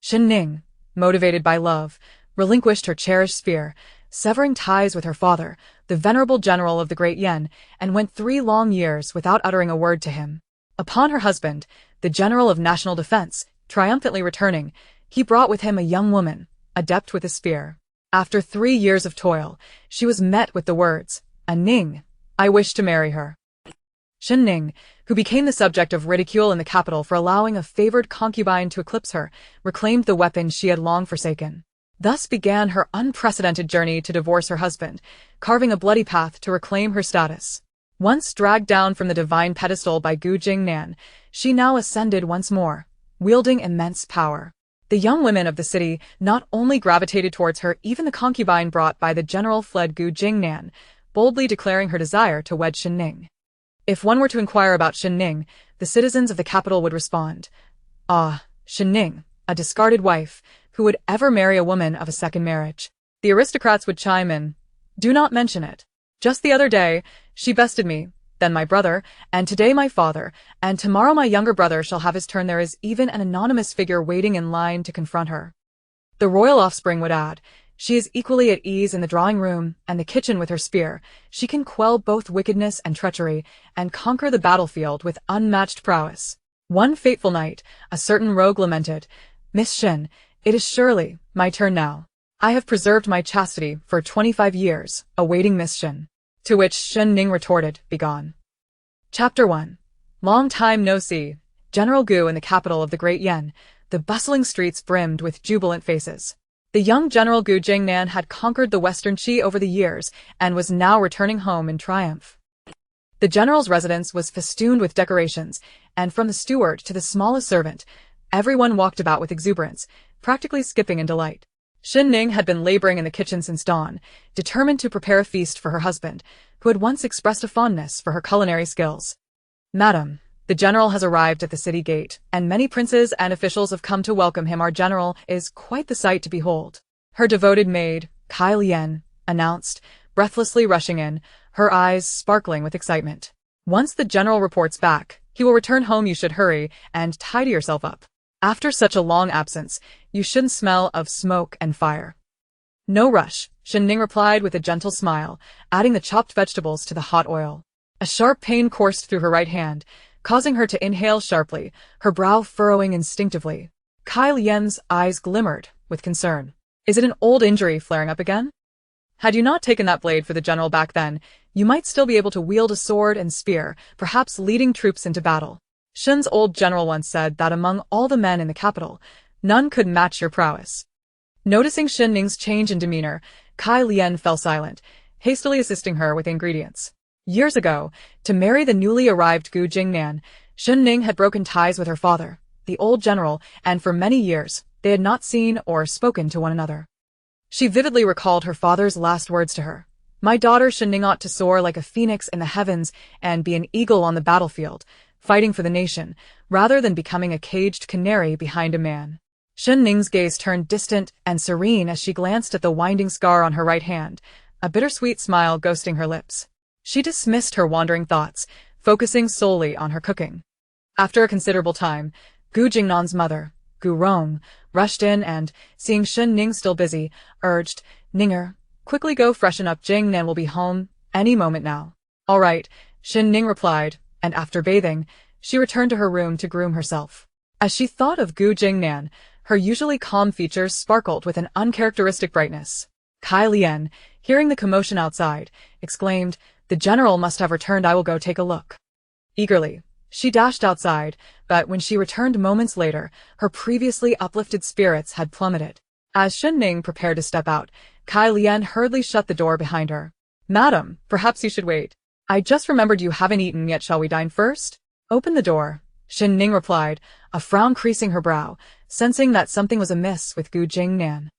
Shen Ning, motivated by love, relinquished her cherished spear, severing ties with her father, the venerable general of the Great Yen, and went 3 long years without uttering a word to him. Upon her husband, the general of national defense, triumphantly returning, he brought with him a young woman, adept with a spear. After 3 years of toil, she was met with the words, "A Ning, I wish to marry her." Shen Ning, who became the subject of ridicule in the capital for allowing a favored concubine to eclipse her, reclaimed the weapon she had long forsaken. Thus began her unprecedented journey to divorce her husband, carving a bloody path to reclaim her status. Once dragged down from the divine pedestal by Gu Jingnan, she now ascended once more, wielding immense power. The young women of the city not only gravitated towards her, even the concubine brought by the general fled Gu Jingnan, boldly declaring her desire to wed Shen Ning. If one were to inquire about Shen Ning, the citizens of the capital would respond, "Ah, Shen Ning, a discarded wife, who would ever marry a woman of a second marriage?" The aristocrats would chime in, "Do not mention it. Just the other day, she bested me, then my brother, and today my father, and tomorrow my younger brother shall have his turn. There is even an anonymous figure waiting in line to confront her." The royal offspring would add, "She is equally at ease in the drawing room and the kitchen with her spear. She can quell both wickedness and treachery, and conquer the battlefield with unmatched prowess." One fateful night, a certain rogue lamented, "Miss Shen, it is surely my turn now. I have preserved my chastity for 25 years, awaiting Miss Shen." To which Shen Ning retorted, "Begone." Chapter 1. Long time no see. General Gu in the capital of the Great Yen, the bustling streets brimmed with jubilant faces. The young General Gu Jingnan had conquered the Western Qi over the years and was now returning home in triumph. The general's residence was festooned with decorations, and from the steward to the smallest servant, everyone walked about with exuberance, practically skipping in delight. Shen Ning had been laboring in the kitchen since dawn, determined to prepare a feast for her husband, who had once expressed a fondness for her culinary skills. "Madam, the general has arrived at the city gate, and many princes and officials have come to welcome him. Our general is quite the sight to behold," her devoted maid, Kai Lian, announced, breathlessly rushing in, her eyes sparkling with excitement. "Once the general reports back, he will return home. You should hurry and tidy yourself up. After such a long absence, you shouldn't smell of smoke and fire." "No rush," Shen Ning replied with a gentle smile, adding the chopped vegetables to the hot oil. A sharp pain coursed through her right hand, causing her to inhale sharply, her brow furrowing instinctively. Kai Lian's eyes glimmered with concern. "Is it an old injury flaring up again? Had you not taken that blade for the general back then, you might still be able to wield a sword and spear, perhaps leading troops into battle. Shen's old general once said that among all the men in the capital, none could match your prowess." Noticing Shen Ning's change in demeanor, Kai Lian fell silent, hastily assisting her with ingredients. Years ago, to marry the newly arrived Gu Jingnan, Shen Ning had broken ties with her father, the old general, and for many years, they had not seen or spoken to one another. She vividly recalled her father's last words to her. "My daughter Shen Ning ought to soar like a phoenix in the heavens and be an eagle on the battlefield, fighting for the nation, rather than becoming a caged canary behind a man." Shen Ning's gaze turned distant and serene as she glanced at the winding scar on her right hand, a bittersweet smile ghosting her lips. She dismissed her wandering thoughts, focusing solely on her cooking. After a considerable time, Gu Jingnan's mother, Gu Rong, rushed in and, seeing Shen Ning still busy, urged, "Ninger, quickly go freshen up. Jingnan will be home any moment now." "All right," Shen Ning replied, and after bathing, she returned to her room to groom herself. As she thought of Gu Jingnan, her usually calm features sparkled with an uncharacteristic brightness. Kai Lian, hearing the commotion outside, exclaimed, "The general must have returned. I will go take a look." Eagerly, she dashed outside, but when she returned moments later, her previously uplifted spirits had plummeted. As Shen Ning prepared to step out, Kai Lian hurriedly shut the door behind her. "Madam, perhaps you should wait. I just remembered you haven't eaten yet. Shall we dine first?" "Open the door," Shen Ning replied, a frown creasing her brow, sensing that something was amiss with Gu Jingnan.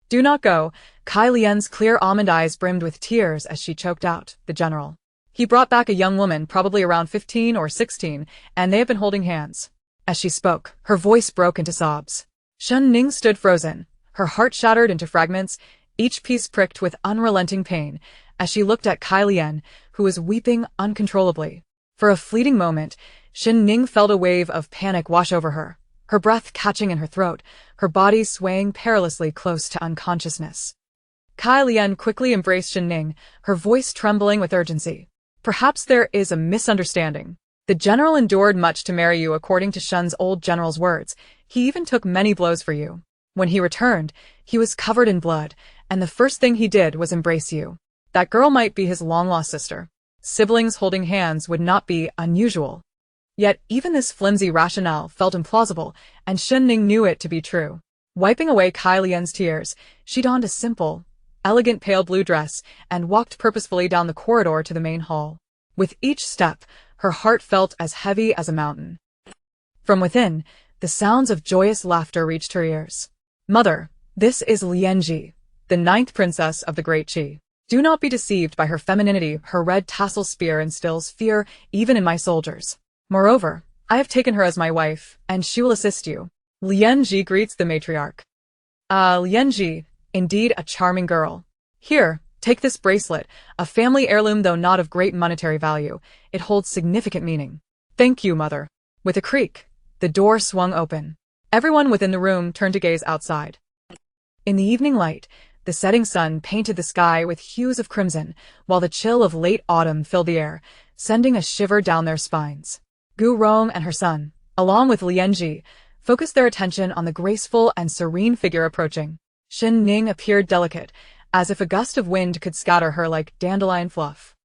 "Do not go." Kai Lian's clear almond eyes brimmed with tears as she choked out, "The general. He brought back a young woman, probably around 15 or 16, and they have been holding hands." As she spoke, her voice broke into sobs. Shen Ning stood frozen, her heart shattered into fragments, each piece pricked with unrelenting pain, as she looked at Kai Lian, who was weeping uncontrollably. For a fleeting moment, Shen Ning felt a wave of panic wash over her, her breath catching in her throat, her body swaying perilously close to unconsciousness. Kai Lian quickly embraced Shen Ning, her voice trembling with urgency. Perhaps there is a misunderstanding. The general endured much to marry you according to Shen's old general's words. He even took many blows for you. When he returned, he was covered in blood, and the first thing he did was embrace you. That girl might be his long-lost sister. Siblings holding hands would not be unusual. Yet even this flimsy rationale felt implausible, and Shen Ning knew it to be true. Wiping away Kai Lian's tears, she donned a simple, elegant pale blue dress and walked purposefully down the corridor to the main hall. With each step, her heart felt as heavy as a mountain. From within, the sounds of joyous laughter reached her ears. "Mother, this is Lianji, the 9th princess of the Great Qi. Do not be deceived by her femininity. Her red tassel spear instills fear even in my soldiers. Moreover, I have taken her as my wife, and she will assist you." Lianji greets the matriarch. Lianji, indeed a charming girl. Here, take this bracelet, a family heirloom though not of great monetary value. It holds significant meaning. Thank you, mother. With a creak, the door swung open. Everyone within the room turned to gaze outside. In the evening light, the setting sun painted the sky with hues of crimson, while the chill of late autumn filled the air, sending a shiver down their spines. Gu Rong and her son, along with Lianji, focused their attention on the graceful and serene figure approaching. Shen Ning appeared delicate, as if a gust of wind could scatter her like dandelion fluff.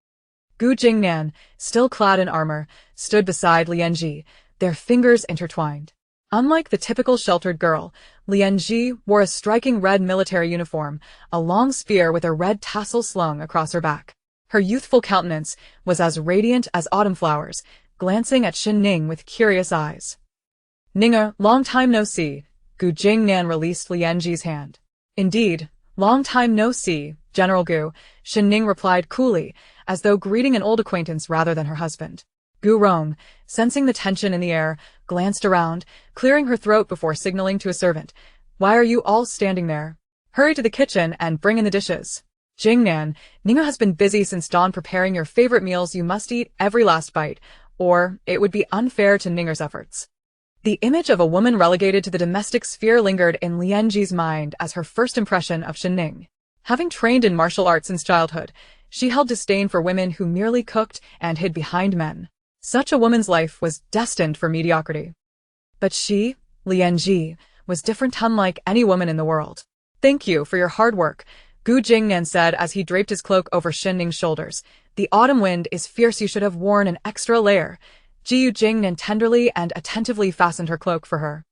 Gu Jingnan, still clad in armor, stood beside Lianji, their fingers intertwined. Unlike the typical sheltered girl, Lianji wore a striking red military uniform, a long spear with a red tassel slung across her back. Her youthful countenance was as radiant as autumn flowers, glancing at Shen Ning with curious eyes. "Ninger, long time no see." Gu Jingnan released Lianji's hand. "Indeed, long time no see, General Gu," Shen Ning replied coolly, as though greeting an old acquaintance rather than her husband. Gu Rong, sensing the tension in the air, glanced around, clearing her throat before signaling to a servant. "Why are you all standing there? Hurry to the kitchen and bring in the dishes." "Jingnan, Ninger has been busy since dawn preparing your favorite meals. You must eat every last bite, or it would be unfair to Ninger's efforts." The image of a woman relegated to the domestic sphere lingered in Lianji's mind as her first impression of Shen Ning. Having trained in martial arts since childhood, she held disdain for women who merely cooked and hid behind men. Such a woman's life was destined for mediocrity. But she, Lianji, was different, unlike any woman in the world. "Thank you for your hard work," Gu Jingnan said as he draped his cloak over Shen Ning's shoulders. "The autumn wind is fierce. You should have worn an extra layer." Jiu Jingnan tenderly and attentively fastened her cloak for her.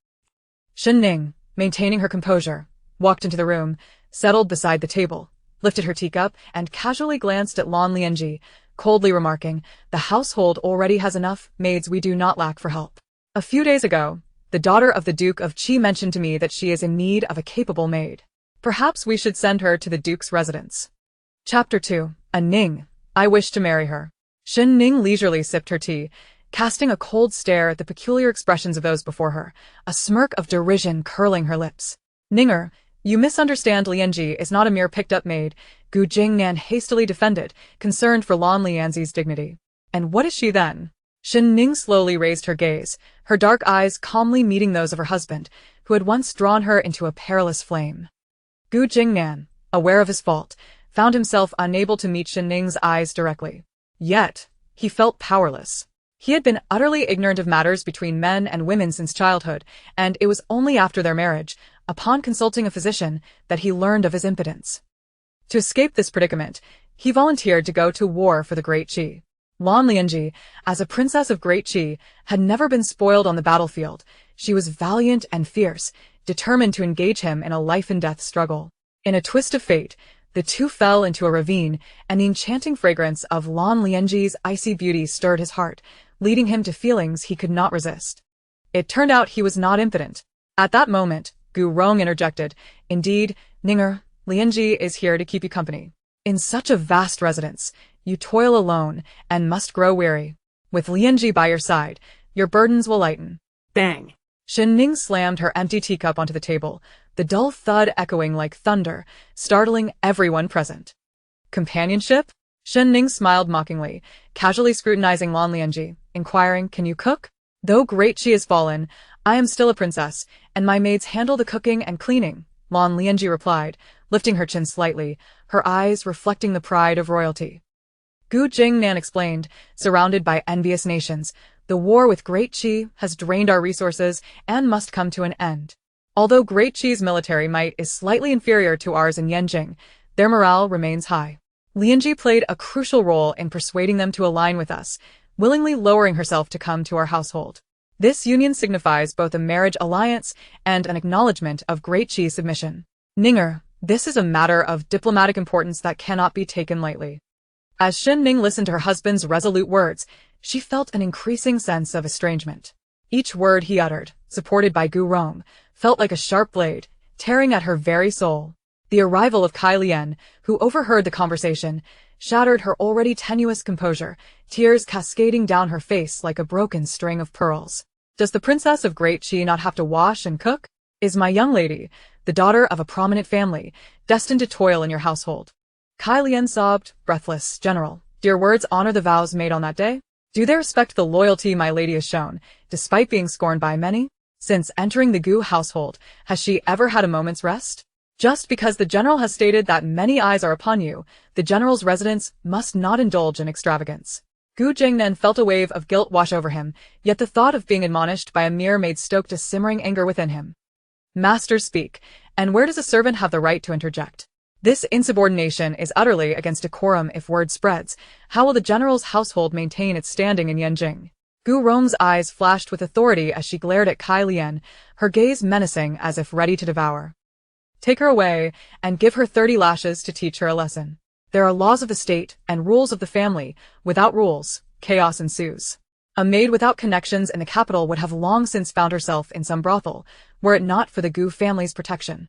Shen Ning, maintaining her composure, walked into the room, settled beside the table, lifted her teacup, and casually glanced at Lan Lianji, coldly remarking, "The household already has enough maids. We do not lack for help. A few days ago, the daughter of the Duke of Qi mentioned to me that she is in need of a capable maid. Perhaps we should send her to the Duke's residence." Chapter 2. A Ning. I wish to marry her. Shen Ning leisurely sipped her tea, casting a cold stare at the peculiar expressions of those before her, a smirk of derision curling her lips. "Ninger, you misunderstand. Lianji is not a mere picked-up maid," Gu Jingnan hastily defended, concerned for Lan Lianzi's dignity. "And what is she then?" Shen Ning slowly raised her gaze, her dark eyes calmly meeting those of her husband, who had once drawn her into a perilous flame. Gu Jingnan, aware of his fault, found himself unable to meet Shen Ning's eyes directly. Yet, he felt powerless. He had been utterly ignorant of matters between men and women since childhood, and it was only after their marriage, upon consulting a physician, that he learned of his impotence. To escape this predicament, he volunteered to go to war for the Great Qi. Lan Lianji, as a princess of Great Qi, had never been spoiled on the battlefield. She was valiant and fierce, determined to engage him in a life-and-death struggle. In a twist of fate, the two fell into a ravine, and the enchanting fragrance of Lan Lianji's icy beauty stirred his heart, leading him to feelings he could not resist. It turned out he was not impotent. At that moment, Gu Rong interjected, "Indeed, Ninger, Lianji is here to keep you company. In such a vast residence, you toil alone and must grow weary. With Lianji by your side, your burdens will lighten." Bang! Shen Ning slammed her empty teacup onto the table, the dull thud echoing like thunder, startling everyone present. "Companionship?" Shen Ning smiled mockingly, casually scrutinizing Lan Lianji, inquiring, "Can you cook?" Though great Qi is fallen, I am still a princess, and my maids handle the cooking and cleaning, Lan Lianji replied, lifting her chin slightly, her eyes reflecting the pride of royalty. Gu Jingnan explained, surrounded by envious nations, the war with Great Qi has drained our resources and must come to an end. Although Great Qi's military might is slightly inferior to ours in Yanjing, their morale remains high. Lianji played a crucial role in persuading them to align with us, willingly lowering herself to come to our household. This union signifies both a marriage alliance and an acknowledgement of Great Qi's submission. Ninger, this is a matter of diplomatic importance that cannot be taken lightly. As Shen Ning listened to her husband's resolute words, she felt an increasing sense of estrangement. Each word he uttered, supported by Gu Rong, felt like a sharp blade, tearing at her very soul. The arrival of Kai Lian, who overheard the conversation, shattered her already tenuous composure, tears cascading down her face like a broken string of pearls. Does the princess of Great Qi not have to wash and cook? Is my young lady, the daughter of a prominent family, destined to toil in your household? Kai Lian sobbed, breathless. General, do your words honor the vows made on that day? Do they respect the loyalty my lady has shown, despite being scorned by many? Since entering the Gu household, has she ever had a moment's rest? Just because the general has stated that many eyes are upon you, the general's residence must not indulge in extravagance. Gu Jingnan felt a wave of guilt wash over him, yet the thought of being admonished by a mere maid stoked a simmering anger within him. Masters speak, and where does a servant have the right to interject? This insubordination is utterly against decorum if word spreads. How will the general's household maintain its standing in Yanjing? Gu Rong's eyes flashed with authority as she glared at Kai Lian, her gaze menacing as if ready to devour. Take her away, and give her 30 lashes to teach her a lesson. There are laws of the state and rules of the family. Without rules, chaos ensues. A maid without connections in the capital would have long since found herself in some brothel, were it not for the Gu family's protection.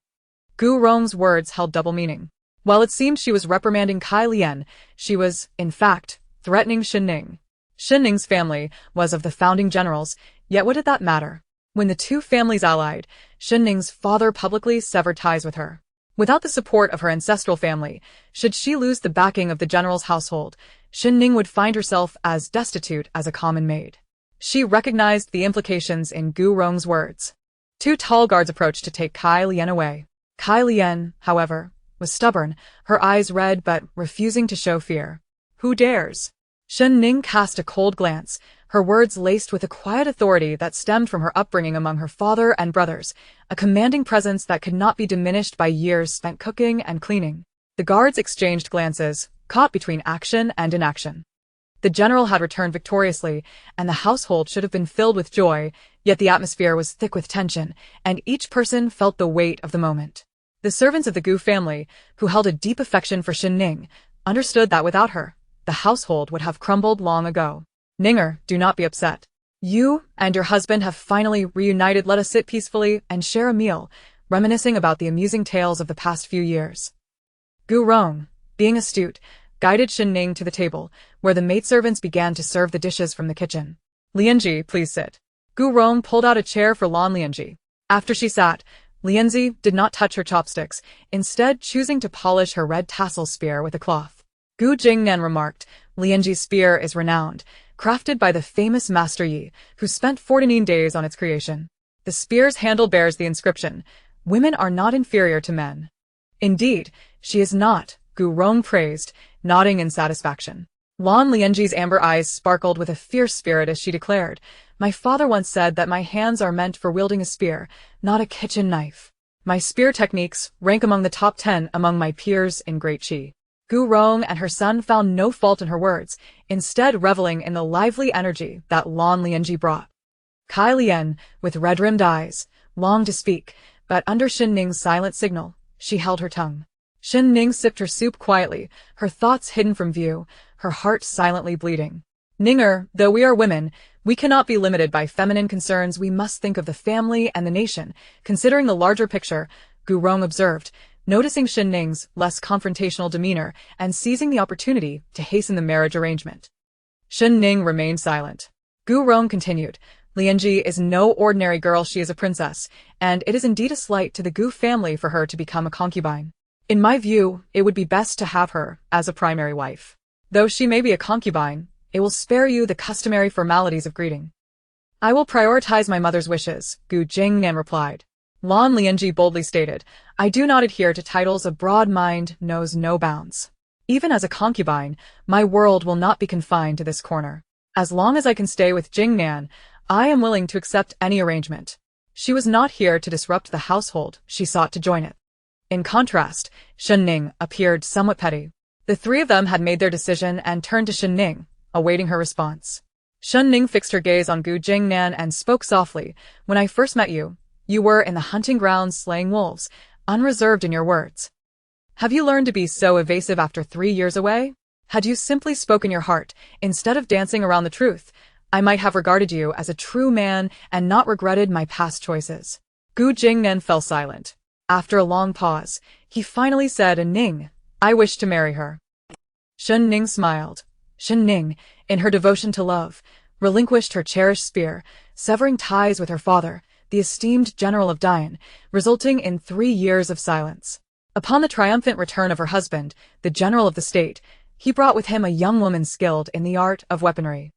Gu Rong's words held double meaning. While it seemed she was reprimanding Kai Lian, she was, in fact, threatening Shen Ning. Shen Ning's family was of the founding generals, yet what did that matter? When the two families allied, Shen Ning's father publicly severed ties with her. Without the support of her ancestral family, should she lose the backing of the general's household, Shen Ning would find herself as destitute as a common maid. She recognized the implications in Gu Rong's words. Two tall guards approached to take Kai Lian away. Kai Lian, however, was stubborn, her eyes red but refusing to show fear. Who dares? Shen Ning cast a cold glance, her words laced with a quiet authority that stemmed from her upbringing among her father and brothers, a commanding presence that could not be diminished by years spent cooking and cleaning. The guards exchanged glances, caught between action and inaction. The general had returned victoriously, and the household should have been filled with joy, yet the atmosphere was thick with tension, and each person felt the weight of the moment. The servants of the Gu family, who held a deep affection for Shen Ning, understood that without her, the household would have crumbled long ago. Ninger, do not be upset. You and your husband have finally reunited. Let us sit peacefully and share a meal, reminiscing about the amusing tales of the past few years. Gu Rong, being astute, guided Shen Ning to the table, where the maidservants began to serve the dishes from the kitchen. Lianji, please sit. Gu Rong pulled out a chair for Lan Lianji. After she sat, Lianji did not touch her chopsticks, instead choosing to polish her red tassel spear with a cloth. Gu Jingnan remarked, Lianji's spear is renowned, crafted by the famous Master Yi, who spent 14 days on its creation. The spear's handle bears the inscription, "Women are not inferior to men." Indeed, she is not, Gu Rong praised, nodding in satisfaction. Lan Lianji's amber eyes sparkled with a fierce spirit as she declared, My father once said that my hands are meant for wielding a spear, not a kitchen knife. My spear techniques rank among the top 10 among my peers in Great Qi. Gu Rong and her son found no fault in her words, instead reveling in the lively energy that Lan Lianji brought. Kai Lian, with red-rimmed eyes, longed to speak, but under Shen Ning's silent signal, she held her tongue. Shen Ning sipped her soup quietly, her thoughts hidden from view, her heart silently bleeding. Ninger, though we are women, we cannot be limited by feminine concerns. We must think of the family and the nation, considering the larger picture, Gu Rong observed, noticing Shen Ning's less confrontational demeanor and seizing the opportunity to hasten the marriage arrangement. Shen Ning remained silent. Gu Rong continued, Lianji is no ordinary girl, she is a princess, and it is indeed a slight to the Gu family for her to become a concubine. In my view, it would be best to have her as a primary wife. Though she may be a concubine, it will spare you the customary formalities of greeting. I will prioritize my mother's wishes, Gu Jingnan replied. Lan Lianji boldly stated, I do not adhere to titles. A broad mind knows no bounds. Even as a concubine, my world will not be confined to this corner. As long as I can stay with Jingnan, I am willing to accept any arrangement. She was not here to disrupt the household, she sought to join it. In contrast, Shen Ning appeared somewhat petty. The three of them had made their decision and turned to Shen Ning, awaiting her response. Shen Ning fixed her gaze on Gu Jingnan and spoke softly. When I first met you, you were in the hunting grounds slaying wolves, unreserved in your words. Have you learned to be so evasive after 3 years away? Had you simply spoken your heart, instead of dancing around the truth, I might have regarded you as a true man and not regretted my past choices. Gu Jingnan fell silent. After a long pause, he finally said, Ning, I wish to marry her. Shen Ning smiled. Shen Ning, in her devotion to love, relinquished her cherished spear, severing ties with her father, the esteemed general of Dian, resulting in 3 years of silence. Upon the triumphant return of her husband, the general of the state, he brought with him a young woman skilled in the art of weaponry.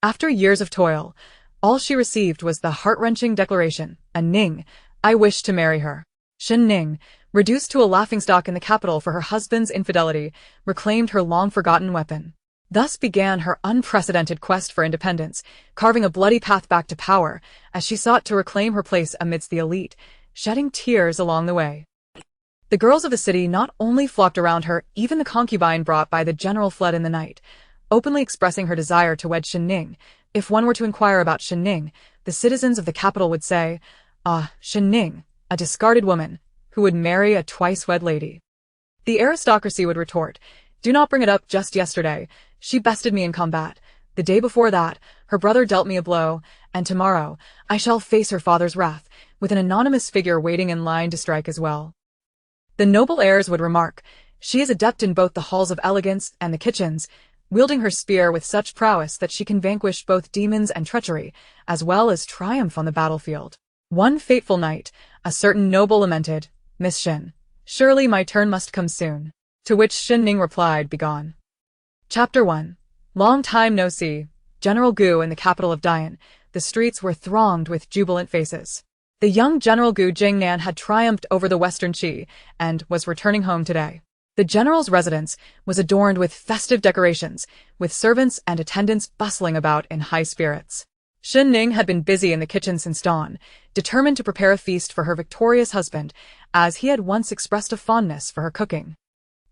After years of toil, all she received was the heart-wrenching declaration, Ning, I wish to marry her. Shen Ning, reduced to a laughingstock in the capital for her husband's infidelity, reclaimed her long-forgotten weapon. Thus began her unprecedented quest for independence, carving a bloody path back to power as she sought to reclaim her place amidst the elite, shedding tears along the way. The girls of the city not only flocked around her, even the concubine brought by the general fled in the night, openly expressing her desire to wed Shen Ning. If one were to inquire about Shen Ning, the citizens of the capital would say, Shen Ning, a discarded woman, who would marry a twice-wed lady. The aristocracy would retort, do not bring it up. Just yesterday, she bested me in combat. The day before that, her brother dealt me a blow, and tomorrow, I shall face her father's wrath, with an anonymous figure waiting in line to strike as well. The noble heirs would remark, she is adept in both the halls of elegance and the kitchens, wielding her spear with such prowess that she can vanquish both demons and treachery, as well as triumph on the battlefield. One fateful night, a certain noble lamented, Miss Shen, surely my turn must come soon. To which Shen Ning replied, begone. Chapter 1. Long time no see. General Gu in the capital of Dian, the streets were thronged with jubilant faces. The young General Gu Jingnan had triumphed over the Western Qi and was returning home today. The general's residence was adorned with festive decorations, with servants and attendants bustling about in high spirits. Shen Ning had been busy in the kitchen since dawn, determined to prepare a feast for her victorious husband, as he had once expressed a fondness for her cooking.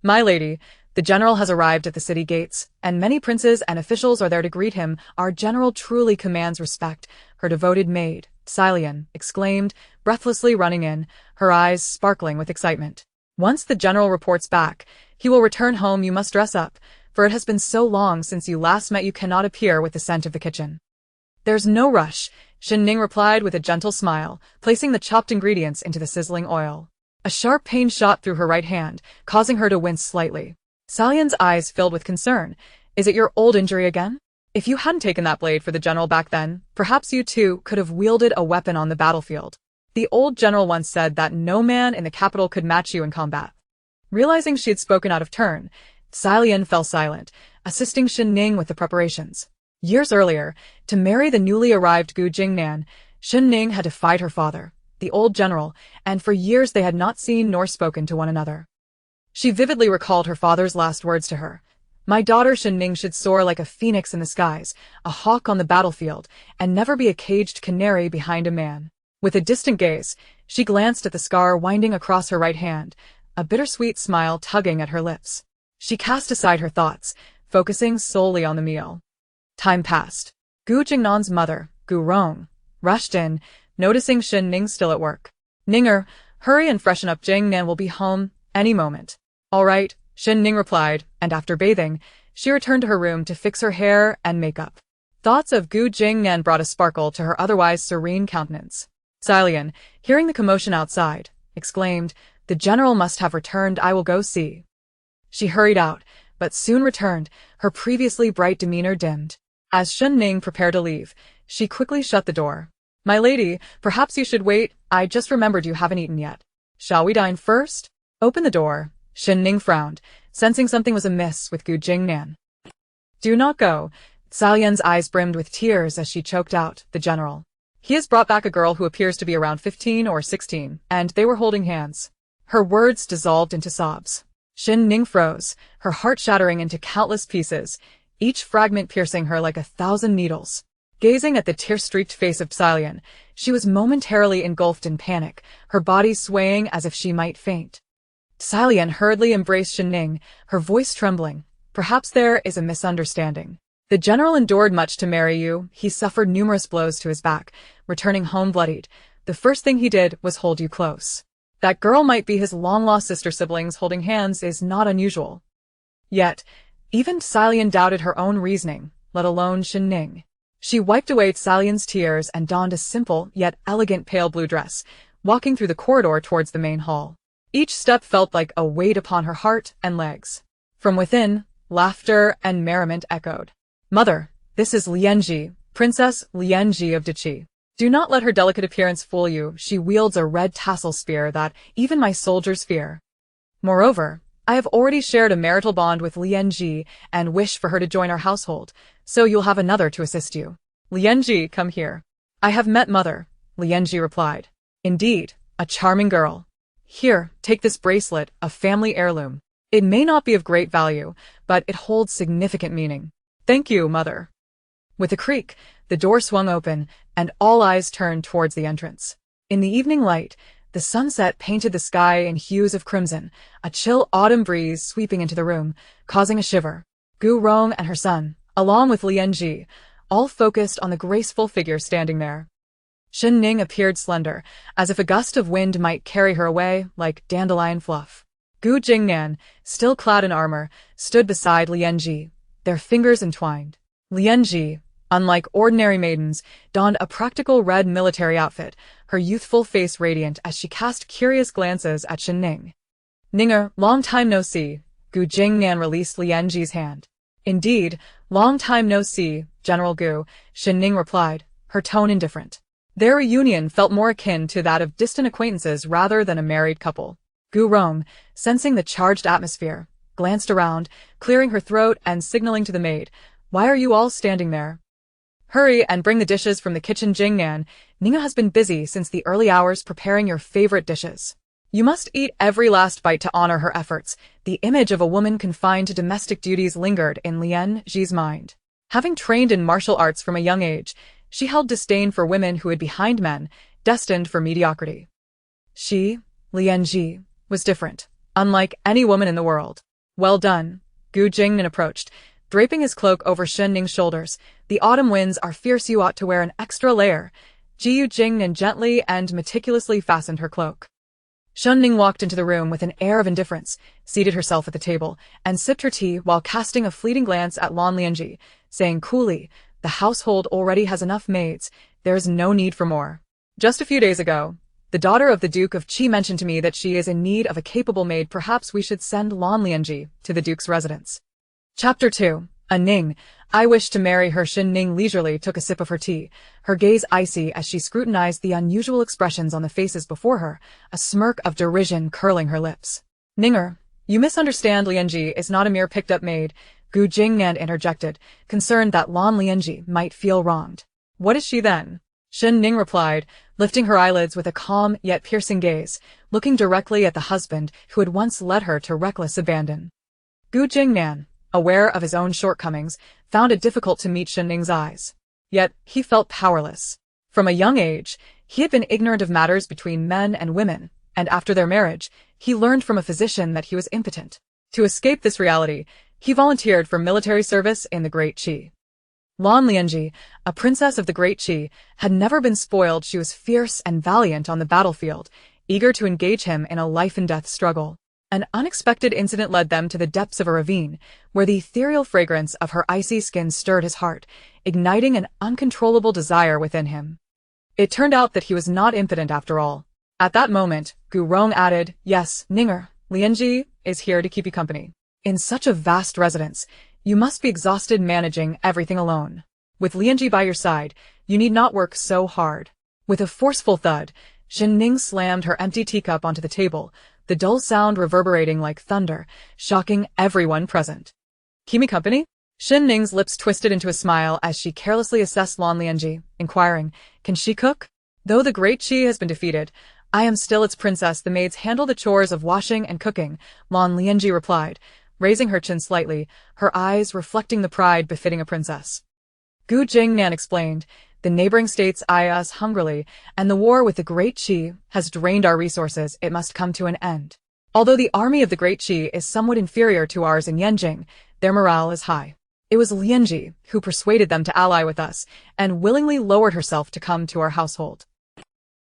My lady, the general has arrived at the city gates, and many princes and officials are there to greet him. Our general truly commands respect, her devoted maid, Xilian, exclaimed, breathlessly running in, her eyes sparkling with excitement. Once the general reports back, he will return home. You must dress up, for it has been so long since you last met. You cannot appear with the scent of the kitchen. There's no rush, Shen Ning replied with a gentle smile, placing the chopped ingredients into the sizzling oil. A sharp pain shot through her right hand, causing her to wince slightly. Xilian's eyes filled with concern. Is it your old injury again? If you hadn't taken that blade for the general back then, perhaps you too could have wielded a weapon on the battlefield. The old general once said that no man in the capital could match you in combat. Realizing she had spoken out of turn, Xilian fell silent, assisting Shen Ning with the preparations. Years earlier, to marry the newly arrived Gu Jingnan, Shen Ning had defied her father, the old general, and for years they had not seen nor spoken to one another. She vividly recalled her father's last words to her. My daughter Shen Ning should soar like a phoenix in the skies, a hawk on the battlefield, and never be a caged canary behind a man. With a distant gaze, she glanced at the scar winding across her right hand, a bittersweet smile tugging at her lips. She cast aside her thoughts, focusing solely on the meal. Time passed. Gu Jingnan's mother, Gu Rong, rushed in, noticing Shen Ning still at work. Ninger, hurry and freshen up. Jingnan will be home any moment. All right, Shen Ning replied, and after bathing, she returned to her room to fix her hair and makeup. Thoughts of Gu Jingnan brought a sparkle to her otherwise serene countenance. Xilian, hearing the commotion outside, exclaimed, the general must have returned. I will go see. She hurried out, but soon returned, her previously bright demeanor dimmed. As Shen Ning prepared to leave, she quickly shut the door. My lady, perhaps you should wait. I just remembered you haven't eaten yet. Shall we dine first? Open the door. Shen Ning frowned, sensing something was amiss with Gu Jingnan. Do not go. Salian's eyes brimmed with tears as she choked out, "The general. He has brought back a girl who appears to be around 15 or 16, and they were holding hands." Her words dissolved into sobs. Shen Ning froze, her heart shattering into countless pieces, each fragment piercing her like 1,000 needles. Gazing at the tear-streaked face of Salian, she was momentarily engulfed in panic, her body swaying as if she might faint. Salian hurriedly embraced Shen Ning, her voice trembling. "Perhaps there is a misunderstanding. The general endured much to marry you. He suffered numerous blows to his back, returning home bloodied. The first thing he did was hold you close. That girl might be his long-lost sister-siblings holding hands is not unusual." Yet, even Salian doubted her own reasoning, let alone Shen Ning. She wiped away Salian's tears and donned a simple yet elegant pale blue dress, walking through the corridor towards the main hall. Each step felt like a weight upon her heart and legs. From within, laughter and merriment echoed. "Mother, this is Lianji, Princess Lianji of Diqi. Do not let her delicate appearance fool you. She wields a red tassel spear that even my soldiers fear. Moreover, I have already shared a marital bond with Lianji and wish for her to join our household, so you'll have another to assist you. Lianji, come here." "I have met mother," Lianji replied. "Indeed, a charming girl. Here, take this bracelet, a family heirloom. It may not be of great value, but it holds significant meaning." "Thank you, mother." With a creak, the door swung open, and all eyes turned towards the entrance. In the evening light, the sunset painted the sky in hues of crimson, a chill autumn breeze sweeping into the room, causing a shiver. Gu Rong and her son, along with Lianji, all focused on the graceful figure standing there. Shen Ning appeared slender, as if a gust of wind might carry her away like dandelion fluff. Gu Jingnan, still clad in armor, stood beside Lianji, their fingers entwined. Lianji, unlike ordinary maidens, donned a practical red military outfit, her youthful face radiant as she cast curious glances at Shen Ning. "Ninger, long time no see." Gu Jingnan released Lianji's hand. "Indeed, long time no see, General Gu," Shen Ning replied, her tone indifferent. Their reunion felt more akin to that of distant acquaintances rather than a married couple. Gu Rong, sensing the charged atmosphere, glanced around, clearing her throat and signaling to the maid, "Why are you all standing there? Hurry and bring the dishes from the kitchen, Jingnan. Nina has been busy since the early hours preparing your favorite dishes. You must eat every last bite to honor her efforts." The image of a woman confined to domestic duties lingered in Lianji's mind. Having trained in martial arts from a young age, she held disdain for women who hid behind men, destined for mediocrity. She, Lianji, was different, unlike any woman in the world. "Well done." Gu Jingnan approached, draping his cloak over Shen Ning's shoulders. "The autumn winds are fierce, you ought to wear an extra layer." Jiu Jingnan gently and meticulously fastened her cloak. Shen Ning walked into the room with an air of indifference, seated herself at the table, and sipped her tea while casting a fleeting glance at Lan Lianji, saying coolly, "The household already has enough maids, there is no need for more. Just a few days ago, the daughter of the Duke of Qi mentioned to me that she is in need of a capable maid. Perhaps we should send Lan Lianji to the Duke's residence." Chapter 2. A Ning. "I wish to marry her." Shen Ning leisurely took a sip of her tea, her gaze icy as she scrutinized the unusual expressions on the faces before her, a smirk of derision curling her lips. "Ninger, you misunderstand. Lianji is not a mere picked-up maid," Gu Jingnan interjected, concerned that Lan Lianji might feel wronged. "What is she then?" Shen Ning replied, lifting her eyelids with a calm yet piercing gaze, looking directly at the husband who had once led her to reckless abandon. Gu Jingnan, aware of his own shortcomings, found it difficult to meet Shen Ning's eyes. Yet, he felt powerless. From a young age, he had been ignorant of matters between men and women, and after their marriage, he learned from a physician that he was impotent. To escape this reality, he volunteered for military service in the Great Qi. Lan Lianji, a princess of the Great Qi, had never been spoiled. She was fierce and valiant on the battlefield, eager to engage him in a life-and-death struggle. An unexpected incident led them to the depths of a ravine, where the ethereal fragrance of her icy skin stirred his heart, igniting an uncontrollable desire within him. It turned out that he was not impotent after all. At that moment, Gu Rong added, "Yes, Ninger, Lianji is here to keep you company. In such a vast residence, you must be exhausted managing everything alone. With Lianji by your side, you need not work so hard." With a forceful thud, Shen Ning slammed her empty teacup onto the table, the dull sound reverberating like thunder, shocking everyone present. "Keep me company?" Shen Ning's lips twisted into a smile as she carelessly assessed Lan Lianji, inquiring, "Can she cook?" "Though the great Qi has been defeated, I am still its princess. The maids handle the chores of washing and cooking," Lan Lianji replied, raising her chin slightly, her eyes reflecting the pride befitting a princess. Gu Jingnan explained, "The neighboring states eye us hungrily, and the war with the Great Qi has drained our resources. It must come to an end. Although the army of the Great Qi is somewhat inferior to ours in Yanjing, their morale is high. It was Lianji who persuaded them to ally with us, and willingly lowered herself to come to our household.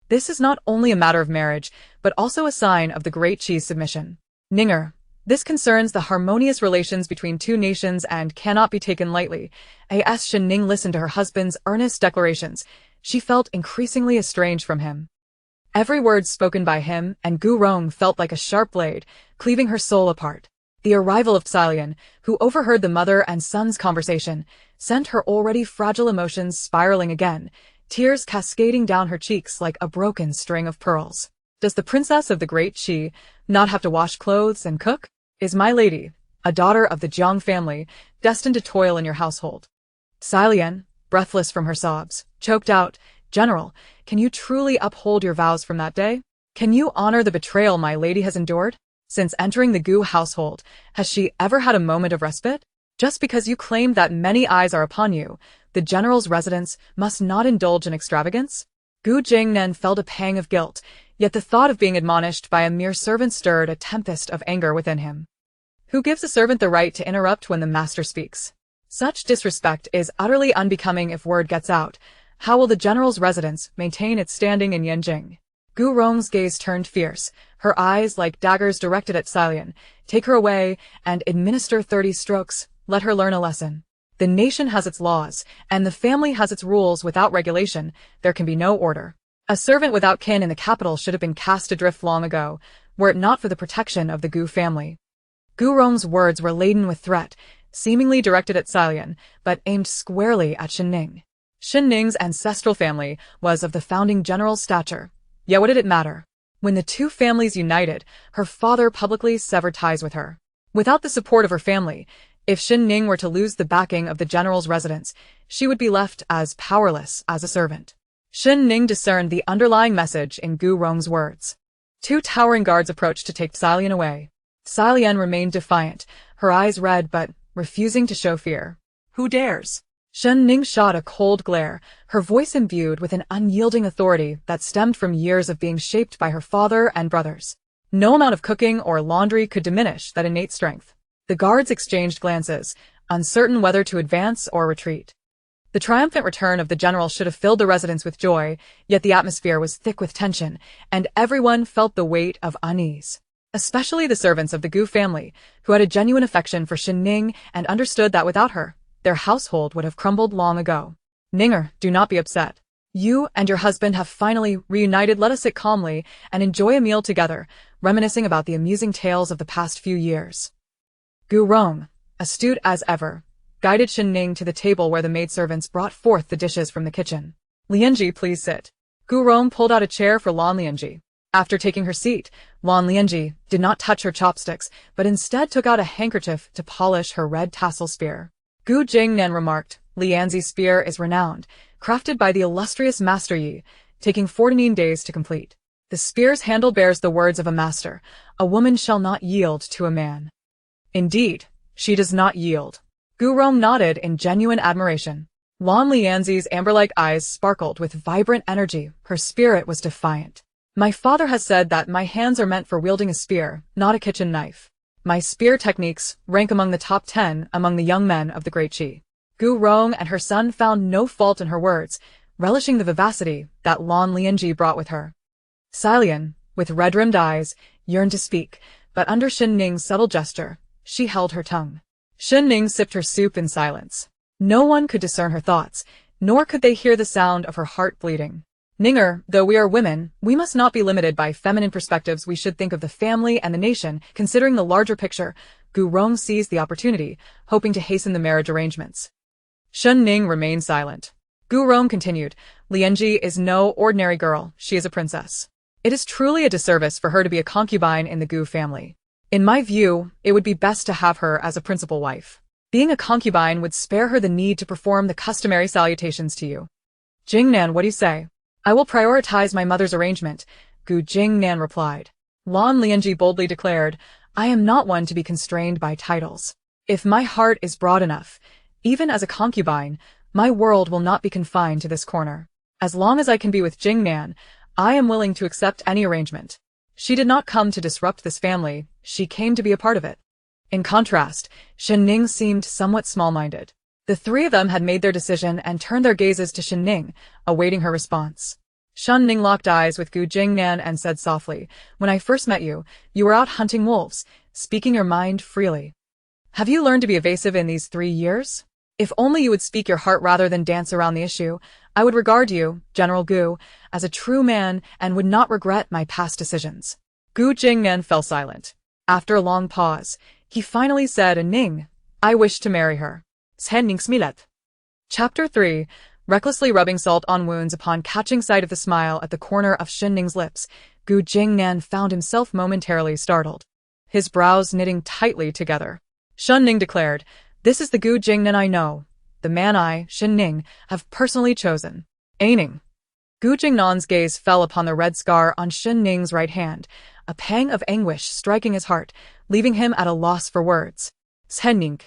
This is not only a matter of marriage, but also a sign of the Great Qi's submission. Ninger, this concerns the harmonious relations between two nations and cannot be taken lightly." As Shen Ning listened to her husband's earnest declarations, she felt increasingly estranged from him. Every word spoken by him and Gu Rong felt like a sharp blade, cleaving her soul apart. The arrival of Xilian, who overheard the mother and son's conversation, sent her already fragile emotions spiraling again, tears cascading down her cheeks like a broken string of pearls. "Does the princess of the Great Qi not have to wash clothes and cook? Is my lady, a daughter of the Jiang family, destined to toil in your household?" Xilian, breathless from her sobs, choked out, "General, can you truly uphold your vows from that day? Can you honor the betrayal my lady has endured? Since entering the Gu household, has she ever had a moment of respite? Just because you claim that many eyes are upon you, the general's residence must not indulge in extravagance?" Gu Jingnan felt a pang of guilt, yet the thought of being admonished by a mere servant stirred a tempest of anger within him. Who gives a servant the right to interrupt when the master speaks? Such disrespect is utterly unbecoming. If word gets out, how will the general's residence maintain its standing in Yanjing? Gu Rong's gaze turned fierce, her eyes like daggers directed at Xilian. "Take her away and administer 30 strokes. Let her learn a lesson. The nation has its laws, and the family has its rules. Without regulation, there can be no order. A servant without kin in the capital should have been cast adrift long ago, were it not for the protection of the Gu family." Gu Rong's words were laden with threat, seemingly directed at Xilian, but aimed squarely at Shen Ning. Shen Ning's ancestral family was of the founding general's stature. Yet what did it matter? When the two families united, her father publicly severed ties with her. Without the support of her family, if Shen Ning were to lose the backing of the general's residence, she would be left as powerless as a servant. Shen Ning discerned the underlying message in Gu Rong's words. Two towering guards approached to take Xilian away. Xilian remained defiant, her eyes red but refusing to show fear. "Who dares?" Shen Ning shot a cold glare, her voice imbued with an unyielding authority that stemmed from years of being shaped by her father and brothers. No amount of cooking or laundry could diminish that innate strength. The guards exchanged glances, uncertain whether to advance or retreat. The triumphant return of the general should have filled the residence with joy, yet the atmosphere was thick with tension, and everyone felt the weight of unease. Especially the servants of the Gu family, who had a genuine affection for Shen Ning and understood that without her, their household would have crumbled long ago. "Ninger, do not be upset. You and your husband have finally reunited. Let us sit calmly and enjoy a meal together, reminiscing about the amusing tales of the past few years." Gu Rong, astute as ever, guided Shen Ning to the table where the maidservants brought forth the dishes from the kitchen. "Lianji, please sit." Gu Rong pulled out a chair for Lan Lianji. After taking her seat, Lan Lianji did not touch her chopsticks, but instead took out a handkerchief to polish her red tassel spear. Gu Jingnan remarked, "Lianzi's spear is renowned, crafted by the illustrious Master Yi, taking 14 days to complete. The spear's handle bears the words of a master, 'A woman shall not yield to a man.' Indeed, she does not yield." Gu Rong nodded in genuine admiration. Lan Lianzi's amber-like eyes sparkled with vibrant energy, her spirit was defiant. "My father has said that my hands are meant for wielding a spear, not a kitchen knife. My spear techniques rank among the top 10 among the young men of the Great Qi." Gu Rong and her son found no fault in her words, relishing the vivacity that Lan Lianji brought with her. Xilian, with red-rimmed eyes, yearned to speak, but under Shen Ning's subtle gesture, she held her tongue. Shen Ning sipped her soup in silence. No one could discern her thoughts, nor could they hear the sound of her heart bleeding. "Ninger, though we are women, we must not be limited by feminine perspectives. We should think of the family and the nation, considering the larger picture." Gu Rong seized the opportunity, hoping to hasten the marriage arrangements. Shen Ning remained silent. Gu Rong continued, "Lianji is no ordinary girl, she is a princess. It is truly a disservice for her to be a concubine in the Gu family. In my view, it would be best to have her as a principal wife. Being a concubine would spare her the need to perform the customary salutations to you. Jingnan, what do you say? I will prioritize my mother's arrangement, Gu Jingnan replied. Lan Lianji boldly declared, I am not one to be constrained by titles. If my heart is broad enough, even as a concubine, my world will not be confined to this corner. As long as I can be with Jingnan, I am willing to accept any arrangement. She did not come to disrupt this family, she came to be a part of it. In contrast, Shen Ning seemed somewhat small-minded. The three of them had made their decision and turned their gazes to Shen Ning, awaiting her response. Shen Ning locked eyes with Gu Jingnan and said softly, When I first met you, you were out hunting wolves, speaking your mind freely. Have you learned to be evasive in these 3 years? If only you would speak your heart rather than dance around the issue, I would regard you, General Gu, as a true man and would not regret my past decisions. Gu Jingnan fell silent. After a long pause, he finally said, Ning, I wish to marry her. Shen Ning smilet. Chapter 3. Recklessly rubbing salt on wounds. Upon catching sight of the smile at the corner of Shen Ning's lips, Gu Jingnan found himself momentarily startled, his brows knitting tightly together. Shen Ning declared, This is the Gu Jingnan I know, the man I, Shen Ning, have personally chosen. Ning. Gu Jingnan's gaze fell upon the red scar on Shen Ning's right hand, a pang of anguish striking his heart, leaving him at a loss for words. Shen Ning,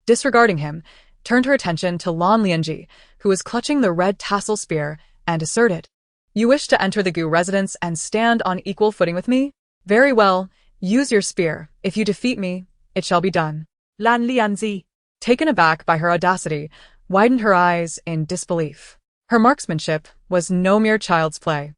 disregarding him, turned her attention to Lan Lianji, who was clutching the red tassel spear, and asserted, You wish to enter the Gu residence and stand on equal footing with me? Very well, use your spear. If you defeat me, it shall be done. Lan Lianji, taken aback by her audacity, widened her eyes in disbelief. Her marksmanship was no mere child's play.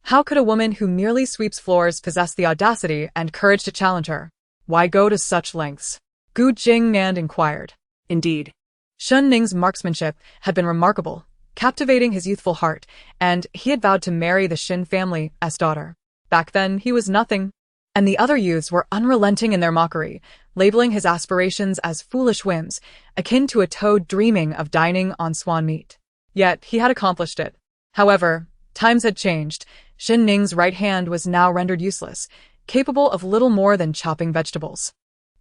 How could a woman who merely sweeps floors possess the audacity and courage to challenge her? Why go to such lengths? Gu Jingnan inquired. Indeed, Shen Ning's marksmanship had been remarkable, captivating his youthful heart, and he had vowed to marry the Shen family as daughter. Back then, he was nothing, and the other youths were unrelenting in their mockery, labeling his aspirations as foolish whims, akin to a toad dreaming of dining on swan meat. Yet he had accomplished it. However, times had changed. Shen Ning's right hand was now rendered useless, capable of little more than chopping vegetables.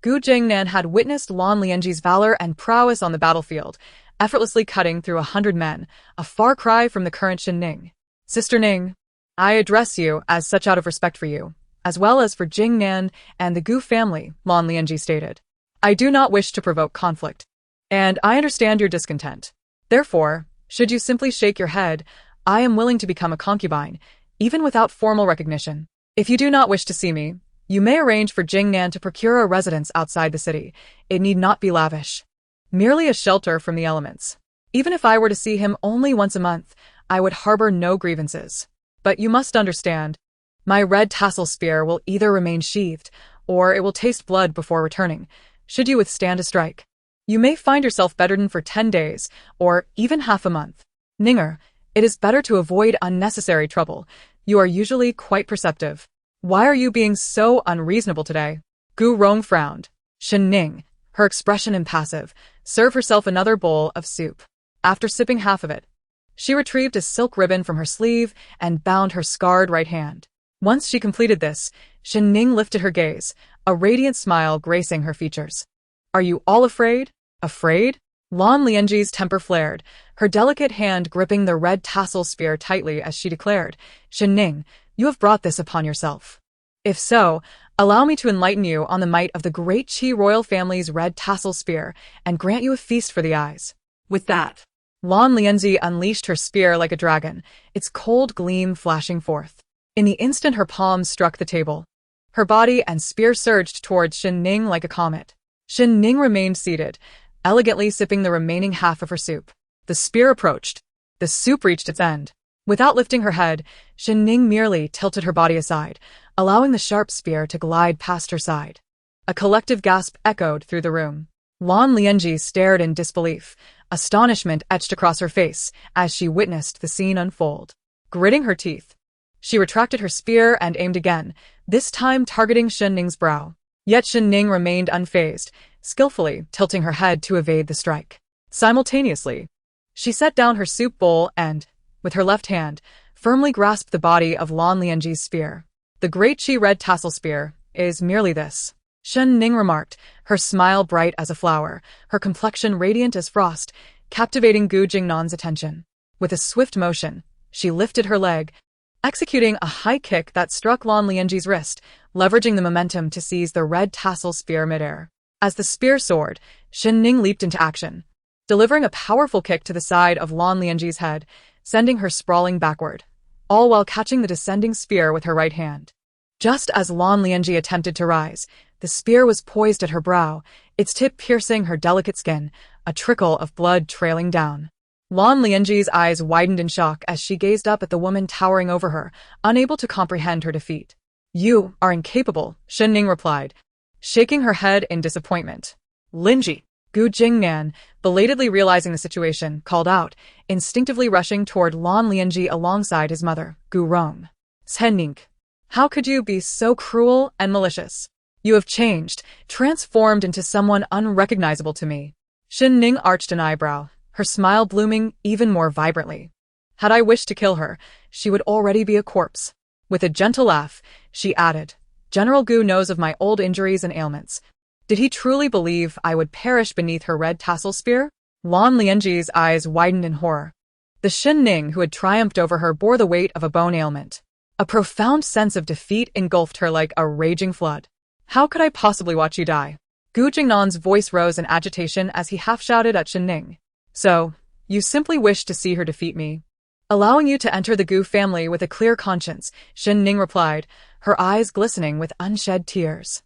Gu Jingnan had witnessed Lan Lianji's valor and prowess on the battlefield, effortlessly cutting through 100 men, a far cry from the current Shen Ning. Sister Ning, I address you as such out of respect for you, as well as for Jingnan and the Gu family, Lan Lianji stated. I do not wish to provoke conflict, and I understand your discontent. Therefore, should you simply shake your head, I am willing to become a concubine, even without formal recognition. If you do not wish to see me, you may arrange for Jingnan to procure a residence outside the city. It need not be lavish. Merely a shelter from the elements. Even if I were to see him only once a month, I would harbor no grievances. But you must understand, my red tassel spear will either remain sheathed, or it will taste blood before returning, should you withstand a strike. You may find yourself bedridden for 10 days, or even half a month. Ninger, it is better to avoid unnecessary trouble. You are usually quite perceptive. Why are you being so unreasonable today? Gu Rong frowned. Shen Ning, her expression impassive, served herself another bowl of soup. After sipping half of it, she retrieved a silk ribbon from her sleeve and bound her scarred right hand. Once she completed this, Shen Ning lifted her gaze, a radiant smile gracing her features. Are you all afraid? Afraid? Lan Lianji's temper flared, her delicate hand gripping the red tassel spear tightly as she declared, Shen Ning, you have brought this upon yourself. If so, allow me to enlighten you on the might of the great Qi royal family's red tassel spear and grant you a feast for the eyes. With that, Lan Lianji unleashed her spear like a dragon, its cold gleam flashing forth. In the instant her palms struck the table, her body and spear surged towards Shen Ning like a comet. Shen Ning remained seated, elegantly sipping the remaining half of her soup. The spear approached. The soup reached its end. Without lifting her head, Shen Ning merely tilted her body aside, allowing the sharp spear to glide past her side. A collective gasp echoed through the room. Lan Lianji stared in disbelief, astonishment etched across her face as she witnessed the scene unfold. Gritting her teeth, she retracted her spear and aimed again, this time targeting Shen Ning's brow. Yet Shen Ning remained unfazed, skillfully tilting her head to evade the strike. Simultaneously, she set down her soup bowl and, with her left hand, firmly grasped the body of Lan Lianji's spear. The great Qi red tassel spear is merely this. Shen Ning remarked, her smile bright as a flower, her complexion radiant as frost, captivating Gu Jingnan's attention. With a swift motion, she lifted her leg, executing a high kick that struck Lan Lianji's wrist, leveraging the momentum to seize the red tassel spear midair. As the spear soared, Shen Ning leaped into action, delivering a powerful kick to the side of Lan Lianji's head, sending her sprawling backward, all while catching the descending spear with her right hand. Just as Lan Lianji attempted to rise, the spear was poised at her brow, its tip piercing her delicate skin, a trickle of blood trailing down. Lan Lianji's eyes widened in shock as she gazed up at the woman towering over her, unable to comprehend her defeat. "You are incapable," Shen Ning replied, shaking her head in disappointment. "Linji!" Gu Jingnan, belatedly realizing the situation, called out, instinctively rushing toward Lan Lianji alongside his mother, Gu Rong. "Shen Ning, how could you be so cruel and malicious? You have changed, transformed into someone unrecognizable to me." Shen Ning arched an eyebrow, her smile blooming even more vibrantly. "Had I wished to kill her, she would already be a corpse." With a gentle laugh, she added, "General Gu knows of my old injuries and ailments. Did he truly believe I would perish beneath her red tassel spear?" Lan Lianji's eyes widened in horror. The Shen Ning who had triumphed over her bore the weight of a bone ailment. A profound sense of defeat engulfed her like a raging flood. "How could I possibly watch you die?" Gu Jingnan's voice rose in agitation as he half-shouted at Shen Ning. "So, you simply wished to see her defeat me?" "Allowing you to enter the Gu family with a clear conscience," Shen Ning replied, her eyes glistening with unshed tears.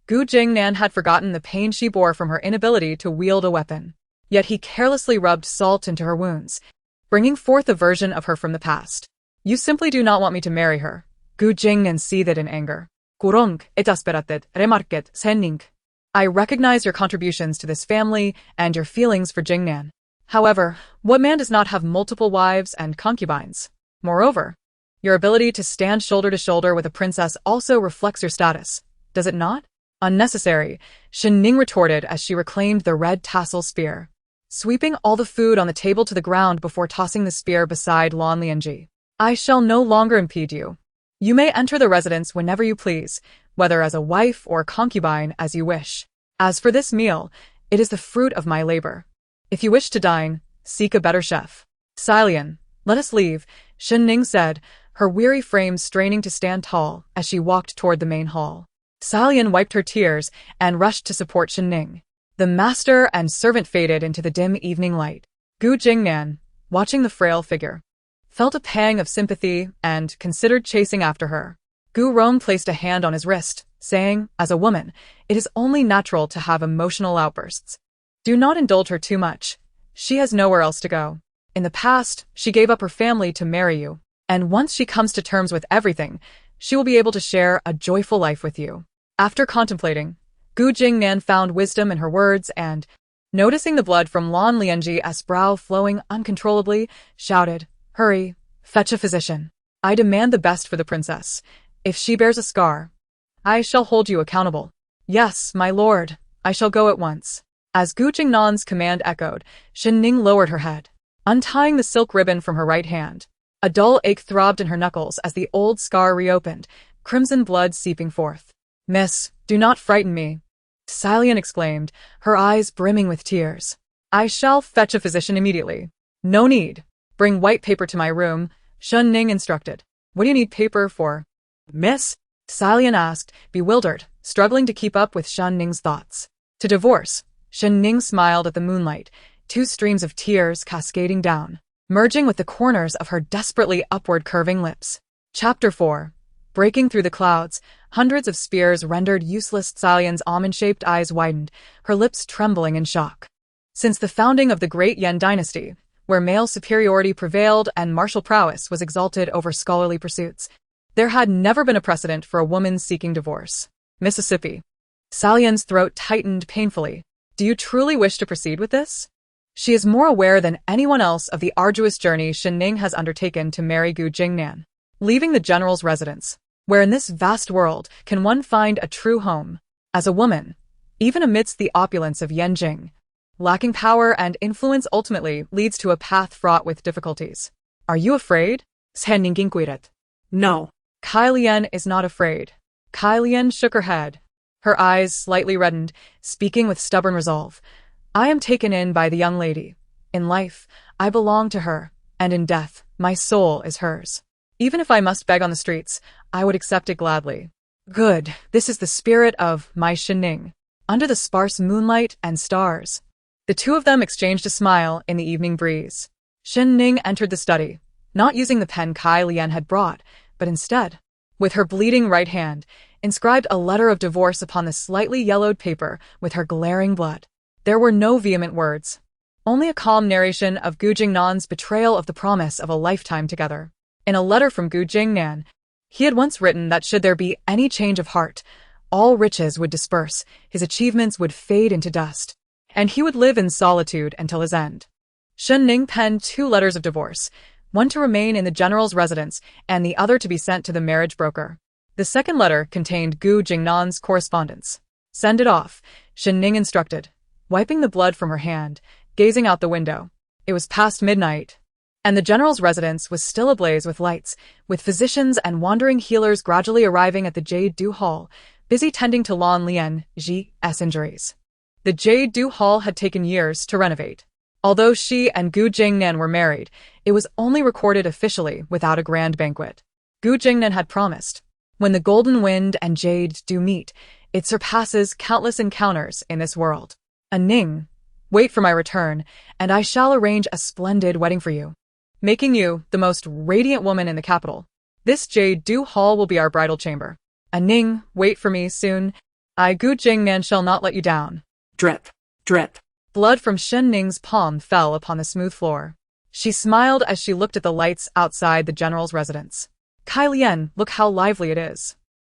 Gu Jingnan had forgotten the pain she bore from her inability to wield a weapon. Yet he carelessly rubbed salt into her wounds, bringing forth a version of her from the past. "You simply do not want me to marry her." Gu Jingnan seethed in anger. "Kurong, exasperated, remarqued Shen Ning. I recognize your contributions to this family and your feelings for Jingnan. However, what man does not have multiple wives and concubines? Moreover, your ability to stand shoulder to shoulder with a princess also reflects your status, does it not?" "Unnecessary," Shen Ning retorted as she reclaimed the red tassel spear, sweeping all the food on the table to the ground before tossing the spear beside Lan Lianji. "I shall no longer impede you. You may enter the residence whenever you please, whether as a wife or concubine as you wish. As for this meal, it is the fruit of my labor. If you wish to dine, seek a better chef." "Silian, let us leave," Shen Ning said, her weary frame straining to stand tall as she walked toward the main hall. Silian wiped her tears and rushed to support Shen Ning. The master and servant faded into the dim evening light. Gu Jingnan, watching the frail figure, felt a pang of sympathy and considered chasing after her. Gu Rong placed a hand on his wrist, saying, "As a woman, it is only natural to have emotional outbursts. Do not indulge her too much. She has nowhere else to go. In the past, she gave up her family to marry you, and once she comes to terms with everything, she will be able to share a joyful life with you." After contemplating, Gu Jingnan found wisdom in her words and, noticing the blood from Lan Lianji's brow flowing uncontrollably, shouted, "Hurry, fetch a physician. I demand the best for the princess. If she bears a scar, I shall hold you accountable." "Yes, my lord, I shall go at once." As Gu Jingnan's command echoed, Shen Ning lowered her head, untying the silk ribbon from her right hand. A dull ache throbbed in her knuckles as the old scar reopened, crimson blood seeping forth. "Miss, do not frighten me," Silian exclaimed, her eyes brimming with tears. "I shall fetch a physician immediately." "No need. Bring white paper to my room," Shen Ning instructed. "What do you need paper for, miss?" Silian asked, bewildered, struggling to keep up with Shen Ning's thoughts. "To divorce." Shen Ning smiled at the moonlight, two streams of tears cascading down, merging with the corners of her desperately upward curving lips. Chapter 4. Breaking through the clouds, hundreds of spears rendered useless. Silian's almond-shaped eyes widened, her lips trembling in shock. Since the founding of the Great Yan dynasty, where male superiority prevailed and martial prowess was exalted over scholarly pursuits, there had never been a precedent for a woman seeking divorce. Mississippi. Silian's throat tightened painfully. "Do you truly wish to proceed with this?" She is more aware than anyone else of the arduous journey Shen Ning has undertaken to marry Gu Jingnan, leaving the general's residence. Where in this vast world can one find a true home? As a woman, even amidst the opulence of Yanjing, lacking power and influence ultimately leads to a path fraught with difficulties. "Are you afraid?" Shen Ning inquired. "No." Kai Lian is not afraid. Kai Lian shook her head, Her eyes slightly reddened, speaking with stubborn resolve. I am taken in by the young lady. In life, I belong to her, and in death, my soul is hers. Even if I must beg on the streets, I would accept it gladly. Good, this is the spirit of my Shen Ning. Under the sparse moonlight and stars. The two of them exchanged a smile in the evening breeze. Shen Ning entered the study, not using the pen Kai Lian had brought, but instead, with her bleeding right hand, inscribed a letter of divorce upon the slightly yellowed paper with her glaring blood. There were no vehement words, only a calm narration of Gu Jingnan's betrayal of the promise of a lifetime together. In a letter from Gu Jingnan, he had once written that should there be any change of heart, all riches would disperse, his achievements would fade into dust, and he would live in solitude until his end. Shen Ning penned 2 letters of divorce, one to remain in the general's residence and the other to be sent to the marriage broker. The second letter contained Gu Jingnan's correspondence. Send it off, Shen Ning instructed, wiping the blood from her hand, gazing out the window. It was past midnight, and the general's residence was still ablaze with lights, with physicians and wandering healers gradually arriving at the Jade Du Hall, busy tending to Lan Lian Ji's injuries. The Jade Du Hall had taken years to renovate. Although she and Gu Jingnan were married, it was only recorded officially without a grand banquet. Gu Jingnan had promised, when the golden wind and jade do meet, it surpasses countless encounters in this world. Ning, wait for my return, and I shall arrange a splendid wedding for you, making you the most radiant woman in the capital. This Jade Du Hall will be our bridal chamber. Ning, wait for me soon. I, Gu Jingnan, shall not let you down. Drip, drip. Blood from Shen Ning's palm fell upon the smooth floor. She smiled as she looked at the lights outside the general's residence. Kai Lian, look how lively it is.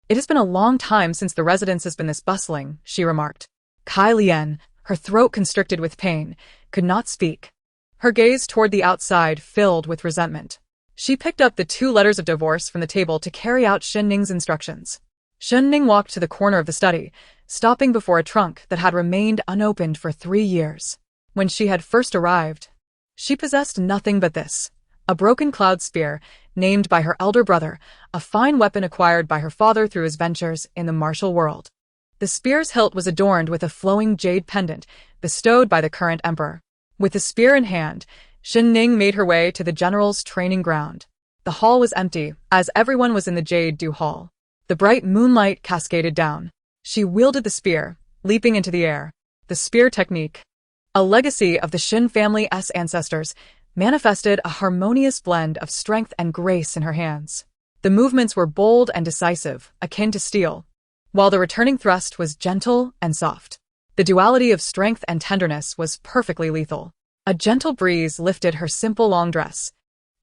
It has been a long time since the residence has been this bustling, she remarked. Kai Lian, her throat constricted with pain, could not speak. Her gaze toward the outside filled with resentment. She picked up the 2 letters of divorce from the table to carry out Shen Ning's instructions. Shen Ning walked to the corner of the study, stopping before a trunk that had remained unopened for 3 years. When she had first arrived, she possessed nothing but this, a broken cloud spear, named by her elder brother, a fine weapon acquired by her father through his ventures in the martial world. The spear's hilt was adorned with a flowing jade pendant, bestowed by the current emperor. With the spear in hand, Shen Ning made her way to the general's training ground. The hall was empty, as everyone was in the Jade Du Hall. The bright moonlight cascaded down. She wielded the spear, leaping into the air. The spear technique, a legacy of the Shen family's ancestors, manifested a harmonious blend of strength and grace in her hands. The movements were bold and decisive, akin to steel, while the returning thrust was gentle and soft. The duality of strength and tenderness was perfectly lethal. A gentle breeze lifted her simple long dress,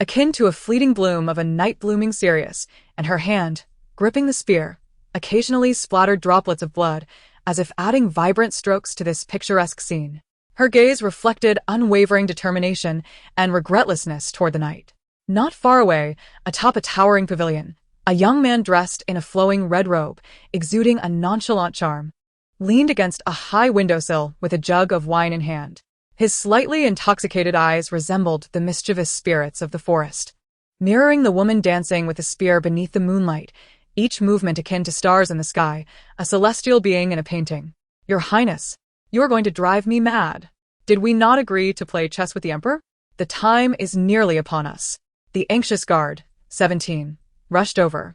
akin to a fleeting bloom of a night-blooming cereus, and her hand, gripping the spear, occasionally splattered droplets of blood, as if adding vibrant strokes to this picturesque scene. Her gaze reflected unwavering determination and regretlessness toward the night. Not far away, atop a towering pavilion, a young man dressed in a flowing red robe, exuding a nonchalant charm, leaned against a high windowsill with a jug of wine in hand. His slightly intoxicated eyes resembled the mischievous spirits of the forest, mirroring the woman dancing with a spear beneath the moonlight, each movement akin to stars in the sky, a celestial being in a painting. Your Highness, you are going to drive me mad. Did we not agree to play chess with the Emperor? The time is nearly upon us. The anxious guard, 17, rushed over,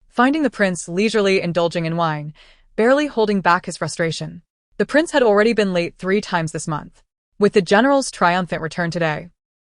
finding the prince leisurely indulging in wine, barely holding back his frustration. The prince had already been late 3 times this month. With the general's triumphant return today,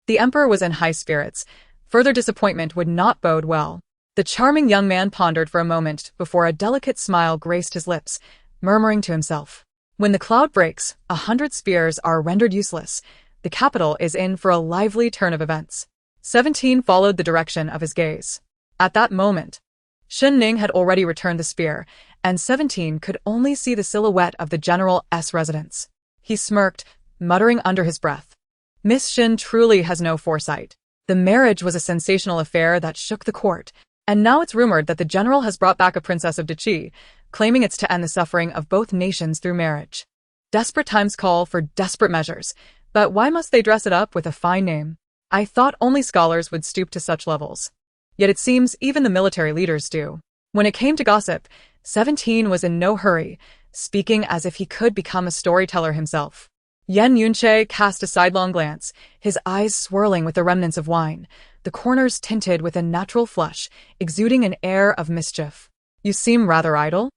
the emperor was in high spirits. Further disappointment would not bode well. The charming young man pondered for a moment before a delicate smile graced his lips, murmuring to himself, when the cloud breaks, 100 spears are rendered useless. The capital is in for a lively turn of events. 17 followed the direction of his gaze. At that moment, Shen Ning had already returned the spear, and 17 could only see the silhouette of the general's residence. He smirked, muttering under his breath, Miss Shen truly has no foresight. The marriage was a sensational affair that shook the court, and now it's rumored that the general has brought back a princess of Deqi, claiming it's to end the suffering of both nations through marriage. Desperate times call for desperate measures, but why must they dress it up with a fine name? I thought only scholars would stoop to such levels. Yet it seems even the military leaders do. When it came to gossip, 17 was in no hurry, speaking as if he could become a storyteller himself. Yan Yunche cast a sidelong glance, his eyes swirling with the remnants of wine, the corners tinted with a natural flush, exuding an air of mischief. "You seem rather idle?"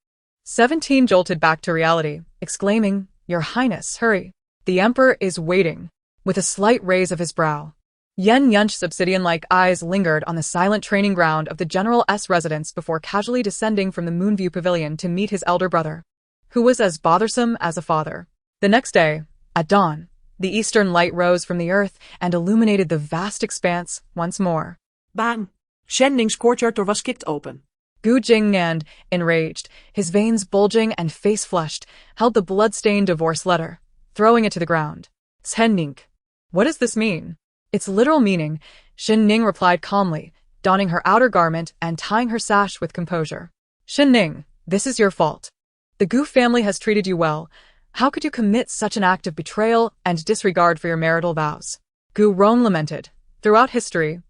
17 jolted back to reality, exclaiming, "Your Highness, hurry. The Emperor is waiting." With a slight raise of his brow, Yan Yunche's obsidian-like eyes lingered on the silent training ground of the General's residence before casually descending from the Moonview Pavilion to meet his elder brother, who was as bothersome as a father. The next day, at dawn, the eastern light rose from the earth and illuminated the vast expanse once more. Bang! Shen Ning's courtyard door was kicked open. Gu Jingnan, enraged, his veins bulging and face flushed, held the blood-stained divorce letter, throwing it to the ground. "Shen Ning, what does this mean?" "Its literal meaning," Shen Ning replied calmly, donning her outer garment and tying her sash with composure. "Shen Ning, this is your fault. The Gu family has treated you well. How could you commit such an act of betrayal and disregard for your marital vows?" Gu Rong lamented. Throughout history,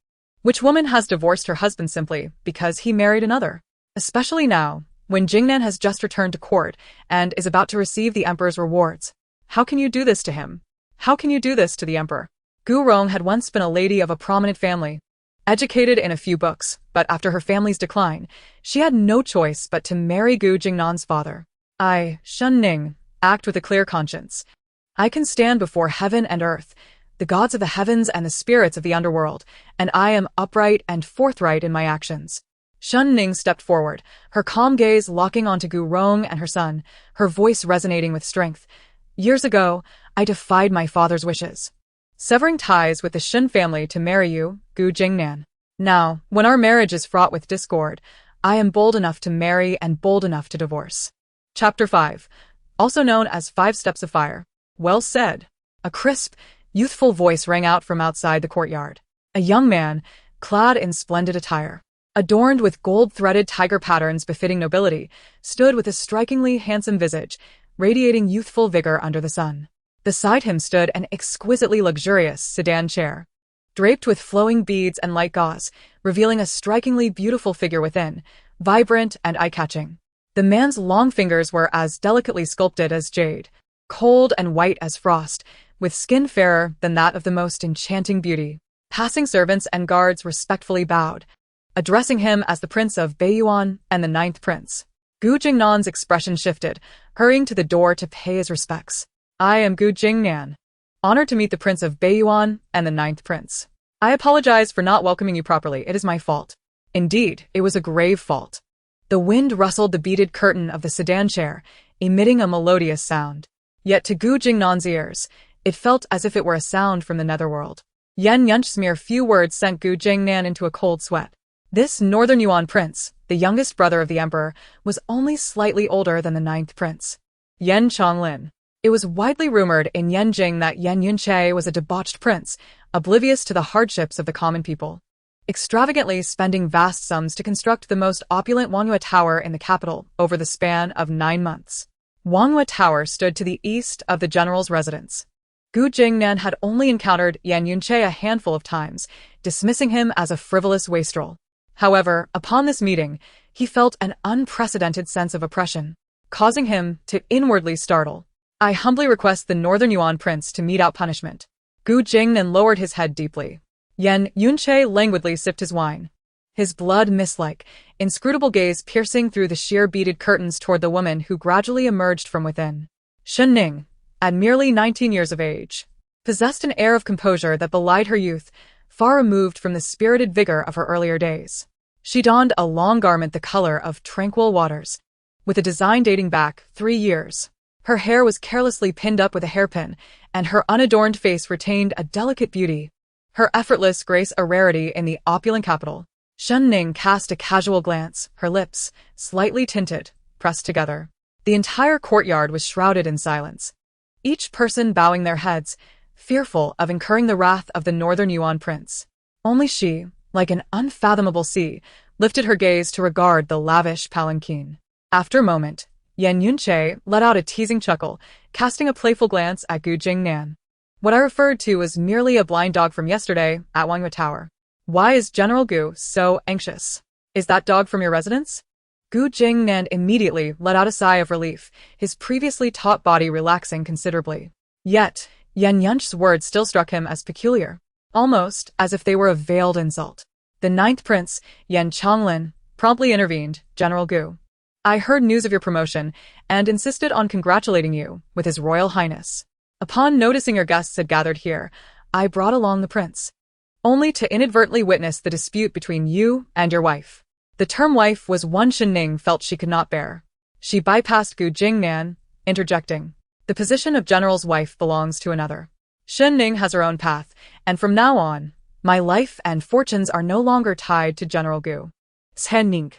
which woman has divorced her husband simply because he married another? Especially now, when Jingnan has just returned to court and is about to receive the emperor's rewards. How can you do this to him? How can you do this to the emperor? Gu Rong had once been a lady of a prominent family, educated in a few books, but after her family's decline, she had no choice but to marry Gu Jingnan's father. "I, Shen Ning, act with a clear conscience. I can stand before heaven and earth, the gods of the heavens and the spirits of the underworld, and I am upright and forthright in my actions." Shen Ning stepped forward, her calm gaze locking onto Gu Rong and her son, her voice resonating with strength. "Years ago, I defied my father's wishes, severing ties with the Shen family to marry you, Gu Jingnan. Now, when our marriage is fraught with discord, I am bold enough to marry and bold enough to divorce." Chapter 5. Also known as 5 Steps of Fire. "Well said." A crisp, youthful voice rang out from outside the courtyard. A young man, clad in splendid attire, adorned with gold-threaded tiger patterns befitting nobility, stood with a strikingly handsome visage, radiating youthful vigor under the sun. Beside him stood an exquisitely luxurious sedan chair, draped with flowing beads and light gauze, revealing a strikingly beautiful figure within, vibrant and eye-catching. The man's long fingers were as delicately sculpted as jade, cold and white as frost, with skin fairer than that of the most enchanting beauty. Passing servants and guards respectfully bowed, addressing him as the Prince of Beiyuan and the 9th Prince. Gu Jingnan's expression shifted, hurrying to the door to pay his respects. "I am Gu Jingnan, honored to meet the Prince of Beiyuan and the 9th Prince. I apologize for not welcoming you properly. It is my fault." Indeed, it was a grave fault. The wind rustled the beaded curtain of the sedan chair, emitting a melodious sound. Yet to Gu Jingnan's ears, it felt as if it were a sound from the netherworld. Yan Yunche's mere few words sent Gu Jingnan into a cold sweat. This Northern Yuan prince, the youngest brother of the emperor, was only slightly older than the 9th prince, Yan Changlin. It was widely rumored in Yanjing that Yan Yunche was a debauched prince, oblivious to the hardships of the common people, extravagantly spending vast sums to construct the most opulent Wangyue Tower in the capital over the span of 9 months. Wangyue Tower stood to the east of the general's residence. Gu Jingnan had only encountered Yan Yunche a handful of times, dismissing him as a frivolous wastrel. However, upon this meeting, he felt an unprecedented sense of oppression, causing him to inwardly startle. "I humbly request the Northern Yuan prince to mete out punishment." Gu Jingnan lowered his head deeply. Yan Yunche languidly sipped his wine, his blood mist-like, inscrutable gaze piercing through the sheer beaded curtains toward the woman who gradually emerged from within. Shen Ning, at merely 19 years of age, possessed an air of composure that belied her youth, far removed from the spirited vigor of her earlier days. She donned a long garment the color of tranquil waters, with a design dating back 3 years. Her hair was carelessly pinned up with a hairpin, and her unadorned face retained a delicate beauty, her effortless grace a rarity in the opulent capital. Shen Ning cast a casual glance, her lips, slightly tinted, pressed together. The entire courtyard was shrouded in silence, each person bowing their heads, fearful of incurring the wrath of the Northern Yuan prince. Only she, like an unfathomable sea, lifted her gaze to regard the lavish palanquin. After a moment, Yan Yunche let out a teasing chuckle, casting a playful glance at Gu Jingnan. "What I referred to was merely a blind dog from yesterday at Wangyue Tower. Why is General Gu so anxious? Is that dog from your residence?" Gu Jingnan immediately let out a sigh of relief, his previously taut body relaxing considerably. Yet, Yan Yunch's words still struck him as peculiar, almost as if they were a veiled insult. The ninth prince, Yan Chonglin, promptly intervened. General Gu, I heard news of your promotion and insisted on congratulating you with His Royal Highness. Upon noticing your guests had gathered here, I brought along the prince, only to inadvertently witness the dispute between you and your wife. The term wife was one Shen Ning felt she could not bear. She bypassed Gu Jingnan, interjecting, the position of general's wife belongs to another. Shen Ning has her own path, and from now on, my life and fortunes are no longer tied to General Gu. Shen Ning.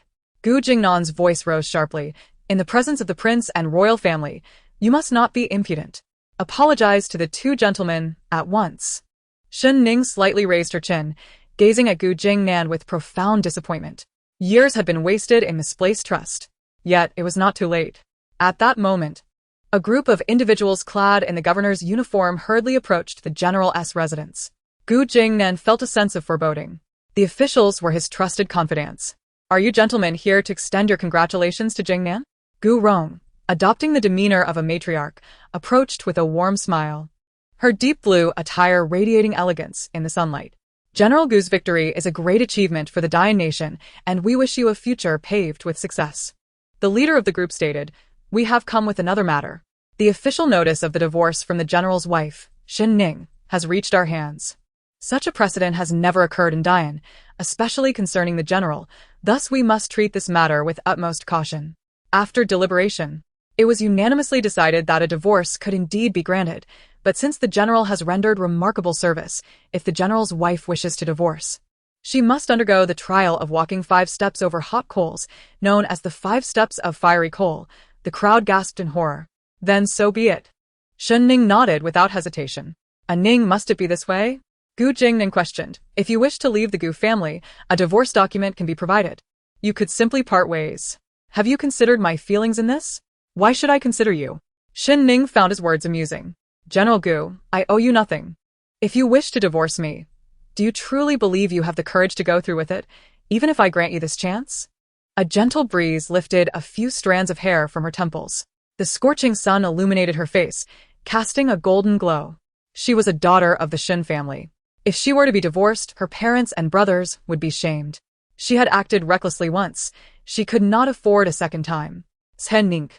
Gu Jingnan's voice rose sharply. In the presence of the prince and royal family, you must not be impudent. Apologize to the two gentlemen at once. Shen Ning slightly raised her chin, gazing at Gu Jingnan with profound disappointment. Years had been wasted in misplaced trust. Yet it was not too late. At that moment, a group of individuals clad in the governor's uniform hurriedly approached the general's residence. Gu Jingnan felt a sense of foreboding. The officials were his trusted confidants. Are you gentlemen here to extend your congratulations to Jingnan? Gu Rong, adopting the demeanor of a matriarch, approached with a warm smile, her deep blue attire radiating elegance in the sunlight. General Gu's victory is a great achievement for the Dayan nation, and we wish you a future paved with success. The leader of the group stated, we have come with another matter. The official notice of the divorce from the general's wife, Shen Ning, has reached our hands. Such a precedent has never occurred in Dayan, especially concerning the general, thus we must treat this matter with utmost caution. After deliberation, it was unanimously decided that a divorce could indeed be granted, but since the general has rendered remarkable service, if the general's wife wishes to divorce, she must undergo the trial of walking 5 steps over hot coals, known as the 5 steps of fiery coal. The crowd gasped in horror. Then so be it. Shen Ning nodded without hesitation. A Ning, must it be this way? Gu Jingnan questioned. If you wish to leave the Gu family, a divorce document can be provided. You could simply part ways. Have you considered my feelings in this? Why should I consider you? Shen Ning found his words amusing. General Gu, I owe you nothing. If you wish to divorce me, do you truly believe you have the courage to go through with it, even if I grant you this chance? A gentle breeze lifted a few strands of hair from her temples. The scorching sun illuminated her face, casting a golden glow. She was a daughter of the Shen family. If she were to be divorced, her parents and brothers would be shamed. She had acted recklessly once. She could not afford a second time. Shen Ning,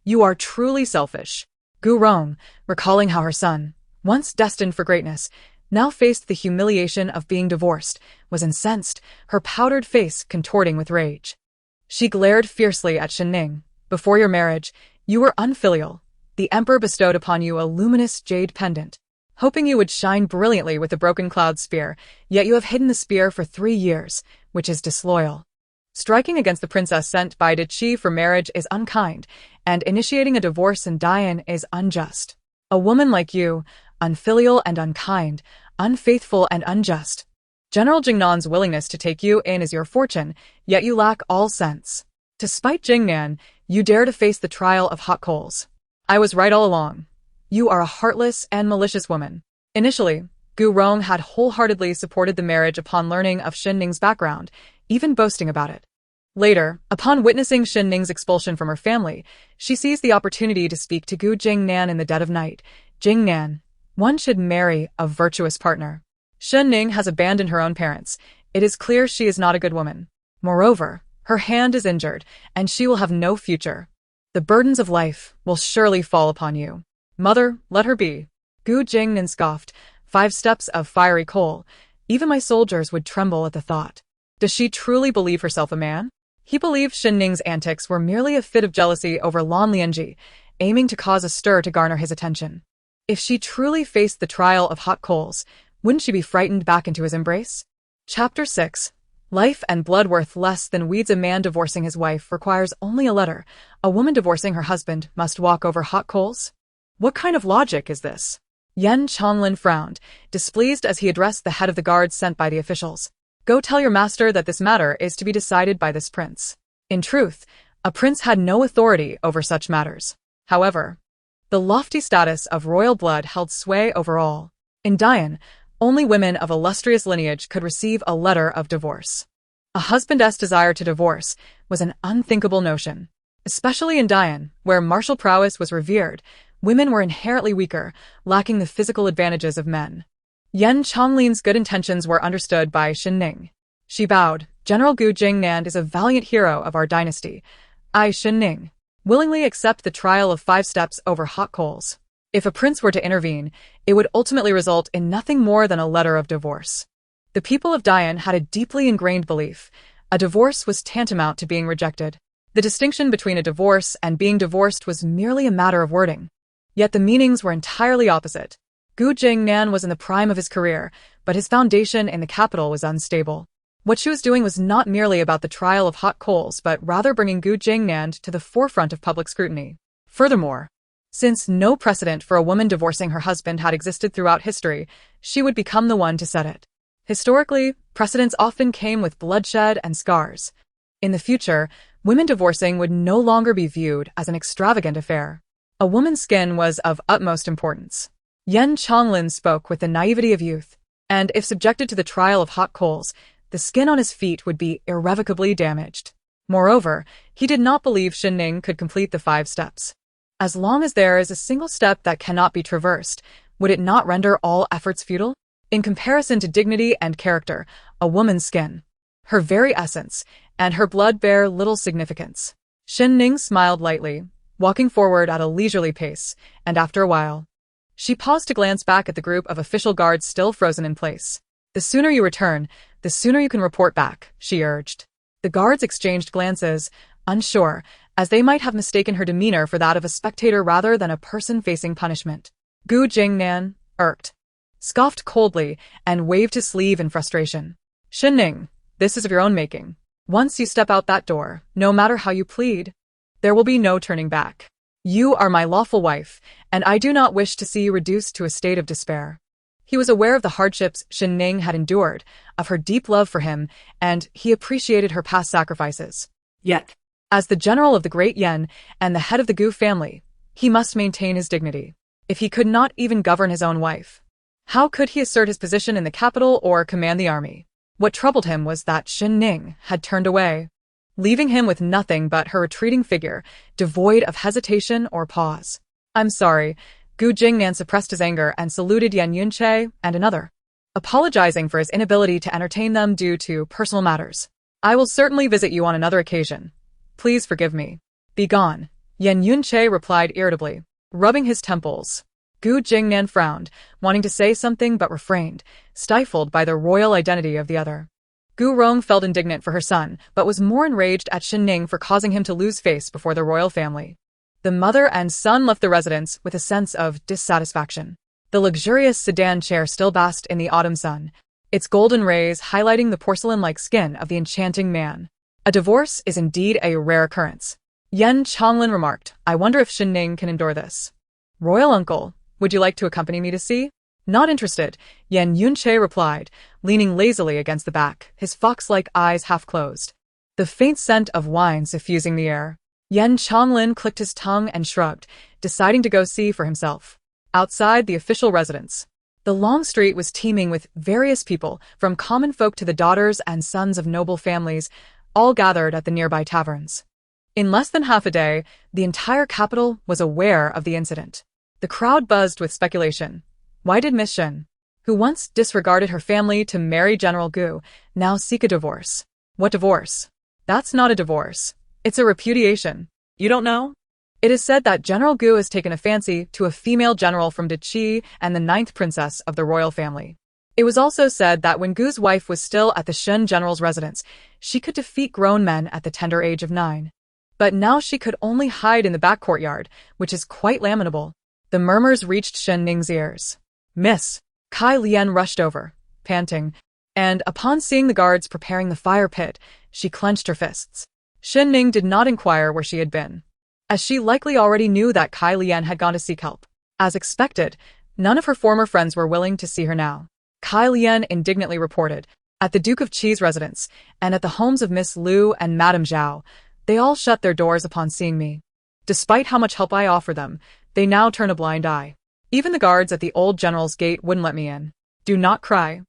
you are truly selfish. Gu Rong, recalling how her son, once destined for greatness, now faced the humiliation of being divorced, was incensed, her powdered face contorting with rage. She glared fiercely at Shen Ning. Before your marriage, you were unfilial. The emperor bestowed upon you a luminous jade pendant, hoping you would shine brilliantly with the broken cloud spear, yet you have hidden the spear for 3 years, which is disloyal. Striking against the princess sent by Dichi for marriage is unkind, and initiating a divorce in Dayan is unjust. A woman like you, unfilial and unkind, unfaithful and unjust. General Jingnan's willingness to take you in is your fortune, yet you lack all sense. To spite Jingnan, you dare to face the trial of hot coals. I was right all along. You are a heartless and malicious woman. Initially, Gu Rong had wholeheartedly supported the marriage upon learning of Shen Ning's background, even boasting about it. Later, upon witnessing Shen Ning's expulsion from her family, she seized the opportunity to speak to Gu Jingnan in the dead of night. Jingnan, one should marry a virtuous partner. Shen Ning has abandoned her own parents. It is clear she is not a good woman. Moreover, her hand is injured, and she will have no future. The burdens of life will surely fall upon you. Mother, let her be. Gu Jingnan scoffed. 5 steps of fiery coal. Even my soldiers would tremble at the thought. Does she truly believe herself a man? He believed Shen Ning's antics were merely a fit of jealousy over Lan Lianji, aiming to cause a stir to garner his attention. If she truly faced the trial of hot coals, wouldn't she be frightened back into his embrace? Chapter 6. Life and blood worth less than weeds. A man divorcing his wife requires only a letter. A woman divorcing her husband must walk over hot coals? What kind of logic is this? Yan Chonglin frowned, displeased as he addressed the head of the guards sent by the officials. Go tell your master that this matter is to be decided by this prince. In truth, a prince had no authority over such matters. However, the lofty status of royal blood held sway over all. In Dayan, only women of illustrious lineage could receive a letter of divorce. A husband's desire to divorce was an unthinkable notion. Especially in Dian, where martial prowess was revered, women were inherently weaker, lacking the physical advantages of men. Yan Chonglin's good intentions were understood by Shen Ning. She bowed. General Gu Jingnan is a valiant hero of our dynasty. I, Shen Ning, willingly accept the trial of 5 steps over hot coals. If a prince were to intervene, it would ultimately result in nothing more than a letter of divorce. The people of Dian had a deeply ingrained belief. A divorce was tantamount to being rejected. The distinction between a divorce and being divorced was merely a matter of wording. Yet the meanings were entirely opposite. Gu Jingnan was in the prime of his career, but his foundation in the capital was unstable. What she was doing was not merely about the trial of hot coals, but rather bringing Gu Jingnan to the forefront of public scrutiny. Furthermore, since no precedent for a woman divorcing her husband had existed throughout history, she would become the one to set it. Historically, precedents often came with bloodshed and scars. In the future, women divorcing would no longer be viewed as an extravagant affair. A woman's skin was of utmost importance. Yan Chonglin spoke with the naivety of youth, and if subjected to the trial of hot coals, the skin on his feet would be irrevocably damaged. Moreover, he did not believe Shen Ning could complete the 5 steps. As long as there is a single step that cannot be traversed, would it not render all efforts futile? In comparison to dignity and character, a woman's skin, her very essence, and her blood bear little significance. Shen Ning smiled lightly, walking forward at a leisurely pace, and after a while, she paused to glance back at the group of official guards still frozen in place. The sooner you return, the sooner you can report back, she urged. The guards exchanged glances, unsure, as they might have mistaken her demeanor for that of a spectator rather than a person facing punishment. Gu Jingnan, irked, scoffed coldly and waved his sleeve in frustration. Shen Ning, this is of your own making. Once you step out that door, no matter how you plead, there will be no turning back. You are my lawful wife, and I do not wish to see you reduced to a state of despair. He was aware of the hardships Shen Ning had endured, of her deep love for him, and he appreciated her past sacrifices. Yet, as the general of the Great Yen and the head of the Gu family, he must maintain his dignity. If he could not even govern his own wife, how could he assert his position in the capital or command the army? What troubled him was that Shen Ning had turned away, leaving him with nothing but her retreating figure, devoid of hesitation or pause. I'm sorry. Gu Jingnan suppressed his anger and saluted Yan Yunche and another, apologizing for his inability to entertain them due to personal matters. I will certainly visit you on another occasion. Please forgive me. Be gone, Yan Yunche replied irritably, rubbing his temples. Gu Jingnan frowned, wanting to say something but refrained, stifled by the royal identity of the other. Gu Rong felt indignant for her son, but was more enraged at Shen Ning for causing him to lose face before the royal family. The mother and son left the residence with a sense of dissatisfaction. The luxurious sedan chair still basked in the autumn sun, its golden rays highlighting the porcelain-like skin of the enchanting man. A divorce is indeed a rare occurrence. Yan Chonglin remarked, I wonder if Shen Ning can endure this. Royal uncle, would you like to accompany me to see? Not interested, Yan Yunche replied, leaning lazily against the back, his fox-like eyes half closed. The faint scent of wine suffusing the air. Yan Chonglin clicked his tongue and shrugged, deciding to go see for himself. Outside the official residence, the long street was teeming with various people, from common folk to the daughters and sons of noble families, all gathered at the nearby taverns. In less than half a day, the entire capital was aware of the incident. The crowd buzzed with speculation. Why did Miss Shen, who once disregarded her family to marry General Gu, now seek a divorce? What divorce? That's not a divorce. It's a repudiation. You don't know? It is said that General Gu has taken a fancy to a female general from Deqi and the 9th princess of the royal family. It was also said that when Gu's wife was still at the Shen general's residence, she could defeat grown men at the tender age of 9. But now she could only hide in the back courtyard, which is quite lamentable. The murmurs reached Shen Ning's ears. Miss Kai Lian rushed over, panting, and upon seeing the guards preparing the fire pit, she clenched her fists. Shen Ning did not inquire where she had been, as she likely already knew that Kai Lian had gone to seek help. As expected, none of her former friends were willing to see her now. Kai Lian indignantly reported, at the Duke of Qi's residence, and at the homes of Miss Liu and Madame Zhao, they all shut their doors upon seeing me. Despite how much help I offer them, they now turn a blind eye. Even the guards at the old general's gate wouldn't let me in. Do not cry.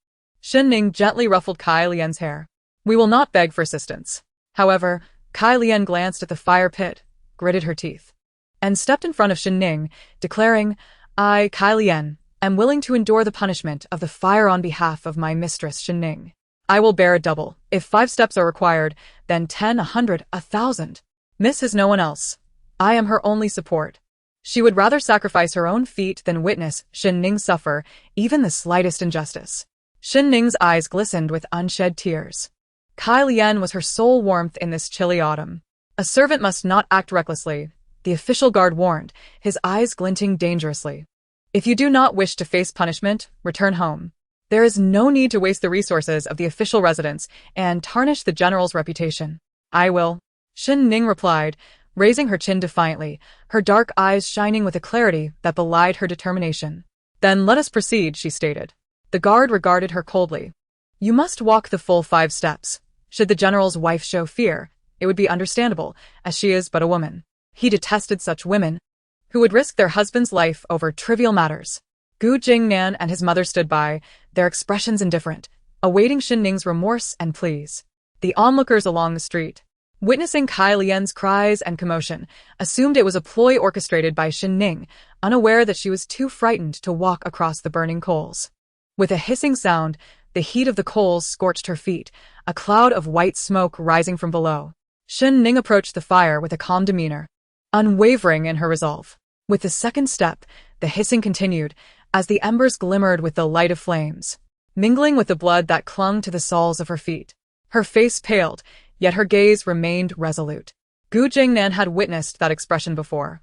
Shen Ning gently ruffled Kai Lian's hair. We will not beg for assistance. However, Kai Lian glanced at the fire pit, gritted her teeth, and stepped in front of Shen Ning, declaring, I, Kai Lian, am willing to endure the punishment of the fire on behalf of my mistress Shen Ning. I will bear a double. If 5 steps are required, then 10, 100, 1,000. Miss has no one else. I am her only support. She would rather sacrifice her own feet than witness Shen Ning suffer even the slightest injustice. Shen Ning's eyes glistened with unshed tears. Kai Lian was her sole warmth in this chilly autumn. A servant must not act recklessly, the official guard warned, his eyes glinting dangerously. If you do not wish to face punishment, return home. There is no need to waste the resources of the official residence and tarnish the general's reputation. I will. Shen Ning replied, raising her chin defiantly, her dark eyes shining with a clarity that belied her determination. Then let us proceed, she stated. The guard regarded her coldly. You must walk the full 5 steps. Should the general's wife show fear, it would be understandable, as she is but a woman. He detested such women, who would risk their husband's life over trivial matters. Gu Jingnan and his mother stood by, their expressions indifferent, awaiting Shen Ning's remorse and pleas. The onlookers along the street, witnessing Kai Lian's cries and commotion, assumed it was a ploy orchestrated by Shen Ning, unaware that she was too frightened to walk across the burning coals. With a hissing sound, the heat of the coals scorched her feet, a cloud of white smoke rising from below. Shen Ning approached the fire with a calm demeanor, unwavering in her resolve. With the second step, the hissing continued, as the embers glimmered with the light of flames, mingling with the blood that clung to the soles of her feet. Her face paled, yet her gaze remained resolute. Gu Jingnan had witnessed that expression before.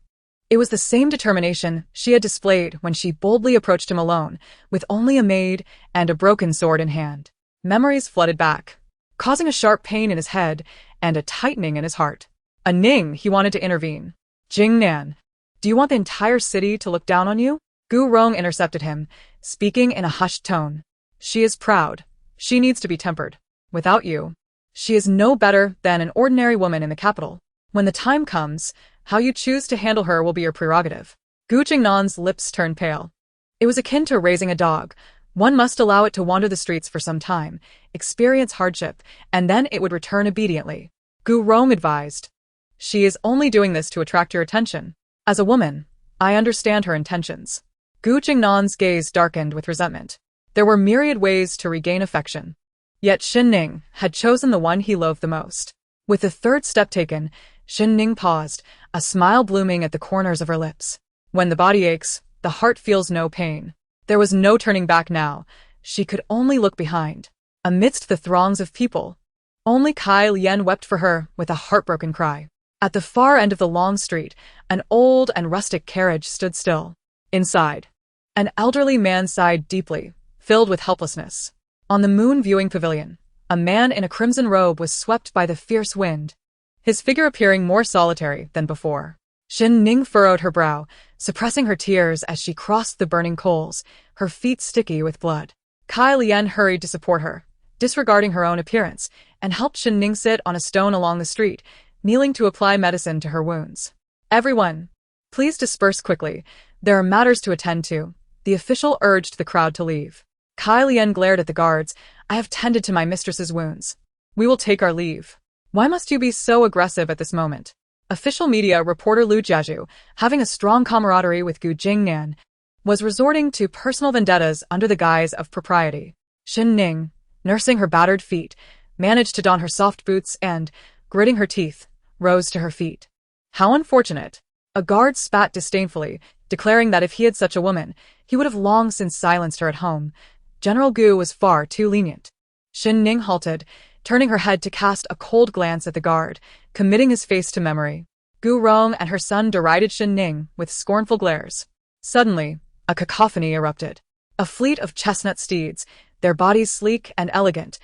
It was the same determination she had displayed when she boldly approached him alone, with only a maid and a broken sword in hand. Memories flooded back, causing a sharp pain in his head and a tightening in his heart. A Ning, he wanted to intervene. Jingnan, do you want the entire city to look down on you? Gu Rong intercepted him, speaking in a hushed tone. She is proud. She needs to be tempered. Without you, she is no better than an ordinary woman in the capital. When the time comes, how you choose to handle her will be your prerogative. Gu Jingnan's lips turned pale. It was akin to raising a dog. One must allow it to wander the streets for some time, experience hardship, and then it would return obediently. Gu Rong advised. She is only doing this to attract your attention. As a woman, I understand her intentions. Gu Jingnan's gaze darkened with resentment. There were myriad ways to regain affection. Yet Shen Ning had chosen the one he loathed the most. With the third step taken, Shen Ning paused, a smile blooming at the corners of her lips. When the body aches, the heart feels no pain. There was no turning back now. She could only look behind. Amidst the throngs of people, only Kai Lian wept for her with a heartbroken cry. At the far end of the long street, an old and rustic carriage stood still. Inside, an elderly man sighed deeply, filled with helplessness. On the moon viewing pavilion, a man in a crimson robe was swept by the fierce wind, his figure appearing more solitary than before. Shen Ning furrowed her brow, suppressing her tears as she crossed the burning coals, her feet sticky with blood. Kai Lian hurried to support her, disregarding her own appearance, and helped Shen Ning sit on a stone along the street, kneeling to apply medicine to her wounds. Everyone, please disperse quickly. There are matters to attend to. The official urged the crowd to leave. Kai Lian glared at the guards. I have tended to my mistress's wounds. We will take our leave. Why must you be so aggressive at this moment? Official media reporter Lu Jiazhu, having a strong camaraderie with Gu Jingnan, was resorting to personal vendettas under the guise of propriety. Shen Ning, nursing her battered feet, managed to don her soft boots and, gritting her teeth, rose to her feet. How unfortunate. A guard spat disdainfully, declaring that if he had such a woman, he would have long since silenced her at home. General Gu was far too lenient. Shen Ning halted, turning her head to cast a cold glance at the guard, committing his face to memory. Gu Rong and her son derided Shen Ning with scornful glares. Suddenly, a cacophony erupted. A fleet of chestnut steeds, their bodies sleek and elegant,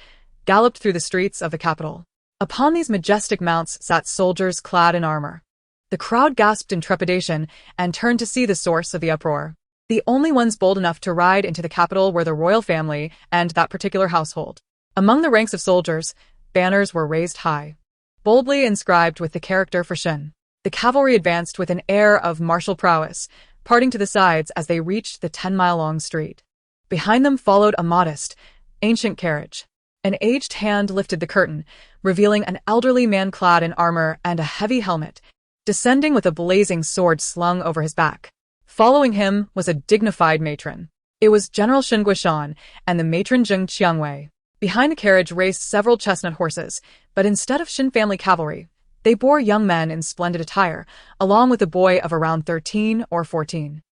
galloped through the streets of the capital. Upon these majestic mounts sat soldiers clad in armor. The crowd gasped in trepidation and turned to see the source of the uproar. The only ones bold enough to ride into the capital were the royal family and that particular household. Among the ranks of soldiers, banners were raised high, boldly inscribed with the character for Shen. The cavalry advanced with an air of martial prowess, parting to the sides as they reached the 10-mile-long street. Behind them followed a modest, ancient carriage. An aged hand lifted the curtain, revealing an elderly man clad in armor and a heavy helmet, descending with a blazing sword slung over his back. Following him was a dignified matron. It was General Shen Guishan and the matron Zheng Qiangwei. Behind the carriage raced several chestnut horses, but instead of Shen family cavalry, they bore young men in splendid attire, along with a boy of around 13 or 14.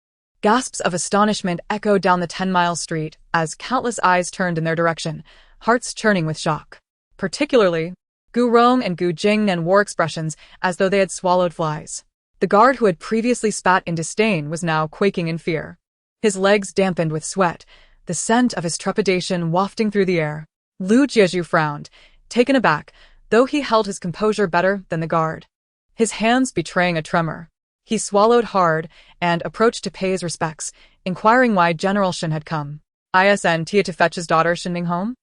Gasps of astonishment echoed down the 10-mile street as countless eyes turned in their direction, hearts churning with shock. Particularly, Gu Rong and Gu Jingnan wore expressions as though they had swallowed flies. The guard who had previously spat in disdain was now quaking in fear. His legs dampened with sweat, the scent of his trepidation wafting through the air. Lu Jiezhu frowned, taken aback, though he held his composure better than the guard. His hands betraying a tremor. He swallowed hard and approached to pay his respects, inquiring why General Shen had come. Isn't he to fetch his daughter Shen Ning home?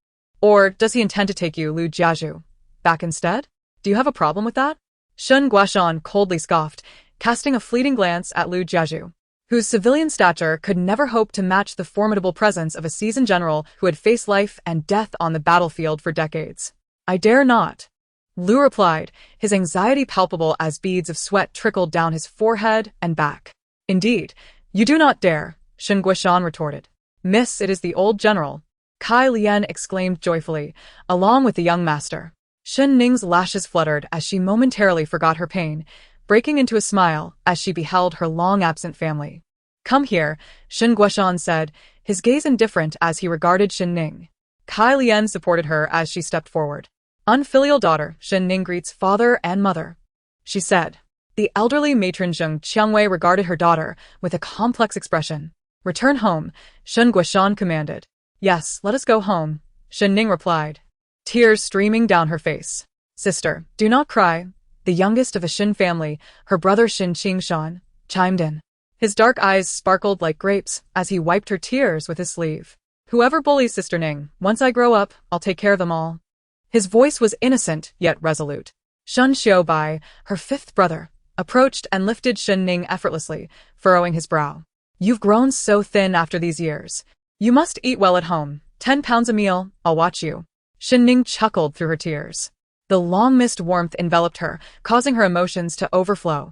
Or does he intend to take you, Lu Jiezhu, back instead? Do you have a problem with that? Shen Guishan coldly scoffed, casting a fleeting glance at Lu Jiezhu, whose civilian stature could never hope to match the formidable presence of a seasoned general who had faced life and death on the battlefield for decades. I dare not, Lu replied, his anxiety palpable as beads of sweat trickled down his forehead and back. Indeed, you do not dare, Shen Guishan retorted. Miss, it is the old general, Kai Lian exclaimed joyfully, along with the young master. Shen Ning's lashes fluttered as she momentarily forgot her pain, breaking into a smile as she beheld her long-absent family. Come here, Shen Guishan said, his gaze indifferent as he regarded Shen Ning. Kai Lian supported her as she stepped forward. Unfilial daughter, Shen Ning greets father and mother, she said. The elderly matron Zheng Qiangwei regarded her daughter with a complex expression. Return home, Shen Guishan commanded. Yes, let us go home, Shen Ning replied, tears streaming down her face. Sister, do not cry. The youngest of a Shen family, her brother Shen Qingshan, chimed in. His dark eyes sparkled like grapes as he wiped her tears with his sleeve. Whoever bullies Sister Ning, once I grow up, I'll take care of them all. His voice was innocent yet resolute. Shen Xiaobai, her fifth brother, approached and lifted Shen Ning effortlessly, furrowing his brow. You've grown so thin after these years. You must eat well at home. 10 pounds a meal, I'll watch you. Shen Ning chuckled through her tears. The long-missed warmth enveloped her, causing her emotions to overflow.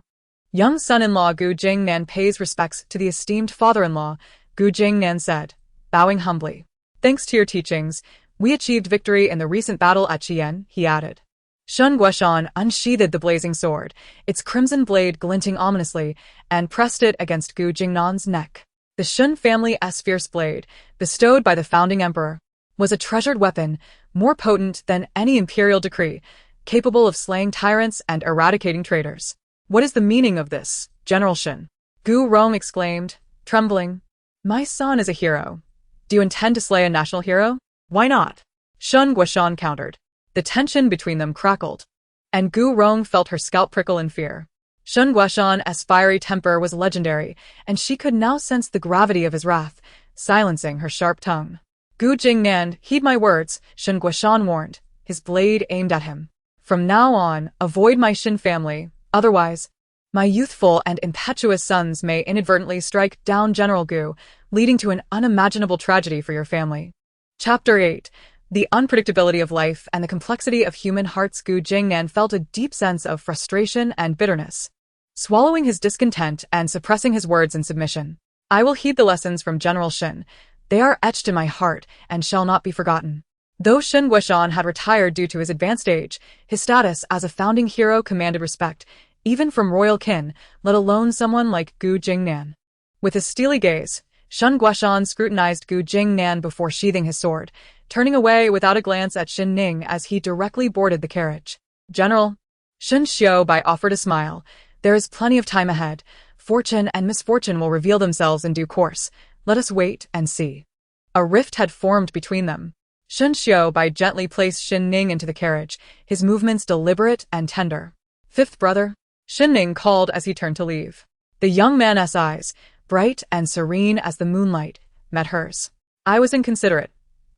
Young son-in-law Gu Jingnan pays respects to the esteemed father-in-law, Gu Jingnan said, bowing humbly. Thanks to your teachings, we achieved victory in the recent battle at Qian, he added. Shen Guishan unsheathed the blazing sword, its crimson blade glinting ominously, and pressed it against Gu Jingnan's neck. The Shen family's fierce blade, bestowed by the founding emperor, was a treasured weapon, more potent than any imperial decree, capable of slaying tyrants and eradicating traitors. What is the meaning of this, General Shen? Gu Rong exclaimed, trembling. My son is a hero. Do you intend to slay a national hero? Why not? Shen Guishan countered. The tension between them crackled, and Gu Rong felt her scalp prickle in fear. Shen Guishan's fiery temper was legendary, and she could now sense the gravity of his wrath, silencing her sharp tongue. Gu Jingnan, heed my words, Shen Guishan warned, his blade aimed at him. From now on, avoid my Shen family, otherwise, my youthful and impetuous sons may inadvertently strike down General Gu, leading to an unimaginable tragedy for your family. Chapter 8. The unpredictability of life and the complexity of human hearts. Gu Jingnan felt a deep sense of frustration and bitterness. Swallowing his discontent and suppressing his words in submission. I will heed the lessons from General Shen. They are etched in my heart and shall not be forgotten. Though Shen Guishan had retired due to his advanced age, his status as a founding hero commanded respect, even from royal kin, let alone someone like Gu Jingnan. With a steely gaze, Shen Guishan scrutinized Gu Jingnan before sheathing his sword, turning away without a glance at Shen Ning as he directly boarded the carriage. General, Shen Xiaobai offered a smile. There is plenty of time ahead. Fortune and misfortune will reveal themselves in due course. Let us wait and see. A rift had formed between them. Shen Xiaobai gently placed Shen Ning into the carriage, his movements deliberate and tender. Fifth brother, Shen Ning called as he turned to leave. The young man's eyes, bright and serene as the moonlight, met hers. I was inconsiderate.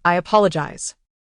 I apologize.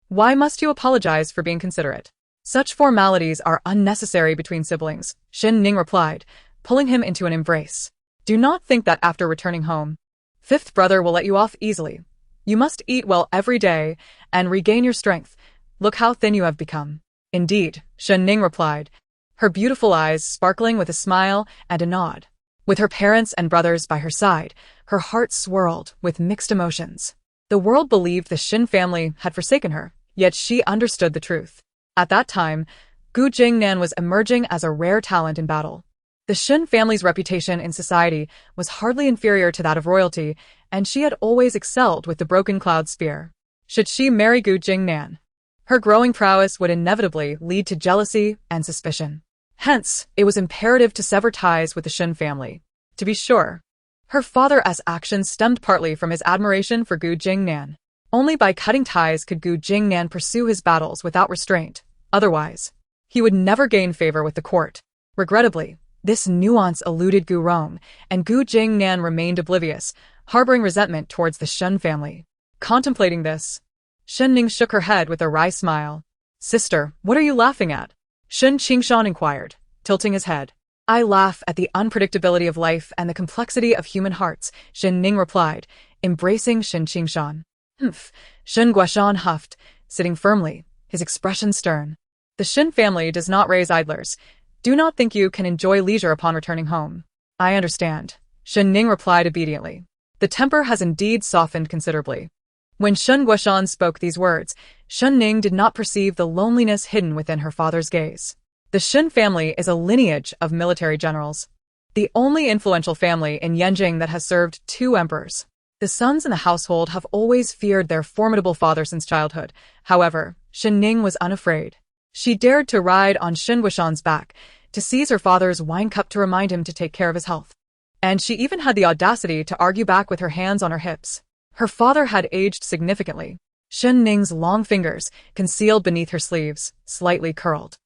Why must you apologize for being considerate? Such formalities are unnecessary between siblings, Shen Ning replied, pulling him into an embrace. Do not think that after returning home, fifth brother will let you off easily. You must eat well every day and regain your strength, Look how thin you have become. Indeed, Shen Ning replied, her beautiful eyes sparkling with a smile and a nod. With her parents and brothers by her side, her heart swirled with mixed emotions. The world believed the Shen family had forsaken her, yet she understood the truth. At that time, Gu Jingnan was emerging as a rare talent in battle. The Shen family's reputation in society was hardly inferior to that of royalty, and she had always excelled with the broken cloud spear. Should she marry Gu Jingnan, her growing prowess would inevitably lead to jealousy and suspicion. Hence, it was imperative to sever ties with the Shen family. To be sure, her father's actions stemmed partly from his admiration for Gu Jingnan. Only by cutting ties could Gu Jingnan pursue his battles without restraint. Otherwise, he would never gain favor with the court. Regrettably, this nuance eluded Gu Rong, and Gu Jingnan remained oblivious, harboring resentment towards the Shen family. Contemplating this, Shen Ning shook her head with a wry smile. Sister, what are you laughing at? Shen Qingshan inquired, tilting his head. I laugh at the unpredictability of life and the complexity of human hearts, Shen Ning replied, embracing Shen Qingshan. Humph, Shen Guoshan huffed, sitting firmly, his expression stern. The Shen family does not raise idlers. Do not think you can enjoy leisure upon returning home. I understand, Shen Ning replied obediently. The temper has indeed softened considerably. When Shen Guoshan spoke these words, Shen Ning did not perceive the loneliness hidden within her father's gaze. The Shen family is a lineage of military generals, the only influential family in Yanjing that has served 2 emperors. The sons in the household have always feared their formidable father since childhood. However, Shen Ning was unafraid. She dared to ride on Shen Guoshan's back, to seize her father's wine cup to remind him to take care of his health. And she even had the audacity to argue back with her hands on her hips. Her father had aged significantly. Shen Ning's long fingers, concealed beneath her sleeves, slightly curled.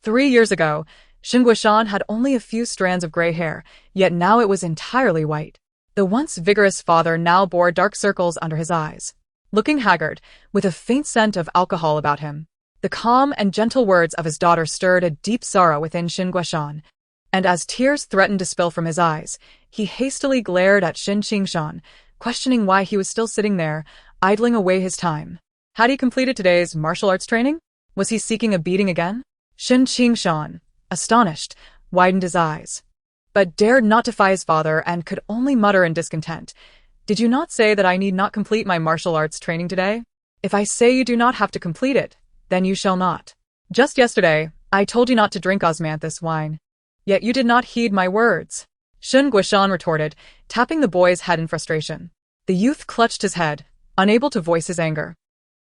3 years ago, Shen Guoshan had only a few strands of gray hair, yet now it was entirely white. The once vigorous father now bore dark circles under his eyes. Looking haggard, with a faint scent of alcohol about him, the calm and gentle words of his daughter stirred a deep sorrow within Shen Guoshan, and as tears threatened to spill from his eyes, he hastily glared at Shen Qingshan, questioning why he was still sitting there, idling away his time. Had he completed today's martial arts training? Was he seeking a beating again? Shen Qingshan, astonished, widened his eyes, but dared not defy his father and could only mutter in discontent. Did you not say that I need not complete my martial arts training today? If I say you do not have to complete it, then you shall not. Just yesterday, I told you not to drink osmanthus wine. Yet you did not heed my words. Shen Guoshan retorted, tapping the boy's head in frustration. The youth clutched his head, unable to voice his anger,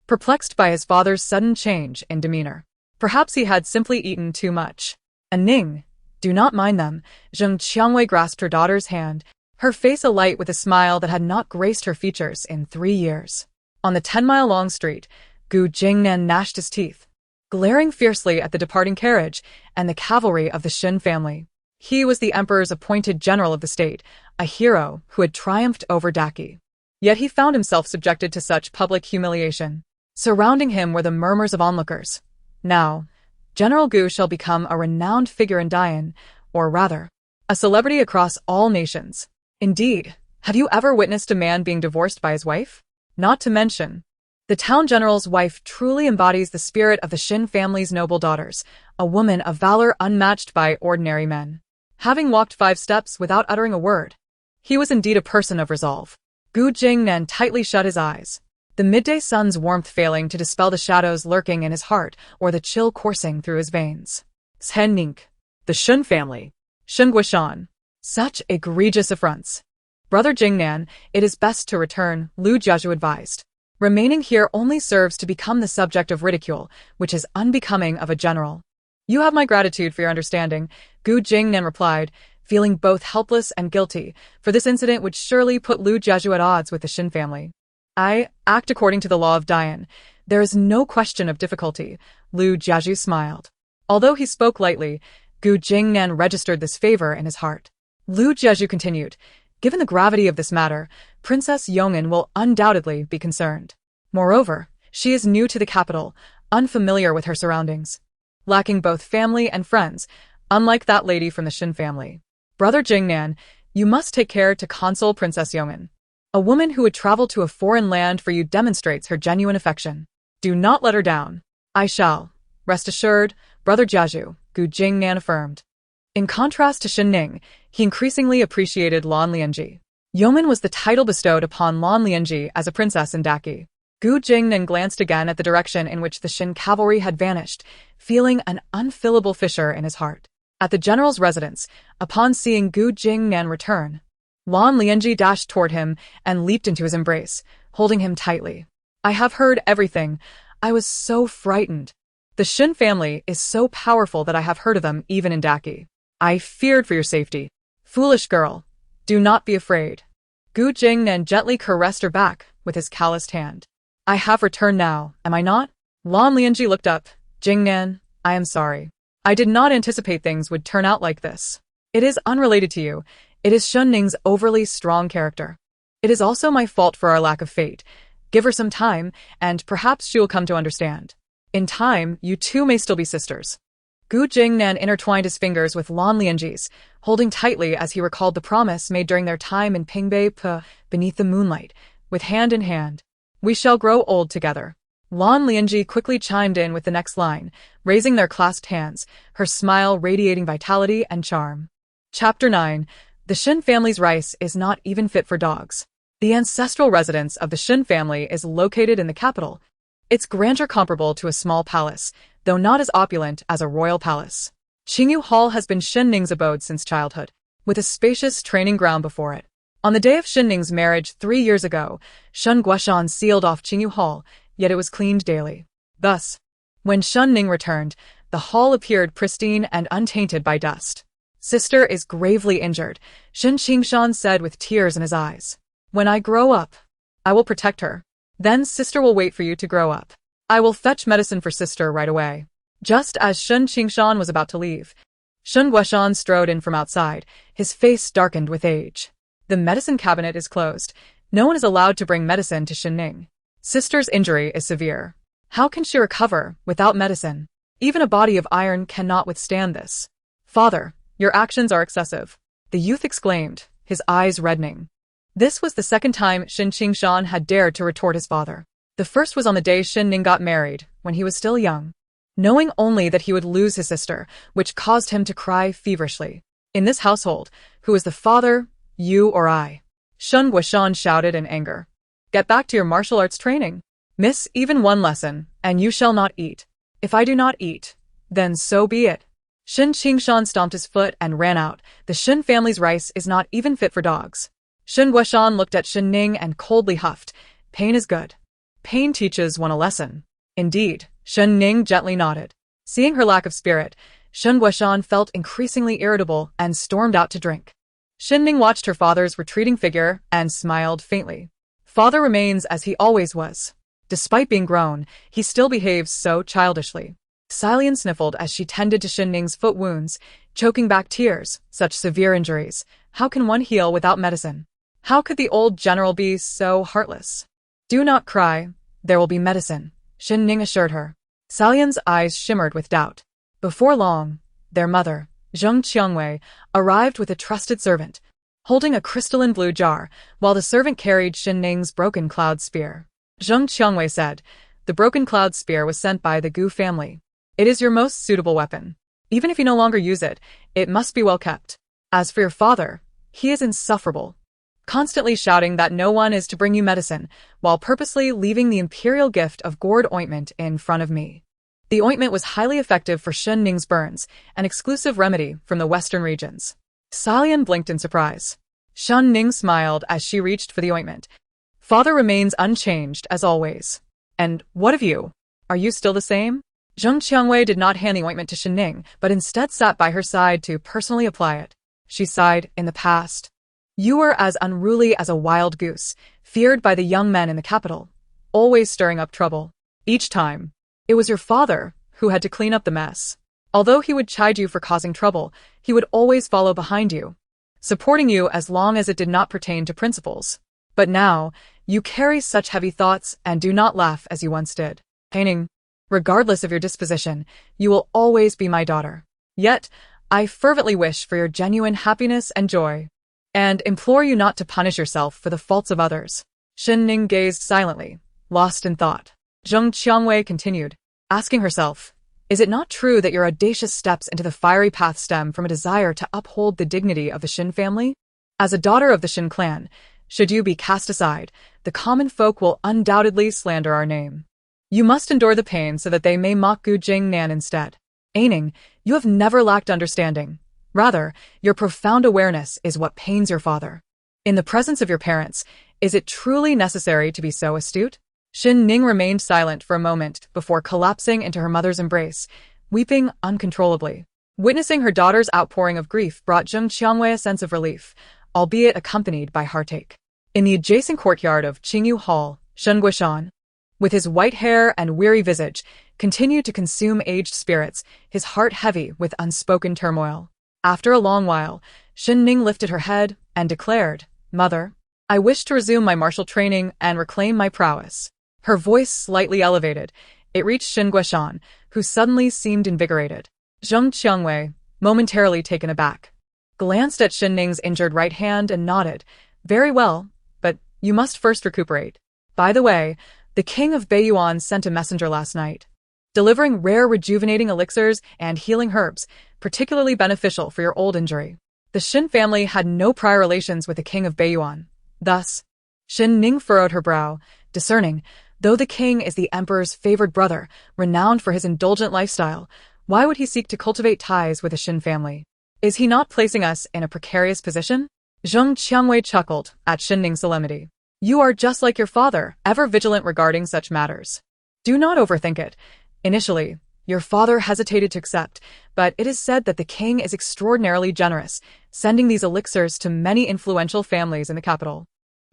perplexed by his father's sudden change in demeanor. Perhaps he had simply eaten too much. Ning, do not mind them. Zheng Qiangwei grasped her daughter's hand, her face alight with a smile that had not graced her features in 3 years. On the 10-mile-long street, Gu Jingnan gnashed his teeth, glaring fiercely at the departing carriage and the cavalry of the Shen family. He was the emperor's appointed general of the state, a hero who had triumphed over Daki. Yet he found himself subjected to such public humiliation. Surrounding him were the murmurs of onlookers. Now, General Gu shall become a renowned figure in Dian, or rather, a celebrity across all nations. Indeed, have you ever witnessed a man being divorced by his wife? Not to mention, the town general's wife truly embodies the spirit of the Shen family's noble daughters, a woman of valor unmatched by ordinary men. Having walked 5 steps without uttering a word, he was indeed a person of resolve. Gu Jingnan tightly shut his eyes, the midday sun's warmth failing to dispel the shadows lurking in his heart or the chill coursing through his veins. Shen Ning, the Shen family, Shen Guoshan, such egregious affronts. Brother Jingnan, it is best to return, Lu Jiazhu advised. Remaining here only serves to become the subject of ridicule, which is unbecoming of a general. You have my gratitude for your understanding, Gu Jingnan replied, feeling both helpless and guilty, for this incident would surely put Lu Jiazhu at odds with the Shen family. I act according to the law of Dian. There is no question of difficulty, Lu Jiazhu smiled. Although he spoke lightly, Gu Jingnan registered this favor in his heart. Lu Jiazhu continued, given the gravity of this matter, Princess Yong'an will undoubtedly be concerned. Moreover, she is new to the capital, unfamiliar with her surroundings, lacking both family and friends, unlike that lady from the Shen family. Brother Jingnan, you must take care to console Princess Yong'an. A woman who would travel to a foreign land for you demonstrates her genuine affection. Do not let her down. I shall. Rest assured, Brother Jiazhu, Gu Jingnan affirmed. In contrast to Shen Ning, he increasingly appreciated Lan Lianji. Yeoman was the title bestowed upon Lan Lianji as a princess in Daki. Gu Jingnan glanced again at the direction in which the Shen cavalry had vanished, feeling an unfillable fissure in his heart. At the general's residence, upon seeing Gu Jingnan return, Lan Lianji dashed toward him and leaped into his embrace, holding him tightly. I have heard everything. I was so frightened. The Shen family is so powerful that I have heard of them even in Daki. I feared for your safety. Foolish girl. Do not be afraid. Gu Jingnan gently caressed her back with his calloused hand. I have returned now, am I not? Lan Lianji looked up. Jingnan, I am sorry. I did not anticipate things would turn out like this. It is unrelated to you. It is Shen Ning's overly strong character. It is also my fault for our lack of fate. Give her some time, and perhaps she will come to understand. In time, you two may still be sisters. Gu Jingnan intertwined his fingers with Lan Lianji's, holding tightly as he recalled the promise made during their time in Pingbei Pe, beneath the moonlight, with hand in hand. We shall grow old together. Lan Lianji quickly chimed in with the next line, raising their clasped hands, her smile radiating vitality and charm. Chapter 9. The Shen family's rice is not even fit for dogs. The ancestral residence of the Shen family is located in the capital. Its grandeur comparable to a small palace, though not as opulent as a royal palace. Qingyu Hall has been Shen Ning's abode since childhood, with a spacious training ground before it. On the day of Shen Ning's marriage 3 years ago, Shen Guoshan sealed off Qingyu Hall, yet it was cleaned daily. Thus, when Shen Ning returned, the hall appeared pristine and untainted by dust. Sister is gravely injured, Shen Qingshan said with tears in his eyes. When I grow up, I will protect her. Then sister will wait for you to grow up. I will fetch medicine for sister right away. Just as Shen Qingshan was about to leave, Shen Guoshan strode in from outside, his face darkened with age. The medicine cabinet is closed. No one is allowed to bring medicine to Shen Ning. Sister's injury is severe. How can she recover without medicine? Even a body of iron cannot withstand this. Father, your actions are excessive, the youth exclaimed, his eyes reddening. This was the second time Shen Qingshan had dared to retort his father. The first was on the day Shen Ning got married, when he was still young, knowing only that he would lose his sister, which caused him to cry feverishly. In this household, who is the father, you or I? Shen Guoshan shouted in anger. Get back to your martial arts training. Miss even one lesson, and you shall not eat. If I do not eat, then so be it. Shen Qingshan stomped his foot and ran out. The Shen family's rice is not even fit for dogs. Shen Guoshan looked at Shen Ning and coldly huffed. Pain is good. Pain teaches one a lesson. Indeed, Shen Ning gently nodded. Seeing her lack of spirit, Shen Guoshan felt increasingly irritable and stormed out to drink. Shen Ning watched her father's retreating figure and smiled faintly. Father remains as he always was. Despite being grown, he still behaves so childishly. Xilian sniffled as she tended to Shen Ning's foot wounds, choking back tears. Such severe injuries. How can one heal without medicine? How could the old general be so heartless? Do not cry. There will be medicine, Shen Ning assured her. Xilian's eyes shimmered with doubt. Before long, their mother, Zheng Qiangwei, arrived with a trusted servant, holding a crystalline blue jar, while the servant carried Shen Ning's broken cloud spear. Zheng Qiangwei said, the broken cloud spear was sent by the Gu family. It is your most suitable weapon. Even if you no longer use it, it must be well kept. As for your father, he is insufferable, constantly shouting that no one is to bring you medicine, while purposely leaving the imperial gift of gourd ointment in front of me. The ointment was highly effective for Shen Ning's burns, an exclusive remedy from the western regions. Xilian blinked in surprise. Shen Ning smiled as she reached for the ointment. Father remains unchanged as always. And what of you? Are you still the same? Zheng Qiangwei did not hand the ointment to Shen Ning, but instead sat by her side to personally apply it. She sighed. In the past, you were as unruly as a wild goose, feared by the young men in the capital, always stirring up trouble. Each time, it was your father who had to clean up the mess. Although he would chide you for causing trouble, he would always follow behind you, supporting you as long as it did not pertain to principles. But now, you carry such heavy thoughts and do not laugh as you once did. Painting, regardless of your disposition, you will always be my daughter. Yet, I fervently wish for your genuine happiness and joy, and implore you not to punish yourself for the faults of others. Shen Ning gazed silently, lost in thought. Zheng Qiangwei continued. asking herself, is it not true that your audacious steps into the fiery path stem from a desire to uphold the dignity of the Shen family? As a daughter of the Shen clan, should you be cast aside, the common folk will undoubtedly slander our name. You must endure the pain so that they may mock Gu Jingnan instead. Ning, you have never lacked understanding. Rather, your profound awareness is what pains your father. In the presence of your parents, is it truly necessary to be so astute? Shen Ning remained silent for a moment before collapsing into her mother's embrace, weeping uncontrollably. Witnessing her daughter's outpouring of grief brought Zheng Qiangwei a sense of relief, albeit accompanied by heartache. In the adjacent courtyard of Qingyu Hall, Shen Guishan, with his white hair and weary visage, continued to consume aged spirits, his heart heavy with unspoken turmoil. After a long while, Shen Ning lifted her head and declared, "Mother, I wish to resume my martial training and reclaim my prowess." Her voice slightly elevated. It reached Shen Guishan, who suddenly seemed invigorated. Zheng Qiangwei, momentarily taken aback, glanced at Shen Ning's injured right hand and nodded. "Very well, but you must first recuperate. By the way, the king of Beiyuan sent a messenger last night, delivering rare rejuvenating elixirs and healing herbs, particularly beneficial for your old injury." The Shen family had no prior relations with the king of Beiyuan. Thus, Shen Ning furrowed her brow, discerning, though the king is the emperor's favored brother, renowned for his indulgent lifestyle, why would he seek to cultivate ties with the Shen family? Is he not placing us in a precarious position? Zheng Qiangwei chuckled at Shen Ning's solemnity. You are just like your father, ever vigilant regarding such matters. Do not overthink it. Initially, your father hesitated to accept, but it is said that the king is extraordinarily generous, sending these elixirs to many influential families in the capital.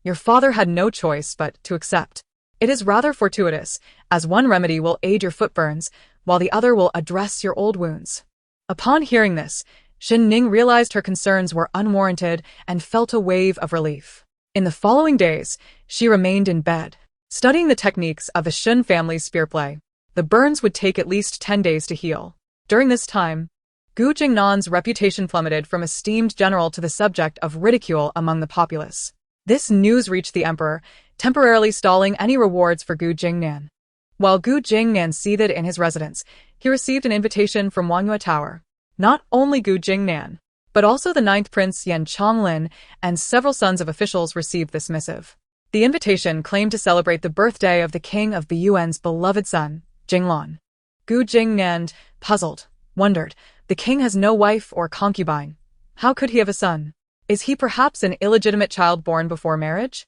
Your father had no choice but to accept. It is rather fortuitous, as one remedy will aid your foot burns, while the other will address your old wounds. Upon hearing this, Shen Ning realized her concerns were unwarranted and felt a wave of relief. In the following days, she remained in bed, studying the techniques of the Shen family's spearplay. The burns would take at least 10 days to heal. During this time, Gu Jingnan's reputation plummeted from esteemed general to the subject of ridicule among the populace. This news reached the emperor, temporarily stalling any rewards for Gu Jingnan. While Gu Jingnan seethed in his residence, he received an invitation from Wangyue Tower. Not only Gu Jingnan, but also the 9th Prince Yan Chonglin and several sons of officials received this missive. The invitation claimed to celebrate the birthday of the king of Beiyuan's beloved son, Jinglan. Gu Jingnan, puzzled, wondered, the king has no wife or concubine. How could he have a son? Is he perhaps an illegitimate child born before marriage?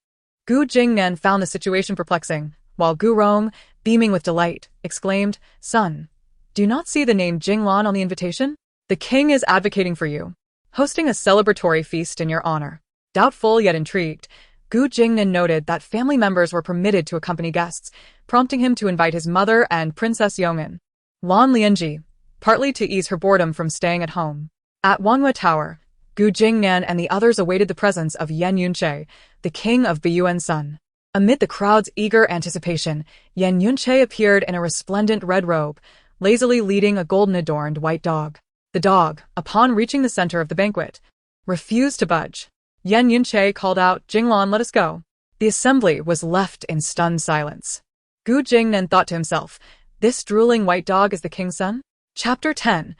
Gu Jingnan found the situation perplexing, while Gu Rong, beaming with delight, exclaimed, Son, do you not see the name Jinglan on the invitation? The king is advocating for you, hosting a celebratory feast in your honor. Doubtful yet intrigued, Gu Jingnan noted that family members were permitted to accompany guests, prompting him to invite his mother and Princess Yong'an, Lan Lianji, partly to ease her boredom from staying at home. At Wangyue Tower, Gu Jingnan and the others awaited the presence of Yan Yunche, the king of Beiyuan's son. Amid the crowd's eager anticipation, Yan Yunche appeared in a resplendent red robe, lazily leading a golden-adorned white dog. The dog, upon reaching the center of the banquet, refused to budge. Yan Yunche called out, Jinglan, let us go. The assembly was left in stunned silence. Gu Jingnan thought to himself, this drooling white dog is the king's son? Chapter 10.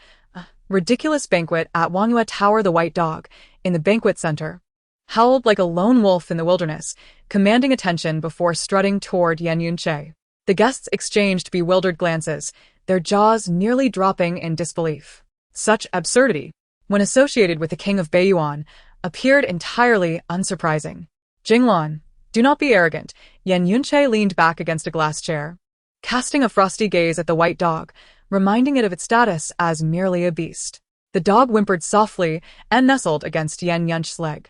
Ridiculous banquet at Wangyue Tower. The white dog, in the banquet center, howled like a lone wolf in the wilderness, commanding attention before strutting toward Yan Yunche. The guests exchanged bewildered glances, their jaws nearly dropping in disbelief. Such absurdity, when associated with the king of Beiyuan, appeared entirely unsurprising. Jinglan, do not be arrogant. Yan Yunche leaned back against a glass chair, casting a frosty gaze at the white dog, reminding it of its status as merely a beast. The dog whimpered softly and nestled against Yan Yunche's leg.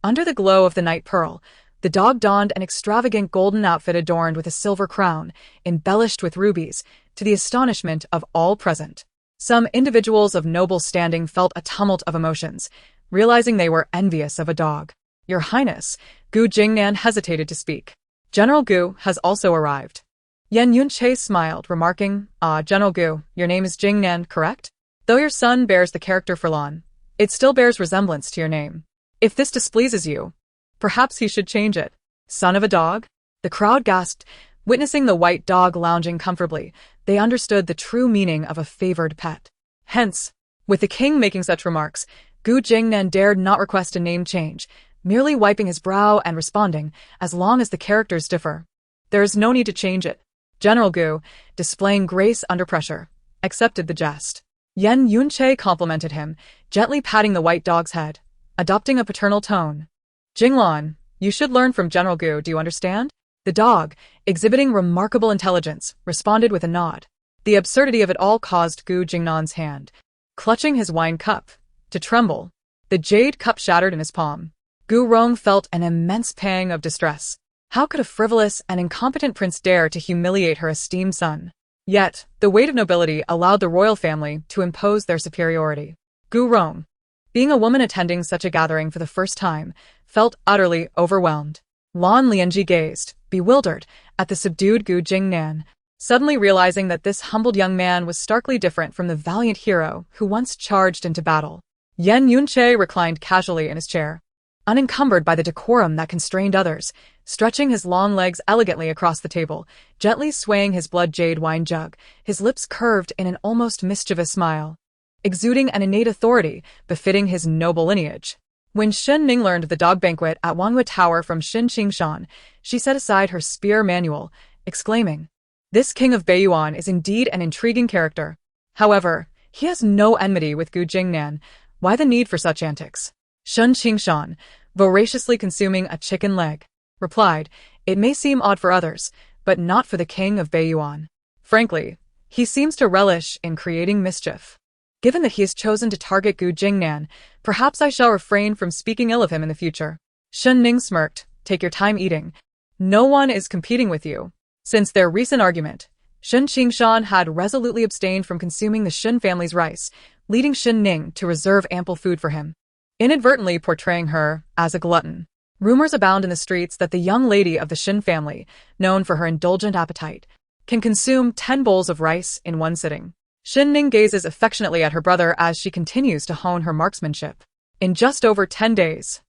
Under the glow of the night pearl, the dog donned an extravagant golden outfit adorned with a silver crown, embellished with rubies, to the astonishment of all present. Some individuals of noble standing felt a tumult of emotions, realizing they were envious of a dog. Your Highness, Gu Jingnan hesitated to speak. General Gu has also arrived. Yan Yunche smiled, remarking, General Gu, your name is Jingnan, correct? Though your son bears the character for Lan, it still bears resemblance to your name. If this displeases you, perhaps he should change it. Son of a dog? The crowd gasped, witnessing the white dog lounging comfortably, they understood the true meaning of a favored pet. Hence, with the king making such remarks, Gu Jingnan dared not request a name change, merely wiping his brow and responding, as long as the characters differ. There is no need to change it. General Gu, displaying grace under pressure, accepted the jest. Yen Yunche complimented him, gently patting the white dog's head, adopting a paternal tone. Jinglan, you should learn from General Gu, do you understand? The dog, exhibiting remarkable intelligence, responded with a nod. The absurdity of it all caused Gu Jingnan's hand, clutching his wine cup, to tremble. The jade cup shattered in his palm. Gu Rong felt an immense pang of distress. How could a frivolous and incompetent prince dare to humiliate her esteemed son? Yet, the weight of nobility allowed the royal family to impose their superiority. Gu Rong, being a woman attending such a gathering for the first time, felt utterly overwhelmed. Lan Lianji gazed, bewildered, at the subdued Gu Jingnan, suddenly realizing that this humbled young man was starkly different from the valiant hero who once charged into battle. Yen Yunche reclined casually in his chair, unencumbered by the decorum that constrained others, stretching his long legs elegantly across the table, gently swaying his blood jade wine jug, his lips curved in an almost mischievous smile, exuding an innate authority befitting his noble lineage. When Shen Ning learned of the dog banquet at Wanghua Tower from Shen Qingshan, she set aside her spear manual, exclaiming, "This king of Beiyuan is indeed an intriguing character. However, he has no enmity with Gu Jingnan. Why the need for such antics?" Shen Qingshan, voraciously consuming a chicken leg, replied, "It may seem odd for others, but not for the king of Beiyuan. Frankly, he seems to relish in creating mischief. Given that he has chosen to target Gu Jingnan, perhaps I shall refrain from speaking ill of him in the future." Shen Ning smirked, "Take your time eating. No one is competing with you." Since their recent argument, Shen Qingshan had resolutely abstained from consuming the Shen family's rice, leading Shen Ning to reserve ample food for him, inadvertently portraying her as a glutton. Rumors abound in the streets that the young lady of the Shen family, known for her indulgent appetite, can consume 10 bowls of rice in one sitting. Shen Ning gazes affectionately at her brother as she continues to hone her marksmanship. In just over 10 days,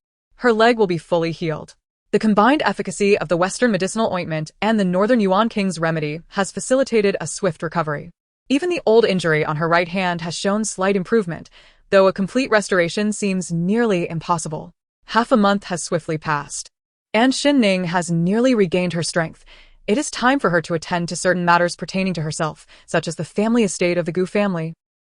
her leg will be fully healed. The combined efficacy of the Western medicinal ointment and the Northern Yuan King's remedy has facilitated a swift recovery. Even the old injury on her right hand has shown slight improvement, though a complete restoration seems nearly impossible. Half a month has swiftly passed, and Shen Ning has nearly regained her strength. It is time for her to attend to certain matters pertaining to herself, such as the family estate of the Gu family,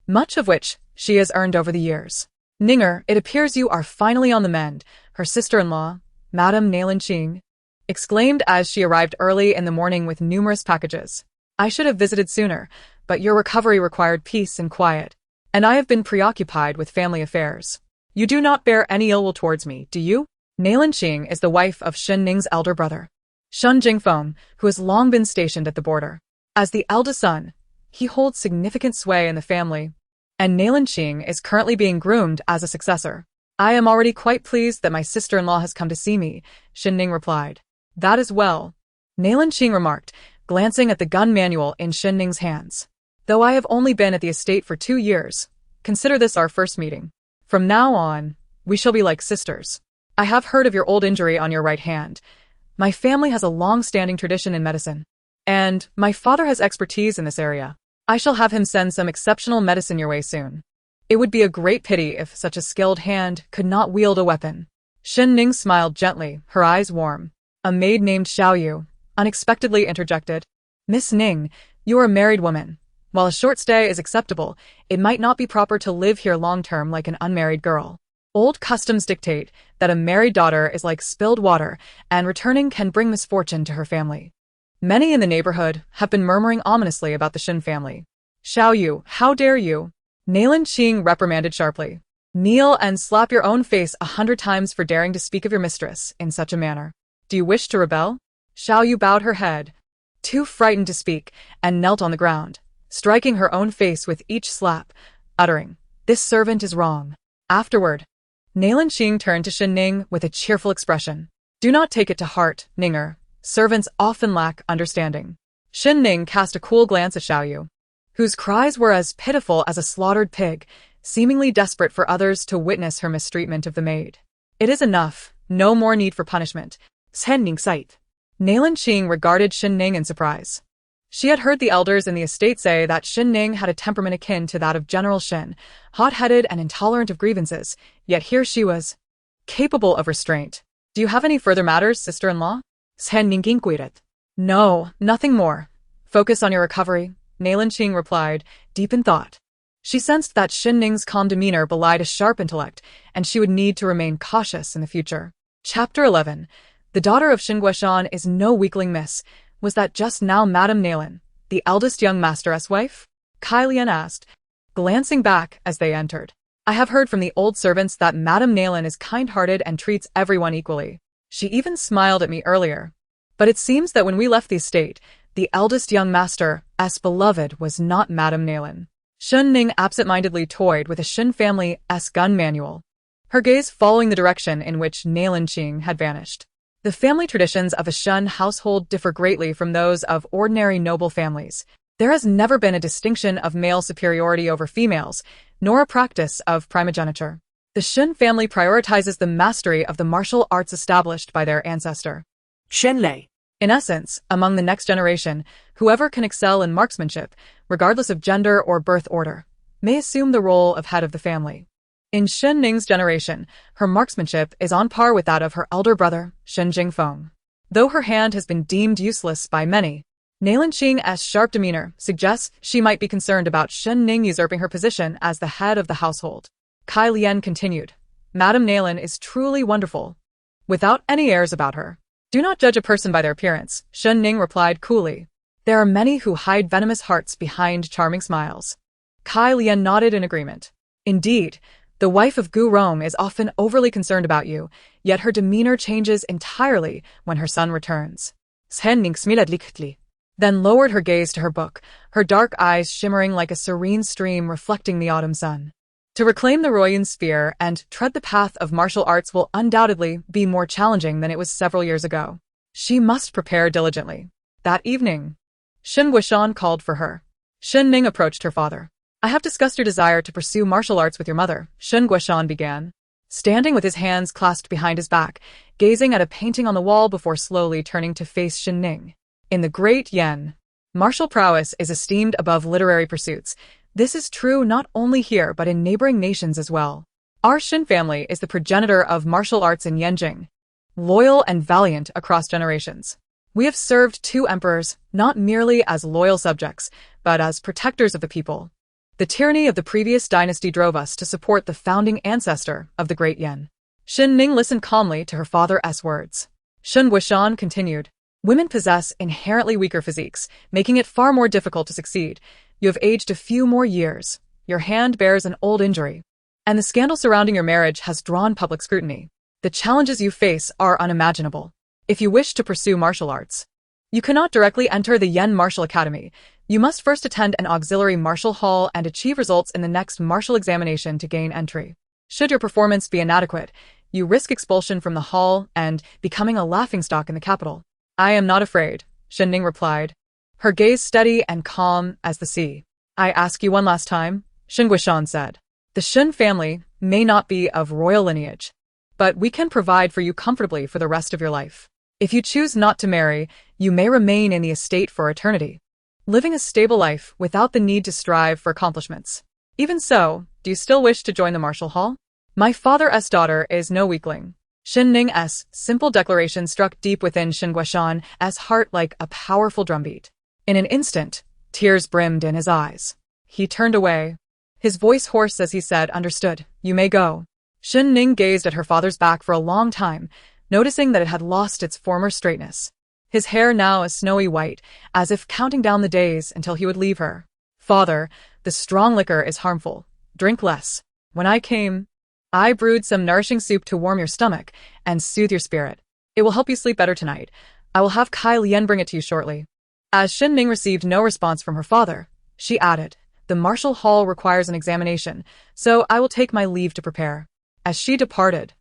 much of which she has earned over the years. "Ninger, it appears you are finally on the mend," her sister-in-law, Madame Nailan Qing, exclaimed as she arrived early in the morning with numerous packages. "I should have visited sooner, but your recovery required peace and quiet, and I have been preoccupied with family affairs. You do not bear any ill will towards me, do you?" Nailan Qing is the wife of Shen Ning's elder brother, Shun Jingfeng, who has long been stationed at the border. As the eldest son, he holds significant sway in the family, and Nailan Qing is currently being groomed as a successor. "I am already quite pleased that my sister-in-law has come to see me," Shen Ning replied. "That is well," Nailan Qing remarked, glancing at the gun manual in Shen Ning's hands. "Though I have only been at the estate for 2 years, consider this our first meeting. From now on, we shall be like sisters. I have heard of your old injury on your right hand. My family has a long-standing tradition in medicine, and my father has expertise in this area. I shall have him send some exceptional medicine your way soon. It would be a great pity if such a skilled hand could not wield a weapon." Shen Ning smiled gently, her eyes warm. A maid named Xiaoyu unexpectedly interjected, "Miss Ning, you are a married woman. While a short stay is acceptable, it might not be proper to live here long-term like an unmarried girl. Old customs dictate that a married daughter is like spilled water, and returning can bring misfortune to her family." Many in the neighborhood have been murmuring ominously about the Shen family. "Xiaoyu, how dare you?" Nailan Qing reprimanded sharply. "Kneel and slap your own face 100 times for daring to speak of your mistress in such a manner. Do you wish to rebel?" Xiaoyu bowed her head, too frightened to speak, and knelt on the ground, striking her own face with each slap, uttering, "This servant is wrong." Afterward, Nailan Qing turned to Shen Ning with a cheerful expression. "Do not take it to heart, Ninger. Servants often lack understanding." Shen Ning cast a cool glance at Xiaoyu, whose cries were as pitiful as a slaughtered pig, seemingly desperate for others to witness her mistreatment of the maid. "It is enough, no more need for punishment." Shen Ning sight. Nailan Qing regarded Shen Ning in surprise. She had heard the elders in the estate say that Shen Ning had a temperament akin to that of General Shen, hot-headed and intolerant of grievances, yet here she was, capable of restraint. Do you have any further matters, sister-in-law? Shen Ning inquired. No, nothing more. Focus on your recovery, Nailan replied, deep in thought. She sensed that Shen Ning's calm demeanor belied a sharp intellect, and she would need to remain cautious in the future. Chapter 11. The daughter of Shen Guishan is no weakling, miss. Was that just now Madame Nailan, the eldest young master's wife? Kai Lian asked, glancing back as they entered. I have heard from the old servants that Madame Nailan is kind-hearted and treats everyone equally. She even smiled at me earlier. But it seems that when we left the estate, the eldest young master's beloved was not Madame Nailan. Shen Ning absent-mindedly toyed with a Shen family's gun manual, her gaze following the direction in which Nailan Qing had vanished. The family traditions of a Shen household differ greatly from those of ordinary noble families. There has never been a distinction of male superiority over females, nor a practice of primogeniture. The Shen family prioritizes the mastery of the martial arts established by their ancestor, Shen Lei. In essence, among the next generation, whoever can excel in marksmanship, regardless of gender or birth order, may assume the role of head of the family. In Shen Ning's generation, her marksmanship is on par with that of her elder brother, Shen Jingfeng. Though her hand has been deemed useless by many, Nailan Qing's sharp demeanor suggests she might be concerned about Shen Ning usurping her position as the head of the household. Kai Lian continued, Madame Nailan is truly wonderful, without any airs about her. Do not judge a person by their appearance, Shen Ning replied coolly. There are many who hide venomous hearts behind charming smiles. Kai Lian nodded in agreement. Indeed, the wife of Gu Rong is often overly concerned about you, yet her demeanor changes entirely when her son returns. Shen Ning smiled lichtly, then lowered her gaze to her book, her dark eyes shimmering like a serene stream reflecting the autumn sun. To reclaim the Royun sphere and tread the path of martial arts will undoubtedly be more challenging than it was several years ago. She must prepare diligently. That evening, Shen Guishan called for her. Shen Ning approached her father. I have discussed your desire to pursue martial arts with your mother, Shen Guishan began, standing with his hands clasped behind his back, gazing at a painting on the wall before slowly turning to face Shen Ning. In the Great Yan, martial prowess is esteemed above literary pursuits. This is true not only here but in neighboring nations as well. Our Shen family is the progenitor of martial arts in Yanjing, loyal and valiant across generations. We have served 2 emperors, not merely as loyal subjects, but as protectors of the people. The tyranny of the previous dynasty drove us to support the founding ancestor of the Great Yan. Shen Ning listened calmly to her father's words. Shen Guishan continued, women possess inherently weaker physiques, making it far more difficult to succeed. You have aged a few more years. Your hand bears an old injury. And the scandal surrounding your marriage has drawn public scrutiny. The challenges you face are unimaginable. If you wish to pursue martial arts, you cannot directly enter the Yen Martial Academy. You must first attend an auxiliary martial hall and achieve results in the next martial examination to gain entry. Should your performance be inadequate, you risk expulsion from the hall and becoming a laughingstock in the capital. I am not afraid, Shen Ning replied, her gaze steady and calm as the sea. I ask you one last time, Shen Guishan said. The Shen family may not be of royal lineage, but we can provide for you comfortably for the rest of your life. If you choose not to marry, you may remain in the estate for eternity, living a stable life without the need to strive for accomplishments. Even so, do you still wish to join the martial hall? My father's daughter is no weakling. Shen Ning's simple declaration struck deep within Shen Guishan's heart like a powerful drumbeat. In an instant, tears brimmed in his eyes. He turned away, his voice hoarse as he said, understood, you may go. Shen Ning gazed at her father's back for a long time, noticing that it had lost its former straightness. His hair now a snowy white, as if counting down the days until he would leave her. Father, the strong liquor is harmful. Drink less. When I came, I brewed some nourishing soup to warm your stomach and soothe your spirit. It will help you sleep better tonight. I will have Kai Lian bring it to you shortly. As Shen Ning received no response from her father, she added, the martial hall requires an examination, so I will take my leave to prepare. As she departed,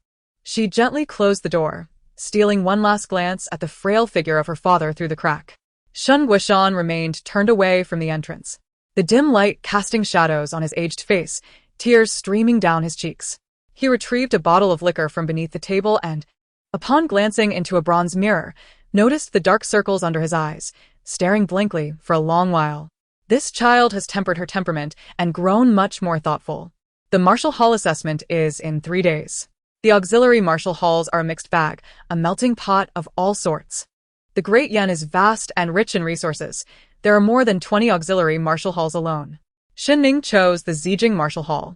she gently closed the door, stealing one last glance at the frail figure of her father through the crack. Shen Guishan remained turned away from the entrance, the dim light casting shadows on his aged face, tears streaming down his cheeks. He retrieved a bottle of liquor from beneath the table and, upon glancing into a bronze mirror, noticed the dark circles under his eyes. staring blankly for a long while. This child has tempered her temperament and grown much more thoughtful. The Martial Hall assessment is in 3 days. The auxiliary martial halls are a mixed bag, a melting pot of all sorts. The Great Yen is vast and rich in resources. There are more than 20 auxiliary martial halls alone. Shen Ning chose the Zijing Martial Hall.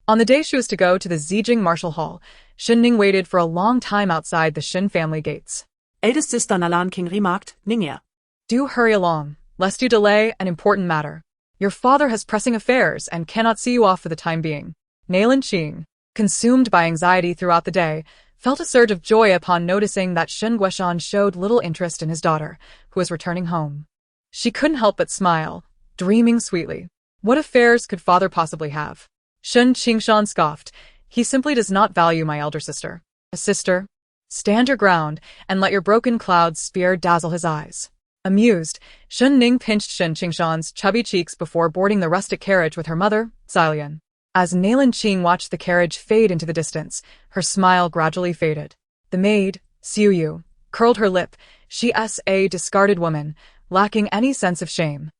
On the day she was to go to the Zijing Martial Hall, Shen Ning waited for a long time outside the Shen family gates. Eldest sister Nalan King remarked, Ningya. Do hurry along, lest you delay an important matter. Your father has pressing affairs and cannot see you off for the time being. Nalan Qing, consumed by anxiety throughout the day, felt a surge of joy upon noticing that Shen Guishan showed little interest in his daughter, who was returning home. She couldn't help but smile, dreaming sweetly. What affairs could father possibly have? Shen Qingshan scoffed. He simply does not value my elder sister. A sister? Stand your ground and let your broken cloud spear dazzle his eyes. Amused, Shen Ning pinched Shen Qingshan's chubby cheeks before boarding the rustic carriage with her mother, Xilian. As Nalan Qing watched the carriage fade into the distance, her smile gradually faded. The maid, Xiu Yu, curled her lip. She's a discarded woman, lacking any sense of shame.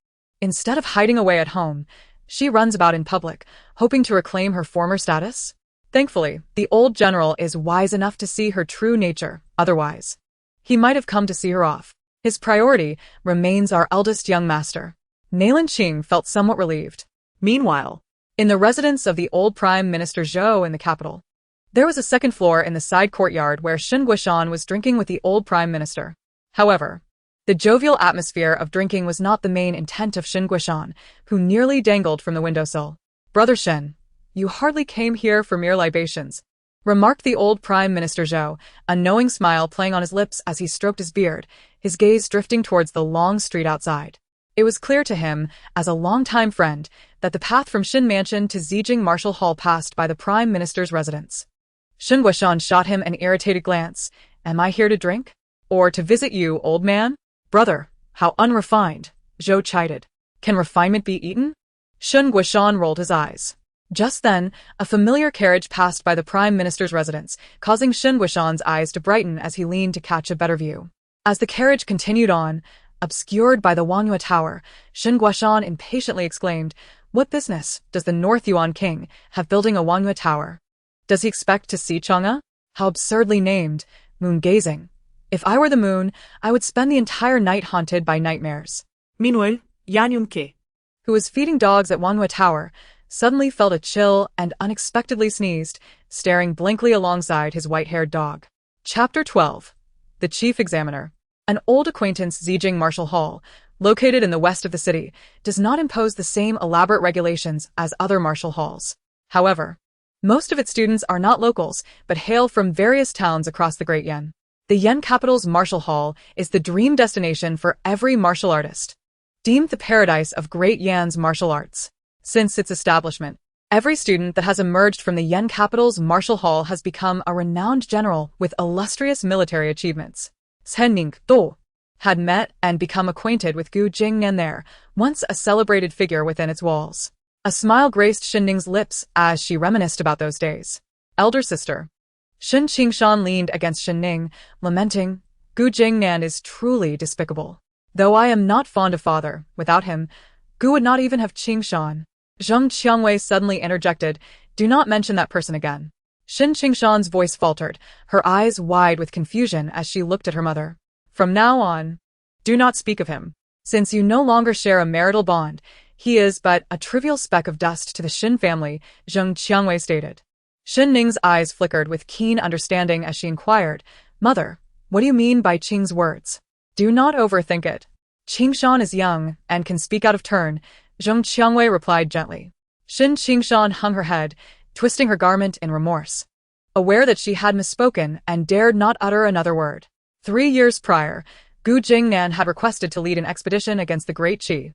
Instead of hiding away at home, she runs about in public, hoping to reclaim her former status. Thankfully, the old general is wise enough to see her true nature, otherwise he might have come to see her off. His priority remains our eldest young master. Nalan Qing felt somewhat relieved. Meanwhile, in the residence of the old Prime Minister Zhou in the capital, there was a second floor in the side courtyard where Shen Guishan was drinking with the old Prime Minister. However, the jovial atmosphere of drinking was not the main intent of Shen Guishan, who nearly dangled from the windowsill. Brother Shen, you hardly came here for mere libations, remarked the old Prime Minister Zhou, a knowing smile playing on his lips as he stroked his beard, his gaze drifting towards the long street outside. It was clear to him, as a longtime friend, that the path from Shen Mansion to Zijing Martial Hall passed by the Prime Minister's residence. Shen Guishan shot him an irritated glance. Am I here to drink? Or to visit you, old man? Brother, how unrefined, Zhou chided. Can refinement be eaten? Shen Guishan rolled his eyes. Just then, a familiar carriage passed by the Prime Minister's residence, causing Shen Guishan's eyes to brighten as he leaned to catch a better view. As the carriage continued on, obscured by the Wangyue Tower, Shen Guishan impatiently exclaimed, What business does the North Yuan King have building a Wangyue Tower? Does he expect to see Chang'e? How absurdly named, moon-gazing. If I were the moon, I would spend the entire night haunted by nightmares. Meanwhile, Yan Yunke, who was feeding dogs at Wangyue Tower, suddenly felt a chill and unexpectedly sneezed, staring blankly alongside his white-haired dog. Chapter 12. The Chief Examiner. An old acquaintance Zijing Martial Hall, located in the west of the city, does not impose the same elaborate regulations as other martial halls. However, most of its students are not locals, but hail from various towns across the Great Yen. The Yen capital's martial hall is the dream destination for every martial artist, deemed the paradise of Great Yan's martial arts. Since its establishment, every student that has emerged from the Yen capital's martial hall has become a renowned general with illustrious military achievements. Shen Ning had met and become acquainted with Gu Jingnan there, once a celebrated figure within its walls. A smile graced Shen Ning's lips as she reminisced about those days. Elder sister. Shen Qingshan leaned against Shen Ning, lamenting, Gu Jingnan is truly despicable. Though I am not fond of father, without him, Gu would not even have Qingshan. Zheng Qiangwei suddenly interjected, Do not mention that person again. Shen Qingshan's voice faltered, her eyes wide with confusion as she looked at her mother. From now on, do not speak of him. Since you no longer share a marital bond, he is but a trivial speck of dust to the Shen family, Zheng Qiangwei stated. Shen Ning's eyes flickered with keen understanding as she inquired, Mother, what do you mean by Qing's words? Do not overthink it. Qingshan is young and can speak out of turn, Zheng Qiangwei replied gently. Shen Qingshan hung her head, twisting her garment in remorse, aware that she had misspoken and dared not utter another word. 3 years prior, Gu Jingnan had requested to lead an expedition against the Great Qi.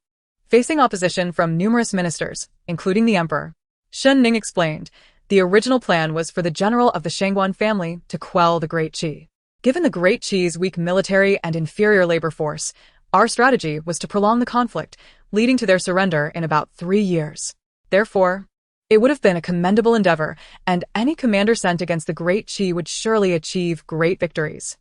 Facing opposition from numerous ministers, including the emperor, Shen Ning explained, the original plan was for the general of the Shangguan family to quell the Great Qi. Given the Great Qi's weak military and inferior labor force, our strategy was to prolong the conflict, leading to their surrender in about 3 years. Therefore, it would have been a commendable endeavor, and any commander sent against the Great Qi would surely achieve great victories.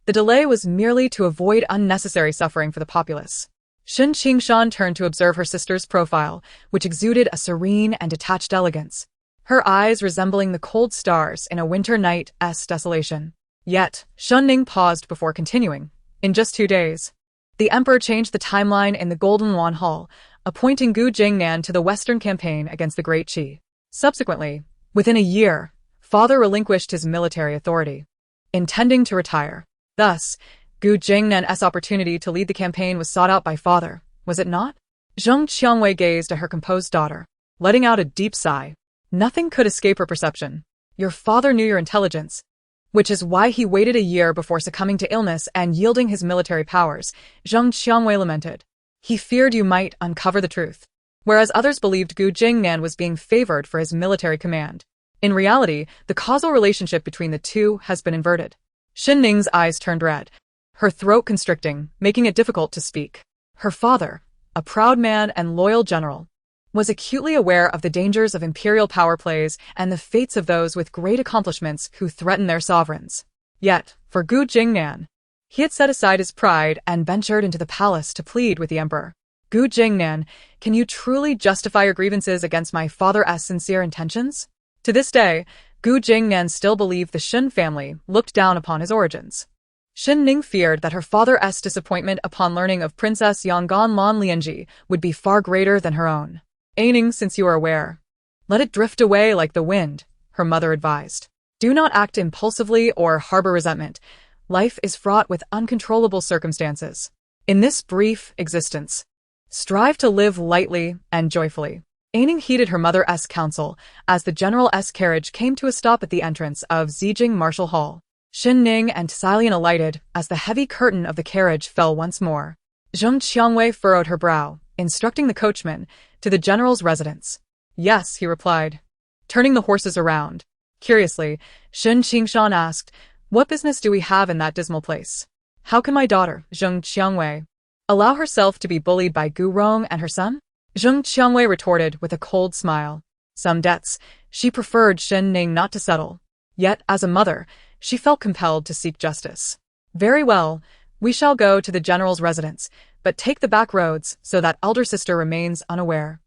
The delay was merely to avoid unnecessary suffering for the populace. Shen Qingshan turned to observe her sister's profile, which exuded a serene and detached elegance, her eyes resembling the cold stars in a winter night's desolation. Yet, Shen Ning paused before continuing. In just 2 days, the emperor changed the timeline in the Golden Yuan Hall, appointing Gu Jingnan to the Western campaign against the Great Qi. Subsequently, within a year, father relinquished his military authority, intending to retire. Thus, Gu Jingnan's opportunity to lead the campaign was sought out by father, was it not? Zheng Qiangwei gazed at her composed daughter, letting out a deep sigh. Nothing could escape her perception. Your father knew your intelligence, which is why he waited a year before succumbing to illness and yielding his military powers, Zheng Qiangwei lamented. He feared you might uncover the truth, whereas others believed Gu Jingnan was being favored for his military command. In reality, the causal relationship between the two has been inverted. Shen Ning's eyes turned red, her throat constricting, making it difficult to speak. Her father, a proud man and loyal general, was acutely aware of the dangers of imperial power plays and the fates of those with great accomplishments who threaten their sovereigns. Yet, for Gu Jingnan, he had set aside his pride and ventured into the palace to plead with the emperor. Gu Jingnan, can you truly justify your grievances against my father's sincere intentions? To this day, Gu Jingnan still believed the Shen family looked down upon his origins. Shen Ning feared that her father's disappointment upon learning of Princess Yanggan Lan Lianji would be far greater than her own. Ning, since you are aware, let it drift away like the wind, her mother advised. Do not act impulsively or harbor resentment. Life is fraught with uncontrollable circumstances. In this brief existence, strive to live lightly and joyfully. Ning heeded her mother's counsel as the general's carriage came to a stop at the entrance of Zijing Martial Hall. Shen Ning and Silian alighted as the heavy curtain of the carriage fell once more. Zheng Qiangwei furrowed her brow, instructing the coachman to the general's residence. Yes, he replied, turning the horses around. Curiously, Shen Qingshan asked, what business do we have in that dismal place? How can my daughter, Zheng Qiangwei, allow herself to be bullied by Gu Rong and her son? Zheng Qiangwei retorted with a cold smile. Some debts she preferred Shen Ning not to settle. Yet, as a mother, she felt compelled to seek justice. Very well, we shall go to the general's residence, but take the back roads so that elder sister remains unaware.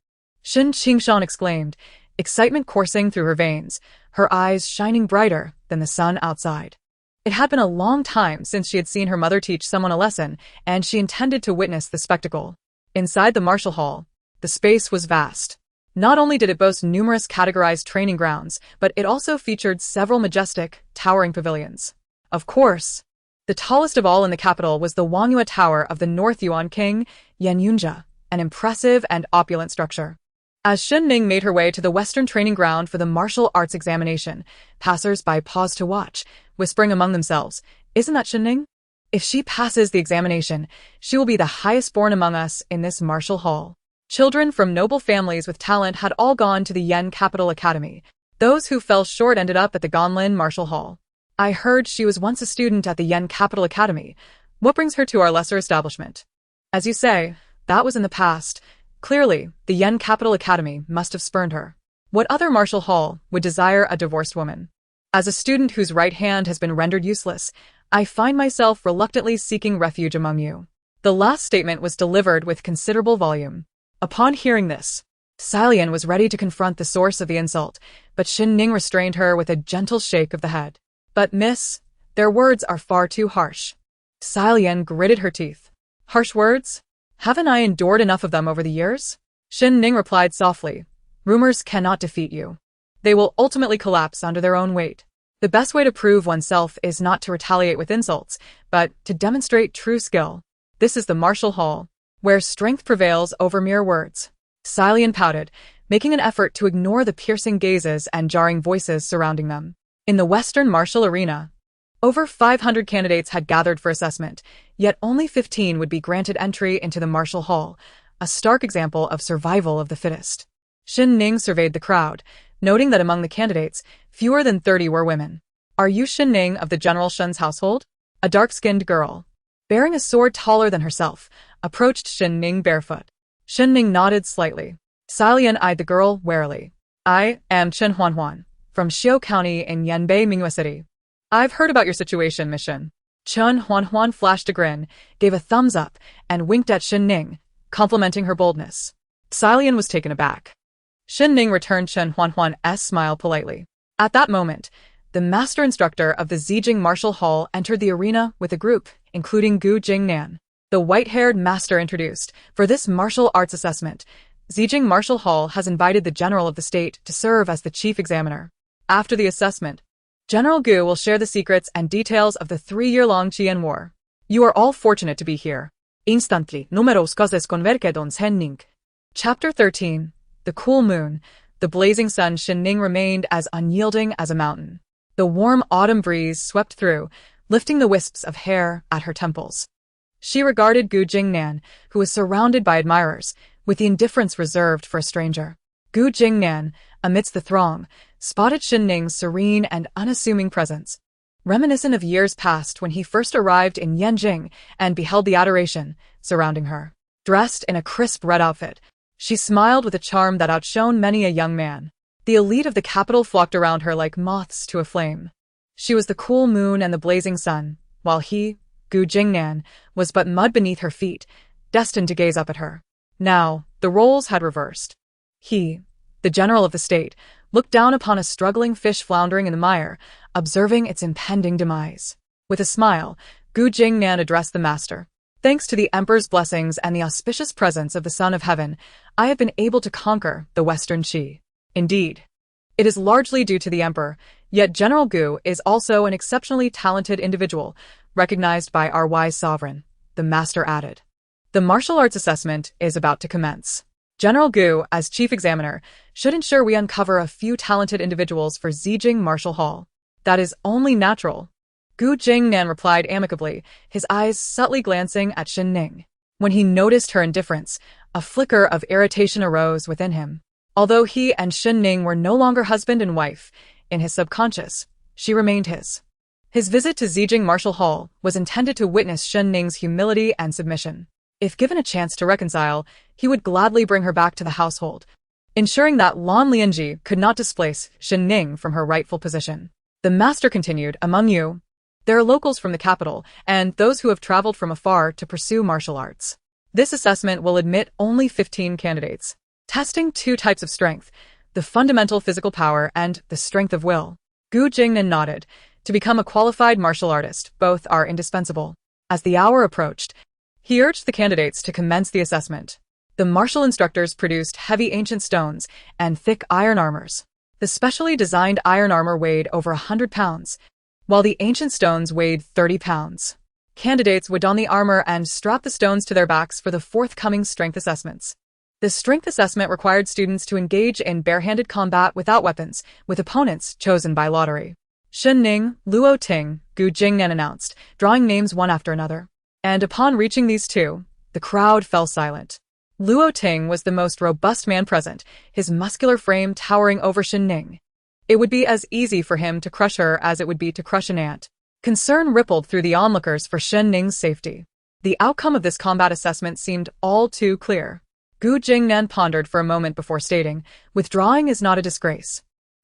Shen Qingshan exclaimed, excitement coursing through her veins, her eyes shining brighter than the sun outside. It had been a long time since she had seen her mother teach someone a lesson, and she intended to witness the spectacle. Inside the martial hall, the space was vast. Not only did it boast numerous categorized training grounds, but it also featured several majestic, towering pavilions. Of course, the tallest of all in the capital was the Wangyue Tower of the North Yuan King, Yan Yunjia, an impressive and opulent structure. As Shen Ning made her way to the western training ground for the martial arts examination, passers-by paused to watch, whispering among themselves, isn't that Shen Ning? If she passes the examination, she will be the highest born among us in this martial hall. Children from noble families with talent had all gone to the Yen Capital Academy. Those who fell short ended up at the Gonlin Martial Hall. I heard she was once a student at the Yen Capital Academy. What brings her to our lesser establishment? As you say, that was in the past. Clearly, the Yen Capital Academy must have spurned her. What other martial hall would desire a divorced woman? As a student whose right hand has been rendered useless, I find myself reluctantly seeking refuge among you. The last statement was delivered with considerable volume. Upon hearing this, Silian was ready to confront the source of the insult, but Shen Ning restrained her with a gentle shake of the head. But miss, their words are far too harsh. Silian gritted her teeth. Harsh words? Haven't I endured enough of them over the years? Shen Ning replied softly. Rumors cannot defeat you. They will ultimately collapse under their own weight. The best way to prove oneself is not to retaliate with insults, but to demonstrate true skill. This is the martial hall, where strength prevails over mere words. Silian pouted, making an effort to ignore the piercing gazes and jarring voices surrounding them. In the Western martial arena, over 500 candidates had gathered for assessment, yet only 15 would be granted entry into the martial hall, a stark example of survival of the fittest. Shen Ning surveyed the crowd, noting that among the candidates, fewer than 30 were women. Are you Shen Ning of the General Shen's household? A dark-skinned girl, bearing a sword taller than herself, approached Shen Ning barefoot. Shen Ning nodded slightly. Silian eyed the girl warily. I am Chen Huanhuan, from Xiu County in Yanbei, Mingyue City. I've heard about your situation, Miss Shen. Chen Huanhuan flashed a grin, gave a thumbs up, and winked at Shen Ning, complimenting her boldness. Xilian was taken aback. Shen Ning returned Shen Huanhuan's smile politely. At that moment, the master instructor of the Zijing Martial Hall entered the arena with a group, including Gu Jingnan. The white-haired master introduced, for this martial arts assessment, Zijing Martial Hall has invited the general of the state to serve as the chief examiner. After the assessment, General Gu will share the secrets and details of the 3-year-long Qian War. You are all fortunate to be here. Instantly, numerous causes converged on Shen Ning. Chapter 13. The cool moon. The blazing sun. Shen Ning remained as unyielding as a mountain. The warm autumn breeze swept through, lifting the wisps of hair at her temples. She regarded Gu Jingnan, who was surrounded by admirers, with the indifference reserved for a stranger. Gu Jingnan, amidst the throng, spotted Shen Ning's serene and unassuming presence. Reminiscent of years past when he first arrived in Yanjing and beheld the adoration surrounding her. Dressed in a crisp red outfit, she smiled with a charm that outshone many a young man. The elite of the capital flocked around her like moths to a flame. She was the cool moon and the blazing sun, while he, Gu Jingnan, was but mud beneath her feet, destined to gaze up at her. Now, the roles had reversed. He, the general of the state, looked down upon a struggling fish floundering in the mire, observing its impending demise. With a smile, Gu Jingnan addressed the master. Thanks to the emperor's blessings and the auspicious presence of the Son of Heaven, I have been able to conquer the Western Qi. Indeed, it is largely due to the emperor, yet General Gu is also an exceptionally talented individual, recognized by our wise sovereign, the master added. The martial arts assessment is about to commence. General Gu, as chief examiner, should ensure we uncover a few talented individuals for Zijing Martial Hall. That is only natural. Gu Jingnan replied amicably, his eyes subtly glancing at Shen Ning. When he noticed her indifference, a flicker of irritation arose within him. Although he and Shen Ning were no longer husband and wife, in his subconscious, she remained his. His visit to Zijing Martial Hall was intended to witness Shen Ning's humility and submission. If given a chance to reconcile, he would gladly bring her back to the household, ensuring that Lan Lianji could not displace Shen Ning from her rightful position. The master continued, among you, there are locals from the capital and those who have traveled from afar to pursue martial arts. This assessment will admit only 15 candidates, testing 2 types of strength, the fundamental physical power and the strength of will. Gu Jingnan nodded. To become a qualified martial artist, both are indispensable. As the hour approached, he urged the candidates to commence the assessment. The martial instructors produced heavy ancient stones and thick iron armors. The specially designed iron armor weighed over 100 pounds, while the ancient stones weighed 30 pounds. Candidates would don the armor and strap the stones to their backs for the forthcoming strength assessments. The strength assessment required students to engage in barehanded combat without weapons, with opponents chosen by lottery. Shen Ning, Luo Ting, Gu Jingnan announced, drawing names one after another. And upon reaching these 2, the crowd fell silent. Luo Ting was the most robust man present, his muscular frame towering over Shen Ning. It would be as easy for him to crush her as it would be to crush an ant. Concern rippled through the onlookers for Shen Ning's safety. The outcome of this combat assessment seemed all too clear. Gu Jingnan pondered for a moment before stating, withdrawing is not a disgrace.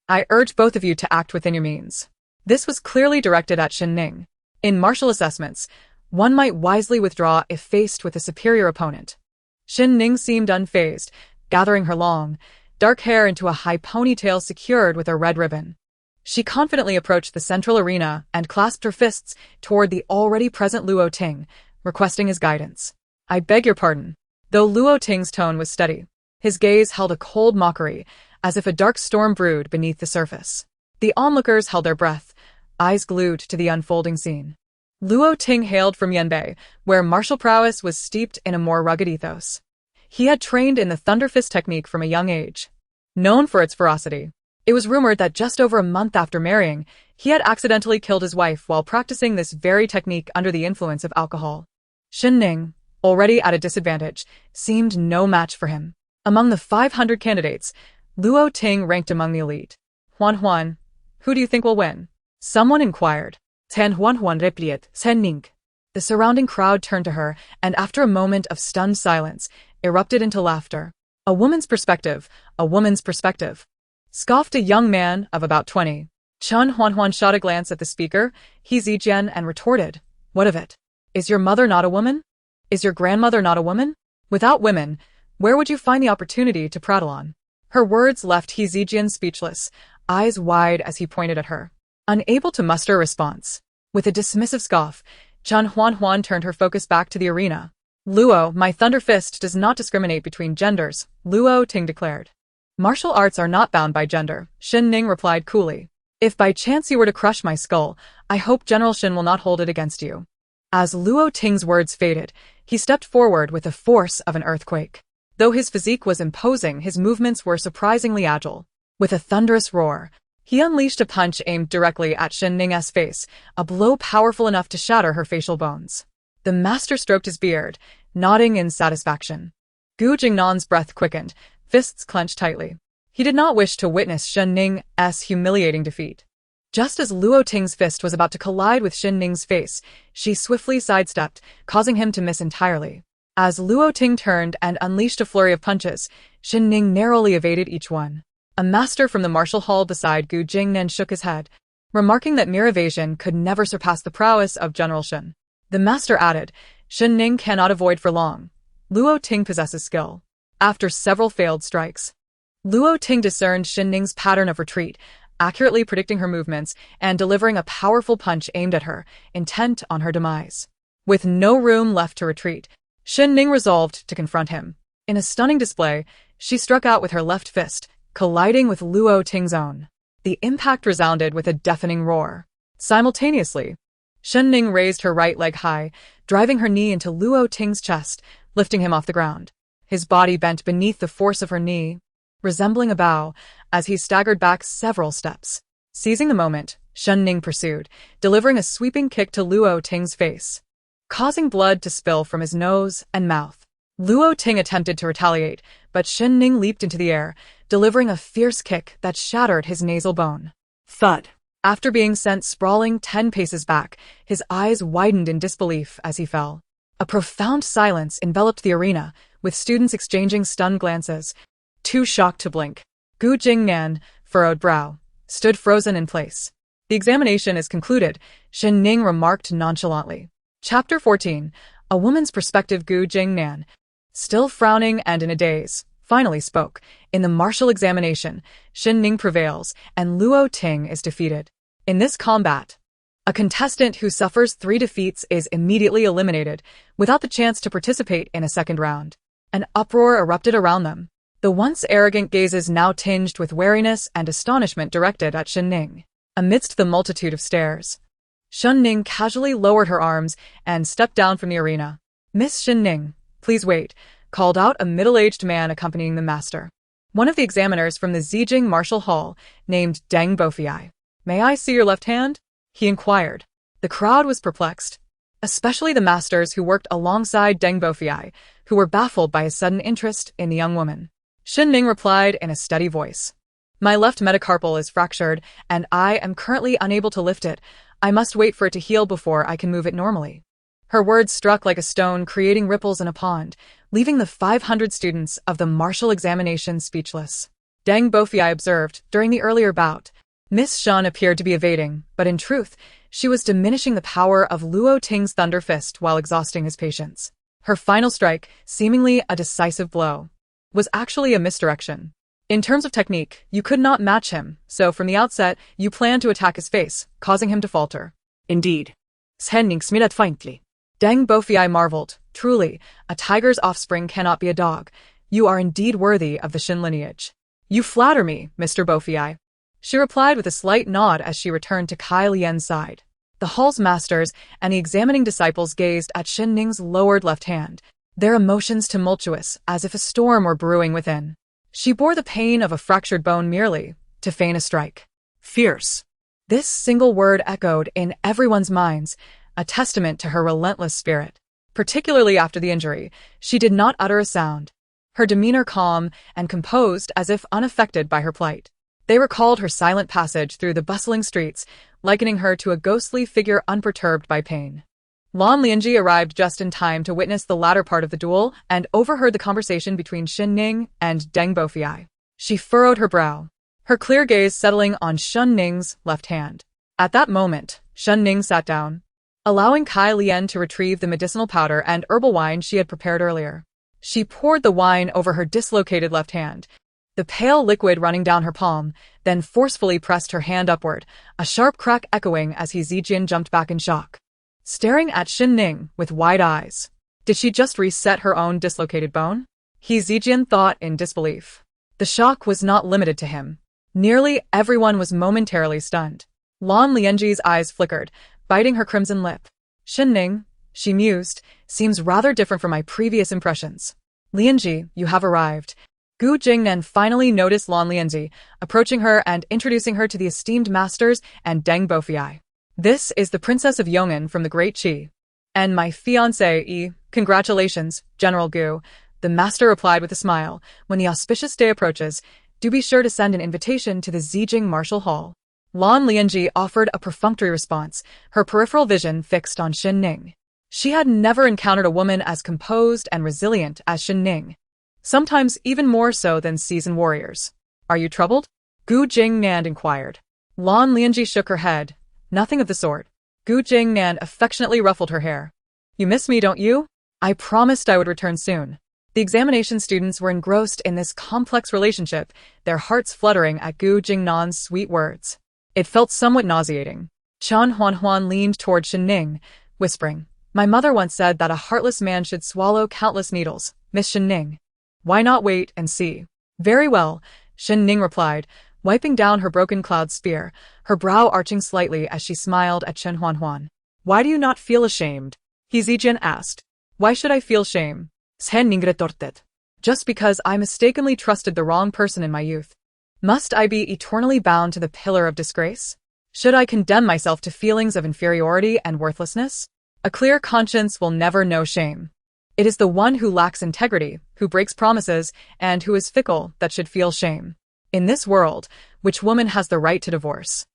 I urge both of you to act within your means. This was clearly directed at Shen Ning. In martial assessments, one might wisely withdraw if faced with a superior opponent. Shen Ning seemed unfazed, gathering her long, dark hair into a high ponytail secured with a red ribbon. She confidently approached the central arena and clasped her fists toward the already present Luo Ting, requesting his guidance. I beg your pardon. Though Luo Ting's tone was steady, his gaze held a cold mockery, as if a dark storm brewed beneath the surface. The onlookers held their breath, eyes glued to the unfolding scene. Luo Ting hailed from Yanbei, where martial prowess was steeped in a more rugged ethos. He had trained in the thunder fist technique from a young age. Known for its ferocity, it was rumored that just over a month after marrying, he had accidentally killed his wife while practicing this very technique under the influence of alcohol. Shen Ning, already at a disadvantage, seemed no match for him. Among the 500 candidates, Luo Ting ranked among the elite. Huan, who do you think will win? Someone inquired. Huan replied, Shen Ning. The surrounding crowd turned to her, and after a moment of stunned silence, erupted into laughter. A woman's perspective, a woman's perspective. Scoffed a young man of about 20. Chen Huan shot a glance at the speaker, He Zijian, and retorted, what of it? Is your mother not a woman? Is your grandmother not a woman? Without women, where would you find the opportunity to prattle on? Her words left He Zijian speechless, eyes wide as he pointed at her. Unable to muster a response. With a dismissive scoff, Chen Huan turned her focus back to the arena. Luo, my thunder fist does not discriminate between genders, Luo Ting declared. Martial arts are not bound by gender, Shen Ning replied coolly. If by chance you were to crush my skull, I hope General Shen will not hold it against you. As Luo Ting's words faded, he stepped forward with the force of an earthquake. Though his physique was imposing, his movements were surprisingly agile. With a thunderous roar, he unleashed a punch aimed directly at Shen Ning's face, a blow powerful enough to shatter her facial bones. The master stroked his beard, nodding in satisfaction. Gu Jingnan's breath quickened, fists clenched tightly. He did not wish to witness Shen Ning's humiliating defeat. Just as Luo Ting's fist was about to collide with Shen Ning's face, she swiftly sidestepped, causing him to miss entirely. As Luo Ting turned and unleashed a flurry of punches, Shen Ning narrowly evaded each one. A master from the martial hall beside Gu Jingnan shook his head, remarking that mere evasion could never surpass the prowess of General Shen. The master added, Shen Ning cannot avoid for long. Luo Ting possesses skill. After several failed strikes, Luo Ting discerned Shen Ning's pattern of retreat, accurately predicting her movements and delivering a powerful punch aimed at her, intent on her demise. With no room left to retreat, Shen Ning resolved to confront him. In a stunning display, she struck out with her left fist, colliding with Luo Ting's own. The impact resounded with a deafening roar. Simultaneously, Shen Ning raised her right leg high, driving her knee into Luo Ting's chest, lifting him off the ground. His body bent beneath the force of her knee, resembling a bow, as he staggered back several steps. Seizing the moment, Shen Ning pursued, delivering a sweeping kick to Luo Ting's face, causing blood to spill from his nose and mouth. Luo Ting attempted to retaliate, but Shen Ning leaped into the air, delivering a fierce kick that shattered his nasal bone. Thud. After being sent sprawling 10 paces back, his eyes widened in disbelief as he fell. A profound silence enveloped the arena, with students exchanging stunned glances, too shocked to blink. Gu Jingnan, furrowed brow, stood frozen in place. The examination is concluded, Shen Ning remarked nonchalantly. Chapter 14. A woman's perspective. Gu Jingnan, still frowning and in a daze, finally spoke. In the martial examination, Shen Ning prevails, and Luo Ting is defeated. In this combat, a contestant who suffers 3 defeats is immediately eliminated, without the chance to participate in a second round. An uproar erupted around them. The once arrogant gazes now tinged with wariness and astonishment directed at Shen Ning. Amidst the multitude of stares, Shen Ning casually lowered her arms and stepped down from the arena. Miss Shen Ning, please wait, called out a middle-aged man accompanying the master. One of the examiners from the Zijing Martial Hall, named Deng Bofei. May I see your left hand? He inquired. The crowd was perplexed, especially the masters who worked alongside Deng Bofei, who were baffled by his sudden interest in the young woman. Shen Ning replied in a steady voice. My left metacarpal is fractured, and I am currently unable to lift it. I must wait for it to heal before I can move it normally. Her words struck like a stone, creating ripples in a pond, leaving the 500 students of the martial examination speechless. Deng Bofei observed, during the earlier bout, Miss Shen appeared to be evading, but in truth, she was diminishing the power of Luo Ting's thunder fist while exhausting his patience. Her final strike, seemingly a decisive blow, was actually a misdirection. In terms of technique, you could not match him, so from the outset, you planned to attack his face, causing him to falter. Indeed. Shen Ning smiled faintly. Deng Bofei marveled. Truly, a tiger's offspring cannot be a dog. You are indeed worthy of the Shen lineage. You flatter me, Mr. Bofei. She replied with a slight nod as she returned to Kai Lian's side. The hall's masters and the examining disciples gazed at Shen Ning's lowered left hand, their emotions tumultuous as if a storm were brewing within. She bore the pain of a fractured bone merely to feign a strike. Fierce. This single word echoed in everyone's minds, a testament to her relentless spirit. Particularly after the injury, she did not utter a sound, her demeanor calm and composed as if unaffected by her plight. They recalled her silent passage through the bustling streets, likening her to a ghostly figure unperturbed by pain. Lan Lianji arrived just in time to witness the latter part of the duel and overheard the conversation between Shen Ning and Deng Bofei. She furrowed her brow, her clear gaze settling on Shen Ning's left hand. At that moment, Shen Ning sat down, allowing Kai Lian to retrieve the medicinal powder and herbal wine she had prepared earlier. She poured the wine over her dislocated left hand, the pale liquid running down her palm, then forcefully pressed her hand upward, a sharp crack echoing as He Zijian jumped back in shock, staring at Shen Ning with wide eyes. Did she just reset her own dislocated bone? He Zijian thought in disbelief. The shock was not limited to him. Nearly everyone was momentarily stunned. Lan Lianji's eyes flickered, biting her crimson lip. Shen Ning, she mused, seems rather different from my previous impressions. Lianji, you have arrived. Gu Jingnan finally noticed Lan Lianji, approaching her and introducing her to the esteemed masters and Deng Bofiai. This is the Princess of Yong'an from the Great Qi. And my fiancé, Congratulations, General Gu, the master replied with a smile. When the auspicious day approaches, do be sure to send an invitation to the Zijing Martial Hall. Lan Lianji offered a perfunctory response, her peripheral vision fixed on Shen Ning. She had never encountered a woman as composed and resilient as Shen Ning. Sometimes even more so than seasoned warriors. Are you troubled? Gu Jingnan inquired. Lan Lianji shook her head. Nothing of the sort. Gu Jingnan affectionately ruffled her hair. You miss me, don't you? I promised I would return soon. The examination students were engrossed in this complex relationship, their hearts fluttering at Gu Jingnan's sweet words. It felt somewhat nauseating. Chen Huanhuan leaned toward Shen Ning, whispering, My mother once said that a heartless man should swallow countless needles, Miss Shen Ning. Why not wait and see? Very well, Shen Ning replied, wiping down her broken cloud spear, her brow arching slightly as she smiled at Chen Huanhuan. Why do you not feel ashamed? He Zijian asked. Why should I feel shame? Shen Ning retorted. Just because I mistakenly trusted the wrong person in my youth. Must I be eternally bound to the pillar of disgrace? Should I condemn myself to feelings of inferiority and worthlessness? A clear conscience will never know shame. It is the one who lacks integrity, who breaks promises, and who is fickle that should feel shame. In this world, which woman has the right to divorce?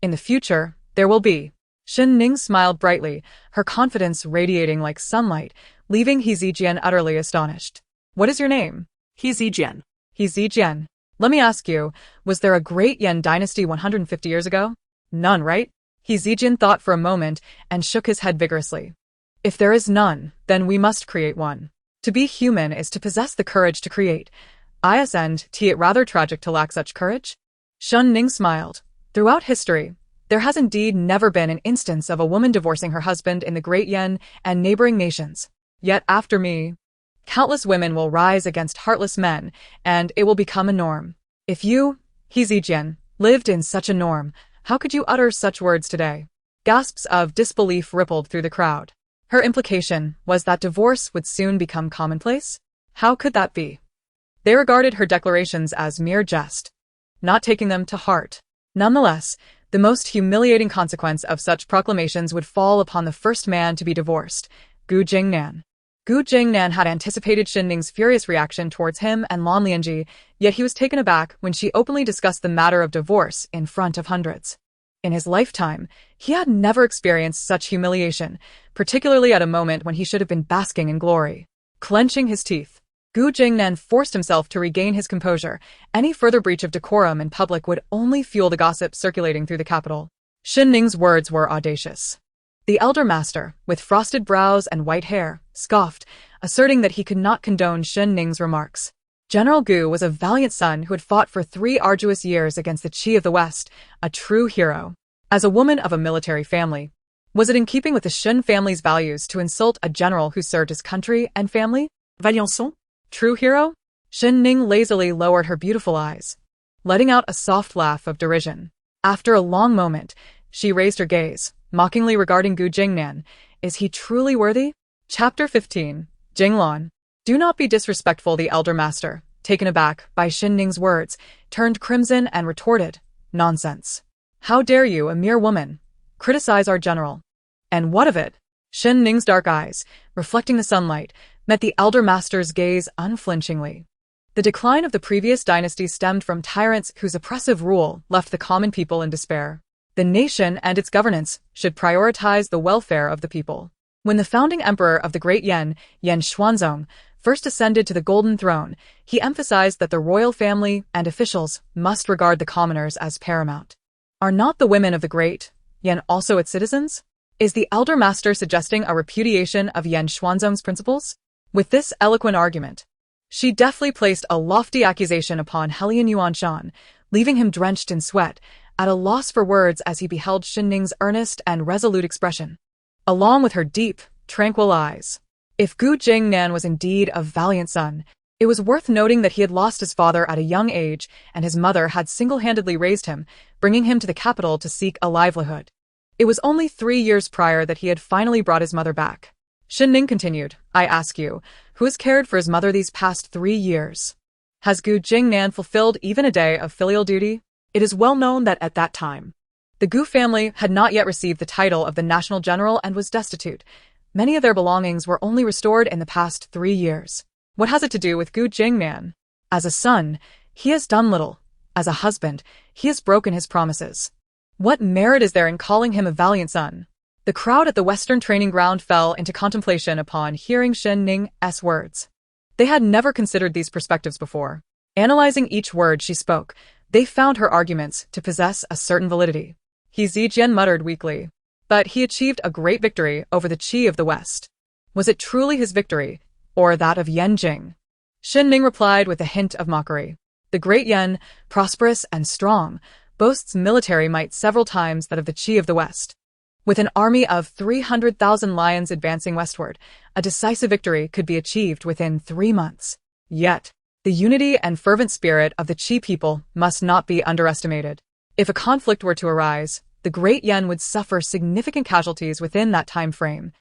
In the future, there will be. Shen Ning smiled brightly, her confidence radiating like sunlight, leaving He Zijian utterly astonished. What is your name? He Zijian. He Zijian. Let me ask you, was there a great Yan dynasty 150 years ago? None, right? He Zijian thought for a moment and shook his head vigorously. If there is none, then we must create one. To be human is to possess the courage to create. Isn't it rather tragic to lack such courage? Shen Ning smiled. Throughout history, there has indeed never been an instance of a woman divorcing her husband in the Great Yan and neighboring nations. Yet after me, countless women will rise against heartless men, and it will become a norm. If you, He Zijian, lived in such a norm, how could you utter such words today? Gasps of disbelief rippled through the crowd. Her implication was that divorce would soon become commonplace? How could that be? They regarded her declarations as mere jest, not taking them to heart. Nonetheless, the most humiliating consequence of such proclamations would fall upon the first man to be divorced, Gu Jingnan. Gu Jingnan had anticipated Shen Ning's furious reaction towards him and Lan Lianji, yet he was taken aback when she openly discussed the matter of divorce in front of hundreds. In his lifetime, he had never experienced such humiliation, particularly at a moment when he should have been basking in glory. Clenching his teeth, Gu Jingnan forced himself to regain his composure. Any further breach of decorum in public would only fuel the gossip circulating through the capital. Shen Ning's words were audacious. The elder master, with frosted brows and white hair, scoffed, asserting that he could not condone Shen Ning's remarks. General Gu was a valiant son who had fought for 3 arduous years against the Qi of the West, a true hero. As a woman of a military family, was it in keeping with the Shen family's values to insult a general who served his country and family? Vaillançon? True hero? Shen Ning lazily lowered her beautiful eyes, letting out a soft laugh of derision. After a long moment, she raised her gaze, mockingly regarding Gu Jingnan. Is he truly worthy? Chapter 15. Jinglan. Do not be disrespectful. The elder master, taken aback by Shen Ning's words, turned crimson and retorted, Nonsense. How dare you, a mere woman, criticize our general? And what of it? Shen Ning's dark eyes, reflecting the sunlight, met the elder master's gaze unflinchingly. The decline of the previous dynasty stemmed from tyrants whose oppressive rule left the common people in despair. The nation and its governance should prioritize the welfare of the people. When the founding emperor of the Great Yan, Yan Xuanzong, first ascended to the Golden Throne, he emphasized that the royal family and officials must regard the commoners as paramount. Are not the women of the Great Yan also its citizens? Is the elder master suggesting a repudiation of Yan Xuanzong's principles? With this eloquent argument, she deftly placed a lofty accusation upon Helian Yuanshan, leaving him drenched in sweat, at a loss for words as he beheld Shen Ning's earnest and resolute expression, along with her deep, tranquil eyes. If Gu Jingnan was indeed a valiant son, it was worth noting that he had lost his father at a young age and his mother had single-handedly raised him, bringing him to the capital to seek a livelihood. It was only 3 years prior that he had finally brought his mother back. Shen Ning continued, I ask you, who has cared for his mother these past 3 years? Has Gu Jingnan fulfilled even a day of filial duty? It is well known that at that time, the Gu family had not yet received the title of the national general and was destitute. Many of their belongings were only restored in the past 3 years. What has it to do with Gu Jingnan? As a son, he has done little. As a husband, he has broken his promises. What merit is there in calling him a valiant son? The crowd at the Western training ground fell into contemplation upon hearing Shen Ning's words. They had never considered these perspectives before. Analyzing each word she spoke, they found her arguments to possess a certain validity. He Zijian muttered weakly. But he achieved a great victory over the Qi of the West. Was it truly his victory, or that of Yan Jing? Shen Ning replied with a hint of mockery. The great Yan, prosperous and strong, boasts military might several times that of the Qi of the West. With an army of 300,000 lions advancing westward, a decisive victory could be achieved within 3 months. Yet, the unity and fervent spirit of the Qi people must not be underestimated. If a conflict were to arise, the great Yan would suffer significant casualties within that time frame,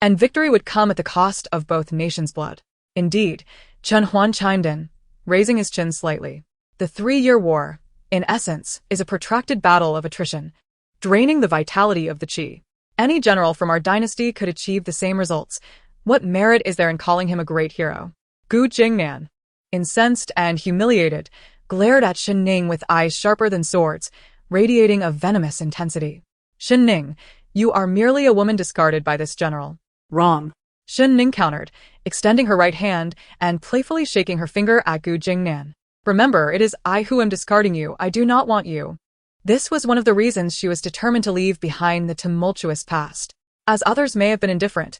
and victory would come at the cost of both nations' blood. Indeed, Chen Huan chimed in, raising his chin slightly. The 3-year war, in essence, is a protracted battle of attrition, draining the vitality of the Qi. Any general from our dynasty could achieve the same results. What merit is there in calling him a great hero? Gu Jingnan, incensed and humiliated, glared at Shen Ning with eyes sharper than swords, radiating a venomous intensity. Shen Ning, you are merely a woman discarded by this general. Wrong. Shen Ning countered, extending her right hand and playfully shaking her finger at Gu Jingnan. Remember, it is I who am discarding you, I do not want you. This was one of the reasons she was determined to leave behind the tumultuous past. As others may have been indifferent,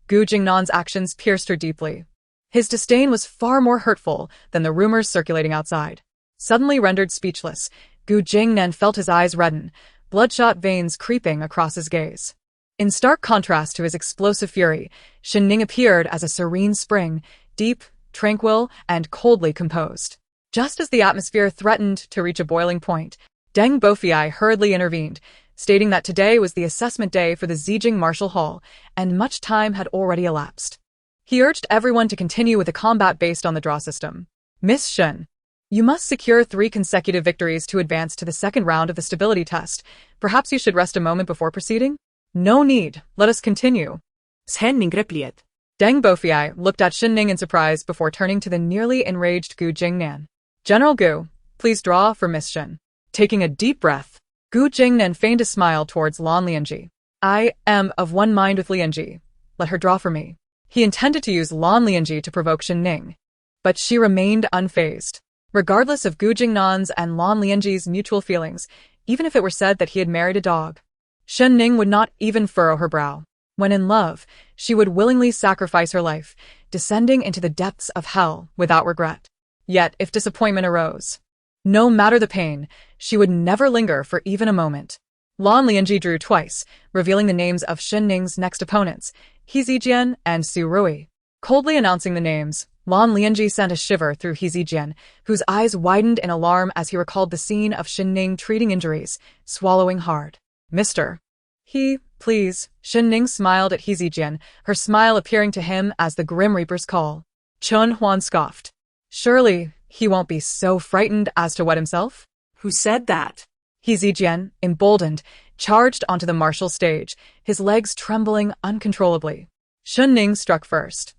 Gu Jingnan's actions pierced her deeply. His disdain was far more hurtful than the rumors circulating outside. Suddenly rendered speechless, Gu Jingnan felt his eyes redden, bloodshot veins creeping across his gaze. In stark contrast to his explosive fury, Shen Ning appeared as a serene spring, deep, tranquil, and coldly composed. Just as the atmosphere threatened to reach a boiling point, Deng Bofiai hurriedly intervened, stating that today was the assessment day for the Zijing Martial Hall, and much time had already elapsed. He urged everyone to continue with the combat based on the draw system. Miss Shen, you must secure 3 consecutive victories to advance to the second round of the stability test. Perhaps you should rest a moment before proceeding? No need. Let us continue. Shen Ning replied. Deng Bofiai looked at Shen Ning in surprise before turning to the nearly enraged Gu Jingnan. General Gu, please draw for Miss Shen. Taking a deep breath, Gu Jingnan feigned a smile towards Lan Lianji. I am of one mind with Lianji. Let her draw for me. He intended to use Lan Lianji to provoke Shen Ning, but she remained unfazed. Regardless of Gu Jingnan's and Lan Lianji's mutual feelings, even if it were said that he had married a dog, Shen Ning would not even furrow her brow. When in love, she would willingly sacrifice her life, descending into the depths of hell without regret. Yet, if disappointment arose, no matter the pain, she would never linger for even a moment. Lan Lianji drew twice, revealing the names of Shen Ning's next opponents, He Zijian and Su Rui. Coldly announcing the names, Lan Lianji sent a shiver through He Zijian, whose eyes widened in alarm as he recalled the scene of Shen Ning treating injuries, swallowing hard. Mr. He, please. Shen Ning smiled at He Zijian, her smile appearing to him as the Grim Reaper's call. Chen Huan scoffed. Surely, he won't be so frightened as to wet himself? Who said that? He Zijian, emboldened, charged onto the martial stage, his legs trembling uncontrollably. Shen Ning struck first,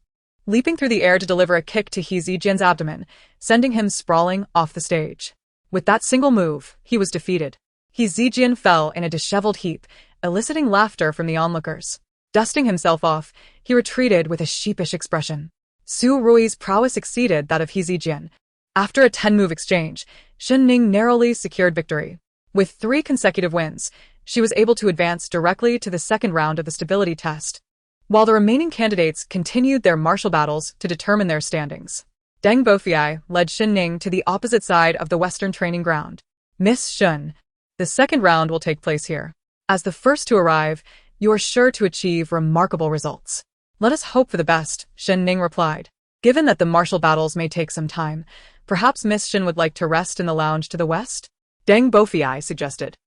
leaping through the air to deliver a kick to He Zijian's abdomen, sending him sprawling off the stage. With that single move, he was defeated. He Zijian fell in a disheveled heap, eliciting laughter from the onlookers. Dusting himself off, he retreated with a sheepish expression. Su Rui's prowess exceeded that of He Zijian. After a 10-move exchange, Shen Ning narrowly secured victory. With 3 consecutive wins, she was able to advance directly to the second round of the stability test. while the remaining candidates continued their martial battles to determine their standings. Deng Bofei led Shen Ning to the opposite side of the Western training ground. Miss Shen, the second round will take place here. As the first to arrive, you are sure to achieve remarkable results. Let us hope for the best, Shen Ning replied. Given that the martial battles may take some time, perhaps Miss Shen would like to rest in the lounge to the west? Deng Bofei suggested.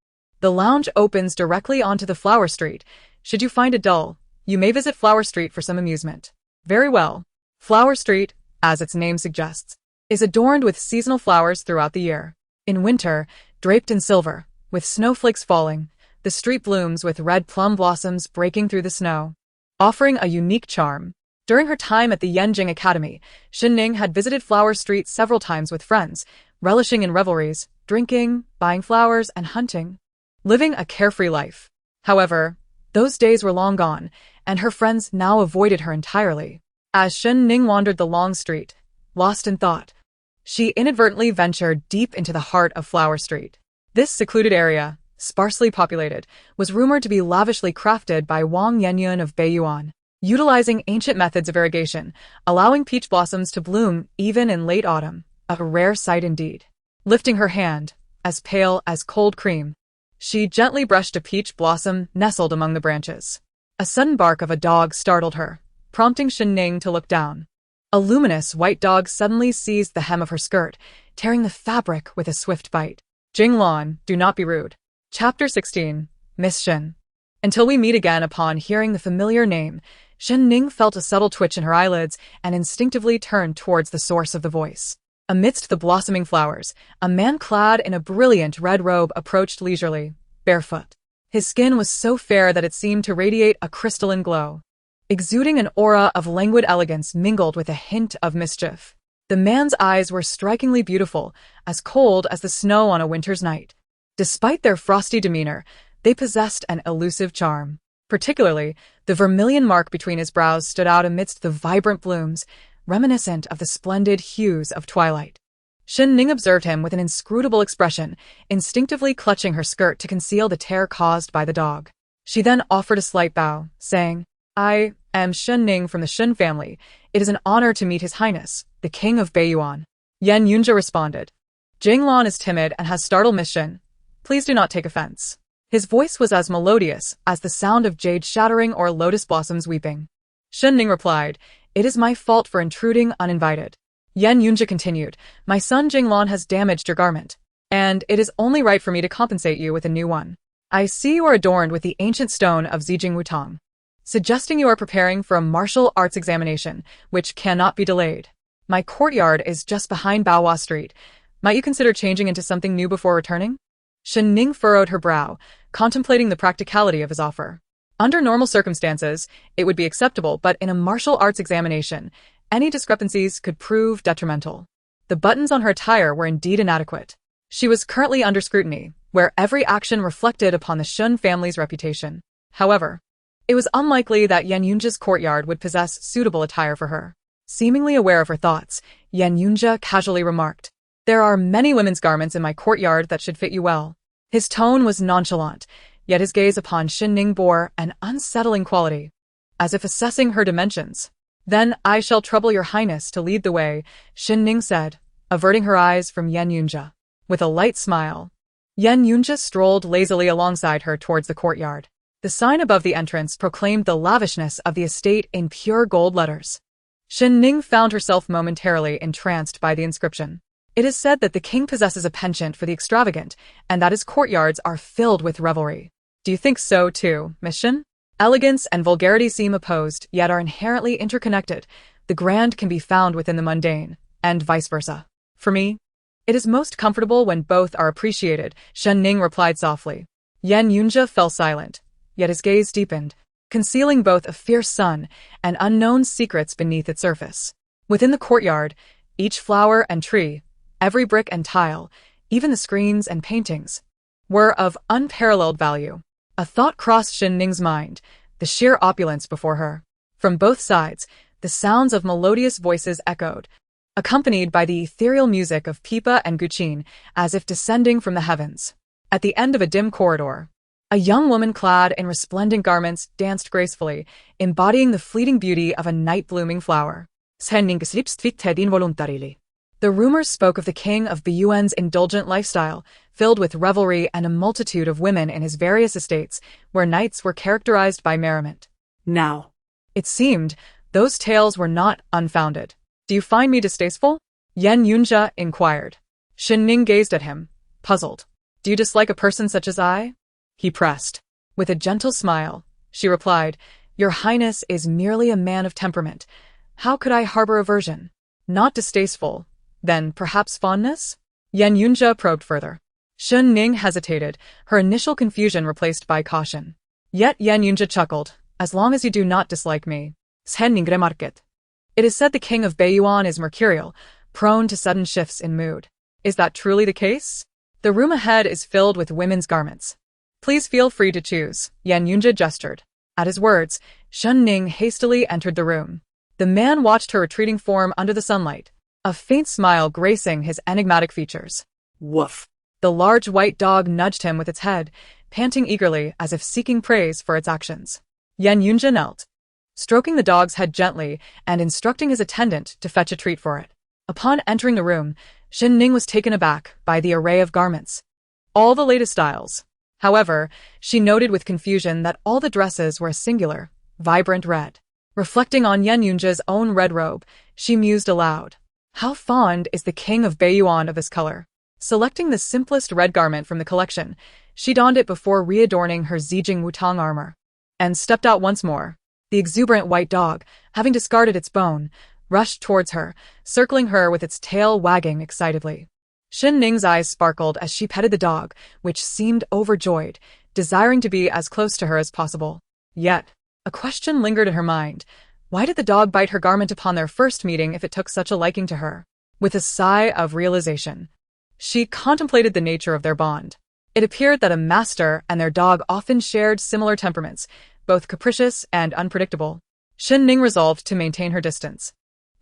The lounge opens directly onto the Flower Street. Should you find it dull, you may visit Flower Street for some amusement. Very well. Flower Street, as its name suggests, is adorned with seasonal flowers throughout the year. In winter, draped in silver, with snowflakes falling, the street blooms with red plum blossoms breaking through the snow, offering a unique charm. During her time at the Yanjing Academy, Shen Ning had visited Flower Street several times with friends, relishing in revelries, drinking, buying flowers, and hunting, living a carefree life. However, those days were long gone, and her friends now avoided her entirely. As Shen Ning wandered the long street, lost in thought, she inadvertently ventured deep into the heart of Flower Street. This secluded area, sparsely populated, was rumored to be lavishly crafted by Wang Yenyun of Beiyuan, utilizing ancient methods of irrigation, allowing peach blossoms to bloom even in late autumn, a rare sight indeed. Lifting her hand, as pale as cold cream, she gently brushed a peach blossom nestled among the branches. A sudden bark of a dog startled her, prompting Shen Ning to look down. A luminous white dog suddenly seized the hem of her skirt, tearing the fabric with a swift bite. Jing Lan, do not be rude. Chapter 16. Miss Shen. Until we meet again. Upon hearing the familiar name, Shen Ning felt a subtle twitch in her eyelids and instinctively turned towards the source of the voice. Amidst the blossoming flowers, a man clad in a brilliant red robe approached leisurely, barefoot. His skin was so fair that it seemed to radiate a crystalline glow, exuding an aura of languid elegance mingled with a hint of mischief. The man's eyes were strikingly beautiful, as cold as the snow on a winter's night. Despite their frosty demeanor, they possessed an elusive charm. Particularly, the vermilion mark between his brows stood out amidst the vibrant blooms, reminiscent of the splendid hues of twilight. Shen Ning observed him with an inscrutable expression, instinctively clutching her skirt to conceal the tear caused by the dog. She then offered a slight bow, saying, I am Shen Ning from the Shen family. It is an honor to meet His Highness, the King of Beiyuan. Yan Yunjia responded. Jing Lan is timid and has startled Miss Shen. Please do not take offense. His voice was as melodious as the sound of jade shattering or lotus blossoms weeping. Shen Ning replied, It is my fault for intruding uninvited. Yan Yunjia continued, My son Jing Lan has damaged your garment, and it is only right for me to compensate you with a new one. I see you are adorned with the ancient stone of Zijing Wutang, suggesting you are preparing for a martial arts examination, which cannot be delayed. My courtyard is just behind Baohua Street. Might you consider changing into something new before returning? Shen Ning furrowed her brow, contemplating the practicality of his offer. Under normal circumstances, it would be acceptable, but in a martial arts examination, any discrepancies could prove detrimental. The buttons on her attire were indeed inadequate. She was currently under scrutiny, where every action reflected upon the Shen family's reputation. However, it was unlikely that Yan Yunjia's courtyard would possess suitable attire for her. Seemingly aware of her thoughts, Yan Yunjia casually remarked, There are many women's garments in my courtyard that should fit you well. His tone was nonchalant, yet his gaze upon Shen Ning bore an unsettling quality, as if assessing her dimensions. Then I shall trouble your highness to lead the way, Shen Ning said, averting her eyes from Yan Yunjia. With a light smile, Yan Yunjia strolled lazily alongside her towards the courtyard. The sign above the entrance proclaimed the lavishness of the estate in pure gold letters. Shen Ning found herself momentarily entranced by the inscription. It is said that the king possesses a penchant for the extravagant, and that his courtyards are filled with revelry. Do you think so too, Miss Shen? Elegance and vulgarity seem opposed, yet are inherently interconnected. The grand can be found within the mundane, and vice versa. For me, it is most comfortable when both are appreciated, Shen Ning replied softly. Yan Yunjia fell silent, yet his gaze deepened, concealing both a fierce sun and unknown secrets beneath its surface. Within the courtyard, each flower and tree, every brick and tile, even the screens and paintings, were of unparalleled value. A thought crossed Shen Ning's mind, the sheer opulence before her. From both sides, the sounds of melodious voices echoed, accompanied by the ethereal music of pipa and guqin, as if descending from the heavens. At the end of a dim corridor, A young woman clad in resplendent garments danced gracefully, embodying the fleeting beauty of a night-blooming flower. Shen Ning slipstvikted involuntarily. The rumors spoke of the king of Beyuan's indulgent lifestyle, filled with revelry and a multitude of women in his various estates, where nights were characterized by merriment. Now, It seemed those tales were not unfounded. Do you find me distasteful? Yan Yunjia inquired. Shen Ning gazed at him, puzzled. Do you dislike a person such as I? He pressed. With a gentle smile, she replied, Your Highness is merely a man of temperament. How could I harbor aversion? Not distasteful. Then perhaps fondness? Yan Yunjia probed further. Shen Ning hesitated, her initial confusion replaced by caution. Yet Yan Yunjia chuckled. As long as you do not dislike me. Shen Ning remarked. It is said the king of Beiyuan is mercurial, prone to sudden shifts in mood. Is that truly the case? The room ahead is filled with women's garments. Please feel free to choose, Yan Yunjia gestured. At his words, Shen Ning hastily entered the room. The man watched her retreating form under the sunlight, a faint smile gracing his enigmatic features. Woof. The large white dog nudged him with its head, panting eagerly as if seeking praise for its actions. Yan Yunjia knelt, stroking the dog's head gently and instructing his attendant to fetch a treat for it. Upon entering the room, Shen Ning was taken aback by the array of garments. All the latest styles. However, she noted with confusion that all the dresses were a singular, vibrant red. Reflecting on Yan Yunjia's own red robe, she mused aloud. How fond is the king of Beiyuan of this color? Selecting the simplest red garment from the collection, she donned it before readorning her Zijing Wutang armor, and stepped out once more. The exuberant white dog, having discarded its bone, rushed towards her, circling her with its tail wagging excitedly. Shen Ning's eyes sparkled as she petted the dog, which seemed overjoyed, desiring to be as close to her as possible. Yet, a question lingered in her mind. Why did the dog bite her garment upon their first meeting if it took such a liking to her? With a sigh of realization, she contemplated the nature of their bond. It appeared that a master and their dog often shared similar temperaments, both capricious and unpredictable. Shen Ning resolved to maintain her distance.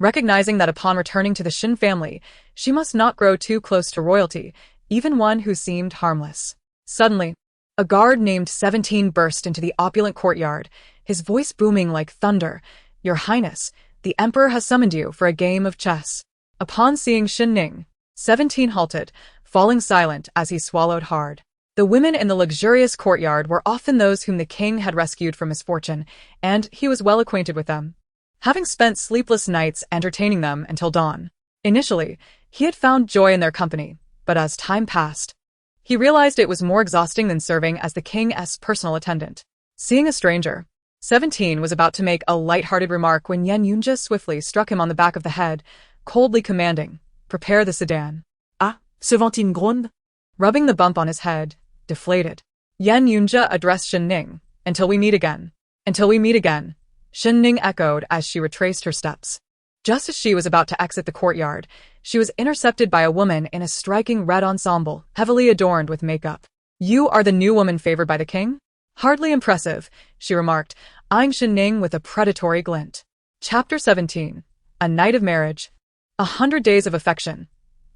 Recognizing that upon returning to the Shen family, she must not grow too close to royalty, even one who seemed harmless. Suddenly, a guard named 17 burst into the opulent courtyard, his voice booming like thunder. Your Highness, the Emperor has summoned you for a game of chess. Upon seeing Shen Ning, 17 halted, falling silent as he swallowed hard. The women in the luxurious courtyard were often those whom the king had rescued from misfortune, and he was well acquainted with them, having spent sleepless nights entertaining them until dawn. Initially, he had found joy in their company, but as time passed, he realized it was more exhausting than serving as the king's personal attendant. Seeing a stranger, 17 was about to make a light-hearted remark when Yan Yunjia swiftly struck him on the back of the head, coldly commanding, Prepare the sedan. Ah, 17 groaned. Rubbing the bump on his head, deflated, Yan Yunjia addressed Shen Ning. Until we meet again. Until we meet again. Shen Ning echoed as she retraced her steps. Just as she was about to exit the courtyard, she was intercepted by a woman in a striking red ensemble, heavily adorned with makeup. You are the new woman favored by the king? Hardly impressive, she remarked, eyeing Shen Ning with a predatory glint. Chapter 17. A Night of Marriage. 100 Days of Affection.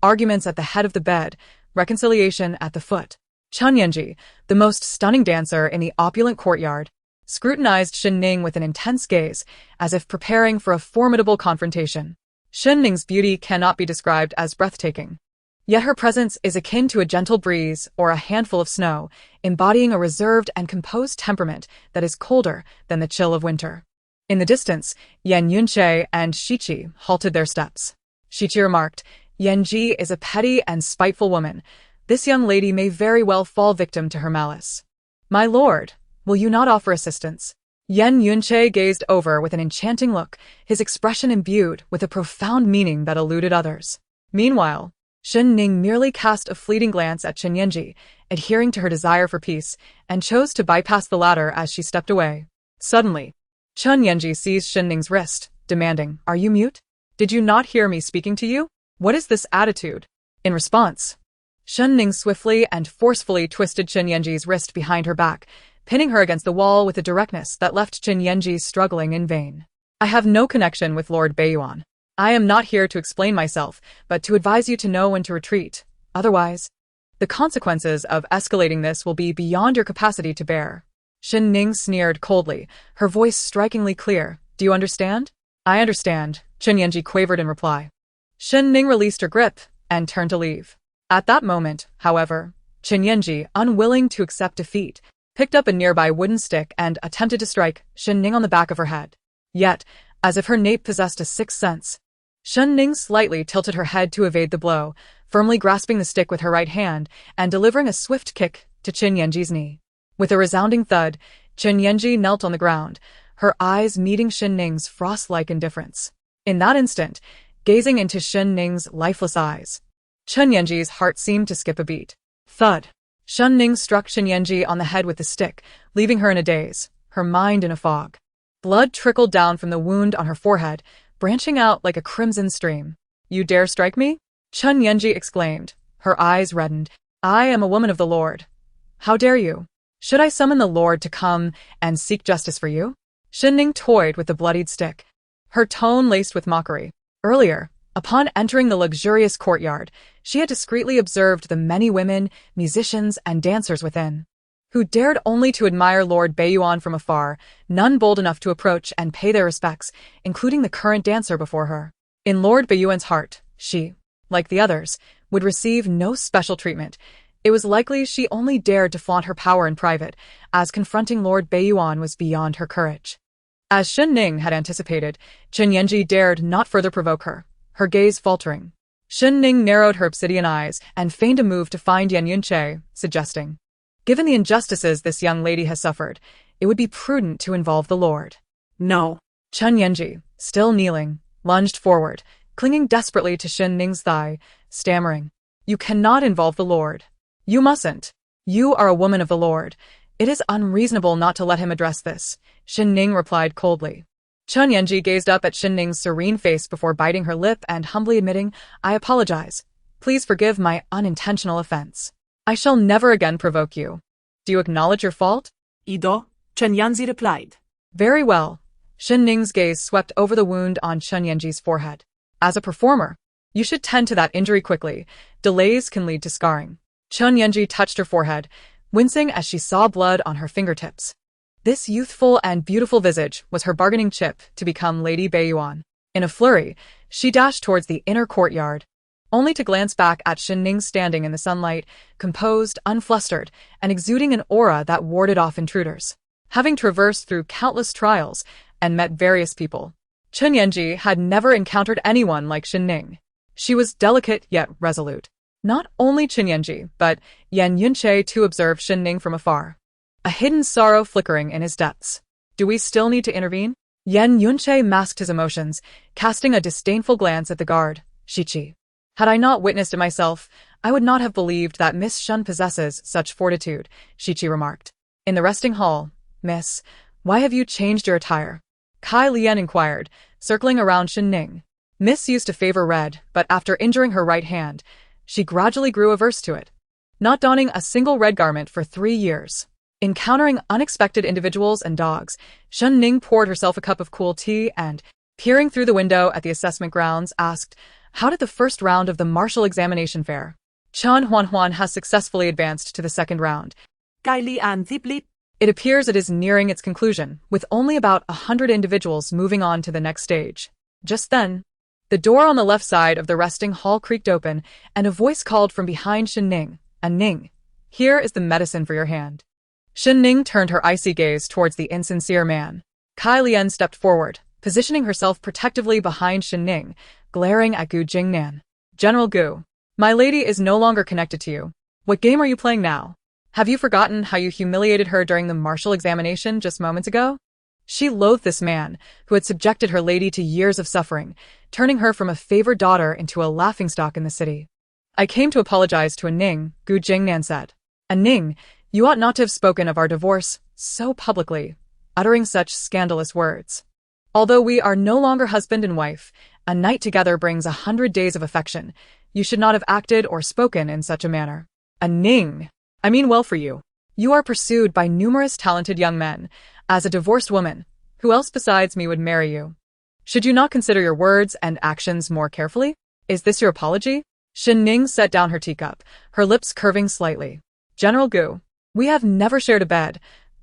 Arguments at the head of the bed, reconciliation at the foot. Chun Yanji, the most stunning dancer in the opulent courtyard, scrutinized Shen Ning with an intense gaze, as if preparing for a formidable confrontation. Shen Ning's beauty cannot be described as breathtaking. Yet her presence is akin to a gentle breeze or a handful of snow, embodying a reserved and composed temperament that is colder than the chill of winter. In the distance, Yan Yunche and Shiqi halted their steps. Shiqi remarked, Yanji is a petty and spiteful woman. This young lady may very well fall victim to her malice. My lord, will you not offer assistance? Yan Yunche gazed over with an enchanting look, his expression imbued with a profound meaning that eluded others. Meanwhile, Shen Ning merely cast a fleeting glance at Chen Yanji, adhering to her desire for peace, and chose to bypass the latter as she stepped away. Suddenly, Chen Yanji seized Shen Ning's wrist, demanding, Are you mute? Did you not hear me speaking to you? What is this attitude? In response, Shen Ning swiftly and forcefully twisted Chen Yanji's wrist behind her back, pinning her against the wall with a directness that left Chen Yanji struggling in vain. I have no connection with Lord Beiyuan. I am not here to explain myself, but to advise you to know when to retreat. Otherwise, The consequences of escalating this will be beyond your capacity to bear. Shen Ning sneered coldly, her voice strikingly clear. Do you understand? I understand, Chen Yanji quavered in reply. Shen Ning released her grip and turned to leave. At that moment, however, Chen Yanji, unwilling to accept defeat, picked up a nearby wooden stick and attempted to strike Shen Ning on the back of her head. Yet, as if her nape possessed a sixth sense, Shen Ning slightly tilted her head to evade the blow, firmly grasping the stick with her right hand and delivering a swift kick to Chen Yanji's knee. With a resounding thud, Chen Yanji knelt on the ground, her eyes meeting Shen Ning's frost-like indifference. In that instant, gazing into Shen Ning's lifeless eyes, Chen Yanji's heart seemed to skip a beat. Thud. Shen Ning struck Chen Yanji on the head with the stick, leaving her in a daze, her mind in a fog. Blood trickled down from the wound on her forehead, branching out like a crimson stream. You dare strike me? Chen Yanji exclaimed, her eyes reddened. I am a woman of the Lord. How dare you? Should I summon the Lord to come and seek justice for you? Shen Ning toyed with the bloodied stick, her tone laced with mockery. Earlier, upon entering the luxurious courtyard, she had discreetly observed the many women, musicians, and dancers within, who dared only to admire Lord Baiyuan from afar, none bold enough to approach and pay their respects, including the current dancer before her. In Lord Baiyuan's heart, she, like the others, would receive no special treatment. It was likely she only dared to flaunt her power in private, as confronting Lord Baiyuan was beyond her courage. As Shen Ning had anticipated, Chen Yanji dared not further provoke her, her gaze faltering. Shen Ning narrowed her obsidian eyes and feigned a move to find Yan Yunche, suggesting, given the injustices this young lady has suffered, it would be prudent to involve the Lord. No. Chen Yanji, still kneeling, lunged forward, clinging desperately to Shen Ning's thigh, stammering, You cannot involve the Lord. You mustn't. You are a woman of the Lord. It is unreasonable not to let him address this, Shen Ning replied coldly. Chen Yanji gazed up at Shen Ning's serene face before biting her lip and humbly admitting, I apologize. Please forgive my unintentional offense. I shall never again provoke you. Do you acknowledge your fault? Ido, Chen Yanji replied. Very well. Shen Ning's gaze swept over the wound on Chen Yanji's forehead. As a performer, you should tend to that injury quickly. Delays can lead to scarring. Chen Yanji touched her forehead, wincing as she saw blood on her fingertips. This youthful and beautiful visage was her bargaining chip to become Lady Baiyuan. In a flurry, she dashed towards the inner courtyard, only to glance back at Shen Ning standing in the sunlight, composed, unflustered, and exuding an aura that warded off intruders. Having traversed through countless trials and met various people, Chen Yanji had never encountered anyone like Shen Ning. She was delicate yet resolute. Not only Chen Yanji, but Yan Yunche too observed Shen Ning from afar, a hidden sorrow flickering in his depths. Do we still need to intervene? Yan Yunche masked his emotions, casting a disdainful glance at the guard, Shichi. Had I not witnessed it myself, I would not have believed that Miss Shun possesses such fortitude, Shichi remarked. In the resting hall, Miss, why have you changed your attire? Kai Lian inquired, circling around Shen Ning. Miss used to favor red, but after injuring her right hand, she gradually grew averse to it, not donning a single red garment for 3 years. Encountering unexpected individuals and dogs, Shen Ning poured herself a cup of cool tea and, peering through the window at the assessment grounds, asked, How did the first round of the martial examination fare? Chen Huanhuan has successfully advanced to the second round. Kai Lian Zipli. It appears it is nearing its conclusion, with only about 100 individuals moving on to the next stage. Just then, the door on the left side of the resting hall creaked open, and a voice called from behind Shen Ning, Ning, here is the medicine for your hand. Shen Ning turned her icy gaze towards the insincere man. Kai Lian stepped forward, positioning herself protectively behind Shen Ning, glaring at Gu Jingnan. General Gu, my lady is no longer connected to you. What game are you playing now? Have you forgotten how you humiliated her during the martial examination just moments ago? She loathed this man, who had subjected her lady to years of suffering, turning her from a favored daughter into a laughingstock in the city. I came to apologize to Ning, Gu Jingnan said. Ning, you ought not to have spoken of our divorce so publicly, uttering such scandalous words. Although we are no longer husband and wife, a night together brings 100 days of affection. You should not have acted or spoken in such a manner. Ning, I mean well for you. You are pursued by numerous talented young men. As a divorced woman, who else besides me would marry you? Should you not consider your words and actions more carefully? Is this your apology? Shen Ning set down her teacup, her lips curving slightly. General Gu, we have never shared a bed.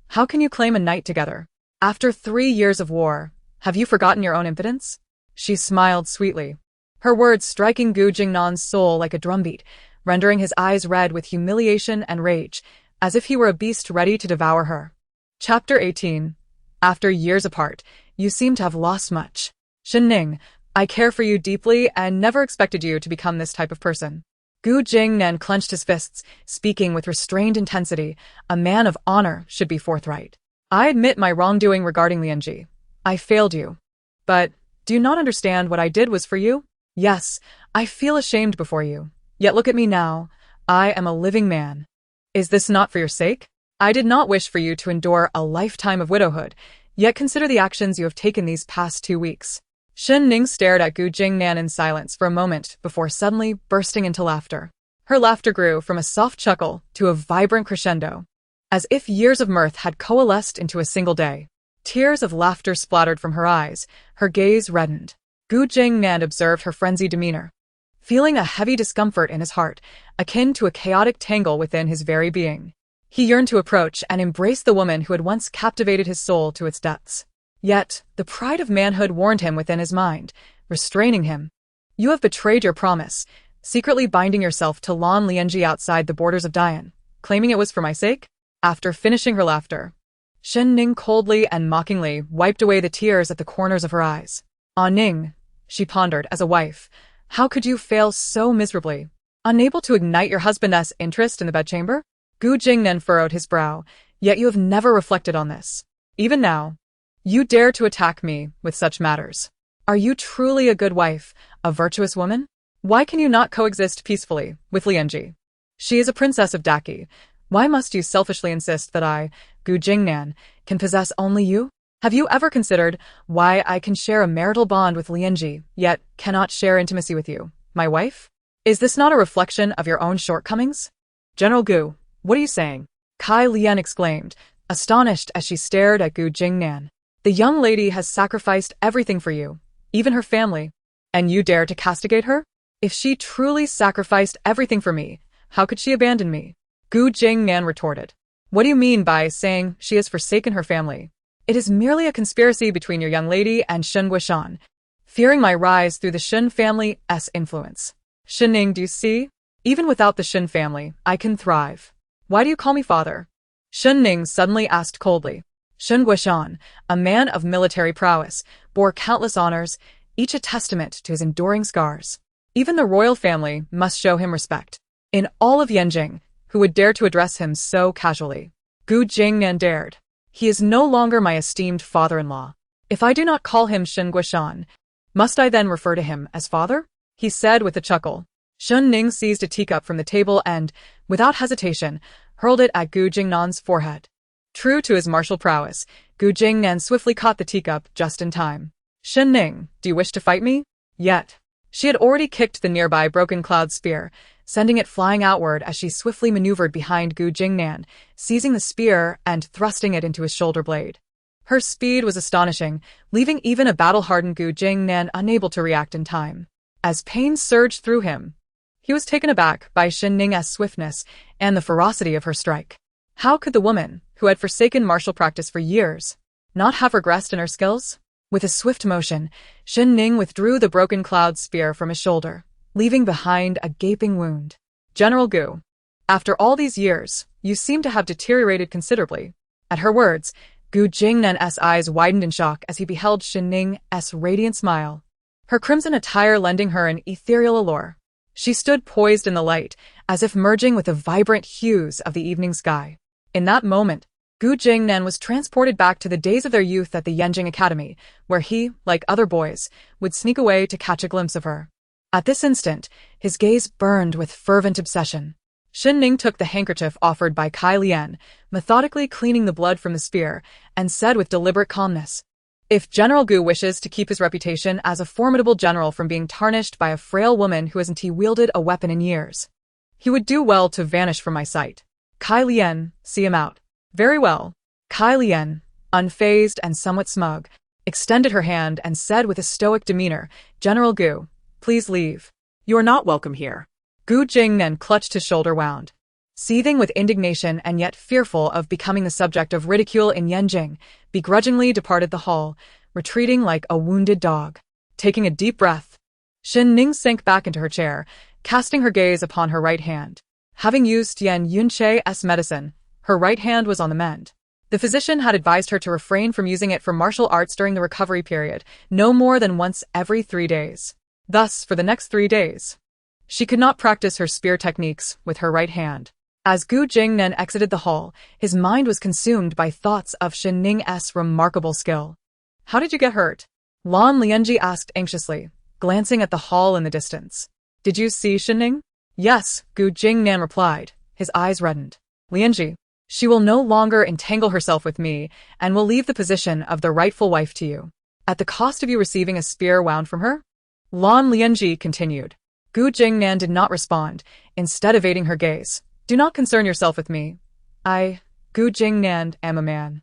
How can you claim a night together? After 3 years of war, have you forgotten your own impotence? She smiled sweetly, her words striking Gu Jingnan's soul like a drumbeat, rendering his eyes red with humiliation and rage, as if he were a beast ready to devour her. Chapter 18. After years apart, you seem to have lost much. Shen Ning, I care for you deeply and never expected you to become this type of person. Gu Jingnan clenched his fists, speaking with restrained intensity. A man of honor should be forthright. I admit my wrongdoing regarding Lianji. I failed you. But, do you not understand what I did was for you? Yes, I feel ashamed before you. Yet look at me now. I am a living man. Is this not for your sake? I did not wish for you to endure a lifetime of widowhood, yet consider the actions you have taken these past 2 weeks. Shen Ning stared at Gu Jingnan in silence for a moment before suddenly bursting into laughter. Her laughter grew from a soft chuckle to a vibrant crescendo, as if years of mirth had coalesced into a single day. Tears of laughter splattered from her eyes, her gaze reddened. Gu Jingnan observed her frenzied demeanor, feeling a heavy discomfort in his heart, akin to a chaotic tangle within his very being. He yearned to approach and embrace the woman who had once captivated his soul to its depths. Yet, the pride of manhood warned him within his mind, restraining him. You have betrayed your promise, secretly binding yourself to Lan Lianji outside the borders of Dian, claiming it was for my sake? After finishing her laughter, Shen Ning coldly and mockingly wiped away the tears at the corners of her eyes. Ah Ning, she pondered, as a wife, how could you fail so miserably? Unable to ignite your husband's interest in the bedchamber? Gu Jingnan furrowed his brow, yet you have never reflected on this. Even now, you dare to attack me with such matters. Are you truly a good wife, a virtuous woman? Why can you not coexist peacefully with Lianji? She is a princess of Daki. Why must you selfishly insist that I, Gu Jingnan, can possess only you? Have you ever considered why I can share a marital bond with Lianji, yet cannot share intimacy with you, my wife? Is this not a reflection of your own shortcomings? General Gu, what are you saying? Kai Lian exclaimed, astonished as she stared at Gu Jingnan. The young lady has sacrificed everything for you, even her family, and you dare to castigate her? If she truly sacrificed everything for me, how could she abandon me? Gu Jingnan retorted. What do you mean by saying she has forsaken her family? It is merely a conspiracy between your young lady and Shen Guishan, fearing my rise through the Shen family's influence. Shen Ning, do you see? Even without the Shen family, I can thrive. Why do you call me father? Shen Ning suddenly asked coldly. Shen Guishan, a man of military prowess, bore countless honors, each a testament to his enduring scars. Even the royal family must show him respect. In all of Yanjing, who would dare to address him so casually? Gu Jingnan dared. He is no longer my esteemed father-in-law. If I do not call him Shen Guishan, must I then refer to him as father? He said with a chuckle. Shen Ning seized a teacup from the table and, without hesitation, hurled it at Gu Jingnan's forehead. True to his martial prowess, Gu Jingnan swiftly caught the teacup just in time. Shen Ning, do you wish to fight me? Yet. She had already kicked the nearby broken cloud spear, sending it flying outward as she swiftly maneuvered behind Gu Jingnan, seizing the spear and thrusting it into his shoulder blade. Her speed was astonishing, leaving even a battle-hardened Gu Jingnan unable to react in time. As pain surged through him, he was taken aback by Shen Ning's swiftness and the ferocity of her strike. How could the woman, who had forsaken martial practice for years, not have regressed in her skills? With a swift motion, Shen Ning withdrew the broken cloud spear from his shoulder, leaving behind a gaping wound. General Gu, after all these years, you seem to have deteriorated considerably. At her words, Gu Jingnan's eyes widened in shock as he beheld Shen Ning's radiant smile, her crimson attire lending her an ethereal allure. She stood poised in the light, as if merging with the vibrant hues of the evening sky. In that moment, Gu Jingnan was transported back to the days of their youth at the Yanjing Academy, where he, like other boys, would sneak away to catch a glimpse of her. At this instant, his gaze burned with fervent obsession. Shen Ning took the handkerchief offered by Kai Lian, methodically cleaning the blood from the spear, and said with deliberate calmness, If General Gu wishes to keep his reputation as a formidable general from being tarnished by a frail woman who hasn't wielded a weapon in years, he would do well to vanish from my sight. Kai Lian, see him out. Very well. Kai Lian, unfazed and somewhat smug, extended her hand and said with a stoic demeanor, General Gu, please leave. You are not welcome here. Gu Jingnan clutched his shoulder wound. Seething with indignation and yet fearful of becoming the subject of ridicule in Yanjing, begrudgingly departed the hall, retreating like a wounded dog. Taking a deep breath, Shen Ning sank back into her chair, casting her gaze upon her right hand. Having used Yan Yunche's medicine, her right hand was on the mend. The physician had advised her to refrain from using it for martial arts during the recovery period, no more than once every 3 days. Thus, for the next 3 days, she could not practice her spear techniques with her right hand. As Gu Jingnan exited the hall, his mind was consumed by thoughts of Shen Ning's remarkable skill. "How did you get hurt?" Lan Lianji asked anxiously, glancing at the hall in the distance. "Did you see Shen Ning?" "Yes," Gu Jingnan replied, his eyes reddened. "Lianji, she will no longer entangle herself with me and will leave the position of the rightful wife to you, at the cost of you receiving a spear wound from her?" Lan Lianji continued. Gu Jingnan did not respond, instead evading her gaze. "Do not concern yourself with me. I, Gu Jingnan, am a man.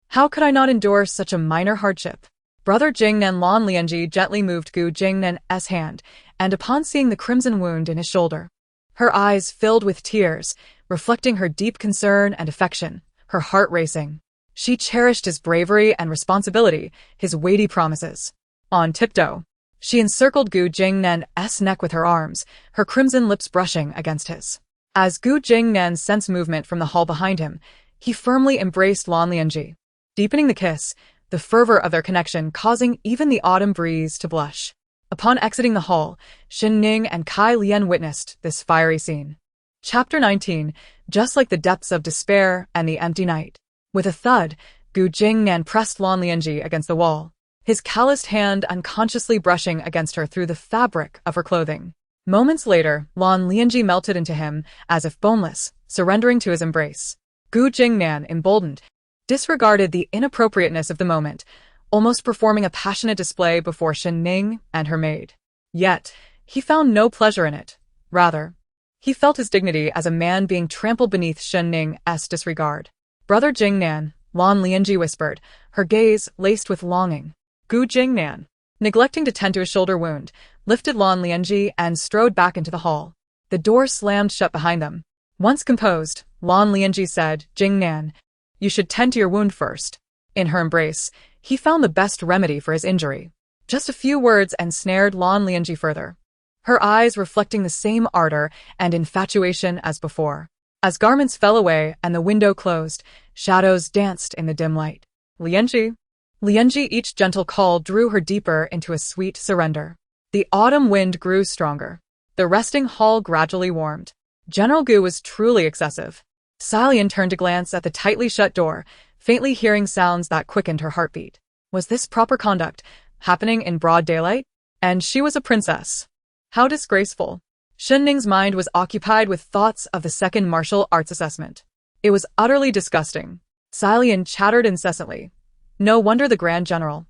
How could I not endure such a minor hardship?" Brother Jingnan. Lan Lianji gently moved Gu Jingnan's hand, and upon seeing the crimson wound in his shoulder, her eyes filled with tears, reflecting her deep concern and affection, her heart racing. She cherished his bravery and responsibility, his weighty promises. On tiptoe, she encircled Gu Jingnan's neck with her arms, her crimson lips brushing against his. As Gu Jingnan sensed movement from the hall behind him, he firmly embraced Lan Lianji, deepening the kiss, the fervor of their connection causing even the autumn breeze to blush. Upon exiting the hall, Shen Ning and Kai Lian witnessed this fiery scene. Chapter 19, just like the depths of despair and the empty night. With a thud, Gu Jingnan pressed Lan Lianji against the wall, his calloused hand unconsciously brushing against her through the fabric of her clothing. Moments later, Lan Lianji melted into him, as if boneless, surrendering to his embrace. Gu Jingnan, emboldened, disregarded the inappropriateness of the moment, almost performing a passionate display before Shen Ning and her maid. Yet, he found no pleasure in it. Rather, he felt his dignity as a man being trampled beneath Shen Ning's disregard. "Brother Jingnan," Lan Lianji whispered, her gaze laced with longing. Gu Jingnan, neglecting to tend to his shoulder wound, lifted Lan Lianji and strode back into the hall. The door slammed shut behind them. Once composed, Lan Lianji said, "Jingnan, you should tend to your wound first." In her embrace, he found the best remedy for his injury. Just a few words ensnared Lan Lianji further, her eyes reflecting the same ardor and infatuation as before. As garments fell away and the window closed, shadows danced in the dim light. "Lianji." Lianji, each gentle call drew her deeper into a sweet surrender. The autumn wind grew stronger. The resting hall gradually warmed. General Gu was truly excessive. Salian turned to glance at the tightly shut door, faintly hearing sounds that quickened her heartbeat. Was this proper conduct, happening in broad daylight? And she was a princess. How disgraceful. Shen Ning's mind was occupied with thoughts of the second martial arts assessment. It was utterly disgusting. Salian chattered incessantly. No wonder the Grand General,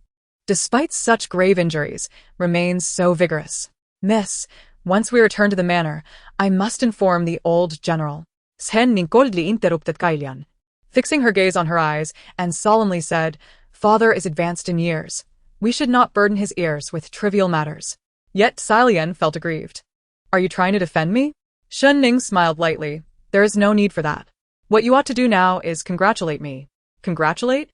despite such grave injuries, remains so vigorous. "Miss, once we return to the manor, I must inform the old general." Shen Ning coldly interrupted Kailian, fixing her gaze on her eyes, and solemnly said, "Father is advanced in years. We should not burden his ears with trivial matters." Yet Salian felt aggrieved. "Are you trying to defend me?" Shen Ning smiled lightly. "There is no need for that. What you ought to do now is congratulate me." "Congratulate?"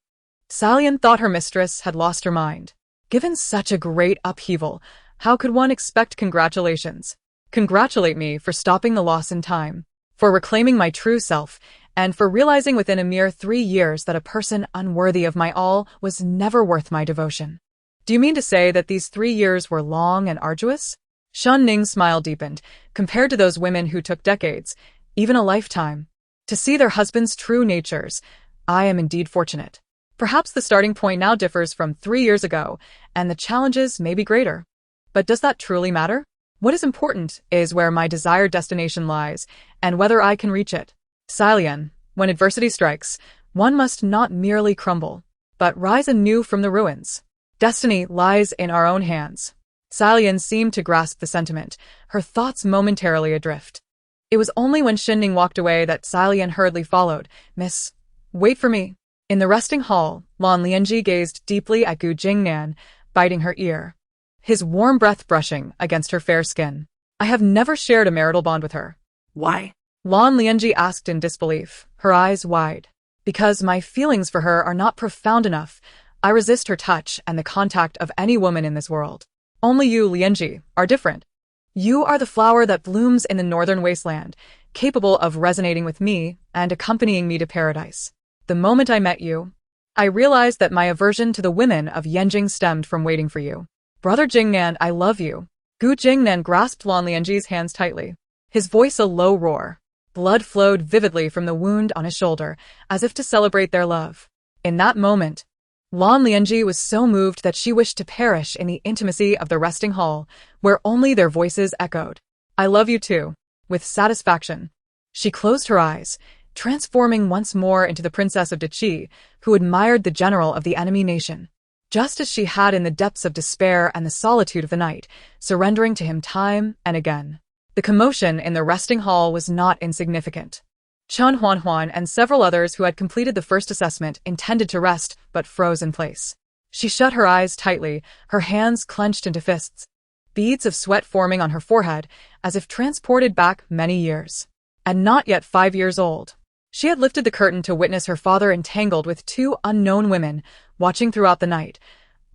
Salian thought her mistress had lost her mind. Given such a great upheaval, how could one expect congratulations? "Congratulate me for stopping the loss in time, for reclaiming my true self, and for realizing within a mere 3 years that a person unworthy of my all was never worth my devotion." "Do you mean to say that these 3 years were long and arduous?" Shen Ning's smile deepened, compared to those women who took decades, even a lifetime, to see their husbands' true natures. I am indeed fortunate. Perhaps the starting point now differs from 3 years ago, and the challenges may be greater. But does that truly matter? What is important is where my desired destination lies, and whether I can reach it. Salian, when adversity strikes, one must not merely crumble, but rise anew from the ruins. Destiny lies in our own hands. Salian seemed to grasp the sentiment, her thoughts momentarily adrift. It was only when Shen Ning walked away that Salian hurriedly followed. "Miss, wait for me." In the resting hall, Lan Lianji gazed deeply at Gu Jingnan, biting her ear, his warm breath brushing against her fair skin. I have never shared a marital bond with her. Why? Lan Lianji asked in disbelief, her eyes wide. Because my feelings for her are not profound enough. I resist her touch and the contact of any woman in this world. Only you, Lianji, are different. You are the flower that blooms in the northern wasteland, capable of resonating with me and accompanying me to paradise. The moment I met you, I realized that my aversion to the women of Yanjing stemmed from waiting for you. Brother Jingnan, I love you. Gu Jingnan grasped Lan Lianji's hands tightly, his voice a low roar. Blood flowed vividly from the wound on his shoulder, as if to celebrate their love. In that moment, Lan Lianji was so moved that she wished to perish in the intimacy of the resting hall, where only their voices echoed. I love you too. With satisfaction. She closed her eyes, transforming once more into the princess of Deqi, who admired the general of the enemy nation. Just as she had in the depths of despair and the solitude of the night, surrendering to him time and again. The commotion in the resting hall was not insignificant. Chen Huanhuan and several others who had completed the first assessment intended to rest, but froze in place. She shut her eyes tightly, her hands clenched into fists, beads of sweat forming on her forehead, as if transported back many years. And not yet 5 years old. She had lifted the curtain to witness her father entangled with 2 unknown women, watching throughout the night,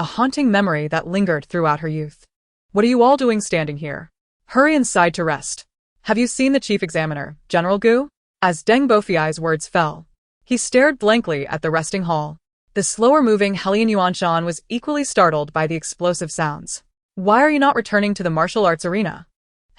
a haunting memory that lingered throughout her youth. What are you all doing standing here? Hurry inside to rest. Have you seen the chief examiner, General Gu? As Deng Bofiai's words fell, he stared blankly at the resting hall. The slower-moving Helian Yuanshan was equally startled by the explosive sounds. Why are you not returning to the martial arts arena?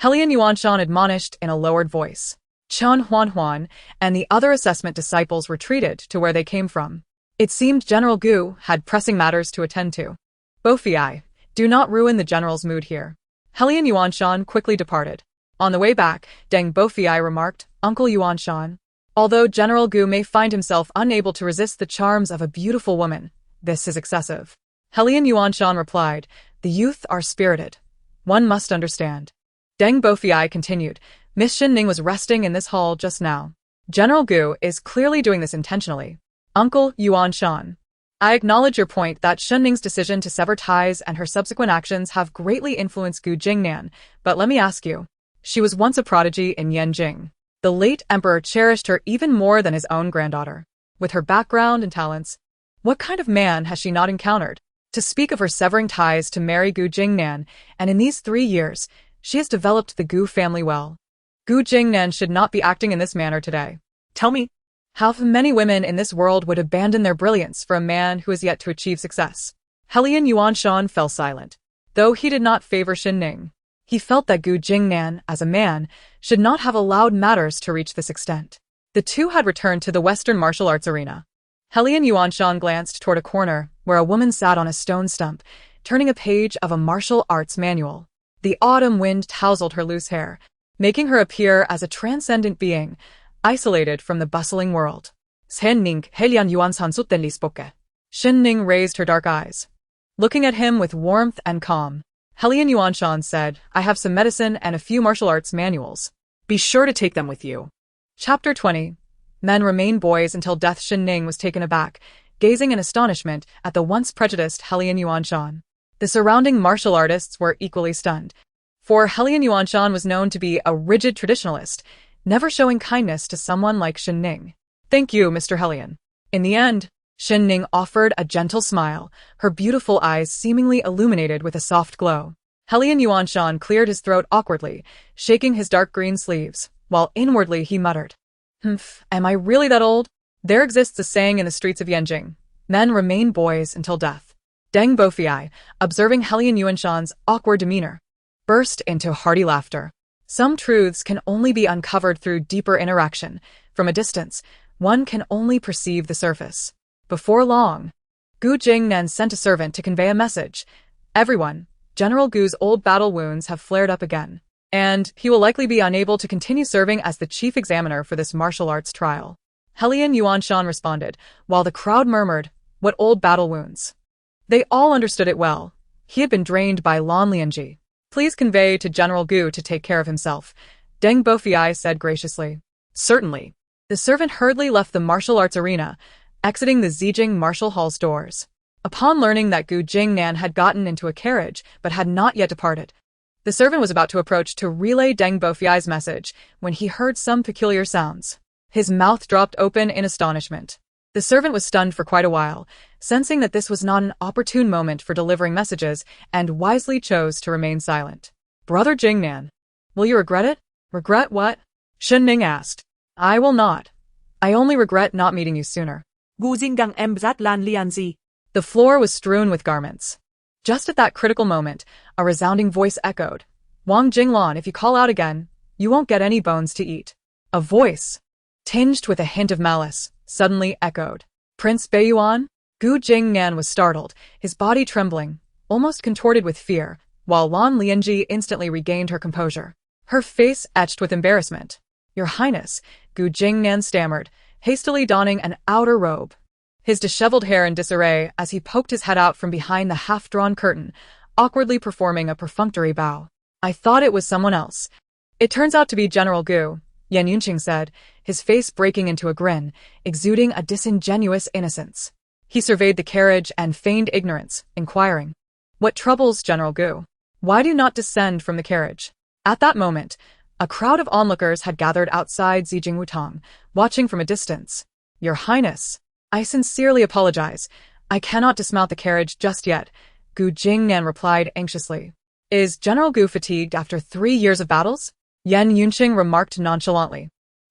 Helian Yuanshan admonished in a lowered voice. Chen Huanhuan and the other assessment disciples retreated to where they came from. It seemed General Gu had pressing matters to attend to. Bofiai, do not ruin the general's mood here. Helian Yuanshan quickly departed. On the way back, Deng Bofiai remarked, Uncle Yuanshan, although General Gu may find himself unable to resist the charms of a beautiful woman, this is excessive. Helian Yuanshan replied, the youth are spirited. One must understand. Deng Bofiai continued, Miss Shen Ning was resting in this hall just now. General Gu is clearly doing this intentionally. Uncle Yuanshan, I acknowledge your point that Shen Ning's decision to sever ties and her subsequent actions have greatly influenced Gu Jingnan, but let me ask you. She was once a prodigy in Yanjing. The late emperor cherished her even more than his own granddaughter. With her background and talents, what kind of man has she not encountered? To speak of her severing ties to marry Gu Jingnan, and in these 3 years, she has developed the Gu family well. Gu Jingnan should not be acting in this manner today. Tell me, how many women in this world would abandon their brilliance for a man who has yet to achieve success? Helian Yuanshan fell silent. Though he did not favor Shen Ning, he felt that Gu Jingnan, as a man, should not have allowed matters to reach this extent. The two had returned to the Western martial arts arena. Helian Yuanshan glanced toward a corner where a woman sat on a stone stump, turning a page of a martial arts manual. The autumn wind tousled her loose hair, making her appear as a transcendent being, isolated from the bustling world. Shen Ning, Helian Yuanshan suttenli spoke. Shen Ning raised her dark eyes, looking at him with warmth and calm. Helian Yuanshan said, I have some medicine and a few martial arts manuals. Be sure to take them with you. Chapter 20. Men remain boys until death. Shen Ning was taken aback, gazing in astonishment at the once prejudiced Helian Yuanshan. The surrounding martial artists were equally stunned, for Helian Yuanshan was known to be a rigid traditionalist, never showing kindness to someone like Shen Ning. Thank you, Mr. Helian. In the end, Shen Ning offered a gentle smile, her beautiful eyes seemingly illuminated with a soft glow. Helian Yuanshan cleared his throat awkwardly, shaking his dark green sleeves, while inwardly he muttered, am I really that old? There exists a saying in the streets of Yanjing, men remain boys until death. Deng Bofiai, observing Helian Yuanshan's awkward demeanor, burst into hearty laughter. Some truths can only be uncovered through deeper interaction. From a distance, one can only perceive the surface. Before long, Gu Jingnan sent a servant to convey a message. Everyone, General Gu's old battle wounds have flared up again, and he will likely be unable to continue serving as the chief examiner for this martial arts trial. Helian Yuanshan responded, while the crowd murmured, what old battle wounds? They all understood it well. He had been drained by Lan Lianji. Please convey to General Gu to take care of himself, Deng Bofiai said graciously. Certainly. The servant hurriedly left the martial arts arena, exiting the Zijing Martial Hall's doors. Upon learning that Gu Jingnan had gotten into a carriage but had not yet departed, The servant was about to approach to relay Deng Bofiai's message when he heard some peculiar sounds. His mouth dropped open in astonishment. The servant was stunned for quite a while, sensing that this was not an opportune moment for delivering messages, and wisely chose to remain silent. Brother Jingnan, will you regret it? Regret what? Shen Ning asked. I will not. I only regret not meeting you sooner. Gu Jinggang em zat lan lianzi. The floor was strewn with garments. Just at that critical moment, a resounding voice echoed. Wang Jinglan, if you call out again, you won't get any bones to eat. A voice, tinged with a hint of malice, suddenly echoed. Prince Beiyuan? Gu Jingnan was startled, his body trembling, almost contorted with fear, while Lan Lianji instantly regained her composure. Her face etched with embarrassment. Your Highness, Gu Jingnan stammered, hastily donning an outer robe. His disheveled hair in disarray as he poked his head out from behind the half-drawn curtain, awkwardly performing a perfunctory bow. I thought it was someone else. It turns out to be General Gu, Yan Yunqing said, his face breaking into a grin, exuding a disingenuous innocence. He surveyed the carriage and feigned ignorance, inquiring, What troubles General Gu? Why do you not descend from the carriage? At that moment, a crowd of onlookers had gathered outside Zijing Wutang, watching from a distance. Your Highness, I sincerely apologize. I cannot dismount the carriage just yet, Gu Jingnan replied anxiously. Is General Gu fatigued after 3 years of battles? Yan Yunqing remarked nonchalantly,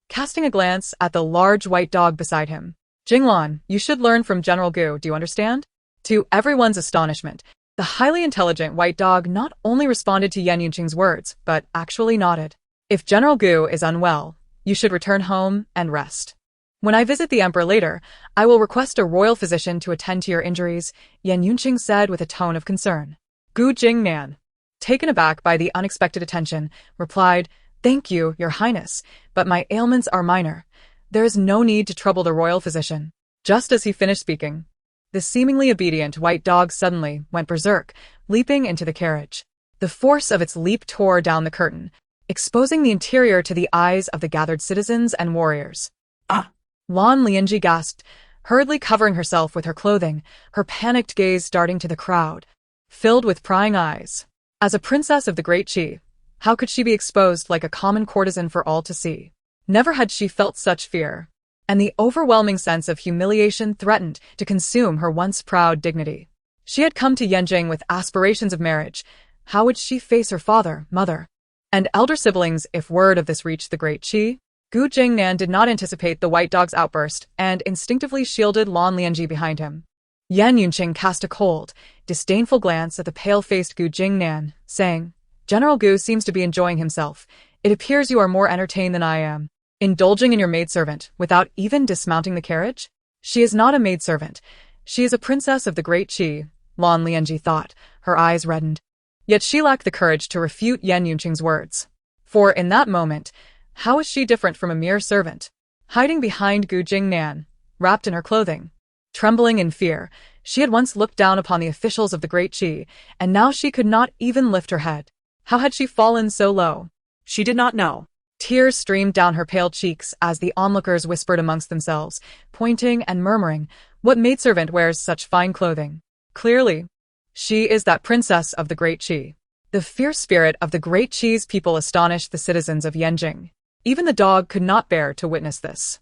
casting a glance at the large white dog beside him. Jinglan, you should learn from General Gu, do you understand? To everyone's astonishment, the highly intelligent white dog not only responded to Yan Yunqing's words, but actually nodded. If General Gu is unwell, you should return home and rest. When I visit the Emperor later, I will request a royal physician to attend to your injuries, Yan Yunqing said with a tone of concern. Gu Jingnan, taken aback by the unexpected attention, replied, Thank you, Your Highness, but my ailments are minor. There is no need to trouble the royal physician. Just as he finished speaking, the seemingly obedient white dog suddenly went berserk, leaping into the carriage. The force of its leap tore down the curtain, exposing the interior to the eyes of the gathered citizens and warriors. Ah! Lan Lianji gasped, hurriedly covering herself with her clothing, her panicked gaze darting to the crowd, filled with prying eyes. As a princess of the Great Qi, how could she be exposed like a common courtesan for all to see? Never had she felt such fear, and the overwhelming sense of humiliation threatened to consume her once proud dignity. She had come to Yanjing with aspirations of marriage. How would she face her father, mother, and elder siblings if word of this reached the Great Qi? Gu Jingnan did not anticipate the white dog's outburst and instinctively shielded Lan Lianji behind him. Yan Yunqing cast a cold, disdainful glance at the pale-faced Gu Jingnan, saying, General Gu seems to be enjoying himself. It appears you are more entertained than I am. Indulging in your maidservant without even dismounting the carriage? She is not a maidservant. She is a princess of the Great Qi, Lan Lianji thought, her eyes reddened. Yet she lacked the courage to refute Yan Yunqing's words. For in that moment, how is she different from a mere servant? Hiding behind Gu Jingnan, wrapped in her clothing, trembling in fear, she had once looked down upon the officials of the Great Qi, and now she could not even lift her head. How had she fallen so low? She did not know. Tears streamed down her pale cheeks as the onlookers whispered amongst themselves, pointing and murmuring, What maidservant wears such fine clothing? Clearly, she is that princess of the Great Qi. The fierce spirit of the Great Qi's people astonished the citizens of Yanjing. Even the dog could not bear to witness this.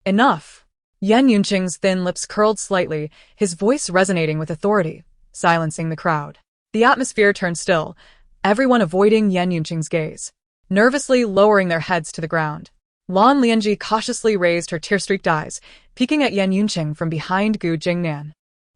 Enough! Yan Yunqing's thin lips curled slightly, his voice resonating with authority, silencing the crowd. The atmosphere turned still, everyone avoiding Yan Yunqing's gaze, nervously lowering their heads to the ground. Lan Lianji cautiously raised her tear-streaked eyes, peeking at Yan Yunqing from behind Gu Jingnan.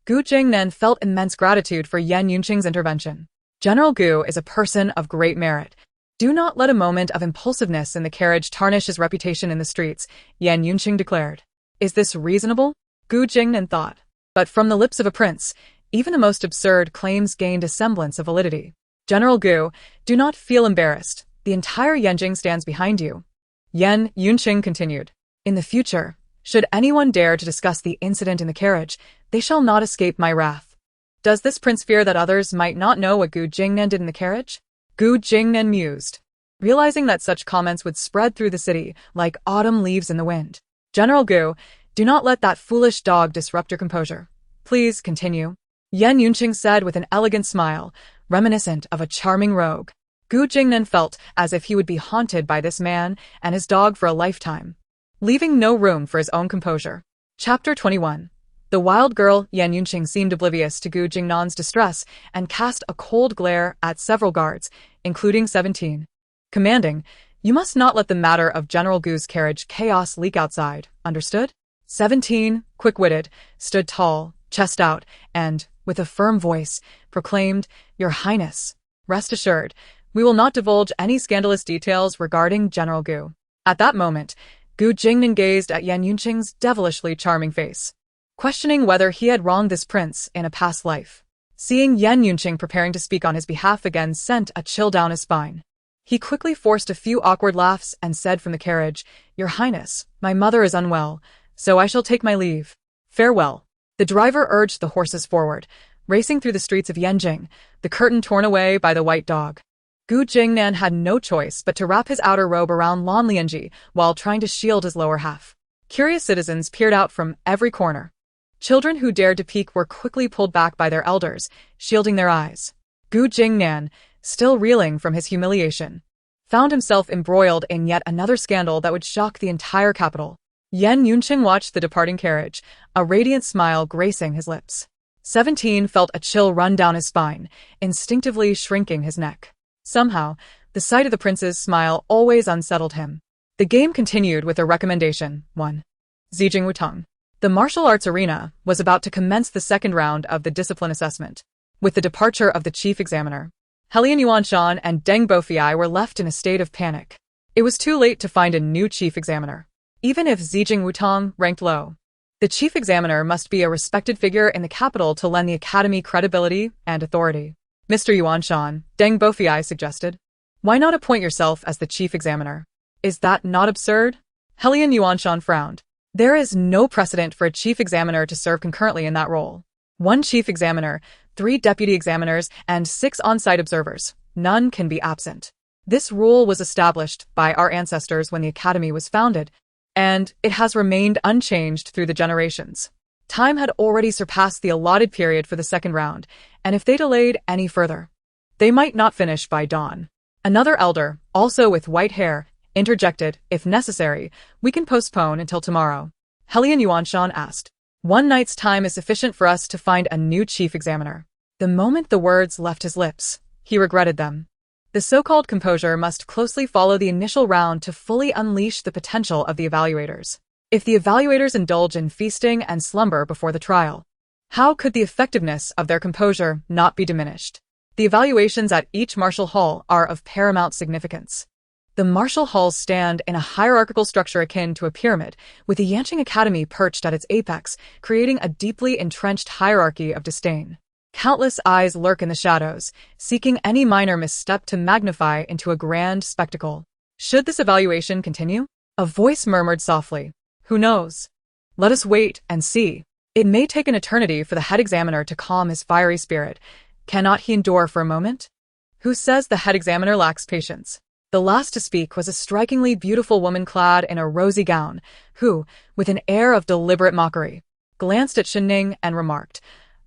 Gu Jingnan felt immense gratitude for Yan Yunqing's intervention. General Gu is a person of great merit. Do not let a moment of impulsiveness in the carriage tarnish his reputation in the streets, Yan Yunqing declared. Is this reasonable? Gu Jingnan thought. But from the lips of a prince, even the most absurd claims gained a semblance of validity. General Gu, do not feel embarrassed. The entire Yanjing stands behind you. Yan Yunqing continued. In the future, should anyone dare to discuss the incident in the carriage, they shall not escape my wrath. Does this prince fear that others might not know what Gu Jingnan did in the carriage? Gu Jingnan mused, realizing that such comments would spread through the city like autumn leaves in the wind. General Gu, do not let that foolish dog disrupt your composure. Please continue. Yan Yunqing said with an elegant smile, reminiscent of a charming rogue. Gu Jingnan felt as if he would be haunted by this man and his dog for a lifetime, leaving no room for his own composure. Chapter 21. The wild girl Yan Yunqing seemed oblivious to Gu Jingnan's distress and cast a cold glare at several guards, including 17. Commanding, "You must not let the matter of General Gu's carriage chaos leak outside, understood?" 17, quick-witted, stood tall, chest out, and, with a firm voice, proclaimed, "Your Highness, rest assured, we will not divulge any scandalous details regarding General Gu." At that moment, Gu Jingnan gazed at Yan Yunqing's devilishly charming face, questioning whether he had wronged this prince in a past life. Seeing Yan Yunqing preparing to speak on his behalf again sent a chill down his spine. He quickly forced a few awkward laughs and said from the carriage, "Your Highness, my mother is unwell, so I shall take my leave. Farewell." The driver urged the horses forward, racing through the streets of Yanjing, the curtain torn away by the white dog. Gu Jingnan had no choice but to wrap his outer robe around Lan Lianji while trying to shield his lower half. Curious citizens peered out from every corner. Children who dared to peek were quickly pulled back by their elders, shielding their eyes. Gu Jingnan, still reeling from his humiliation, found himself embroiled in yet another scandal that would shock the entire capital. Yan Yunqing watched the departing carriage, a radiant smile gracing his lips. 17 felt a chill run down his spine, instinctively shrinking his neck. Somehow, the sight of the prince's smile always unsettled him. The game continued with a recommendation. 1. Zijing Wutong. The martial arts arena was about to commence the second round of the discipline assessment. With the departure of the chief examiner, Helian Yuanshan and Deng Bofiai were left in a state of panic. It was too late to find a new chief examiner. Even if Zijing Wutong ranked low, the chief examiner must be a respected figure in the capital to lend the academy credibility and authority. "Mr. Yuanshan," Deng Bofiai suggested, "why not appoint yourself as the chief examiner? Is that not absurd?" Helian Yuanshan frowned. There is no precedent for a chief examiner to serve concurrently in that role. 1 chief examiner, 3 deputy examiners, and 6 on-site observers. None can be absent. This rule was established by our ancestors when the academy was founded, and it has remained unchanged through the generations. Time had already surpassed the allotted period for the second round, and if they delayed any further, they might not finish by dawn. Another elder, also with white hair, interjected, "If necessary, we can postpone until tomorrow." Helian Yuanshan asked, "One night's time is sufficient for us to find a new chief examiner." The moment the words left his lips, he regretted them. The so-called composure must closely follow the initial round to fully unleash the potential of the evaluators. If the evaluators indulge in feasting and slumber before the trial, how could the effectiveness of their composure not be diminished? The evaluations at each martial hall are of paramount significance. The martial halls stand in a hierarchical structure akin to a pyramid, with the Yanqing Academy perched at its apex, creating a deeply entrenched hierarchy of disdain. Countless eyes lurk in the shadows, seeking any minor misstep to magnify into a grand spectacle. Should this evaluation continue? A voice murmured softly, "Who knows? Let us wait and see. It may take an eternity for the head examiner to calm his fiery spirit. Cannot he endure for a moment?" Who says the head examiner lacks patience? The last to speak was a strikingly beautiful woman clad in a rosy gown, who, with an air of deliberate mockery, glanced at Shen Ning and remarked,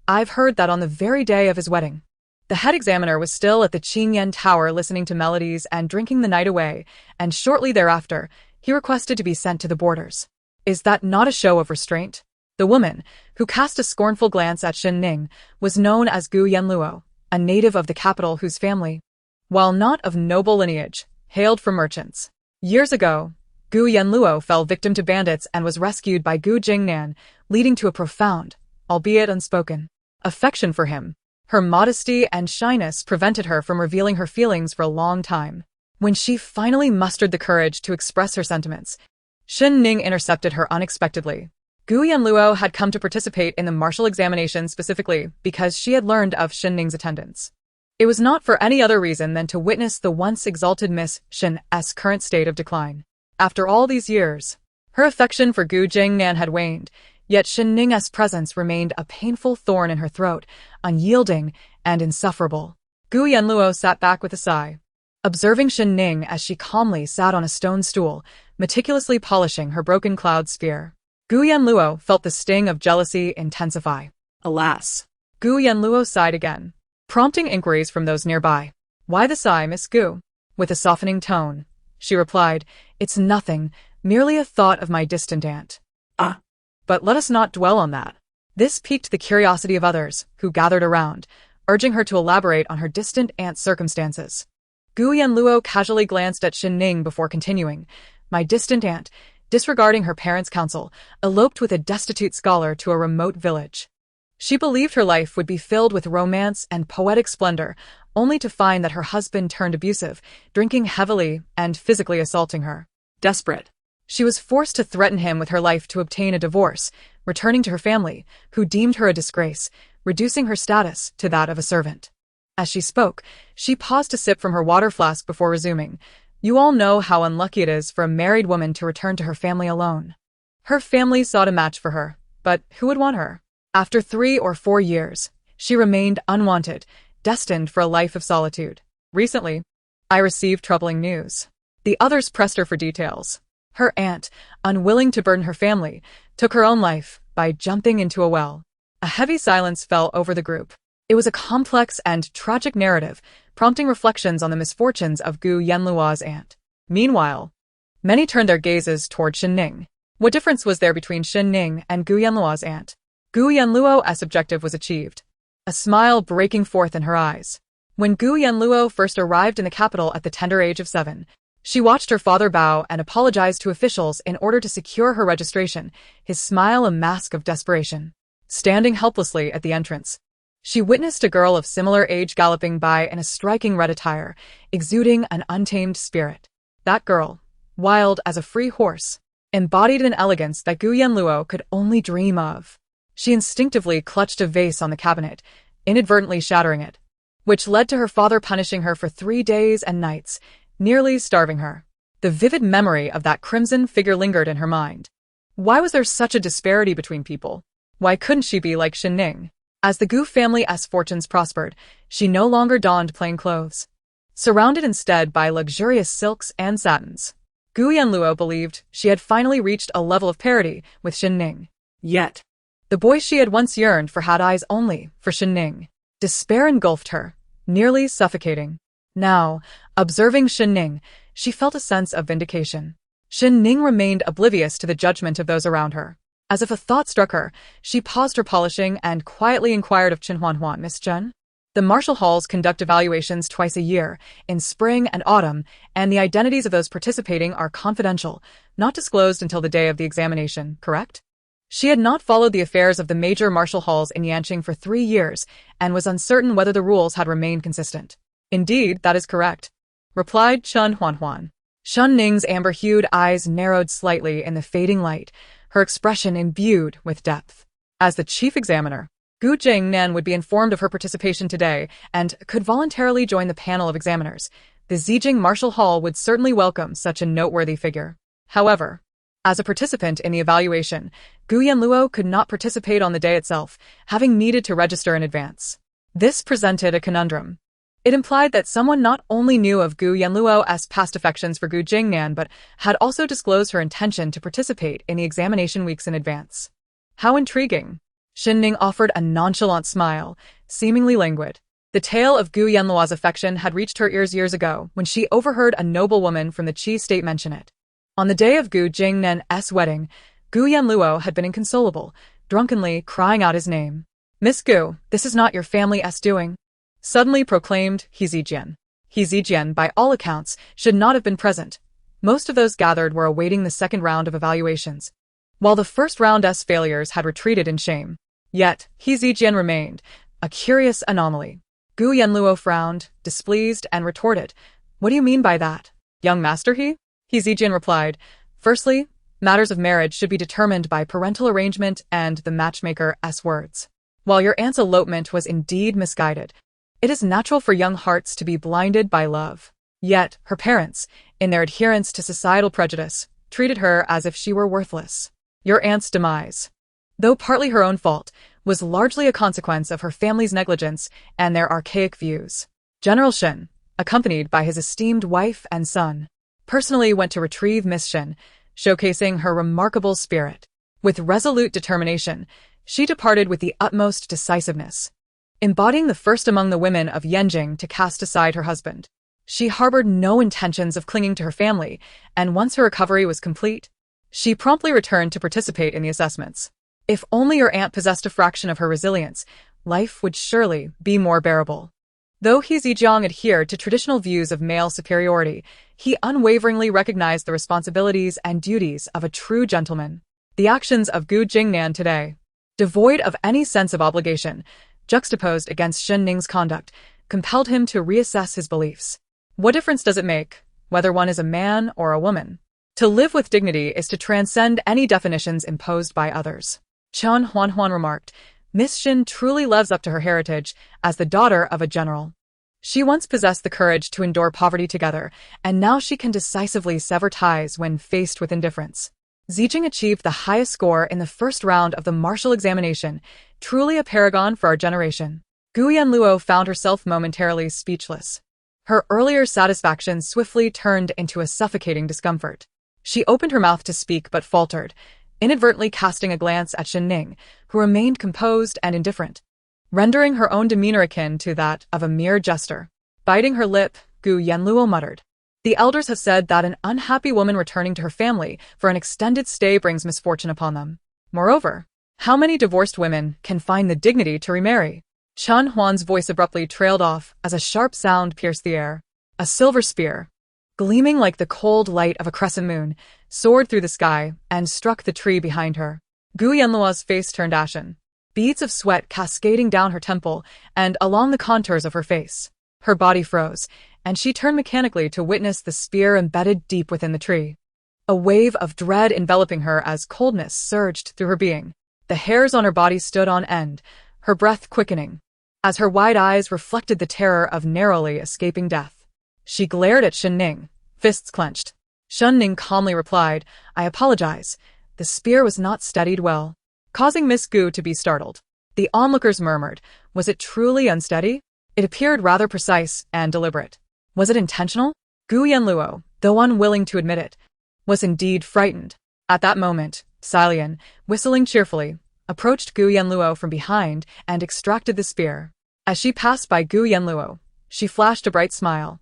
"I've heard that on the very day of his wedding, the head examiner was still at the Qingyan Tower listening to melodies and drinking the night away, and shortly thereafter, he requested to be sent to the borders. Is that not a show of restraint?" The woman, who cast a scornful glance at Shen Ning, was known as Gu Yanluo, a native of the capital whose family, while not of noble lineage, hailed from merchants. Years ago, Gu Yanluo fell victim to bandits and was rescued by Gu Jingnan, leading to a profound, albeit unspoken, affection for him. Her modesty and shyness prevented her from revealing her feelings for a long time. When she finally mustered the courage to express her sentiments, Shen Ning intercepted her unexpectedly. Gu Yanluo had come to participate in the martial examination specifically because she had learned of Shen Ning's attendance. It was not for any other reason than to witness the once exalted Miss Shen's current state of decline. After all these years, her affection for Gu Jingnan had waned, yet Shen Ning's presence remained a painful thorn in her throat, unyielding and insufferable. Gu Yanluo sat back with a sigh, observing Shen Ning as she calmly sat on a stone stool, meticulously polishing her broken cloud sphere. Gu Yanluo felt the sting of jealousy intensify. Alas! Gu Yanluo sighed again, prompting inquiries from those nearby. Why the sigh, Miss Gu? With a softening tone, she replied, It's nothing, merely a thought of my distant aunt. Ah. But let us not dwell on that. This piqued the curiosity of others, who gathered around, urging her to elaborate on her distant aunt's circumstances. Gu Yanluo casually glanced at Shen Ning before continuing. My distant aunt, disregarding her parents' counsel, eloped with a destitute scholar to a remote village. She believed her life would be filled with romance and poetic splendor, only to find that her husband turned abusive, drinking heavily and physically assaulting her. Desperate, she was forced to threaten him with her life to obtain a divorce, returning to her family, who deemed her a disgrace, reducing her status to that of a servant. As she spoke, she paused to sip from her water flask before resuming. You all know how unlucky it is for a married woman to return to her family alone. Her family sought a match for her, but who would want her? After 3 or 4 years, she remained unwanted, destined for a life of solitude. Recently, I received troubling news. The others pressed her for details. Her aunt, unwilling to burden her family, took her own life by jumping into a well. A heavy silence fell over the group. It was a complex and tragic narrative, prompting reflections on the misfortunes of Gu Yanluo's aunt. Meanwhile, many turned their gazes toward Shen Ning. What difference was there between Shen Ning and Gu Yanluo's aunt? Gu Yanluo's objective was achieved, a smile breaking forth in her eyes. When Gu Yanluo first arrived in the capital at the tender age of 7, she watched her father bow and apologize to officials in order to secure her registration, his smile a mask of desperation. Standing helplessly at the entrance, she witnessed a girl of similar age galloping by in a striking red attire, exuding an untamed spirit. That girl, wild as a free horse, embodied an elegance that Gu Yanluo could only dream of. She instinctively clutched a vase on the cabinet, inadvertently shattering it, which led to her father punishing her for 3 days and nights, nearly starving her. The vivid memory of that crimson figure lingered in her mind. Why was there such a disparity between people? Why couldn't she be like Shen Ning? As the Gu family's fortunes prospered, she no longer donned plain clothes. Surrounded instead by luxurious silks and satins, Gu Yanluo believed she had finally reached a level of parity with Shen Ning. Yet, the boy she had once yearned for had eyes only for Shen Ning. Despair engulfed her, nearly suffocating. Now, observing Shen Ning, she felt a sense of vindication. Shen Ning remained oblivious to the judgment of those around her. As if a thought struck her, she paused her polishing and quietly inquired of Chen Huanhuan, Miss Chen. The martial halls conduct evaluations twice a year, in spring and autumn, and the identities of those participating are confidential, not disclosed until the day of the examination, correct? She had not followed the affairs of the major martial halls in Yanqing for 3 years, and was uncertain whether the rules had remained consistent. Indeed, that is correct, replied Chen Huanhuan. Shen Ning's amber-hued eyes narrowed slightly in the fading light, her expression imbued with depth. As the chief examiner, Gu Jingnan would be informed of her participation today and could voluntarily join the panel of examiners. The Zijing Martial Hall would certainly welcome such a noteworthy figure. However, as a participant in the evaluation, Gu Yanluo could not participate on the day itself, having needed to register in advance. This presented a conundrum. It implied that someone not only knew of Gu Yanluo's past affections for Gu Jingnan but had also disclosed her intention to participate in the examination weeks in advance. How intriguing! Shen Ning offered a nonchalant smile, seemingly languid. The tale of Gu Yanluo's affection had reached her ears years ago when she overheard a noblewoman from the Qi state mention it. On the day of Gu Jingnan's wedding, Gu Yanluo had been inconsolable, drunkenly crying out his name. Miss Gu, this is not your family's doing, suddenly proclaimed He Zijian. He Zijian, by all accounts, should not have been present. Most of those gathered were awaiting the second round of evaluations, while the first round's failures had retreated in shame. Yet, He Zijian remained, a curious anomaly. Gu Yanluo frowned, displeased, and retorted, What do you mean by that, young master He? He Zijian replied, Firstly, matters of marriage should be determined by parental arrangement and the matchmaker's words. While your aunt's elopement was indeed misguided, it is natural for young hearts to be blinded by love. Yet, her parents, in their adherence to societal prejudice, treated her as if she were worthless. Your aunt's demise, though partly her own fault, was largely a consequence of her family's negligence and their archaic views. General Shen, accompanied by his esteemed wife and son, personally went to retrieve Miss Shen, showcasing her remarkable spirit. With resolute determination, she departed with the utmost decisiveness. embodying the first among the women of Yanjing to cast aside her husband. She harbored no intentions of clinging to her family, and once her recovery was complete, she promptly returned to participate in the assessments. If only her aunt possessed a fraction of her resilience, life would surely be more bearable. Though He Zijiang adhered to traditional views of male superiority, he unwaveringly recognized the responsibilities and duties of a true gentleman. The actions of Gu Jingnan today, devoid of any sense of obligation, juxtaposed against Shen Ning's conduct, compelled him to reassess his beliefs. What difference does it make, whether one is a man or a woman? To live with dignity is to transcend any definitions imposed by others. Chen Huanhuan remarked, Miss Shen truly lives up to her heritage as the daughter of a general. She once possessed the courage to endure poverty together, and now she can decisively sever ties when faced with indifference. Zijing achieved the highest score in the first round of the martial examination, truly a paragon for our generation. Gu Yanluo found herself momentarily speechless. Her earlier satisfaction swiftly turned into a suffocating discomfort. She opened her mouth to speak but faltered, inadvertently casting a glance at Shen Ning, who remained composed and indifferent, rendering her own demeanor akin to that of a mere jester. Biting her lip, Gu Yanluo muttered, "The elders have said that an unhappy woman returning to her family for an extended stay brings misfortune upon them. Moreover, how many divorced women can find the dignity to remarry?" Chen Huan's voice abruptly trailed off as a sharp sound pierced the air. A silver spear, gleaming like the cold light of a crescent moon, soared through the sky and struck the tree behind her. Gu Yanluo's face turned ashen, beads of sweat cascading down her temple and along the contours of her face. Her body froze, and she turned mechanically to witness the spear embedded deep within the tree. A wave of dread enveloping her as coldness surged through her being. The hairs on her body stood on end, her breath quickening, as her wide eyes reflected the terror of narrowly escaping death. She glared at Shen Ning, fists clenched. Shen Ning calmly replied, "I apologize. The spear was not steadied well," causing Miss Gu to be startled. The onlookers murmured, "Was it truly unsteady? It appeared rather precise and deliberate. Was it intentional?" Gu Yanluo, though unwilling to admit it, was indeed frightened. At that moment, Silian, whistling cheerfully, approached Gu Yanluo from behind and extracted the spear. As she passed by Gu Yanluo, she flashed a bright smile.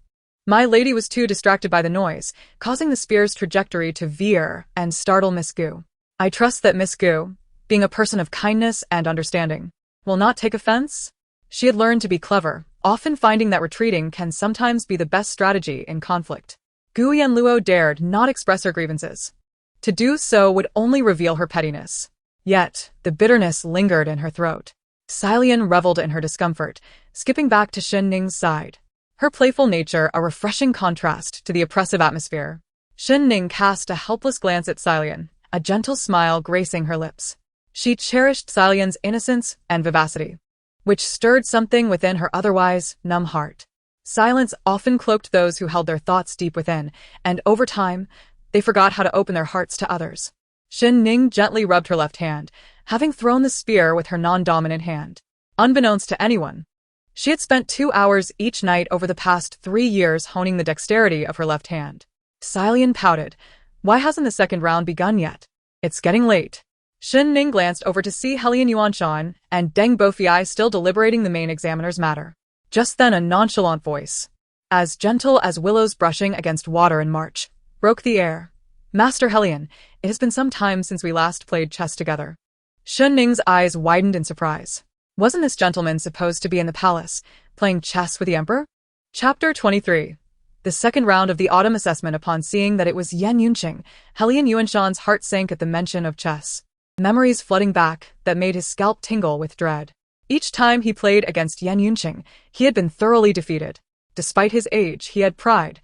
My lady was too distracted by the noise, causing the spear's trajectory to veer and startle Miss Gu. I trust that Miss Gu, being a person of kindness and understanding, will not take offense? She had learned to be clever, often finding that retreating can sometimes be the best strategy in conflict. Gu Yanluo dared not express her grievances. To do so would only reveal her pettiness. Yet, the bitterness lingered in her throat. Silian reveled in her discomfort, skipping back to Shen Ning's side, her playful nature a refreshing contrast to the oppressive atmosphere. Shen Ning cast a helpless glance at Silian, a gentle smile gracing her lips. She cherished Silian's innocence and vivacity, which stirred something within her otherwise numb heart. Silence often cloaked those who held their thoughts deep within, and over time, they forgot how to open their hearts to others. Shen Ning gently rubbed her left hand, having thrown the spear with her non-dominant hand. Unbeknownst to anyone, she had spent 2 hours each night over the past 3 years honing the dexterity of her left hand. Silian pouted. Why hasn't the second round begun yet? It's getting late. Shen Ning glanced over to see Helian Yuanshan and Deng Bofiai still deliberating the main examiner's matter. Just then a nonchalant voice, as gentle as willows brushing against water in March, broke the air. Master Helian, it has been some time since we last played chess together. Shen Ning's eyes widened in surprise. Wasn't this gentleman supposed to be in the palace, playing chess with the emperor? Chapter 23. The second round of the autumn assessment. Upon seeing that it was Yan Yunqing, Helian Yuanshan's heart sank at the mention of chess. Memories flooding back that made his scalp tingle with dread. Each time he played against Yan Yunqing, he had been thoroughly defeated. Despite his age, he had pride.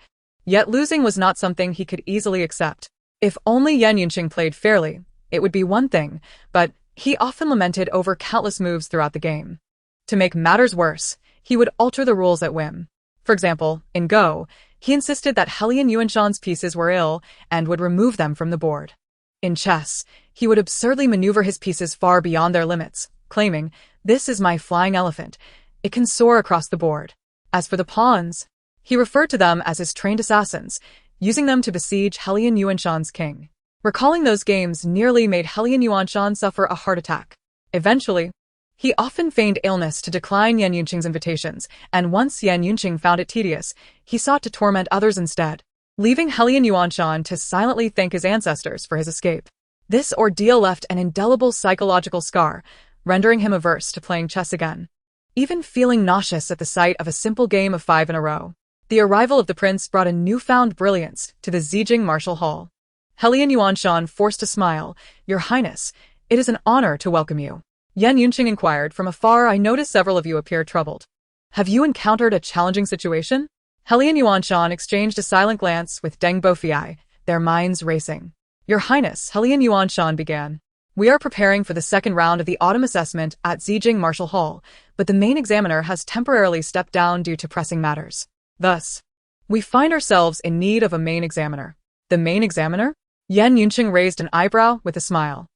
Yet losing was not something he could easily accept. If only Yan Yunqing played fairly, it would be one thing, but he often lamented over countless moves throughout the game. To make matters worse, he would alter the rules at whim. For example, in Go, he insisted that Helian Yuanshan's pieces were ill and would remove them from the board. In chess, he would absurdly maneuver his pieces far beyond their limits, claiming, "This is my flying elephant. It can soar across the board." As for the pawns, he referred to them as his trained assassins, using them to besiege Helian Yuanshan's king. Recalling those games nearly made Helian Yuanshan suffer a heart attack. Eventually, He often feigned illness to decline Yan Yunqing's invitations, and once Yan Yunqing found it tedious, he sought to torment others instead, leaving Helian Yuanshan to silently thank his ancestors for his escape. This ordeal left an indelible psychological scar, rendering him averse to playing chess again, even feeling nauseous at the sight of a simple game of 5 in a row. The arrival of the prince brought a newfound brilliance to the Zijing martial hall. Helian Yuanshan forced a smile. "Your Highness, it is an honor to welcome you." Yan Yunqing inquired. "From afar I notice several of you appear troubled. Have you encountered a challenging situation?" Helian Yuanshan exchanged a silent glance with Deng Bofei, their minds racing. "Your Highness," Helian Yuanshan began, "we are preparing for the second round of the autumn assessment at Zijing Martial Hall, but the main examiner has temporarily stepped down due to pressing matters. Thus, we find ourselves in need of a main examiner." "The main examiner?" Yan Yunqing raised an eyebrow with a smile.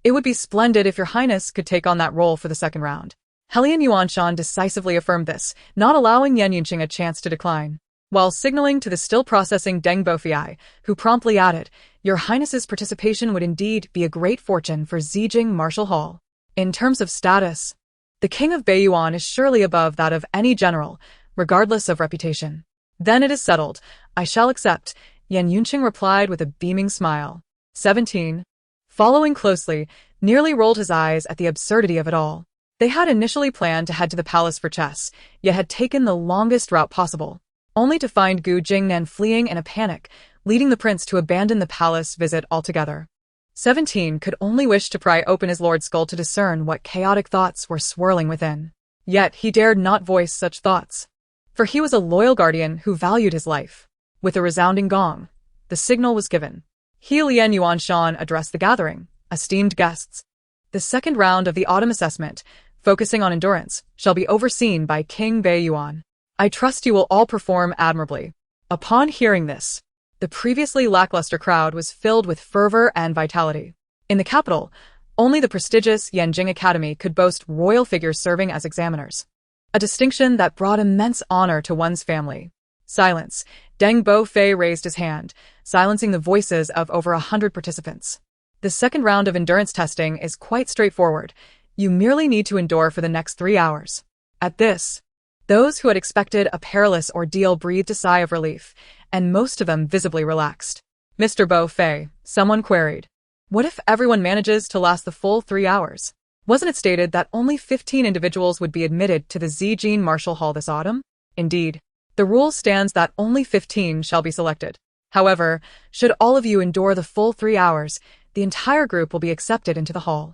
"It would be splendid if your Highness could take on that role for the second round." Helian Yuanshan decisively affirmed this, not allowing Yan Yunqing a chance to decline, while signaling to the still processing Deng Bofei, who promptly added, "Your Highness's participation would indeed be a great fortune for Zijing Martial Hall. In terms of status, the King of Beiyuan is surely above that of any general, regardless of reputation." "Then it is settled. I shall accept," Yan Yunqing replied with a beaming smile. 17. Following closely, nearly rolled his eyes at the absurdity of it all. They had initially planned to head to the palace for chess, yet had taken the longest route possible, only to find Gu Jingnan fleeing in a panic, leading the prince to abandon the palace visit altogether. 17 could only wish to pry open his lord's skull to discern what chaotic thoughts were swirling within. Yet he dared not voice such thoughts, for he was a loyal guardian who valued his life. With a resounding gong, the signal was given. Helian Yuanshan addressed the gathering. "Esteemed guests, the second round of the autumn assessment, focusing on endurance, shall be overseen by King Beiyuan. I trust you will all perform admirably." Upon hearing this, the previously lackluster crowd was filled with fervor and vitality. In the capital, only the prestigious Yanjing Academy could boast royal figures serving as examiners, a distinction that brought immense honor to one's family. Silence. Deng Bofei raised his hand, silencing the voices of over 100 participants. "The second round of endurance testing is quite straightforward. You merely need to endure for the next 3 hours." At this, those who had expected a perilous ordeal breathed a sigh of relief, and most of them visibly relaxed. "Mr. Bofei," someone queried, "what if everyone manages to last the full 3 hours? Wasn't it stated that only 15 individuals would be admitted to the Zijing Martial Hall this autumn?" "Indeed. The rule stands that only 15 shall be selected. However, should all of you endure the full 3 hours, the entire group will be accepted into the hall.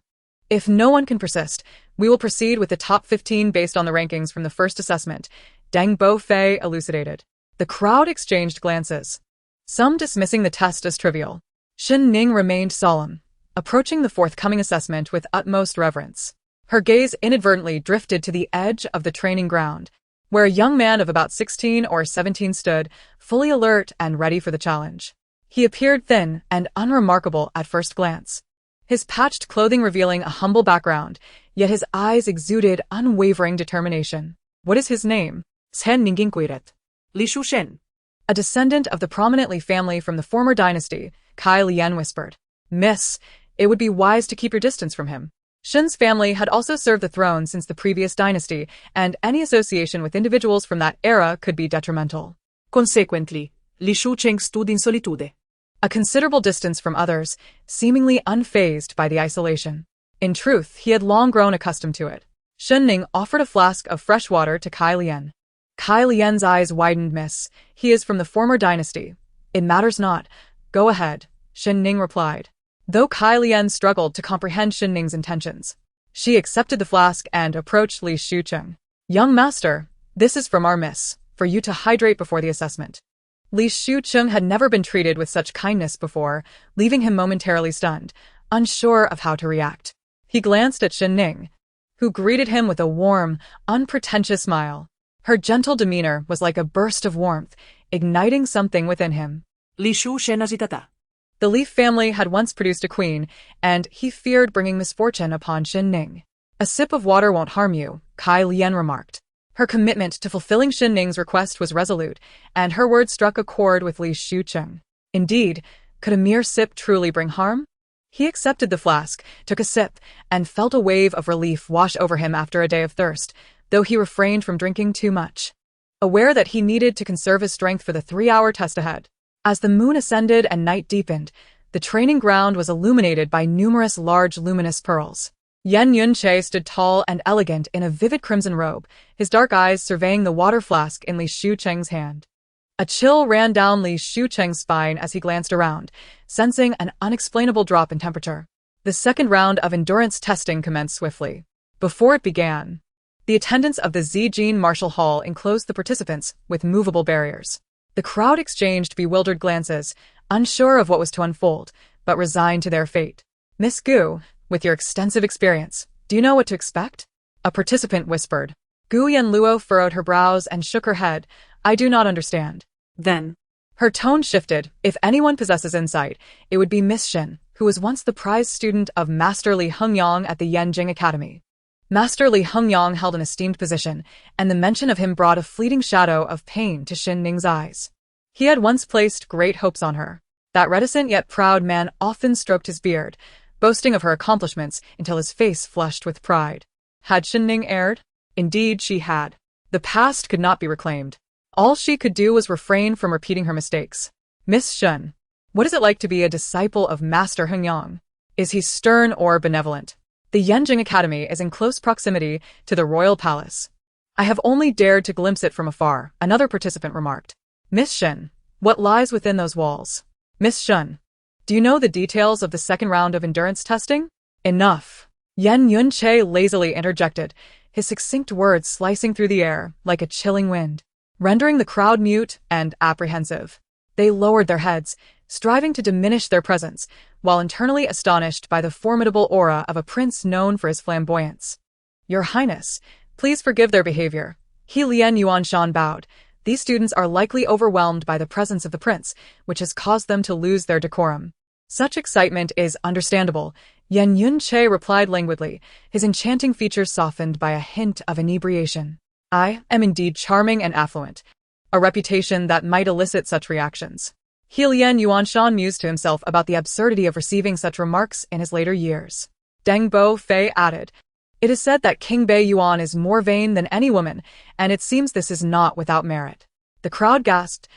If no one can persist, we will proceed with the top 15 based on the rankings from the first assessment," Deng Bofei elucidated. The crowd exchanged glances, some dismissing the test as trivial. Shen Ning remained solemn, approaching the forthcoming assessment with utmost reverence. Her gaze inadvertently drifted to the edge of the training ground, where a young man of about 16 or 17 stood, fully alert and ready for the challenge. He appeared thin and unremarkable at first glance, his patched clothing revealing a humble background, yet his eyes exuded unwavering determination. "What is his name?" Shen Ning inquired. Li Shen. A descendant of the prominent Li family from the former dynasty, Kai Lian whispered. "Miss, it would be wise to keep your distance from him. Shen's family had also served the throne since the previous dynasty, and any association with individuals from that era could be detrimental." Consequently, Li Shucheng stood in solitude, a considerable distance from others, seemingly unfazed by the isolation. In truth, he had long grown accustomed to it. Shen Ning offered a flask of fresh water to Kai Lian. Kai Lian's eyes widened. "Miss, he is from the former dynasty. It matters not. Go ahead," Shen Ning replied. Though Kai Lian struggled to comprehend Shen Ning's intentions, she accepted the flask and approached Li Shucheng. "Young master, this is from our miss, for you to hydrate before the assessment." Li Shucheng had never been treated with such kindness before, leaving him momentarily stunned, unsure of how to react. He glanced at Shen Ning, who greeted him with a warm, unpretentious smile. Her gentle demeanor was like a burst of warmth, igniting something within him. Li Shen agitata. The Li family had once produced a queen, and he feared bringing misfortune upon Shen Ning. "A sip of water won't harm you," Kai Lian remarked. Her commitment to fulfilling Shen Ning's request was resolute, and her words struck a chord with Li Shucheng. Indeed, could a mere sip truly bring harm? He accepted the flask, took a sip, and felt a wave of relief wash over him after a day of thirst, though he refrained from drinking too much. Aware that he needed to conserve his strength for the 3-hour test ahead. As the moon ascended and night deepened, the training ground was illuminated by numerous large luminous pearls. Yan Yunche stood tall and elegant in a vivid crimson robe, his dark eyes surveying the water flask in Li Shucheng's hand. A chill ran down Li Shucheng's spine as he glanced around, sensing an unexplainable drop in temperature. The second round of endurance testing commenced swiftly. Before it began, the attendants of the Zijin Martial Hall enclosed the participants with movable barriers. The crowd exchanged bewildered glances, unsure of what was to unfold, but resigned to their fate. Miss Gu, with your extensive experience, do you know what to expect? A participant whispered. Gu Yanluo furrowed her brows and shook her head. I do not understand. Then, her tone shifted. If anyone possesses insight, it would be Miss Shen, who was once the prize student of Master Li Hengyang at the Yanjing Academy. Master Li Hengyang held an esteemed position, and the mention of him brought a fleeting shadow of pain to Shen Ning's eyes. He had once placed great hopes on her. That reticent yet proud man often stroked his beard, boasting of her accomplishments until his face flushed with pride. Had Shen Ning erred? Indeed she had. The past could not be reclaimed. All she could do was refrain from repeating her mistakes. Miss Shen, what is it like to be a disciple of Master Hengyang? Is he stern or benevolent? The Yanjing Academy is in close proximity to the royal palace. I have only dared to glimpse it from afar, another participant remarked. Miss Shen, what lies within those walls? Miss Shen, do you know the details of the second round of endurance testing? Enough. Yan Yunche lazily interjected, his succinct words slicing through the air like a chilling wind, rendering the crowd mute and apprehensive. They lowered their heads, striving to diminish their presence, while internally astonished by the formidable aura of a prince known for his flamboyance. Your Highness, please forgive their behavior. He Lian Yuanshan bowed. These students are likely overwhelmed by the presence of the prince, which has caused them to lose their decorum. Such excitement is understandable, Yan Yunche replied languidly, his enchanting features softened by a hint of inebriation. I am indeed charming and affluent, a reputation that might elicit such reactions. He Lian Yuanshan mused to himself about the absurdity of receiving such remarks in his later years. Deng Bo Fei added, it is said that King Bei Yuan is more vain than any woman, and it seems this is not without merit. The crowd gasped,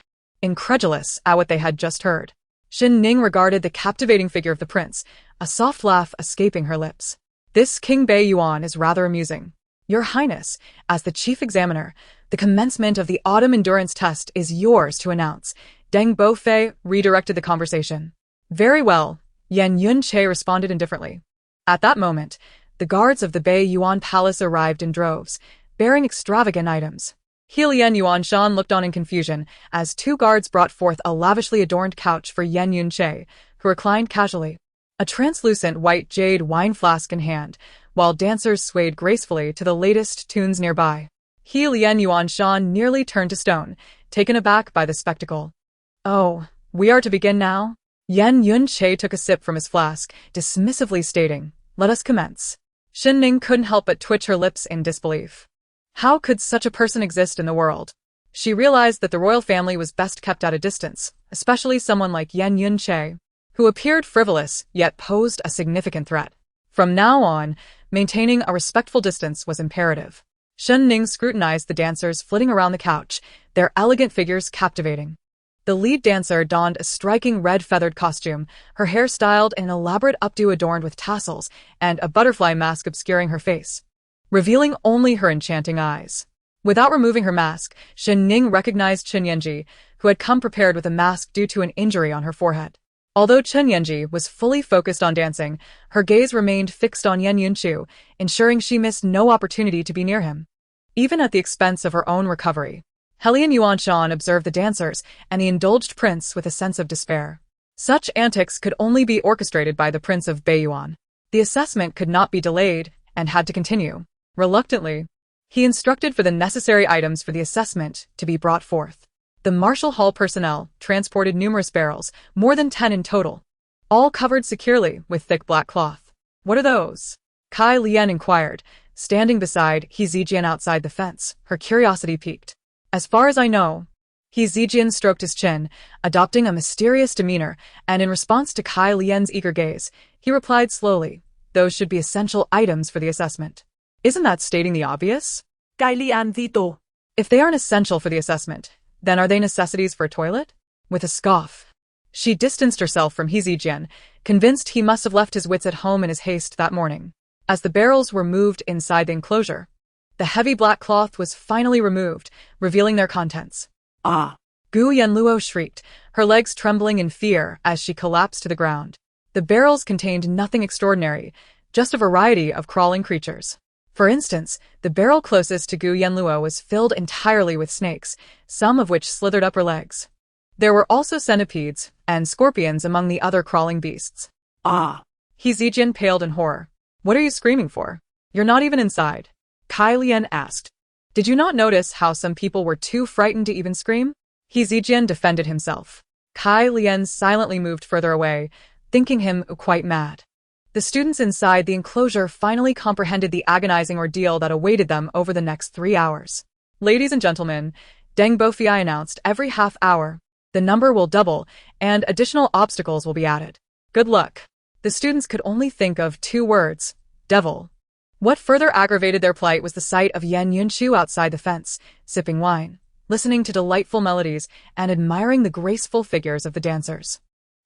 incredulous at what they had just heard. Shen Ning regarded the captivating figure of the prince, a soft laugh escaping her lips. This King Bei Yuan is rather amusing. Your Highness, as the chief examiner, the commencement of the autumn endurance test is yours to announce. Deng Bo Fei redirected the conversation. Very well, Yan Yunche responded indifferently. At that moment, the guards of the Bei Yuan Palace arrived in droves, bearing extravagant items. He Lian Yuanshan looked on in confusion as two guards brought forth a lavishly adorned couch for Yan Yunche, who reclined casually, a translucent white jade wine flask in hand, while dancers swayed gracefully to the latest tunes nearby. He Lian Yuanshan nearly turned to stone, taken aback by the spectacle. Oh, we are to begin now? Yan Yunche took a sip from his flask, dismissively stating, let us commence. Shen Ning couldn't help but twitch her lips in disbelief. How could such a person exist in the world? She realized that the royal family was best kept at a distance, especially someone like Yan Yunche, who appeared frivolous yet posed a significant threat. From now on, maintaining a respectful distance was imperative. Shen Ning scrutinized the dancers flitting around the couch, their elegant figures captivating. The lead dancer donned a striking red feathered costume, her hair styled in an elaborate updo adorned with tassels, and a butterfly mask obscuring her face, revealing only her enchanting eyes. Without removing her mask, Shen Ning recognized Chen Yanji, who had come prepared with a mask due to an injury on her forehead. Although Chen Yanji was fully focused on dancing, her gaze remained fixed on Yan Yunchu, ensuring she missed no opportunity to be near him, even at the expense of her own recovery. Helian Yuanshan observed the dancers and the indulged prince with a sense of despair. Such antics could only be orchestrated by the Prince of Beiyuan. The assessment could not be delayed and had to continue. Reluctantly, he instructed for the necessary items for the assessment to be brought forth. The Martial Hall personnel transported numerous barrels, more than 10 in total, all covered securely with thick black cloth. What are those? Kai Lian inquired, standing beside He Zijian outside the fence, her curiosity piqued. As far as I know, He Zijian stroked his chin, adopting a mysterious demeanor, and in response to Kai Lian's eager gaze, he replied slowly, "Those should be essential items for the assessment." Isn't that stating the obvious? Kay Lian dito. If they aren't essential for the assessment, then are they necessities for a toilet? With a scoff, she distanced herself from He Zijian, convinced he must have left his wits at home in his haste that morning. As the barrels were moved inside the enclosure, the heavy black cloth was finally removed, revealing their contents. Ah. Gu Yanluo shrieked, her legs trembling in fear as she collapsed to the ground. The barrels contained nothing extraordinary, just a variety of crawling creatures. For instance, the barrel closest to Gu Yanluo was filled entirely with snakes, some of which slithered up her legs. There were also centipedes and scorpions among the other crawling beasts. Ah. He Zijian paled in horror. "What are you screaming for? You're not even inside," Kai Lian asked. "Did you not notice how some people were too frightened to even scream?" He Zijian defended himself. Kai Lian silently moved further away, thinking him quite mad. The students inside the enclosure finally comprehended the agonizing ordeal that awaited them over the next 3 hours. "Ladies and gentlemen," Deng Bofiai announced, "every half hour, the number will double, and additional obstacles will be added. Good luck." The students could only think of 2 words: devil. What further aggravated their plight was the sight of Yan Yunshu outside the fence, sipping wine, listening to delightful melodies, and admiring the graceful figures of the dancers.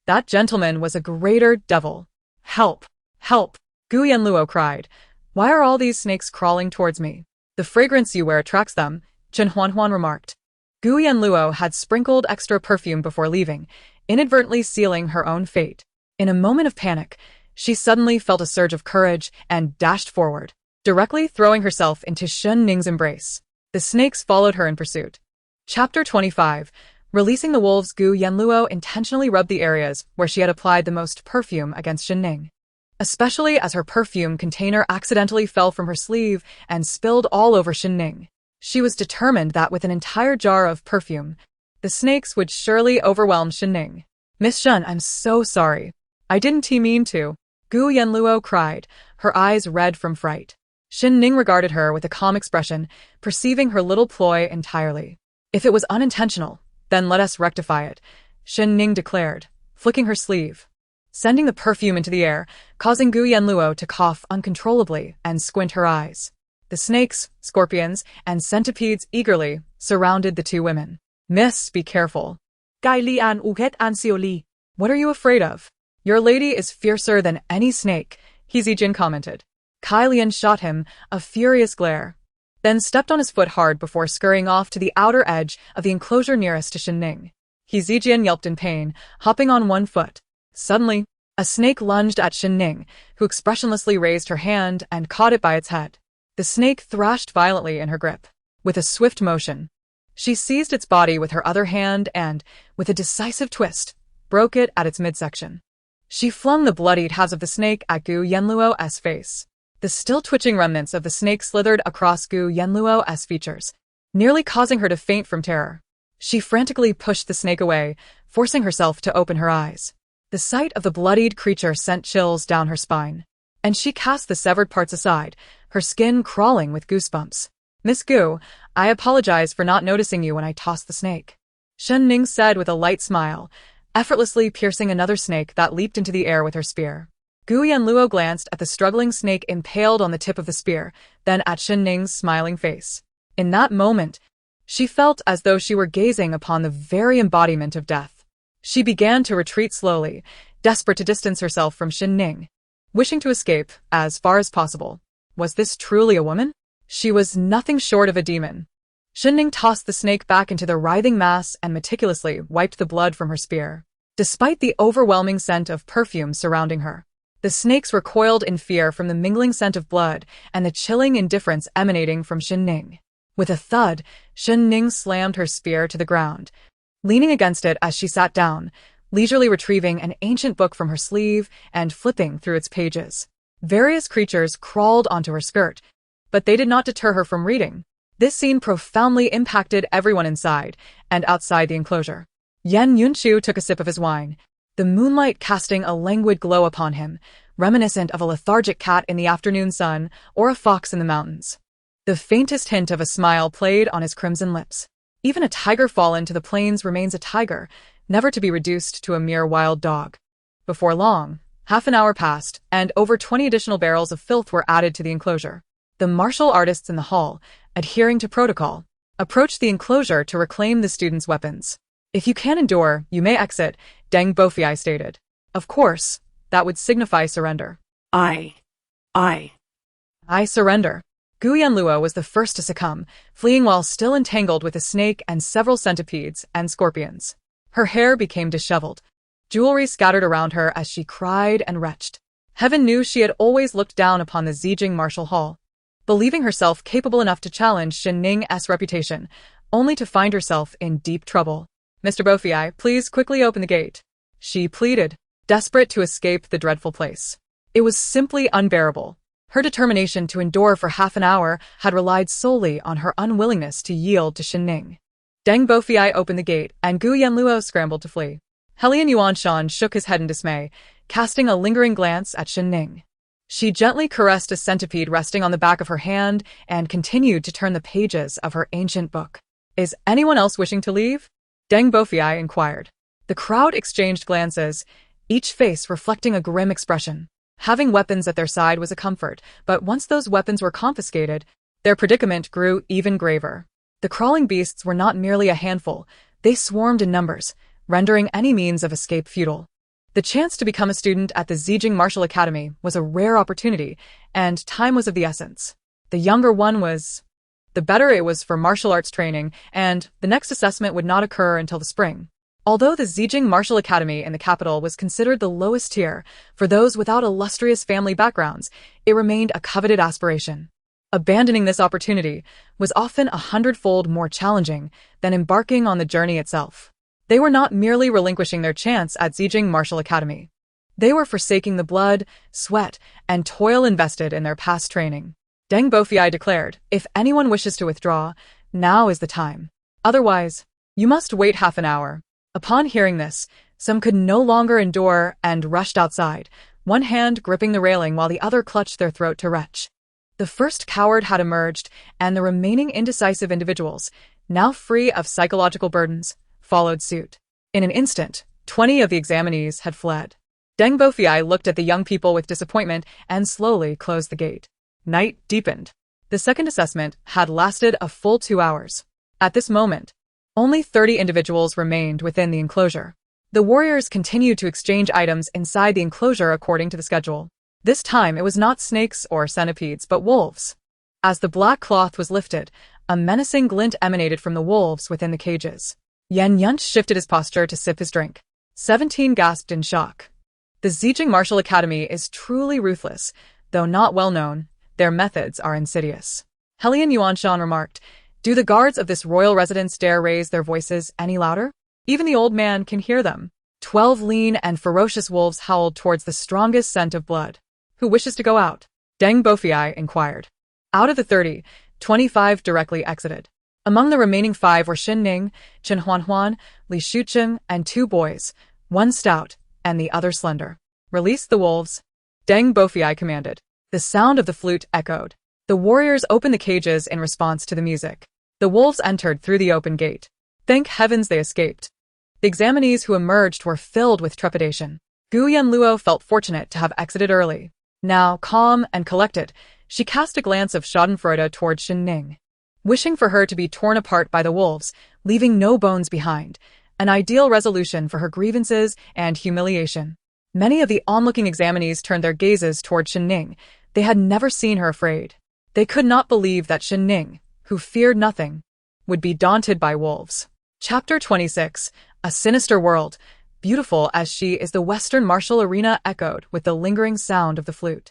That gentleman was a greater devil. "Help! Help!" Gu Yanluo cried. "Why are all these snakes crawling towards me?" "The fragrance you wear attracts them," Chen Huanhuan remarked. Gu Yanluo had sprinkled extra perfume before leaving, inadvertently sealing her own fate. In a moment of panic, she suddenly felt a surge of courage and dashed forward, directly throwing herself into Shen Ning's embrace. The snakes followed her in pursuit. Chapter 25. Releasing the wolves. Gu Yanluo intentionally rubbed the areas where she had applied the most perfume against Shen Ning, especially as her perfume container accidentally fell from her sleeve and spilled all over Shen Ning. She was determined that with an entire jar of perfume, the snakes would surely overwhelm Shen Ning. "Miss Shen, I'm so sorry. I didn't mean to," Gu Yanluo cried, her eyes red from fright. Shen Ning regarded her with a calm expression, perceiving her little ploy entirely. "If it was unintentional, then let us rectify it," Shen Ning declared, flicking her sleeve, sending the perfume into the air, causing Gu Yanluo to cough uncontrollably and squint her eyes. The snakes, scorpions, and centipedes eagerly surrounded the 2 women. "Miss, be careful." Kay Lian uget ansioli. "What are you afraid of? Your lady is fiercer than any snake," He Zijin commented. Kai Lian shot him a furious glare, then stepped on his foot hard before scurrying off to the outer edge of the enclosure nearest to Shen Ning. He Zijian yelped in pain, hopping on one foot. Suddenly, a snake lunged at Shen Ning, who expressionlessly raised her hand and caught it by its head. The snake thrashed violently in her grip. With a swift motion, she seized its body with her other hand and, with a decisive twist, broke it at its midsection. She flung the bloodied halves of the snake at Gu Yanluo's face. The still twitching remnants of the snake slithered across Gu Yanluo's features, nearly causing her to faint from terror. She frantically pushed the snake away, forcing herself to open her eyes. The sight of the bloodied creature sent chills down her spine, and she cast the severed parts aside, her skin crawling with goosebumps. "Miss Gu, I apologize for not noticing you when I tossed the snake," Shen Ning said with a light smile, effortlessly piercing another snake that leaped into the air with her spear. Gu Yanluo glanced at the struggling snake impaled on the tip of the spear, then at Shen Ning's smiling face. In that moment, she felt as though she were gazing upon the very embodiment of death. She began to retreat slowly, desperate to distance herself from Shen Ning, wishing to escape as far as possible. Was this truly a woman? She was nothing short of a demon. Shen Ning tossed the snake back into the writhing mass and meticulously wiped the blood from her spear. Despite the overwhelming scent of perfume surrounding her, the snakes recoiled in fear from the mingling scent of blood and the chilling indifference emanating from Shen Ning. With a thud, Shen Ning slammed her spear to the ground, leaning against it as she sat down, leisurely retrieving an ancient book from her sleeve and flipping through its pages. Various creatures crawled onto her skirt, but they did not deter her from reading. This scene profoundly impacted everyone inside and outside the enclosure. Yan Yunshu took a sip of his wine, the moonlight casting a languid glow upon him, reminiscent of a lethargic cat in the afternoon sun or a fox in the mountains. The faintest hint of a smile played on his crimson lips. Even a tiger fallen to the plains remains a tiger, never to be reduced to a mere wild dog. Before long, half an hour passed, and over 20 additional barrels of filth were added to the enclosure. The martial artists in the hall, adhering to protocol, approached the enclosure to reclaim the students' weapons. If you can endure, you may exit, Deng Bofiai stated. Of course, that would signify surrender. I surrender. Gu Yanluo was the first to succumb, fleeing while still entangled with a snake and several centipedes and scorpions. Her hair became disheveled. Jewelry scattered around her as she cried and retched. Heaven knew she had always looked down upon the Zijing martial hall, believing herself capable enough to challenge Shen Ning's reputation, only to find herself in deep trouble. Mr. Bofiai, please quickly open the gate, she pleaded, desperate to escape the dreadful place. It was simply unbearable. Her determination to endure for half an hour had relied solely on her unwillingness to yield to Shen Ning. Deng Bofiai opened the gate, and Gu Yanluo scrambled to flee. Helian Yuanshan shook his head in dismay, casting a lingering glance at Shen Ning. She gently caressed a centipede resting on the back of her hand and continued to turn the pages of her ancient book. Is anyone else wishing to leave? Deng Bofiai inquired. The crowd exchanged glances, each face reflecting a grim expression. Having weapons at their side was a comfort, but once those weapons were confiscated, their predicament grew even graver. The crawling beasts were not merely a handful, they swarmed in numbers, rendering any means of escape futile. The chance to become a student at the Zijing Martial Academy was a rare opportunity, and time was of the essence. The younger one was... The better it was for martial arts training, and the next assessment would not occur until the spring. Although the Zijing Martial Academy in the capital was considered the lowest tier for those without illustrious family backgrounds, it remained a coveted aspiration. Abandoning this opportunity was often 100-fold more challenging than embarking on the journey itself. They were not merely relinquishing their chance at Zijing Martial Academy. They were forsaking the blood, sweat, and toil invested in their past training. Deng Bofiai declared, if anyone wishes to withdraw, now is the time. Otherwise, you must wait half an hour. Upon hearing this, some could no longer endure and rushed outside, one hand gripping the railing while the other clutched their throat to retch. The first coward had emerged, and the remaining indecisive individuals, now free of psychological burdens, followed suit. In an instant, 20 of the examinees had fled. Deng Bofiai looked at the young people with disappointment and slowly closed the gate. Night deepened. The second assessment had lasted a full 2 hours. At this moment, only 30 individuals remained within the enclosure. The warriors continued to exchange items inside the enclosure according to the schedule. This time it was not snakes or centipedes but wolves. As the black cloth was lifted, a menacing glint emanated from the wolves within the cages. Yan Yunch shifted his posture to sip his drink. 17 gasped in shock. The Zijing Martial Academy is truly ruthless, though not well known. Their methods are insidious. Helian Yuanshan remarked, do the guards of this royal residence dare raise their voices any louder? Even the old man can hear them. 12 lean and ferocious wolves howled towards the strongest scent of blood. Who wishes to go out? Deng Bofiai inquired. Out of the 30, 25 directly exited. Among the remaining 5 were Shen Ning, Chen Huanhuan, Li Shucheng, and 2 boys, one stout and the other slender. Release the wolves, Deng Bofiai commanded. The sound of the flute echoed. The warriors opened the cages in response to the music. The wolves entered through the open gate. Thank heavens they escaped. The examinees who emerged were filled with trepidation. Gu Yanluo felt fortunate to have exited early. Now, calm and collected, she cast a glance of schadenfreude toward Shen Ning. Wishing for her to be torn apart by the wolves, leaving no bones behind, an ideal resolution for her grievances and humiliation. Many of the onlooking examinees turned their gazes toward Shen Ning. They had never seen her afraid. They could not believe that Shen Ning, who feared nothing, would be daunted by wolves. Chapter 26, A Sinister World. Beautiful as she is, the Western martial arena echoed with the lingering sound of the flute.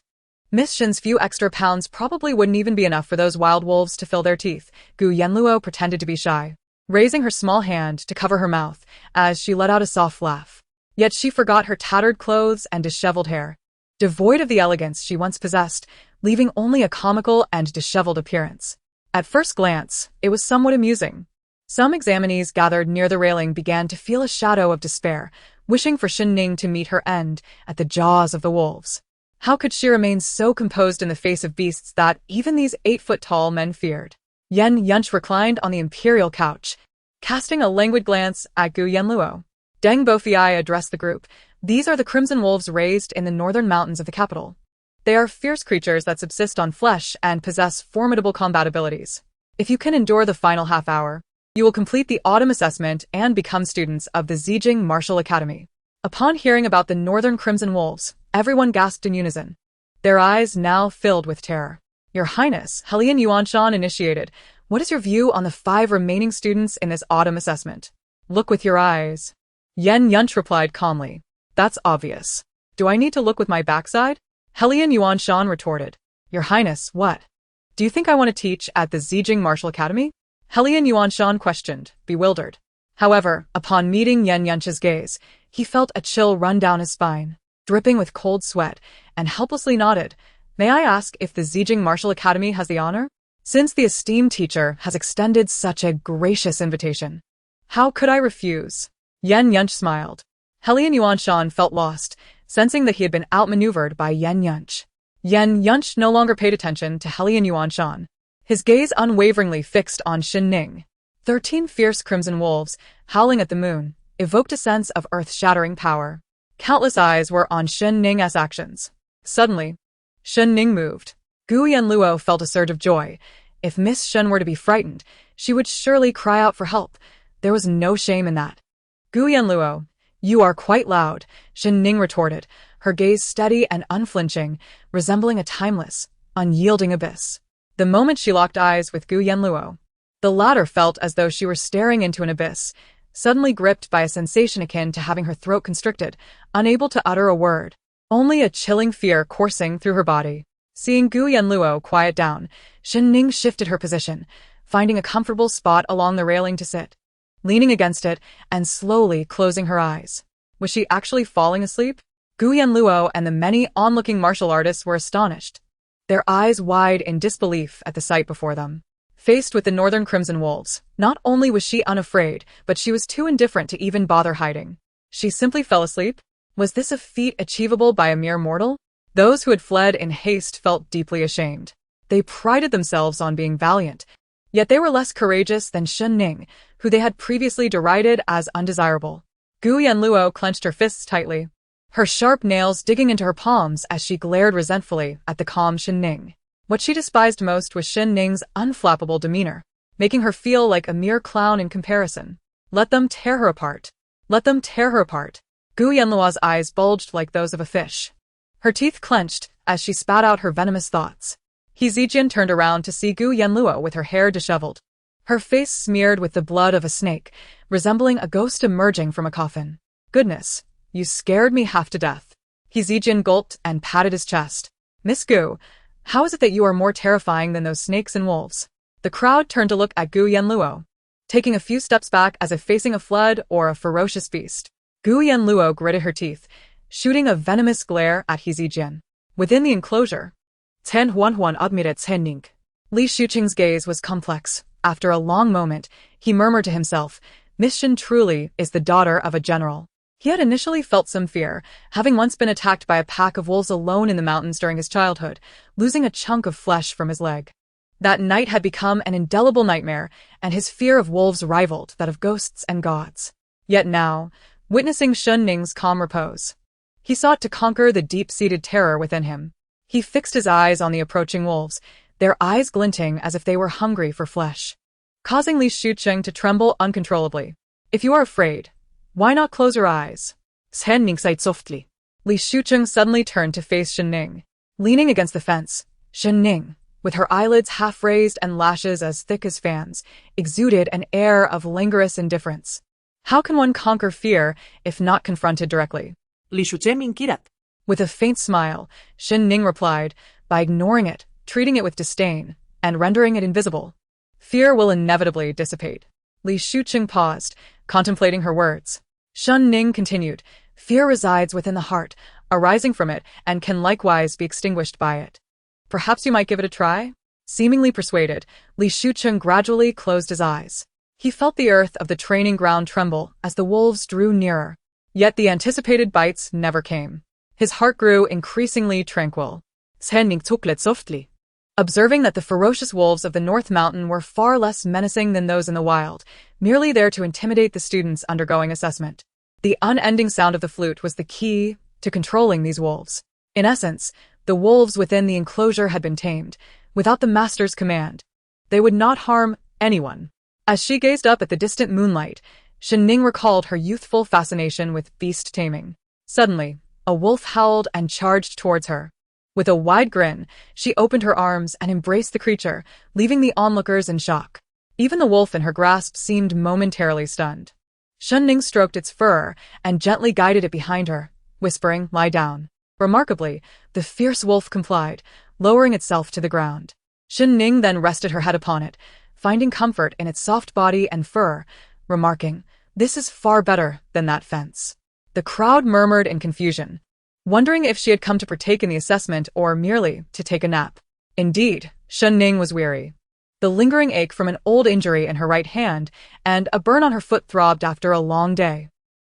Miss Shen's few extra pounds probably wouldn't even be enough for those wild wolves to fill their teeth. Gu Yanluo pretended to be shy, raising her small hand to cover her mouth as she let out a soft laugh. Yet she forgot her tattered clothes and disheveled hair, devoid of the elegance she once possessed, leaving only a comical and disheveled appearance. At first glance, it was somewhat amusing. Some examinees gathered near the railing began to feel a shadow of despair, wishing for Shen Ning to meet her end at the jaws of the wolves. How could she remain so composed in the face of beasts that even these 8-foot-tall men feared? Yan Yunch reclined on the imperial couch, Casting a languid glance at Gu Yanluo, Deng Bofiai addressed the group. These are the crimson wolves raised in the northern mountains of the capital. They are fierce creatures that subsist on flesh and possess formidable combat abilities. If you can endure the final half hour, you will complete the autumn assessment and become students of the Zijing Martial Academy. Upon hearing about the northern crimson wolves, everyone gasped in unison, their eyes now filled with terror. Your Highness, Helian Yuanshan initiated. What is your view on the 5 remaining students in this autumn assessment? Look with your eyes. Yen Yunch replied calmly. That's obvious. Do I need to look with my backside? Helian Yuanshan retorted. Your Highness, what? Do you think I want to teach at the Zijing Martial Academy? Helian Yuanshan questioned, bewildered. However, upon meeting Yen Yunch's gaze, he felt a chill run down his spine, dripping with cold sweat, and helplessly nodded. May I ask if the Zijing Martial Academy has the honor? Since the esteemed teacher has extended such a gracious invitation, how could I refuse? Yen Yunch smiled. Helian Yuanshan felt lost, sensing that he had been outmaneuvered by Yen Yunch. Yen Yunch no longer paid attention to Helian Yuanshan, his gaze unwaveringly fixed on Shen Ning. 13 fierce crimson wolves, howling at the moon, evoked a sense of earth-shattering power. Countless eyes were on Shen Ning's actions. Suddenly, Shen Ning moved. Gu Yanluo felt a surge of joy. If Miss Shen were to be frightened, she would surely cry out for help. There was no shame in that. Gu Yanluo, you are quite loud, Shen Ning retorted, her gaze steady and unflinching, resembling a timeless, unyielding abyss. The moment she locked eyes with Gu Yanluo, the latter felt as though she were staring into an abyss, suddenly gripped by a sensation akin to having her throat constricted, unable to utter a word. Only a chilling fear coursing through her body. Seeing Gu Yanluo quiet down, Shen Ning shifted her position, finding a comfortable spot along the railing to sit, leaning against it and slowly closing her eyes. Was she actually falling asleep? Gu Yanluo and the many onlooking martial artists were astonished, their eyes wide in disbelief at the sight before them. Faced with the northern crimson wolves, not only was she unafraid, but she was too indifferent to even bother hiding. She simply fell asleep? Was this a feat achievable by a mere mortal? Those who had fled in haste felt deeply ashamed. They prided themselves on being valiant, yet they were less courageous than Shen Ning, who they had previously derided as undesirable. Gu Yanluo clenched her fists tightly, her sharp nails digging into her palms as she glared resentfully at the calm Shen Ning. What she despised most was Shen Ning's unflappable demeanor, making her feel like a mere clown in comparison. Let them tear her apart. Let them tear her apart. Gu Yanluo's eyes bulged like those of a fish. Her teeth clenched as she spat out her venomous thoughts. He Zijian turned around to see Gu Yanluo with her hair disheveled, her face smeared with the blood of a snake, resembling a ghost emerging from a coffin. Goodness, you scared me half to death. He Zijian gulped and patted his chest. Miss Gu, how is it that you are more terrifying than those snakes and wolves? The crowd turned to look at Gu Yanluo, taking a few steps back as if facing a flood or a ferocious beast. Gu Yanluo gritted her teeth, shooting a venomous glare at He Zijian. Within the enclosure, Ten Huanhuan admitted Shen Ning. Li Shuqing's gaze was complex. After a long moment, he murmured to himself, Miss Shen truly is the daughter of a general. He had initially felt some fear, having once been attacked by a pack of wolves alone in the mountains during his childhood, losing a chunk of flesh from his leg. That night had become an indelible nightmare, and his fear of wolves rivaled that of ghosts and gods. Yet now, witnessing Shen Ning's calm repose, he sought to conquer the deep-seated terror within him. He fixed his eyes on the approaching wolves, their eyes glinting as if they were hungry for flesh, causing Li Shuqing to tremble uncontrollably. If you are afraid, why not close your eyes? Shen Ning sighed softly. Li Shuqing suddenly turned to face Shen Ning. Leaning against the fence, Shen Ning, with her eyelids half raised and lashes as thick as fans, exuded an air of languorous indifference. How can one conquer fear if not confronted directly? Li Shuqing kirat. With a faint smile, Shen Ning replied, by ignoring it, treating it with disdain, and rendering it invisible. Fear will inevitably dissipate. Li Shuqing paused, contemplating her words. Shen Ning continued, fear resides within the heart, arising from it, and can likewise be extinguished by it. Perhaps you might give it a try? Seemingly persuaded, Li Shuqing gradually closed his eyes. He felt the earth of the training ground tremble as the wolves drew nearer. Yet the anticipated bites never came. His heart grew increasingly tranquil. Shen Ning chuckled softly. observing that the ferocious wolves of the North Mountain were far less menacing than those in the wild, merely there to intimidate the students undergoing assessment. The unending sound of the flute was the key to controlling these wolves. In essence, the wolves within the enclosure had been tamed. Without the master's command, they would not harm anyone. As she gazed up at the distant moonlight, Shen Ning recalled her youthful fascination with beast taming. Suddenly, a wolf howled and charged towards her. With a wide grin, she opened her arms and embraced the creature, leaving the onlookers in shock. Even the wolf in her grasp seemed momentarily stunned. Shen Ning stroked its fur and gently guided it behind her, whispering, "Lie down." Remarkably, the fierce wolf complied, lowering itself to the ground. Shen Ning then rested her head upon it, finding comfort in its soft body and fur, remarking, "This is far better than that fence." The crowd murmured in confusion, wondering if she had come to partake in the assessment or merely to take a nap. Indeed, Shen Ning was weary. The lingering ache from an old injury in her right hand and a burn on her foot throbbed after a long day,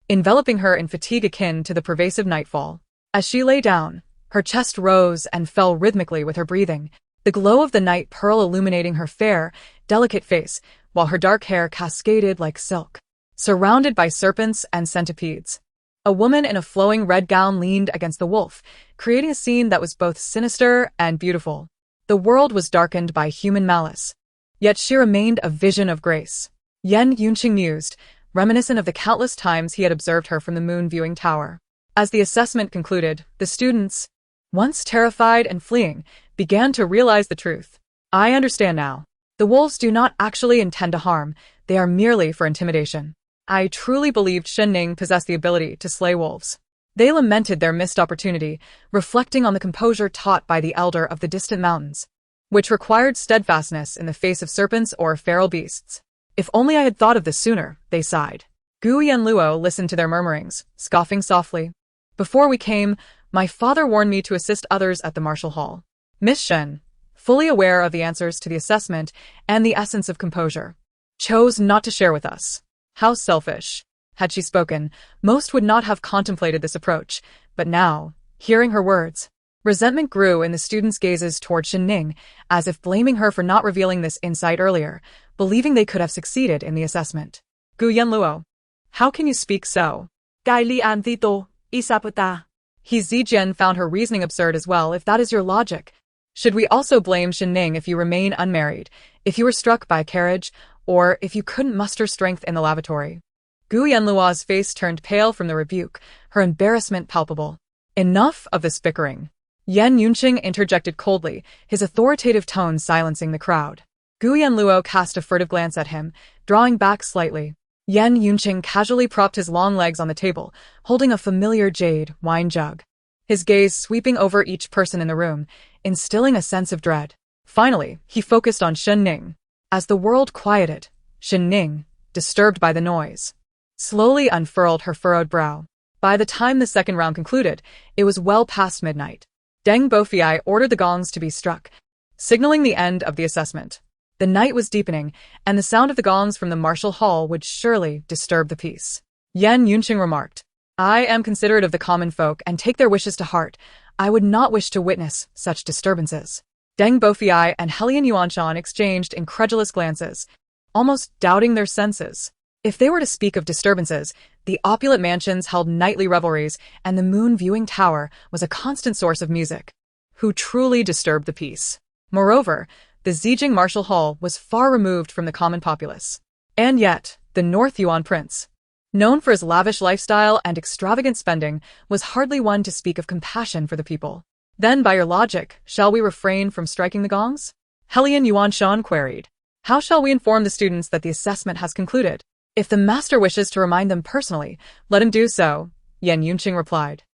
enveloping her in fatigue akin to the pervasive nightfall. As she lay down, her chest rose and fell rhythmically with her breathing, the glow of the night pearl illuminating her fair, delicate face, while her dark hair cascaded like silk. Surrounded by serpents and centipedes, a woman in a flowing red gown leaned against the wolf, creating a scene that was both sinister and beautiful. The world was darkened by human malice, yet she remained a vision of grace. Yan Yunqing mused, reminiscent of the countless times he had observed her from the moon viewing tower. As the assessment concluded, the students, once terrified and fleeing, began to realize the truth. "I understand now. The wolves do not actually intend to harm, they are merely for intimidation." I truly believed Shen Ning possessed the ability to slay wolves. They lamented their missed opportunity, reflecting on the composure taught by the elder of the distant mountains, which required steadfastness in the face of serpents or feral beasts. "If only I had thought of this sooner," they sighed. Gu Yanluo listened to their murmurings, scoffing softly. "Before we came, my father warned me to assist others at the martial hall." Miss Shen, fully aware of the answers to the assessment and the essence of composure, chose not to share with us. How selfish. Had she spoken, most would not have contemplated this approach, but now, hearing her words, resentment grew in the students' gazes toward Shen Ning, as if blaming her for not revealing this insight earlier, believing they could have succeeded in the assessment. "Gu Yanluo, how can you speak so?" Gai lian dito, isaputa. He Zijian found her reasoning absurd as well if that is your logic. Should we also blame Shen Ning if you remain unmarried, if you were struck by a carriage, or if you couldn't muster strength in the lavatory? Gu Yanluo's face turned pale from the rebuke, her embarrassment palpable. Enough of this bickering. Yan Yunqing interjected coldly, his authoritative tone silencing the crowd. Gu Yanluo cast a furtive glance at him, drawing back slightly. Yan Yunqing casually propped his long legs on the table, holding a familiar jade wine jug, his gaze sweeping over each person in the room, instilling a sense of dread. Finally, he focused on Shen Ning. As the world quieted, Shen Ning, disturbed by the noise, slowly unfurled her furrowed brow. By the time the second round concluded, it was well past midnight. Deng Bofiai ordered the gongs to be struck, signaling the end of the assessment. The night was deepening, and the sound of the gongs from the martial hall would surely disturb the peace. Yan Yunqing remarked, "I am considerate of the common folk and take their wishes to heart. I would not wish to witness such disturbances." Deng Bofiai and Helian Yuanshan exchanged incredulous glances, almost doubting their senses. If they were to speak of disturbances, the opulent mansions held nightly revelries, and the moon viewing tower was a constant source of music. Who truly disturbed the peace? Moreover, the Zijing Martial Hall was far removed from the common populace. And yet, the North Yuan prince, known for his lavish lifestyle and extravagant spending, was hardly one to speak of compassion for the people. "Then, by your logic, shall we refrain from striking the gongs?" Helian Yuanshan queried. "How shall we inform the students that the assessment has concluded?" "If the master wishes to remind them personally, let him do so," Yan Yunqing replied.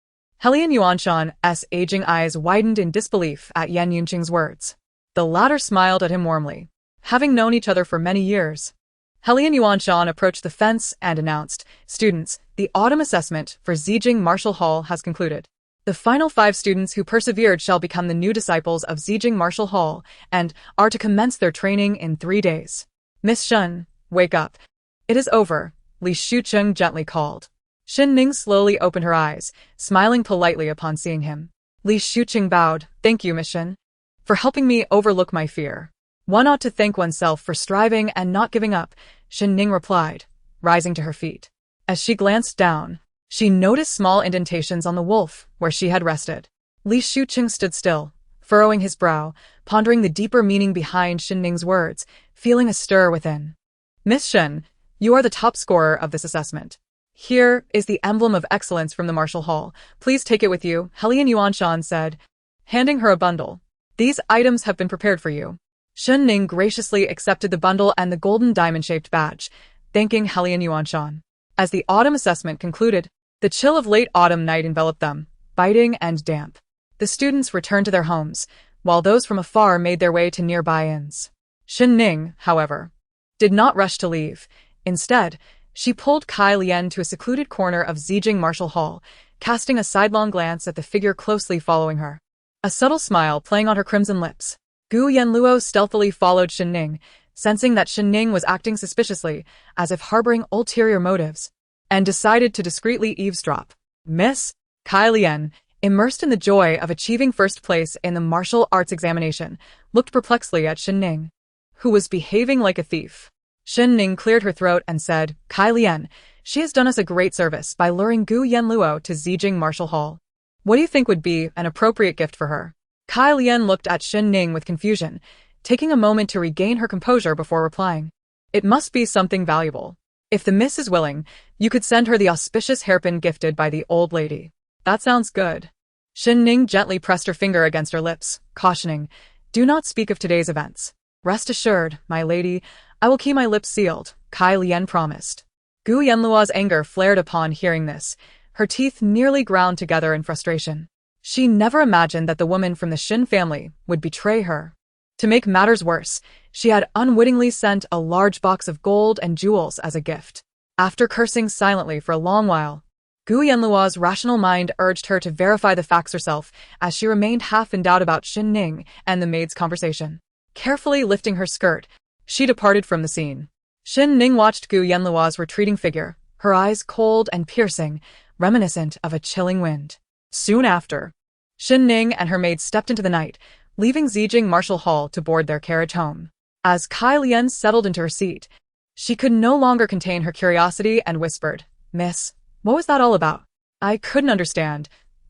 Helian Yuanshan's aging eyes widened in disbelief at Yan Yunqing's words. The latter smiled at him warmly. Having known each other for many years, Helian Yuanshan approached the fence and announced, "Students, the autumn assessment for Zijing Martial Hall has concluded. The final 5 students who persevered shall become the new disciples of Zijing Martial Hall and are to commence their training in 3 days. Miss Shen, wake up. It is over," Li Shucheng gently called. Shen Ning slowly opened her eyes, smiling politely upon seeing him. Li Shucheng bowed. "Thank you, Miss Shen." for helping me overlook my fear. One ought to thank oneself for striving and not giving up, Shen Ning replied, rising to her feet. As she glanced down, she noticed small indentations on the wolf where she had rested. Li Shuqing stood still, furrowing his brow, pondering the deeper meaning behind Shen Ning's words, feeling a stir within. Miss Shen, you are the top scorer of this assessment. Here is the emblem of excellence from the Martial Hall. Please take it with you, Helian Yuanshan said, handing her a bundle. These items have been prepared for you. Shen Ning graciously accepted the bundle and the golden diamond-shaped badge, thanking Helian Yuanshan. As the autumn assessment concluded, the chill of late autumn night enveloped them, biting and damp. The students returned to their homes, while those from afar made their way to nearby inns. Shen Ning, however, did not rush to leave. Instead, she pulled Kai Lian to a secluded corner of Zijing Martial Hall, casting a sidelong glance at the figure closely following her. A subtle smile playing on her crimson lips. Gu Yanluo stealthily followed Shen Ning, sensing that Shen Ning was acting suspiciously, as if harboring ulterior motives, and decided to discreetly eavesdrop. Miss Kai Lian, immersed in the joy of achieving first place in the martial arts examination, looked perplexedly at Shen Ning, who was behaving like a thief. Shen Ning cleared her throat and said, Kai Lian, she has done us a great service by luring Gu Yanluo to Zijing Martial Hall. What do you think would be an appropriate gift for her? Kai Lian looked at Shen Ning with confusion, taking a moment to regain her composure before replying. It must be something valuable. If the miss is willing, you could send her the auspicious hairpin gifted by the old lady. That sounds good. Shen Ning gently pressed her finger against her lips, cautioning, do not speak of today's events. Rest assured, my lady, I will keep my lips sealed, Kai Lian promised. Gu Yanluo's anger flared upon hearing this, her teeth nearly ground together in frustration. She never imagined that the woman from the Shen family would betray her. To make matters worse, she had unwittingly sent a large box of gold and jewels as a gift. After cursing silently for a long while, Gu Yanluo's rational mind urged her to verify the facts herself as she remained half in doubt about Shen Ning and the maid's conversation. Carefully lifting her skirt, she departed from the scene. Shen Ning watched Gu Yanluo's retreating figure, her eyes cold and piercing, reminiscent of a chilling wind. Soon after, Shen Ning and her maid stepped into the night, leaving Zijing Martial Hall to board their carriage home. As Kai Lian settled into her seat, she could no longer contain her curiosity and whispered, Miss, what was that all about? I couldn't understand.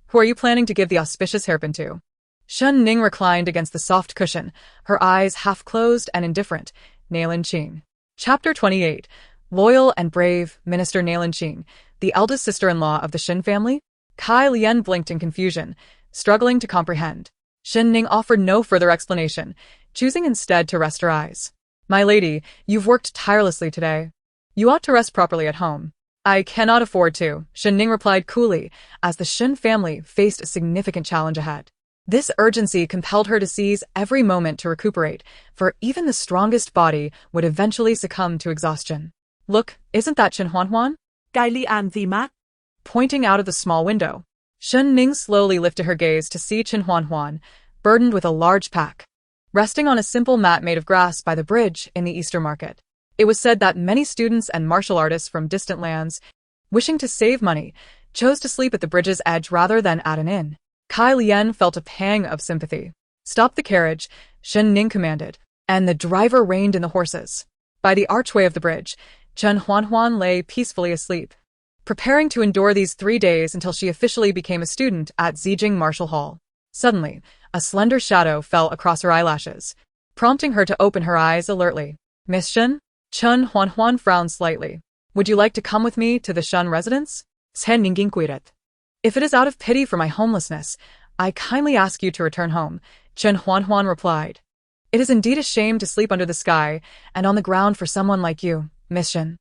Who are you planning to give the auspicious hairpin to? Shen Ning reclined against the soft cushion, her eyes half closed and indifferent. Nailin Qing. Chapter 28. Loyal and brave, Minister Nailin Qing, the eldest sister-in-law of the Shen family? Kai Lian blinked in confusion, struggling to comprehend. Shen Ning offered no further explanation, choosing instead to rest her eyes. My lady, you've worked tirelessly today. You ought to rest properly at home. I cannot afford to, Shen Ning replied coolly, as the Shen family faced a significant challenge ahead. This urgency compelled her to seize every moment to recuperate, for even the strongest body would eventually succumb to exhaustion. Look, isn't that Chen Huanhuan? Kai Lian the mat. Pointing out of the small window, Shen Ning slowly lifted her gaze to see Chen Huanhuan, burdened with a large pack, resting on a simple mat made of grass by the bridge in the Easter market. It was said that many students and martial artists from distant lands, wishing to save money, chose to sleep at the bridge's edge rather than at an inn. Kai Lian felt a pang of sympathy. Stop the carriage, Shen Ning commanded, and the driver reined in the horses. By the archway of the bridge, Chen Huanhuan lay peacefully asleep, preparing to endure these 3 days until she officially became a student at Zijing Martial Hall. Suddenly, a slender shadow fell across her eyelashes, prompting her to open her eyes alertly. Miss Shen? Chen Huanhuan frowned slightly. Would you like to come with me to the Shen residence? Shen Ning inquired. If it is out of pity for my homelessness, I kindly ask you to return home, Chen Huanhuan replied. It is indeed a shame to sleep under the sky and on the ground for someone like you, Miss Shen.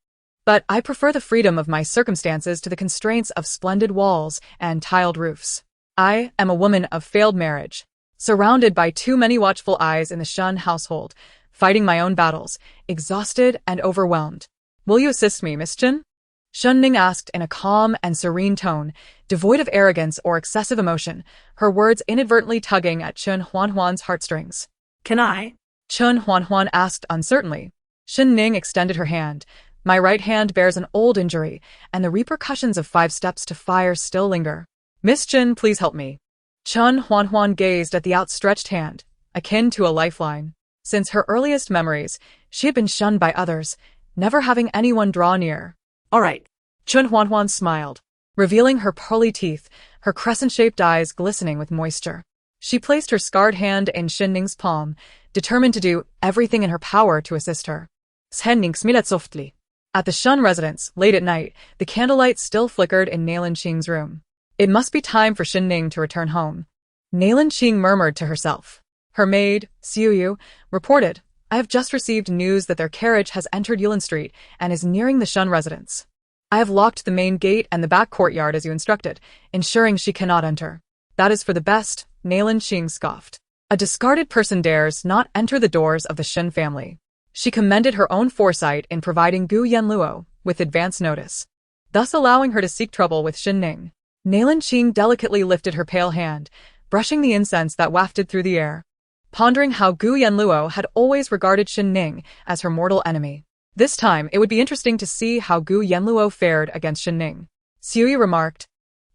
But I prefer the freedom of my circumstances to the constraints of splendid walls and tiled roofs. I am a woman of failed marriage, surrounded by too many watchful eyes in the Shen household, fighting my own battles, exhausted and overwhelmed. Will you assist me, Miss Shen? Shen Ning asked in a calm and serene tone, devoid of arrogance or excessive emotion, her words inadvertently tugging at Chen Huanhuan's heartstrings. Can I? Chen Huanhuan asked uncertainly. Shen Ning extended her hand. My right hand bears an old injury, and the repercussions of 5 steps to fire still linger. Miss Chen, please help me. Chen Huanhuan gazed at the outstretched hand, akin to a lifeline. Since her earliest memories, she had been shunned by others, never having anyone draw near. All right. Chun Huan smiled, revealing her pearly teeth, her crescent-shaped eyes glistening with moisture. She placed her scarred hand in Shen Ning's palm, determined to do everything in her power to assist her. Shen Ning smiled softly. At the Shen residence, late at night, the candlelight still flickered in Nalin Qing's room. It must be time for Shen Ning to return home. Nalin Qing murmured to herself. Her maid, Xiuyu, reported, I have just received news that their carriage has entered Yulin Street and is nearing the Shen residence. I have locked the main gate and the back courtyard as you instructed, ensuring she cannot enter. That is for the best, Nalin Qing scoffed. A discarded person dares not enter the doors of the Shen family. She commended her own foresight in providing Gu Yanluo with advance notice, thus allowing her to seek trouble with Shen Ning. Nalin Qing delicately lifted her pale hand, brushing the incense that wafted through the air, pondering how Gu Yanluo had always regarded Shen Ning as her mortal enemy. This time, it would be interesting to see how Gu Yanluo fared against Shen Ning. Xiuyu remarked,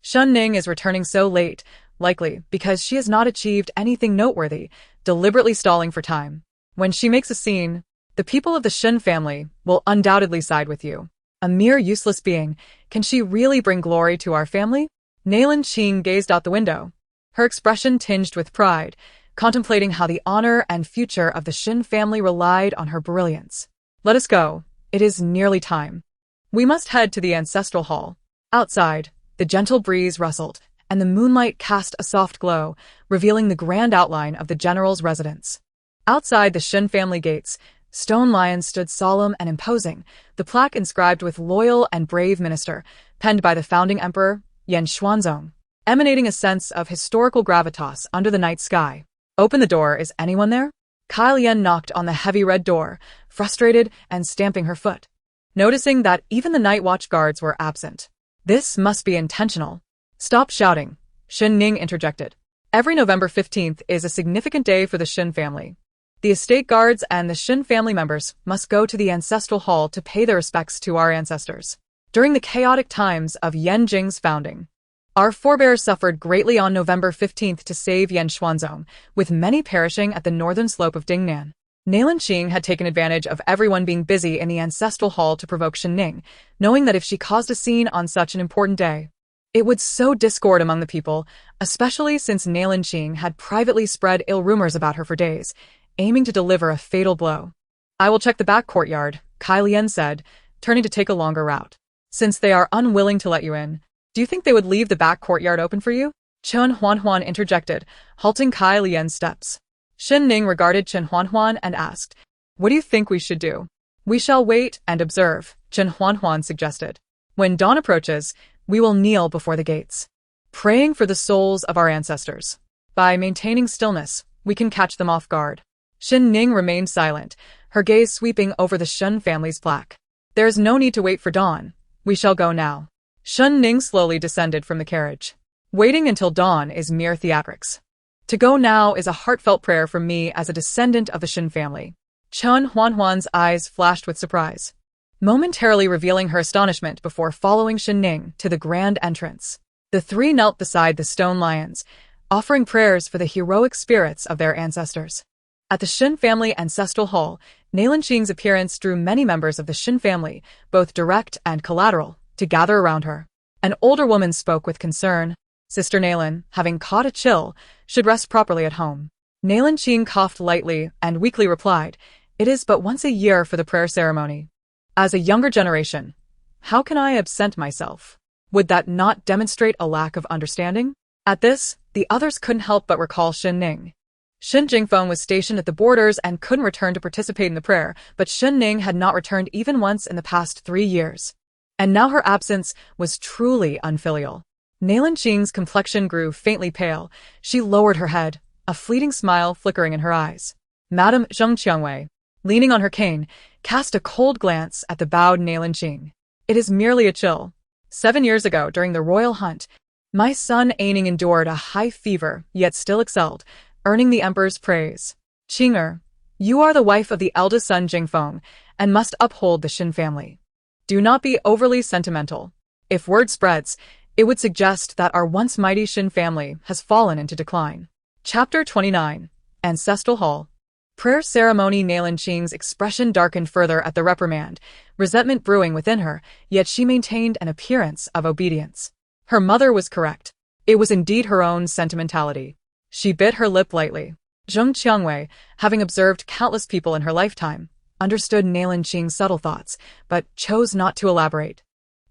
Shen Ning is returning so late, likely because she has not achieved anything noteworthy, deliberately stalling for time. When she makes a scene, the people of the Shen family will undoubtedly side with you. A mere useless being, can she really bring glory to our family? Nalin Qing gazed out the window, her expression tinged with pride, contemplating how the honor and future of the Shen family relied on her brilliance. Let us go. It is nearly time. We must head to the ancestral hall. Outside, the gentle breeze rustled, and the moonlight cast a soft glow, revealing the grand outline of the general's residence. Outside the Shen family gates, stone lions stood solemn and imposing, the plaque inscribed with loyal and brave minister, penned by the founding emperor, Yan Xuanzong, emanating a sense of historical gravitas under the night sky. Open the door, is anyone there? Kai Lian knocked on the heavy red door, frustrated and stamping her foot, noticing that even the night watch guards were absent. This must be intentional. Stop shouting, Shen Ning interjected. Every November 15th is a significant day for the Shen family. The estate guards and the Shen family members must go to the ancestral hall to pay their respects to our ancestors. During the chaotic times of Yan Jing's founding, our forebears suffered greatly on November 15th to save Yan Xuanzong, with many perishing at the northern slope of Dingnan. Nalin Qing had taken advantage of everyone being busy in the ancestral hall to provoke Shen Ning, knowing that if she caused a scene on such an important day, it would sow discord among the people, especially since Nalin Qing had privately spread ill rumors about her for days, aiming to deliver a fatal blow. I will check the back courtyard, Kai Lian said, turning to take a longer route. Since they are unwilling to let you in, do you think they would leave the back courtyard open for you? Chun Huan interjected, halting Kai Lian's steps. Shen Ning regarded Chen Huan and asked, What do you think we should do? We shall wait and observe, Chen Huan suggested. When dawn approaches, we will kneel before the gates, praying for the souls of our ancestors. By maintaining stillness, we can catch them off guard. Shen Ning remained silent, her gaze sweeping over the Shen family's plaque. There is no need to wait for dawn. We shall go now. Shen Ning slowly descended from the carriage. Waiting until dawn is mere theatrics. To go now is a heartfelt prayer from me as a descendant of the Shen family. Chun Huan's eyes flashed with surprise, momentarily revealing her astonishment before following Shen Ning to the grand entrance. The three knelt beside the stone lions, offering prayers for the heroic spirits of their ancestors. At the Shen family ancestral hall, Nalin Qing's appearance drew many members of the Shen family, both direct and collateral, to gather around her. An older woman spoke with concern. Sister Nalin, having caught a chill, should rest properly at home. Nalin Qing coughed lightly and weakly replied, It is but once a year for the prayer ceremony. As a younger generation, how can I absent myself? Would that not demonstrate a lack of understanding? At this, the others couldn't help but recall Shen Ning. Shen Jingfeng was stationed at the borders and couldn't return to participate in the prayer, but Shen Ning had not returned even once in the past 3 years. And now her absence was truly unfilial. Nalin Qing's complexion grew faintly pale. She lowered her head, a fleeting smile flickering in her eyes. Madame Zheng Qiangwei, leaning on her cane, cast a cold glance at the bowed Nalin Qing. It is merely a chill. 7 years ago, during the royal hunt, my son Aining endured a high fever, yet still excelled, earning the emperor's praise. Qing'er, you are the wife of the eldest son Jingfeng, and must uphold the Shen family. Do not be overly sentimental. If word spreads, it would suggest that our once mighty Shen family has fallen into decline. Chapter 29. Ancestral Hall. Prayer ceremony. Nailan Qing's expression darkened further at the reprimand, resentment brewing within her, yet she maintained an appearance of obedience. Her mother was correct. It was indeed her own sentimentality. She bit her lip lightly. Zheng Qiangwei, having observed countless people in her lifetime, understood Nailan Qing's subtle thoughts, but chose not to elaborate.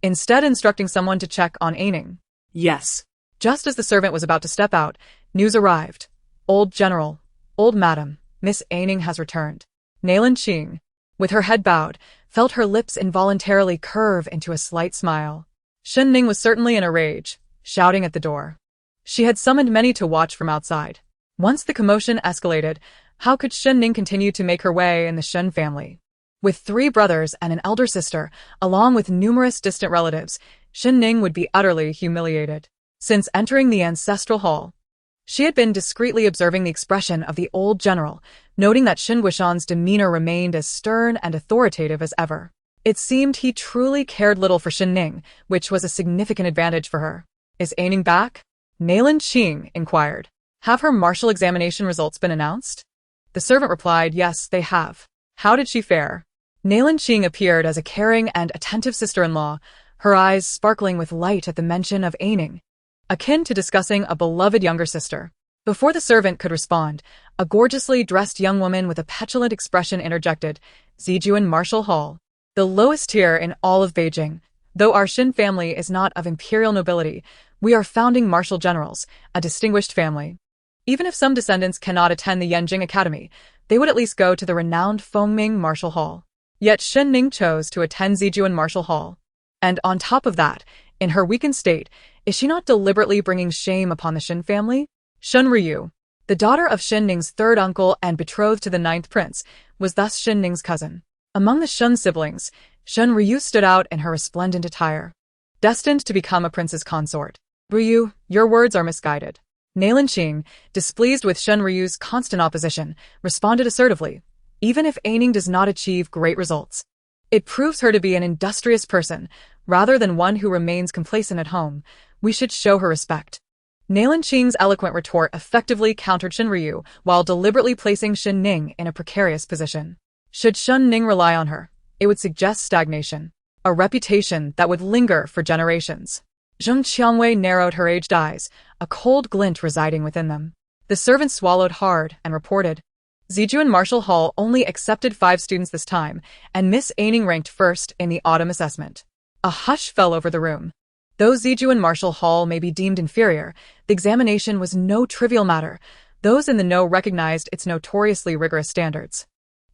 Instead instructing someone to check on Aining. Yes. Just as the servant was about to step out, news arrived. Old General, old Madam, Miss Aining has returned. Nailan Qing, with her head bowed, felt her lips involuntarily curve into a slight smile. Shen Ning was certainly in a rage, shouting at the door. She had summoned many to watch from outside. Once the commotion escalated, how could Shen Ning continue to make her way in the Shen family? With 3 brothers and an elder sister, along with numerous distant relatives, Shen Ning would be utterly humiliated. Since entering the ancestral hall, she had been discreetly observing the expression of the old general, noting that Shen Guishan's demeanor remained as stern and authoritative as ever. It seemed he truly cared little for Shen Ning, which was a significant advantage for her. Is Aining back? Nailan Qing inquired. Have her martial examination results been announced? The servant replied, yes, they have. How did she fare? Nailan Qing appeared as a caring and attentive sister-in-law, her eyes sparkling with light at the mention of Aining, akin to discussing a beloved younger sister. Before the servant could respond, a gorgeously dressed young woman with a petulant expression interjected, Zijuan Martial Hall, the lowest tier in all of Beijing. Though our Shen family is not of imperial nobility, we are founding martial generals, a distinguished family. Even if some descendants cannot attend the Yanjing Academy, they would at least go to the renowned Fengming Martial Hall. Yet Shen Ning chose to attend Zijuan Martial Hall. And on top of that, in her weakened state, is she not deliberately bringing shame upon the Shen family? Shen Ryu, the daughter of Shen Ning's 3rd uncle and betrothed to the 9th prince, was thus Shen Ning's cousin. Among the Shen siblings, Shen Ryu stood out in her resplendent attire. Destined to become a prince's consort. Ryu, your words are misguided. Nailan Qing, displeased with Shen Ryu's constant opposition, responded assertively. Even if Aining does not achieve great results, it proves her to be an industrious person, rather than one who remains complacent at home. We should show her respect. Nailan Qing's eloquent retort effectively countered Shen Ryu, while deliberately placing Shen Ning in a precarious position. Should Shen Ning rely on her, it would suggest stagnation, a reputation that would linger for generations. Zheng Qiangwei narrowed her aged eyes, a cold glint residing within them. The servant swallowed hard and reported. Zijuan Martial Hall only accepted 5 students this time, and Miss Aining ranked first in the autumn assessment. A hush fell over the room. Though Zijuan Martial Hall may be deemed inferior, the examination was no trivial matter. Those in the know recognized its notoriously rigorous standards.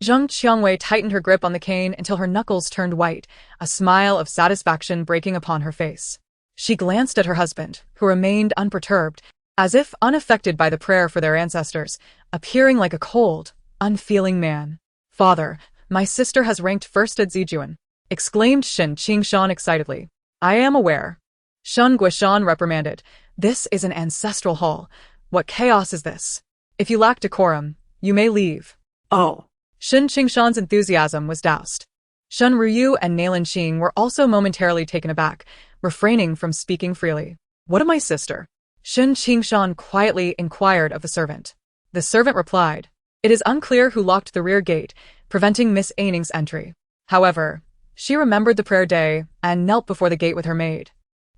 Zheng Qiangwei tightened her grip on the cane until her knuckles turned white, a smile of satisfaction breaking upon her face. She glanced at her husband, who remained unperturbed, as if unaffected by the prayer for their ancestors, appearing like a cold, unfeeling man. Father, my sister has ranked first at Zijuan, exclaimed Shen Qingshan excitedly. I am aware. Shen Guishan reprimanded. This is an ancestral hall. What chaos is this? If you lack decorum, you may leave. Oh. Shen Qingshan's enthusiasm was doused. Shen Ryu and Nailan Qing were also momentarily taken aback, refraining from speaking freely. What of my sister? Shen Qingshan quietly inquired of the servant. The servant replied, it is unclear who locked the rear gate, preventing Miss Aining's entry. However, she remembered the prayer day and knelt before the gate with her maid.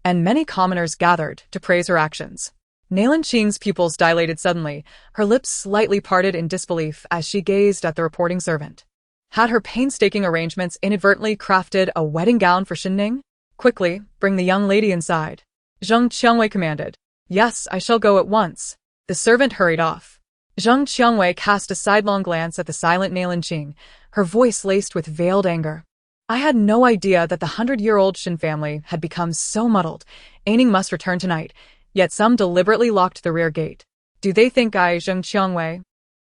And many commoners gathered to praise her actions. Nailan Qing's pupils dilated suddenly, her lips slightly parted in disbelief as she gazed at the reporting servant. Had her painstaking arrangements inadvertently crafted a wedding gown for Shen Ning? Quickly, bring the young lady inside. Zheng Qiangwei commanded. Yes, I shall go at once. The servant hurried off. Zheng Qiangwei cast a sidelong glance at the silent Nailan Qing, her voice laced with veiled anger. I had no idea that the 100-year-old Shen family had become so muddled. Aining must return tonight, yet some deliberately locked the rear gate. Do they think I, Zheng Qiangwei,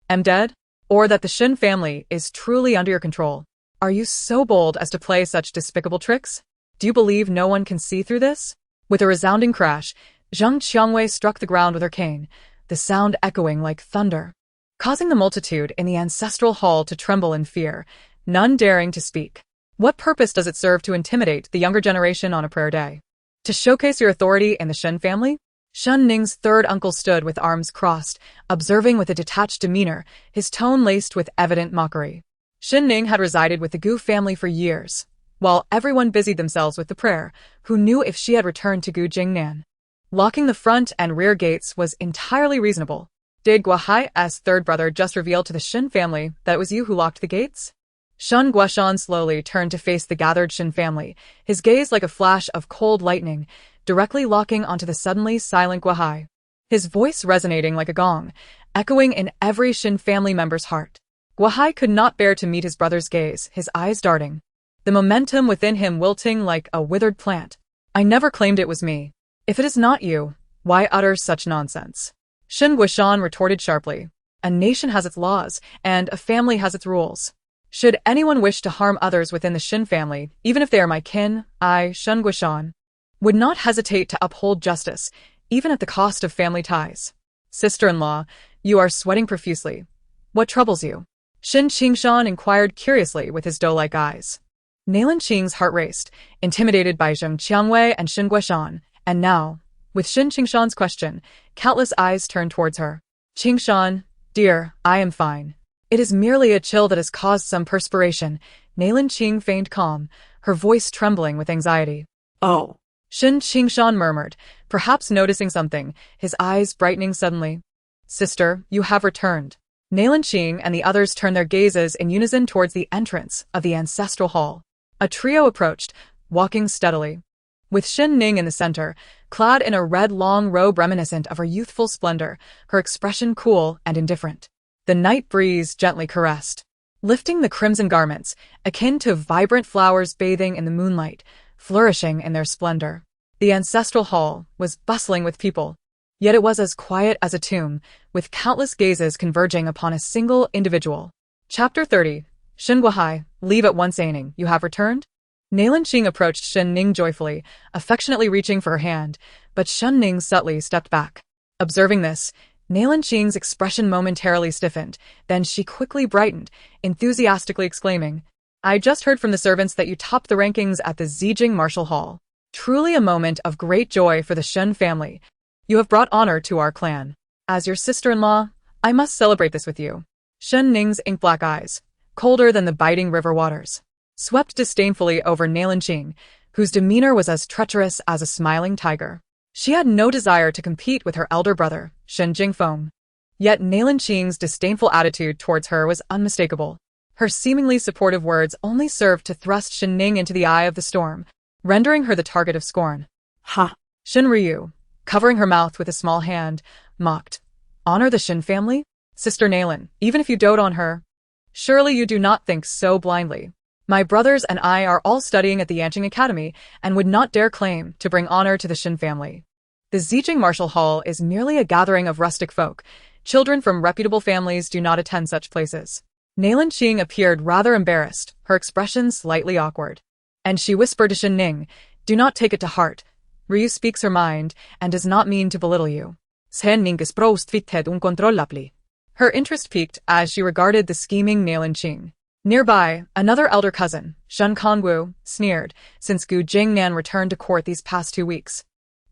am dead? Or that the Shen family is truly under your control? Are you so bold as to play such despicable tricks? Do you believe no one can see through this? With a resounding crash, Zheng Qiangwei struck the ground with her cane, the sound echoing like thunder, causing the multitude in the ancestral hall to tremble in fear, none daring to speak. What purpose does it serve to intimidate the younger generation on a prayer day? To showcase your authority in the Shen family? Shen Ning's third uncle stood with arms crossed, observing with a detached demeanor, his tone laced with evident mockery. Shen Ning had resided with the Gu family for years, while everyone busied themselves with the prayer. Who knew if she had returned to Gu Jingnan? Locking the front and rear gates was entirely reasonable. Did Guohai's third brother just reveal to the Shen family that it was you who locked the gates? Shen Guoshan slowly turned to face the gathered Shen family, his gaze like a flash of cold lightning, directly locking onto the suddenly silent Guohai. His voice resonating like a gong, echoing in every Shen family member's heart. Guohai could not bear to meet his brother's gaze, his eyes darting, the momentum within him wilting like a withered plant. I never claimed it was me. If it is not you, why utter such nonsense? Shen Guoshan retorted sharply. A nation has its laws, and a family has its rules. Should anyone wish to harm others within the Shen family, even if they are my kin, I, Shen Guoshan, would not hesitate to uphold justice, even at the cost of family ties. Sister-in-law, you are sweating profusely. What troubles you? Shen Qingshan inquired curiously with his doe-like eyes. Nailan Qing's heart raced, intimidated by Zheng Qiangwei and Shen Guoshan, and now, with Shen Qingshan's question, countless eyes turned towards her. Qingshan, dear, I am fine. It is merely a chill that has caused some perspiration. Nailan Qing feigned calm, her voice trembling with anxiety. Oh. Shen Qingshan murmured, perhaps noticing something, his eyes brightening suddenly. Sister, you have returned. Nailan Qing and the others turned their gazes in unison towards the entrance of the ancestral hall. A trio approached, walking steadily. With Shen Ning in the center, clad in a red long robe reminiscent of her youthful splendor, her expression cool and indifferent. The night breeze gently caressed, lifting the crimson garments, akin to vibrant flowers bathing in the moonlight, flourishing in their splendor. The ancestral hall was bustling with people, yet it was as quiet as a tomb, with countless gazes converging upon a single individual. Chapter 30. Shen Guohai, leave at once. Ning, you have returned? Nailan Qing approached Shen Ning joyfully, affectionately reaching for her hand, but Shen Ning subtly stepped back. Observing this, Nailan Qing's expression momentarily stiffened, then she quickly brightened, enthusiastically exclaiming, I just heard from the servants that you topped the rankings at the Zijing Martial Hall. Truly a moment of great joy for the Shen family. You have brought honor to our clan. As your sister-in-law, I must celebrate this with you. Shen Ning's ink-black eyes, colder than the biting river waters, swept disdainfully over Nailan Qing, whose demeanor was as treacherous as a smiling tiger. She had no desire to compete with her elder brother, Shen Jingfeng. Yet Nailan Qing's disdainful attitude towards her was unmistakable. Her seemingly supportive words only served to thrust Shen Ning into the eye of the storm, rendering her the target of scorn. Ha! Shen Ryu, covering her mouth with a small hand, mocked. Honor the Shen family? Sister Nailan, even if you dote on her, surely you do not think so blindly. My brothers and I are all studying at the Yanqing Academy and would not dare claim to bring honor to the Shen family. The Zijing Martial Hall is merely a gathering of rustic folk. Children from reputable families do not attend such places. Nailan Qing appeared rather embarrassed, her expression slightly awkward. And she whispered to Shen Ning, do not take it to heart. Ryu speaks her mind and does not mean to belittle you. Shen Ning isprost uncontrollably. Her interest piqued as she regarded the scheming Nailan Qing. Nearby, another elder cousin, Shen Kongwu, sneered, since Gu Jingnan returned to court these past 2 weeks.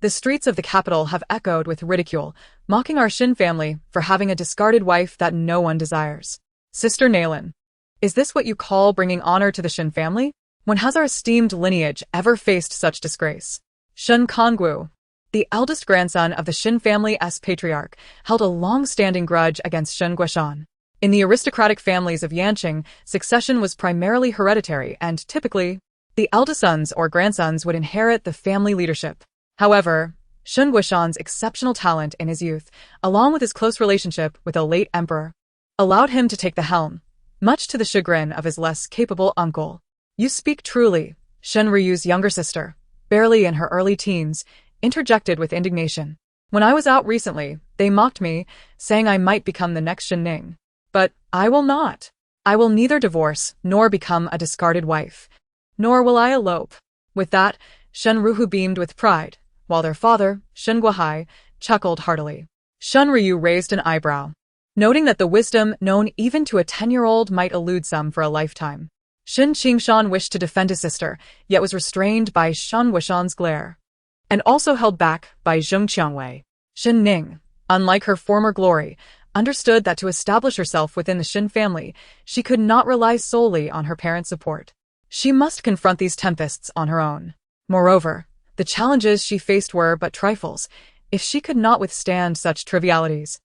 The streets of the capital have echoed with ridicule, mocking our Shen family for having a discarded wife that no one desires. Sister Nailan, is this what you call bringing honor to the Shen family? When has our esteemed lineage ever faced such disgrace? Shen Kongwu, the eldest grandson of the Shen family's patriarch, held a long-standing grudge against Shen Guoshan. In the aristocratic families of Yanqing, succession was primarily hereditary and, typically, the eldest sons or grandsons would inherit the family leadership. However, Shen Guoshan's exceptional talent in his youth, along with his close relationship with the late emperor, allowed him to take the helm, much to the chagrin of his less capable uncle. You speak truly, Shen Ryu's younger sister, barely in her early teens, interjected with indignation. When I was out recently, they mocked me, saying I might become the next Shen Ning. But I will not. I will neither divorce nor become a discarded wife, nor will I elope. With that, Shen Ruhu beamed with pride, while their father, Shen Guohai, chuckled heartily. Shen Ryu raised an eyebrow, noting that the wisdom known even to a 10-year-old might elude some for a lifetime. Shen Qingshan wished to defend his sister, yet was restrained by Shen Guoshan's glare, and also held back by Zheng Qiangwei. Shen Ning, unlike her former glory, understood that to establish herself within the Shen family, she could not rely solely on her parents' support. She must confront these tempests on her own. Moreover, the challenges she faced were but trifles. If she could not withstand such trivialities,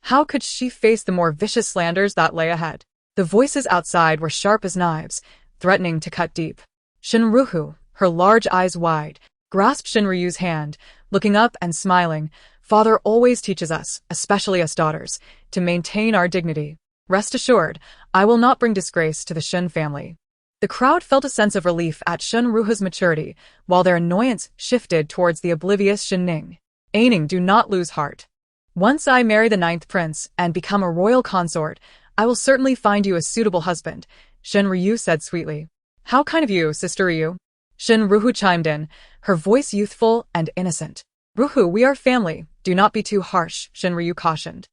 how could she face the more vicious slanders that lay ahead? The voices outside were sharp as knives, threatening to cut deep. Shinruhu, her large eyes wide, grasped Shinryu's hand, looking up and smiling. Father always teaches us, especially us daughters, to maintain our dignity. Rest assured, I will not bring disgrace to the Shen family. The crowd felt a sense of relief at Shinruhu's maturity, while their annoyance shifted towards the oblivious Shen Ning. Aining, do not lose heart. Once I marry the 9th prince and become a royal consort, I will certainly find you a suitable husband, Shinryu said sweetly. How kind of you, Sister Ryu. Shinruhu chimed in, her voice youthful and innocent. Ruhu, we are family, do not be too harsh, Shinryu cautioned.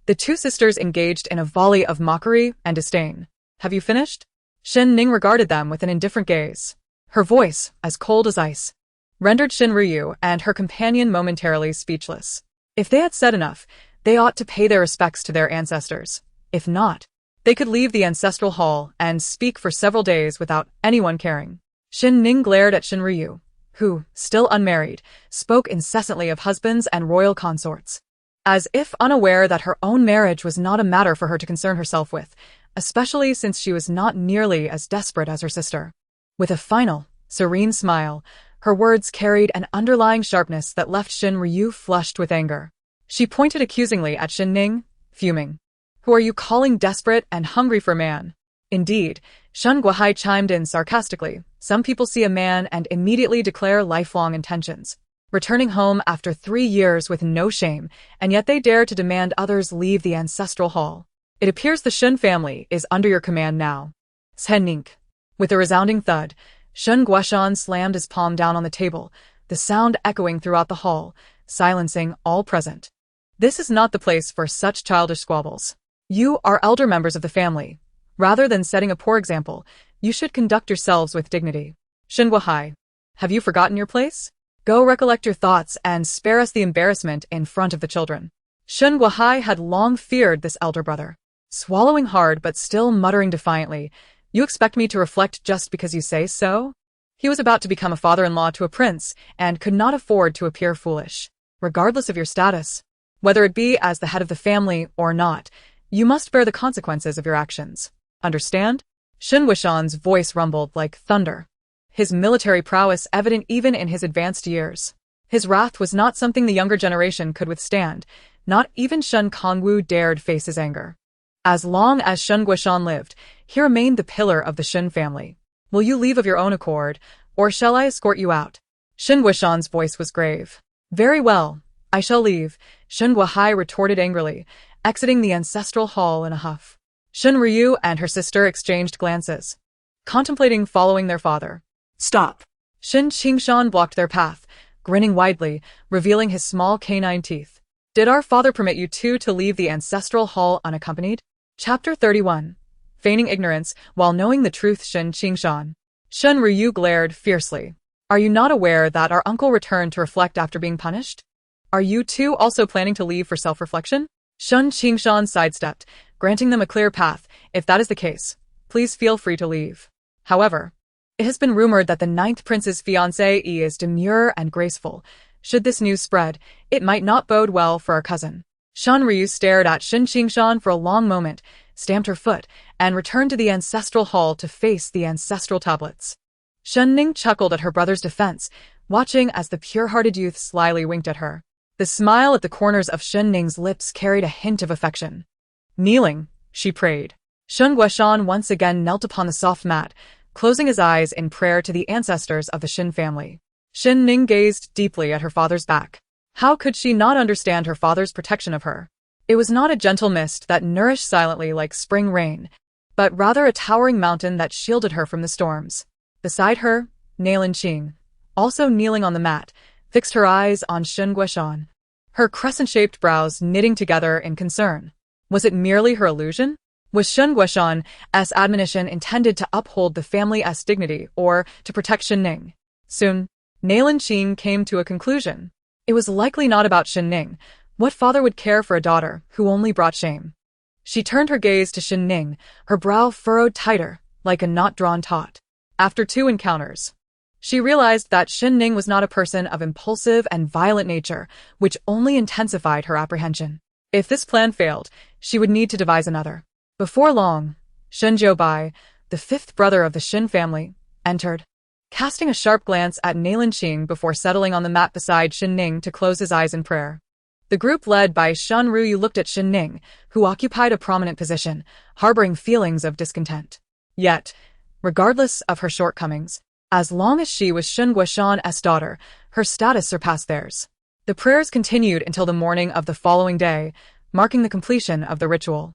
The two sisters engaged in a volley of mockery and disdain. Have you finished? Shen Ning regarded them with an indifferent gaze. Her voice, as cold as ice, rendered Shinryu and her companion momentarily speechless. If they had said enough, they ought to pay their respects to their ancestors. If not, they could leave the ancestral hall and speak for several days without anyone caring. Shen Ning glared at Shinryu, who, still unmarried, spoke incessantly of husbands and royal consorts, as if unaware that her own marriage was not a matter for her to concern herself with, especially since she was not nearly as desperate as her sister. With a final, serene smile, her words carried an underlying sharpness that left Shinryu flushed with anger. She pointed accusingly at Shen Ning, fuming. Who are you calling desperate and hungry for man? Indeed, Shun Guohai chimed in sarcastically. Some people see a man and immediately declare lifelong intentions, returning home after 3 years with no shame, and yet they dare to demand others leave the ancestral hall. It appears the Shen family is under your command now. Shen Ning. With a resounding thud, Shun Guoshan slammed his palm down on the table, the sound echoing throughout the hall, silencing all present. This is not the place for such childish squabbles. You are elder members of the family. Rather than setting a poor example, you should conduct yourselves with dignity. Shen Guohai, have you forgotten your place? Go recollect your thoughts and spare us the embarrassment in front of the children. Shen Guohai had long feared this elder brother. Swallowing hard but still muttering defiantly, you expect me to reflect just because you say so? He was about to become a father-in-law to a prince and could not afford to appear foolish. Regardless of your status, whether it be as the head of the family or not, you must bear the consequences of your actions. Understand? Shen Wuxian's voice rumbled like thunder, his military prowess evident even in his advanced years. His wrath was not something the younger generation could withstand. Not even Shen Kongwu dared face his anger. As long as Shen Guoshan lived, he remained the pillar of the Shen family. Will you leave of your own accord, or shall I escort you out? Shen Guoshan's voice was grave. Very well, I shall leave, Shen Guohai retorted angrily, exiting the ancestral hall in a huff. Shinryu and her sister exchanged glances, contemplating following their father. Stop. Shen Qingshan blocked their path, grinning widely, revealing his small canine teeth. Did our father permit you two to leave the ancestral hall unaccompanied? Chapter 31. Feigning ignorance while knowing the truth. Shen Qingshan. Shinryu glared fiercely. Are you not aware that our uncle returned to reflect after being punished? Are you two also planning to leave for self-reflection? Shen Qingshan sidestepped, granting them a clear path. If that is the case, please feel free to leave. However, it has been rumored that the 9th prince's fiancée is demure and graceful. Should this news spread, it might not bode well for our cousin. Shinryu stared at Shen Qingshan for a long moment, stamped her foot, and returned to the ancestral hall to face the ancestral tablets. Shen Ning chuckled at her brother's defense, watching as the pure-hearted youth slyly winked at her. The smile at the corners of Shen Ning's lips carried a hint of affection. Kneeling, she prayed. Shen Guoshan once again knelt upon the soft mat, closing his eyes in prayer to the ancestors of the Shen family. Shen Ning gazed deeply at her father's back. How could she not understand her father's protection of her? It was not a gentle mist that nourished silently like spring rain, but rather a towering mountain that shielded her from the storms. Beside her, Nailin Qing, also kneeling on the mat, fixed her eyes on Shen Guoshan, her crescent-shaped brows knitting together in concern. Was it merely her illusion? Was Shen Guoshan's admonition intended to uphold the family's dignity or to protect Shen Ning? Soon, Nailin Qing came to a conclusion. It was likely not about Shen Ning, What father would care for a daughter who only brought shame? She turned her gaze to Shen Ning, her brow furrowed tighter, like a knot drawn taut. After 2 encounters, she realized that Shen Ning was not a person of impulsive and violent nature, which only intensified her apprehension. If this plan failed, she would need to devise another. Before long, Shen Bai, the 5th brother of the Shen family, entered, casting a sharp glance at Nailan Qing before settling on the mat beside Shen Ning to close his eyes in prayer. The group led by Shen Ruyu looked at Shen Ning, who occupied a prominent position, harboring feelings of discontent. Yet, regardless of her shortcomings, as long as she was Shen Guishan's daughter, her status surpassed theirs. The prayers continued until the morning of the following day, marking the completion of the ritual.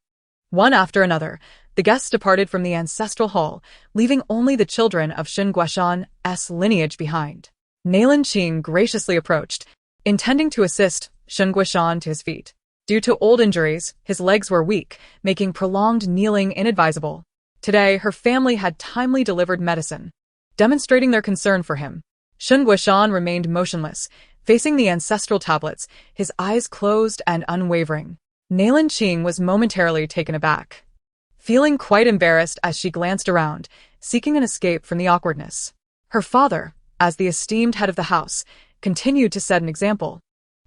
One after another, the guests departed from the ancestral hall, leaving only the children of Shen Guishan's lineage behind. Nailan Qing graciously approached, intending to assist Shen Guishan to his feet. Due to old injuries, his legs were weak, making prolonged kneeling inadvisable. Today, her family had timely delivered medicine, demonstrating their concern for him. Shen Guishan remained motionless, facing the ancestral tablets, his eyes closed and unwavering. Nailan Qing was momentarily taken aback, feeling quite embarrassed as she glanced around, seeking an escape from the awkwardness. Her father, as the esteemed head of the house, continued to set an example,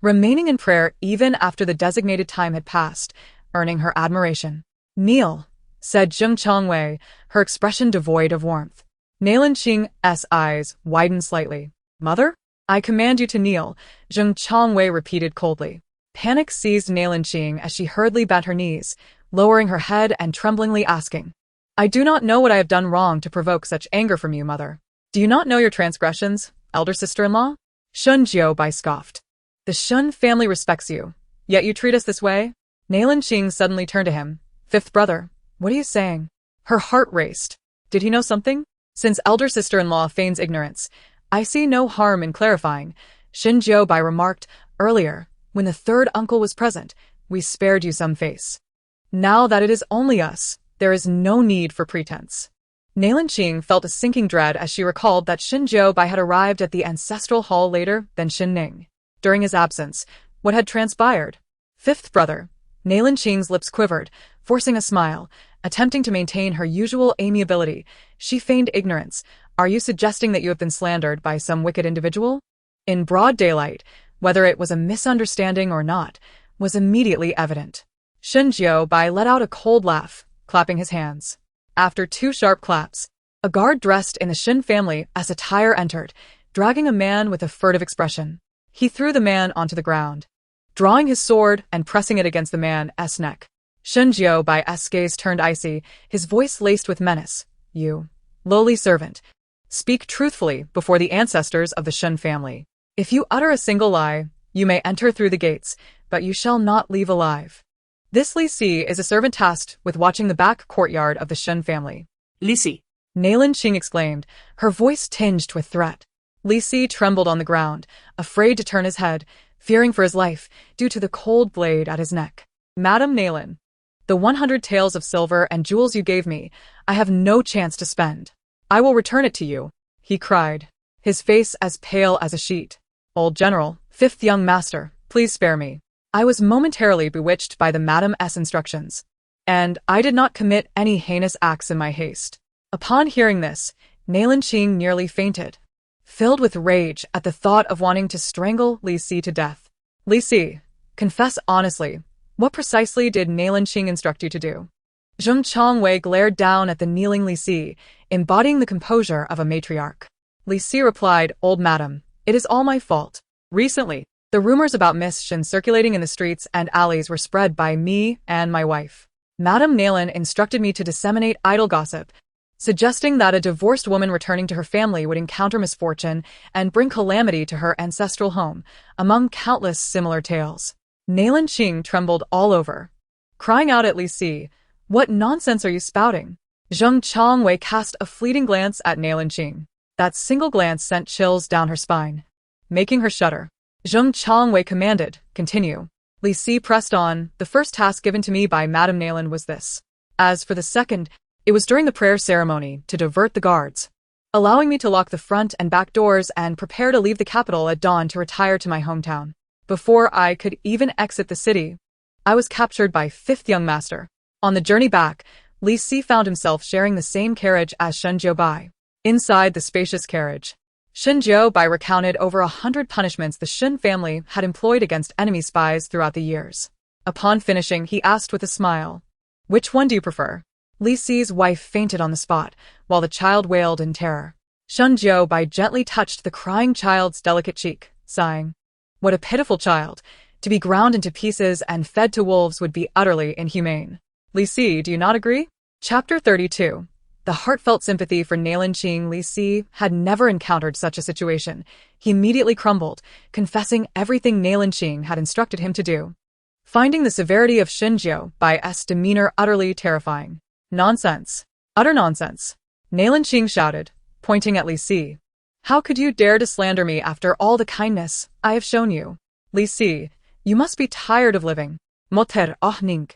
remaining in prayer even after the designated time had passed, earning her admiration. "Kneel," said Zheng Chongwei, her expression devoid of warmth. Nailan Qing's eyes widened slightly. "Mother? I command you to kneel," Zheng Chongwei repeated coldly. Panic seized Nailan Qing as she hurriedly bent her knees, lowering her head and tremblingly asking, "I do not know what I have done wrong to provoke such anger from you, mother. Do you not know your transgressions, elder sister-in-law?" Shen Bai scoffed. "The Shen family respects you, yet you treat us this way?" Nailan Qing suddenly turned to him. "5th brother, what are you saying?" Her heart raced. Did he know something? Since elder sister-in-law feigns ignorance, I see no harm in clarifying. Shen Bai remarked, "Earlier, when the 3rd uncle was present, we spared you some face. Now that it is only us, there is no need for pretense." Nailan Qing felt a sinking dread as she recalled that Shen Bai had arrived at the ancestral hall later than Shen Ning. During his absence, what had transpired? 5th brother. Nailan Qing's lips quivered, forcing a smile. Attempting to maintain her usual amiability, she feigned ignorance. "Are you suggesting that you have been slandered by some wicked individual?" In broad daylight, whether it was a misunderstanding or not, was immediately evident. Shen Bai let out a cold laugh, clapping his hands. After 2 sharp claps, a guard dressed in the Shen family attire entered, dragging a man with a furtive expression. He threw the man onto the ground, drawing his sword and pressing it against the man's neck. Shen Bai's gaze turned icy, his voice laced with menace. "You, lowly servant, speak truthfully before the ancestors of the Shen family. If you utter a single lie, you may enter through the gates, but you shall not leave alive." This Li Si is a servant tasked with watching the back courtyard of the Shen family. Li Si. Nailan Qing exclaimed, her voice tinged with threat. Li Si trembled on the ground, afraid to turn his head, fearing for his life, due to the cold blade at his neck. "Madam Nailan, the 100 taels of silver and jewels you gave me, I have no chance to spend. I will return it to you," he cried, his face as pale as a sheet. "Old General, 5th young master, please spare me. I was momentarily bewitched by the Madam's instructions, and I did not commit any heinous acts in my haste." Upon hearing this, Nailan Qing nearly fainted, filled with rage at the thought of wanting to strangle Li Si to death. "Li Si, confess honestly, what precisely did Nailan Qing instruct you to do?" Zheng Chongwei glared down at the kneeling Li Si, embodying the composure of a matriarch. Li Si replied, "Old madam, it is all my fault. Recently, the rumors about Miss Shen circulating in the streets and alleys were spread by me and my wife. Madam Nailan instructed me to disseminate idle gossip, suggesting that a divorced woman returning to her family would encounter misfortune and bring calamity to her ancestral home, among countless similar tales." Nailan Qing trembled all over, crying out at Li Si, "What nonsense are you spouting?" Zheng Chongwei cast a fleeting glance at Nailan Qing. That single glance sent chills down her spine, making her shudder. Zheng Chongwei commanded, "Continue." Li Si pressed on, "The first task given to me by Madame Nailan was this. As for the second, it was during the prayer ceremony to divert the guards, allowing me to lock the front and back doors and prepare to leave the capital at dawn to retire to my hometown. Before I could even exit the city, I was captured by fifth young master. On the journey back, Li Si found himself sharing the same carriage as Shen Jiubai. Inside the spacious carriage, Shen Jiubai recounted over 100 punishments the Shen family had employed against enemy spies throughout the years. Upon finishing, he asked with a smile, "Which one do you prefer?" Li Si's wife fainted on the spot, while the child wailed in terror. Shen Jiubai gently touched the crying child's delicate cheek, sighing, "What a pitiful child! To be ground into pieces and fed to wolves would be utterly inhumane." Li Si, do you not agree? Chapter 32. The heartfelt sympathy for Nailanqing. Li Si had never encountered such a situation. He immediately crumbled, confessing everything Nailanqing had instructed him to do, finding the severity of Shen Jiubai's demeanor utterly terrifying. "Nonsense. Utter nonsense," Nailanqing shouted, pointing at Li Si. "How could you dare to slander me after all the kindness I have shown you? Li Si, you must be tired of living. Moter oh Ning.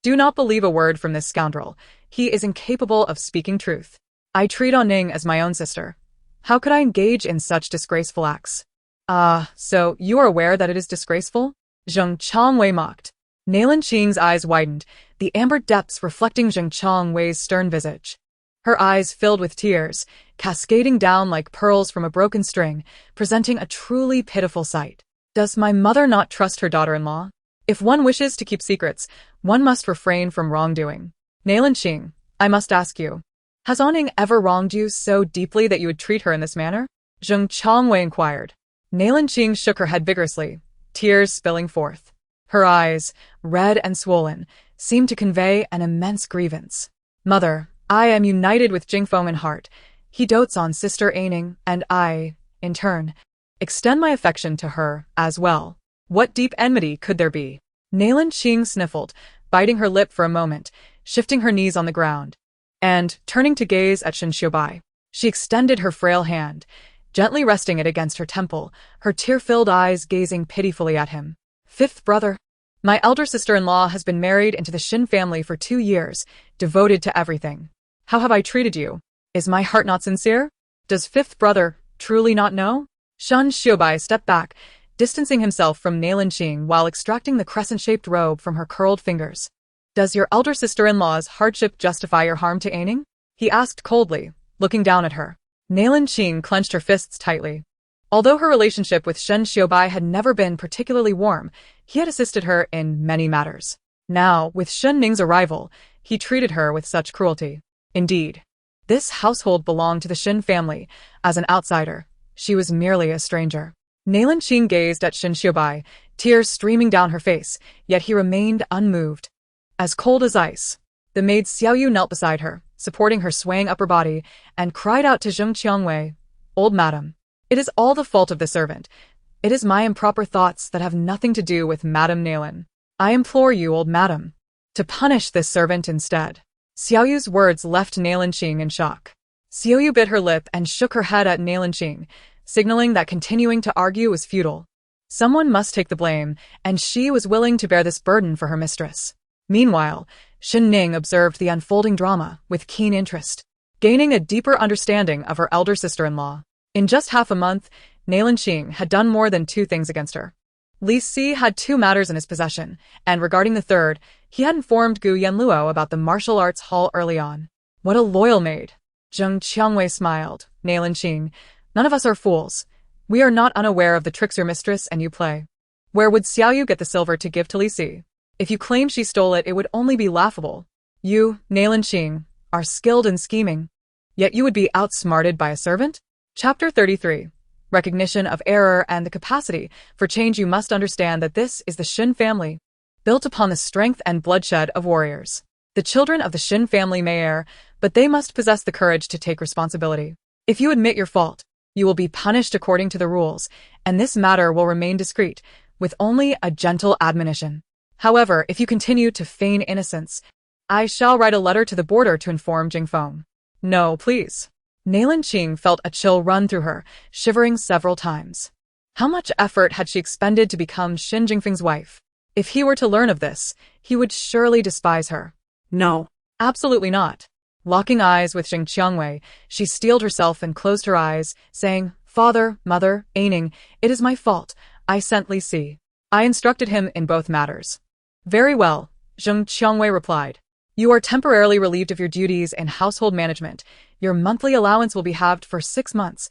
Do not believe a word from this scoundrel. He is incapable of speaking truth. I treat Ah Ning as my own sister. How could I engage in such disgraceful acts?" "Ah, so you are aware that it is disgraceful?" Zheng Chongwei mocked. Nailanqing's eyes widened, the amber depths reflecting Zheng Chongwei's stern visage. Her eyes filled with tears, cascading down like pearls from a broken string, presenting a truly pitiful sight. Does my mother not trust her daughter-in-law? If one wishes to keep secrets, one must refrain from wrongdoing. Nailanqing, I must ask you, has Ah Ning ever wronged you so deeply that you would treat her in this manner? Zheng Chongwei inquired. Nailanqing shook her head vigorously, tears spilling forth. Her eyes, red and swollen, seemed to convey an immense grievance. "Mother, I am united with Jingfeng in heart. He dotes on Sister Ah Ning, and I, in turn, extend my affection to her as well. What deep enmity could there be?" Nailanqing sniffled, biting her lip for a moment, shifting her knees on the ground, and, turning to gaze at Shen Jiubai, she extended her frail hand, gently resting it against her temple, her tear-filled eyes gazing pitifully at him. "Fifth brother, my elder sister-in-law has been married into the Shen family for 2 years, devoted to everything. How have I treated you? Is my heart not sincere? Does fifth brother truly not know?" Shen Jiubai stepped back, distancing himself from Nailanqing while extracting the crescent-shaped robe from her curled fingers. "Does your elder sister-in-law's hardship justify your harm to Ah Ning?" he asked coldly, looking down at her. Nailanqing clenched her fists tightly. Although her relationship with Shen Jiubai had never been particularly warm, he had assisted her in many matters. Now, with Shen Ning's arrival, he treated her with such cruelty. Indeed, this household belonged to the Shen family. As an outsider, she was merely a stranger. Nailanqing gazed at Shen Jiubai, tears streaming down her face, yet he remained unmoved. As cold as ice, the maid Xiaoyu knelt beside her, supporting her swaying upper body, and cried out to Zheng Chongwei, "Old madam, it is all the fault of the servant. It is my improper thoughts that have nothing to do with Madame Nailan. I implore you, old madam, to punish this servant instead." Xiaoyu's words left Nailanqing in shock. Xiaoyu bit her lip and shook her head at Nailanqing, signaling that continuing to argue was futile. Someone must take the blame, and she was willing to bear this burden for her mistress. Meanwhile, Shen Ning observed the unfolding drama with keen interest, gaining a deeper understanding of her elder sister-in-law. In just half a month, Nailanqing had done more than 2 things against her. Li Si had 2 matters in his possession, and regarding the third, he had informed Gu Yanluo about the martial arts hall early on. What a loyal maid! Zheng Qiangwei smiled. "Nailanqing, none of us are fools. We are not unaware of the tricks your mistress and you play. Where would Xiaoyu get the silver to give to Li Si? If you claim she stole it, it would only be laughable. You, Nailanqing, are skilled in scheming, yet you would be outsmarted by a servant?" Chapter 33. Recognition of error and the capacity for change. You must understand that this is the Shen family, built upon the strength and bloodshed of warriors. The children of the Shen family may err, but they must possess the courage to take responsibility. If you admit your fault, you will be punished according to the rules, and this matter will remain discreet, with only a gentle admonition. However, if you continue to feign innocence, I shall write a letter to the border to inform Jingfeng. No, please. Nailanqing felt a chill run through her, shivering several times. How much effort had she expended to become Shen Jingfeng's wife? If he were to learn of this, he would surely despise her. No. Absolutely not. Locking eyes with Zheng Qiangwei, she steeled herself and closed her eyes, saying, "Father, Mother, Ah Ning, it is my fault. I sent Li Si. I instructed him in both matters. Very well, Zheng Qiangwei replied. You are temporarily relieved of your duties in household management. Your monthly allowance will be halved for 6 months,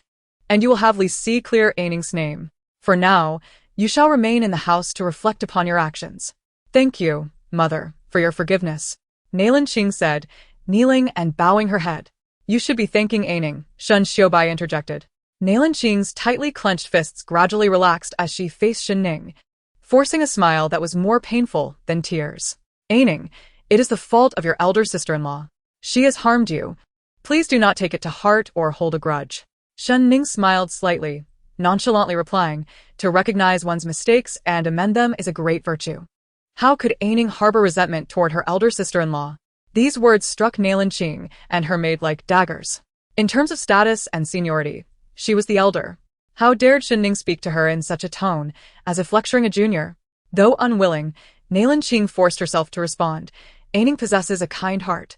and you will have Li Si clear Aining's name. For now, you shall remain in the house to reflect upon your actions. Thank you, mother, for your forgiveness, Nailan Qing said, kneeling and bowing her head. You should be thanking Aining, Shen Xiaobai interjected. Nailan Qing's tightly clenched fists gradually relaxed as she faced Shen Ning, forcing a smile that was more painful than tears. Aining, it is the fault of your elder sister-in-law. She has harmed you. Please do not take it to heart or hold a grudge. Shen Ning smiled slightly, nonchalantly replying, to recognize one's mistakes and amend them is a great virtue. How could Aining harbor resentment toward her elder sister-in-law? These words struck Nailan Qing and her maid like daggers. In terms of status and seniority, she was the elder. How dared Shen Ning speak to her in such a tone, as if lecturing a junior? Though unwilling, Nailan Qing forced herself to respond. Aining possesses a kind heart.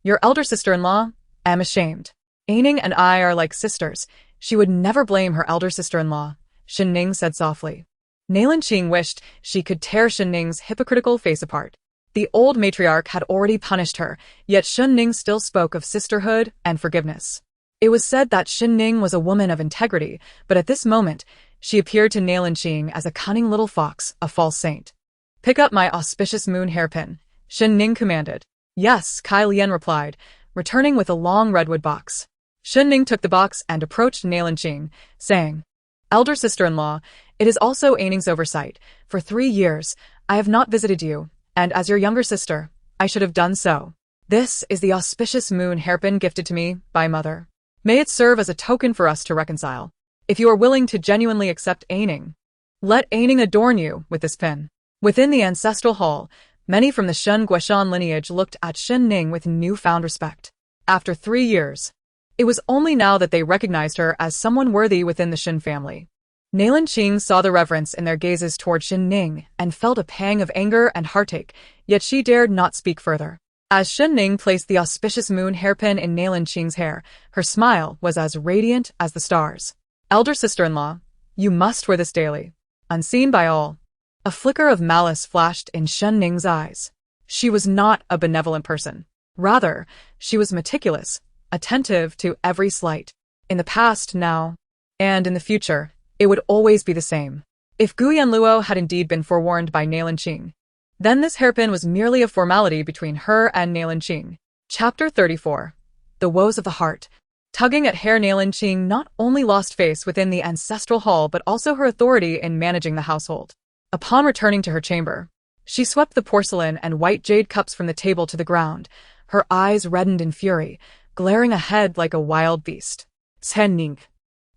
Your elder sister-in-law? Am ashamed. Aining and I are like sisters. She would never blame her elder sister-in-law, Shen Ning said softly. Nailan Qing wished she could tear Shen Ning's hypocritical face apart. The old matriarch had already punished her, yet Shen Ning still spoke of sisterhood and forgiveness. It was said that Shen Ning was a woman of integrity, but at this moment, she appeared to Nailan Qing as a cunning little fox, a false saint. Pick up my auspicious moon hairpin, Shen Ning commanded. Yes, Kai Lian replied, returning with a long redwood box. Shen Ning took the box and approached Nailan Qing, saying, Elder sister-in-law, it is also Aining's oversight. For 3 years, I have not visited you, and as your younger sister, I should have done so. This is the auspicious moon hairpin gifted to me by mother. May it serve as a token for us to reconcile. If you are willing to genuinely accept Aining, let Aining adorn you with this pin. Within the ancestral hall, many from the Shen Guishan lineage looked at Shen Ning with newfound respect. After 3 years, it was only now that they recognized her as someone worthy within the Shen family. Nailan Qing saw the reverence in their gazes toward Shen Ning and felt a pang of anger and heartache, yet she dared not speak further. As Shen Ning placed the auspicious moon hairpin in Nailan Qing's hair, her smile was as radiant as the stars. Elder sister-in-law, you must wear this daily, unseen by all. A flicker of malice flashed in Shen Ning's eyes. She was not a benevolent person. Rather, she was meticulous, attentive to every slight. In the past, now, and in the future, it would always be the same. If Gu Yanluo had indeed been forewarned by Nailan Qing, then this hairpin was merely a formality between her and Nailan Qing. Chapter 34. The Woes of the Heart. Tugging at hair, Nailan Qing not only lost face within the ancestral hall but also her authority in managing the household. Upon returning to her chamber, she swept the porcelain and white jade cups from the table to the ground, her eyes reddened in fury, glaring ahead like a wild beast. Shen Ning.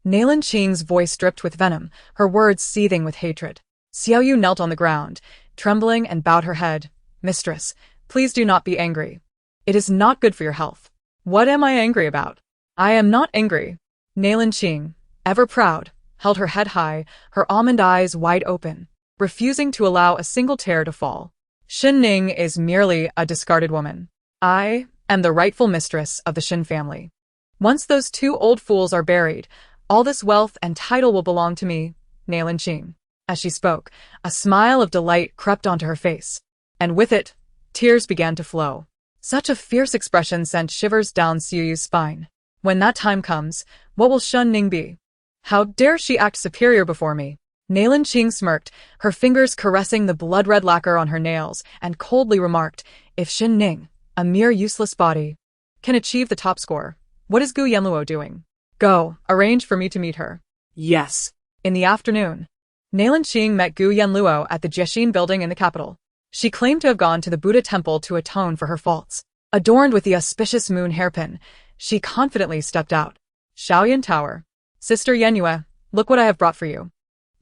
Nailan Qing's voice dripped with venom, her words seething with hatred. Xiaoyu knelt on the ground, trembling and bowed her head. Mistress, please do not be angry. It is not good for your health. What am I angry about? I am not angry. Nailan Qing, ever proud, held her head high, her almond eyes wide open, refusing to allow a single tear to fall. Shen Ning is merely a discarded woman. I am the rightful mistress of the Shen family. Once those 2 old fools are buried, all this wealth and title will belong to me, Nailan Qing. As she spoke, a smile of delight crept onto her face, and with it, tears began to flow. Such a fierce expression sent shivers down Xiuyu's spine. When that time comes, what will Shen Ning be? How dare she act superior before me? Nailan Qing smirked, her fingers caressing the blood-red lacquer on her nails, and coldly remarked, if Shen Ning, a mere useless body, can achieve the top score, what is Gu Yanluo doing? Go, arrange for me to meet her. Yes. In the afternoon, Nailan Qing met Gu Yanluo at the Jiexin building in the capital. She claimed to have gone to the Buddha temple to atone for her faults. Adorned with the auspicious moon hairpin, she confidently stepped out. Shaoyan Tower. Sister Yenyue, look what I have brought for you.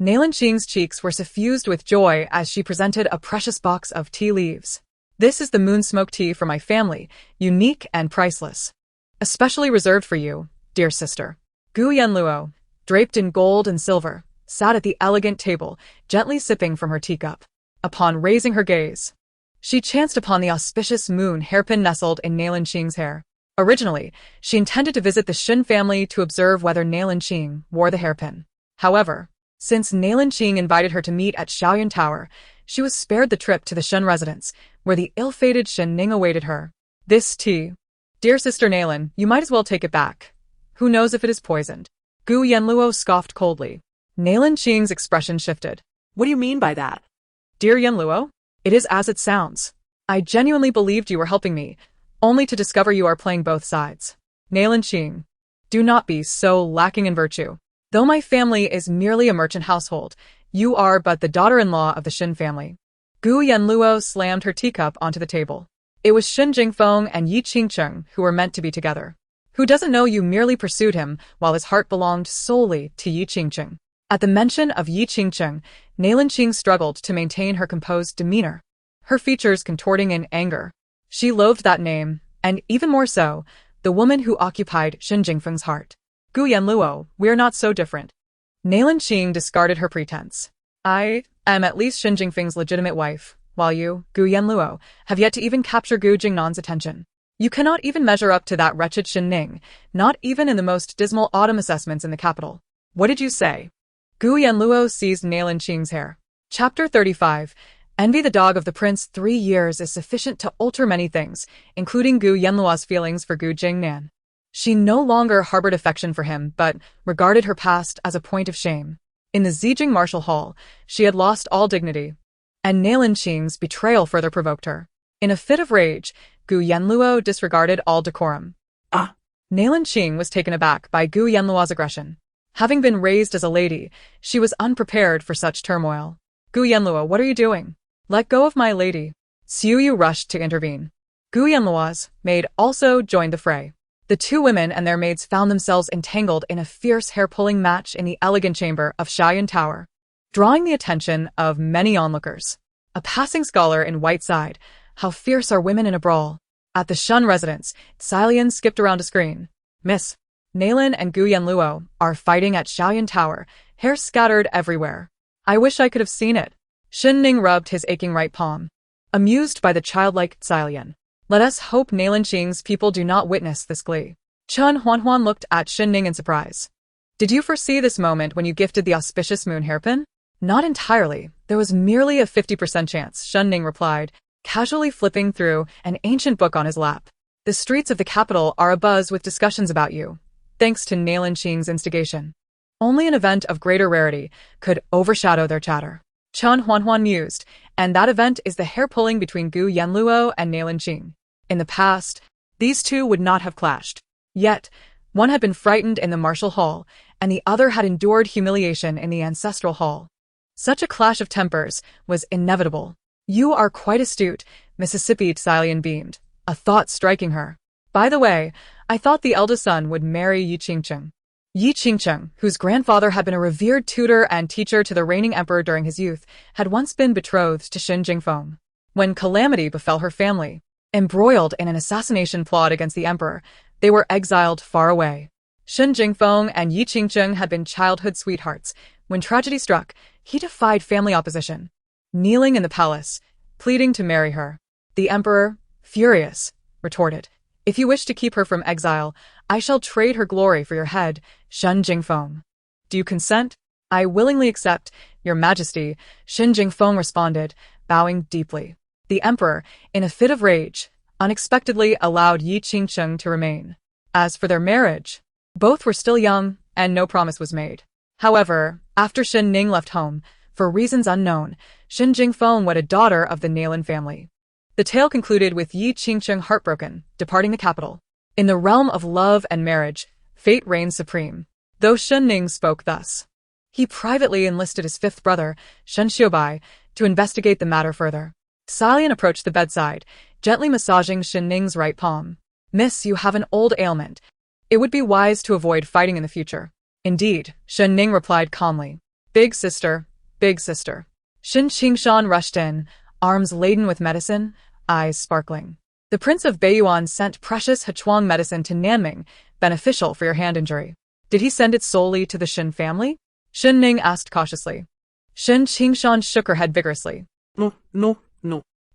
Nailan Qing's cheeks were suffused with joy as she presented a precious box of tea leaves. This is the moon smoke tea for my family, unique and priceless. Especially reserved for you, dear sister. Gu Yanluo, draped in gold and silver, sat at the elegant table, gently sipping from her teacup. Upon raising her gaze, she chanced upon the auspicious moon hairpin nestled in Nailan Qing's hair. Originally, she intended to visit the Shen family to observe whether Nailan Qing wore the hairpin. However, Since Nalin Qing invited her to meet at Shaoyan Tower, she was spared the trip to the Shen residence, where the ill-fated Shen Ning awaited her. This tea. Dear Sister Nalin, you might as well take it back. Who knows if it is poisoned? Gu Yanluo scoffed coldly. Nalin Qing's expression shifted. What do you mean by that? Dear Yanluo, it is as it sounds. I genuinely believed you were helping me, only to discover you are playing both sides. Nalin Qing, do not be so lacking in virtue. Though my family is merely a merchant household, you are but the daughter-in-law of the Shen family. Gu Yanluo slammed her teacup onto the table. It was Shen Jingfeng and Yi Qingcheng who were meant to be together. Who doesn't know you merely pursued him while his heart belonged solely to Yi Qingcheng? At the mention of Yi Qingcheng, Nalin Qing struggled to maintain her composed demeanor, her features contorting in anger. She loathed that name, and even more so, the woman who occupied Shen Jingfeng's heart. Gu Yanluo, we're not so different. Nalin Qing discarded her pretense. I am at least Shen Jingfeng's legitimate wife, while you, Gu Yanluo, have yet to even capture Gu Jingnan's attention. You cannot even measure up to that wretched Shen Ning, not even in the most dismal autumn assessments in the capital. What did you say? Gu Yanluo seized Nalin Qing's hair. Chapter 35. Envy the dog of the prince. 3 years is sufficient to alter many things, including Gu Yanluo's feelings for Gu Jingnan. She no longer harbored affection for him, but regarded her past as a point of shame. In the Zijing Martial Hall, she had lost all dignity, and Nalin Qing's betrayal further provoked her. In a fit of rage, Gu Yanluo disregarded all decorum. Nalin Qing was taken aback by Gu Yanluo's aggression. Having been raised as a lady, she was unprepared for such turmoil. Gu Yanluo, what are you doing? Let go of my lady. Xiu Yu rushed to intervene. Gu Yanluo's maid also joined the fray. The two women and their maids found themselves entangled in a fierce hair-pulling match in the elegant chamber of Shaoyan Tower, drawing the attention of many onlookers. A passing scholar in white sighed, how fierce are women in a brawl. At the Shen residence, Xilian skipped around a screen. Miss Nalin and Gu Yanluo are fighting at Shaoyan Tower, hair scattered everywhere. I wish I could have seen it. Shen Ning rubbed his aching right palm, amused by the childlike Xilian. Let us hope Nalin Qing's people do not witness this glee. Chen Huanhuan looked at Shen Ning in surprise. Did you foresee this moment when you gifted the auspicious moon hairpin? Not entirely. There was merely a 50% chance, Shen Ning replied, casually flipping through an ancient book on his lap. The streets of the capital are abuzz with discussions about you, thanks to Nalin Qing's instigation. Only an event of greater rarity could overshadow their chatter. Chen Huanhuan mused, and that event is the hair-pulling between Gu Yanluo and Nalin Qing. In the past, these two would not have clashed. Yet, one had been frightened in the martial hall, and the other had endured humiliation in the ancestral hall. Such a clash of tempers was inevitable. You are quite astute, Mississippi Xilian beamed, a thought striking her. By the way, I thought the eldest son would marry Yi Qingcheng. Yi Qingcheng, whose grandfather had been a revered tutor and teacher to the reigning emperor during his youth, had once been betrothed to Shen Jingfeng. When calamity befell her family, embroiled in an assassination plot against the emperor, they were exiled far away. Shen Jingfeng and Yi Qingcheng had been childhood sweethearts. When tragedy struck, he defied family opposition, kneeling in the palace, pleading to marry her. The emperor, furious, retorted, "If you wish to keep her from exile, I shall trade her glory for your head, Shen Jingfeng. Do you consent?" "I willingly accept, your majesty," Shen Jingfeng responded, bowing deeply. The emperor, in a fit of rage, unexpectedly allowed Yi Qingcheng to remain. As for their marriage, both were still young, and no promise was made. However, after Shen Ning left home, for reasons unknown, Shen Jingfeng wed a daughter of the Nalin family. The tale concluded with Yi Qingcheng heartbroken, departing the capital. In the realm of love and marriage, fate reigned supreme. Though Shen Ning spoke thus, he privately enlisted his fifth brother, Shen Xiubai, to investigate the matter further. Xilian approached the bedside, gently massaging Shen Ning's right palm. "Miss, you have an old ailment. It would be wise to avoid fighting in the future." "Indeed," Shen Ning replied calmly. Big sister, big sister." Shen Qingshan rushed in, arms laden with medicine, eyes sparkling. "The Prince of Beiyuan sent precious Hechuang medicine to Nanming, beneficial for your hand injury. Did he send it solely to the Shen family?" Shen Ning asked cautiously. Shen Qingshan shook her head vigorously. No.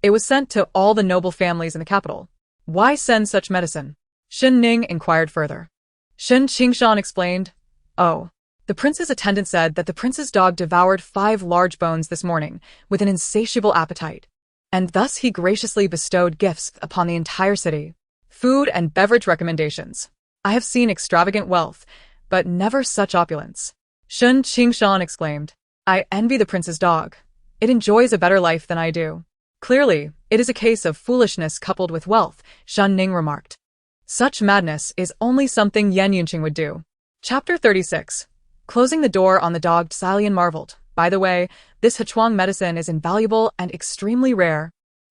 "It was sent to all the noble families in the capital. Why send such medicine?" Shen Ning inquired further. Shen Qingshan explained, "Oh, The prince's attendant said that the prince's dog devoured 5 large bones this morning with an insatiable appetite, and thus he graciously bestowed gifts upon the entire city. Food and beverage recommendations. I have seen extravagant wealth, but never such opulence. Shen Ning exclaimed. I envy the prince's dog. It enjoys a better life than I do. Clearly, it is a case of foolishness coupled with wealth, Shen Ning remarked. Such madness is only something Yan Yunqing would do. Chapter 36. Closing the door on the dog, Xilian marveled. By the way, this Hechuang medicine is invaluable and extremely rare,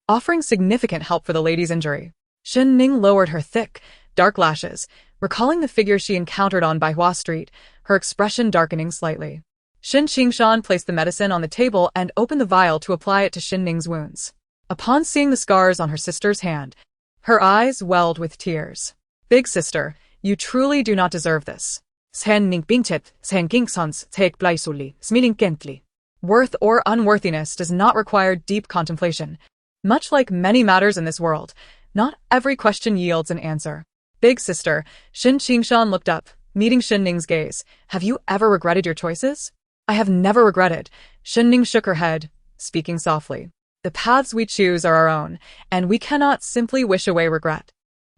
offering significant help for the lady's injury. Shen Ning lowered her thick, dark lashes, recalling the figure she encountered on Baihua Street, her expression darkening slightly. Shen Qingshan placed the medicine on the table and opened the vial to apply it to Shen Ning's wounds. Upon seeing the scars on her sister's hand, her eyes welled with tears. Big sister, you truly do not deserve this. Shen Ning bingtit, Shen Gingsons take blaisuli, smiling gently. Worth or unworthiness does not require deep contemplation. Much like many matters in this world, not every question yields an answer. Big sister, Shen Qingshan looked up, meeting Shen Ning's gaze. Have you ever regretted your choices? I have never regretted. Shen Ning shook her head, speaking softly. The paths we choose are our own, and we cannot simply wish away regret.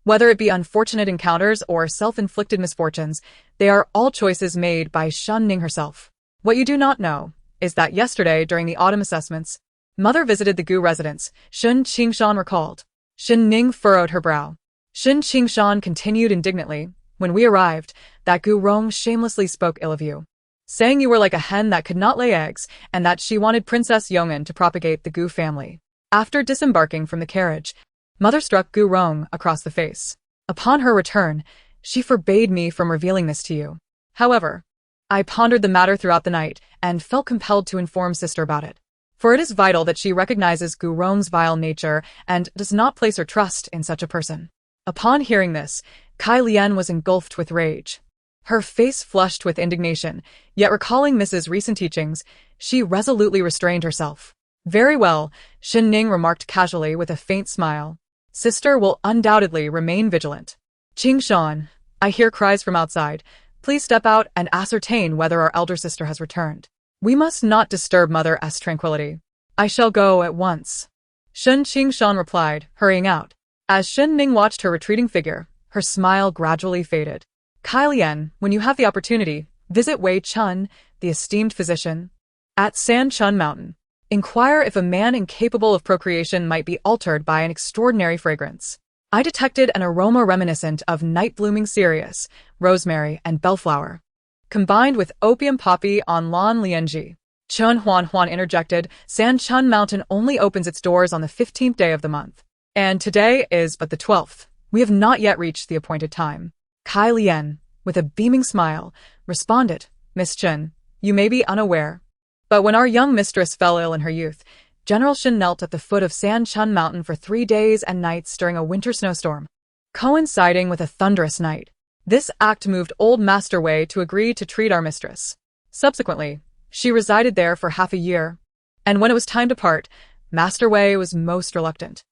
Whether it be unfortunate encounters or self-inflicted misfortunes, they are all choices made by Shen Ning herself. What you do not know is that yesterday, during the autumn assessments, Mother visited the Gu residence, Shen Qingshan recalled. Shen Ning furrowed her brow. Shen Qingshan continued indignantly. When we arrived, that Gu Rong shamelessly spoke ill of you, saying you were like a hen that could not lay eggs, and that she wanted Princess Yong'an to propagate the Gu family. After disembarking from the carriage, Mother struck Gu Rong across the face. Upon her return, she forbade me from revealing this to you. However, I pondered the matter throughout the night and felt compelled to inform sister about it. For it is vital that she recognizes Gu Rong's vile nature and does not place her trust in such a person. Upon hearing this, Kai Lian was engulfed with rage. Her face flushed with indignation, yet recalling Mrs. recent teachings, she resolutely restrained herself. Very well, Shen Ning remarked casually with a faint smile. Sister will undoubtedly remain vigilant. Qingshan, I hear cries from outside. Please step out and ascertain whether our elder sister has returned. We must not disturb Mother's tranquility. I shall go at once. Shen Qingshan replied, hurrying out. As Shen Ning watched her retreating figure, her smile gradually faded. Kai Lian, when you have the opportunity, visit Wei Chun, the esteemed physician, at San Chun Mountain. Inquire if a man incapable of procreation might be altered by an extraordinary fragrance. I detected an aroma reminiscent of night-blooming cereus, rosemary, and bellflower, combined with opium poppy on Lan Lianji. Chun Huan interjected, San Chun Mountain only opens its doors on the 15th day of the month. And today is but the 12th. We have not yet reached the appointed time. Kai Lian, with a beaming smile, responded, Miss Chen, you may be unaware, but when our young mistress fell ill in her youth, General Shen knelt at the foot of San Chun Mountain for 3 days and nights during a winter snowstorm, coinciding with a thunderous night. This act moved old Master Wei to agree to treat our mistress. Subsequently, she resided there for half a year, and when it was time to part, Master Wei was most reluctant.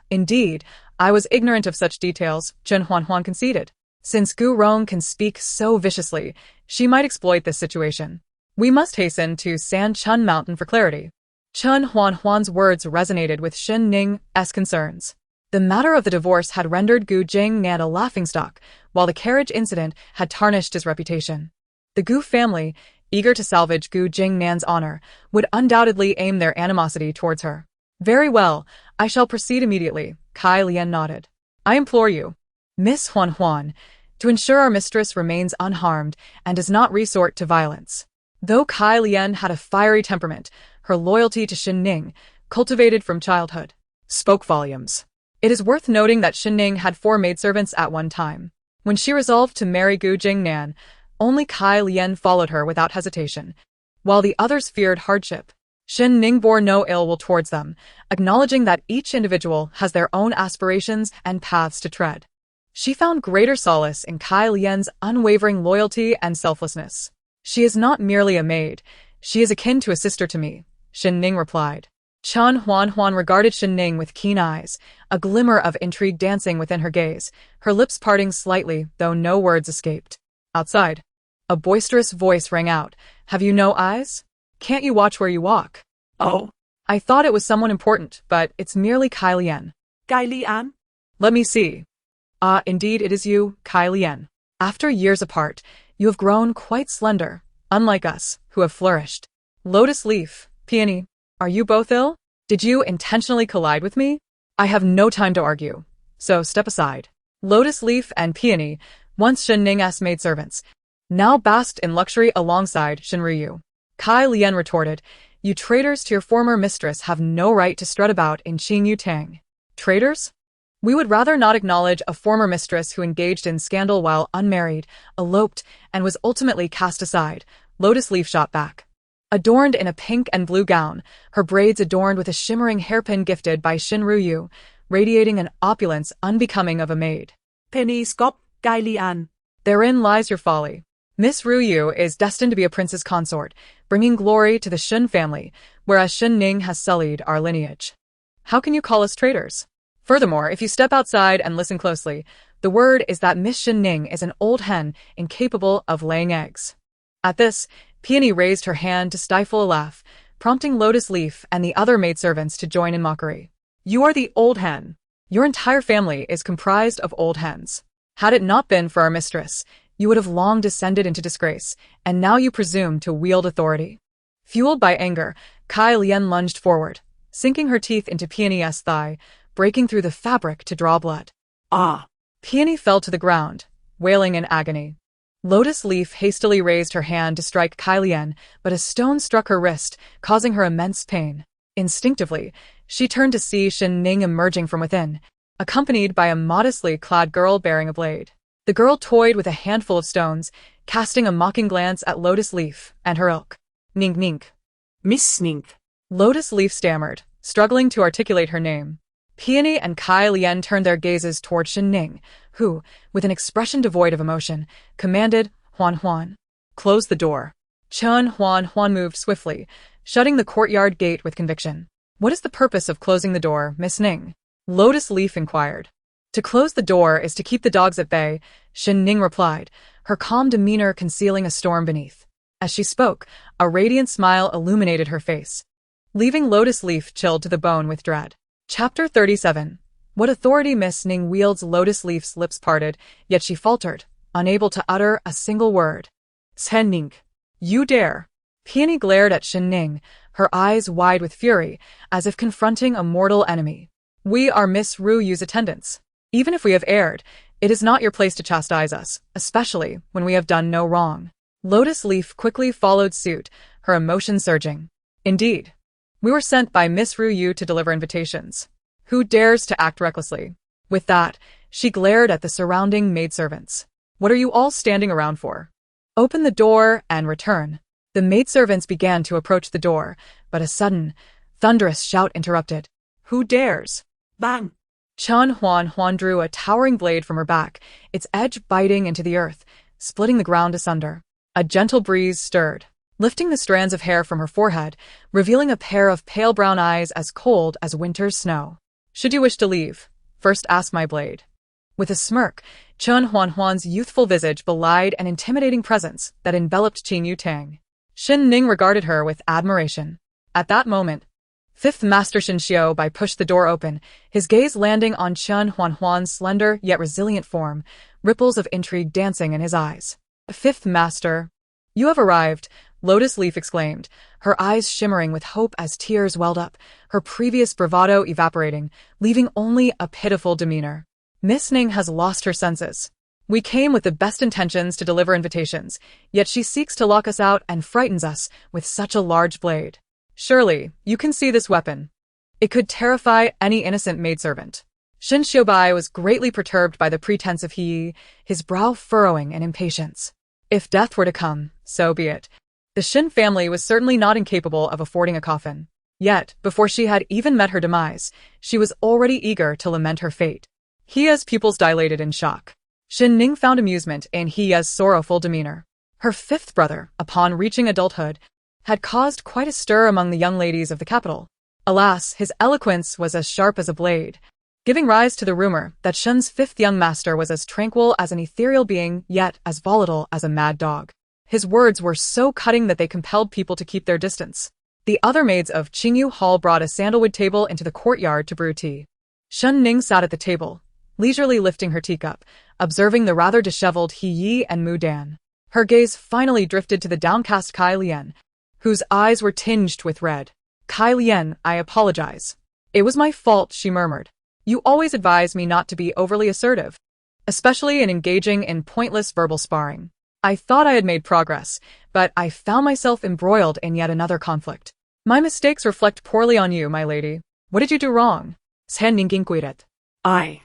Indeed, I was ignorant of such details, Chen Huan conceded. Since Gu Rong can speak so viciously, she might exploit this situation. We must hasten to San Chun Mountain for clarity. Chen Huan's words resonated with Shen Ning's concerns. The matter of the divorce had rendered Gu Jingnan a laughingstock, while the carriage incident had tarnished his reputation. The Gu family, eager to salvage Gu Jingnan's honor, would undoubtedly aim their animosity towards her. Very well, I shall proceed immediately, Kai Lian nodded. I implore you, Miss Huan, to ensure our mistress remains unharmed and does not resort to violence. Though Kai Lian had a fiery temperament, her loyalty to Shen Ning, cultivated from childhood, spoke volumes. It is worth noting that Shen Ning had 4 maidservants at one time. When she resolved to marry Gu Jingnan, only Kai Lian followed her without hesitation, while the others feared hardship. Shen Ning bore no ill will towards them, acknowledging that each individual has their own aspirations and paths to tread. She found greater solace in Kai Lian's unwavering loyalty and selflessness. She is not merely a maid, she is akin to a sister to me, Shen Ning replied. Chen Huan regarded Shen Ning with keen eyes, a glimmer of intrigue dancing within her gaze, her lips parting slightly, though no words escaped. Outside, A boisterous voice rang out. Have you no eyes? Can't you watch where you walk? Oh, I thought it was someone important, but it's merely Kai Lien. Gai Lian? Let me see. Ah, indeed it is you, Kai Lien. After years apart, you have grown quite slender, unlike us, who have flourished. Lotus Leaf, Peony, are you both ill? Did you intentionally collide with me? I have no time to argue, so step aside. Lotus Leaf and Peony, once Shen Ning's maidservants, now basked in luxury alongside Shen Ruyu. Kai Lien retorted, you traitors to your former mistress have no right to strut about in Qingyu Tang. Traitors? We would rather not acknowledge a former mistress who engaged in scandal while unmarried, eloped, and was ultimately cast aside, Lotus Leaf shot back. Adorned in a pink and blue gown, her braids adorned with a shimmering hairpin gifted by Shen Ruyu, radiating an opulence unbecoming of a maid. Penny Scop, Gai Lian. Therein lies your folly. Miss Ruyu is destined to be a prince's consort, bringing glory to the Shen family, whereas Shen Ning has sullied our lineage. How can you call us traitors? Furthermore, if you step outside and listen closely, the word is that Miss Shen Ning is an old hen incapable of laying eggs. At this, Peony raised her hand to stifle a laugh, prompting Lotus Leaf and the other maidservants to join in mockery. You are the old hen. Your entire family is comprised of old hens. Had it not been for our mistress, you would have long descended into disgrace, and now you presume to wield authority. Fueled by anger, Kai Lien lunged forward, sinking her teeth into Peony's thigh, breaking through the fabric to draw blood. Ah! Peony fell to the ground, wailing in agony. Lotus Leaf hastily raised her hand to strike Kai Lien, but a stone struck her wrist, causing her immense pain. Instinctively, she turned to see Shen Ning emerging from within, accompanied by a modestly clad girl bearing a blade. The girl toyed with a handful of stones, casting a mocking glance at Lotus Leaf and her ilk. Nink Nink. Miss Nink. Lotus Leaf stammered, struggling to articulate her name. Peony and Kai Lien turned their gazes toward Shen Ning, who, with an expression devoid of emotion, commanded, Huan Huan. Close the door. Chen Huan Huan moved swiftly, shutting the courtyard gate with conviction. What is the purpose of closing the door, Miss Ning? Lotus Leaf inquired. To close the door is to keep the dogs at bay, Shen Ning replied, her calm demeanor concealing a storm beneath. As she spoke, a radiant smile illuminated her face, leaving Lotus Leaf chilled to the bone with dread. Chapter 37. What authority Miss Ning wields? Lotus Leaf's lips parted, yet she faltered, unable to utter a single word. Shen Ning. You dare. Peony glared at Shen Ning, her eyes wide with fury, as if confronting a mortal enemy. We are Miss Ruyu's attendants. Even if we have erred, it is not your place to chastise us, especially when we have done no wrong. Lotus Leaf quickly followed suit, her emotion surging. Indeed. We were sent by Miss Ruyu to deliver invitations. Who dares to act recklessly? With that, she glared at the surrounding maidservants. What are you all standing around for? Open the door and return. The maidservants began to approach the door, but a sudden, thunderous shout interrupted. Who dares? Bang! Chen Huan Huan drew a towering blade from her back, its edge biting into the earth, splitting the ground asunder. A gentle breeze stirred, lifting the strands of hair from her forehead, revealing a pair of pale brown eyes as cold as winter's snow. Should you wish to leave, first ask my blade. With a smirk, Chen Huan Huan's youthful visage belied an intimidating presence that enveloped Qingyu Tang. Shen Ning regarded her with admiration. At that moment, Fifth Master Shen Xiaobai pushed the door open, his gaze landing on Chen Huan Huan's slender yet resilient form, ripples of intrigue dancing in his eyes. Fifth Master, you have arrived, Lotus Leaf exclaimed, her eyes shimmering with hope as tears welled up, her previous bravado evaporating, leaving only a pitiful demeanor. Miss Ning has lost her senses. We came with the best intentions to deliver invitations, yet she seeks to lock us out and frightens us with such a large blade. Surely, you can see this weapon. It could terrify any innocent maidservant. Shen Xiaobai was greatly perturbed by the pretense of he, his brow furrowing in impatience. If death were to come, so be it. The Shen family was certainly not incapable of affording a coffin. Yet, before she had even met her demise, she was already eager to lament her fate. Hiya's pupils dilated in shock. Shen Ning found amusement in Hiya's sorrowful demeanor. Her fifth brother, upon reaching adulthood, had caused quite a stir among the young ladies of the capital. Alas, his eloquence was as sharp as a blade, giving rise to the rumor that Shen's fifth young master was as tranquil as an ethereal being, yet as volatile as a mad dog. His words were so cutting that they compelled people to keep their distance. The other maids of Qingyu Hall brought a sandalwood table into the courtyard to brew tea. Shen Ning sat at the table, leisurely lifting her teacup, observing the rather disheveled He Yi and Mu Dan. Her gaze finally drifted to the downcast Kai Lian, whose eyes were tinged with red. Kai Lian, I apologize. It was my fault, she murmured. You always advise me not to be overly assertive, especially in engaging in pointless verbal sparring. I thought I had made progress, but I found myself embroiled in yet another conflict. My mistakes reflect poorly on you, my lady. What did you do wrong? Shen Ning inquired. I.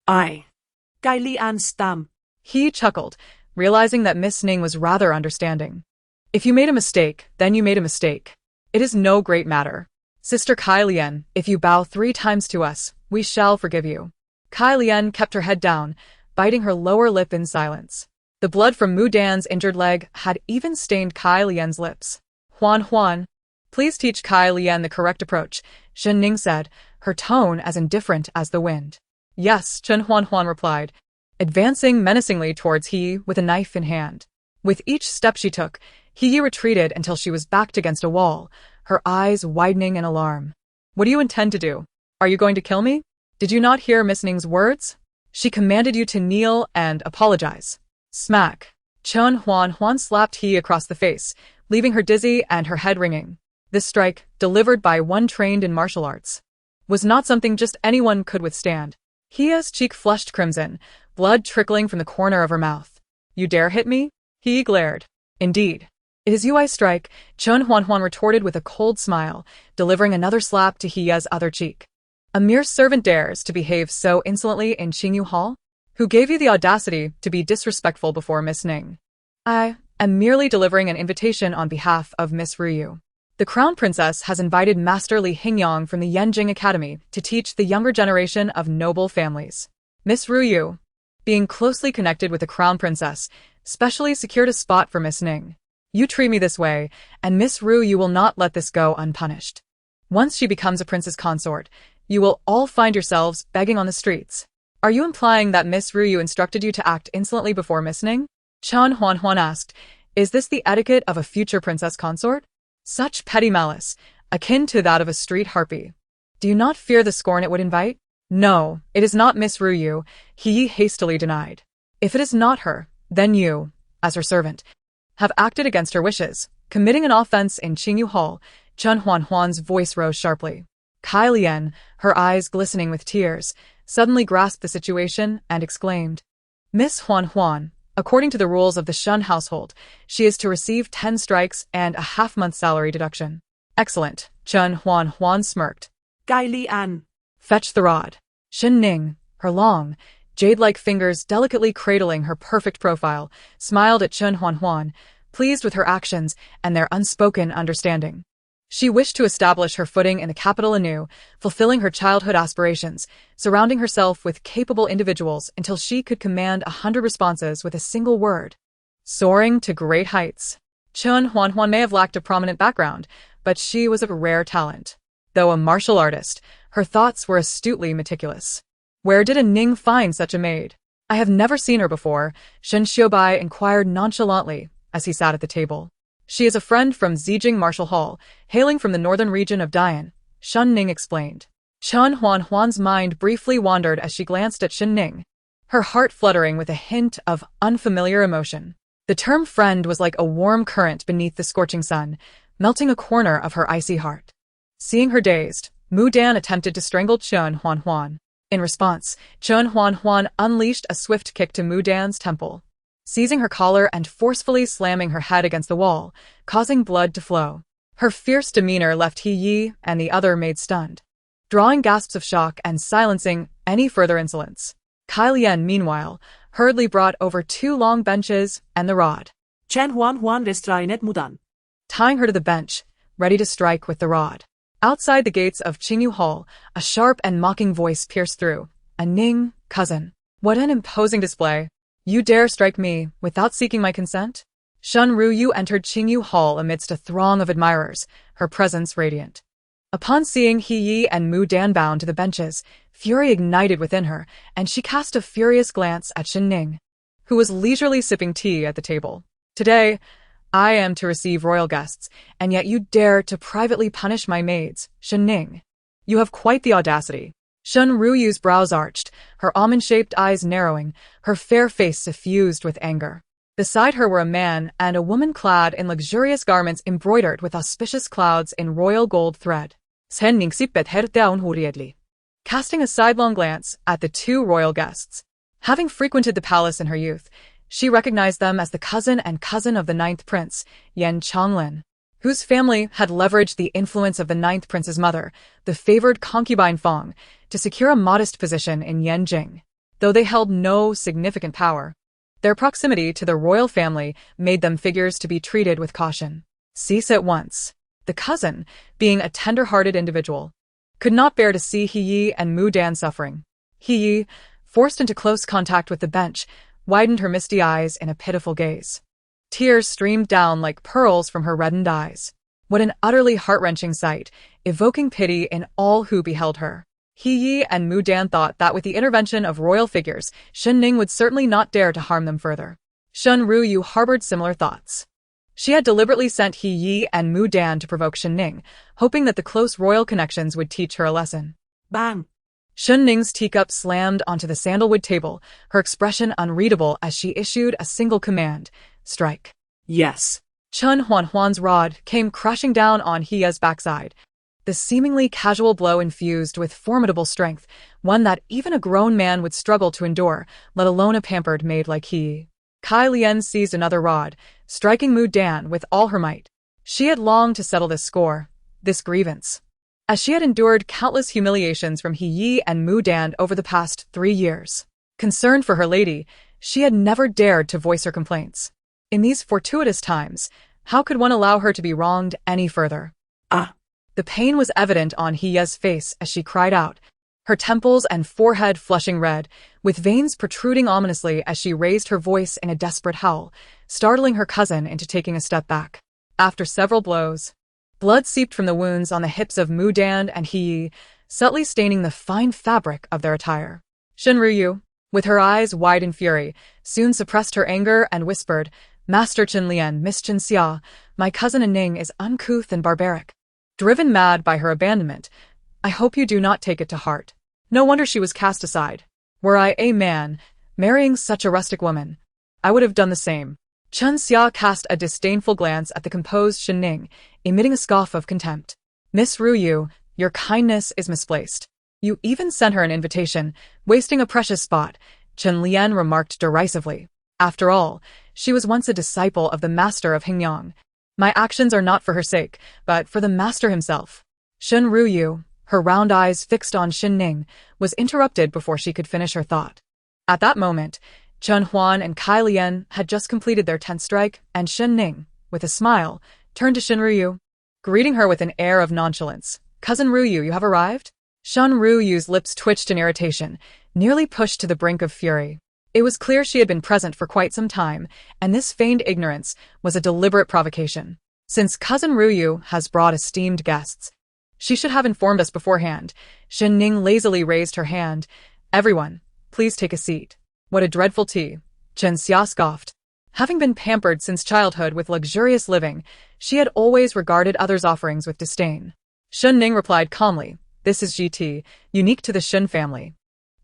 Kai Lian stammered. He chuckled, realizing that Miss Ning was rather understanding. If you made a mistake, then you made a mistake. It is no great matter. Sister Kai Lian, if you bow 3 times to us, we shall forgive you. Kai Lian kept her head down, biting her lower lip in silence. The blood from Mu Dan's injured leg had even stained Kai Lian's lips. Huan, please teach Kai Lian the correct approach, Shen Ning said, her tone as indifferent as the wind. Yes, Chen Huan replied, advancing menacingly towards He with a knife in hand. With each step she took, He retreated until she was backed against a wall, her eyes widening in alarm. What do you intend to do? Are you going to kill me? Did you not hear Miss Ning's words? She commanded you to kneel and apologize. Smack. Chen Huan slapped He across the face, leaving her dizzy and her head ringing. This strike, delivered by one trained in martial arts, was not something just anyone could withstand. He's cheek flushed crimson, blood trickling from the corner of her mouth. You dare hit me? He glared. Indeed. It is you I strike, Chen Huan retorted with a cold smile, delivering another slap to He's other cheek. A mere servant dares to behave so insolently in Qingyu Hall? Who gave you the audacity to be disrespectful before Miss Ning? I am merely delivering an invitation on behalf of Miss Ruyu. The Crown Princess has invited Master Li Hingyang from the Yanjing Academy to teach the younger generation of noble families. Miss Ruyu, being closely connected with the Crown Princess, specially secured a spot for Miss Ning. You treat me this way, and Miss Ruyu will not let this go unpunished. Once she becomes a prince's consort, you will all find yourselves begging on the streets. Are you implying that Miss Ruyu instructed you to act insolently before Miss Ning? Chen Huan asked, is this the etiquette of a future princess consort? Such petty malice, akin to that of a street harpy. Do you not fear the scorn it would invite? No, it is not Miss Ruyu, He hastily denied. If it is not her, then you, as her servant, have acted against her wishes, committing an offense in Qingyu Hall. Chen Huan's voice rose sharply. Kai Lian, her eyes glistening with tears, suddenly grasped the situation and exclaimed, Miss Huan, according to the rules of the Shen household, she is to receive 10 strikes and a half-month salary deduction. Excellent, Chen Huan smirked. Kai Lian. Fetch the rod. Shen Ning, her long, jade-like fingers delicately cradling her perfect profile, smiled at Chen Huan, pleased with her actions and their unspoken understanding. She wished to establish her footing in the capital anew, fulfilling her childhood aspirations, surrounding herself with capable individuals until she could command 100 responses with a single word. Soaring to great heights. Chen Huan may have lacked a prominent background, but she was a rare talent. Though a martial artist, her thoughts were astutely meticulous. Where did a Ning find such a maid? I have never seen her before, Shen Xiaobai inquired nonchalantly as he sat at the table. She is a friend from Zijing Martial Hall, hailing from the northern region of Dian, Shen Ning explained. Chen Huan's mind briefly wandered as she glanced at Shen Ning, her heart fluttering with a hint of unfamiliar emotion. The term friend was like a warm current beneath the scorching sun, melting a corner of her icy heart. Seeing her dazed, Mu Dan attempted to strangle Chen Huan. In response, Chen Huan unleashed a swift kick to Mu Dan's temple, seizing her collar and forcefully slamming her head against the wall, causing blood to flow. Her fierce demeanor left He Yi and the other maid stunned, drawing gasps of shock and silencing any further insolence. Kai Lian, meanwhile, hurriedly brought over 2 long benches and the rod. Chen Huan restrainet mudan. Tying her to the bench, ready to strike with the rod. Outside the gates of Qingyu Hall, a sharp and mocking voice pierced through. A Ning, cousin. What an imposing display. You dare strike me without seeking my consent? Shen Ruyu entered Qingyu Hall amidst a throng of admirers, her presence radiant. Upon seeing He Yi and Mu Dan bound to the benches, fury ignited within her, and she cast a furious glance at Shen Ning, who was leisurely sipping tea at the table. Today, I am to receive royal guests, and yet you dare to privately punish my maids, Shen Ning. You have quite the audacity. Shen Ruyu's brows arched, her almond-shaped eyes narrowing, her fair face suffused with anger. Beside her were a man and a woman clad in luxurious garments embroidered with auspicious clouds in royal gold thread. Shen Ning sippet her down hurriedly, casting a sidelong glance at the two royal guests. Having frequented the palace in her youth, she recognized them as the cousin and cousin of the ninth prince, Yan Changlin, whose family had leveraged the influence of the ninth prince's mother, the favored concubine Fong, to secure a modest position in Yanjing. Though they held no significant power, their proximity to the royal family made them figures to be treated with caution. Cease at once. The cousin, being a tender-hearted individual, could not bear to see He Yi and Mu Dan suffering. He Yi, forced into close contact with the bench, widened her misty eyes in a pitiful gaze. Tears streamed down like pearls from her reddened eyes. What an utterly heart-wrenching sight, evoking pity in all who beheld her. He Yi and Mu Dan thought that with the intervention of royal figures, Shen Ning would certainly not dare to harm them further. Shen Ruyu harbored similar thoughts. She had deliberately sent He Yi and Mu Dan to provoke Shen Ning, hoping that the close royal connections would teach her a lesson. Bang! Shen Ning's teacup slammed onto the sandalwood table, her expression unreadable as she issued a single command: strike. Yes. Chun Huan's rod came crashing down on He Yi's backside. The seemingly casual blow infused with formidable strength, one that even a grown man would struggle to endure, let alone a pampered maid like He Yi. Kai Lian seized another rod, striking Mu Dan with all her might. She had longed to settle this score, this grievance. As she had endured countless humiliations from He Yi and Mu Dan over the past 3 years. Concerned for her lady, she had never dared to voice her complaints. In these fortuitous times, how could one allow her to be wronged any further? Ah! The pain was evident on He Yi's face as she cried out, her temples and forehead flushing red, with veins protruding ominously as she raised her voice in a desperate howl, startling her cousin into taking a step back. After several blows, blood seeped from the wounds on the hips of Mu Dan and He Yi, subtly staining the fine fabric of their attire. Shen Ruyu, with her eyes wide in fury, soon suppressed her anger and whispered, Master Chen Lian, Miss Chen Xia, my cousin Ning is uncouth and barbaric. Driven mad by her abandonment, I hope you do not take it to heart. No wonder she was cast aside. Were I a man, marrying such a rustic woman, I would have done the same. Chen Xia cast a disdainful glance at the composed Shen Ning, emitting a scoff of contempt. Miss Ruyu, your kindness is misplaced. You even sent her an invitation, wasting a precious spot, Chen Lian remarked derisively. After all, she was once a disciple of the master of Hingyang. My actions are not for her sake, but for the master himself. Shen Ruyu, her round eyes fixed on Shen Ning, was interrupted before she could finish her thought. At that moment, Chun Huan and Kai Lian had just completed their 10th strike, and Shen Ning, with a smile, turned to Shen Ruyu, greeting her with an air of nonchalance. Cousin Ruyu, you have arrived? Shen Ruyu's lips twitched in irritation, nearly pushed to the brink of fury. It was clear she had been present for quite some time, and this feigned ignorance was a deliberate provocation. Since Cousin Ruyu has brought esteemed guests, she should have informed us beforehand. Shen Ning lazily raised her hand. Everyone, please take a seat. What a dreadful tea, Chen Xia scoffed. Having been pampered since childhood with luxurious living, she had always regarded others' offerings with disdain. Shen Ning replied calmly, this is tea, unique to the Shen family.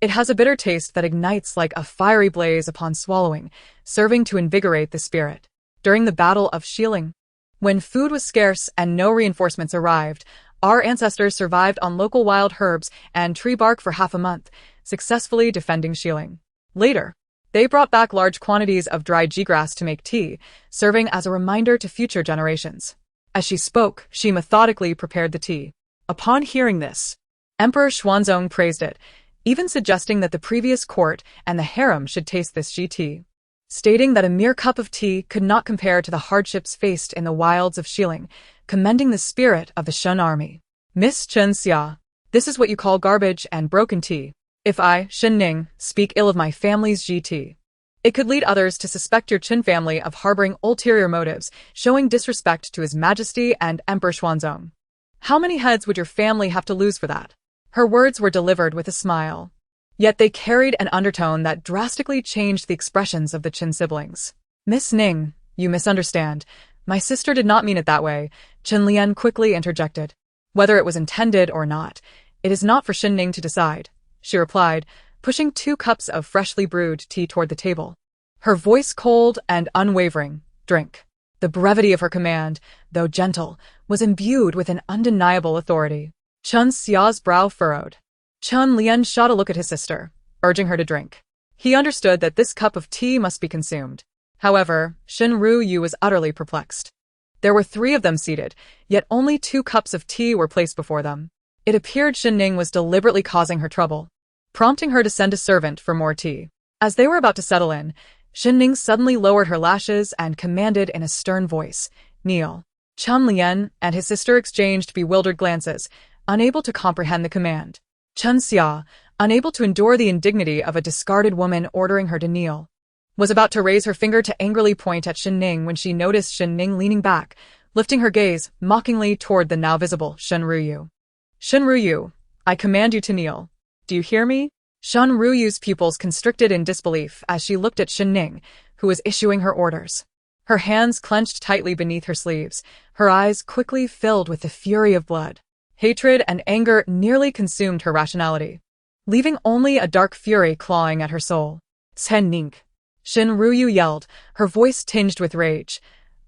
It has a bitter taste that ignites like a fiery blaze upon swallowing, serving to invigorate the spirit. During the Battle of Xiling, when food was scarce and no reinforcements arrived, our ancestors survived on local wild herbs and tree bark for half a month, successfully defending Xiling. Later, they brought back large quantities of dried jigrass to make tea, serving as a reminder to future generations. As she spoke, she methodically prepared the tea. Upon hearing this, Emperor Xuanzong praised it, even suggesting that the previous court and the harem should taste this tea, stating that a mere cup of tea could not compare to the hardships faced in the wilds of Xiling, commending the spirit of the Shen army. Miss Chen Xia, this is what you call garbage and broken tea. If I, Shen Ning, speak ill of my family's tea, it could lead others to suspect your Qin family of harboring ulterior motives, showing disrespect to His Majesty and Emperor Xuanzong. How many heads would your family have to lose for that? Her words were delivered with a smile. Yet they carried an undertone that drastically changed the expressions of the Qin siblings. Miss Ning, you misunderstand. My sister did not mean it that way, Chen Lian quickly interjected. Whether it was intended or not, it is not for Shen Ning to decide, she replied, pushing 2 cups of freshly brewed tea toward the table. Her voice cold and unwavering. Drink. The brevity of her command, though gentle, was imbued with an undeniable authority. Chen Xia's brow furrowed. Chen Lian shot a look at his sister, urging her to drink. He understood that this cup of tea must be consumed. However, Shen Ruyu was utterly perplexed. There were 3 of them seated, yet only 2 cups of tea were placed before them. It appeared Shen Ning was deliberately causing her trouble, prompting her to send a servant for more tea. As they were about to settle in, Shen Ning suddenly lowered her lashes and commanded in a stern voice, "Kneel." Chen Lian and his sister exchanged bewildered glances, unable to comprehend the command. Chen Xia, unable to endure the indignity of a discarded woman ordering her to kneel, was about to raise her finger to angrily point at Shen Ning when she noticed Shen Ning leaning back, lifting her gaze mockingly toward the now visible Shen Ruyu. "Shen Ruyu, I command you to kneel. Do you hear me?" Shen Ruyu's pupils constricted in disbelief as she looked at Shen Ning, who was issuing her orders. Her hands clenched tightly beneath her sleeves, her eyes quickly filled with the fury of blood. Hatred and anger nearly consumed her rationality, leaving only a dark fury clawing at her soul. "Shen Ning!" Shen Ruyu yelled, her voice tinged with rage.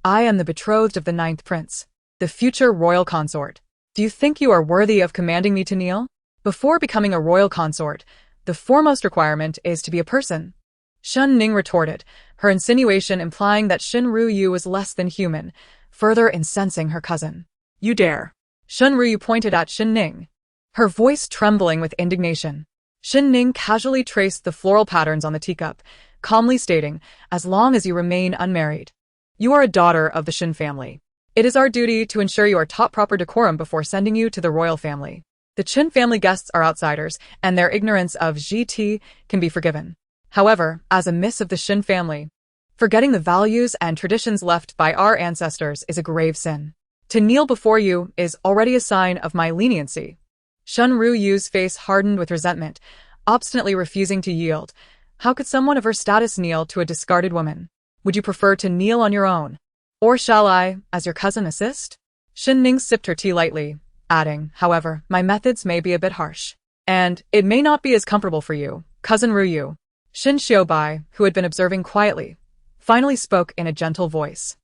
"I am the betrothed of the 9th prince, the future royal consort. Do you think you are worthy of commanding me to kneel? Before becoming a royal consort, the foremost requirement is to be a person." Shen Ning retorted, her insinuation implying that Shen Ruyu was less than human, further incensing her cousin. "You dare!" Shen Ruyu pointed at Shen Ning, her voice trembling with indignation. Shen Ning casually traced the floral patterns on the teacup, calmly stating, "As long as you remain unmarried. You are a daughter of the Shen family. It is our duty to ensure you are taught proper decorum before sending you to the royal family. The Chen family guests are outsiders, and their ignorance of GT can be forgiven. However, as a miss of the Shen family, forgetting the values and traditions left by our ancestors is a grave sin. To kneel before you is already a sign of my leniency." Shen Ruyu's face hardened with resentment, obstinately refusing to yield. How could someone of her status kneel to a discarded woman? "Would you prefer to kneel on your own? Or shall I, as your cousin, assist?" Shen Ning sipped her tea lightly, adding, "However, my methods may be a bit harsh. And it may not be as comfortable for you, Cousin Ruyu." Shen Xiaobai, who had been observing quietly, finally spoke in a gentle voice.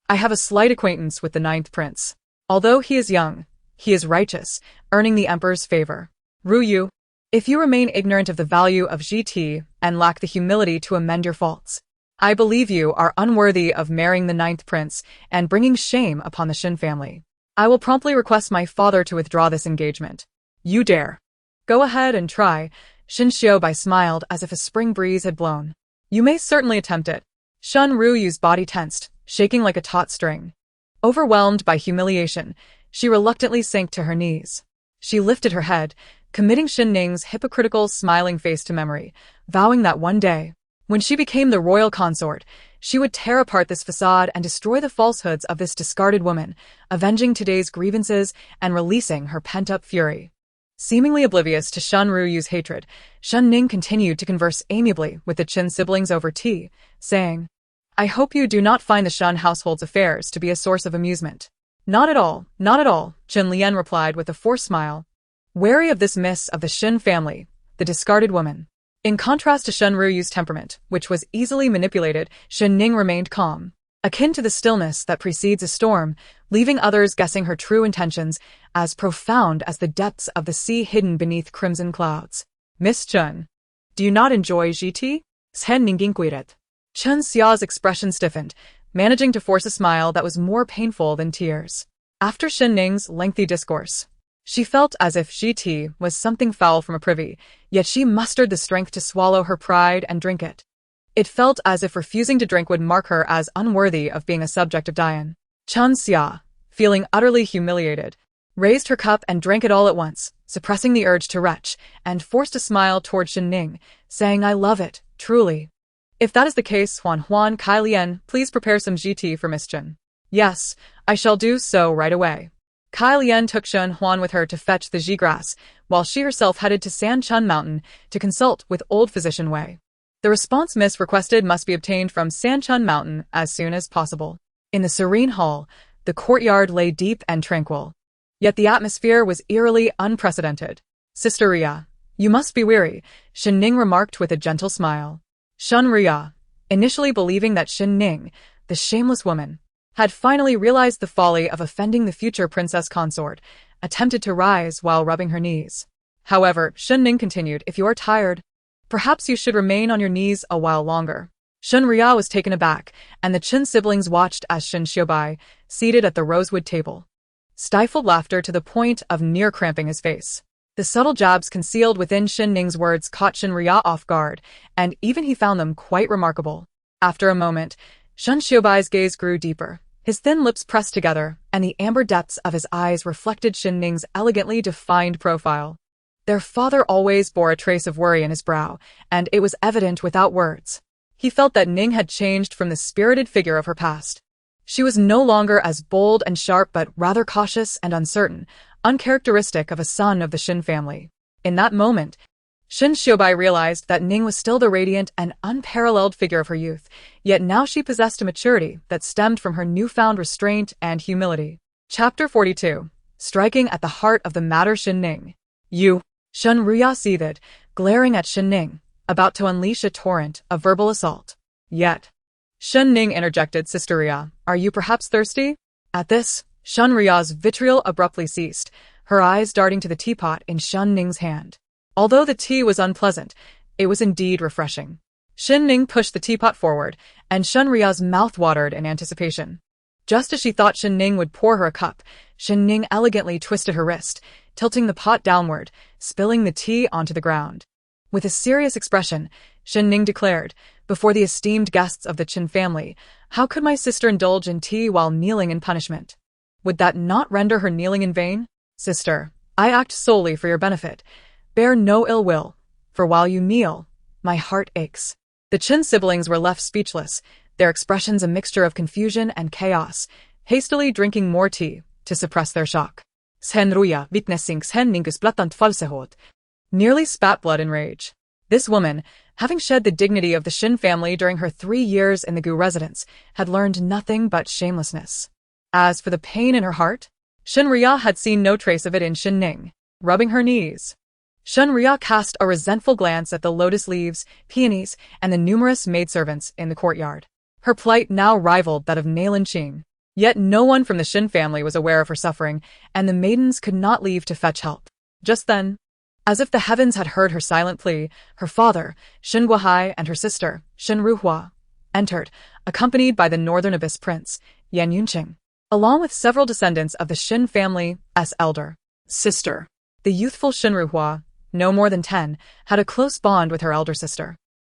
"I have a slight acquaintance with the 9th prince. Although he is young, he is righteous, earning the emperor's favor. Ruyu, if you remain ignorant of the value of GT and lack the humility to amend your faults, I believe you are unworthy of marrying the 9th prince and bringing shame upon the Shen family. I will promptly request my father to withdraw this engagement." "You dare." "Go ahead and try." Shen Xiaobai smiled as if a spring breeze had blown. "You may certainly attempt it." Shen Ruyu's body tensed, shaking like a taut string. Overwhelmed by humiliation, she reluctantly sank to her knees. She lifted her head, committing Shen Ning's hypocritical smiling face to memory, vowing that one day, when she became the royal consort, she would tear apart this facade and destroy the falsehoods of this discarded woman, avenging today's grievances and releasing her pent-up fury. Seemingly oblivious to Shen Ruyu's hatred, Shen Ning continued to converse amiably with the Chen siblings over tea, saying, "I hope you do not find the Shen household's affairs to be a source of amusement." "Not at all, not at all," Chen Lian replied with a forced smile, wary of this miss of the Shen family, the discarded woman. In contrast to Shen Ruyu's temperament, which was easily manipulated, Shen Ning remained calm, akin to the stillness that precedes a storm, leaving others guessing her true intentions, as profound as the depths of the sea hidden beneath crimson clouds. "Miss Chen, do you not enjoy GT?" Shen Ning inquired. Chen Xia's expression stiffened, managing to force a smile that was more painful than tears. After Shen Ning's lengthy discourse, she felt as if GT was something foul from a privy, yet she mustered the strength to swallow her pride and drink it. It felt as if refusing to drink would mark her as unworthy of being a subject of Dian. Chen Xia, feeling utterly humiliated, raised her cup and drank it all at once, suppressing the urge to retch, and forced a smile toward Shen Ning, saying, "I love it, truly." "If that is the case, Huan Kai Lian, please prepare some GT for Miss Chen." "Yes, I shall do so right away." Kai Lian took Shen Huan with her to fetch the ji grass, while she herself headed to San Chun Mountain to consult with old physician Wei. The response Miss requested must be obtained from San Chun Mountain as soon as possible. In the serene hall, the courtyard lay deep and tranquil. Yet the atmosphere was eerily unprecedented. Sister Ria, you must be weary, Shen Ning remarked with a gentle smile. Shen Ria, initially believing that Shen Ning, the shameless woman, had finally realized the folly of offending the future princess consort, attempted to rise while rubbing her knees. However, Shen Ning continued, if you are tired, perhaps you should remain on your knees a while longer. Shen Ria was taken aback, and the Qin siblings watched as Shen Xiaobai, seated at the rosewood table, stifled laughter to the point of near cramping his face. The subtle jabs concealed within Shen Ning's words caught Shen Ria off guard, and even he found them quite remarkable. After a moment, Shen Xiaobai's gaze grew deeper. His thin lips pressed together, and the amber depths of his eyes reflected Shen Ning's elegantly defined profile. Their father always bore a trace of worry in his brow, and it was evident without words. He felt that Ning had changed from the spirited figure of her past. She was no longer as bold and sharp but rather cautious and uncertain, uncharacteristic of a son of the Shen family. In that moment, Shen Xiaobai realized that Ning was still the radiant and unparalleled figure of her youth, yet now she possessed a maturity that stemmed from her newfound restraint and humility. Chapter 42. Striking at the heart of the matter. Shen Ning. You. Shen Ria seethed, glaring at Shen Ning, about to unleash a torrent of verbal assault. Yet. Shen Ning interjected, Sister Ria, are you perhaps thirsty? At this, Shen Ria's vitriol abruptly ceased, her eyes darting to the teapot in Shen Ning's hand. Although the tea was unpleasant, it was indeed refreshing. Shen Ning pushed the teapot forward, and Shen Ria's mouth watered in anticipation. Just as she thought Shen Ning would pour her a cup, Shen Ning elegantly twisted her wrist, tilting the pot downward, spilling the tea onto the ground. With a serious expression, Shen Ning declared, before the esteemed guests of the Qin family, how could my sister indulge in tea while kneeling in punishment? Would that not render her kneeling in vain? Sister, I act solely for your benefit. Bear no ill will, for while you kneel, my heart aches. The Qin siblings were left speechless, their expressions a mixture of confusion and chaos, hastily drinking more tea to suppress their shock. Shen Ria, witnessing Shen Ning's blatant falsehood, nearly spat blood in rage. This woman, having shed the dignity of the Shen family during her 3 years in the Gu residence, had learned nothing but shamelessness. As for the pain in her heart, Shen Ria had seen no trace of it in Shen Ning. Rubbing her knees, Shen Ria cast a resentful glance at the lotus leaves, peonies, and the numerous maidservants in the courtyard. Her plight now rivaled that of Nailan Qing. Yet no one from the Shen family was aware of her suffering, and the maidens could not leave to fetch help. Just then, as if the heavens had heard her silent plea, her father, Shen Guohai, and her sister, Shen Ruhua, entered, accompanied by the Northern Abyss Prince, Yan Yunqing, along with several descendants of the Shen family's elder sister. The youthful Shen Ruhua, no more than 10, had a close bond with her elder sister.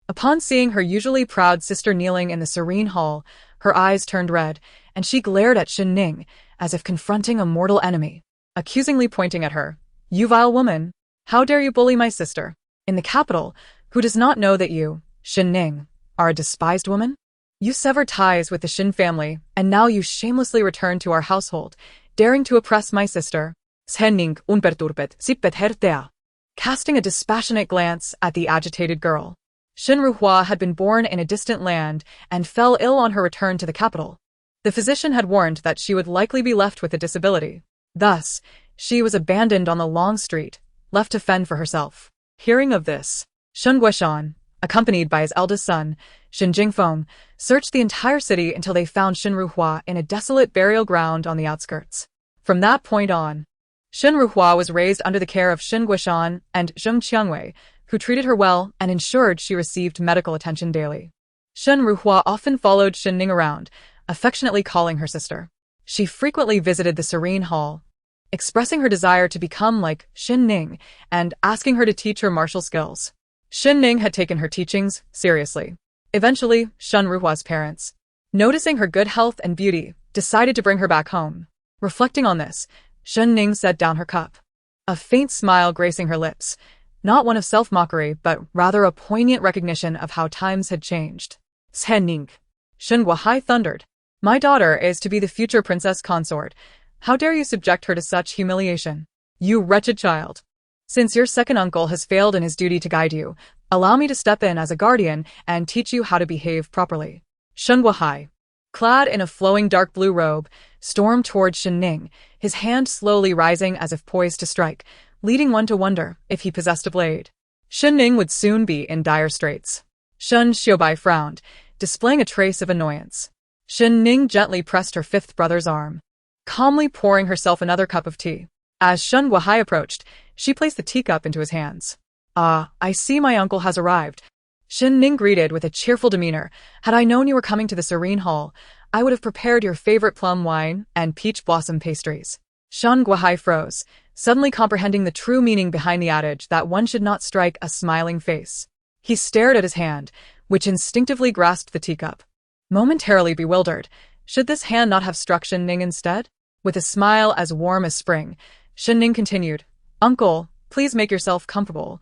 Upon seeing her usually proud sister kneeling in the serene hall, her eyes turned red, and she glared at Shen Ning, as if confronting a mortal enemy, accusingly pointing at her. You vile woman! How dare you bully my sister? In the capital, who does not know that you, Shen Ning, are a despised woman? You severed ties with the Shen family, and now you shamelessly return to our household, daring to oppress my sister. Shen Ning unperturbed sippet hertea. Casting a dispassionate glance at the agitated girl. Shen Ruhua had been born in a distant land and fell ill on her return to the capital. The physician had warned that she would likely be left with a disability. Thus, she was abandoned on the long street, left to fend for herself. Hearing of this, Shen Guishan, accompanied by his eldest son, Shen Jingfeng, searched the entire city until they found Shen Ruhua in a desolate burial ground on the outskirts. From that point on, Shen Ruhua was raised under the care of Shen Guishan and Zheng Qiangwei, who treated her well and ensured she received medical attention daily. Shen Ruhua often followed Shen Ning around, affectionately calling her sister. She frequently visited the serene hall, expressing her desire to become like Shen Ning and asking her to teach her martial skills. Shen Ning had taken her teachings seriously. Eventually, Shen Ruhua's parents, noticing her good health and beauty, decided to bring her back home. Reflecting on this, Shen Ning set down her cup, a faint smile gracing her lips, not one of self-mockery but rather a poignant recognition of how times had changed. Shen Ning, Shen Guohai thundered. My daughter is to be the future princess consort. How dare you subject her to such humiliation? You wretched child. Since your second uncle has failed in his duty to guide you, allow me to step in as a guardian and teach you how to behave properly. Shen Guohai, clad in a flowing dark blue robe, stormed towards Shen Ning, his hand slowly rising as if poised to strike, leading one to wonder if he possessed a blade. Shen Ning would soon be in dire straits. Shen Xiaobai frowned, displaying a trace of annoyance. Shen Ning gently pressed her fifth brother's arm, calmly pouring herself another cup of tea. As Shen Guohai approached, she placed the teacup into his hands. "Ah, I see my uncle has arrived." Shen Ning greeted with a cheerful demeanor. "Had I known you were coming to the serene hall, I would have prepared your favorite plum wine and peach blossom pastries." Shen Guohai froze, suddenly comprehending the true meaning behind the adage that one should not strike a smiling face. He stared at his hand, which instinctively grasped the teacup. Momentarily bewildered, should this hand not have struck Shen Ning instead? With a smile as warm as spring, Shen Ning continued, "Uncle, please make yourself comfortable.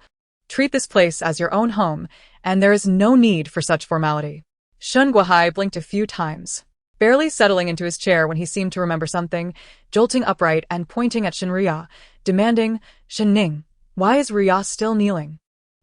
Treat this place as your own home, and there is no need for such formality." Shen Guohai blinked a few times, barely settling into his chair when he seemed to remember something, jolting upright and pointing at Shen Ria, demanding, "Shen Ning, why is Ria still kneeling?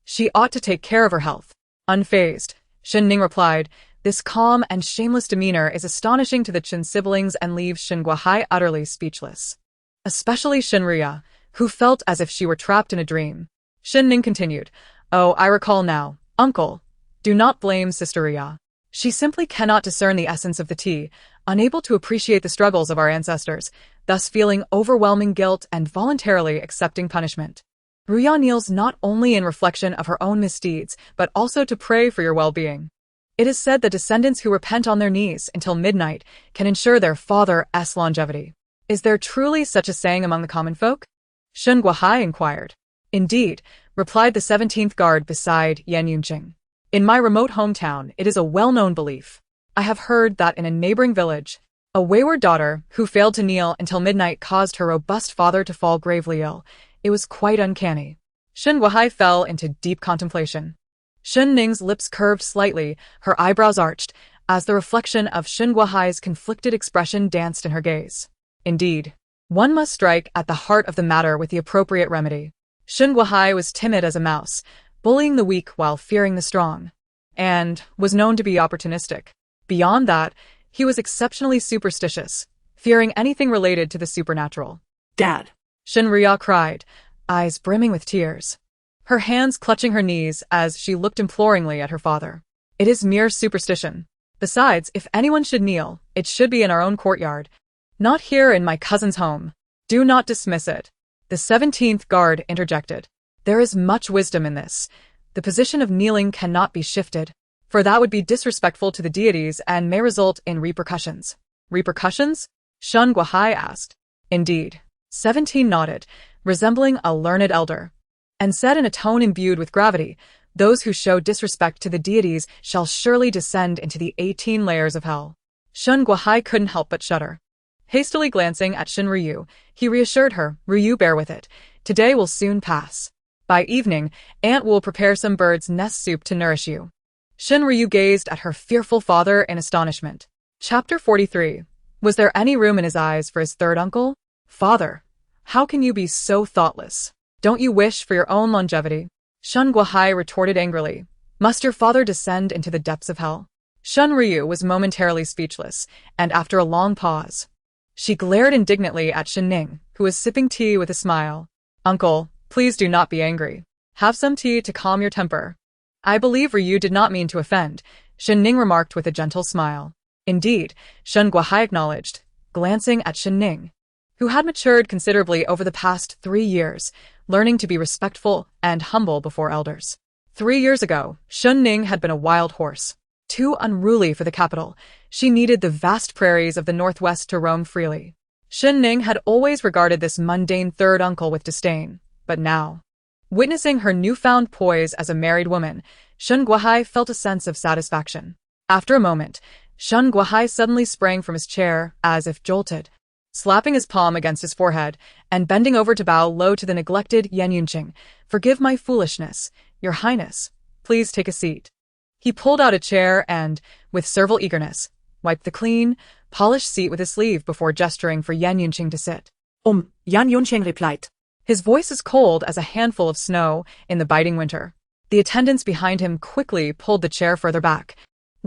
She ought to take care of her health." Unfazed, Shen Ning replied, "This calm and shameless demeanor is astonishing to the Chen siblings and leaves Shen Guohai utterly speechless. Especially Shen Ria, who felt as if she were trapped in a dream." Shen Ning continued, "Oh, I recall now. Uncle, do not blame Sister Ria. She simply cannot discern the essence of the tea, unable to appreciate the struggles of our ancestors, thus feeling overwhelming guilt and voluntarily accepting punishment. Ria kneels not only in reflection of her own misdeeds, but also to pray for your well-being. It is said that descendants who repent on their knees until midnight can ensure their father's longevity. Is there truly such a saying among the common folk?" Shen Guohai inquired. "Indeed," replied the 17th guard beside Yan Yunqing. "In my remote hometown, it is a well-known belief. I have heard that in a neighboring village, a wayward daughter who failed to kneel until midnight caused her robust father to fall gravely ill. It was quite uncanny." Shen Guohai fell into deep contemplation. Shen Ning's lips curved slightly, her eyebrows arched, as the reflection of Shen Guohai's conflicted expression danced in her gaze. Indeed, one must strike at the heart of the matter with the appropriate remedy. Shen Guohai was timid as a mouse, bullying the weak while fearing the strong, and was known to be opportunistic. Beyond that, he was exceptionally superstitious, fearing anything related to the supernatural. "Dad!" Shen Ria cried, eyes brimming with tears, her hands clutching her knees as she looked imploringly at her father. "It is mere superstition. Besides, if anyone should kneel, it should be in our own courtyard, not here in my cousin's home. Do not dismiss it." The 17th guard interjected. "There is much wisdom in this. The position of kneeling cannot be shifted, for that would be disrespectful to the deities and may result in repercussions." "Repercussions?" Shen Guohai asked. "Indeed." 17 nodded, resembling a learned elder, and said in a tone imbued with gravity, "Those who show disrespect to the deities shall surely descend into the 18 layers of hell." Shen Guohai couldn't help but shudder. Hastily glancing at Shen Ryu, he reassured her, "Ryu, bear with it. Today will soon pass. By evening, Aunt will prepare some bird's nest soup to nourish you." Shen Ryu gazed at her fearful father in astonishment. Chapter 43. Was there any room in his eyes for his third uncle? "Father, how can you be so thoughtless? Don't you wish for your own longevity?" Shen Guohai retorted angrily. "Must your father descend into the depths of hell?" Shen Ryu was momentarily speechless, and after a long pause, she glared indignantly at Shen Ning, who was sipping tea with a smile. "Uncle, please do not be angry. Have some tea to calm your temper." "I believe Ryu did not mean to offend," Shen Ning remarked with a gentle smile. "Indeed," Shen Guohai acknowledged, glancing at Shen Ning, who had matured considerably over the past 3 years, learning to be respectful and humble before elders. 3 years ago, Shen Ning had been a wild horse. Too unruly for the capital, she needed the vast prairies of the northwest to roam freely. Shen Ning had always regarded this mundane third uncle with disdain, but now, witnessing her newfound poise as a married woman, Shen Guohai felt a sense of satisfaction. After a moment, Shen Guohai suddenly sprang from his chair, as if jolted, slapping his palm against his forehead, and bending over to bow low to the neglected Yan Yunqing. "Forgive my foolishness, Your Highness. Please take a seat." He pulled out a chair and, with servile eagerness, wiped the clean, polished seat with his sleeve before gesturing for Yan Yunqing to sit. Yan Yunqing replied. His voice as cold as a handful of snow in the biting winter. The attendants behind him quickly pulled the chair further back,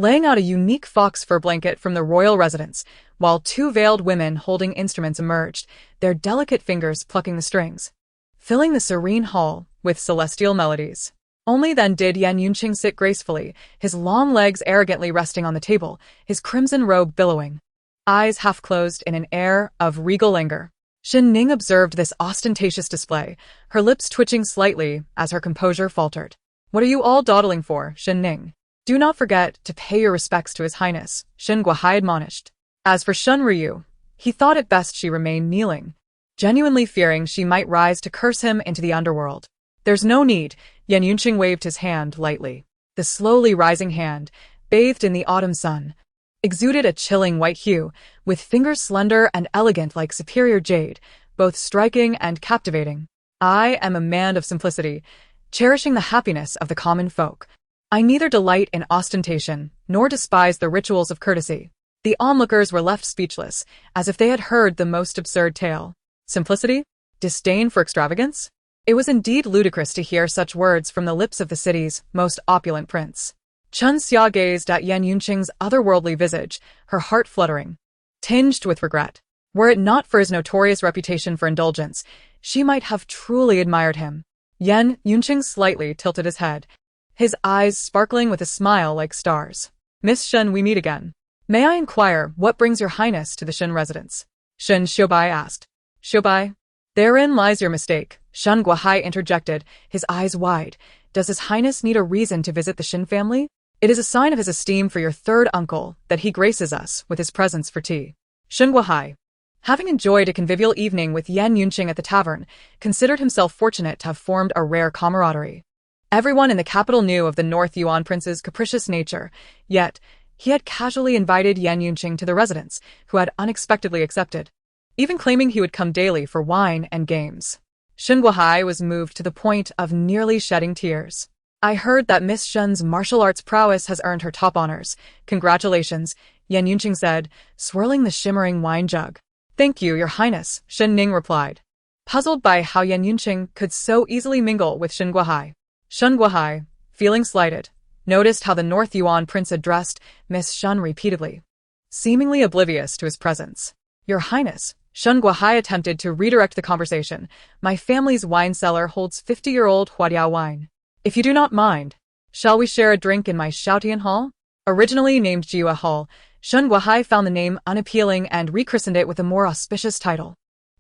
laying out a unique fox fur blanket from the royal residence, while two veiled women holding instruments emerged, their delicate fingers plucking the strings, filling the serene hall with celestial melodies. Only then did Yan Yunqing sit gracefully, his long legs arrogantly resting on the table, his crimson robe billowing, eyes half closed in an air of regal languor. Shen Ning observed this ostentatious display, her lips twitching slightly as her composure faltered. "What are you all dawdling for, Shen Ning? Do not forget to pay your respects to His Highness," Shen Guohai admonished. As for Shun Ryu, he thought it best she remain kneeling, genuinely fearing she might rise to curse him into the underworld. "There's no need," Yan Yunqing waved his hand lightly. The slowly rising hand, bathed in the autumn sun, exuded a chilling white hue, with fingers slender and elegant like superior jade, both striking and captivating. "I am a man of simplicity, cherishing the happiness of the common folk. I neither delight in ostentation, nor despise the rituals of courtesy." The onlookers were left speechless, as if they had heard the most absurd tale. Simplicity? Disdain for extravagance? It was indeed ludicrous to hear such words from the lips of the city's most opulent prince. Chun Xia gazed at Yan Yunqing's otherworldly visage, her heart fluttering, tinged with regret. Were it not for his notorious reputation for indulgence, she might have truly admired him. Yan Yunqing slightly tilted his head, his eyes sparkling with a smile like stars. "Miss Shen, we meet again. May I inquire what brings your highness to the Shen residence?" Shen Xiubai asked. "Xiubai? Therein lies your mistake," Shen Guohai interjected, his eyes wide. "Does His Highness need a reason to visit the Shen family? It is a sign of his esteem for your third uncle that he graces us with his presence for tea." Shen Guohai, having enjoyed a convivial evening with Yan Yunqing at the tavern, considered himself fortunate to have formed a rare camaraderie. Everyone in the capital knew of the North Yuan prince's capricious nature, yet he had casually invited Yan Yunqing to the residence, who had unexpectedly accepted, even claiming he would come daily for wine and games. Shen Guohai was moved to the point of nearly shedding tears. "I heard that Miss Shen's martial arts prowess has earned her top honors. Congratulations," Yan Yunqing said, swirling the shimmering wine jug. "Thank you, Your Highness," Shen Ning replied, puzzled by how Yan Yunqing could so easily mingle with Shen Guohai. Shen Guohai, feeling slighted, noticed how the North Yuan prince addressed Miss Shen repeatedly, seemingly oblivious to his presence. "Your Highness," Shen Guohai attempted to redirect the conversation, "my family's wine cellar holds 50-year-old Huadiao wine. If you do not mind, shall we share a drink in my Shoutian Hall?" Originally named Jiwa Hall, Shen Guohai found the name unappealing and rechristened it with a more auspicious title,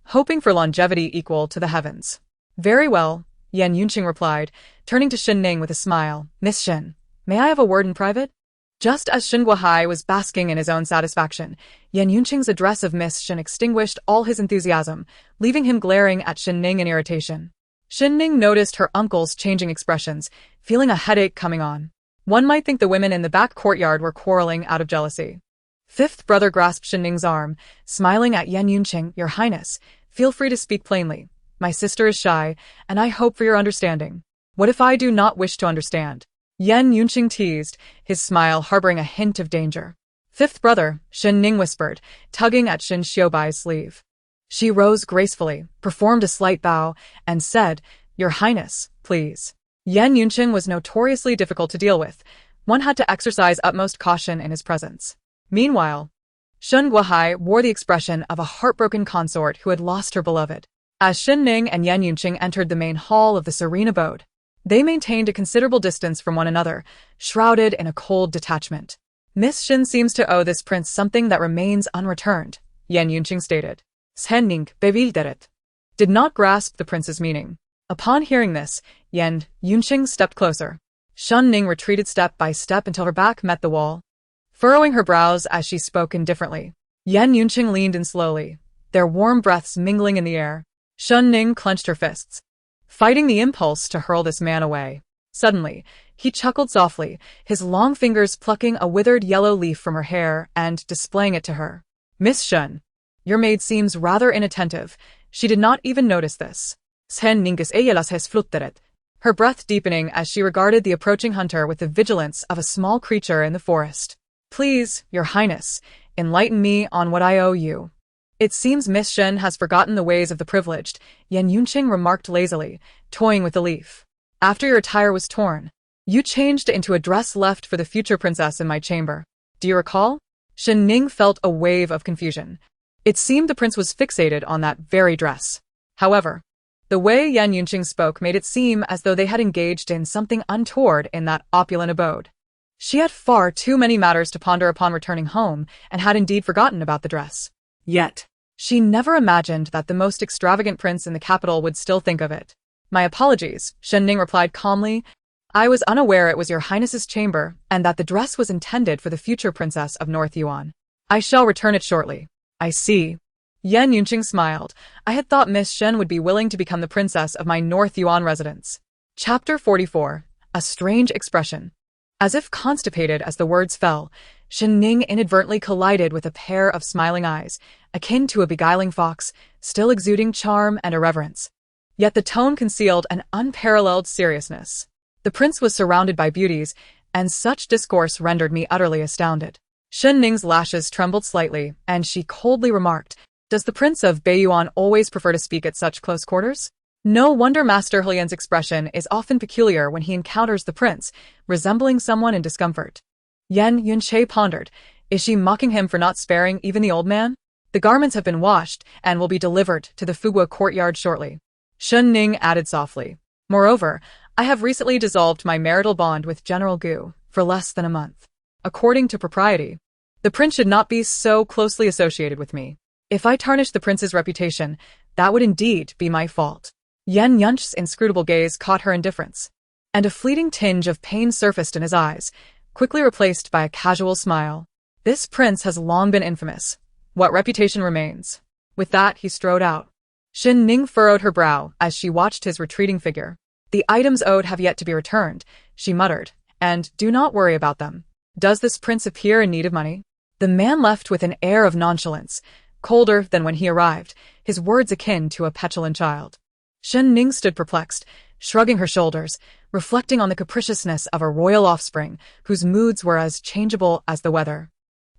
hoping for longevity equal to the heavens. "Very well," Yan Yunqing replied, turning to Shen Ning with a smile. "Miss Shen, may I have a word in private?" Just as Shen Guohai was basking in his own satisfaction, Yan Yunqing's address of Miss Shen extinguished all his enthusiasm, leaving him glaring at Shen Ning in irritation. Shen Ning noticed her uncle's changing expressions, feeling a headache coming on. One might think the women in the back courtyard were quarreling out of jealousy. Fifth brother grasped Shen Ning's arm, smiling at Yan Yunqing. "Your Highness, feel free to speak plainly. My sister is shy, and I hope for your understanding." "What if I do not wish to understand?" Yan Yunqing teased, his smile harboring a hint of danger. "Fifth brother," Shen Ning whispered, tugging at Shen Xiubai's sleeve. She rose gracefully, performed a slight bow, and said, "Your Highness, please." Yan Yunqing was notoriously difficult to deal with. One had to exercise utmost caution in his presence. Meanwhile, Shen Guohai wore the expression of a heartbroken consort who had lost her beloved. As Shen Ning and Yan Yunqing entered the main hall of the serene abode, they maintained a considerable distance from one another, shrouded in a cold detachment. "Miss Shen seems to owe this prince something that remains unreturned," Yan Yunqing stated. Shen Ning, bewildert, did not grasp the prince's meaning. Upon hearing this, Yan Yunqing stepped closer. Shen Ning retreated step by step until her back met the wall, furrowing her brows as she spoke indifferently. Yan Yunqing leaned in slowly, their warm breaths mingling in the air. Shen Ning clenched her fists, fighting the impulse to hurl this man away. Suddenly, he chuckled softly, his long fingers plucking a withered yellow leaf from her hair and displaying it to her. "Miss Shen, your maid seems rather inattentive." She did not even notice this. Shen Ningus eyelas has flutteret, her breath deepening as she regarded the approaching hunter with the vigilance of a small creature in the forest. "Please, Your Highness, enlighten me on what I owe you." "It seems Miss Shen has forgotten the ways of the privileged," Yan Yunqing remarked lazily, toying with the leaf. "After your attire was torn, You changed into a dress left for the future princess in my chamber. Do you recall? Shen Ning felt a wave of confusion. It seemed the prince was fixated on that very dress. However, the way Yan Yunqing spoke made it seem as though they had engaged in something untoward in that opulent abode. She had far too many matters to ponder upon returning home, and had indeed forgotten about the dress. Yet, she never imagined that the most extravagant prince in the capital would still think of it. My apologies, Shen Ning replied calmly. I was unaware it was your highness's chamber, and that the dress was intended for the future princess of North Yuan. I shall return it shortly. I see. Yan Yunqing smiled. I had thought Miss Shen would be willing to become the princess of my North Yuan residence. Chapter 44. A strange expression. As if constipated as the words fell, Shen Ning inadvertently collided with a pair of smiling eyes, akin to a beguiling fox, still exuding charm and irreverence. Yet the tone concealed an unparalleled seriousness. The prince was surrounded by beauties, and such discourse rendered me utterly astounded. Shen Ning's lashes trembled slightly, and she coldly remarked, Does the prince of Beiyuan always prefer to speak at such close quarters? No wonder Master Helian's expression is often peculiar when he encounters the prince, resembling someone in discomfort. Yan Yunche pondered. Is she mocking him for not sparing even the old man? The garments have been washed, and will be delivered to the Fugua courtyard shortly. Shen Ning added softly. Moreover, I have recently dissolved my marital bond with General Gu, for less than a month. According to propriety, the prince should not be so closely associated with me. If I tarnish the prince's reputation, that would indeed be my fault. Yan Yunche's inscrutable gaze caught her indifference, and a fleeting tinge of pain surfaced in his eyes, quickly replaced by a casual smile. This prince has long been infamous. What reputation remains? With that, he strode out. Shen Ning furrowed her brow as she watched his retreating figure. The items owed have yet to be returned, she muttered, and do not worry about them. Does this prince appear in need of money? The man left with an air of nonchalance, colder than when he arrived, his words akin to a petulant child. Shen Ning stood perplexed, shrugging her shoulders, reflecting on the capriciousness of a royal offspring whose moods were as changeable as the weather.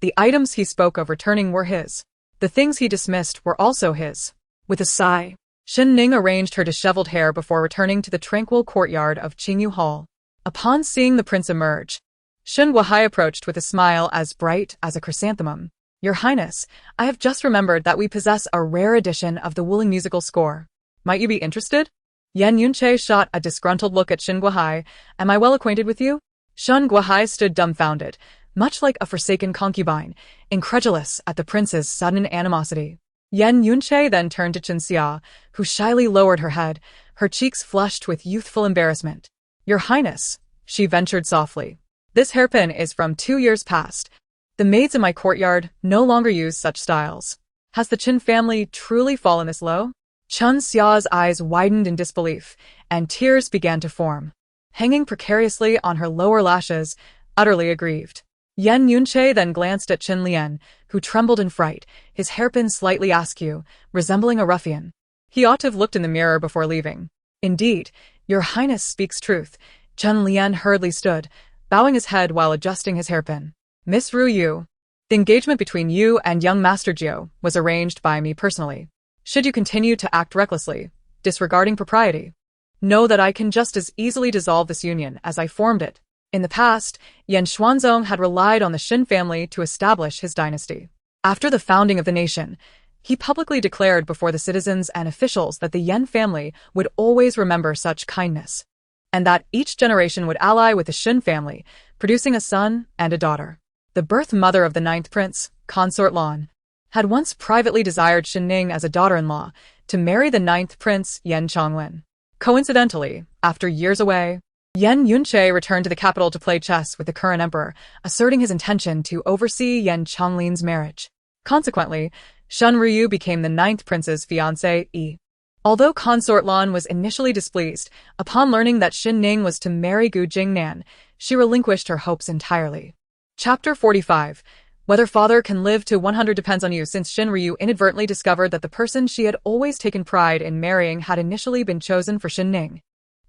The items he spoke of returning were his. The things he dismissed were also his. With a sigh, Shen Ning arranged her disheveled hair before returning to the tranquil courtyard of Qingyu Hall. Upon seeing the prince emerge, Shen Guohai approached with a smile as bright as a chrysanthemum. Your Highness, I have just remembered that we possess a rare edition of the Wuling musical score. Might you be interested? Yan Yunche shot a disgruntled look at Shen Guohai. Am I well acquainted with you? Shen Guohai stood dumbfounded, much like a forsaken concubine, incredulous at the prince's sudden animosity. Yan Yunche then turned to Chen Xia, who shyly lowered her head, her cheeks flushed with youthful embarrassment. Your Highness, she ventured softly. This hairpin is from 2 years past. The maids in my courtyard no longer use such styles. Has the Qin family truly fallen this low? Chen Xia's eyes widened in disbelief, and tears began to form, hanging precariously on her lower lashes, utterly aggrieved. Yan Yunche then glanced at Qin Lian, who trembled in fright, his hairpin slightly askew, resembling a ruffian. He ought to have looked in the mirror before leaving. Indeed, your Highness speaks truth. Chen Lian hurriedly stood, bowing his head while adjusting his hairpin. Miss Ru Yu, the engagement between you and young Master Jiu was arranged by me personally. Should you continue to act recklessly, disregarding propriety, know that I can just as easily dissolve this union as I formed it. In the past, Yan Xuanzong had relied on the Shen family to establish his dynasty. After the founding of the nation, he publicly declared before the citizens and officials that the Yan family would always remember such kindness, and that each generation would ally with the Shen family, producing a son and a daughter. The birth mother of the 9th prince, Consort Lan, had once privately desired Shen Ning as a daughter-in-law to marry the 9th prince Yan Chonglin. Coincidentally, after years away, Yan Yunche returned to the capital to play chess with the current emperor, asserting his intention to oversee Yan Chonglin's marriage. Consequently, Shen Ryu became the 9th prince's fiancée. Although Consort Lan was initially displeased, upon learning that Shen Ning was to marry Gu Jingnan, she relinquished her hopes entirely. Chapter 45. Whether father can live to 100 depends on you. Since Shen Ryu inadvertently discovered that the person she had always taken pride in marrying had initially been chosen for Shen Ning,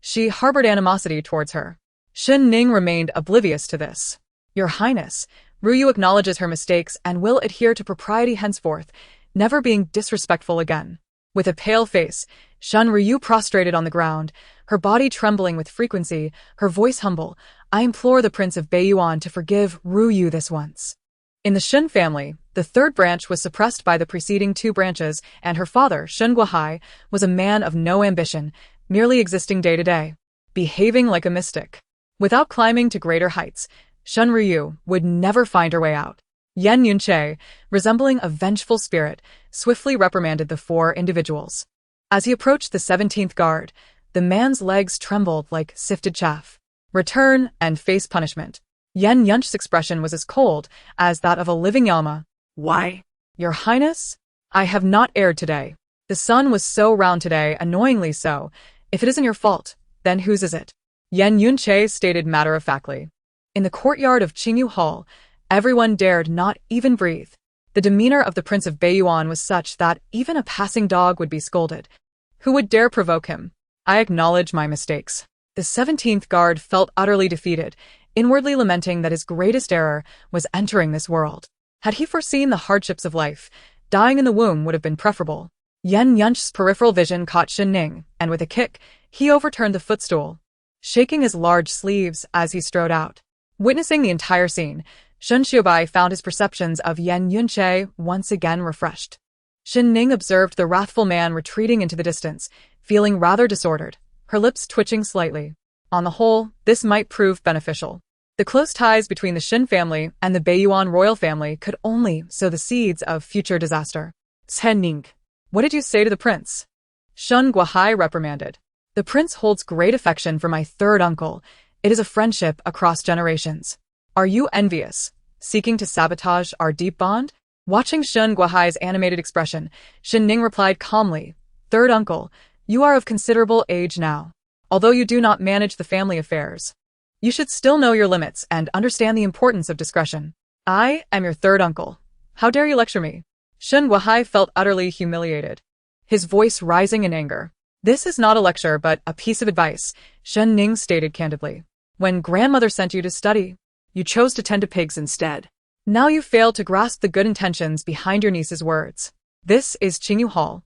she harbored animosity towards her. Shen Ning remained oblivious to this. Your Highness, Ryu acknowledges her mistakes and will adhere to propriety henceforth, never being disrespectful again. With a pale face, Shen Ryu prostrated on the ground, her body trembling with frequency, her voice humble. I implore the Prince of Beiyuan to forgive Ru Yu this once. In the Shen family, the third branch was suppressed by the preceding two branches, and her father, Shen Guohai, was a man of no ambition, merely existing day to day, behaving like a mystic. Without climbing to greater heights, Shen Ryu would never find her way out. Yan Yunche, resembling a vengeful spirit, swiftly reprimanded the four individuals. As he approached the 17th guard, the man's legs trembled like sifted chaff. Return and face punishment. Yan Yunche's expression was as cold as that of a living llama. Why? Your Highness? I have not erred today. The sun was so round today, annoyingly so. If it isn't your fault, then whose is it? Yan Yunche stated matter-of-factly. In the courtyard of Qingyu Hall, everyone dared not even breathe. The demeanor of the Prince of Beiyuan was such that even a passing dog would be scolded. Who would dare provoke him? I acknowledge my mistakes. The 17th guard felt utterly defeated, inwardly lamenting that his greatest error was entering this world. Had he foreseen the hardships of life, dying in the womb would have been preferable. Yan Yunche's peripheral vision caught Shen Ning, and with a kick, he overturned the footstool, shaking his large sleeves as he strode out. Witnessing the entire scene, Shen Xiaobai found his perceptions of Yan Yunche once again refreshed. Shen Ning observed the wrathful man retreating into the distance, feeling rather disordered, her lips twitching slightly. On the whole, this might prove beneficial. The close ties between the Shen family and the Beiyuan royal family could only sow the seeds of future disaster. Shen Ning, what did you say to the prince? Shen Guohai reprimanded. The prince holds great affection for my third uncle. It is a friendship across generations. Are you envious, seeking to sabotage our deep bond? Watching Shen Guohai's animated expression, Shen Ning replied calmly, Third uncle, you are of considerable age now. Although you do not manage the family affairs, you should still know your limits and understand the importance of discretion. I am your third uncle. How dare you lecture me? Shen Guohai felt utterly humiliated, his voice rising in anger. This is not a lecture but a piece of advice, Shen Ning stated candidly. When grandmother sent you to study, you chose to tend to pigs instead. Now you fail to grasp the good intentions behind your niece's words. This is Qingyu Hall.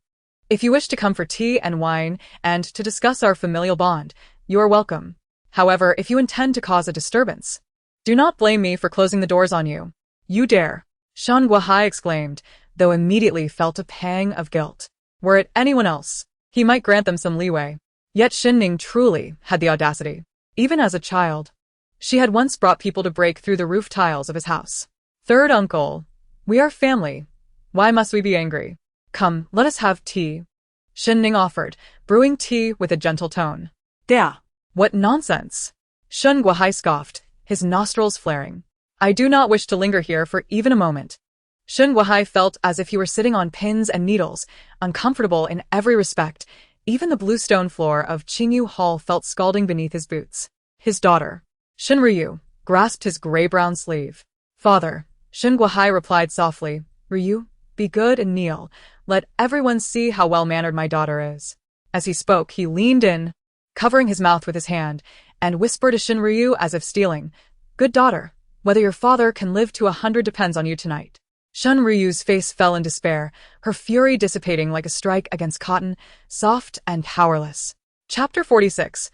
If you wish to come for tea and wine and to discuss our familial bond, you are welcome. However, if you intend to cause a disturbance, do not blame me for closing the doors on you. You dare, Shen Guohai exclaimed, though immediately felt a pang of guilt. Were it anyone else, he might grant them some leeway. Yet Shen Ning truly had the audacity. Even as a child, she had once brought people to break through the roof tiles of his house. Third uncle, we are family. Why must we be angry? Come, let us have tea. Shen Ning offered, brewing tea with a gentle tone. There. What nonsense! Shen Guohai scoffed, his nostrils flaring. I do not wish to linger here for even a moment. Shen Guohai felt as if he were sitting on pins and needles, uncomfortable in every respect. Even the blue stone floor of Qingyu Hall felt scalding beneath his boots. His daughter, Shen Ryu, grasped his gray-brown sleeve. Father, Shen Guohai replied softly, Ryu, be good and kneel. Let everyone see how well-mannered my daughter is. As he spoke, he leaned in, covering his mouth with his hand, and whispered to Shen Ryu as if stealing, Good daughter, whether your father can live to 100 depends on you tonight. Shen Ryu's face fell in despair, her fury dissipating like a strike against cotton, soft and powerless. Chapter 46.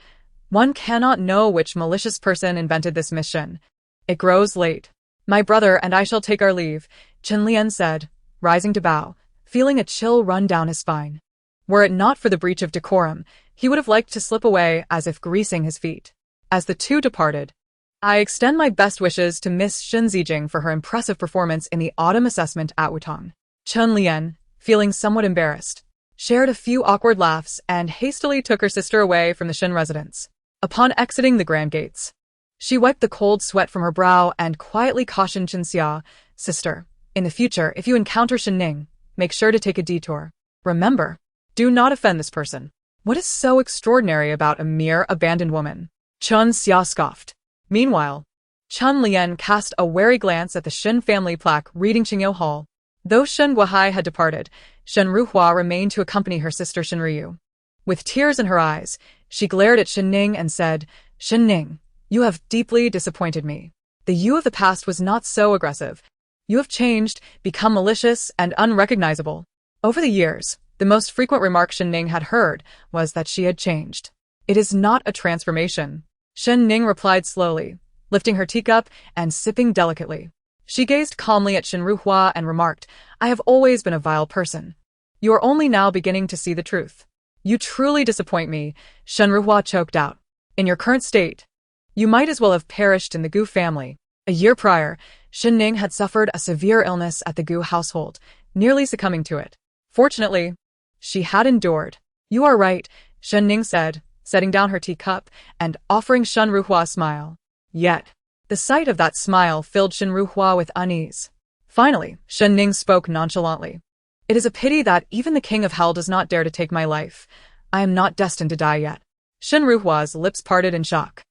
One cannot know which malicious person invented this mission. It grows late. My brother and I shall take our leave, Chen Lian said, rising to bow, feeling a chill run down his spine. Were it not for the breach of decorum, he would have liked to slip away as if greasing his feet. As the two departed, I extend my best wishes to Miss Shen Zijing for her impressive performance in the autumn assessment at Wutong. Chen Lian, feeling somewhat embarrassed, shared a few awkward laughs and hastily took her sister away from the Shen residence. Upon exiting the grand gates, she wiped the cold sweat from her brow and quietly cautioned Chen Xia, Sister, in the future, if you encounter Shen Ning, make sure to take a detour. Remember, do not offend this person. What is so extraordinary about a mere abandoned woman? Chen Xia scoffed. Meanwhile, Chen Lian cast a wary glance at the Shen family plaque reading Qingyu Hall. Though Shen Guohai had departed, Shen Ruhua remained to accompany her sister Shen Ryu. With tears in her eyes, she glared at Shen Ning and said, Shen Ning, you have deeply disappointed me. The you of the past was not so aggressive. You have changed, become malicious and unrecognizable. Over the years, the most frequent remark Shen Ning had heard was that she had changed. It is not a transformation. Shen Ning replied slowly, lifting her teacup and sipping delicately. She gazed calmly at Shen Ruhua and remarked, I have always been a vile person. You are only now beginning to see the truth. You truly disappoint me, Shen Ruhua choked out. In your current state, you might as well have perished in the Gu family. A year prior, Shen Ning had suffered a severe illness at the Gu household, nearly succumbing to it. Fortunately, she had endured. You are right, Shen Ning said, setting down her teacup and offering Shen Ruhua a smile. Yet, the sight of that smile filled Shen Ruhua with unease. Finally, Shen Ning spoke nonchalantly. It is a pity that even the king of hell does not dare to take my life. I am not destined to die yet. Shen Ruhua's lips parted in shock.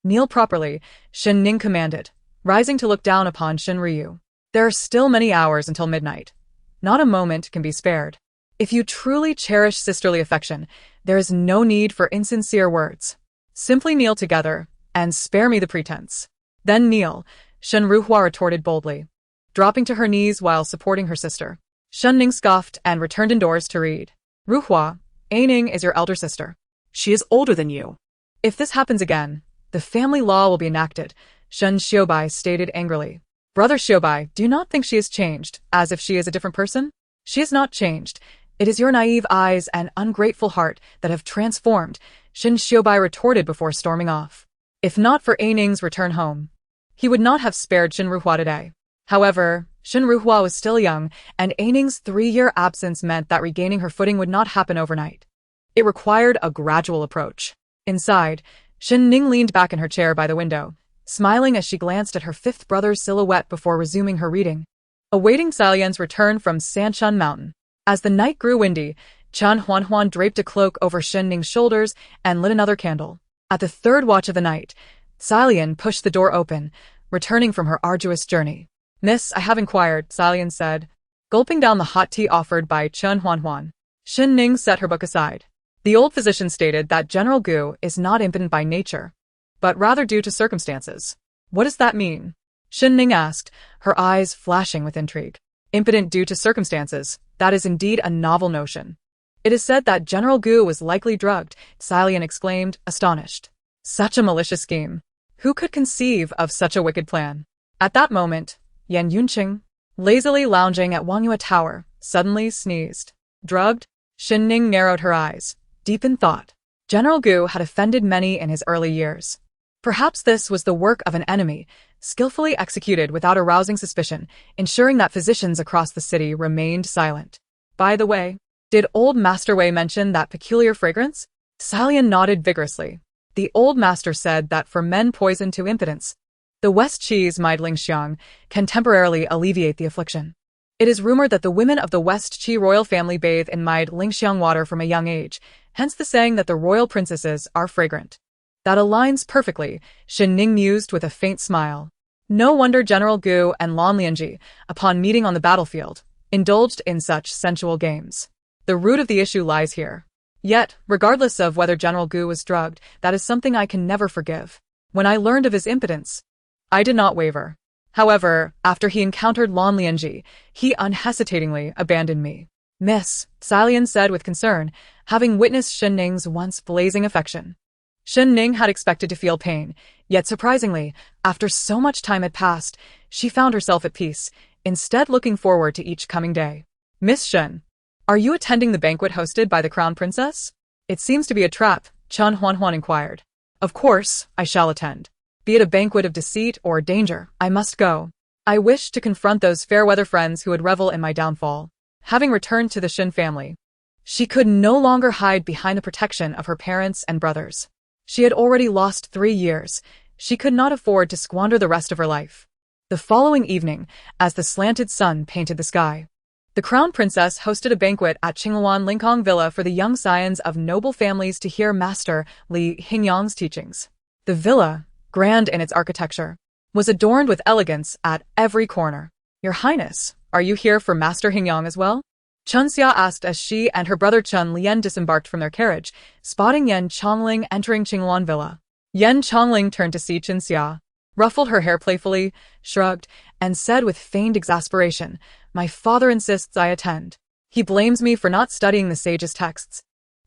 Kneel properly, Shen Ning commanded, rising to look down upon Shen Ryu. There are still many hours until midnight. Not a moment can be spared. If you truly cherish sisterly affection, there is no need for insincere words. Simply kneel together, and spare me the pretense. Then kneel, Shen Ruhua retorted boldly, dropping to her knees while supporting her sister. Shen Ning scoffed and returned indoors to read. Ruhua, A Ning is your elder sister. She is older than you. If this happens again, the family law will be enacted, Shen Xiaobai stated angrily. Brother Xiaobai, do you not think she has changed, as if she is a different person? She has not changed. It is your naive eyes and ungrateful heart that have transformed, Shen Xiaobai retorted before storming off. If not for A Ning's return home, he would not have spared Shen Ruhua today. However, Shen Ruhua was still young, and A Ning's 3-year absence meant that regaining her footing would not happen overnight. It required a gradual approach. Inside, Shen Ning leaned back in her chair by the window, smiling as she glanced at her 5th brother's silhouette before resuming her reading. Awaiting Salian's return from Sanchun Mountain. As the night grew windy, Chen Huanhuan draped a cloak over Shen Ning's shoulders and lit another candle. At the 3rd watch of the night, Salian pushed the door open, returning from her arduous journey. Miss, I have inquired, Salian said, gulping down the hot tea offered by Chen Huanhuan. Shen Ning set her book aside. The old physician stated that General Gu is not impotent by nature, but rather due to circumstances. What does that mean? Shen Ning asked, her eyes flashing with intrigue. Impotent due to circumstances, that is indeed a novel notion. It is said that General Gu was likely drugged, Salian exclaimed, astonished. Such a malicious scheme. Who could conceive of such a wicked plan? At that moment, Yan Yunqing, lazily lounging at Wangyue Tower, suddenly sneezed. Drugged? Shen Ning narrowed her eyes, deep in thought. General Gu had offended many in his early years. Perhaps this was the work of an enemy, skillfully executed without arousing suspicion, ensuring that physicians across the city remained silent. By the way, did old Master Wei mention that peculiar fragrance? Salian nodded vigorously. The old master said that for men poisoned to impotence, the West Chi's Maid Lingxiang can temporarily alleviate the affliction. It is rumored that the women of the West Chi royal family bathe in Maid Lingxiang water from a young age, hence the saying that the royal princesses are fragrant. That aligns perfectly, Shen Ning mused with a faint smile. No wonder General Gu and Lan Lianji, upon meeting on the battlefield, indulged in such sensual games. The root of the issue lies here. Yet, regardless of whether General Gu was drugged, that is something I can never forgive. When I learned of his impotence, I did not waver. However, after he encountered Lan Lianji, he unhesitatingly abandoned me. Miss, Salian said with concern, having witnessed Shen Ning's once blazing affection. Shen Ning had expected to feel pain, yet surprisingly, after so much time had passed, she found herself at peace, instead looking forward to each coming day. Miss Shen, are you attending the banquet hosted by the Crown Princess? It seems to be a trap, Chen Huanhuan inquired. Of course, I shall attend. Be it a banquet of deceit or danger, I must go. I wish to confront those fair-weather friends who would revel in my downfall. Having returned to the Shen family, she could no longer hide behind the protection of her parents and brothers. She had already lost 3 years. She could not afford to squander the rest of her life. The following evening, as the slanted sun painted the sky, the Crown Princess hosted a banquet at Qingluan Lingkong Villa for the young scions of noble families to hear Master Li Hingyang's teachings. The villa, grand in its architecture, was adorned with elegance at every corner. Your Highness, are you here for Master Hingyang as well? Chen Xia asked as she and her brother Chen Lian disembarked from their carriage, spotting Yan Chongling entering Qingluan Villa. Yan Chongling turned to see Chen Xia, ruffled her hair playfully, shrugged, and said with feigned exasperation, My father insists I attend. He blames me for not studying the sage's texts.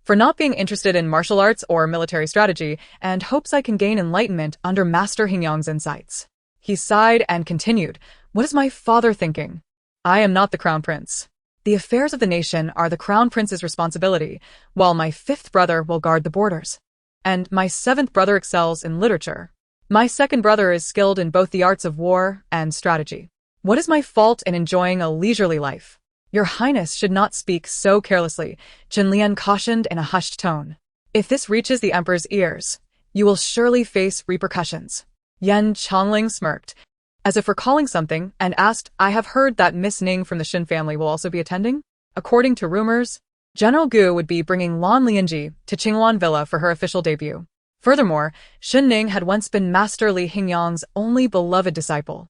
for not being interested in martial arts or military strategy, and hopes I can gain enlightenment under Master Hingyang's insights. He sighed and continued, "What is my father thinking? I am not the crown prince. The affairs of the nation are the crown prince's responsibility, while my fifth brother will guard the borders. And my seventh brother excels in literature. My second brother is skilled in both the arts of war and strategy. What is my fault in enjoying a leisurely life? Your Highness should not speak so carelessly," Chen Lian cautioned in a hushed tone. "If this reaches the Emperor's ears, you will surely face repercussions." Yan Chongling smirked, as if recalling something, and asked, "I have heard that Miss Ning from the Shen family will also be attending? According to rumors, General Gu would be bringing Lan Lianji to Qingluan Villa for her official debut. Furthermore, Shen Ning had once been Master Li Hingyang's only beloved disciple.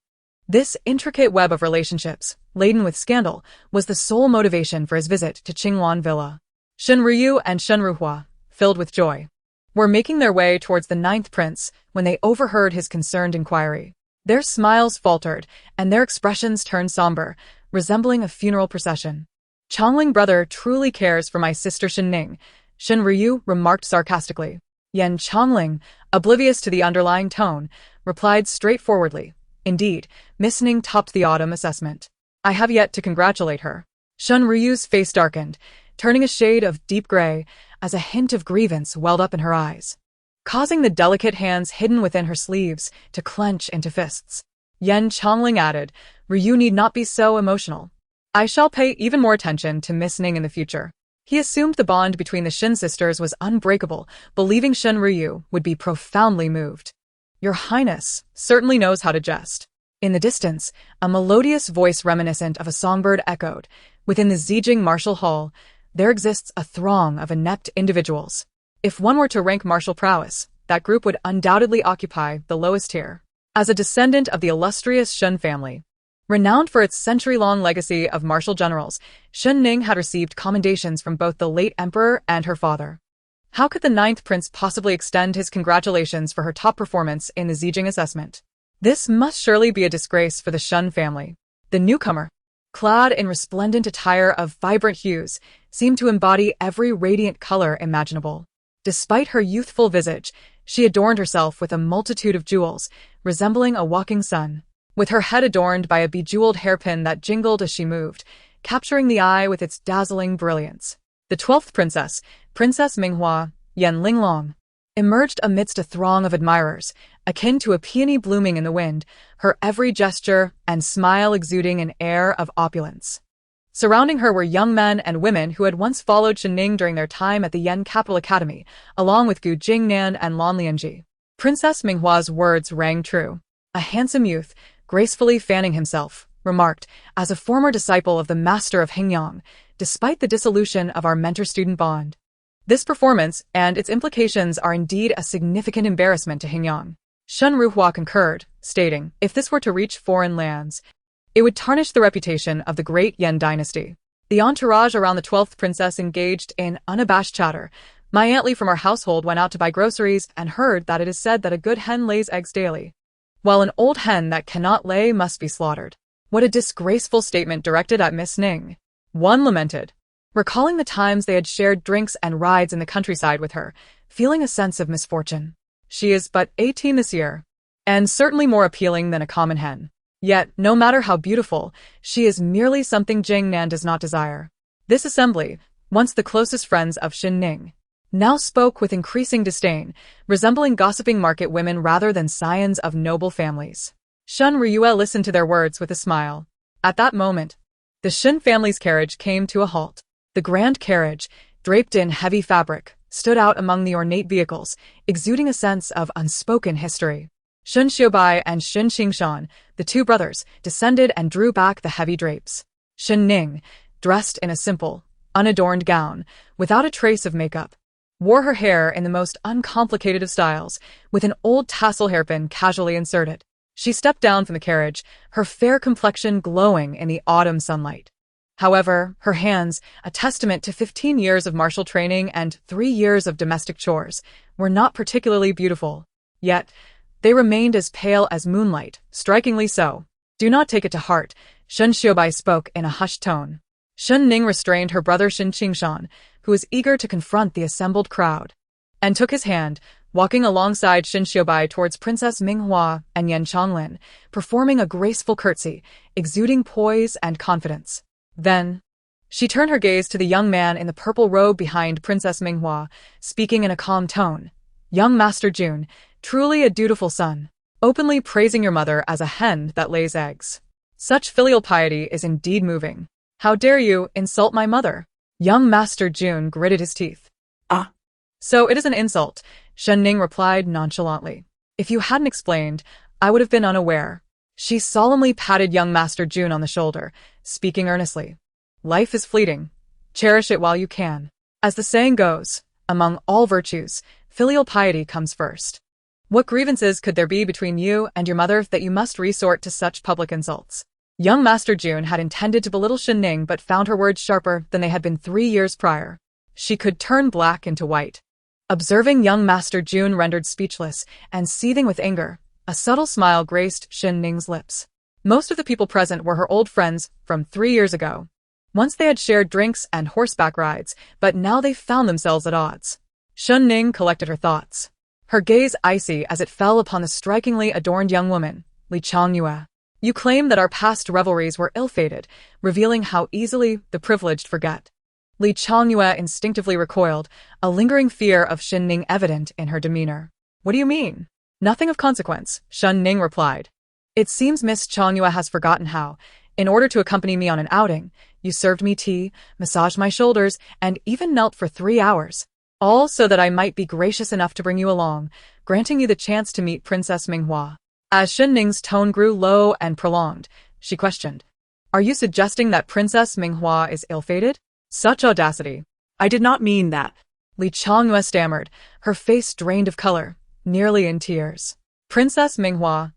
This intricate web of relationships, laden with scandal, was the sole motivation for his visit to Qingluan Villa. Shen Ruyu and Shen Ruhua, filled with joy, were making their way towards the ninth prince when they overheard his concerned inquiry. Their smiles faltered, and their expressions turned somber, resembling a funeral procession. "Chongling brother truly cares for my sister Shen Ning," Shen Ruyu remarked sarcastically. Yan Chongling, oblivious to the underlying tone, replied straightforwardly, "Indeed, Miss Ning topped the autumn assessment. I have yet to congratulate her." Shen Ruyu's face darkened, turning a shade of deep gray as a hint of grievance welled up in her eyes, causing the delicate hands hidden within her sleeves to clench into fists. Yan Chongling added, "Ryu need not be so emotional. I shall pay even more attention to Miss Ning in the future." He assumed the bond between the Shen sisters was unbreakable, believing Shen Ryu would be profoundly moved. "Your Highness certainly knows how to jest." In the distance, a melodious voice reminiscent of a songbird echoed. Within the Zijing martial hall, there exists a throng of inept individuals. If one were to rank martial prowess, that group would undoubtedly occupy the lowest tier. As a descendant of the illustrious Shen family, renowned for its century-long legacy of martial generals, Shen Ning had received commendations from both the late emperor and her father. How could the ninth prince possibly extend his congratulations for her top performance in the Zijing assessment? This must surely be a disgrace for the Shen family. The newcomer, clad in resplendent attire of vibrant hues, seemed to embody every radiant color imaginable. Despite her youthful visage, she adorned herself with a multitude of jewels, resembling a walking sun, with her head adorned by a bejeweled hairpin that jingled as she moved, capturing the eye with its dazzling brilliance. The 12th princess, Princess Minghua, Yan Linglong, emerged amidst a throng of admirers, akin to a peony blooming in the wind, her every gesture and smile exuding an air of opulence. Surrounding her were young men and women who had once followed Shen Ning during their time at the Yan Capital Academy, along with Gu Jingnan and Lan Lianji. Princess Minghua's words rang true. A handsome youth, gracefully fanning himself, remarked, "As a former disciple of the master of Hingyang, despite the dissolution of our mentor-student bond, this performance and its implications are indeed a significant embarrassment to Hingyang." Shen Ruhua concurred, stating, "If this were to reach foreign lands, it would tarnish the reputation of the great Yan dynasty." The entourage around the 12th princess engaged in unabashed chatter. My Aunt Lee from our household went out to buy groceries and heard that it is said that a good hen lays eggs daily, while an old hen that cannot lay must be slaughtered. What a disgraceful statement directed at Miss Ning. One lamented, recalling the times they had shared drinks and rides in the countryside with her, feeling a sense of misfortune. She is but 18 this year, and certainly more appealing than a common hen. Yet, no matter how beautiful, she is merely something Jingnan does not desire. This assembly, once the closest friends of Shen Ning, now spoke with increasing disdain, resembling gossiping market women rather than scions of noble families. Shen Riyue listened to their words with a smile. At that moment, the Shen family's carriage came to a halt. The grand carriage, draped in heavy fabric, stood out among the ornate vehicles, exuding a sense of unspoken history. Shen Xiubai and Shen Qingshan, the two brothers, descended and drew back the heavy drapes. Shen Ning, dressed in a simple, unadorned gown, without a trace of makeup, wore her hair in the most uncomplicated of styles, with an old tassel hairpin casually inserted. She stepped down from the carriage, her fair complexion glowing in the autumn sunlight. However, her hands, a testament to 15 years of martial training and 3 years of domestic chores, were not particularly beautiful. Yet, they remained as pale as moonlight, strikingly so. "Do not take it to heart," Shen Xiubai spoke in a hushed tone. Shen Ning restrained her brother Shen Qingshan, who was eager to confront the assembled crowd, and took his hand, walking alongside Shen Xiaobai towards Princess Minghua and Yan Changlin, performing a graceful curtsy, exuding poise and confidence. Then, she turned her gaze to the young man in the purple robe behind Princess Minghua, speaking in a calm tone. "Young Master Jun, truly a dutiful son, openly praising your mother as a hen that lays eggs. Such filial piety is indeed moving. How dare you insult my mother?" Young Master Jun gritted his teeth. "Ah. "So it is an insult," Shen Ning replied nonchalantly. "If you hadn't explained, I would have been unaware." She solemnly patted young Master Jun on the shoulder, speaking earnestly. "Life is fleeting. Cherish it while you can. As the saying goes, among all virtues, filial piety comes first. What grievances could there be between you and your mother that you must resort to such public insults?" Young Master Jun had intended to belittle Shen Ning but found her words sharper than they had been 3 years prior. She could turn black into white. Observing young Master Jun rendered speechless and seething with anger, a subtle smile graced Shen Ning's lips. Most of the people present were her old friends from 3 years ago. Once they had shared drinks and horseback rides, but now they found themselves at odds. Shen Ning collected her thoughts, her gaze icy as it fell upon the strikingly adorned young woman, Li Changyue. "You claim that our past revelries were ill-fated, revealing how easily the privileged forget." Li Changyue instinctively recoiled, a lingering fear of Shen Ning evident in her demeanor. "What do you mean?" "Nothing of consequence," Shen Ning replied. "It seems Miss Changyue has forgotten how, in order to accompany me on an outing, you served me tea, massaged my shoulders, and even knelt for 3 hours. All so that I might be gracious enough to bring you along, granting you the chance to meet Princess Minghua." As Shen Ning's tone grew low and prolonged, she questioned, "Are you suggesting that Princess Minghua is ill-fated?" "Such audacity. I did not mean that," Li Changyue stammered, her face drained of color, nearly in tears. "Princess Minghua."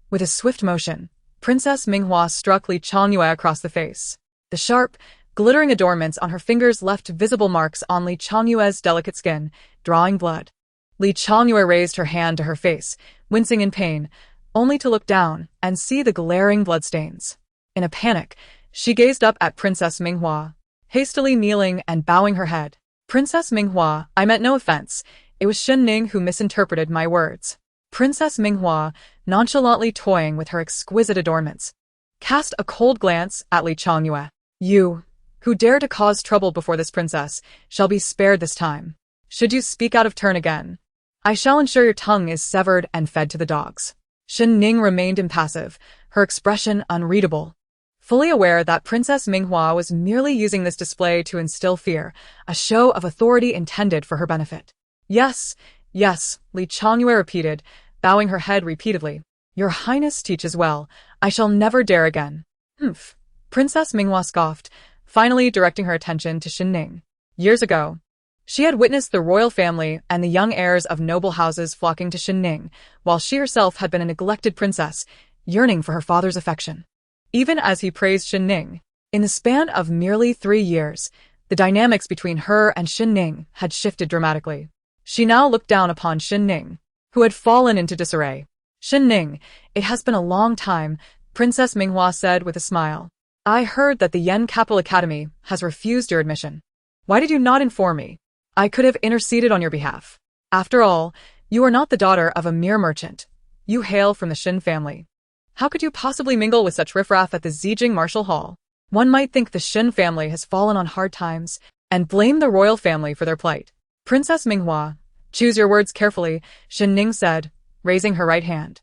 With a swift motion, Princess Minghua struck Li Changyue across the face. The sharp, glittering adornments on her fingers left visible marks on Li Changyue's delicate skin, drawing blood. Li Changyue raised her hand to her face, wincing in pain, only to look down and see the glaring bloodstains. In a panic, she gazed up at Princess Minghua, hastily kneeling and bowing her head. "Princess Minghua, I meant no offense. It was Shen Ning who misinterpreted my words." Princess Minghua, nonchalantly toying with her exquisite adornments, cast a cold glance at Li Changyue. "You, who dare to cause trouble before this princess, shall be spared this time. Should you speak out of turn again, I shall ensure your tongue is severed and fed to the dogs." Shen Ning remained impassive, her expression unreadable, fully aware that Princess Minghua was merely using this display to instill fear, a show of authority intended for her benefit. "Yes, yes," Li Changyue repeated, bowing her head repeatedly. "Your Highness teaches well. I shall never dare again." "Humph," Princess Minghua scoffed, finally directing her attention to Shen Ning. Years ago, she had witnessed the royal family and the young heirs of noble houses flocking to Shen Ning, while she herself had been a neglected princess, yearning for her father's affection. Even as he praised Shen Ning, in the span of merely 3 years, the dynamics between her and Shen Ning had shifted dramatically. She now looked down upon Shen Ning, who had fallen into disarray. "Shen Ning, it has been a long time," Princess Minghua said with a smile. "I heard that the Yen Capital Academy has refused your admission. Why did you not inform me? I could have interceded on your behalf. After all, you are not the daughter of a mere merchant. You hail from the Shen family. How could you possibly mingle with such riffraff at the Zijing Martial Hall? One might think the Shen family has fallen on hard times and blame the royal family for their plight." "Princess Minghua, choose your words carefully," Shen Ning said, raising her right hand,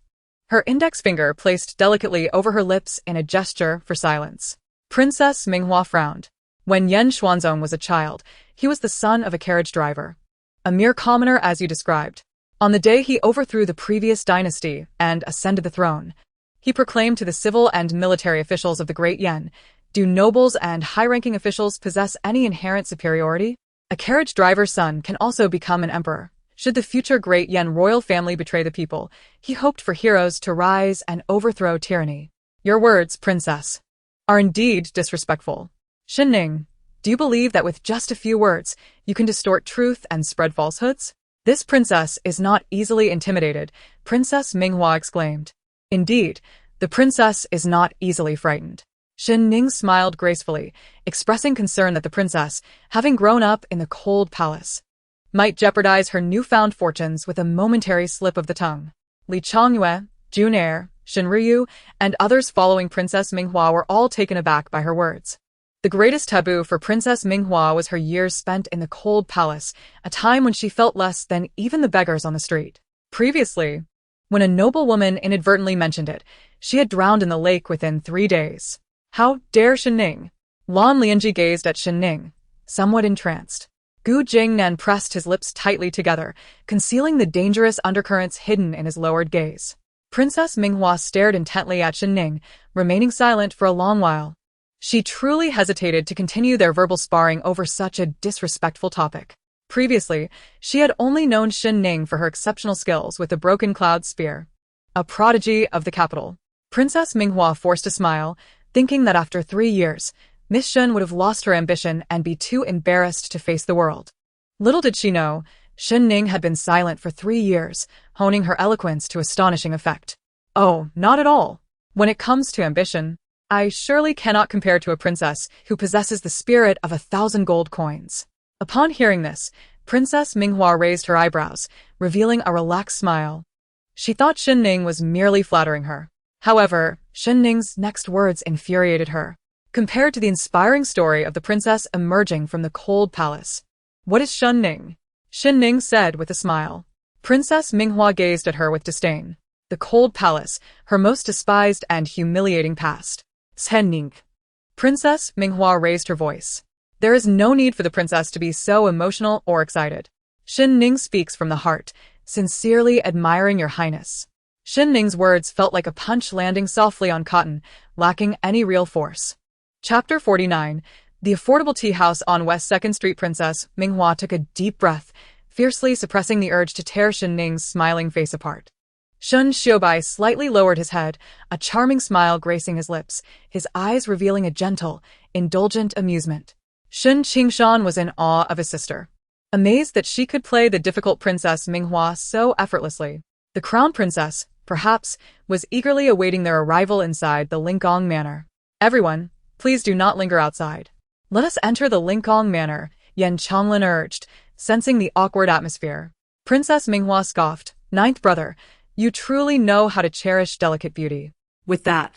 her index finger placed delicately over her lips in a gesture for silence. Princess Minghua frowned. When Yan Xuanzong was a child, he was the son of a carriage driver, a mere commoner as you described. On the day he overthrew the previous dynasty and ascended the throne, he proclaimed to the civil and military officials of the Great Yen, "Do nobles and high-ranking officials possess any inherent superiority? A carriage driver's son can also become an emperor. Should the future Great Yen royal family betray the people, he hoped for heroes to rise and overthrow tyranny. Your words, princess, are indeed disrespectful. Shen Ning, do you believe that with just a few words, you can distort truth and spread falsehoods?" "This princess is not easily intimidated," Princess Minghua exclaimed. Indeed, the princess is not easily frightened. Shen Ning smiled gracefully, expressing concern that the princess, having grown up in the cold palace, might jeopardize her newfound fortunes with a momentary slip of the tongue. Li Changyue, Jun Er, Shen Ryu, and others following Princess Minghua were all taken aback by her words. The greatest taboo for Princess Minghua was her years spent in the cold palace, a time when she felt less than even the beggars on the street. Previously, when a noblewoman inadvertently mentioned it, she had drowned in the lake within 3 days. How dare Shen Ning? Lan Lianji gazed at Shen Ning, somewhat entranced. Gu Jingnan pressed his lips tightly together, concealing the dangerous undercurrents hidden in his lowered gaze. Princess Minghua stared intently at Shen Ning, remaining silent for a long while. She truly hesitated to continue their verbal sparring over such a disrespectful topic. Previously, she had only known Shen Ning for her exceptional skills with the broken cloud spear, a prodigy of the capital. Princess Minghua forced a smile, thinking that after 3 years, Miss Shen would have lost her ambition and be too embarrassed to face the world. Little did she know, Shen Ning had been silent for 3 years, honing her eloquence to astonishing effect. Oh, not at all. When it comes to ambition, I surely cannot compare to a princess who possesses the spirit of 1,000 gold coins. Upon hearing this, Princess Minghua raised her eyebrows, revealing a relaxed smile. She thought Shen Ning was merely flattering her. However, Shen Ning's next words infuriated her. Compared to the inspiring story of the princess emerging from the cold palace, what is Shen Ning? Shen Ning said with a smile. Princess Minghua gazed at her with disdain. The cold palace, her most despised and humiliating past. Shen Ning. Princess Minghua raised her voice. There is no need for the princess to be so emotional or excited. Shen Ning speaks from the heart, sincerely admiring your highness. Shen Ning's words felt like a punch landing softly on cotton, lacking any real force. Chapter 49. The affordable tea house on West 2nd Street. Princess Minghua took a deep breath, fiercely suppressing the urge to tear Shen Ning's smiling face apart. Shen Xiaobai slightly lowered his head, a charming smile gracing his lips, his eyes revealing a gentle, indulgent amusement. Shen Qingshan was in awe of his sister, amazed that she could play the difficult Princess Minghua so effortlessly. The crown princess, perhaps, was eagerly awaiting their arrival inside the Linggong Manor. Everyone, please do not linger outside. Let us enter the Linggong Manor, Yan Changlin urged, sensing the awkward atmosphere. Princess Minghua scoffed, "Ninth brother, you truly know how to cherish delicate beauty." With that,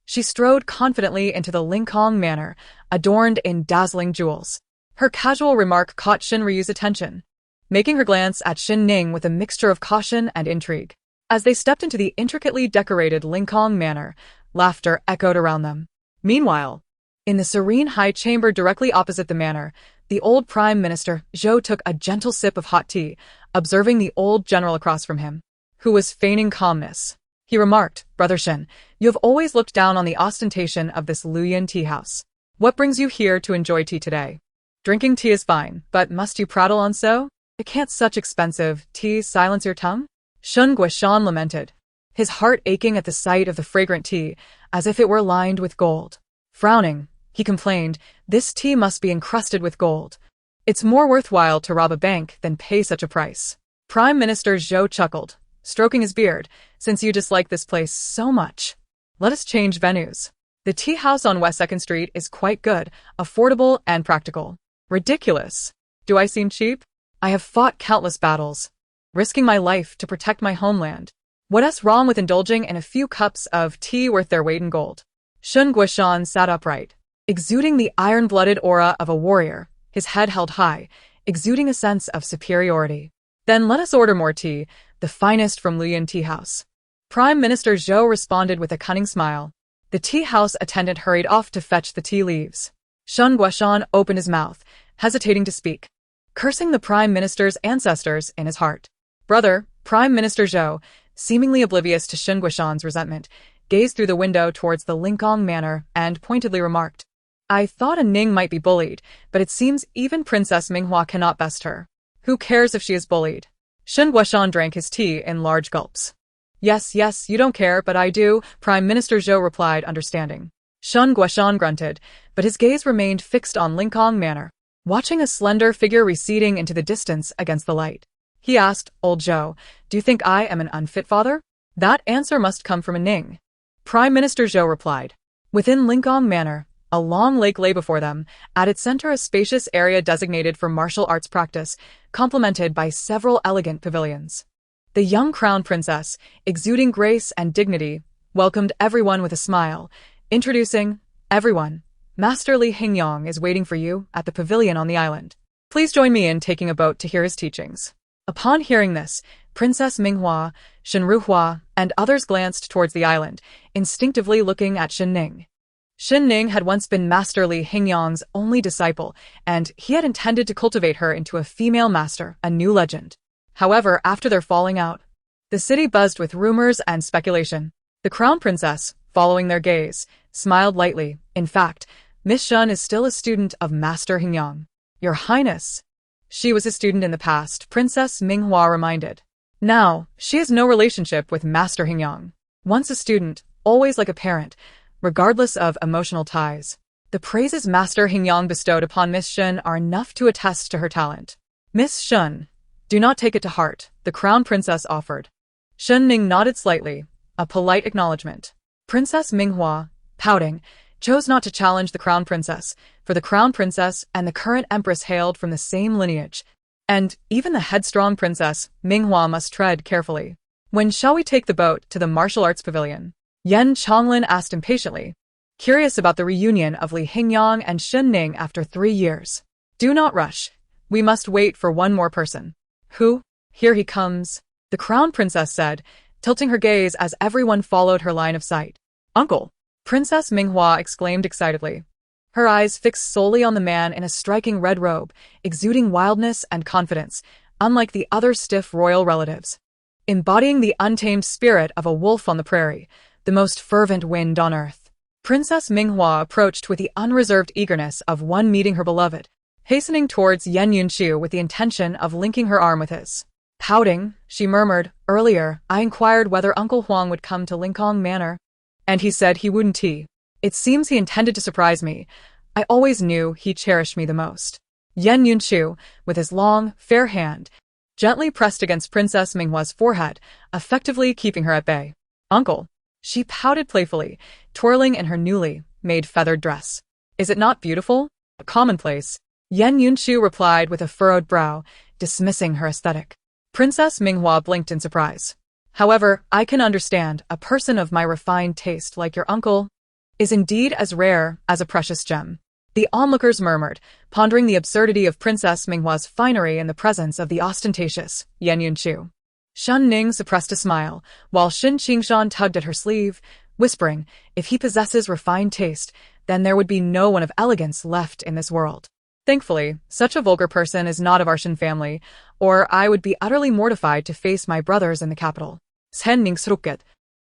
she strode confidently into the Linggong Manor, adorned in dazzling jewels. Her casual remark caught Shen Ryu's attention, making her glance at Shen Ning with a mixture of caution and intrigue. As they stepped into the intricately decorated Linggong Manor, laughter echoed around them. Meanwhile, in the serene high chamber directly opposite the manor, the old Prime Minister Zhou took a gentle sip of hot tea, observing the old general across from him, who was feigning calmness. He remarked, "Brother Shen, you have always looked down on the ostentation of this Luoyuan tea house. What brings you here to enjoy tea today? Drinking tea is fine, but must you prattle on so? Can't such expensive tea silence your tongue?" Shen Guishan lamented, his heart aching at the sight of the fragrant tea, as if it were lined with gold. Frowning, he complained, "This tea must be encrusted with gold. It's more worthwhile to rob a bank than pay such a price." Prime Minister Zhou chuckled, stroking his beard, "Since you dislike this place so much, let us change venues. The tea house on West 2nd Street is quite good, affordable and practical." Ridiculous. Do I seem cheap? I have fought countless battles, risking my life to protect my homeland. What's wrong with indulging in a few cups of tea worth their weight in gold? Shen Guishan sat upright, exuding the iron-blooded aura of a warrior, his head held high, exuding a sense of superiority. "Then let us order more tea, the finest from Luoyuan Tea House." Prime Minister Zhou responded with a cunning smile. The tea house attendant hurried off to fetch the tea leaves. Shen Guishan opened his mouth, hesitating to speak, cursing the Prime Minister's ancestors in his heart. Brother, Prime Minister Zhou, seemingly oblivious to Shen Guishan's resentment, gazed through the window towards the Linggong Manor and pointedly remarked, "I thought a Ning might be bullied, but it seems even Princess Minghua cannot best her. Who cares if she is bullied?" Shen Guishan drank his tea in large gulps. Yes, you don't care, but I do," Prime Minister Zhou replied, understanding. Shen Guishan grunted, but his gaze remained fixed on Linggong Manor, watching a slender figure receding into the distance against the light. He asked, "Old Zhou, do you think I am an unfit father?" "That answer must come from a Ning." Prime Minister Zhou replied. Within Linggong Manor, a long lake lay before them, at its center a spacious area designated for martial arts practice, complemented by several elegant pavilions. The young crown princess, exuding grace and dignity, welcomed everyone with a smile, introducing, "Everyone, Master Li Hingyang is waiting for you at the pavilion on the island. Please join me in taking a boat to hear his teachings." Upon hearing this, Princess Minghua, Shen Ruhua, and others glanced towards the island, instinctively looking at Shen Ning. Shen Ning had once been Master Li Hingyang's only disciple, and he had intended to cultivate her into a female master, a new legend. However, after their falling out, the city buzzed with rumors and speculation. The crown princess, following their gaze, smiled lightly. "In fact, Miss Shen is still a student of Master Hingyang. Your Highness." "She was a student in the past," Princess Minghua reminded. "Now, she has no relationship with Master Hingyang. Once a student, always like a parent, regardless of emotional ties." The praises Master Hingyang bestowed upon Miss Shen are enough to attest to her talent. "Miss Shen, do not take it to heart," the crown princess offered. Shen Ning nodded slightly, a polite acknowledgement. Princess Minghua, pouting, chose not to challenge the crown princess, for the crown princess and the current empress hailed from the same lineage, and even the headstrong princess Minghua must tread carefully. "When shall we take the boat to the martial arts pavilion?" Yan Chonglin asked impatiently, curious about the reunion of Li Hingyang and Shen Ning after 3 years. "Do not rush. We must wait for one more person." "Who?" "Here he comes," the crown princess said, tilting her gaze as everyone followed her line of sight. "Uncle!" Princess Minghua exclaimed excitedly, her eyes fixed solely on the man in a striking red robe, exuding wildness and confidence, unlike the other stiff royal relatives. Embodying the untamed spirit of a wolf on the prairie, the most fervent wind on earth, Princess Minghua approached with the unreserved eagerness of one meeting her beloved, hastening towards Yan Yunqiu with the intention of linking her arm with his. Pouting, she murmured, "Earlier, I inquired whether Uncle Huang would come to Linggong Manor, and he said he wouldn't. It seems he intended to surprise me. I always knew he cherished me the most." Yan Yunqiu, with his long, fair hand, gently pressed against Princess Minghua's forehead, effectively keeping her at bay. "Uncle," she pouted playfully, twirling in her newly made feathered dress. "Is it not beautiful?" "Commonplace," Yan Yunqiu replied with a furrowed brow, dismissing her aesthetic. Princess Minghua blinked in surprise. "However, I can understand, a person of my refined taste like your uncle is indeed as rare as a precious gem." The onlookers murmured, pondering the absurdity of Princess Minghua's finery in the presence of the ostentatious Yan Yunqiu. Shen Ning suppressed a smile, while Xin Qingshan tugged at her sleeve, whispering, "If he possesses refined taste, then there would be no one of elegance left in this world. Thankfully, such a vulgar person is not of our Shen family, or I would be utterly mortified to face my brothers in the capital." Shen Ning sruket.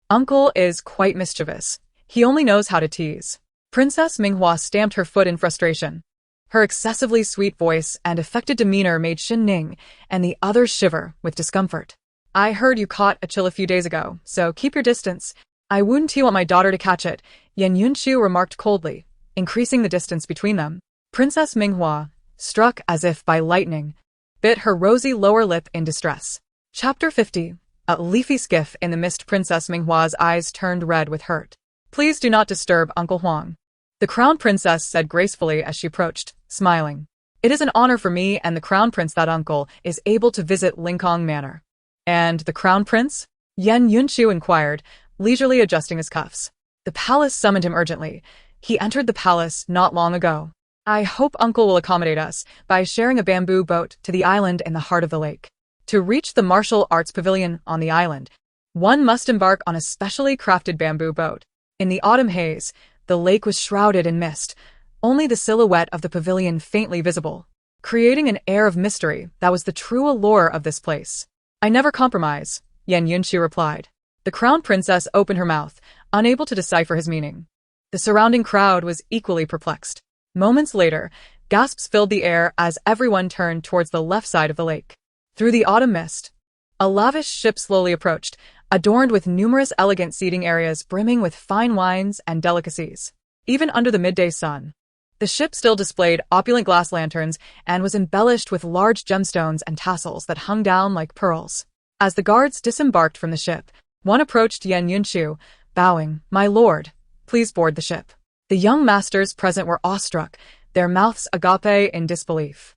"Uncle is quite mischievous. He only knows how to tease." Princess Minghua stamped her foot in frustration. Her excessively sweet voice and affected demeanor made Shen Ning and the others shiver with discomfort. "I heard you caught a chill a few days ago, so keep your distance. I wouldn't want my daughter to catch it," Yan Yunqiu remarked coldly, increasing the distance between them. Princess Minghua, struck as if by lightning, bit her rosy lower lip in distress. Chapter 50. A leafy skiff in the mist. Princess Minghua's eyes turned red with hurt. "Please do not disturb Uncle Huang," the crown princess said gracefully as she approached, smiling. "It is an honor for me and the crown prince that uncle is able to visit Linggong Manor." "And the crown prince?" Yan Yunqiu inquired, leisurely adjusting his cuffs. "The palace summoned him urgently. He entered the palace not long ago. I hope Uncle will accommodate us by sharing a bamboo boat to the island in the heart of the lake. To reach the martial arts pavilion on the island, one must embark on a specially crafted bamboo boat. In the autumn haze, the lake was shrouded in mist, only the silhouette of the pavilion faintly visible, creating an air of mystery that was the true allure of this place." "I never compromise," Yan Yunqiu replied. The crown princess opened her mouth, unable to decipher his meaning. The surrounding crowd was equally perplexed. Moments later, gasps filled the air as everyone turned towards the left side of the lake. Through the autumn mist, a lavish ship slowly approached, adorned with numerous elegant seating areas brimming with fine wines and delicacies. Even under the midday sun, the ship still displayed opulent glass lanterns and was embellished with large gemstones and tassels that hung down like pearls. As the guards disembarked from the ship, one approached Yan Yunqiu, bowing, "My lord, please board the ship." The young masters present were awestruck, their mouths agape in disbelief.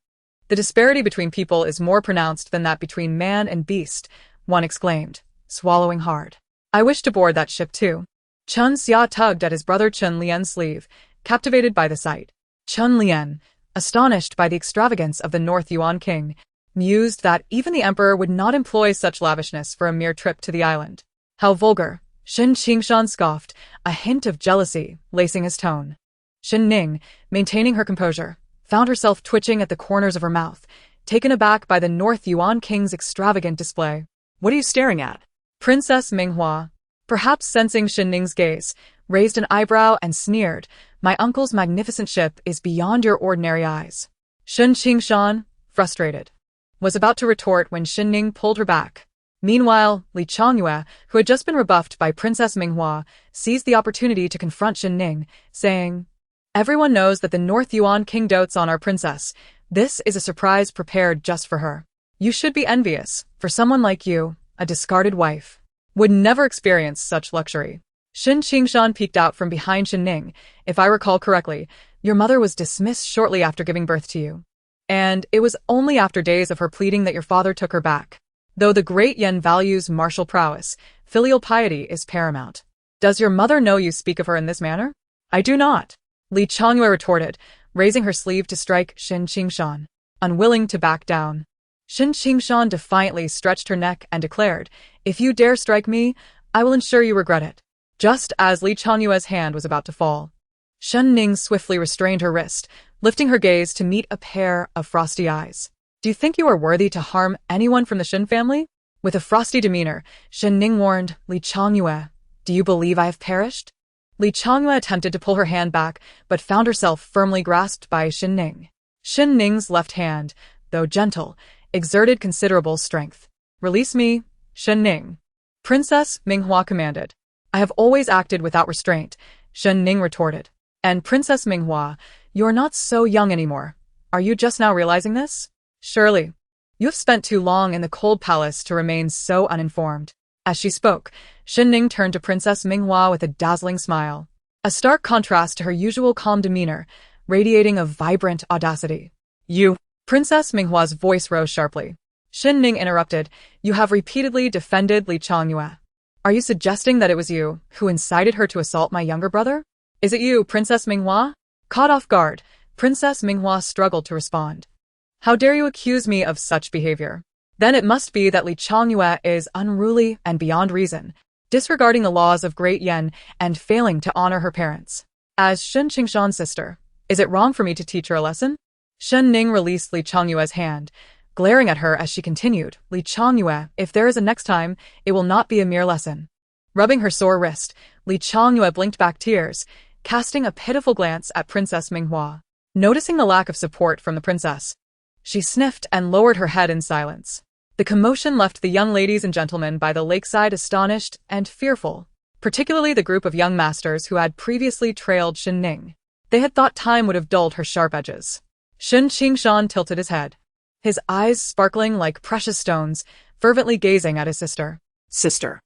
The disparity between people is more pronounced than that between man and beast, one exclaimed, swallowing hard. I wish to board that ship too. Chun Xia tugged at his brother Chun Lien's sleeve, captivated by the sight. Chun Lien, astonished by the extravagance of the North Yuan king, mused that even the emperor would not employ such lavishness for a mere trip to the island. How vulgar, Shen Qingshan scoffed, a hint of jealousy lacing his tone. Shen Ning, maintaining her composure, found herself twitching at the corners of her mouth, taken aback by the North Yuan king's extravagant display. What are you staring at? Princess Minghua, perhaps sensing Shen Ning's gaze, raised an eyebrow and sneered, my uncle's magnificent ship is beyond your ordinary eyes. Shen Qingshan, frustrated, was about to retort when Shen Ning pulled her back. Meanwhile, Li Changyue, who had just been rebuffed by Princess Minghua, seized the opportunity to confront Shen Ning, saying, Everyone knows that the North Yuan king dotes on our princess. This is a surprise prepared just for her. You should be envious, for someone like you, a discarded wife, would never experience such luxury. Shen Qingshan peeked out from behind Shen Ning. If I recall correctly, your mother was dismissed shortly after giving birth to you. And it was only after days of her pleading that your father took her back. Though the great Yen values martial prowess, filial piety is paramount. Does your mother know you speak of her in this manner? I do not. Li Changyue retorted, raising her sleeve to strike Shen Qingshan, unwilling to back down. Shen Qingshan defiantly stretched her neck and declared, If you dare strike me, I will ensure you regret it. Just as Li Changyue's hand was about to fall, Shen Ning swiftly restrained her wrist, lifting her gaze to meet a pair of frosty eyes. Do you think you are worthy to harm anyone from the Shen family? With a frosty demeanor, Shen Ning warned, Li Changyue, do you believe I have perished? Li Changyue attempted to pull her hand back, but found herself firmly grasped by Shen Ning. Shen Ning's left hand, though gentle, exerted considerable strength. Release me, Shen Ning. Princess Minghua commanded. I have always acted without restraint, Shen Ning retorted. And Princess Minghua, you are not so young anymore. Are you just now realizing this? Surely. You have spent too long in the cold palace to remain so uninformed. As she spoke, Shen Ning turned to Princess Minghua with a dazzling smile. A stark contrast to her usual calm demeanor, radiating a vibrant audacity. You. Princess Minghua's voice rose sharply. Shen Ning interrupted, you have repeatedly defended Li Changyue. Are you suggesting that it was you who incited her to assault my younger brother? Is it you, Princess Minghua? Caught off guard, Princess Minghua struggled to respond. How dare you accuse me of such behavior? Then it must be that Li Changyue is unruly and beyond reason, disregarding the laws of Great Yen and failing to honor her parents. As Shen Qingshan's sister, is it wrong for me to teach her a lesson? Shen Ning released Li Changyue's hand, glaring at her as she continued, Li Changyue, if there is a next time, it will not be a mere lesson. Rubbing her sore wrist, Li Changyue blinked back tears, casting a pitiful glance at Princess Minghua. Noticing the lack of support from the princess, she sniffed and lowered her head in silence. The commotion left the young ladies and gentlemen by the lakeside astonished and fearful, particularly the group of young masters who had previously trailed Shen Ning. They had thought time would have dulled her sharp edges. Shen Qingshan tilted his head, his eyes sparkling like precious stones, fervently gazing at his sister. Sister.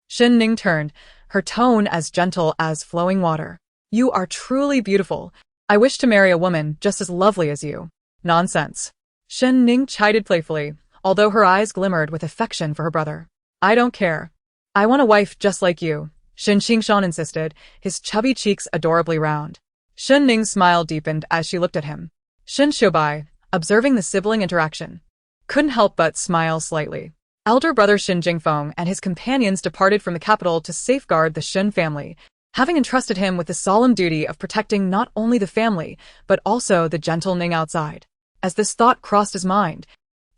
Shen Ning turned, her tone as gentle as flowing water. You are truly beautiful. I wish to marry a woman just as lovely as you. Nonsense. Shen Ning chided playfully, although her eyes glimmered with affection for her brother. I don't care. I want a wife just like you, Shen Qingshan insisted, his chubby cheeks adorably round. Shen Ning's smile deepened as she looked at him. Shen Xiaobai, observing the sibling interaction, couldn't help but smile slightly. Elder brother Shen Jingfeng and his companions departed from the capital to safeguard the Shen family, having entrusted him with the solemn duty of protecting not only the family, but also the gentle Ning outside. As this thought crossed his mind,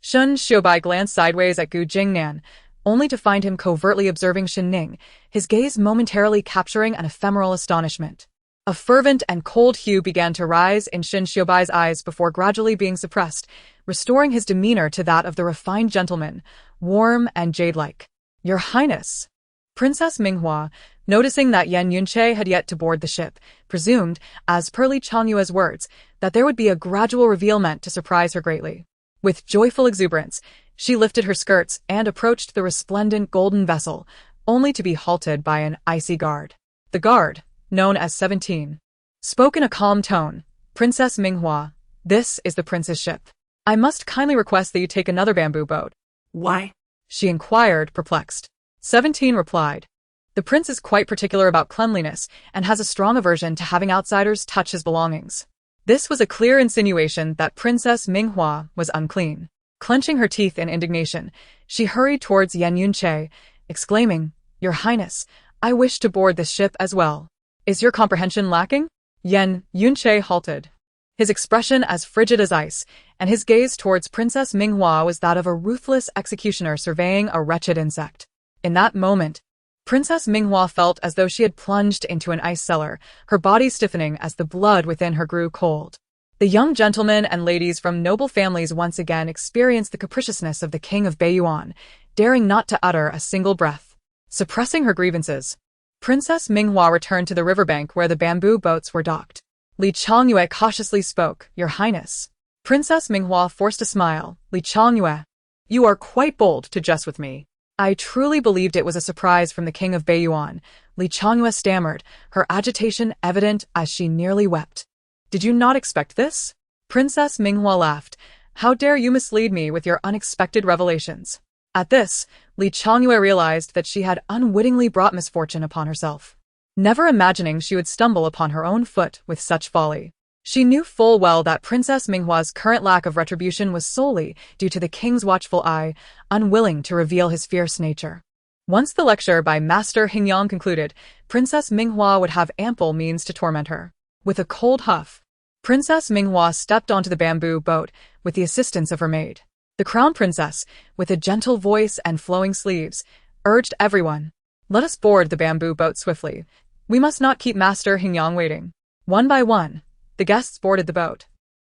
Shen Xiaobai glanced sideways at Gu Jingnan, only to find him covertly observing Shen Ning, his gaze momentarily capturing an ephemeral astonishment. A fervent and cold hue began to rise in Shen Xiaobai's eyes before gradually being suppressed, restoring his demeanor to that of the refined gentleman, warm and jade-like. Your Highness. Princess Minghua, noticing that Yan Yunche had yet to board the ship, presumed, as per Li Changyue's words, that there would be a gradual reveal meant to surprise her greatly. With joyful exuberance, she lifted her skirts and approached the resplendent golden vessel, only to be halted by an icy guard. The guard, known as 17, Spoke in a calm tone. Princess Minghua, this is the prince's ship. I must kindly request that you take another bamboo boat. Why? She inquired, perplexed. 17 replied. The prince is quite particular about cleanliness and has a strong aversion to having outsiders touch his belongings. This was a clear insinuation that Princess Minghua was unclean. Clenching her teeth in indignation, she hurried towards Yan Yunche, exclaiming, Your Highness, I wish to board this ship as well. Is your comprehension lacking? Yan Yunche halted, his expression as frigid as ice, and his gaze towards Princess Minghua was that of a ruthless executioner surveying a wretched insect. In that moment, Princess Minghua felt as though she had plunged into an ice cellar, her body stiffening as the blood within her grew cold. The young gentlemen and ladies from noble families once again experienced the capriciousness of the king of Beiyuan, daring not to utter a single breath. Suppressing her grievances, Princess Minghua returned to the riverbank where the bamboo boats were docked. Li Changyue cautiously spoke, Your Highness. Princess Minghua forced a smile. Li Changyue, you are quite bold to jest with me. I truly believed it was a surprise from the king of Beiyuan, Li Changyue stammered, her agitation evident as she nearly wept. Did you not expect this? Princess Minghua laughed. How dare you mislead me with your unexpected revelations? At this, Li Changyue realized that she had unwittingly brought misfortune upon herself, never imagining she would stumble upon her own foot with such folly. She knew full well that Princess Minghua's current lack of retribution was solely due to the king's watchful eye, unwilling to reveal his fierce nature. Once the lecture by Master Hingyang concluded, Princess Minghua would have ample means to torment her. With a cold huff, Princess Minghua stepped onto the bamboo boat with the assistance of her maid. The crown princess, with a gentle voice and flowing sleeves, urged everyone, Let us board the bamboo boat swiftly. We must not keep Master Hingyang waiting. One by one, the guests boarded the boat,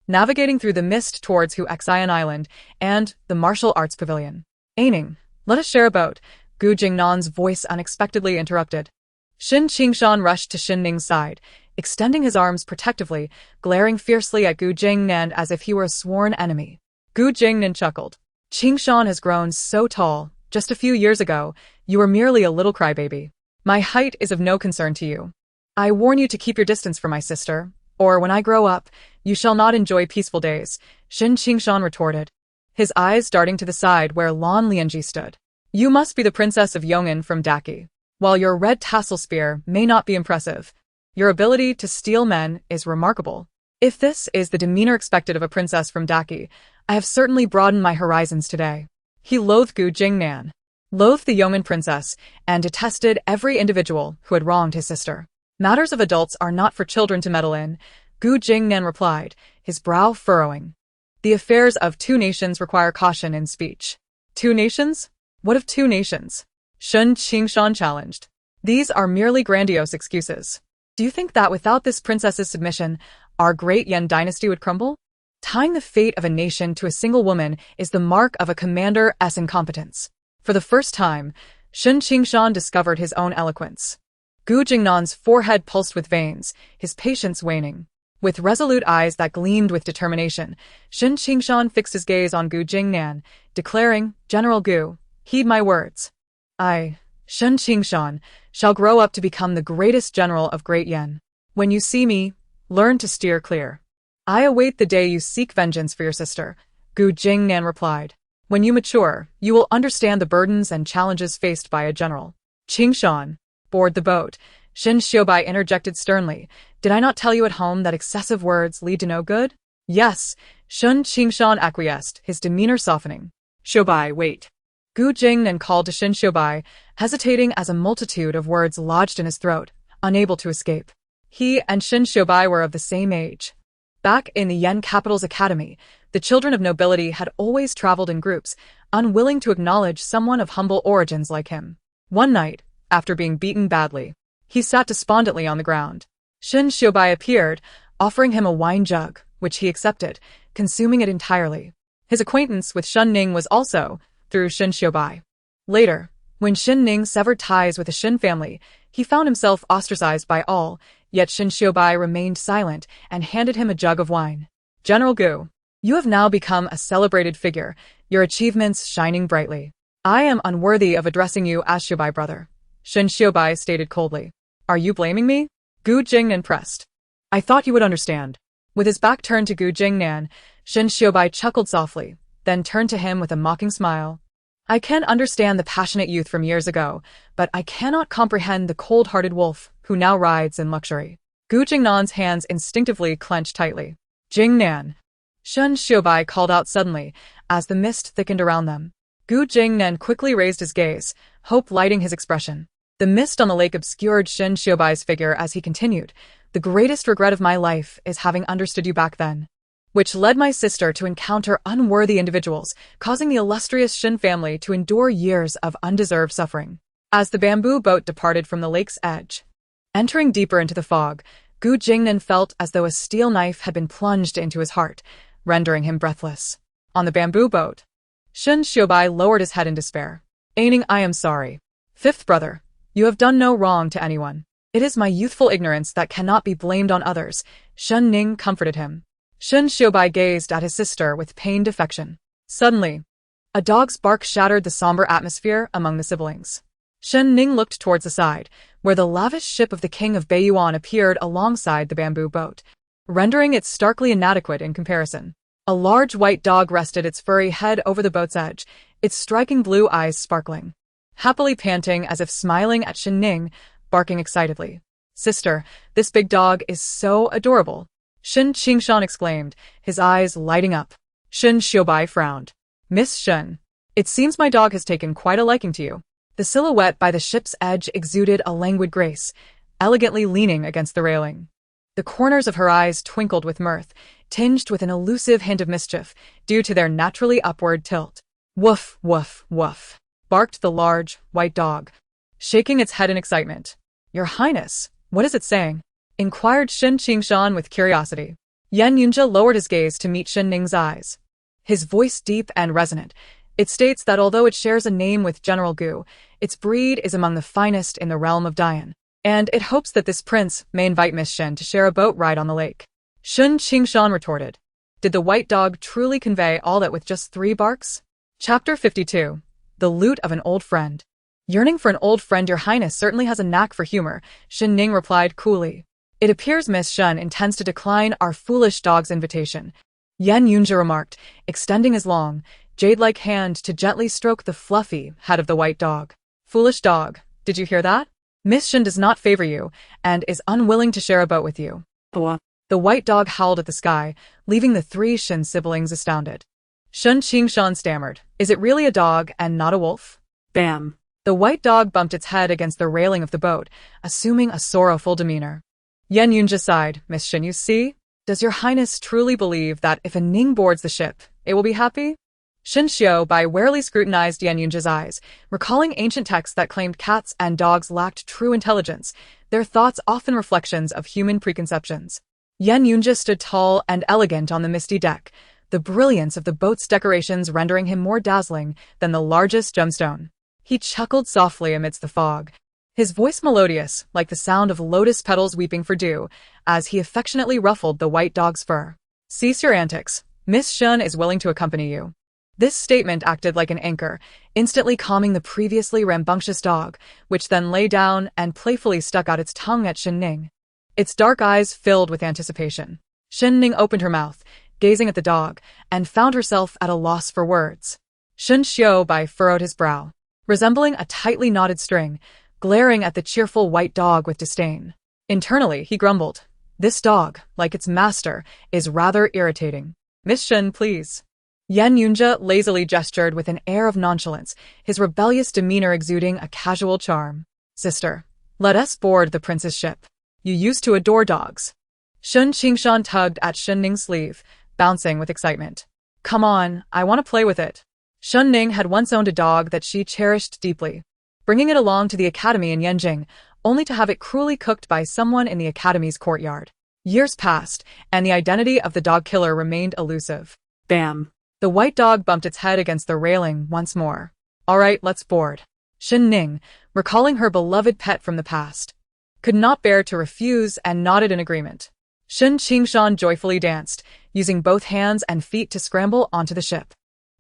navigating through the mist towards Huaxian Island and the martial arts pavilion. Aining, let us share a boat, Gu Jingnan's voice unexpectedly interrupted. Shen Qingshan rushed to Shen Ning's side, extending his arms protectively, glaring fiercely at Gu Jingnan as if he were a sworn enemy. Gu Jingnan chuckled. Qingshan has grown so tall. Just a few years ago, you were merely a little crybaby. My height is of no concern to you. I warn you to keep your distance from my sister, or when I grow up, you shall not enjoy peaceful days, Shen Qingshan retorted, his eyes darting to the side where Lan Lianji stood. You must be the princess of Yong'an from Daqi. While your red tassel spear may not be impressive, your ability to steal men is remarkable. If this is the demeanor expected of a princess from Daqi, I have certainly broadened my horizons today. He loathed Gu Jingnan, loathed the Yong'an princess, and detested every individual who had wronged his sister. Matters of adults are not for children to meddle in, Gu Jingnan replied, his brow furrowing. The affairs of two nations require caution in speech. Two nations? What of two nations? Shen Qingshan challenged. These are merely grandiose excuses. Do you think that without this princess's submission, our great Yan dynasty would crumble? Tying the fate of a nation to a single woman is the mark of a commander's incompetence. For the first time, Shen Qingshan discovered his own eloquence. Gu Jingnan's forehead pulsed with veins, his patience waning. With resolute eyes that gleamed with determination, Shen Qingshan fixed his gaze on Gu Jingnan, declaring, General Gu, heed my words. I, Shen Qingshan, shall grow up to become the greatest general of Great Yan. When you see me, learn to steer clear. I await the day you seek vengeance for your sister, Gu Jingnan replied. When you mature, you will understand the burdens and challenges faced by a general. Qingshan, board the boat, Shen Xiaobai interjected sternly. Did I not tell you at home that excessive words lead to no good? Yes, Shen Qingshan acquiesced, his demeanor softening. Xiaobai, wait. Gu Jingnan called to Shen Xiaobai, hesitating as a multitude of words lodged in his throat, unable to escape. He and Shen Xiaobai were of the same age. Back in the Yan capital's academy, the children of nobility had always traveled in groups, unwilling to acknowledge someone of humble origins like him. One night, after being beaten badly, he sat despondently on the ground. Shen Xiaobai appeared, offering him a wine jug, which he accepted, consuming it entirely. His acquaintance with Shen Ning was also through Shen Xiaobai. Later, when Shen Ning severed ties with the Shen family, he found himself ostracized by all, yet Shen Xiaobai remained silent and handed him a jug of wine. General Gu, you have now become a celebrated figure, your achievements shining brightly. I am unworthy of addressing you as Xiaobai brother, Shen Xiaobai stated coldly. Are you blaming me? Gu Jingnan pressed. I thought you would understand. With his back turned to Gu Jingnan, Shen Xiaobai chuckled softly, then turned to him with a mocking smile. I can understand the passionate youth from years ago, but I cannot comprehend the cold-hearted wolf who now rides in luxury. Gu Jingnan's hands instinctively clenched tightly. Jingnan! Shen Xiaobai called out suddenly, as the mist thickened around them. Gu Jingnan quickly raised his gaze, hope lighting his expression. The mist on the lake obscured Shen Xiaobai's figure as he continued. The greatest regret of my life is having understood you back then, which led my sister to encounter unworthy individuals, causing the illustrious Shen family to endure years of undeserved suffering. As the bamboo boat departed from the lake's edge, entering deeper into the fog, Gu Jingnan felt as though a steel knife had been plunged into his heart, rendering him breathless. On the bamboo boat, Shen Xiaobai lowered his head in despair. Aining, I am sorry. Fifth brother, you have done no wrong to anyone. It is my youthful ignorance that cannot be blamed on others, Shen Ning comforted him. Shen Xiaobai gazed at his sister with pained affection. Suddenly, a dog's bark shattered the somber atmosphere among the siblings. Shen Ning looked towards the side, where the lavish ship of the king of Beiyuan appeared alongside the bamboo boat, rendering it starkly inadequate in comparison. A large white dog rested its furry head over the boat's edge, its striking blue eyes sparkling, happily panting as if smiling at Shen Ning, barking excitedly. Sister, this big dog is so adorable, Shen Qingshan exclaimed, his eyes lighting up. Shen Xiaobai frowned. Miss Shen, it seems my dog has taken quite a liking to you. The silhouette by the ship's edge exuded a languid grace, elegantly leaning against the railing. The corners of her eyes twinkled with mirth, tinged with an elusive hint of mischief, due to their naturally upward tilt. Woof, woof, woof, barked the large, white dog, shaking its head in excitement. Your Highness, what is it saying? Inquired Shen Qingshan with curiosity. Yan Yunjia lowered his gaze to meet Shen Ning's eyes. His voice deep and resonant. It states that although it shares a name with General Gu, its breed is among the finest in the realm of Dian, and it hopes that this prince may invite Miss Shen to share a boat ride on the lake. Shen Qingshan retorted. Did the white dog truly convey all that with just 3 barks? Chapter 52. The Lute of an Old Friend. Yearning for an old friend, your highness certainly has a knack for humor, Shen Ning replied coolly. It appears Miss Shen intends to decline our foolish dog's invitation, Yan Yunjia remarked, extending his long, jade-like hand to gently stroke the fluffy head of the white dog. Foolish dog, did you hear that? Miss Shen does not favor you, and is unwilling to share a boat with you. The white dog howled at the sky, leaving the 3 Shen siblings astounded. Shen Qingshan stammered, is it really a dog and not a wolf? Bam. The white dog bumped its head against the railing of the boat, assuming a sorrowful demeanor. Yan Yunjia sighed, Miss Shen, you see? Does your highness truly believe that if a Ning boards the ship, it will be happy? Shen Xiaobai warily scrutinized Yan Yunjia's eyes, recalling ancient texts that claimed cats and dogs lacked true intelligence, their thoughts often reflections of human preconceptions. Yan Yunjia stood tall and elegant on the misty deck, the brilliance of the boat's decorations rendering him more dazzling than the largest gemstone. He chuckled softly amidst the fog, his voice melodious like the sound of lotus petals weeping for dew, as he affectionately ruffled the white dog's fur. Cease your antics. Miss Shen is willing to accompany you. This statement acted like an anchor, instantly calming the previously rambunctious dog, which then lay down and playfully stuck out its tongue at Shen Ning. Its dark eyes filled with anticipation. Shen Ning opened her mouth, gazing at the dog, and found herself at a loss for words. Shen Xiaobai furrowed his brow, resembling a tightly knotted string, glaring at the cheerful white dog with disdain. Internally, he grumbled, this dog, like its master, is rather irritating. Miss Shen, please. Yan Yunjia lazily gestured with an air of nonchalance, his rebellious demeanor exuding a casual charm. Sister, let us board the prince's ship. You used to adore dogs. Shen Qingshan tugged at Shen Ning's sleeve, bouncing with excitement. Come on, I want to play with it. Shen Ning had once owned a dog that she cherished deeply, bringing it along to the academy in Yanjing, only to have it cruelly cooked by someone in the academy's courtyard. Years passed, and the identity of the dog killer remained elusive. Bam. The white dog bumped its head against the railing once more. All right, let's board. Shen Ning, recalling her beloved pet from the past, could not bear to refuse and nodded in agreement. Shen Qingshan joyfully danced, using both hands and feet to scramble onto the ship.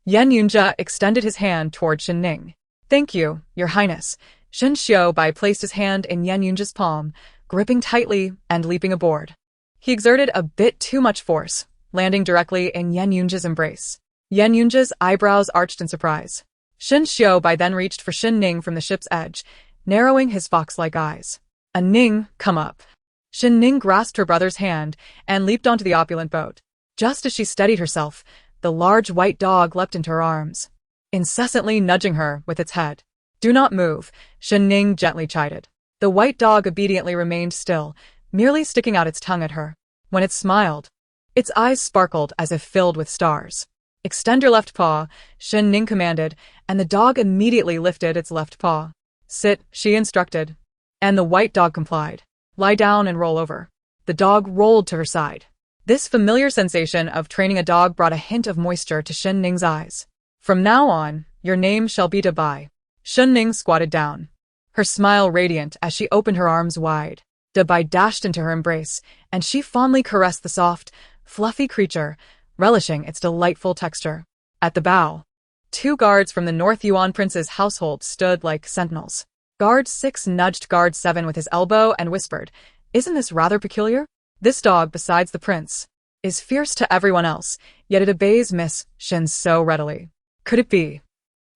Yan Yunjia extended his hand toward Shen Ning. Thank you, your highness. Shen Xiaobai placed his hand in Yan Yunjia's palm, gripping tightly and leaping aboard. He exerted a bit too much force, landing directly in Yan Yunja's embrace. Yan Yunja's eyebrows arched in surprise. Shen Xiaobai then reached for Shen Ning from the ship's edge, narrowing his fox-like eyes. "A Ning, come up." Shen Ning grasped her brother's hand and leaped onto the opulent boat. Just as she steadied herself, the large white dog leapt into her arms, incessantly nudging her with its head. "Do not move," Shen Ning gently chided. The white dog obediently remained still, merely sticking out its tongue at her. When it smiled, its eyes sparkled as if filled with stars. "Extend your left paw," Shen Ning commanded, and the dog immediately lifted its left paw. "Sit," she instructed, and the white dog complied. "Lie down and roll over." The dog rolled to her side. This familiar sensation of training a dog brought a hint of moisture to Shen Ning's eyes. "From now on, your name shall be Dabai." Shen Ning squatted down, her smile radiant as she opened her arms wide. Dabai dashed into her embrace, and she fondly caressed the soft, fluffy creature, relishing its delightful texture. At the bow, 2 guards from the North Yuan prince's household stood like sentinels. Guard 6 nudged Guard 7 with his elbow and whispered, "Isn't this rather peculiar? This dog, besides the prince, is fierce to everyone else, yet it obeys Miss Shen so readily. Could it be?"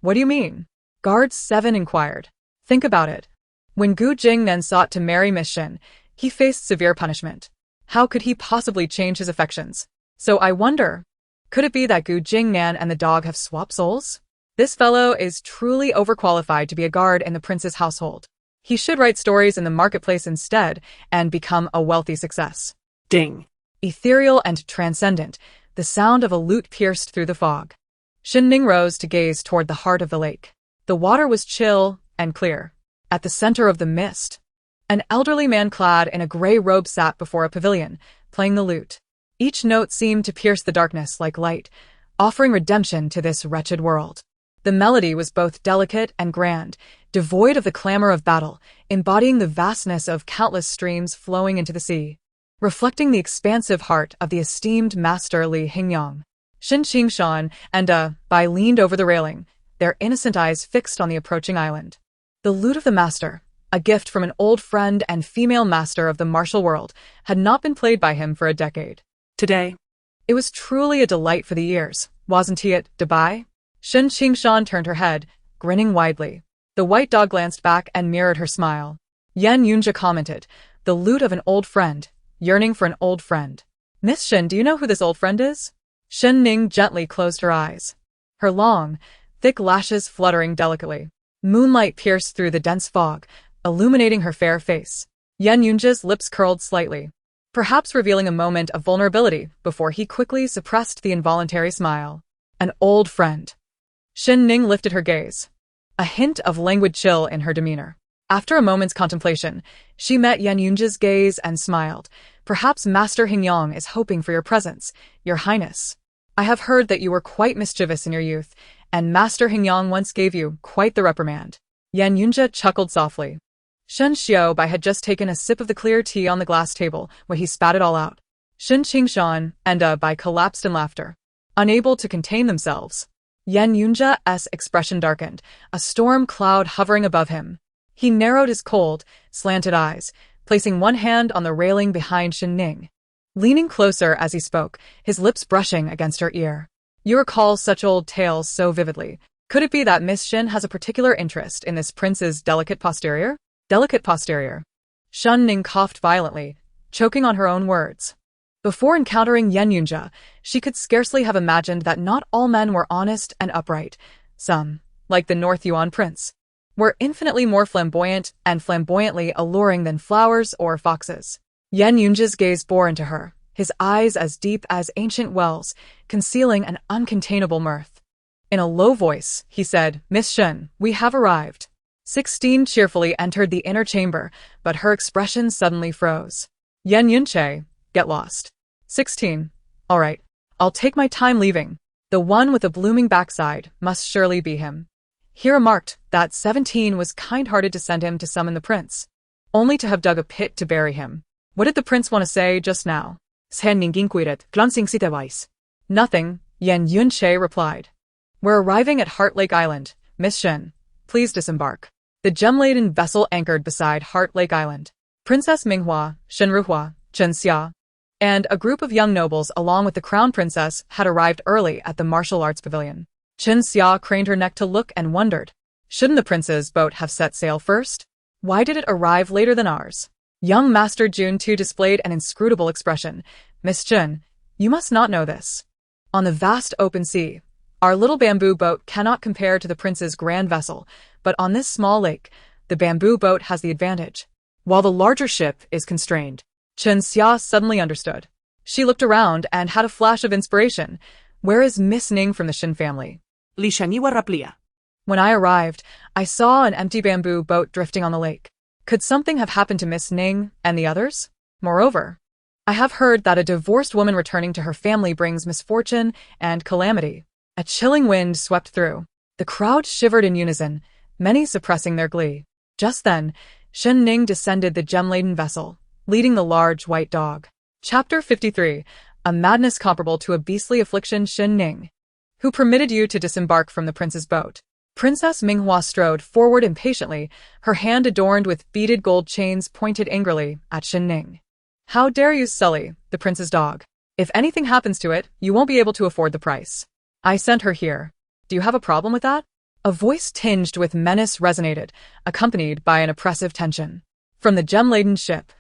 "What do you mean?" Guard 7 inquired. "Think about it. When Gu Jingnan sought to marry Miss Shen, he faced severe punishment. How could he possibly change his affections? So I wonder, could it be that Gu Jingnan and the dog have swapped souls? This fellow is truly overqualified to be a guard in the prince's household. He should write stories in the marketplace instead and become a wealthy success." Ding. Ethereal and transcendent, the sound of a lute pierced through the fog. Shen Ning rose to gaze toward the heart of the lake. The water was chill and clear. At the center of the mist, an elderly man clad in a gray robe sat before a pavilion, playing the lute. Each note seemed to pierce the darkness like light, offering redemption to this wretched world. The melody was both delicate and grand, devoid of the clamor of battle, embodying the vastness of countless streams flowing into the sea, reflecting the expansive heart of the esteemed master Li Hingyang. Shen Qingshan and Bai leaned over the railing, their innocent eyes fixed on the approaching island. The lute of the master, a gift from an old friend and female master of the martial world, had not been played by him for a decade. Today, It was truly a delight for the ears, wasn't he it, Dabai? Shen Qingshan turned her head, grinning widely. The white dog glanced back and mirrored her smile. Yan Yunja commented, "The lute of an old friend, yearning for an old friend. Miss Shen, do you know who this old friend is?" Shen Ning gently closed her eyes, her long, thick lashes fluttering delicately. Moonlight pierced through the dense fog, illuminating her fair face. Yan Yunja's lips curled slightly, perhaps revealing a moment of vulnerability before he quickly suppressed the involuntary smile. An old friend. Shen Ning lifted her gaze, a hint of languid chill in her demeanor. After a moment's contemplation, she met Yan Yunja's gaze and smiled. "Perhaps Master Hingyang is hoping for your presence, Your Highness. I have heard that you were quite mischievous in your youth, and Master Hingyang once gave you quite the reprimand." Yan Yunja chuckled softly. Shen Xiaobai had just taken a sip of the clear tea on the glass table when he spat it all out. Shen Qingshan and Bai collapsed in laughter, unable to contain themselves. Yan Yunja's expression darkened, a storm cloud hovering above him. He narrowed his cold, slanted eyes, placing one hand on the railing behind Shen Ning, leaning closer as he spoke, his lips brushing against her ear. "You recall such old tales so vividly. Could it be that Miss Shen has a particular interest in this prince's delicate posterior?" "Delicate posterior." Shen Ning coughed violently, choking on her own words. Before encountering Yan Yunja, she could scarcely have imagined that not all men were honest and upright. Some, like the North Yuan prince, were infinitely more flamboyant and flamboyantly alluring than flowers or foxes. Yan Yunja's gaze bore into her, his eyes as deep as ancient wells, concealing an uncontainable mirth. In a low voice, he said, "Miss Shen, we have arrived." 16 cheerfully entered the inner chamber, but her expression suddenly froze. "Yan Yunche, get lost." 16. "All right. I'll take my time leaving. The one with the blooming backside must surely be him." He remarked that 17 was kind-hearted to send him to summon the prince, only to have dug a pit to bury him. What did the prince want to say just now? Shen Ning inquired, glancing sidewise. "Nothing," Yan Yunche replied. "We're arriving at Heart Lake Island. Miss Shen, please disembark." The gem-laden vessel anchored beside Heart Lake Island. Princess Minghua, Shen Ruhua, Chen Xia, and a group of young nobles along with the crown princess had arrived early at the martial arts pavilion. Chen Xia craned her neck to look and wondered. Shouldn't the prince's boat have set sail first? Why did it arrive later than ours? Young Master Jun too displayed an inscrutable expression. Miss Jun, you must not know this. On the vast open sea, our little bamboo boat cannot compare to the prince's grand vessel, but on this small lake, the bamboo boat has the advantage, while the larger ship is constrained. Chen Xia suddenly understood. She looked around and had a flash of inspiration. Where is Miss Ning from the Shen family? Li Shanyiwa Raplia. When I arrived, I saw an empty bamboo boat drifting on the lake. Could something have happened to Miss Ning and the others? Moreover, I have heard that a divorced woman returning to her family brings misfortune and calamity. A chilling wind swept through. The crowd shivered in unison, many suppressing their glee. Just then, Shen Ning descended the gem-laden vessel, leading the large white dog. Chapter 53. A madness comparable to a beastly affliction. Shen Ning. Who permitted you to disembark from the prince's boat? Princess Minghua strode forward impatiently, her hand adorned with beaded gold chains pointed angrily at Shen Ning. How dare you sully the prince's dog? If anything happens to it, you won't be able to afford the price. I sent her here. Do you have a problem with that? A voice tinged with menace resonated, accompanied by an oppressive tension. From the gem-laden ship,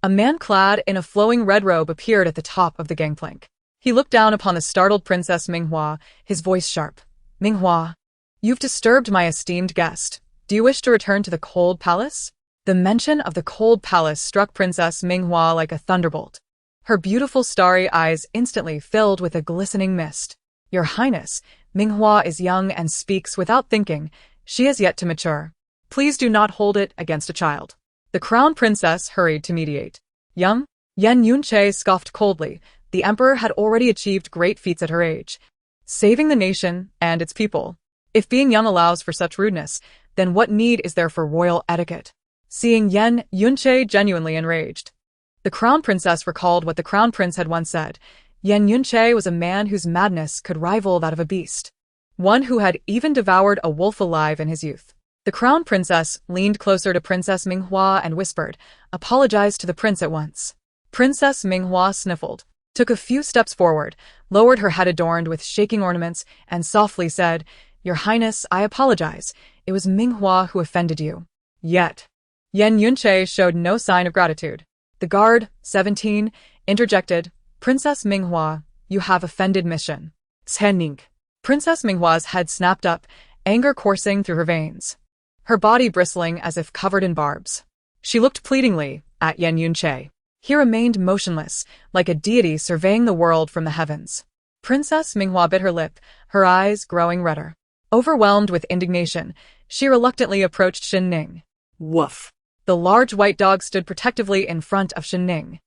a man clad in a flowing red robe appeared at the top of the gangplank. He looked down upon the startled Princess Minghua, his voice sharp. Minghua, you've disturbed my esteemed guest. Do you wish to return to the cold palace? The mention of the cold palace struck Princess Minghua like a thunderbolt. Her beautiful starry eyes instantly filled with a glistening mist. Your Highness, Minghua is young and speaks without thinking. She has yet to mature. Please do not hold it against a child. The crown princess hurried to mediate. Young? Yan Yunche scoffed coldly. The emperor had already achieved great feats at her age, saving the nation and its people. If being young allows for such rudeness, then what need is there for royal etiquette? Seeing Yan Yunche genuinely enraged, the crown princess recalled what the crown prince had once said. Yan Yunche was a man whose madness could rival that of a beast, one who had even devoured a wolf alive in his youth. The crown princess leaned closer to Princess Minghua and whispered, "Apologize to the prince at once." Princess Minghua sniffled, took a few steps forward, lowered her head adorned with shaking ornaments, and softly said, "Your Highness, I apologize. It was Minghua who offended you." Yet, Yan Yunche showed no sign of gratitude. The guard, 17, interjected, "Princess Minghua, you have offended Mission." Shen Ning. Princess Minghua's head snapped up, anger coursing through her veins, her body bristling as if covered in barbs. She looked pleadingly at Yan Yunche. He remained motionless, like a deity surveying the world from the heavens. Princess Minghua bit her lip, her eyes growing redder. Overwhelmed with indignation, she reluctantly approached Shen Ning. Woof. The large white dog stood protectively in front of Shen Ning,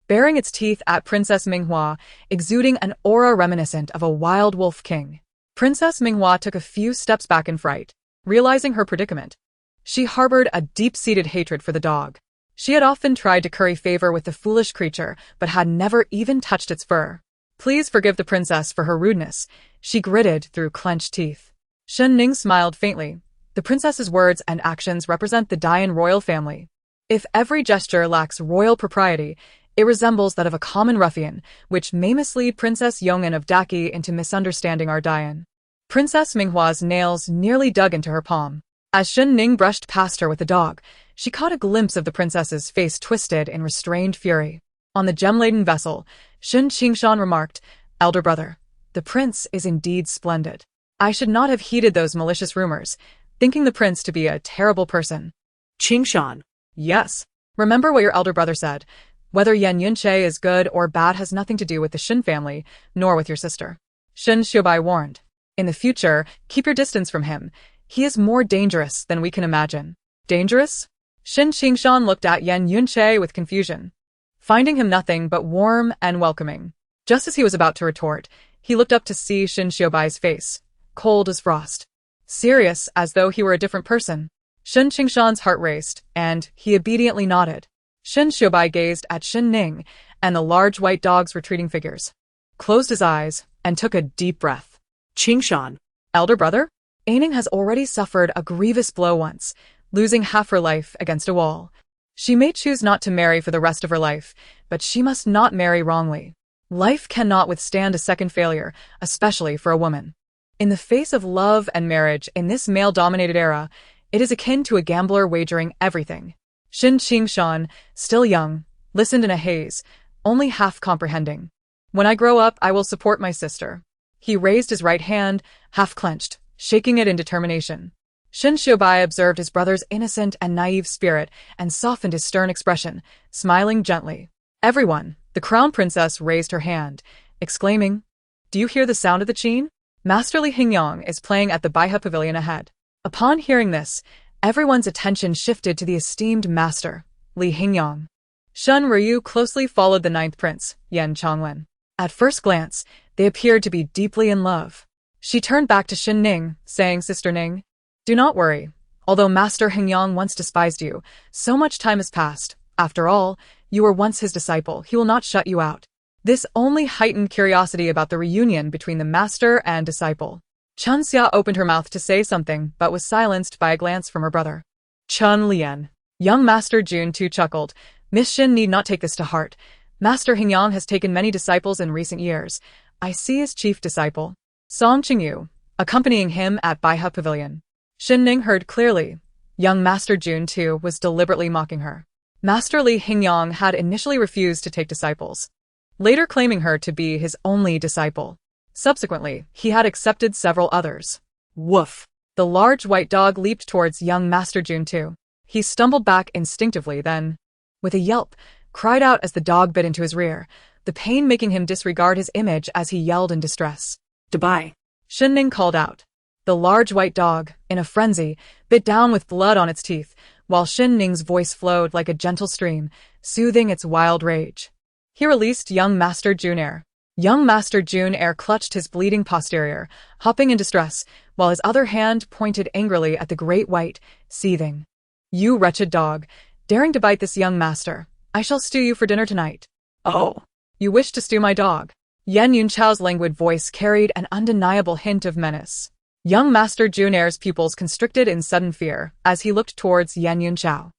baring its teeth at Princess Minghua, exuding an aura reminiscent of a wild wolf king. Princess Minghua took a few steps back in fright, realizing her predicament. She harbored a deep-seated hatred for the dog. She had often tried to curry favor with the foolish creature, but had never even touched its fur. Please forgive the princess for her rudeness, she gritted through clenched teeth. Shen Ning smiled faintly. The princess's words and actions represent the Dian royal family. If every gesture lacks royal propriety, it resembles that of a common ruffian, which may mislead Princess Yong'an of Daki into misunderstanding our Dian. Princess Minghua's nails nearly dug into her palm. As Shen Ning brushed past her with the dog, she caught a glimpse of the princess's face twisted in restrained fury. On the gem-laden vessel, Shen Qingshan remarked, "Elder brother, the prince is indeed splendid. I should not have heeded those malicious rumors, thinking the prince to be a terrible person." Qingshan. Yes. Remember what your elder brother said. Whether Yan Yunche is good or bad has nothing to do with the Shen family, nor with your sister. Shen Xiubai warned. In the future, keep your distance from him. He is more dangerous than we can imagine. Dangerous? Shen Qingshan looked at Yan Yunche with confusion, finding him nothing but warm and welcoming. Just as he was about to retort, he looked up to see Shen Xiubai's face, cold as frost, serious as though he were a different person. Shen Qingshan's heart raced, and he obediently nodded. Shen Xiubai gazed at Shen Ning and the large white dog's retreating figures, closed his eyes, and took a deep breath. Qingshan. Elder brother? Aining has already suffered a grievous blow once, losing half her life against a wall. She may choose not to marry for the rest of her life, but she must not marry wrongly. Life cannot withstand a second failure, especially for a woman. In the face of love and marriage in this male-dominated era, it is akin to a gambler wagering everything. Shen Ning, still young, listened in a haze, only half comprehending. When I grow up, I will support my sister. He raised his right hand, half clenched, shaking it in determination. Shen Xiaobai observed his brother's innocent and naive spirit and softened his stern expression, smiling gently. Everyone, the crown princess raised her hand, exclaiming, "Do you hear the sound of the qin? Master Li Hingyang is playing at the Baihe Pavilion ahead." Upon hearing this, everyone's attention shifted to the esteemed master, Li Hingyang. Shen Ryu closely followed the ninth prince, Yan Chongwen. At first glance, they appeared to be deeply in love. She turned back to Shen Ning, saying, "Sister Ning, do not worry. Although Master Hingyang once despised you, so much time has passed. After all, you were once his disciple. He will not shut you out." This only heightened curiosity about the reunion between the master and disciple. Chun Xia opened her mouth to say something, but was silenced by a glance from her brother. Chun Lian. Young Master Jun too chuckled. "Miss Shin need not take this to heart. Master Hingyang has taken many disciples in recent years. I see his chief disciple, Song Qingyu, accompanying him at Baihe Pavilion." Shen Ning heard clearly. Young Master Jun too was deliberately mocking her. Master Li Hingyang had initially refused to take disciples, later claiming her to be his only disciple. Subsequently, he had accepted several others. Woof! The large white dog leaped towards young Master Jun too. He stumbled back instinctively, then, with a yelp, cried out as the dog bit into his rear, the pain making him disregard his image as he yelled in distress. "Goodbye," Shen Ning called out. The large white dog, in a frenzy, bit down with blood on its teeth, while Shen Ning's voice flowed like a gentle stream, soothing its wild rage. He released young Master Jun. Young Master Jun clutched his bleeding posterior, hopping in distress, while his other hand pointed angrily at the great white, seething. "You wretched dog, daring to bite this young master, I shall stew you for dinner tonight." "Oh, you wish to stew my dog?" Yan Yunchao's languid voice carried an undeniable hint of menace. Young Master Jun's pupils constricted in sudden fear as he looked towards Yan Yunchao.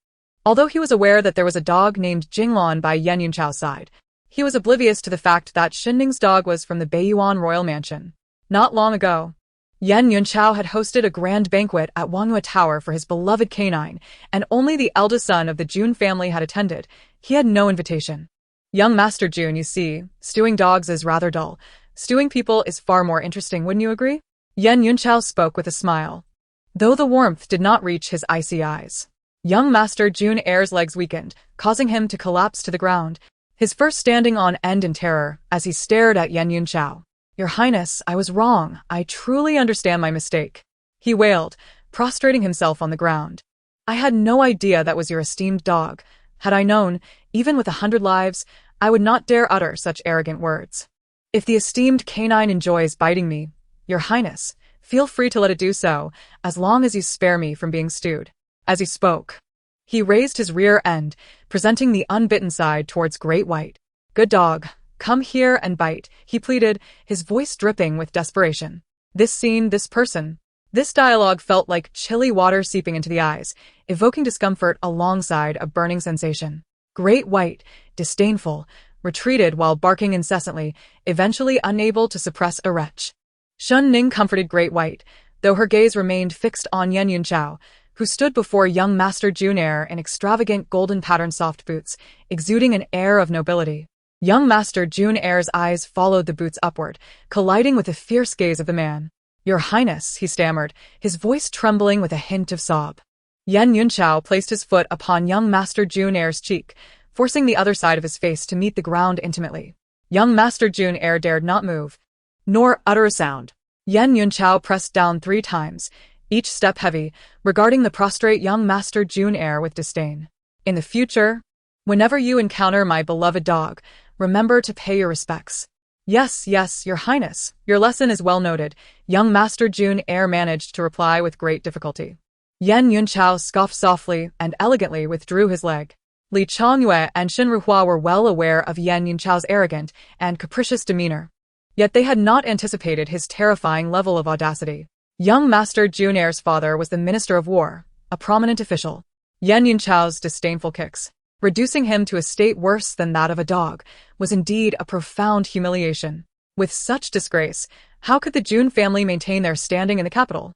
Although he was aware that there was a dog named Jinglan by Yan Yunchao's side, he was oblivious to the fact that Shen Ning's dog was from the Beiyuan royal mansion. Not long ago, Yan Yunchao had hosted a grand banquet at Wangyue Tower for his beloved canine, and only the eldest son of the Jun family had attended. He had no invitation. Young Master Jun, you see, stewing dogs is rather dull. Stewing people is far more interesting, wouldn't you agree? Yan Yunchao spoke with a smile, though the warmth did not reach his icy eyes. Young Master Jun's legs weakened, causing him to collapse to the ground, his first standing on end in terror as he stared at Yan Yunchao. "Your Highness, I was wrong. I truly understand my mistake," he wailed, prostrating himself on the ground. "I had no idea that was your esteemed dog. Had I known, even with 100 lives, I would not dare utter such arrogant words. If the esteemed canine enjoys biting me, Your Highness, feel free to let it do so, as long as you spare me from being stewed." As he spoke, he raised his rear end, presenting the unbitten side towards Great White. "Good dog, come here and bite," he pleaded, his voice dripping with desperation. This scene, this person, this dialogue felt like chilly water seeping into the eyes, evoking discomfort alongside a burning sensation. Great White, disdainful, retreated while barking incessantly, eventually unable to suppress a retch. Shen Ning comforted Great White, though her gaze remained fixed on Yan Yunchao, who stood before young Master Jun in extravagant golden-patterned soft boots, exuding an air of nobility. Young Master Jun's eyes followed the boots upward, colliding with the fierce gaze of the man. "Your Highness," he stammered, his voice trembling with a hint of sob. Yan Yunchao placed his foot upon young Master Jun's cheek, forcing the other side of his face to meet the ground intimately. Young Master Jun dared not move, nor utter a sound. Yan Yunchao pressed down 3 times, each step heavy, regarding the prostrate young Master Jun with disdain. "In the future, whenever you encounter my beloved dog, remember to pay your respects." Yes, Your Highness, your lesson is well noted," young Master Jun managed to reply with great difficulty. Yan Yunchao scoffed softly and elegantly withdrew his leg. Li Changyue and Shen Ruhua were well aware of Yan Yunchao's arrogant and capricious demeanor. Yet they had not anticipated his terrifying level of audacity. Young Master Jun's father was the Minister of War, a prominent official. Yan Yunchao's disdainful kicks, reducing him to a state worse than that of a dog, was indeed a profound humiliation. With such disgrace, how could the Jun family maintain their standing in the capital?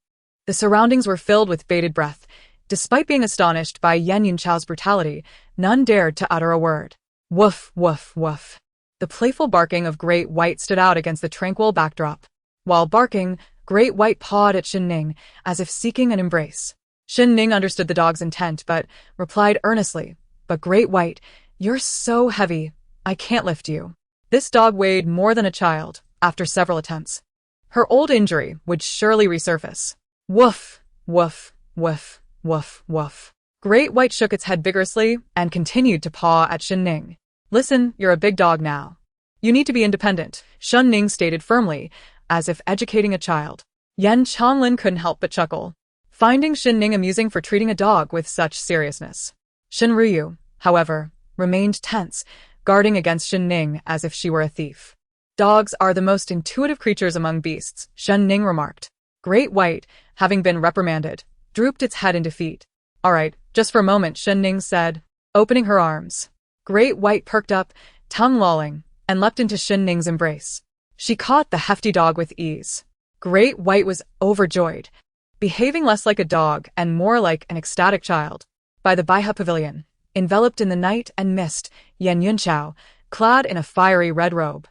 The surroundings were filled with bated breath. Despite being astonished by Yan Yunchao's brutality, none dared to utter a word. Woof, woof, woof. The playful barking of Great White stood out against the tranquil backdrop. While barking, Great White pawed at Shen Ning, as if seeking an embrace. Shen Ning understood the dog's intent, but replied earnestly, "But Great White, you're so heavy, I can't lift you." This dog weighed more than a child, after several attempts. Her old injury would surely resurface. Woof, woof, woof, woof, woof. Great White shook its head vigorously and continued to paw at Shen Ning. "Listen, you're a big dog now. You need to be independent," Shen Ning stated firmly, as if educating a child. Yan Changlin couldn't help but chuckle, finding Shen Ning amusing for treating a dog with such seriousness. Shen Ryu, however, remained tense, guarding against Shen Ning as if she were a thief. "Dogs are the most intuitive creatures among beasts," Shen Ning remarked. Great White, having been reprimanded, drooped its head in defeat. "All right, just for a moment," Shen Ning said, opening her arms. Great White perked up, tongue lolling, and leapt into Shen Ning's embrace. She caught the hefty dog with ease. Great White was overjoyed, behaving less like a dog and more like an ecstatic child. By the Baihe Pavilion, enveloped in the night and mist, Yan Yunchao, clad in a fiery red robe,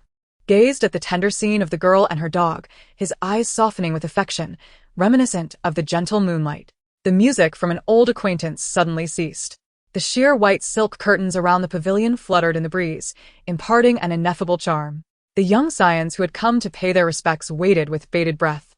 gazed at the tender scene of the girl and her dog, his eyes softening with affection, reminiscent of the gentle moonlight. The music from an old acquaintance suddenly ceased. The sheer white silk curtains around the pavilion fluttered in the breeze, imparting an ineffable charm. The young scions who had come to pay their respects waited with bated breath,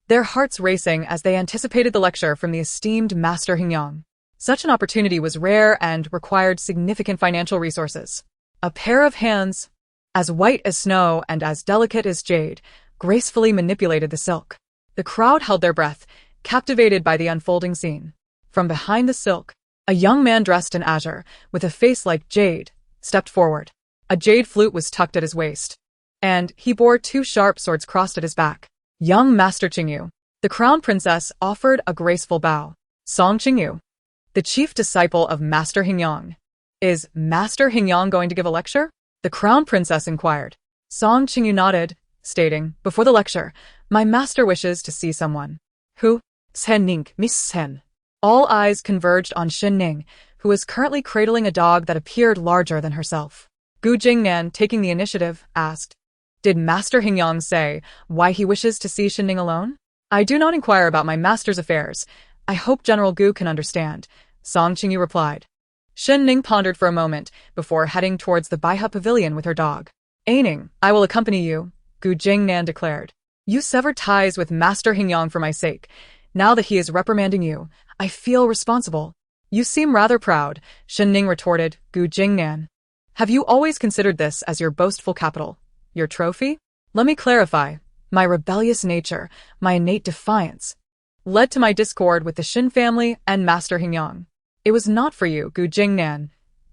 their hearts racing as they anticipated the lecture from the esteemed Master Hingyang. Such an opportunity was rare and required significant financial resources. A pair of hands, as white as snow and as delicate as jade, gracefully manipulated the silk. The crowd held their breath, captivated by the unfolding scene. From behind the silk, a young man dressed in azure, with a face like jade, stepped forward. A jade flute was tucked at his waist, and he bore 2 sharp swords crossed at his back. Young Master Qingyu. The crown princess offered a graceful bow. Song Qingyu, the chief disciple of Master Hingyang. "Is Master Hingyang going to give a lecture?" the crown princess inquired. Song Qingyu nodded, stating, "Before the lecture, my master wishes to see someone." "Who?" "Shen Ning, Miss Shen." All eyes converged on Shen Ning, who was currently cradling a dog that appeared larger than herself. Gu Jingnan, taking the initiative, asked, "Did Master Hingyang say why he wishes to see Shen Ning alone?" "I do not inquire about my master's affairs. I hope General Gu can understand," Song Qingyu replied. Shen Ning pondered for a moment before heading towards the Baihe Pavilion with her dog. "Aining, I will accompany you," Gu Jingnan declared. "You severed ties with Master Hingyang for my sake. Now that he is reprimanding you, I feel responsible." "You seem rather proud," Shen Ning retorted. Gu Jingnan, "have you always considered this as your boastful capital? Your trophy?" "Let me clarify. My rebellious nature, my innate defiance, led to my discord with the Shen family and Master Hingyang. It was not for you, Gu Jingnan.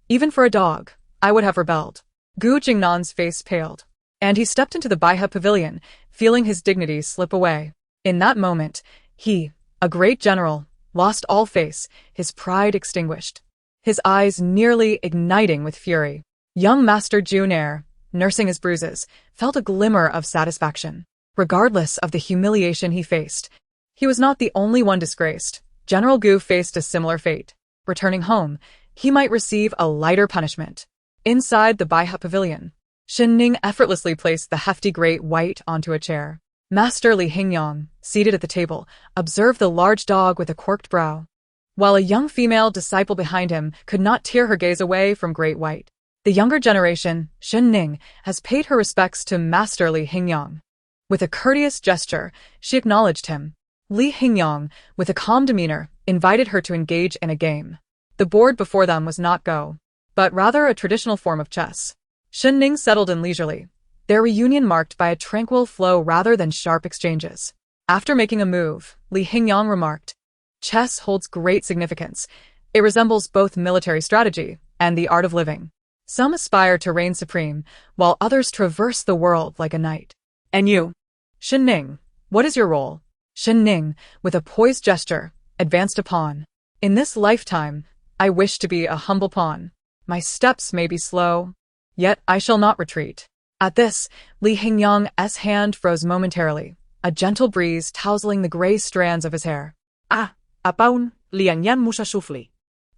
Even for a dog, I would have rebelled." Gu Jingnan's face paled, and he stepped into the Baihe Pavilion, feeling his dignity slip away. In that moment, he, a great general, lost all face, his pride extinguished, his eyes nearly igniting with fury. Young Master Junair, nursing his bruises, felt a glimmer of satisfaction. Regardless of the humiliation he faced, he was not the only one disgraced. General Gu faced a similar fate. Returning home, he might receive a lighter punishment. Inside the Baihe Pavilion, Shen Ning effortlessly placed the hefty Great White onto a chair. Master Li Hingyang, seated at the table, observed the large dog with a quirked brow, while a young female disciple behind him could not tear her gaze away from Great White. The younger generation, Shen Ning, has paid her respects to Master Li Hingyang. With a courteous gesture, she acknowledged him. Li Hingyang, with a calm demeanor, invited her to engage in a game. The board before them was not Go, but rather a traditional form of chess. Shen Ning settled in leisurely, their reunion marked by a tranquil flow rather than sharp exchanges. After making a move, Li Hingyang remarked, "Chess holds great significance. It resembles both military strategy and the art of living. Some aspire to reign supreme, while others traverse the world like a knight." "And you?" "Shen Ning, what is your role?" Shen Ning, with a poised gesture, advanced a pawn. "In this lifetime, I wish to be a humble pawn. My steps may be slow, yet I shall not retreat." At this, Li Hingyang's hand froze momentarily, a gentle breeze tousling the gray strands of his hair. Apaun, lian yan musa sufli.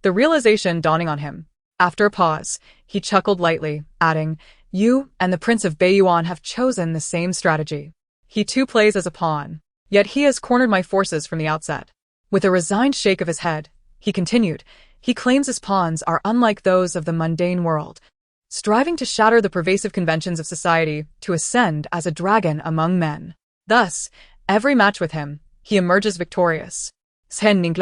The realization dawning on him. After a pause, he chuckled lightly, adding, "You and the Prince of Beiyuan have chosen the same strategy. He too plays as a pawn, yet he has cornered my forces from the outset." With a resigned shake of his head, he continued, "He claims his pawns are unlike those of the mundane world, striving to shatter the pervasive conventions of society to ascend as a dragon among men. Thus, every match with him, he emerges victorious." Shen Ning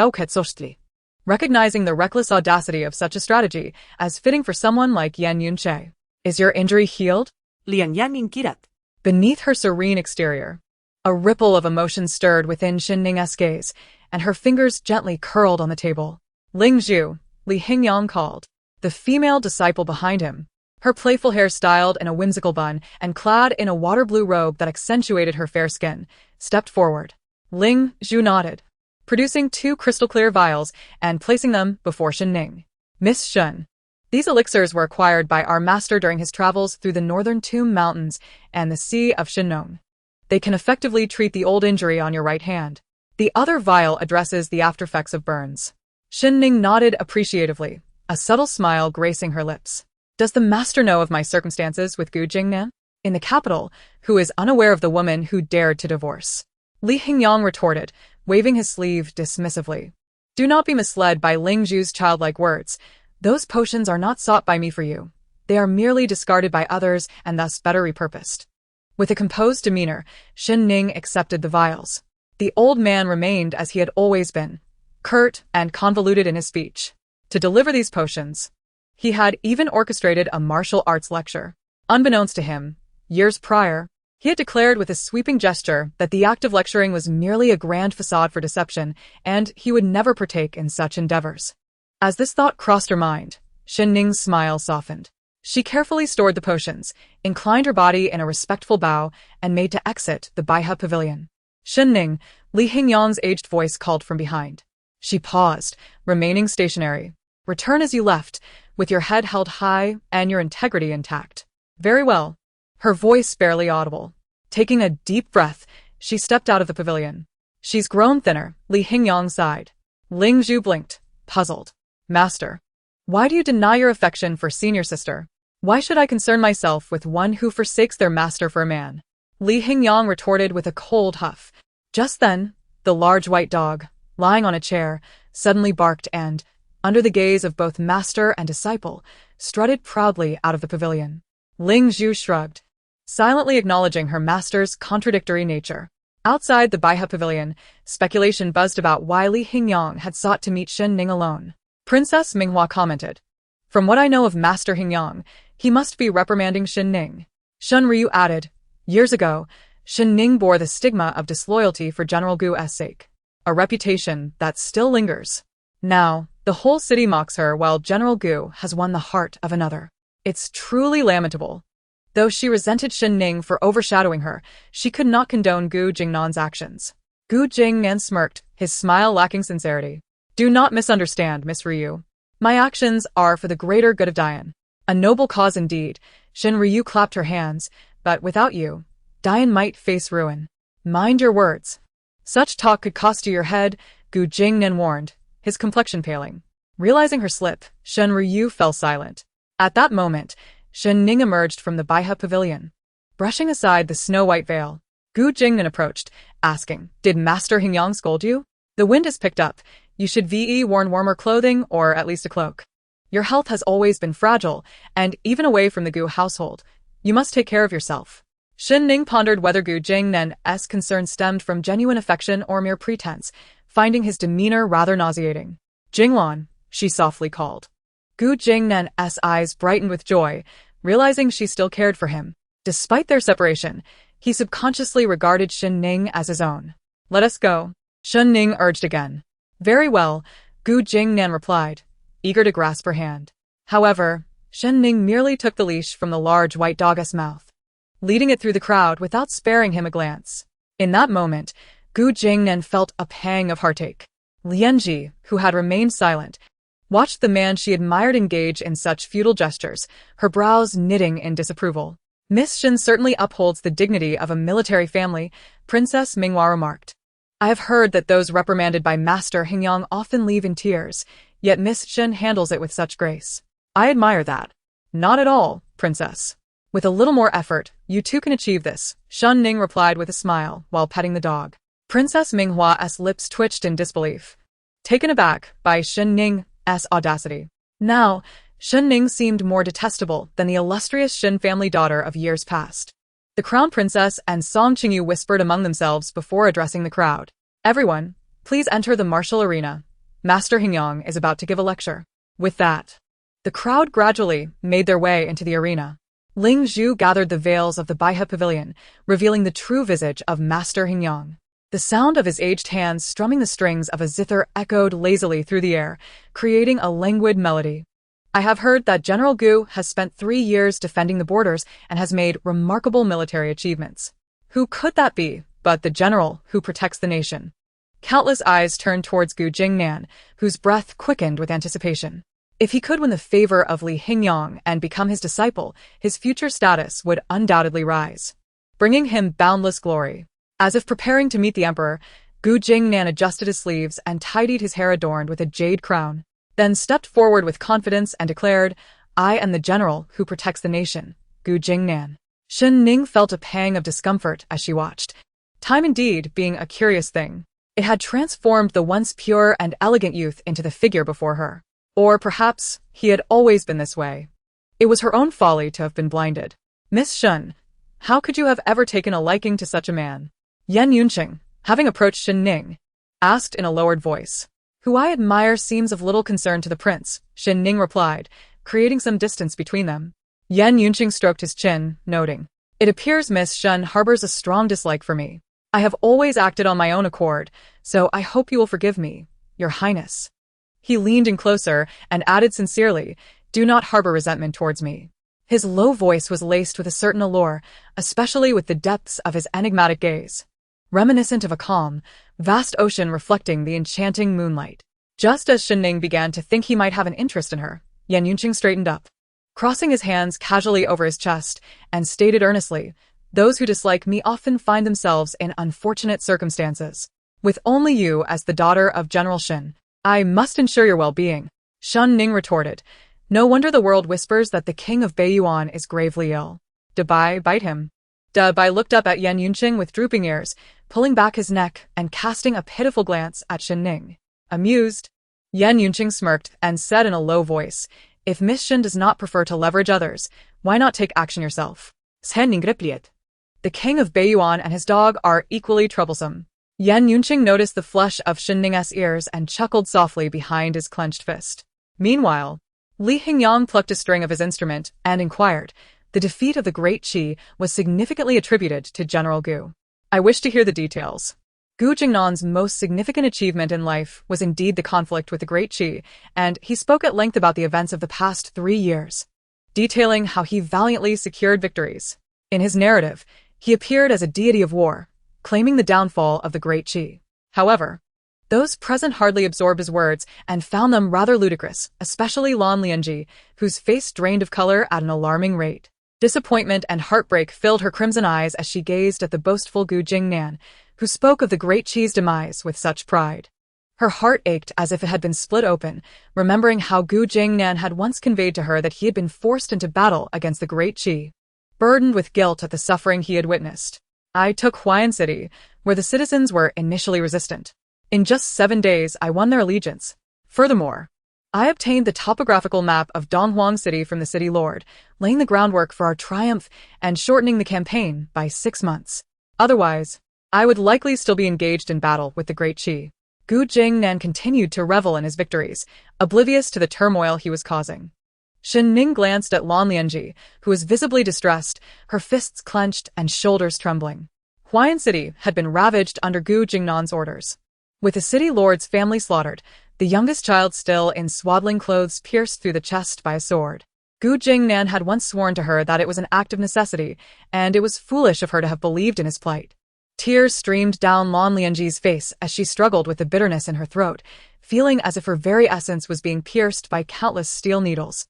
recognizing the reckless audacity of such a strategy as fitting for someone like Yan Yunche. "Is your injury healed?" Lian yan inkirat. Beneath her serene exterior, a ripple of emotion stirred within Shen Ning's gaze, and her fingers gently curled on the table. "Ling Zhu," Li Hingyang called, the female disciple behind him, her playful hair styled in a whimsical bun and clad in a water-blue robe that accentuated her fair skin, stepped forward. Ling Zhu nodded, producing 2 crystal-clear vials and placing them before Shen Ning. "Miss Shen, these elixirs were acquired by our master during his travels through the northern Tomb Mountains and the Sea of Shenong. They can effectively treat the old injury on your right hand. The other vial addresses the aftereffects of burns." Shen Ning nodded appreciatively, a subtle smile gracing her lips. "Does the master know of my circumstances with Gu Jingnan in the capital, who is unaware of the woman who dared to divorce?" Li Hingyang retorted, waving his sleeve dismissively. "Do not be misled by Ling Zhu's childlike words. Those potions are not sought by me for you. They are merely discarded by others and thus better repurposed." With a composed demeanor, Shen Ning accepted the vials. The old man remained as he had always been, curt and convoluted in his speech. To deliver these potions, he had even orchestrated a martial arts lecture. Unbeknownst to him, years prior, he had declared with a sweeping gesture that the act of lecturing was merely a grand facade for deception, and he would never partake in such endeavors. As this thought crossed her mind, Shen Ning's smile softened. She carefully stored the potions, inclined her body in a respectful bow, and made to exit the Baihe Pavilion. "Shen Ning," Li Hingyang's aged voice called from behind. She paused, remaining stationary. "Return as you left, with your head held high and your integrity intact." "Very well." Her voice barely audible. Taking a deep breath, she stepped out of the pavilion. "She's grown thinner," Li Hingyang sighed. Ling Zhu blinked, puzzled. "Master, why do you deny your affection for senior sister? Why should I concern myself with one who forsakes their master for a man?" Li Hingyang retorted with a cold huff. Just then, the large white dog, lying on a chair, suddenly barked and, under the gaze of both master and disciple, strutted proudly out of the pavilion. Ling Zhu shrugged, silently acknowledging her master's contradictory nature. Outside the Baihe Pavilion, speculation buzzed about why Li Hingyang had sought to meet Shen Ning alone. Princess Minghua commented, "From what I know of Master Hingyang, he must be reprimanding Shen Ning." Shen Ryu added, "Years ago, Shen Ning bore the stigma of disloyalty for General Gu's sake, a reputation that still lingers. Now, the whole city mocks her while General Gu has won the heart of another. It's truly lamentable." Though she resented Shen Ning for overshadowing her, she could not condone Gu Jingnan's actions. Gu Jingnan smirked, his smile lacking sincerity. "Do not misunderstand, Miss Ryu. My actions are for the greater good of Dian. A noble cause indeed." Shen Ryu clapped her hands, "But without you, Dian might face ruin. Mind your words. Such talk could cost you your head," Gu Jingnan warned, his complexion paling. Realizing her slip, Shen Ryu fell silent. At that moment, Shen Ning emerged from the Baihe Pavilion. Brushing aside the snow-white veil, Gu Jingnan approached, asking, "Did Master Hingyang scold you? The wind has picked up. You should worn warmer clothing or at least a cloak. Your health has always been fragile, and even away from the Gu household, you must take care of yourself." Shen Ning pondered whether Gu Jingnan's concern stemmed from genuine affection or mere pretense, finding his demeanor rather nauseating. "Jinglan," she softly called. Gu Jingnan's eyes brightened with joy, realizing she still cared for him. Despite their separation, he subconsciously regarded Shen Ning as his own. "Let us go," Shen Ning urged again. "Very well," Gu Jingnan replied, eager to grasp her hand. However, Shen Ning merely took the leash from the large white dog's mouth, leading it through the crowd without sparing him a glance. In that moment, Gu Jingnan felt a pang of heartache. Lianji, who had remained silent, watched the man she admired engage in such futile gestures, her brows knitting in disapproval. Miss Shen certainly upholds the dignity of a military family, Princess Minghua remarked. I have heard that those reprimanded by Master Hingyang often leave in tears, yet Miss Shen handles it with such grace. I admire that. Not at all, Princess. With a little more effort, you too can achieve this, Shen Ning replied with a smile while petting the dog. Princess Minghua's lips twitched in disbelief, taken aback by Shen Ning's audacity. Now, Shen Ning seemed more detestable than the illustrious Shen family daughter of years past. The Crown Princess and Song Qingyu whispered among themselves before addressing the crowd. Everyone, please enter the martial arena. Master Hingyang is about to give a lecture. With that, the crowd gradually made their way into the arena. Ling Zhu gathered the veils of the Baihe Pavilion, revealing the true visage of Master Hingyang. The sound of his aged hands strumming the strings of a zither echoed lazily through the air, creating a languid melody. I have heard that General Gu has spent 3 years defending the borders and has made remarkable military achievements. Who could that be but the general who protects the nation? Countless eyes turned towards Gu Jingnan, whose breath quickened with anticipation. If he could win the favor of Li Hingyang and become his disciple, his future status would undoubtedly rise, bringing him boundless glory. As if preparing to meet the emperor, Gu Jingnan adjusted his sleeves and tidied his hair adorned with a jade crown, then stepped forward with confidence and declared, I am the general who protects the nation, Gu Jingnan. Shen Ning felt a pang of discomfort as she watched. Time indeed being a curious thing. It had transformed the once pure and elegant youth into the figure before her. Or perhaps he had always been this way. It was her own folly to have been blinded. Miss Shen, how could you have ever taken a liking to such a man? Yan Yunqing, having approached Shen Ning, asked in a lowered voice. Who I admire seems of little concern to the prince, Shen Ning replied, creating some distance between them. Yan Yunqing stroked his chin, noting, It appears Miss Shen harbors a strong dislike for me. I have always acted on my own accord, so I hope you will forgive me, Your Highness. He leaned in closer and added sincerely, Do not harbor resentment towards me. His low voice was laced with a certain allure, especially with the depths of his enigmatic gaze, reminiscent of a calm, vast ocean reflecting the enchanting moonlight. Just as Shen Ning began to think he might have an interest in her, Yan Yunqing straightened up, crossing his hands casually over his chest, and stated earnestly, Those who dislike me often find themselves in unfortunate circumstances. With only you as the daughter of General Shen, I must ensure your well-being. Shen Ning retorted, No wonder the world whispers that the king of Beiyuan is gravely ill. Dabai bite him. Dabai looked up at Yan Yunqing with drooping ears, pulling back his neck and casting a pitiful glance at Shen Ning. Amused, Yan Yunqing smirked and said in a low voice, If Miss Shen does not prefer to leverage others, why not take action yourself? Shen Ning replied. The king of Beiyuan and his dog are equally troublesome. Yan Yunqing noticed the flush of Shen Ning's ears and chuckled softly behind his clenched fist. Meanwhile, Li Hingyang plucked a string of his instrument and inquired, The defeat of the Great Qi was significantly attributed to General Gu. I wish to hear the details. Gu Jingnan's most significant achievement in life was indeed the conflict with the Great Qi, and he spoke at length about the events of the past 3 years, detailing how he valiantly secured victories. In his narrative, he appeared as a deity of war, claiming the downfall of the Great Qi. However, those present hardly absorbed his words and found them rather ludicrous, especially Lan Lianji, whose face drained of color at an alarming rate. Disappointment and heartbreak filled her crimson eyes as she gazed at the boastful Gu Jingnan, who spoke of the Great Qi's demise with such pride. Her heart ached as if it had been split open, remembering how Gu Jingnan had once conveyed to her that he had been forced into battle against the Great Qi. Burdened with guilt at the suffering he had witnessed, I took Huayan City, where the citizens were initially resistant. In just 7 days, I won their allegiance. Furthermore, I obtained the topographical map of Donghuang City from the city lord, laying the groundwork for our triumph and shortening the campaign by 6 months. Otherwise, I would likely still be engaged in battle with the Great Qi. Gu Jingnan continued to revel in his victories, oblivious to the turmoil he was causing. Shen Ning glanced at Lan Lianji, who was visibly distressed, her fists clenched and shoulders trembling. Huayan City had been ravaged under Gu Jingnan's orders. With the city lord's family slaughtered, the youngest child still in swaddling clothes pierced through the chest by a sword. Gu Jingnan had once sworn to her that it was an act of necessity, and it was foolish of her to have believed in his plight. Tears streamed down Lan Lianji's face as she struggled with the bitterness in her throat, feeling as if her very essence was being pierced by countless steel needles,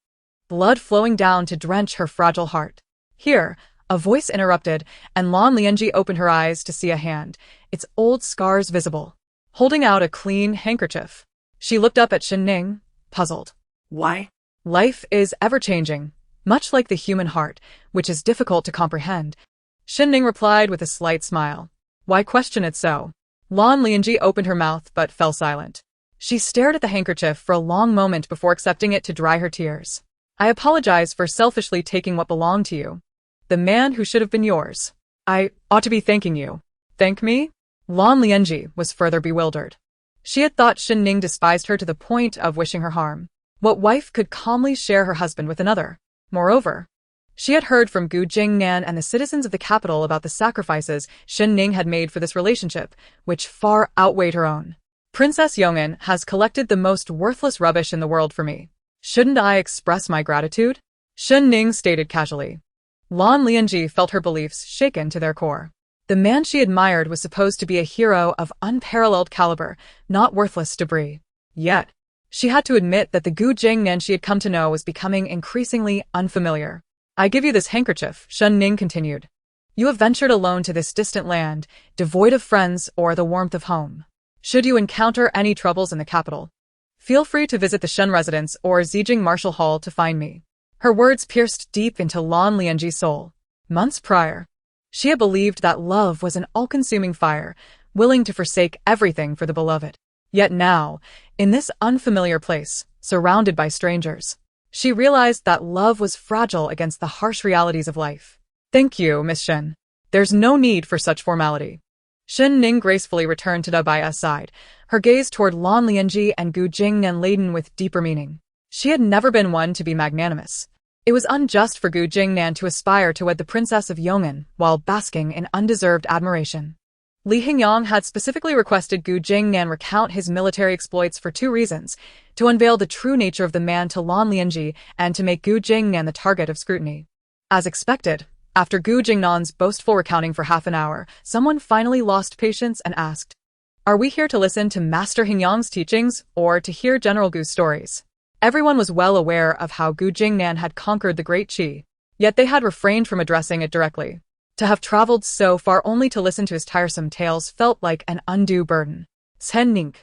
blood flowing down to drench her fragile heart. Here, a voice interrupted, and Lan Lianji opened her eyes to see a hand, its old scars visible, holding out a clean handkerchief. She looked up at Shen Ning, puzzled. Why? Life is ever-changing, much like the human heart, which is difficult to comprehend. Shen Ning replied with a slight smile. Why question it so? Lan Lianji opened her mouth but fell silent. She stared at the handkerchief for a long moment before accepting it to dry her tears. I apologize for selfishly taking what belonged to you. The man who should have been yours. I ought to be thanking you. Thank me? Lan Lianji was further bewildered. She had thought Shen Ning despised her to the point of wishing her harm. What wife could calmly share her husband with another? Moreover, she had heard from Gu Jingnan and the citizens of the capital about the sacrifices Shen Ning had made for this relationship, which far outweighed her own. Princess Yong'an has collected the most worthless rubbish in the world for me. Shouldn't I express my gratitude? Shen Ning stated casually. Lan Lianji felt her beliefs shaken to their core. The man she admired was supposed to be a hero of unparalleled caliber, not worthless debris. Yet, she had to admit that the Gu Jingnan she had come to know was becoming increasingly unfamiliar. I give you this handkerchief, Shen Ning continued. You have ventured alone to this distant land, devoid of friends or the warmth of home. Should you encounter any troubles in the capital, feel free to visit the Shen residence or Zijing Martial Hall to find me. Her words pierced deep into Lan Lianji's soul. Months prior, she had believed that love was an all-consuming fire, willing to forsake everything for the beloved. Yet now, in this unfamiliar place, surrounded by strangers, she realized that love was fragile against the harsh realities of life. Thank you, Miss Shen. There's no need for such formality. Shen Ning gracefully returned to Dabai's side, her gaze toward Lan Lianji and Gu Jingnan laden with deeper meaning. She had never been one to be magnanimous. It was unjust for Gu Jingnan to aspire to wed the princess of Yong'an while basking in undeserved admiration. Li Hingyang had specifically requested Gu Jingnan recount his military exploits for two reasons: to unveil the true nature of the man to Lan Lianji and to make Gu Jingnan the target of scrutiny. As expected, after Gu Jingnan's boastful recounting for half an hour, someone finally lost patience and asked, "Are we here to listen to Master Hingyang's teachings or to hear General Gu's stories?" Everyone was well aware of how Gu Jingnan had conquered the Great Qi, yet they had refrained from addressing it directly. To have traveled so far only to listen to his tiresome tales felt like an undue burden. Shen Ning,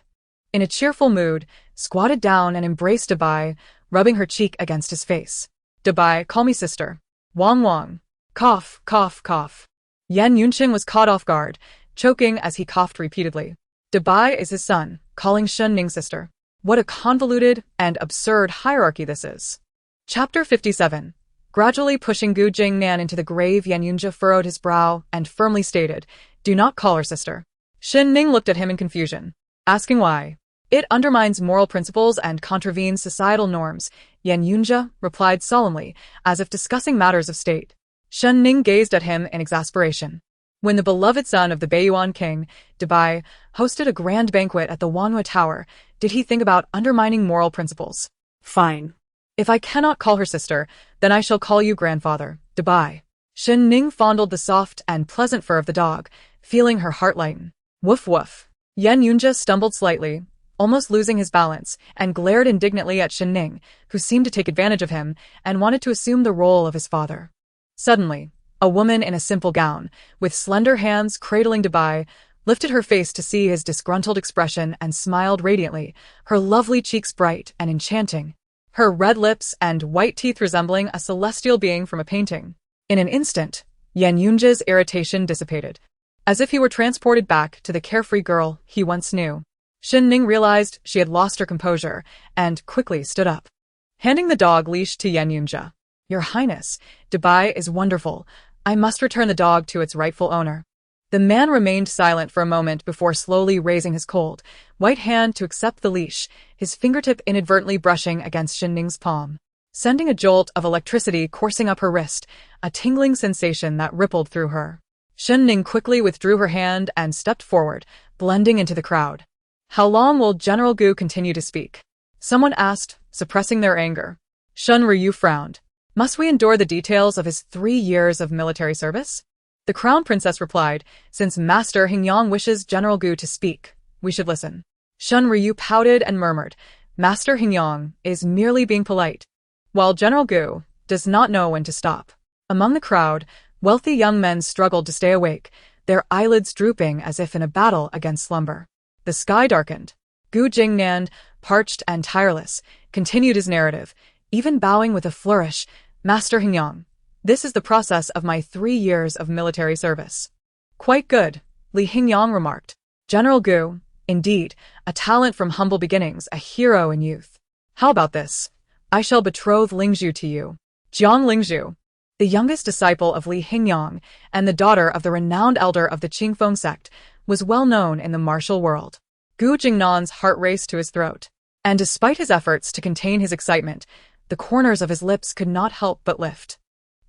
in a cheerful mood, squatted down and embraced Dabai, rubbing her cheek against his face. "Dabai, call me sister." "Wang Wang." Cough, cough, cough. Yan Yunqing was caught off guard, choking as he coughed repeatedly. Dabai is his son, calling Shen Ning sister. What a convoluted and absurd hierarchy this is. Chapter 57. Gradually pushing Gu Jingnan into the grave, Yan Yunjia furrowed his brow and firmly stated, "Do not call her sister." Shen Ning looked at him in confusion, asking why. "It undermines moral principles and contravenes societal norms," Yan Yunjia replied solemnly, as if discussing matters of state. Shen Ning gazed at him in exasperation. When the beloved son of the Beiyuan king, Dabai, hosted a grand banquet at the Wanhua Tower, did he think about undermining moral principles? "Fine. If I cannot call her sister, then I shall call you grandfather, Dabai." Shen Ning fondled the soft and pleasant fur of the dog, feeling her heart lighten. Woof woof. Yan Yunjia stumbled slightly, almost losing his balance, and glared indignantly at Shen Ning, who seemed to take advantage of him and wanted to assume the role of his father. Suddenly, a woman in a simple gown, with slender hands cradling Dabai, lifted her face to see his disgruntled expression and smiled radiantly, her lovely cheeks bright and enchanting, her red lips and white teeth resembling a celestial being from a painting. In an instant, Yan Yunjia's irritation dissipated, as if he were transported back to the carefree girl he once knew. Shen Ning realized she had lost her composure and quickly stood up, handing the dog leash to Yan Yunjia. "Your Highness, Dabai is wonderful. I must return the dog to its rightful owner." The man remained silent for a moment before slowly raising his cold, white hand to accept the leash, his fingertip inadvertently brushing against Shen Ning's palm, sending a jolt of electricity coursing up her wrist, a tingling sensation that rippled through her. Shen Ning quickly withdrew her hand and stepped forward, blending into the crowd. "How long will General Gu continue to speak?" someone asked, suppressing their anger. Shen Ryu frowned. "Must we endure the details of his 3 years of military service?" The crown princess replied, "Since Master Hingyang wishes General Gu to speak, we should listen." Shen Ryu pouted and murmured, Master Hingyang is merely being polite, while General Gu does not know when to stop. Among the crowd, wealthy young men struggled to stay awake, their eyelids drooping as if in a battle against slumber. The sky darkened. Gu Jingnan, parched and tireless, continued his narrative, even bowing with a flourish, Master Hingyang, this is the process of my 3 years of military service. Quite good, Li Hingyang remarked. General Gu, indeed, a talent from humble beginnings, a hero in youth. How about this? I shall betroth Lingzhu to you. Jiang Lingzhu, the youngest disciple of Li Hingyang and the daughter of the renowned elder of the Qingfeng sect, was well known in the martial world. Gu Jingnan's heart raced to his throat, and despite his efforts to contain his excitement, the corners of his lips could not help but lift.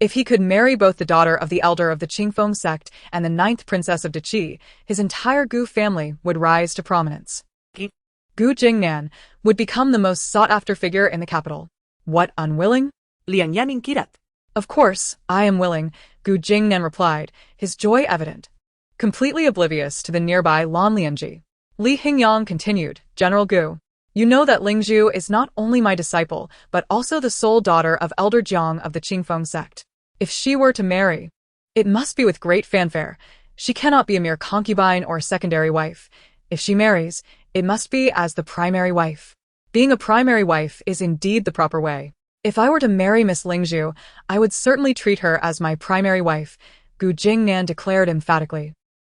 If he could marry both the daughter of the elder of the Qingfeng sect and the 9th princess of Deqi, his entire Gu family would rise to prominence. Gu Jingnan would become the most sought-after figure in the capital. What, unwilling? Lian Yanning kirat. Of course, I am willing, Gu Jingnan replied, his joy evident. Completely oblivious to the nearby Lan Lianji, Li Hingyang continued, General Gu, you know that Lingzhu is not only my disciple, but also the sole daughter of Elder Jiang of the Qingfeng sect. If she were to marry, it must be with great fanfare. She cannot be a mere concubine or secondary wife. If she marries, it must be as the primary wife. Being a primary wife is indeed the proper way. If I were to marry Miss Lingzhu, I would certainly treat her as my primary wife, Gu Jingnan declared emphatically.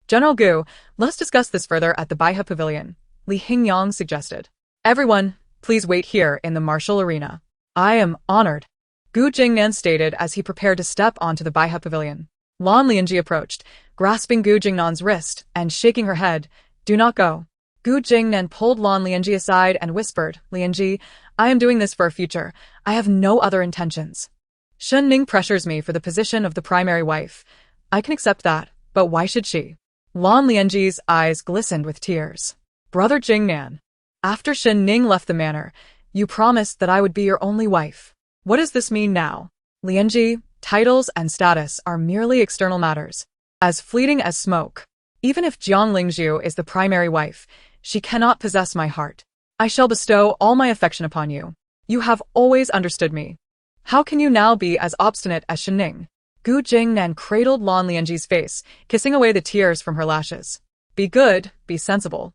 General Gu, let's discuss this further at the Baihe Pavilion, Li Hingyang suggested. Everyone, please wait here in the martial arena. I am honored, Gu Jingnan stated as he prepared to step onto the Baihe Pavilion. Lan Lianji approached, grasping Gu Jingnan's wrist and shaking her head. Do not go. Gu Jingnan pulled Lan Lianji aside and whispered, Lianji, I am doing this for a future. I have no other intentions. Shen Ning pressures me for the position of the primary wife. I can accept that, but why should she? Lan Lianji's eyes glistened with tears. Brother Jingnan, after Shen Ning left the manor, you promised that I would be your only wife. What does this mean now? Lianji, titles and status are merely external matters, as fleeting as smoke. Even if Jiang Lingzhu is the primary wife, she cannot possess my heart. I shall bestow all my affection upon you. You have always understood me. How can you now be as obstinate as Shen Ning? Gu Jingnan cradled Lan Lianji's face, kissing away the tears from her lashes. Be good, be sensible.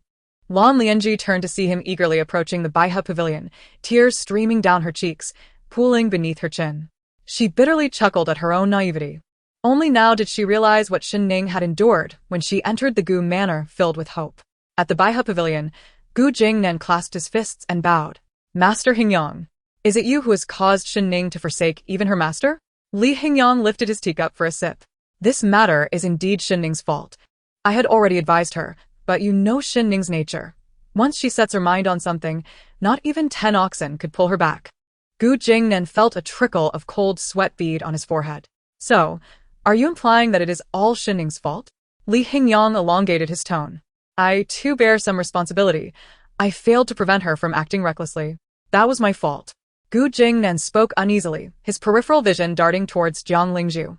Lan Lianji turned to see him eagerly approaching the Baihe Pavilion, tears streaming down her cheeks, pooling beneath her chin. She bitterly chuckled at her own naivety. Only now did she realize what Shen Ning had endured when she entered the Gu manor filled with hope. At the Baihe Pavilion, Gu Jingnan clasped his fists and bowed. Master Hingyang, is it you who has caused Shen Ning to forsake even her master? Li Hingyang lifted his teacup for a sip. This matter is indeed Shen Ning's fault. I had already advised her, but you know Shen Ning's nature. Once she sets her mind on something, not even 10 oxen could pull her back. Gu Jingnan felt a trickle of cold sweat bead on his forehead. So, are you implying that it is all Shen Ning's fault? Li Hingyang elongated his tone. I too bear some responsibility. I failed to prevent her from acting recklessly. That was my fault. Gu Jingnan spoke uneasily, his peripheral vision darting towards Jiang Lingzhu.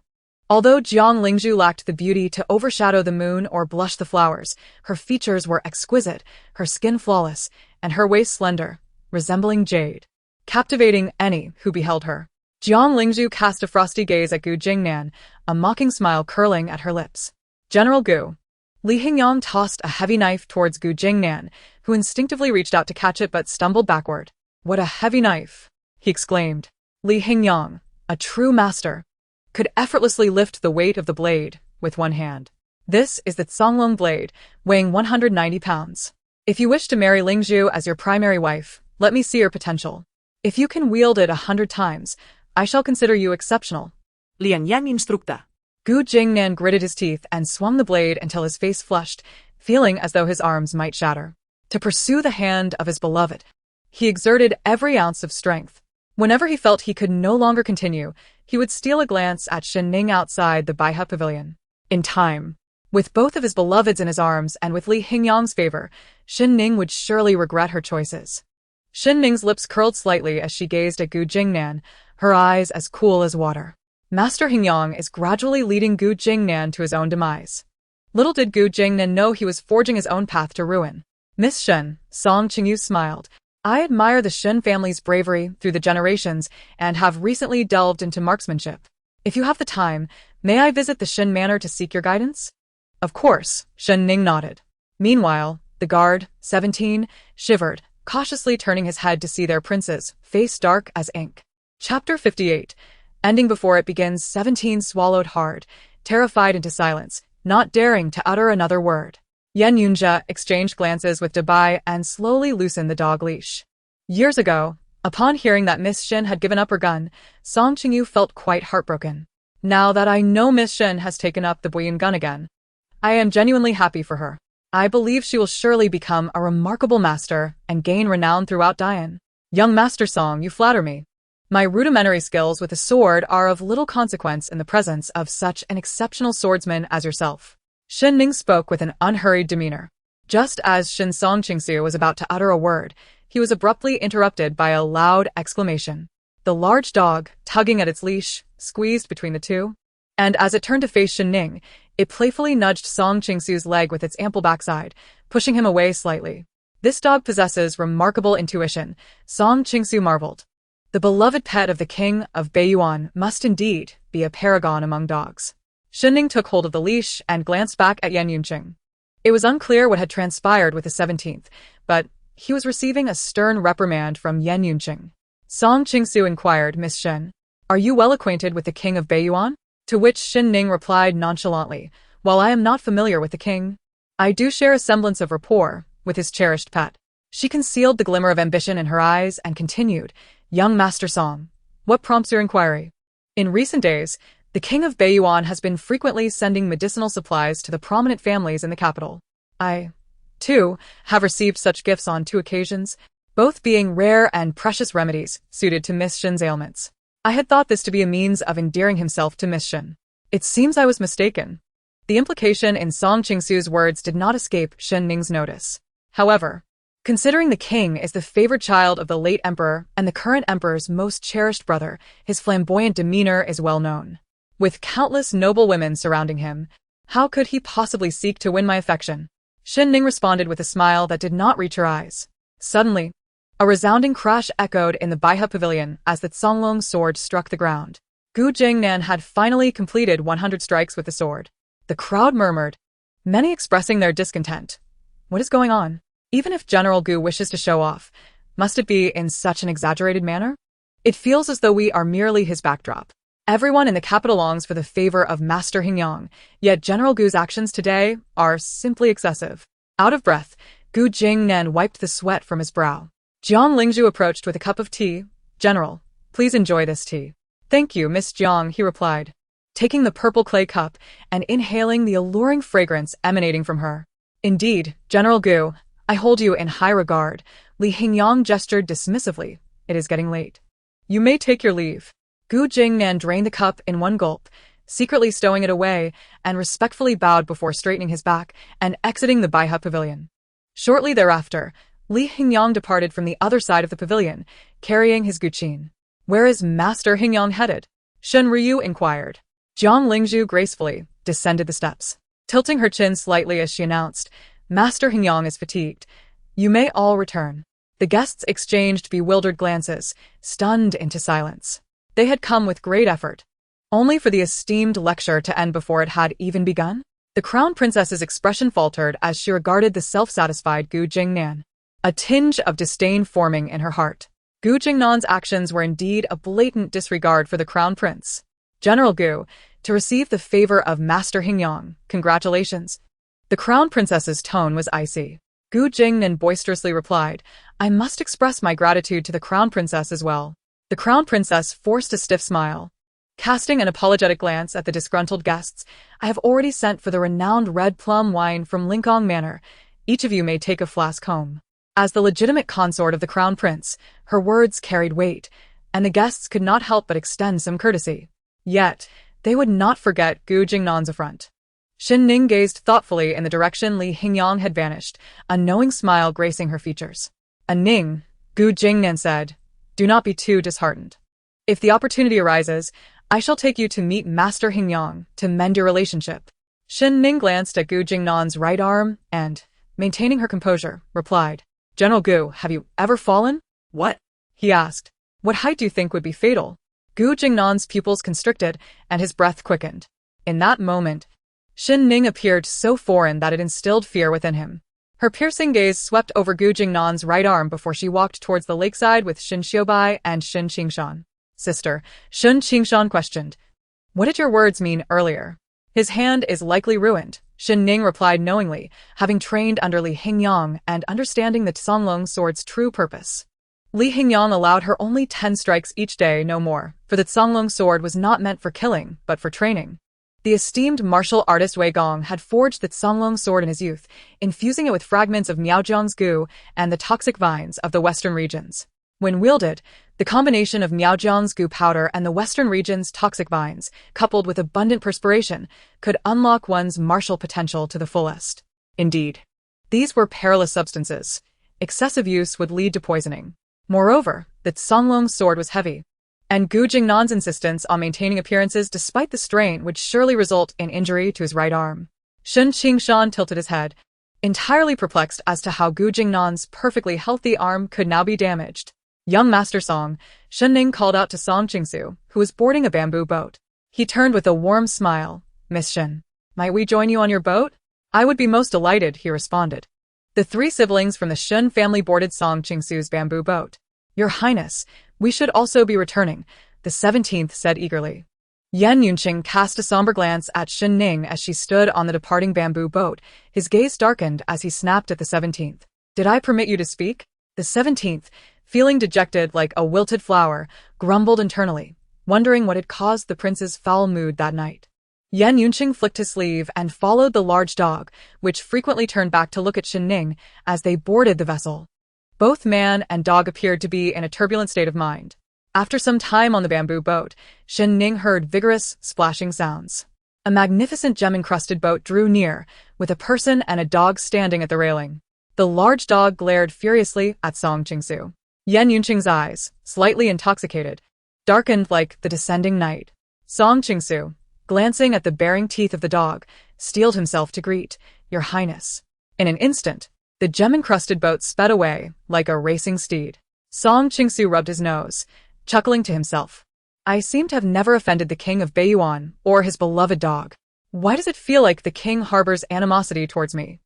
Although Jiang Lingzhu lacked the beauty to overshadow the moon or blush the flowers, her features were exquisite, her skin flawless, and her waist slender, resembling jade, captivating any who beheld her. Jiang Lingzhu cast a frosty gaze at Gu Jingnan, a mocking smile curling at her lips. General Gu. Li Hingyang tossed a heavy knife towards Gu Jingnan, who instinctively reached out to catch it but stumbled backward. What a heavy knife! He exclaimed. Li Hingyang, a true master, could effortlessly lift the weight of the blade with one hand. This is the Songlong blade, weighing 190 pounds. If you wish to marry Lingzhu as your primary wife, let me see your potential. If you can wield it 100 times, I shall consider you exceptional. Lian Yan instructa. Gu Jingnan gritted his teeth and swung the blade until his face flushed, feeling as though his arms might shatter. To pursue the hand of his beloved, he exerted every ounce of strength. Whenever he felt he could no longer continue, he would steal a glance at Shen Ning outside the Baihe Pavilion. In time, with both of his beloveds in his arms and with Li Hingyang's favor, Shen Ning would surely regret her choices. Shen Ning's lips curled slightly as she gazed at Gu Jingnan, her eyes as cool as water. Master Hingyang is gradually leading Gu Jingnan to his own demise. Little did Gu Jingnan know he was forging his own path to ruin. Miss Shen, Song Qingyu smiled. I admire the Shen family's bravery through the generations and have recently delved into marksmanship. If you have the time, may I visit the Shen manor to seek your guidance? Of course, Shen Ning nodded. Meanwhile, the guard, 17, shivered, cautiously turning his head to see their prince's face dark as ink. Chapter 58. Ending before it begins. 17 swallowed hard, terrified into silence, not daring to utter another word. Yan Yunjia exchanged glances with Dabai and slowly loosened the dog leash. Years ago, upon hearing that Miss Shen had given up her gun, Song Qingyu felt quite heartbroken. Now that I know Miss Shen has taken up the Buyun gun again, I am genuinely happy for her. I believe she will surely become a remarkable master and gain renown throughout Dian. Young Master Song, you flatter me. My rudimentary skills with a sword are of little consequence in the presence of such an exceptional swordsman as yourself. Shen Ning spoke with an unhurried demeanor. Just as Shen Songqingsu was about to utter a word, he was abruptly interrupted by a loud exclamation. The large dog, tugging at its leash, squeezed between the two, and as it turned to face Shen Ning, it playfully nudged Song Qingsu's leg with its ample backside, pushing him away slightly. This dog possesses remarkable intuition, Song Qingsu marveled. The beloved pet of the king of Beiyuan must indeed be a paragon among dogs. Shen Ning took hold of the leash and glanced back at Yan Yunqing. It was unclear what had transpired with the 17th, but he was receiving a stern reprimand from Yan Yunqing. Song Qingsu inquired, Miss Shen, are you well acquainted with the king of Beiyuan? To which Shen Ning replied nonchalantly, while I am not familiar with the king, I do share a semblance of rapport with his cherished pet. She concealed the glimmer of ambition in her eyes and continued, Young Master Song, what prompts your inquiry? In recent days, the king of Beiyuan has been frequently sending medicinal supplies to the prominent families in the capital. I, too, have received such gifts on 2 occasions, both being rare and precious remedies suited to Miss Shen's ailments. I had thought this to be a means of endearing himself to Miss Shen. It seems I was mistaken. The implication in Song Qingsu's words did not escape Shen Ning's notice. However, considering the king is the favored child of the late emperor and the current emperor's most cherished brother, his flamboyant demeanor is well known. With countless noblewomen surrounding him, how could he possibly seek to win my affection? Shen Ning responded with a smile that did not reach her eyes. Suddenly, a resounding crash echoed in the Baihe pavilion as the Songlong sword struck the ground. Gu Jingnan had finally completed 100 strikes with the sword. The crowd murmured, many expressing their discontent. What is going on? Even if General Gu wishes to show off, must it be in such an exaggerated manner? It feels as though we are merely his backdrop. Everyone in the capital longs for the favor of Master Hingyang, yet General Gu's actions today are simply excessive. Out of breath, Gu Jingnan wiped the sweat from his brow. Jiang Lingzhu approached with a cup of tea. General, please enjoy this tea. Thank you, Miss Jiang, he replied, taking the purple clay cup and inhaling the alluring fragrance emanating from her. Indeed, General Gu, I hold you in high regard. Li Hingyang gestured dismissively. It is getting late. You may take your leave. Gu Jingnan drained the cup in one gulp, secretly stowing it away, and respectfully bowed before straightening his back and exiting the Baihe pavilion. Shortly thereafter, Li Hingyang departed from the other side of the pavilion, carrying his guqin. Where is Master Hingyang headed? Shen Ryu inquired. Jiang Lingzhu gracefully descended the steps, tilting her chin slightly as she announced, Master Hingyang is fatigued. You may all return. The guests exchanged bewildered glances, stunned into silence. They had come with great effort, only for the esteemed lecture to end before it had even begun. The crown princess's expression faltered as she regarded the self-satisfied Gu Jingnan, a tinge of disdain forming in her heart. Gu Jingnan's actions were indeed a blatant disregard for the crown prince. General Gu, to receive the favor of Master Hingyang, congratulations. The crown princess's tone was icy. Gu Jingnan boisterously replied, I must express my gratitude to the crown princess as well. The crown princess forced a stiff smile. Casting an apologetic glance at the disgruntled guests, I have already sent for the renowned red plum wine from Linggong Manor. Each of you may take a flask home. As the legitimate consort of the crown prince, her words carried weight, and the guests could not help but extend some courtesy. Yet, they would not forget Gu Jingnan's affront. Shen Ning gazed thoughtfully in the direction Li Hingyang had vanished, a knowing smile gracing her features. Ning, Gu Jingnan said, do not be too disheartened. If the opportunity arises, I shall take you to meet Master Hingyang to mend your relationship. Shen Ning glanced at Gu Jingnan's right arm and, maintaining her composure, replied, General Gu, have you ever fallen? What? He asked. What height do you think would be fatal? Gu Jingnan's pupils constricted, and his breath quickened. In that moment, Shen Ning appeared so foreign that it instilled fear within him. Her piercing gaze swept over Gu Jingnan's right arm before she walked towards the lakeside with Shen Xiubai and Shen Qingshan. Sister, Shen Qingshan questioned. What did your words mean earlier? His hand is likely ruined, Shen Ning replied knowingly, having trained under Li Hingyang and understanding the Songlong sword's true purpose. Li Hingyang allowed her only 10 strikes each day, no more, for the Songlong sword was not meant for killing, but for training. The esteemed martial artist Wei Gong had forged the Songlong sword in his youth, infusing it with fragments of Miaojiang's gu and the toxic vines of the western regions. When wielded, the combination of Miaojiang's gu powder and the western region's toxic vines, coupled with abundant perspiration, could unlock one's martial potential to the fullest. Indeed, these were perilous substances. Excessive use would lead to poisoning. Moreover, the Songlong sword was heavy, and Gu Jingnan's insistence on maintaining appearances despite the strain would surely result in injury to his right arm. Shen Qingshan tilted his head, entirely perplexed as to how Gu Jingnan's perfectly healthy arm could now be damaged. Young Master Song, Shen Ning called out to Song Qingsu, who was boarding a bamboo boat. He turned with a warm smile. Miss Shen, might we join you on your boat? I would be most delighted, he responded. The 3 siblings from the Shen family boarded Song Qingsu's bamboo boat. Your Highness, we should also be returning, the 17th said eagerly. Yan Yunqing cast a somber glance at Shen Ning as she stood on the departing bamboo boat. His gaze darkened as he snapped at the 17th. Did I permit you to speak? The 17th, feeling dejected like a wilted flower, grumbled internally, wondering what had caused the prince's foul mood that night. Yan Yunqing flicked his sleeve and followed the large dog, which frequently turned back to look at Shen Ning as they boarded the vessel. Both man and dog appeared to be in a turbulent state of mind. After some time on the bamboo boat, Shen Ning heard vigorous, splashing sounds. A magnificent gem-encrusted boat drew near, with a person and a dog standing at the railing. The large dog glared furiously at Song Qingsu. Yan Yunqing's eyes, slightly intoxicated, darkened like the descending night. Song Qingsu, glancing at the baring teeth of the dog, steeled himself to greet, Your Highness. In an instant, the gem-encrusted boat sped away, like a racing steed. Song Qingsu rubbed his nose, chuckling to himself. I seem to have never offended the king of Beiyuan or his beloved dog. Why does it feel like the king harbors animosity towards me?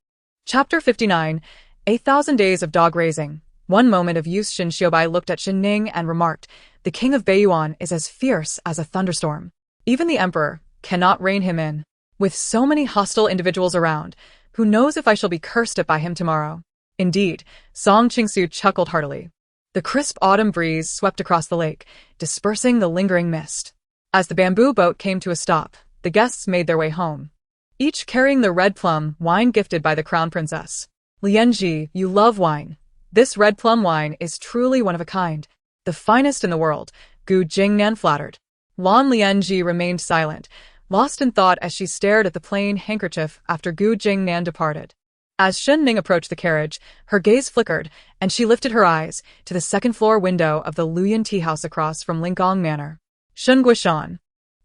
Chapter 59, 8,000 Days of Dog Raising. One moment of use. Shen Xiubai looked at Shen Ning and remarked, The king of Beiyuan is as fierce as a thunderstorm. Even the emperor cannot rein him in. With so many hostile individuals around, who knows if I shall be cursed at by him tomorrow? Indeed, Song Qingsu chuckled heartily. The crisp autumn breeze swept across the lake, dispersing the lingering mist. As the bamboo boat came to a stop, the guests made their way home, each carrying the red plum wine gifted by the crown princess. Lianji, you love wine. This red plum wine is truly one of a kind, the finest in the world, Gu Jingnan flattered. Lan Lianji remained silent, lost in thought as she stared at the plain handkerchief after Gu Jingnan departed. As Shen Ning approached the carriage, her gaze flickered, and she lifted her eyes to the second-floor window of the Luyan tea house across from Linggong Manor. Shen Guishan,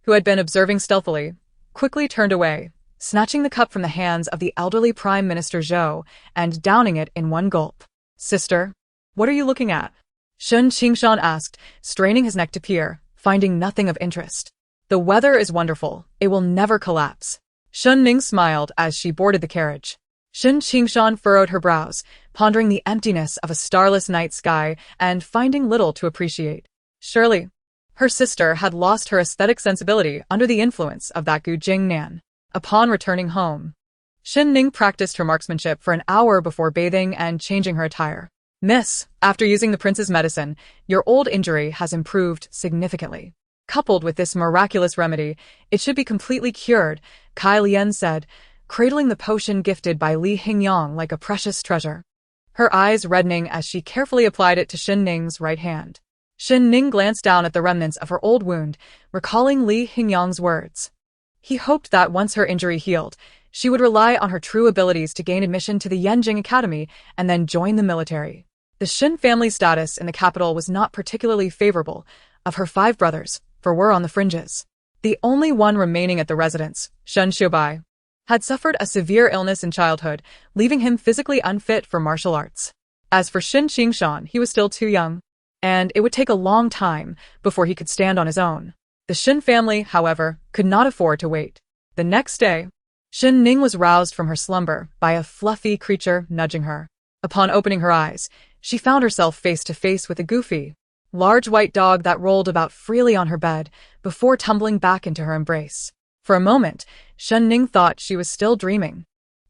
who had been observing stealthily, quickly turned away, snatching the cup from the hands of the elderly Prime Minister Zhou and downing it in one gulp. Sister, what are you looking at? Shen Qingshan asked, straining his neck to peer, finding nothing of interest. The weather is wonderful. It will never collapse. Shen Ning smiled as she boarded the carriage. Shen Qingshan furrowed her brows, pondering the emptiness of a starless night sky and finding little to appreciate. Surely, her sister had lost her aesthetic sensibility under the influence of that Gu Jingnan. Upon returning home, Shen Ning practiced her marksmanship for an hour before bathing and changing her attire. Miss, after using the prince's medicine, your old injury has improved significantly. Coupled with this miraculous remedy, it should be completely cured, Kai Lian said, cradling the potion gifted by Li Hingyang like a precious treasure. Her eyes reddening as she carefully applied it to Shen Ning's right hand. Shen Ning glanced down at the remnants of her old wound, recalling Li Hingyang's words. He hoped that once her injury healed, she would rely on her true abilities to gain admission to the Yanjing Academy and then join the military. The Shen family's status in the capital was not particularly favorable. Of her 5 brothers, 4 were on the fringes. The only one remaining at the residence, Shen Xiubai, had suffered a severe illness in childhood, leaving him physically unfit for martial arts. As for Shen Ning, he was still too young, and it would take a long time before he could stand on his own. The Shen family, however, could not afford to wait. The next day, Shen Ning was roused from her slumber by a fluffy creature nudging her. Upon opening her eyes, she found herself face to face with a goofy, large white dog that rolled about freely on her bed before tumbling back into her embrace. For a moment, Shen Ning thought she was still dreaming.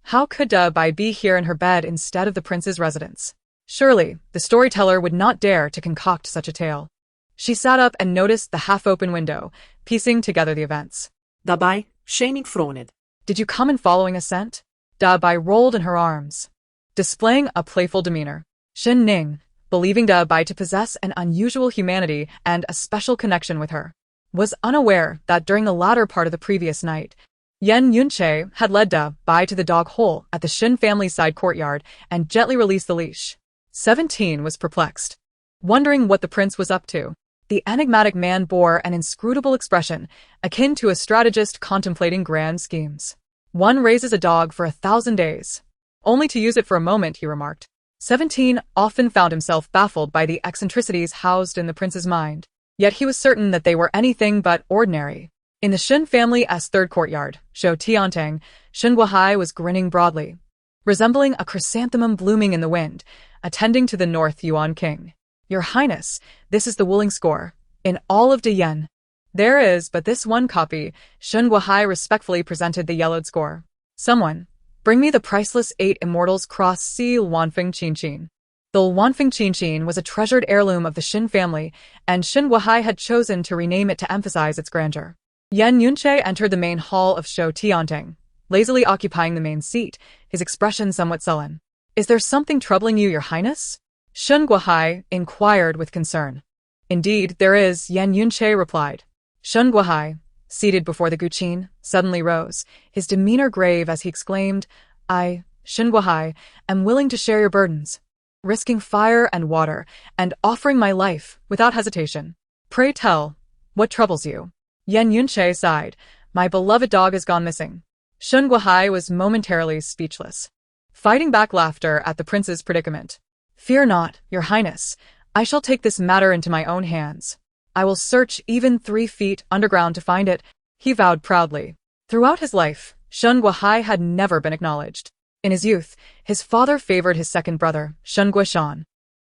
How could Bai be here in her bed instead of the prince's residence? Surely, the storyteller would not dare to concoct such a tale. She sat up and noticed the half-open window, piecing together the events. Daarbij, Shen Ning frowned. Did you come in following a scent? Bai rolled in her arms, displaying a playful demeanor. Shen Ning, believing Bai to possess an unusual humanity and a special connection with her, was unaware that during the latter part of the previous night, Yan Yunche had led Bai to the dog hole at the Shen family's side courtyard and gently released the leash. 17 was perplexed, wondering what the prince was up to. The enigmatic man bore an inscrutable expression, akin to a strategist contemplating grand schemes. One raises a dog for 1,000 days, only to use it for a moment, he remarked. 17 often found himself baffled by the eccentricities housed in the prince's mind, yet he was certain that they were anything but ordinary. In the Shen family's third courtyard, Shou Tiantang, Shen Guohai was grinning broadly, resembling a chrysanthemum blooming in the wind, attending to the North Yuan king. Your Highness, this is the Wuling score. In all of Diyan, there is but this one copy. Shen Guohai respectfully presented the yellowed score. Someone, bring me the priceless 8 Immortals Cross C. Wanfeng Qinchin. The Wanfeng Qinchin was a treasured heirloom of the Shen family, and Shen Guohai had chosen to rename it to emphasize its grandeur. Yan Yunche entered the main hall of Shou Tiantang, lazily occupying the main seat, his expression somewhat sullen. Is there something troubling you, Your Highness? Shen Guohai inquired with concern. Indeed, there is, Yan Yunche replied. Shen Guohai, seated before the guqin, suddenly rose, his demeanor grave as he exclaimed, I, Shen Guohai, am willing to share your burdens, risking fire and water, and offering my life without hesitation. Pray tell, what troubles you? Yan Yunche sighed. My beloved dog has gone missing. Shen Guohai was momentarily speechless, fighting back laughter at the prince's predicament. Fear not, Your Highness. I shall take this matter into my own hands. I will search even 3 feet underground to find it, he vowed proudly. Throughout his life, Shen Guohai had never been acknowledged. In his youth, his father favored his second brother, Shen Guoshan,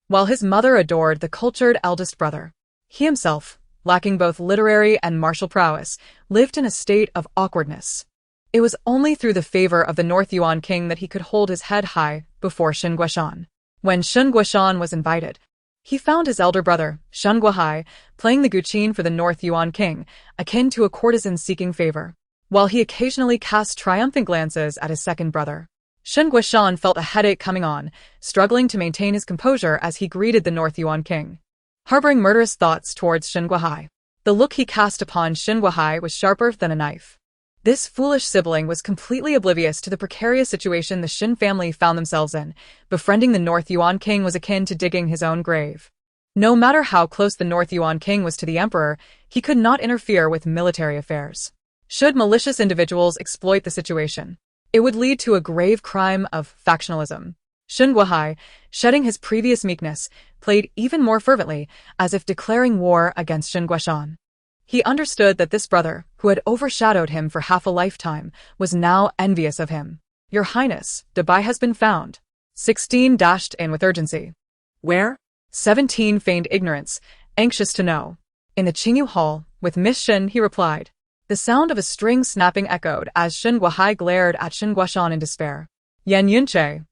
while his mother adored the cultured eldest brother. He himself, lacking both literary and martial prowess, lived in a state of awkwardness. It was only through the favor of the North Yuan king that he could hold his head high before Shen Guoshan. When Shen Guoshan was invited, he found his elder brother, Shen Guohai, playing the guqin for the North Yuan king, akin to a courtesan seeking favor, while he occasionally cast triumphant glances at his second brother. Shen Guoshan felt a headache coming on, struggling to maintain his composure as he greeted the North Yuan king, harboring murderous thoughts towards Shen Guohai. The look he cast upon Shen Guohai was sharper than a knife. This foolish sibling was completely oblivious to the precarious situation the Shen family found themselves in. Befriending the North Yuan king was akin to digging his own grave. No matter how close the North Yuan king was to the emperor, he could not interfere with military affairs. Should malicious individuals exploit the situation, it would lead to a grave crime of factionalism. Shen Guohai, shedding his previous meekness, played even more fervently, as if declaring war against Shen Guoshan. He understood that this brother, who had overshadowed him for half a lifetime, was now envious of him. Your Highness, Bai has been found. 16 dashed in with urgency. Where? 17 feigned ignorance, anxious to know. In the Qingyu Hall, with Miss Shen, he replied. The sound of a string snapping echoed as Shen Guohai glared at Shen Guoshan in despair. Yan Yunche,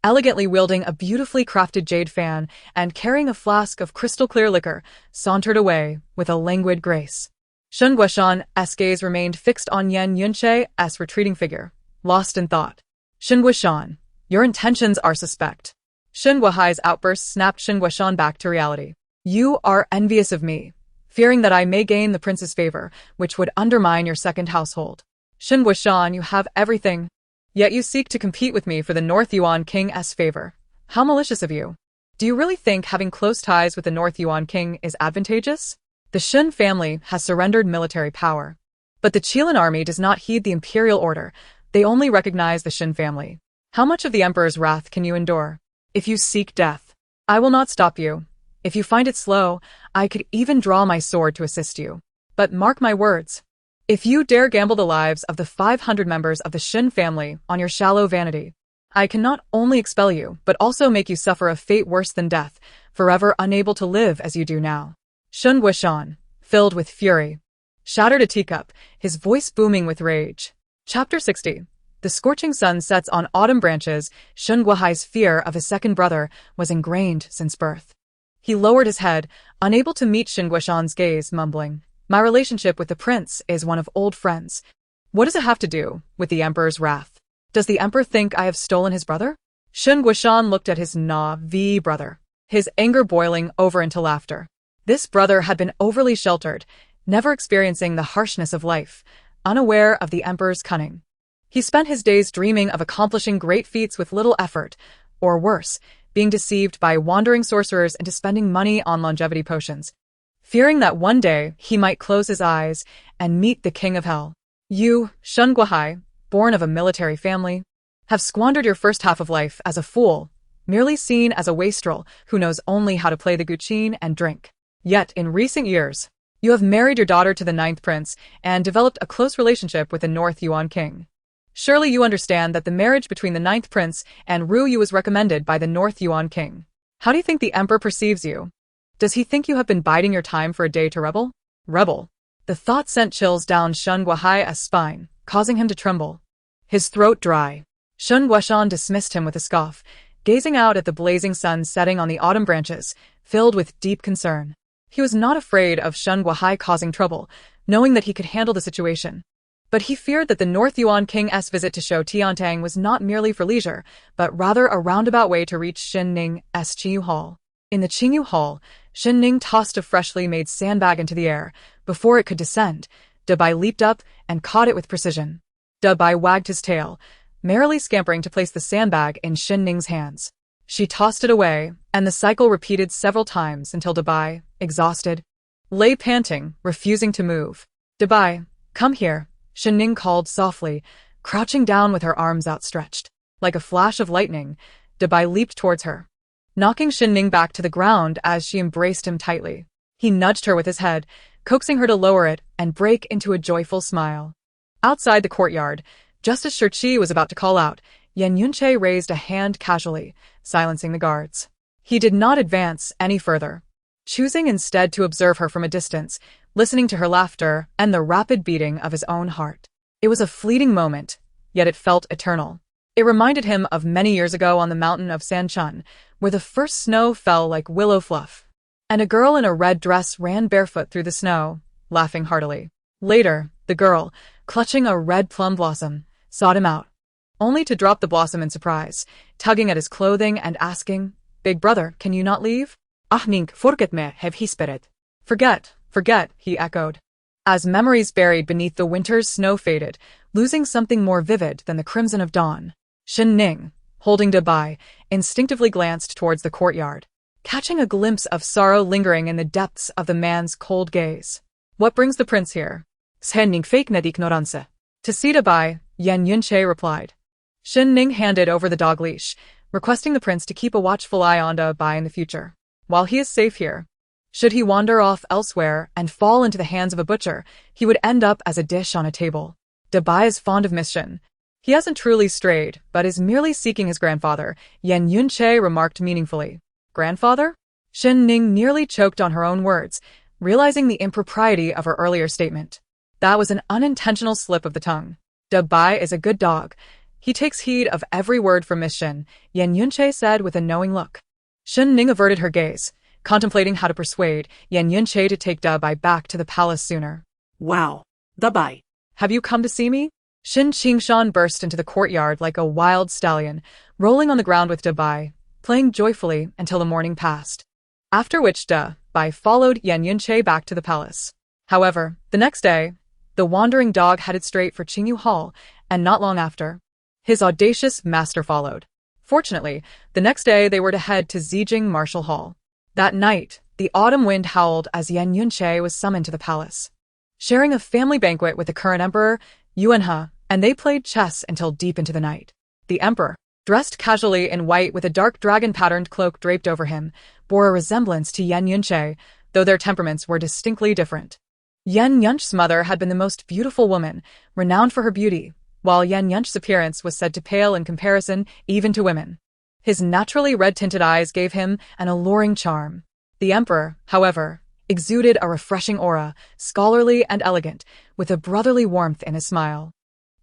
elegantly wielding a beautifully crafted jade fan and carrying a flask of crystal-clear liquor, sauntered away with a languid grace. Shen Guoshan's gaze remained fixed on Yan Yunche's retreating figure, lost in thought. Shen Guoshan, your intentions are suspect. Shen Guohai's outburst snapped Shen Guoshan back to reality. You are envious of me, fearing that I may gain the prince's favor, which would undermine your second household. Shen Guoshan, you have everything, yet you seek to compete with me for the North Yuan king's favor. How malicious of you. Do you really think having close ties with the North Yuan king is advantageous? The Shen family has surrendered military power, but the Qilin army does not heed the imperial order, They only recognize the Shen family. How much of the emperor's wrath can you endure? If you seek death, I will not stop you. If you find it slow, I could even draw my sword to assist you. But mark my words. If you dare gamble the lives of the 500 members of the Shen family on your shallow vanity, I can not only expel you, but also make you suffer a fate worse than death, forever unable to live as you do now. Shen Guishan, filled with fury, shattered a teacup, his voice booming with rage. Chapter 60. The scorching sun sets on autumn branches. Shen Guohai's fear of his second brother was ingrained since birth. He lowered his head, unable to meet Shen Guishan's gaze, mumbling, "My relationship with the prince is one of old friends. What does it have to do with the emperor's wrath? Does the emperor think I have stolen his brother?" Shen Guishan looked at his Na'vi brother, his anger boiling over into laughter. This brother had been overly sheltered, never experiencing the harshness of life, unaware of the emperor's cunning. He spent his days dreaming of accomplishing great feats with little effort, or worse, being deceived by wandering sorcerers into spending money on longevity potions, fearing that one day he might close his eyes and meet the king of hell. You, Shen Guohai, born of a military family, have squandered your first half of life as a fool, merely seen as a wastrel who knows only how to play the guqin and drink. Yet, in recent years, you have married your daughter to the 9th prince and developed a close relationship with the North Yuan king. Surely you understand that the marriage between the 9th prince and Ru Yu was recommended by the North Yuan king. How do you think the emperor perceives you? Does he think you have been biding your time for a day to rebel? Rebel. The thought sent chills down Shen Guohai's spine, causing him to tremble, his throat dry. Shen Guishan dismissed him with a scoff, gazing out at the blazing sun setting on the autumn branches, filled with deep concern. He was not afraid of Shen Guohai causing trouble, knowing that he could handle the situation. But he feared that the North Yuan King's visit to Shou Tiantang was not merely for leisure, but rather a roundabout way to reach Shen Ning's Qingyu Hall. In the Qingyu Hall, Shen Ning tossed a freshly made sandbag into the air. Before it could descend, Dabai leaped up and caught it with precision. Dabai wagged his tail, merrily scampering to place the sandbag in Shen Ning's hands. She tossed it away, and the cycle repeated several times until Dabai, exhausted, lay panting, refusing to move. "Dabai, come here," Shen Ning called softly, crouching down with her arms outstretched. Like a flash of lightning, Dabai leaped towards her, knocking Shen Ning back to the ground as she embraced him tightly. He nudged her with his head, coaxing her to lower it and break into a joyful smile. Outside the courtyard, just as Shirchi was about to call out, Yan Yunche raised a hand casually, silencing the guards. He did not advance any further, choosing instead to observe her from a distance, listening to her laughter and the rapid beating of his own heart. It was a fleeting moment, yet it felt eternal. It reminded him of many years ago on the mountain of Sanchun, where the first snow fell like willow fluff, and a girl in a red dress ran barefoot through the snow, laughing heartily. Later, the girl, clutching a red plum blossom, sought him out, only to drop the blossom in surprise, tugging at his clothing and asking, "Big brother, can you not leave?" "Ah ning, forget me, have he spirit." Forget, he echoed. As memories buried beneath the winter's snow faded, losing something more vivid than the crimson of dawn, Shen Ning, holding Dabai, instinctively glanced towards the courtyard, catching a glimpse of sorrow lingering in the depths of the man's cold gaze. "What brings the prince here?" "Shen Ning fake nad ignorance." "To see Dabai," Yan Yunche replied. Shen Ning handed over the dog leash, requesting the prince to keep a watchful eye on Dabai in the future. While he is safe here, should he wander off elsewhere and fall into the hands of a butcher, he would end up as a dish on a table. Dabai is fond of mission. He hasn't truly strayed, but is merely seeking his grandfather, Yan Yunche remarked meaningfully. Grandfather? Shen Ning nearly choked on her own words, realizing the impropriety of her earlier statement. That was an unintentional slip of the tongue. Dabai is a good dog. He takes heed of every word from Miss Shen, Yan Yunche said with a knowing look. Shen Ning averted her gaze, contemplating how to persuade Yan Yunche to take Dabai back to the palace sooner. "Wow, Dabai. Have you come to see me?" Shen Qingshan burst into the courtyard like a wild stallion, rolling on the ground with Dabai, playing joyfully until the morning passed. After which Dabai followed Yan Yunche back to the palace. However, the next day, the wandering dog headed straight for Qingyu Hall, and not long after, his audacious master followed. Fortunately, the next day they were to head to Zijing Martial Hall. That night, the autumn wind howled as Yan Yunche was summoned to the palace. Sharing a family banquet with the current emperor, Yuanhe, and they played chess until deep into the night. The emperor, dressed casually in white with a dark dragon-patterned cloak draped over him, bore a resemblance to Yan Yunche, though their temperaments were distinctly different. Yan Yunche's mother had been the most beautiful woman, renowned for her beauty, while Yan Yunche's appearance was said to pale in comparison even to women. His naturally red-tinted eyes gave him an alluring charm. The emperor, however, exuded a refreshing aura, scholarly and elegant, with a brotherly warmth in his smile.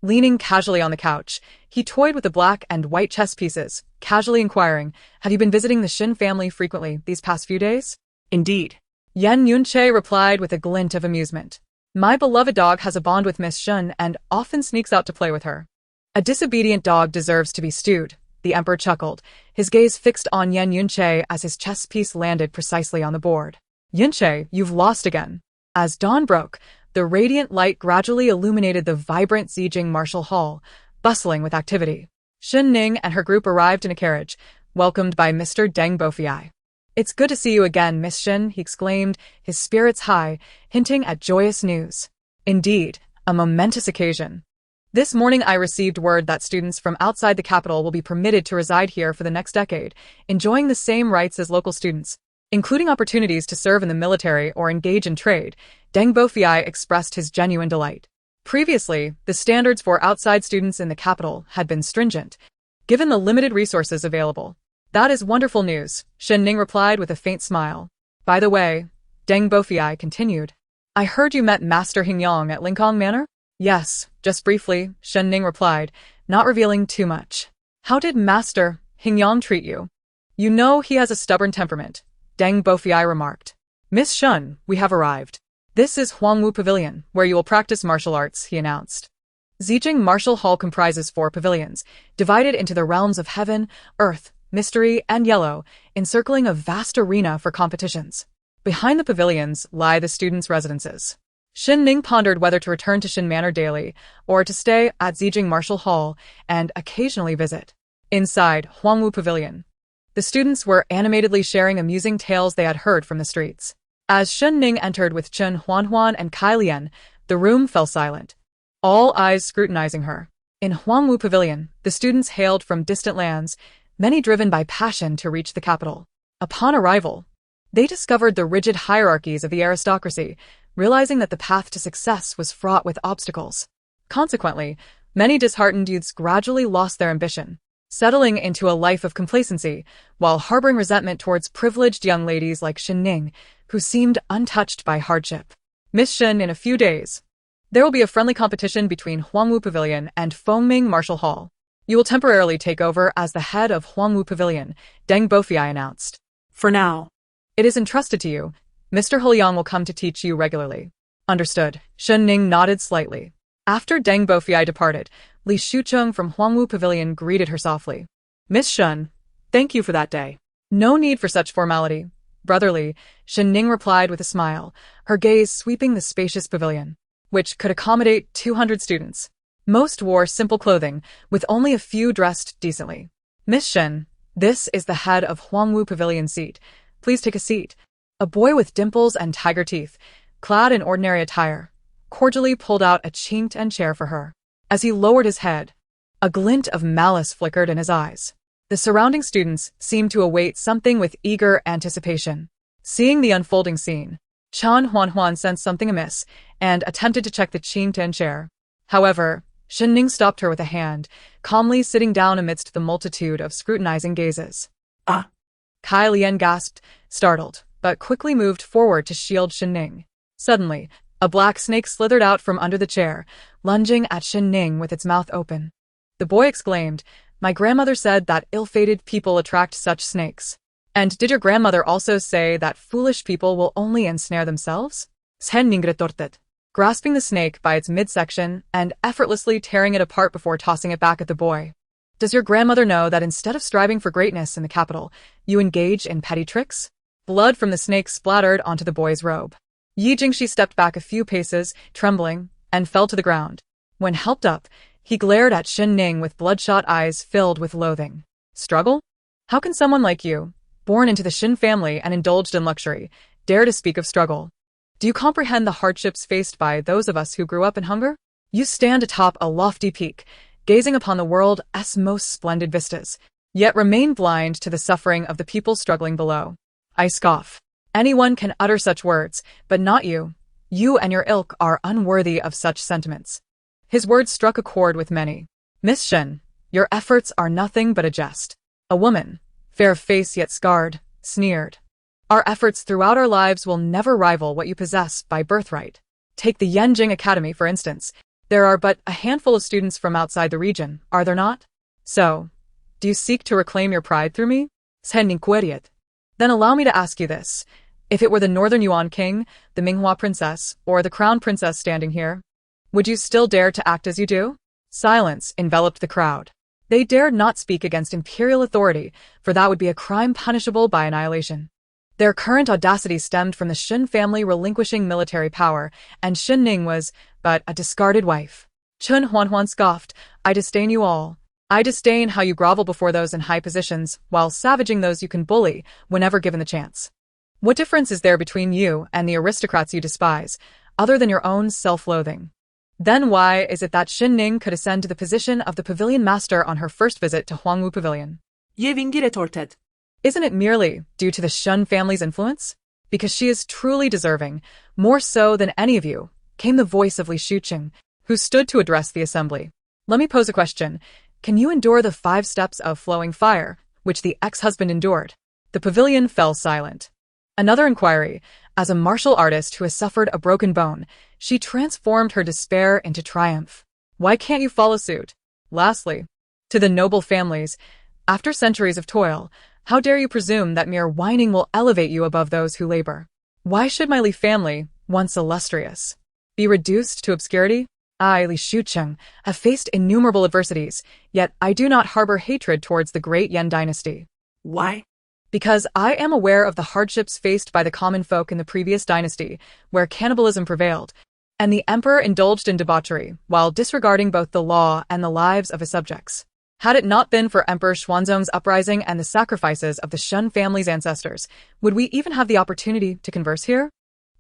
Leaning casually on the couch, he toyed with the black and white chess pieces, casually inquiring, "Have you been visiting the Shen family frequently these past few days?" Indeed. Yan Yunche replied with a glint of amusement. "My beloved dog has a bond with Miss Shen and often sneaks out to play with her." "A disobedient dog deserves to be stewed," the emperor chuckled, his gaze fixed on Yan Yunche as his chess piece landed precisely on the board. "Yunche, you've lost again." As dawn broke, the radiant light gradually illuminated the vibrant Zijing Martial Hall, bustling with activity. Shen Ning and her group arrived in a carriage, welcomed by Mr. Deng Bofiai. "It's good to see you again, Miss Shen," he exclaimed, his spirits high, hinting at joyous news. "Indeed, a momentous occasion. This morning I received word that students from outside the capital will be permitted to reside here for the next decade, enjoying the same rights as local students, including opportunities to serve in the military or engage in trade." Deng Bofiai expressed his genuine delight. Previously, the standards for outside students in the capital had been stringent, given the limited resources available. "That is wonderful news," Shen Ning replied with a faint smile. "By the way," Deng Bofiai continued, "I heard you met Master Hingyang at Linkong Manor?" "Yes, just briefly," Shen Ning replied, not revealing too much. "How did Master Hingyang treat you?" "You know he has a stubborn temperament," Deng Bofiai remarked. "Miss Shen, we have arrived. This is Huangwu Pavilion, where you will practice martial arts," he announced. Zijing Martial Hall comprises 4 pavilions, divided into the realms of heaven, earth, mystery, and yellow, encircling a vast arena for competitions. Behind the pavilions lie the students' residences. Shen Ning pondered whether to return to Shen Manor daily, or to stay at Zijing Martial Hall and occasionally visit. Inside Huangwu Pavilion, the students were animatedly sharing amusing tales they had heard from the streets. As Shen Ning entered with Chen Huanhuan and Kai Lian, the room fell silent, all eyes scrutinizing her. In Huangwu Pavilion, the students hailed from distant lands, many driven by passion to reach the capital. Upon arrival, they discovered the rigid hierarchies of the aristocracy, realizing that the path to success was fraught with obstacles. Consequently, many disheartened youths gradually lost their ambition, settling into a life of complacency, while harboring resentment towards privileged young ladies like Shen Ning, who seemed untouched by hardship. "Miss Shen, in a few days, there will be a friendly competition between Huangwu Pavilion and Fengming Martial Hall. You will temporarily take over as the head of Huangwu Pavilion," Deng Bofiai announced. For now. "It is entrusted to you. Mr. Huliang will come to teach you regularly." "Understood." Shen Ning nodded slightly. After Deng Bofiai departed, Li Shucheng from Huangwu Pavilion greeted her softly. "Miss Shen, thank you for that day." "No need for such formality, brotherly," Shen Ning replied with a smile, her gaze sweeping the spacious pavilion, which could accommodate 200 students. Most wore simple clothing, with only a few dressed decently. "Miss Shen, this is the head of Huangwu Pavilion seat. Please take a seat." A boy with dimples and tiger teeth, clad in ordinary attire, cordially pulled out a chinked chair for her. As he lowered his head, a glint of malice flickered in his eyes. The surrounding students seemed to await something with eager anticipation. Seeing the unfolding scene, Chan Huanhuan sensed something amiss and attempted to check the chinked chair. However, Shen Ning stopped her with a hand, calmly sitting down amidst the multitude of scrutinizing gazes. "Ah!" Kai Lian gasped, startled, but quickly moved forward to shield Shen Ning. Suddenly, a black snake slithered out from under the chair, lunging at Shen Ning with its mouth open. The boy exclaimed, "My grandmother said that ill-fated people attract such snakes. And did your grandmother also say that foolish people will only ensnare themselves?" Shen Ning retorted, grasping the snake by its midsection and effortlessly tearing it apart before tossing it back at the boy. "Does your grandmother know that instead of striving for greatness in the capital, you engage in petty tricks?" Blood from the snake splattered onto the boy's robe. Yi Jingshi stepped back a few paces, trembling, and fell to the ground. When helped up, he glared at Shen Ning with bloodshot eyes filled with loathing. "Struggle? How can someone like you, born into the Shen family and indulged in luxury, dare to speak of struggle? Do you comprehend the hardships faced by those of us who grew up in hunger?" You stand atop a lofty peak, gazing upon the world's most splendid vistas, yet remain blind to the suffering of the people struggling below. I scoff. Anyone can utter such words, but not you. You and your ilk are unworthy of such sentiments. His words struck a chord with many. Miss Shen, your efforts are nothing but a jest. A woman, fair of face yet scarred, sneered. Our efforts throughout our lives will never rival what you possess by birthright. Take the Yanjing Academy, for instance. There are but a handful of students from outside the region, are there not? So, do you seek to reclaim your pride through me? Shen Ning queried. Then allow me to ask you this. If it were the Northern Yuan King, the Minghua Princess, or the Crown Princess standing here, would you still dare to act as you do? Silence enveloped the crowd. They dared not speak against imperial authority, for that would be a crime punishable by annihilation. Their current audacity stemmed from the Shen family relinquishing military power, and Shen Ning was but a discarded wife. Chun Huanhuan scoffed, I disdain you all. I disdain how you grovel before those in high positions, while savaging those you can bully whenever given the chance. What difference is there between you and the aristocrats you despise, other than your own self-loathing? Then why is it that Shen Ning could ascend to the position of the pavilion master on her first visit to Huangwu Pavilion? Ye Wingi retorted. Isn't it merely due to the Shen family's influence? Because she is truly deserving, more so than any of you, came the voice of Li Shuqing, who stood to address the assembly. Let me pose a question. Can you endure the 5 steps of flowing fire, which the ex-husband endured? The pavilion fell silent. Another inquiry. As a martial artist who has suffered a broken bone, she transformed her despair into triumph. Why can't you follow suit? Lastly, to the noble families, after centuries of toil, how dare you presume that mere whining will elevate you above those who labor? Why should my Li family, once illustrious, be reduced to obscurity? I, Li Shuqing, have faced innumerable adversities, yet I do not harbor hatred towards the great Yan dynasty. Why? Because I am aware of the hardships faced by the common folk in the previous dynasty, where cannibalism prevailed, and the emperor indulged in debauchery, while disregarding both the law and the lives of his subjects. Had it not been for Emperor Xuanzong's uprising and the sacrifices of the Shen family's ancestors, would we even have the opportunity to converse here?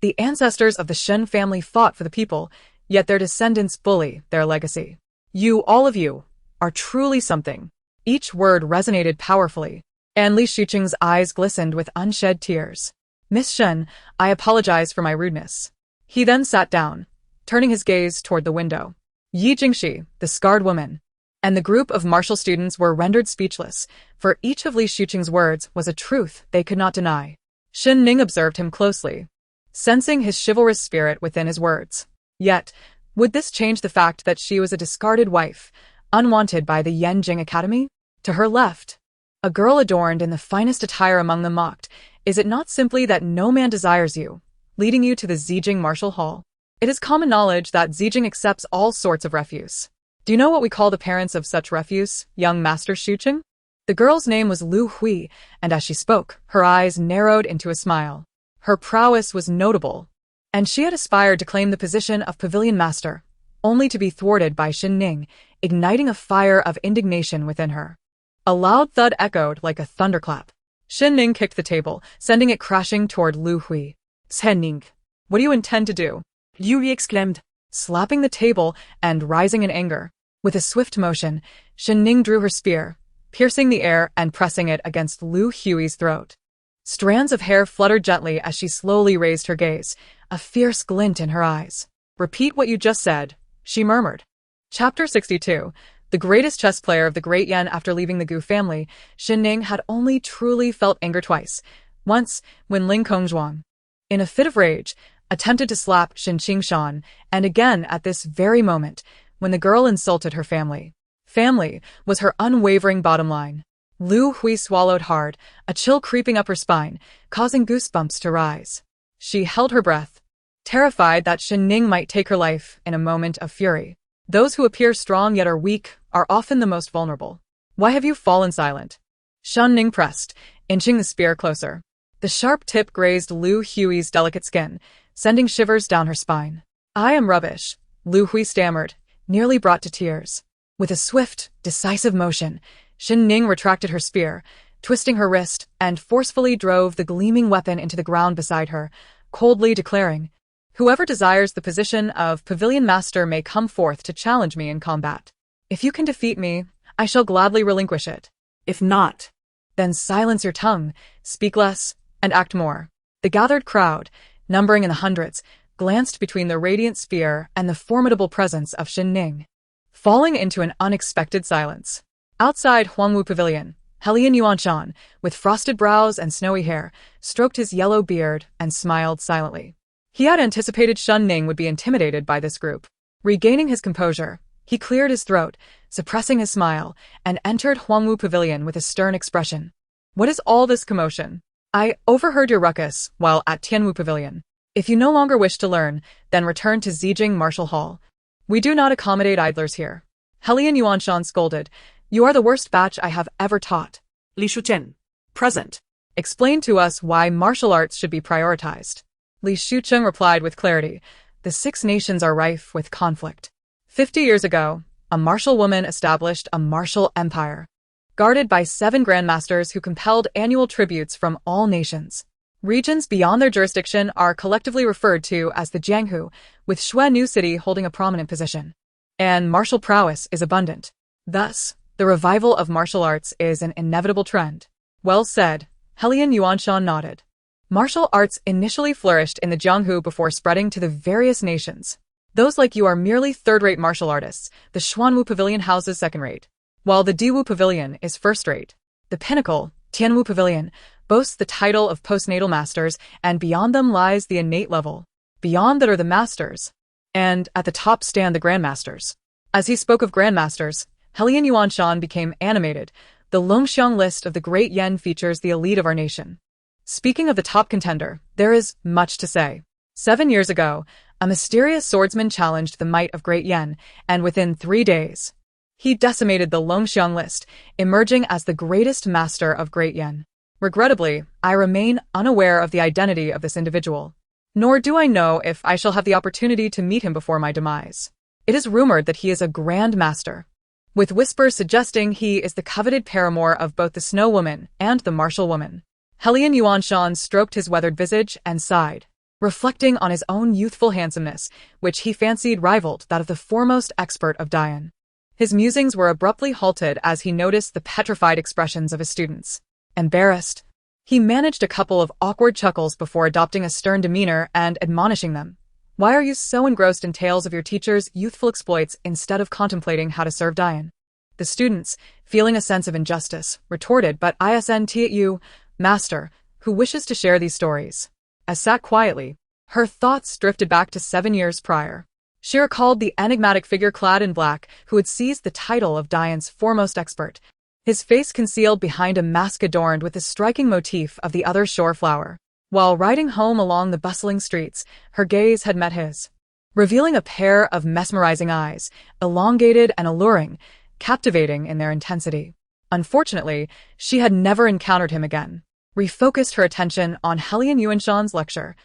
The ancestors of the Shen family fought for the people, yet their descendants bully their legacy. You, all of you, are truly something. Each word resonated powerfully, and Li Shuqing's eyes glistened with unshed tears. Miss Shen, I apologize for my rudeness. He then sat down, turning his gaze toward the window. Yi Jingxi, the scarred woman, and the group of martial students were rendered speechless, for each of Li Shuqing's words was a truth they could not deny. Shen Ning observed him closely, sensing his chivalrous spirit within his words. Yet, would this change the fact that she was a discarded wife, unwanted by the Yanjing Academy? To her left, a girl adorned in the finest attire among them mocked, is it not simply that no man desires you, leading you to the Zijing Martial Hall? It is common knowledge that Zijing accepts all sorts of refuse. Do you know what we call the parents of such refuse, young Master Shuqing? The girl's name was Lu Hui, and as she spoke, her eyes narrowed into a smile. Her prowess was notable, and she had aspired to claim the position of pavilion master, only to be thwarted by Shen Ning, igniting a fire of indignation within her. A loud thud echoed like a thunderclap. Shen Ning kicked the table, sending it crashing toward Lu Hui. Shen Ning, what do you intend to do? Liu exclaimed, slapping the table and rising in anger. With a swift motion, Shen Ning drew her spear, piercing the air and pressing it against Lu Hui's throat. Strands of hair fluttered gently as she slowly raised her gaze, a fierce glint in her eyes. Repeat what you just said, she murmured. Chapter 62. The greatest chess player of the Great Yan after leaving the Gu family, Shen Ning had only truly felt anger twice. Once, when Ling Kongzhuang, in a fit of rage, attempted to slap Shen Qingshan, and again at this very moment, when the girl insulted her family. Family was her unwavering bottom line. Lu Hui swallowed hard, a chill creeping up her spine, causing goosebumps to rise. She held her breath, terrified that Shen Ning might take her life in a moment of fury. Those who appear strong yet are weak are often the most vulnerable. Why have you fallen silent? Shen Ning pressed, inching the spear closer. The sharp tip grazed Lu Hui's delicate skin, sending shivers down her spine. I am rubbish, Lu Hui stammered, nearly brought to tears. With a swift, decisive motion, Shen Ning retracted her spear, twisting her wrist, and forcefully drove the gleaming weapon into the ground beside her, coldly declaring, Whoever desires the position of pavilion master may come forth to challenge me in combat. If you can defeat me, I shall gladly relinquish it. If not, Then silence your tongue, speak less, and act more. The gathered crowd, numbering in the hundreds, glanced between the radiant sphere and the formidable presence of Shen Ning, falling into an unexpected silence. Outside Huangwu Pavilion, Helian Yuanshan, with frosted brows and snowy hair, stroked his yellow beard and smiled silently. He had anticipated Shen Ning would be intimidated by this group. Regaining his composure, he cleared his throat, suppressing his smile, and entered Huangwu Pavilion with a stern expression. What is all this commotion? I overheard your ruckus while at Tianwu Pavilion. If you no longer wish to learn, then return to Zijing Martial Hall. We do not accommodate idlers here. Helian Yuanshan scolded. You are the worst batch I have ever taught. Li Shuchen. Present. Explain to us why martial arts should be prioritized. Li Shucheng replied with clarity. The 6 nations are rife with conflict. 50 years ago, a martial woman established a martial empire, guarded by 7 grandmasters who compelled annual tributes from all nations. Regions beyond their jurisdiction are collectively referred to as the Jianghu, with Xuannu City holding a prominent position. And martial prowess is abundant. Thus, the revival of martial arts is an inevitable trend. Well said, Helian Yuanshan nodded. Martial arts initially flourished in the Jianghu before spreading to the various nations. Those like you are merely third-rate martial artists. The Xuanwu Pavilion houses second-rate, while the Diwu Pavilion is first-rate. The pinnacle, Tianwu Pavilion, boasts the title of postnatal masters, and beyond them lies the innate level. Beyond that are the masters, and at the top stand the grandmasters. As he spoke of grandmasters, Helian Yuanshan became animated. The Longxiang list of the Great Yen features the elite of our nation. Speaking of the top contender, there is much to say. 7 years ago, a mysterious swordsman challenged the might of Great Yen, and within 3 days, he decimated the Longxiang list, emerging as the greatest master of Great Yen. Regrettably, I remain unaware of the identity of this individual. Nor do I know if I shall have the opportunity to meet him before my demise. It is rumored that he is a grand master, with whispers suggesting he is the coveted paramour of both the Snow Woman and the Martial Woman. Helian Yuanshan stroked his weathered visage and sighed, reflecting on his own youthful handsomeness, which he fancied rivaled that of the foremost expert of Dian. His musings were abruptly halted as he noticed the petrified expressions of his students. Embarrassed, he managed a couple of awkward chuckles before adopting a stern demeanor and admonishing them. Why are you so engrossed in tales of your teacher's youthful exploits instead of contemplating how to serve Dian? The students, feeling a sense of injustice, retorted, but isn't it you, master, who wishes to share these stories? As sat quietly, her thoughts drifted back to 7 years prior. She recalled the enigmatic figure clad in black who had seized the title of Dian's foremost expert, his face concealed behind a mask adorned with the striking motif of the other shore flower. While riding home along the bustling streets, her gaze had met his, revealing a pair of mesmerizing eyes, elongated and alluring, captivating in their intensity. Unfortunately, she had never encountered him again. Refocused her attention on Helian Yuanshan's lecture,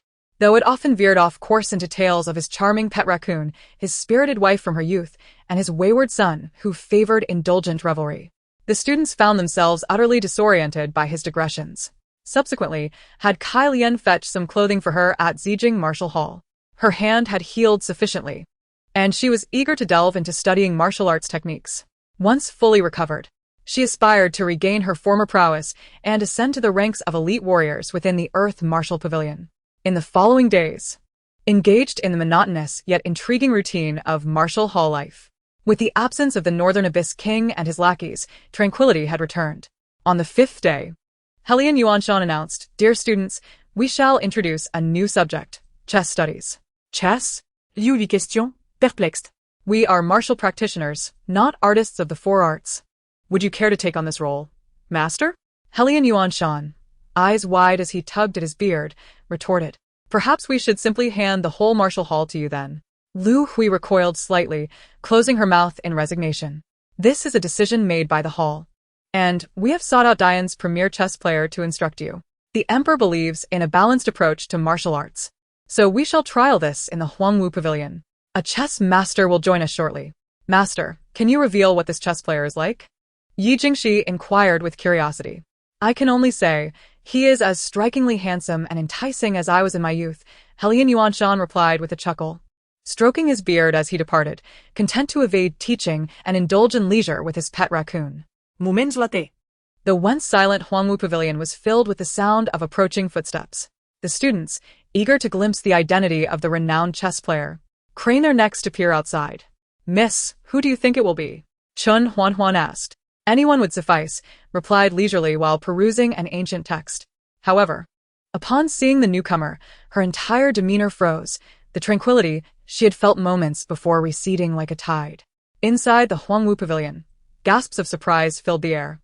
though it often veered off course into tales of his charming pet raccoon, his spirited wife from her youth, and his wayward son who favored indulgent revelry. The students found themselves utterly disoriented by his digressions. Subsequently, had Kai Lian fetched some clothing for her at Zijing Martial Hall. Her hand had healed sufficiently, and she was eager to delve into studying martial arts techniques. Once fully recovered, she aspired to regain her former prowess and ascend to the ranks of elite warriors within the Earth Martial Pavilion. In the following days, engaged in the monotonous yet intriguing routine of martial hall life, with the absence of the Northern Abyss King and his lackeys, tranquility had returned. On the 5th day, Helian Yuanshan announced, "Dear students, we shall introduce a new subject, chess studies." Chess? Liu lui question, perplexed. We are martial practitioners, not artists of the 4 arts. Would you care to take on this role, master? Helian Yuanshan, eyes wide as he tugged at his beard, retorted. Perhaps we should simply hand the whole martial hall to you then. Lu Hui recoiled slightly, closing her mouth in resignation. This is a decision made by the hall, and we have sought out Dian's premier chess player to instruct you. The emperor believes in a balanced approach to martial arts, so we shall trial this in the Huangwu Pavilion. A chess master will join us shortly. Master, can you reveal what this chess player is like? Yi Jingxi inquired with curiosity. I can only say, he is as strikingly handsome and enticing as I was in my youth, Helian Yuanshan replied with a chuckle, stroking his beard as he departed, content to evade teaching and indulge in leisure with his pet raccoon. Moments later. The once silent Huangwu Pavilion was filled with the sound of approaching footsteps. The students, eager to glimpse the identity of the renowned chess player, craned their necks to peer outside. "Miss, who do you think it will be?" Chun Huan asked. "Anyone would suffice," replied leisurely while perusing an ancient text. However, upon seeing the newcomer, her entire demeanor froze, the tranquility she had felt moments before receding like a tide. Inside the Huangwu Pavilion, gasps of surprise filled the air.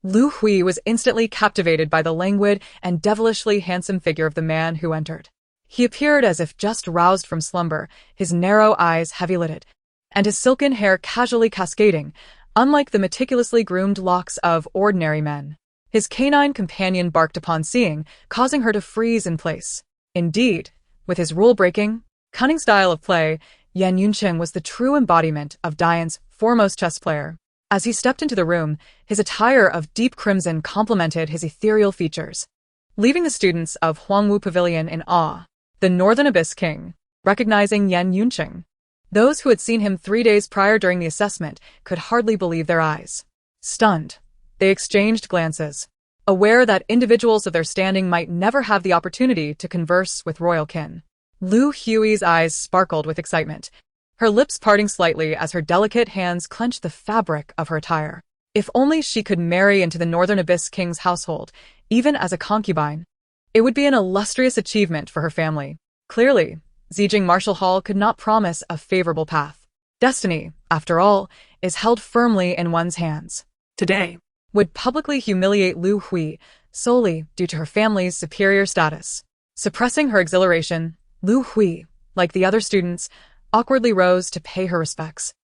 Lu Hui was instantly captivated by the languid and devilishly handsome figure of the man who entered. He appeared as if just roused from slumber, his narrow eyes heavy-lidded, and his silken hair casually cascading, unlike the meticulously groomed locks of ordinary men. His canine companion barked upon seeing, causing her to freeze in place. Indeed, with his rule-breaking, cunning style of play, Yan Yunqing was the true embodiment of Dian's foremost chess player. As he stepped into the room, his attire of deep crimson complemented his ethereal features, leaving the students of Huangwu Pavilion in awe. The Northern Abyss King, recognizing Yan Yunqing. Those who had seen him 3 days prior during the assessment could hardly believe their eyes. Stunned, they exchanged glances, aware that individuals of their standing might never have the opportunity to converse with royal kin. Lu Hui's eyes sparkled with excitement, her lips parting slightly as her delicate hands clenched the fabric of her attire. If only she could marry into the Northern Abyss King's household, even as a concubine. It would be an illustrious achievement for her family. Clearly, Zijing Martial Hall could not promise a favorable path. Destiny, after all, is held firmly in one's hands. Today Would publicly humiliate Lu Hui solely due to her family's superior status. Suppressing her exhilaration, Lu Hui, like the other students, awkwardly rose to pay her respects.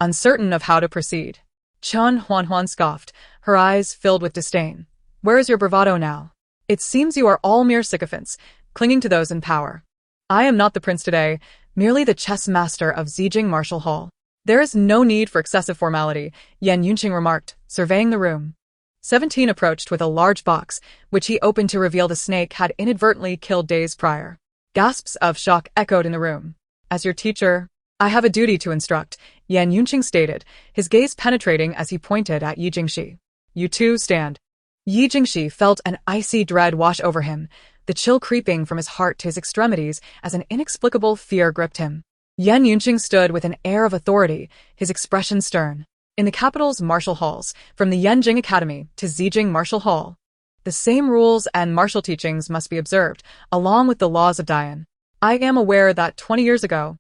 Uncertain of how to proceed, Chun Huan scoffed, her eyes filled with disdain. "Where is your bravado now? It seems you are all mere sycophants, clinging to those in power. I am not the prince today, merely the chess master of Zijing Martial Hall." "There is no need for excessive formality," Yan Yunqing remarked, surveying the room. 17 approached with a large box, which he opened to reveal the snake had inadvertently killed days prior. Gasps of shock echoed in the room. "As your teacher, I have a duty to instruct," Yan Yunqing stated, his gaze penetrating as he pointed at Yi Jingxi. "You two stand." Yi Jingxi felt an icy dread wash over him, the chill creeping from his heart to his extremities as an inexplicable fear gripped him. Yan Yunqing stood with an air of authority, his expression stern. In the capital's martial halls, from the Yanjing Academy to Zijing Martial Hall, the same rules and martial teachings must be observed, along with the laws of Dian. I am aware that 20 years ago,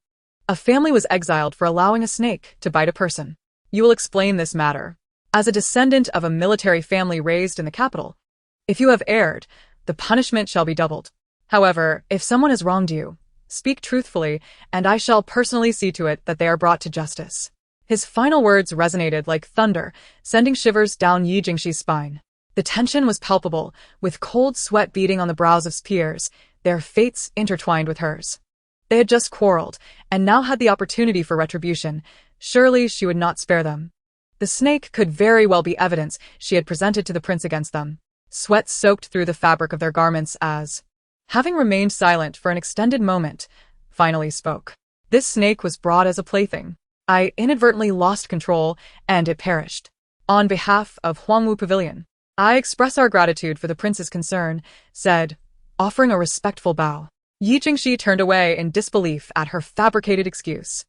a family was exiled for allowing a snake to bite a person. You will explain this matter. As a descendant of a military family raised in the capital, if you have erred, the punishment shall be doubled. However, if someone has wronged you, speak truthfully, and I shall personally see to it that they are brought to justice. His final words resonated like thunder, sending shivers down Yi Jingxi's spine. The tension was palpable, with cold sweat beading on the brows of his peers, their fates intertwined with hers. They had just quarreled, and now had the opportunity for retribution. Surely she would not spare them. The snake could very well be evidence she had presented to the prince against them. Sweat soaked through the fabric of their garments as, having remained silent for an extended moment, finally spoke. "This snake was brought as a plaything. I inadvertently lost control, and it perished. On behalf of Huangwu Pavilion, I express our gratitude for the prince's concern," said, offering a respectful bow. Yi Jingxi turned away in disbelief at her fabricated excuse.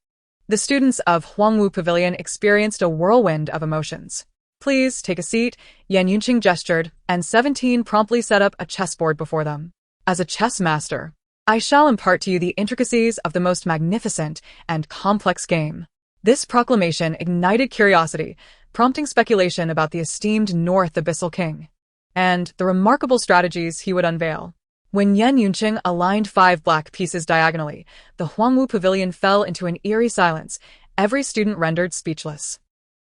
The students of Huangwu Pavilion experienced a whirlwind of emotions. "Please take a seat," Yan Yunqing gestured, and 17 promptly set up a chessboard before them. "As a chess master, I shall impart to you the intricacies of the most magnificent and complex game." This proclamation ignited curiosity, prompting speculation about the esteemed North Abyssal King, and the remarkable strategies he would unveil. When Yan Yunqing aligned 5 black pieces diagonally, the Huangwu Pavilion fell into an eerie silence, every student rendered speechless.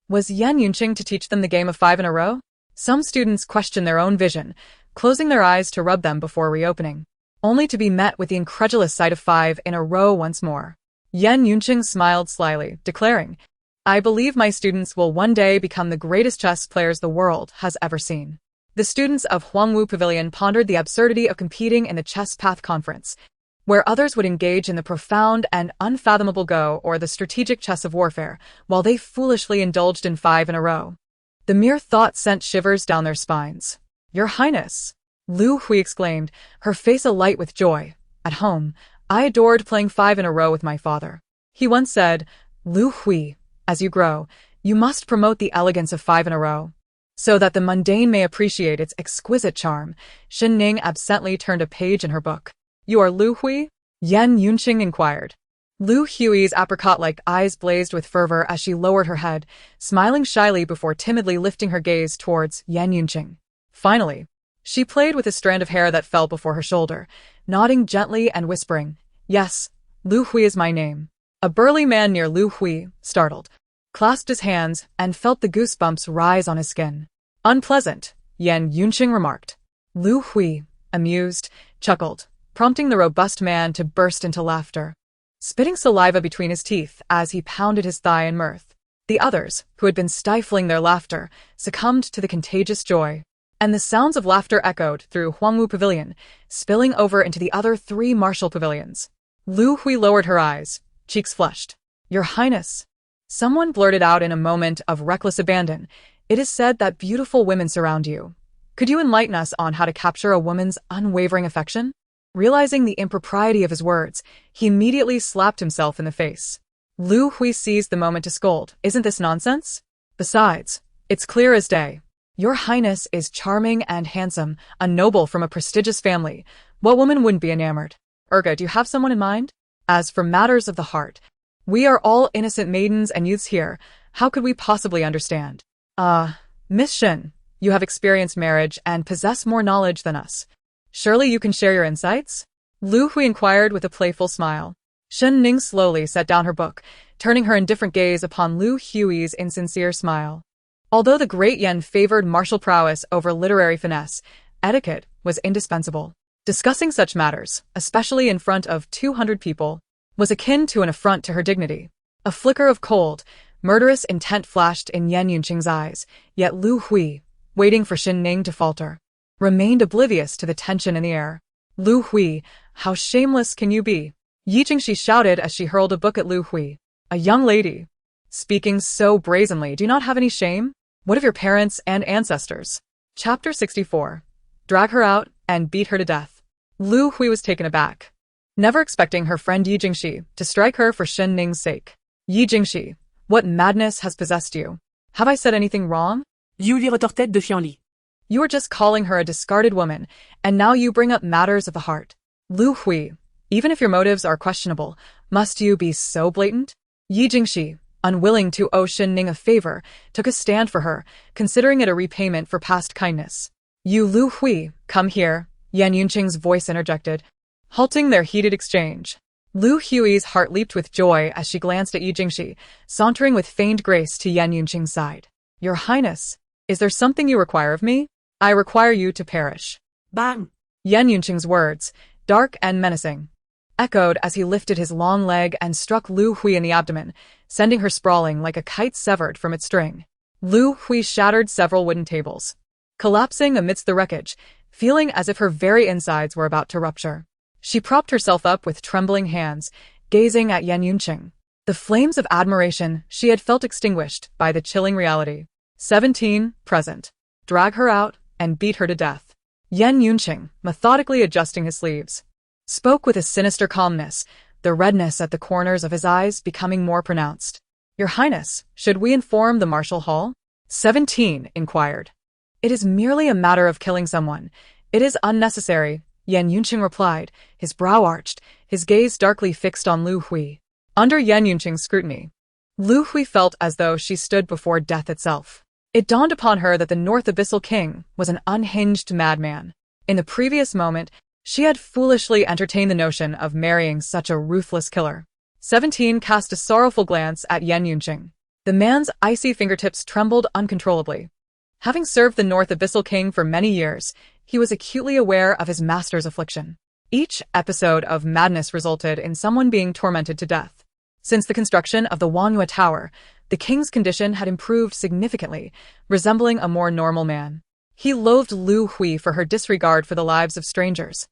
Was Yan Yunqing to teach them the game of 5 in a row? Some students questioned their own vision, closing their eyes to rub them before reopening, only to be met with the incredulous sight of 5 in a row once more. Yan Yunqing smiled slyly, declaring, "I believe my students will one day become the greatest chess players the world has ever seen." The students of Huangwu Pavilion pondered the absurdity of competing in the Chess Path Conference. where others would engage in the profound and unfathomable Go or the strategic chess of warfare, while they foolishly indulged in 5 in a row. The mere thought sent shivers down their spines. "Your Highness!" Lu Hui exclaimed, her face alight with joy. "At home, I adored playing 5 in a row with my father. He once said, 'Lu Hui, as you grow, you must promote the elegance of 5 in a row, so that the mundane may appreciate its exquisite charm.'" Shen Ning absently turned a page in her book. "You are Lu Hui?" Yan Yunqing inquired. Lu Hui's apricot-like eyes blazed with fervor as she lowered her head, smiling shyly before timidly lifting her gaze towards Yan Yunqing. Finally, she played with a strand of hair that fell before her shoulder, nodding gently and whispering, "Yes, Lu Hui is my name." A burly man near Lu Hui, startled, clasped his hands and felt the goosebumps rise on his skin. "Unpleasant," Yan Yunqing remarked. Lu Hui, amused, chuckled, prompting the robust man to burst into laughter, spitting saliva between his teeth as he pounded his thigh in mirth. The others, who had been stifling their laughter, succumbed to the contagious joy, and the sounds of laughter echoed through Huangwu Pavilion, spilling over into the other 3 martial pavilions. Lu Hui lowered her eyes, cheeks flushed. "Your Highness," someone blurted out in a moment of reckless abandon, "it is said that beautiful women surround you. Could you enlighten us on how to capture a woman's unwavering affection?" Realizing the impropriety of his words, he immediately slapped himself in the face. Lu Hui seized the moment to scold. "Isn't this nonsense? Besides, it's clear as day. Your Highness is charming and handsome, a noble from a prestigious family. What woman wouldn't be enamored? Urga, do you have someone in mind? As for matters of the heart, we are all innocent maidens and youths here. How could we possibly understand? Miss Shen, you have experienced marriage and possess more knowledge than us. Surely you can share your insights?" Lu Hui inquired with a playful smile. Shen Ning slowly set down her book, turning her indifferent gaze upon Lu Hui's insincere smile. Although the great Yen favored martial prowess over literary finesse, etiquette was indispensable. Discussing such matters, especially in front of 200 people, was akin to an affront to her dignity. A flicker of cold, murderous intent flashed in Yan Yunqing's eyes, yet Lu Hui, waiting for Shen Ning to falter, remained oblivious to the tension in the air. "Lu Hui, how shameless can you be?" Yi Jingxi shouted as she hurled a book at Lu Hui. "A young lady, speaking so brazenly, do you not have any shame? What of your parents and ancestors?" Chapter 64. Drag her out and beat her to death. Lu Hui was taken aback, never expecting her friend Yi Jingxi to strike her for Shen Ning's sake. "Yi Jingxi, what madness has possessed you? Have I said anything wrong?" You lui retortait défiantly. "You were just calling her a discarded woman, and now you bring up matters of the heart. Lu Hui, even if your motives are questionable, must you be so blatant?" Yi Jingxi, unwilling to owe Shen Ning a favor, took a stand for her, considering it a repayment for past kindness. "You Lu Hui, come here," Yan Yunqing's voice interjected, halting their heated exchange. Lu Hui's heart leaped with joy as she glanced at Yi Jingxi, sauntering with feigned grace to Yan Yunqing's side. "Your Highness, is there something you require of me? I require you to perish." Bang! Yan Yunqing's words, dark and menacing, echoed as he lifted his long leg and struck Lu Hui in the abdomen, sending her sprawling like a kite severed from its string. Lu Hui shattered several wooden tables, collapsing amidst the wreckage, feeling as if her very insides were about to rupture. She propped herself up with trembling hands, gazing at Yan Yunqing. The flames of admiration she had felt extinguished by the chilling reality. 17. Present. Drag her out and beat her to death. Yan Yunqing, methodically adjusting his sleeves, spoke with a sinister calmness, the redness at the corners of his eyes becoming more pronounced. "Your Highness, should we inform the martial hall?" 17 inquired. "It is merely a matter of killing someone. It is unnecessary," Yan Yunqing replied, his brow arched, his gaze darkly fixed on Lu Hui. Under Yan Yunqing's scrutiny, Lu Hui felt as though she stood before death itself. It dawned upon her that the North Abyssal King was an unhinged madman. In the previous moment, she had foolishly entertained the notion of marrying such a ruthless killer. 17 cast a sorrowful glance at Yan Yunqing. The man's icy fingertips trembled uncontrollably. Having served the North Abyssal King for many years, he was acutely aware of his master's affliction. Each episode of madness resulted in someone being tormented to death. Since the construction of the Wangyue Tower, the king's condition had improved significantly, resembling a more normal man. He loathed Lu Hui for her disregard for the lives of strangers,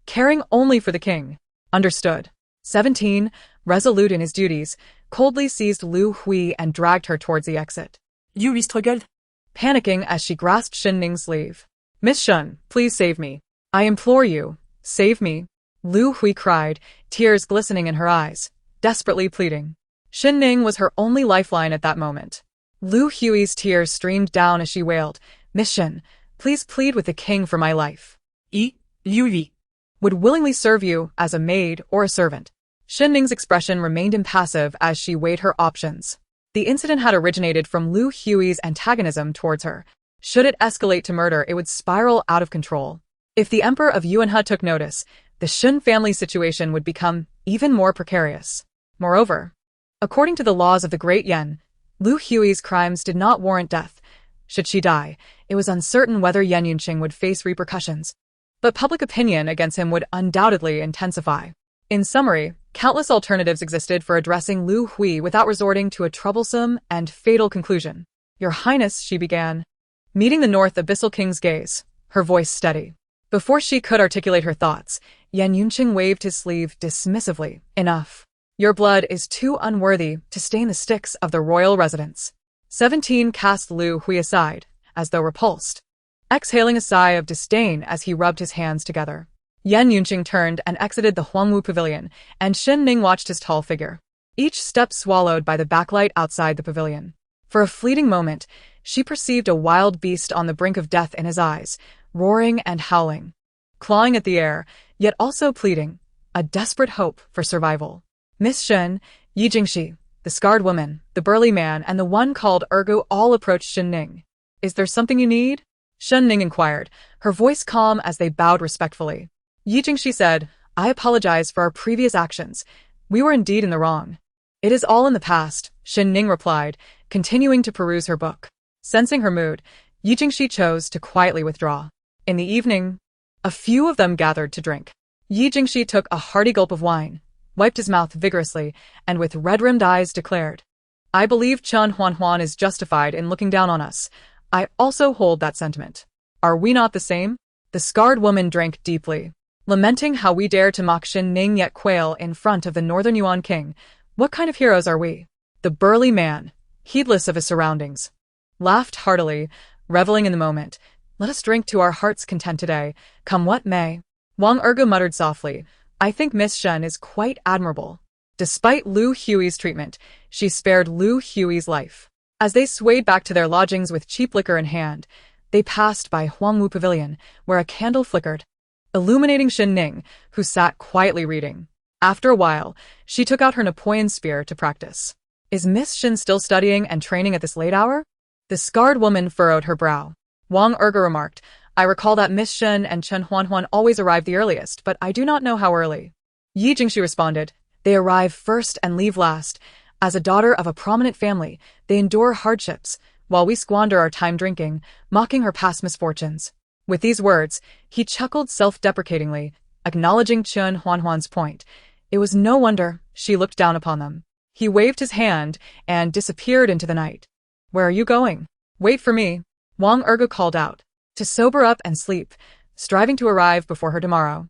caring only for the king. Understood. 17, resolute in his duties, coldly seized Lu Hui and dragged her towards the exit. Liu struggled, Panicking as she grasped Shen Ning's sleeve. Miss Shen, please save me. I implore you, save me. Lu Hui cried, tears glistening in her eyes, desperately pleading. Shen Ning was her only lifeline at that moment. Lu Hui's tears streamed down as she wailed, Miss Shen, please plead with the king for my life. Liu Would willingly serve you as a maid or a servant. Shen Ning's expression remained impassive as she weighed her options. The incident had originated from Lu Hui's antagonism towards her. Should it escalate to murder, it would spiral out of control. If the Emperor of Yuanhe took notice, the Shen family situation would become even more precarious. Moreover, according to the laws of the Great Yan, Lu Hui's crimes did not warrant death. Should she die, it was uncertain whether Yan Yunqing would face repercussions. But public opinion against him would undoubtedly intensify. In summary, countless alternatives existed for addressing Lu Hui without resorting to a troublesome and fatal conclusion. Your Highness, she began. Meeting the North Abyssal King's gaze, her voice steady. Before she could articulate her thoughts, Yan Yunqing waved his sleeve dismissively. Enough. Your blood is too unworthy to stain the sticks of the royal residence. 17 cast Lu Hui aside, as though repulsed, exhaling a sigh of disdain as he rubbed his hands together. Yan Yunqing turned and exited the Huangwu pavilion, and Shen Ning watched his tall figure, each step swallowed by the backlight outside the pavilion. For a fleeting moment, she perceived a wild beast on the brink of death in his eyes, roaring and howling, clawing at the air, yet also pleading, a desperate hope for survival. Miss Shen, Yi Jingxi, the scarred woman, the burly man, and the one called Ergu all approached Shen Ning. Is there something you need? Shen Ning inquired, her voice calm as they bowed respectfully. Yi Jingxi said, I apologize for our previous actions. We were indeed in the wrong. It is all in the past, Shen Ning replied, continuing to peruse her book. Sensing her mood, Yi Jingxi chose to quietly withdraw. In the evening, a few of them gathered to drink. Yi Jingxi took a hearty gulp of wine, wiped his mouth vigorously, and with red-rimmed eyes declared, I believe Chen Huanhuan is justified in looking down on us. I also hold that sentiment. Are we not the same? The scarred woman drank deeply, lamenting how we dare to mock Shen Ning yet quail in front of the Northern Yuan king. What kind of heroes are we? The burly man, heedless of his surroundings, laughed heartily, reveling in the moment. Let us drink to our heart's content today, come what may. Wang Ergu muttered softly, I think Miss Shen is quite admirable. Despite Lu Hui's treatment, she spared Lu Hui's life. As they swayed back to their lodgings with cheap liquor in hand, they passed by Huangwu Pavilion, where a candle flickered, illuminating Shen Ning, who sat quietly reading. After a while, she took out her Napoleon spear to practice. Is Miss Shen still studying and training at this late hour? The scarred woman furrowed her brow. Wang Ergu remarked, I recall that Miss Shen and Chen Huanhuan always arrive the earliest, but I do not know how early. Yi Jingxi responded, they arrive first and leave last. As a daughter of a prominent family, they endure hardships, while we squander our time drinking, mocking her past misfortunes. With these words, he chuckled self-deprecatingly, acknowledging Chen Huanhuan's point. It was no wonder she looked down upon them. He waved his hand and disappeared into the night. Where are you going? Wait for me, Wang Ergu called out, to sober up and sleep, striving to arrive before her tomorrow.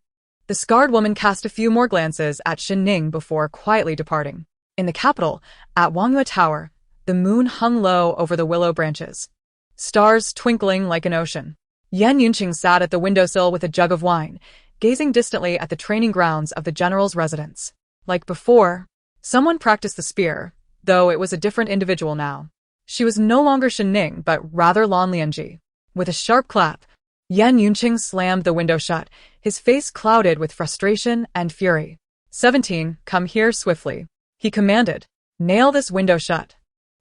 The scarred woman cast a few more glances at Shen Ning before quietly departing. In the capital, at Wangyue Tower, the moon hung low over the willow branches, stars twinkling like an ocean. Yan Yunqing sat at the windowsill with a jug of wine, gazing distantly at the training grounds of the general's residence. Like before, someone practiced the spear, though it was a different individual now. She was no longer Shen Ning, but rather Lan Lianji. With a sharp clap, Yan Yunqing slammed the window shut, his face clouded with frustration and fury. 17, come here swiftly, he commanded. Nail this window shut.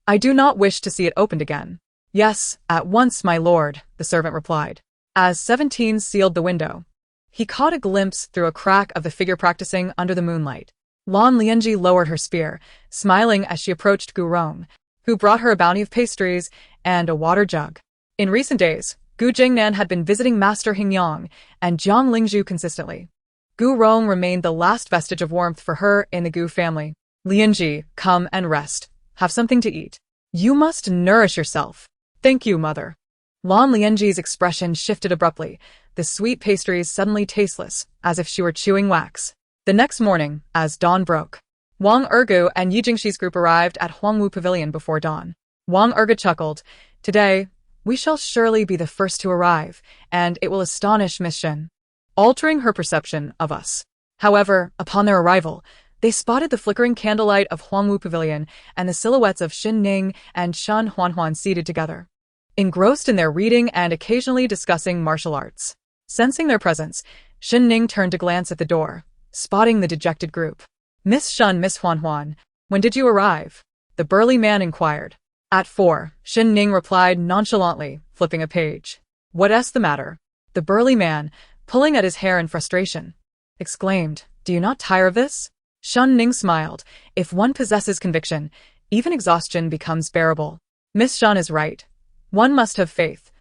I do not wish to see it opened again. Yes, at once, my lord, the servant replied. As 17 sealed the window, he caught a glimpse through a crack of the figure practicing under the moonlight. Lan Lianji lowered her spear, smiling as she approached Gu Rong, who brought her a bounty of pastries and a water jug. In recent days, Gu Jingnan had been visiting Master Hingyang and Jiang Lingzhu consistently. Gu Rong remained the last vestige of warmth for her in the Gu family. Lianji, come and rest. Have something to eat. You must nourish yourself. Thank you, mother. Lan Lianji's expression shifted abruptly, the sweet pastries suddenly tasteless, as if she were chewing wax. The next morning, as dawn broke, Wang Ergu and Yi Jingshi's group arrived at Huangwu Pavilion before dawn. Wang Ergu chuckled. Today, we shall surely be the first to arrive, and it will astonish Miss Shen, altering her perception of us. However, upon their arrival, they spotted the flickering candlelight of Huangwu Pavilion and the silhouettes of Shen Ning and Shen Huanhuan seated together, engrossed in their reading and occasionally discussing martial arts. Sensing their presence, Shen Ning turned to glance at the door, spotting the dejected group. Miss Shen, Miss Huanhuan, when did you arrive? The burly man inquired. At 4, Shen Ning replied nonchalantly, flipping a page. What's the matter? The burly man, pulling at his hair in frustration, exclaimed, Do you not tire of this? Shen Ning smiled. If one possesses conviction, even exhaustion becomes bearable. Miss Shen is right. One must have faith.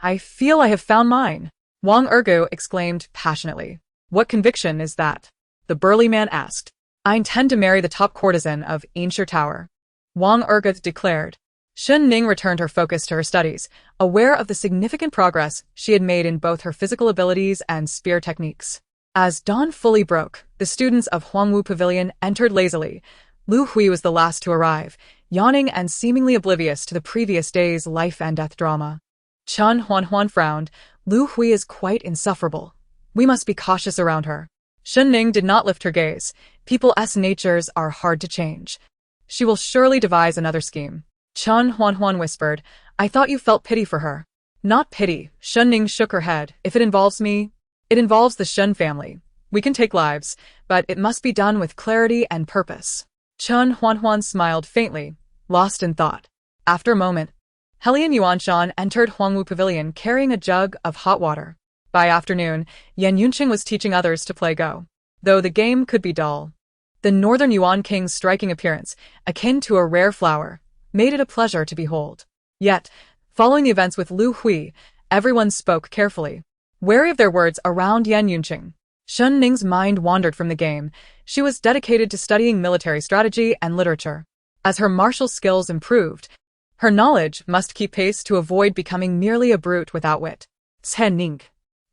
I feel I have found mine. Wang Ergu exclaimed passionately. What conviction is that? The burly man asked. I intend to marry the top courtesan of Ainshire Tower, Wang Ergu declared. Shen Ning returned her focus to her studies, aware of the significant progress she had made in both her physical abilities and spear techniques. As dawn fully broke, the students of Huangwu Pavilion entered lazily. Lu Hui was the last to arrive, yawning and seemingly oblivious to the previous day's life and death drama. Chen Huanhuan frowned. Lu Hui is quite insufferable. We must be cautious around her. Shen Ning did not lift her gaze. People's natures are hard to change. She will surely devise another scheme. Chen Huanhuan whispered, I thought you felt pity for her. Not pity. Shen Ning shook her head. If it involves me, it involves the Shen family. We can take lives, but it must be done with clarity and purpose. Chen Huanhuan smiled faintly, lost in thought. After a moment, Helian Yuanshan entered Huangwu Pavilion carrying a jug of hot water. By afternoon, Yan Yunqing was teaching others to play Go, though the game could be dull. The Northern Yuan King's striking appearance, akin to a rare flower, made it a pleasure to behold. Yet, following the events with Lu Hui, everyone spoke carefully, wary of their words around Yan Yunqing. Shen Ning's mind wandered from the game. She was dedicated to studying military strategy and literature. As her martial skills improved, her knowledge must keep pace to avoid becoming merely a brute without wit. Shen Ning.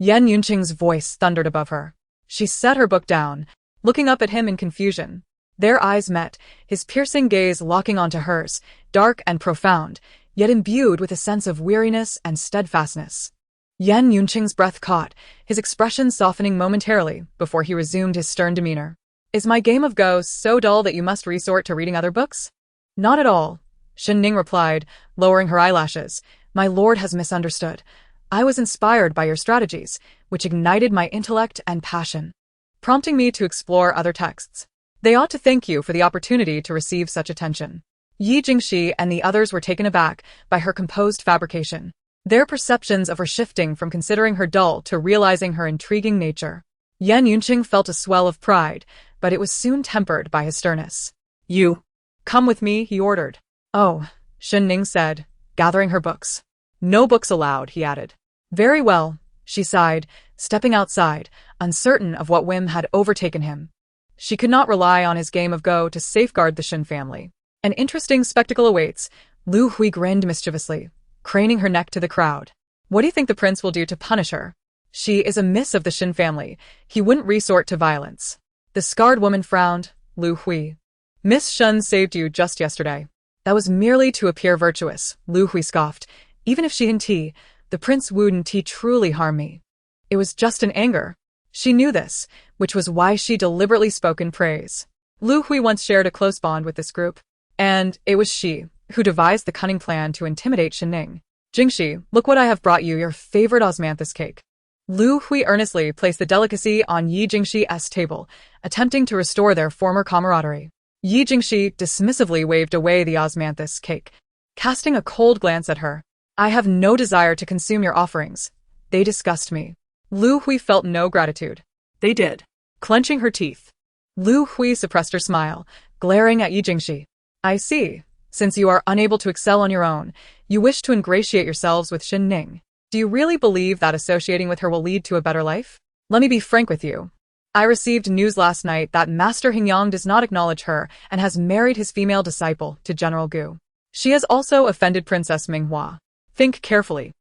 Yan Yunqing's voice thundered above her. She set her book down, looking up at him in confusion. Their eyes met, his piercing gaze locking onto hers, dark and profound, yet imbued with a sense of weariness and steadfastness. Yan Yunqing's breath caught, his expression softening momentarily before he resumed his stern demeanor. Is my game of Go so dull that you must resort to reading other books? Not at all, Shen Ning replied, lowering her eyelashes. My lord has misunderstood. I was inspired by your strategies, which ignited my intellect and passion, prompting me to explore other texts. They ought to thank you for the opportunity to receive such attention. Yi Jingshi and the others were taken aback by her composed fabrication, their perceptions of her shifting from considering her dull to realizing her intriguing nature. Yan Yunqing felt a swell of pride, but it was soon tempered by his sternness. You, come with me, he ordered. Oh, Shen Ning said, gathering her books. No books allowed, he added. Very well, she sighed, stepping outside, uncertain of what whim had overtaken him. She could not rely on his game of Go to safeguard the Shen family. An interesting spectacle awaits. Lu Hui grinned mischievously, craning her neck to the crowd. What do you think the prince will do to punish her? She is a miss of the Shen family. He wouldn't resort to violence. The scarred woman frowned. Lu Hui. Miss Shen saved you just yesterday. That was merely to appear virtuous, Lu Hui scoffed. Even if she and T, the prince wouldn't truly harm me. It was just in anger. She knew this, which was why she deliberately spoke in praise. Lu Hui once shared a close bond with this group, and it was she who devised the cunning plan to intimidate Shen Ning. Jingshi, look what I have brought you, your favorite osmanthus cake. Lu Hui earnestly placed the delicacy on Yi Jingshi's table, attempting to restore their former camaraderie. Yi Jingshi dismissively waved away the osmanthus cake, casting a cold glance at her. I have no desire to consume your offerings. They disgust me. Lu Hui felt no gratitude. They did. Clenching her teeth, Lu Hui suppressed her smile, glaring at Yi Jingshi. I see. Since you are unable to excel on your own, you wish to ingratiate yourselves with Shen Ning. Do you really believe that associating with her will lead to a better life? Let me be frank with you. I received news last night that Master Hingyang does not acknowledge her and has married his female disciple to General Gu. She has also offended Princess Minghua. Think carefully.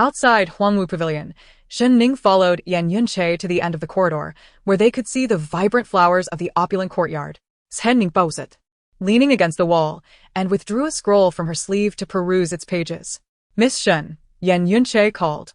Outside Huangwu Pavilion, Shen Ning followed Yan Yunche to the end of the corridor, where they could see the vibrant flowers of the opulent courtyard. Shen Ning paused it, leaning against the wall, and withdrew a scroll from her sleeve to peruse its pages. Miss Shen, Yan Yunche called.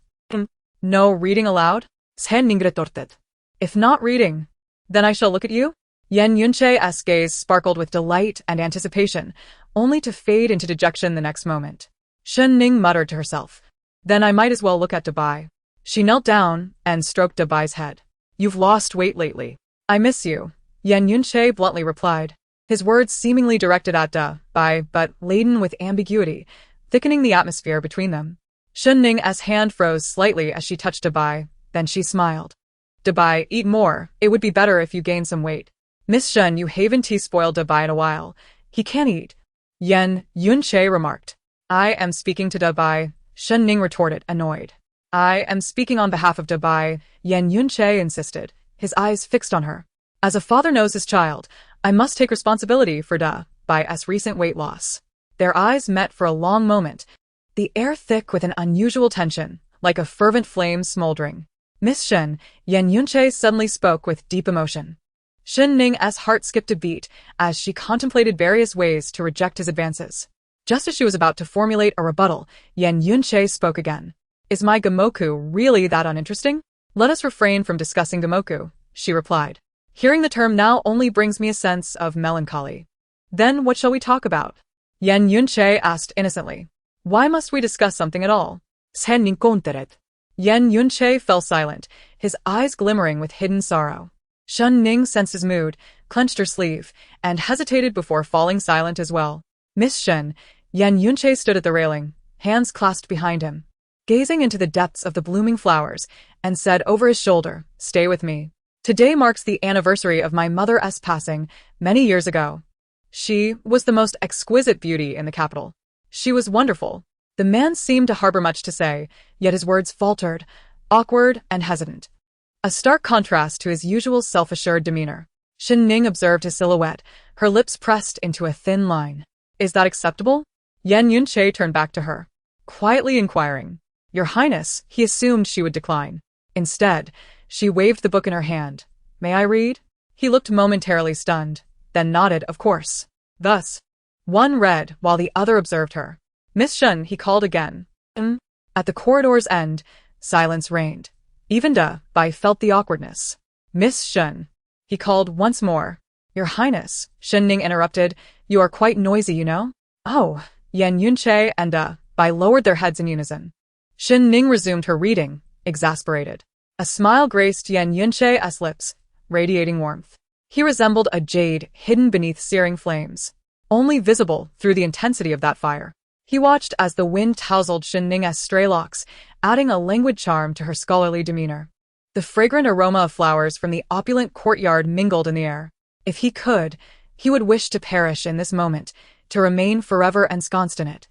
No reading aloud? Shen Ning retorted. If not reading, then I shall look at you? Yan Yunche's gaze sparkled with delight and anticipation, only to fade into dejection the next moment. Shen Ning muttered to herself. Then I might as well look at Dabai. She knelt down and stroked Dabai's head. You've lost weight lately. I miss you, Yan Yunche bluntly replied, his words seemingly directed at Dabai but laden with ambiguity, thickening the atmosphere between them. Shen Ning's hand froze slightly as she touched Dabai, then she smiled. Dabai, eat more, it would be better if you gained some weight. Miss Shen, you haven't spoiled Dabai in a while. He can't eat. Yan Yunche remarked. I am speaking to Dabai, Shen Ning retorted, annoyed. I am speaking on behalf of Dabai, Yan Yunche insisted, his eyes fixed on her. As a father knows his child, I must take responsibility for Dabai's recent weight loss. Their eyes met for a long moment, the air thick with an unusual tension, like a fervent flame smoldering. Miss Shen, Yan Yunche suddenly spoke with deep emotion. Shen Ning's heart skipped a beat as she contemplated various ways to reject his advances. Just as she was about to formulate a rebuttal, Yan Yunche spoke again. Is my Gamoku really that uninteresting? Let us refrain from discussing Gamoku, she replied. Hearing the term now only brings me a sense of melancholy. Then what shall we talk about? Yan Yunche asked innocently. Why must we discuss something at all? Shen Ning countered. Yan Yunche fell silent, his eyes glimmering with hidden sorrow. Shen Ning sensed his mood, clenched her sleeve, and hesitated before falling silent as well. Miss Shen, Yan Yunche stood at the railing, hands clasped behind him, gazing into the depths of the blooming flowers, and said over his shoulder, Stay with me. Today marks the anniversary of my mother's passing, many years ago. She was the most exquisite beauty in the capital. She was wonderful. The man seemed to harbor much to say, yet his words faltered, awkward and hesitant. A stark contrast to his usual self-assured demeanor. Shen Ning observed his silhouette, her lips pressed into a thin line. Is that acceptable? Yan Yunche turned back to her, quietly inquiring. Your Highness, he assumed she would decline. Instead, she waved the book in her hand. May I read? He looked momentarily stunned, then nodded, of course. Thus, one read while the other observed her. Miss Shen, he called again. At the corridor's end, silence reigned. Even Dabai felt the awkwardness. Miss Shen, he called once more. Your Highness, Shen Ning interrupted, you are quite noisy, you know? Oh, Yan Yunche and Dabai lowered their heads in unison. Shen Ning resumed her reading, exasperated. A smile graced Yan Yunche's lips, radiating warmth. He resembled a jade hidden beneath searing flames, only visible through the intensity of that fire. He watched as the wind tousled Shen Ning's stray locks, adding a languid charm to her scholarly demeanor. The fragrant aroma of flowers from the opulent courtyard mingled in the air. If he could, he would wish to perish in this moment, to remain forever ensconced in it.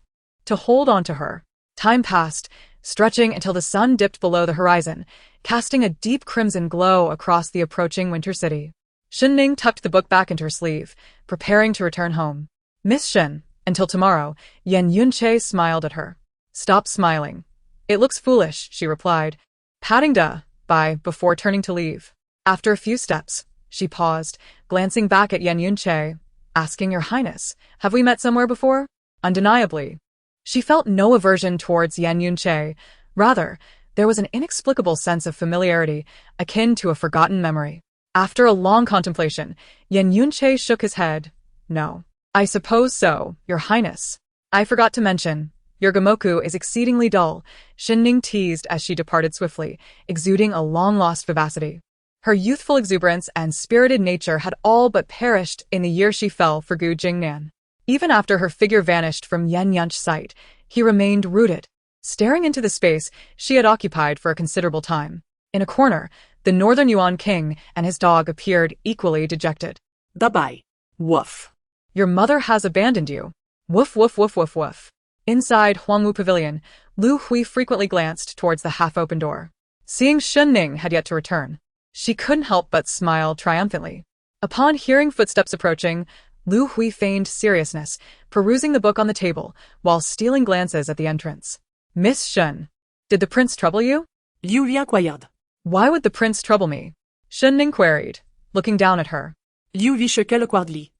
To hold on to her. Time passed, stretching until the sun dipped below the horizon, casting a deep crimson glow across the approaching winter city. Shen Ning tucked the book back into her sleeve, preparing to return home. Miss Shen, until tomorrow, Yan Yunche smiled at her. Stop smiling. It looks foolish, she replied, patting Dabai before turning to leave. After a few steps, she paused, glancing back at Yan Yunche, asking Your Highness, have we met somewhere before? Undeniably. She felt no aversion towards Yan Yunche. Rather, there was an inexplicable sense of familiarity, akin to a forgotten memory. After a long contemplation, Yan Yunche shook his head. No. I suppose so, Your Highness. I forgot to mention, your Gamoku is exceedingly dull, Shen Ning teased as she departed swiftly, exuding a long-lost vivacity. Her youthful exuberance and spirited nature had all but perished in the year she fell for Gu Jingnan. Even after her figure vanished from Yan Yunche's sight, he remained rooted, staring into the space she had occupied for a considerable time. In a corner, the Northern Yuan King and his dog appeared equally dejected. Dabai. Woof. Your mother has abandoned you. Woof woof woof woof woof. Inside Huangwu Pavilion, Lu Hui frequently glanced towards the half-open door. Seeing Shen Ning had yet to return, she couldn't help but smile triumphantly. Upon hearing footsteps approaching, Lu Hui feigned seriousness, perusing the book on the table, while stealing glances at the entrance. Miss Shen. Did the prince trouble you? You inquired. Why would the prince trouble me? Shen Ning queried, looking down at her. You vishekel quardly.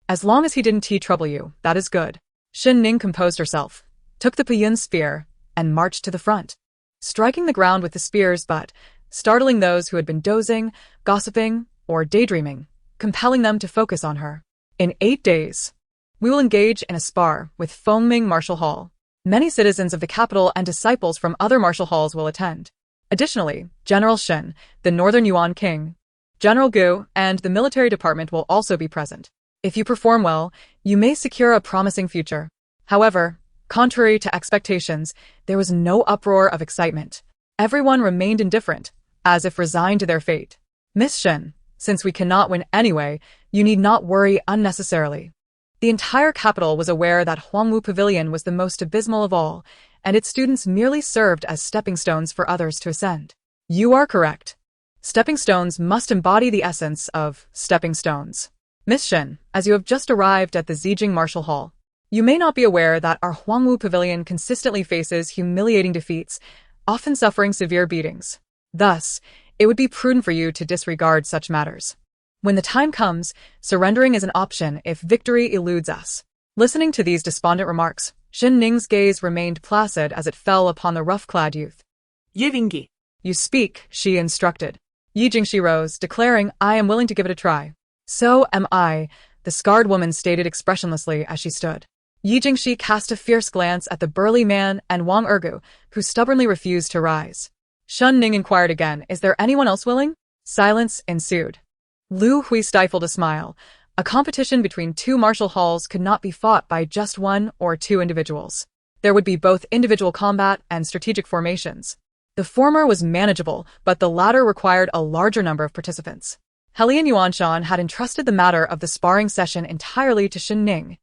As long as he didn't trouble you, that is good. Shen Ning composed herself, took the Piyun's spear, and marched to the front, striking the ground with the spear's butt, startling those who had been dozing, gossiping, or daydreaming, compelling them to focus on her. In 8 days, we will engage in a spar with Fengming Martial Hall. Many citizens of the capital and disciples from other martial halls will attend. Additionally, General Shen, the Northern Yuan King, General Gu, and the military department will also be present. If you perform well, you may secure a promising future. However, contrary to expectations, there was no uproar of excitement. Everyone remained indifferent, as if resigned to their fate. Miss Shen, since we cannot win anyway, you need not worry unnecessarily. The entire capital was aware that Huangwu Pavilion was the most abysmal of all, and its students merely served as stepping stones for others to ascend. You are correct. Stepping stones must embody the essence of stepping stones. Miss Shen, as you have just arrived at the Zijing Martial Hall, you may not be aware that our Huangwu Pavilion consistently faces humiliating defeats, often suffering severe beatings. Thus, it would be prudent for you to disregard such matters. When the time comes, surrendering is an option if victory eludes us. Listening to these despondent remarks, Shen Ning's gaze remained placid as it fell upon the rough-clad youth. Yevingi. You speak, she instructed. Yi Jingxi rose, declaring, I am willing to give it a try. So am I, the scarred woman stated expressionlessly as she stood. Yi Jingxi cast a fierce glance at the burly man and Wang Ergu, who stubbornly refused to rise. Shen Ning inquired again, is there anyone else willing? Silence ensued. Lu Hui stifled a smile. A competition between two martial halls could not be fought by just one or two individuals. There would be both individual combat and strategic formations. The former was manageable, but the latter required a larger number of participants. Helian Yuanshan had entrusted the matter of the sparring session entirely to Shen Ning,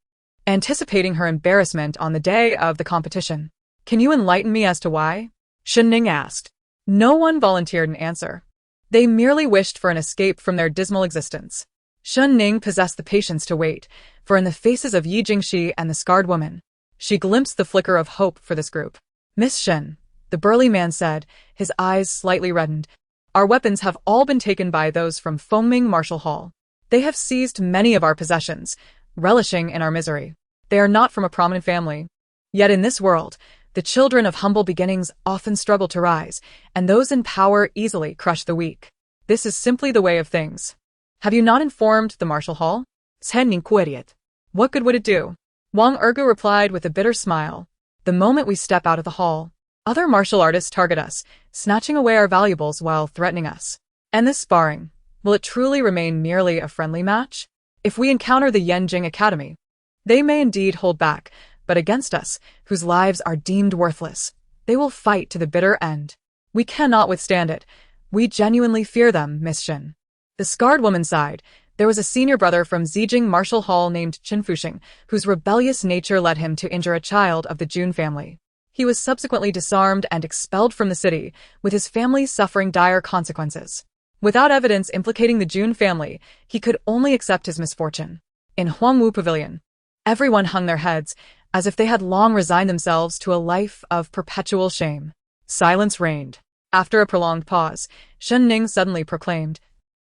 anticipating her embarrassment on the day of the competition. Can you enlighten me as to why? Shen Ning asked. No one volunteered an answer. They merely wished for an escape from their dismal existence. Shen Ning possessed the patience to wait, for in the faces of Yi Jingxi and the scarred woman, she glimpsed the flicker of hope for this group. Miss Shen, the burly man said, his eyes slightly reddened, our weapons have all been taken by those from Fengming Martial Hall. They have seized many of our possessions, relishing in our misery. They are not from a prominent family. Yet in this world, the children of humble beginnings often struggle to rise, and those in power easily crush the weak. This is simply the way of things. Have you not informed the martial hall? Shen Ning queried. What good would it do? Wang Ergu replied with a bitter smile. The moment we step out of the hall, other martial artists target us, snatching away our valuables while threatening us. And this sparring, will it truly remain merely a friendly match? If we encounter the Yanjing Academy, they may indeed hold back, but against us, whose lives are deemed worthless, they will fight to the bitter end. We cannot withstand it. We genuinely fear them, Miss Shen. The scarred woman sighed. There was a senior brother from Zijing Martial Hall named Qin Fuxing, whose rebellious nature led him to injure a child of the Jun family. He was subsequently disarmed and expelled from the city, with his family suffering dire consequences. Without evidence implicating the Jun family, he could only accept his misfortune. In Huangwu Pavilion, everyone hung their heads, as if they had long resigned themselves to a life of perpetual shame. Silence reigned. After a prolonged pause, Shen Ning suddenly proclaimed,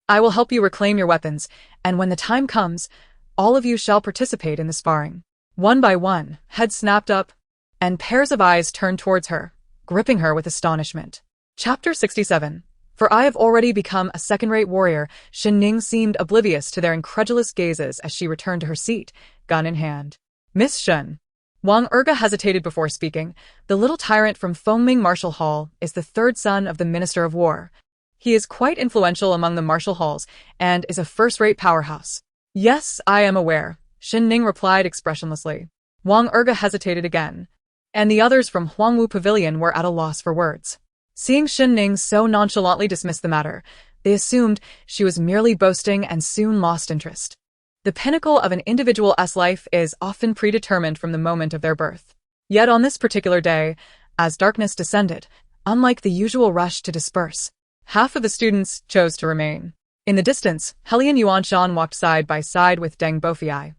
I will help you reclaim your weapons, and when the time comes, all of you shall participate in the sparring. One by one, heads snapped up, and pairs of eyes turned towards her, gripping her with astonishment. Chapter 67. For I have already become a second-rate warrior. Shen Ning seemed oblivious to their incredulous gazes as she returned to her seat, gun in hand. Miss Shen. Wang Erga hesitated before speaking. The little tyrant from Fengming Martial Hall is the third son of the Minister of War. He is quite influential among the martial halls and is a first-rate powerhouse. Yes, I am aware, Shen Ning replied expressionlessly. Wang Erga hesitated again, and the others from Huangwu Pavilion were at a loss for words. Seeing Shen Ning so nonchalantly dismiss the matter, they assumed she was merely boasting and soon lost interest. The pinnacle of an individual's life is often predetermined from the moment of their birth. Yet on this particular day, as darkness descended, unlike the usual rush to disperse, half of the students chose to remain. In the distance, Helian Yuanshan walked side by side with Deng Bofei,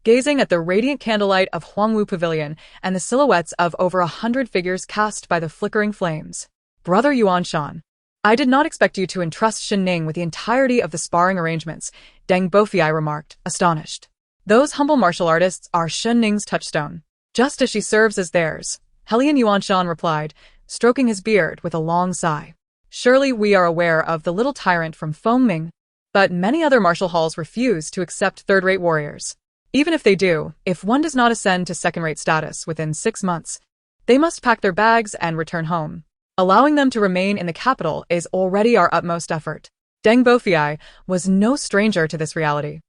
gazing at the radiant candlelight of Huangwu Pavilion and the silhouettes of over 100 figures cast by the flickering flames. Brother Yuanshan, I did not expect you to entrust Shen Ning with the entirety of the sparring arrangements, Deng Bofiai remarked, astonished. Those humble martial artists are Shen Ning's touchstone, just as she serves as theirs, Helian Yuanshan replied, stroking his beard with a long sigh. Surely we are aware of the little tyrant from Fengming, but many other martial halls refuse to accept third-rate warriors. Even if they do, if one does not ascend to second-rate status within 6 months, they must pack their bags and return home. Allowing them to remain in the capital is already our utmost effort. Deng Bofiai was no stranger to this reality.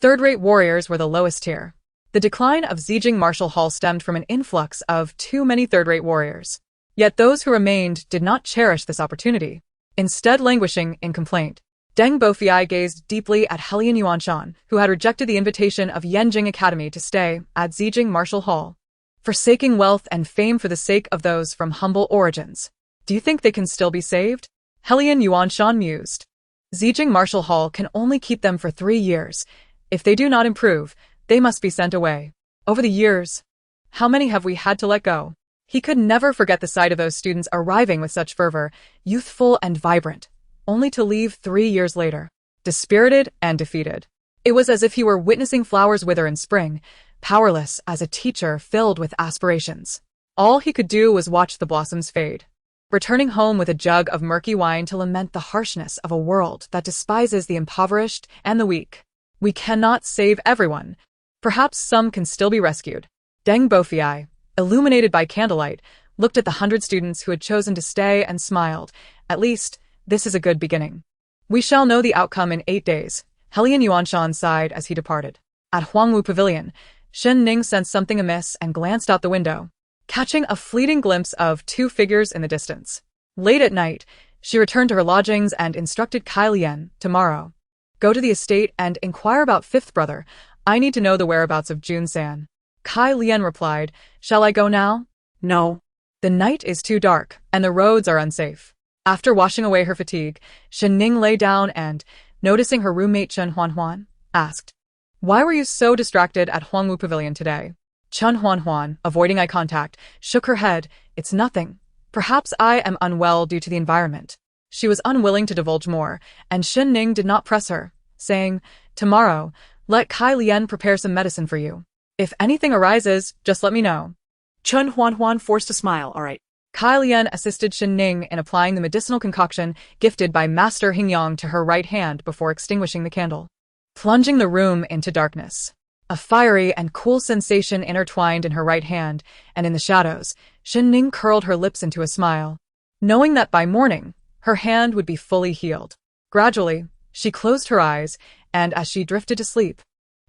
Third-rate warriors were the lowest tier. The decline of Zijing Martial Hall stemmed from an influx of too many third-rate warriors. Yet those who remained did not cherish this opportunity, instead languishing in complaint. Deng Bofiai gazed deeply at Helian Yuanshan, who had rejected the invitation of Yanjing Academy to stay at Zijing Martial Hall, forsaking wealth and fame for the sake of those from humble origins. Do you think they can still be saved? Helian Yuanshan mused. Zijing Martial Hall can only keep them for 3 years. If they do not improve, they must be sent away. Over the years, how many have we had to let go? He could never forget the sight of those students arriving with such fervor, youthful and vibrant, only to leave 3 years later, dispirited and defeated. It was as if he were witnessing flowers wither in spring, powerless as a teacher filled with aspirations. All he could do was watch the blossoms fade, returning home with a jug of murky wine to lament the harshness of a world that despises the impoverished and the weak. We cannot save everyone. Perhaps some can still be rescued. Deng Bofiai, illuminated by candlelight, looked at the 100 students who had chosen to stay and smiled. At least, this is a good beginning. We shall know the outcome in 8 days, Helian Yuanshan sighed as he departed. At Huangwu Pavilion, Shen Ning sensed something amiss and glanced out the window, catching a fleeting glimpse of 2 figures in the distance. Late at night, she returned to her lodgings and instructed Kai Lian, tomorrow, go to the estate and inquire about 5th brother. I need to know the whereabouts of Jun San. Kai Lian replied, shall I go now? No. The night is too dark, and the roads are unsafe. After washing away her fatigue, Shen Ning lay down and, noticing her roommate Chen Huanhuan, asked, why were you so distracted at Huangwu Pavilion today? Chen Huanhuan, avoiding eye contact, shook her head. It's nothing. Perhaps I am unwell due to the environment. She was unwilling to divulge more, and Shen Ning did not press her, saying, tomorrow, let Kai Lian prepare some medicine for you. If anything arises, just let me know. Chen Huanhuan forced a smile, all right. Kai Lian assisted Shen Ning in applying the medicinal concoction gifted by Master Hingyang to her right hand before extinguishing the candle, plunging the room into darkness. A fiery and cool sensation intertwined in her right hand, and in the shadows, Shen Ning curled her lips into a smile, knowing that by morning, her hand would be fully healed. Gradually, she closed her eyes, and as she drifted to sleep,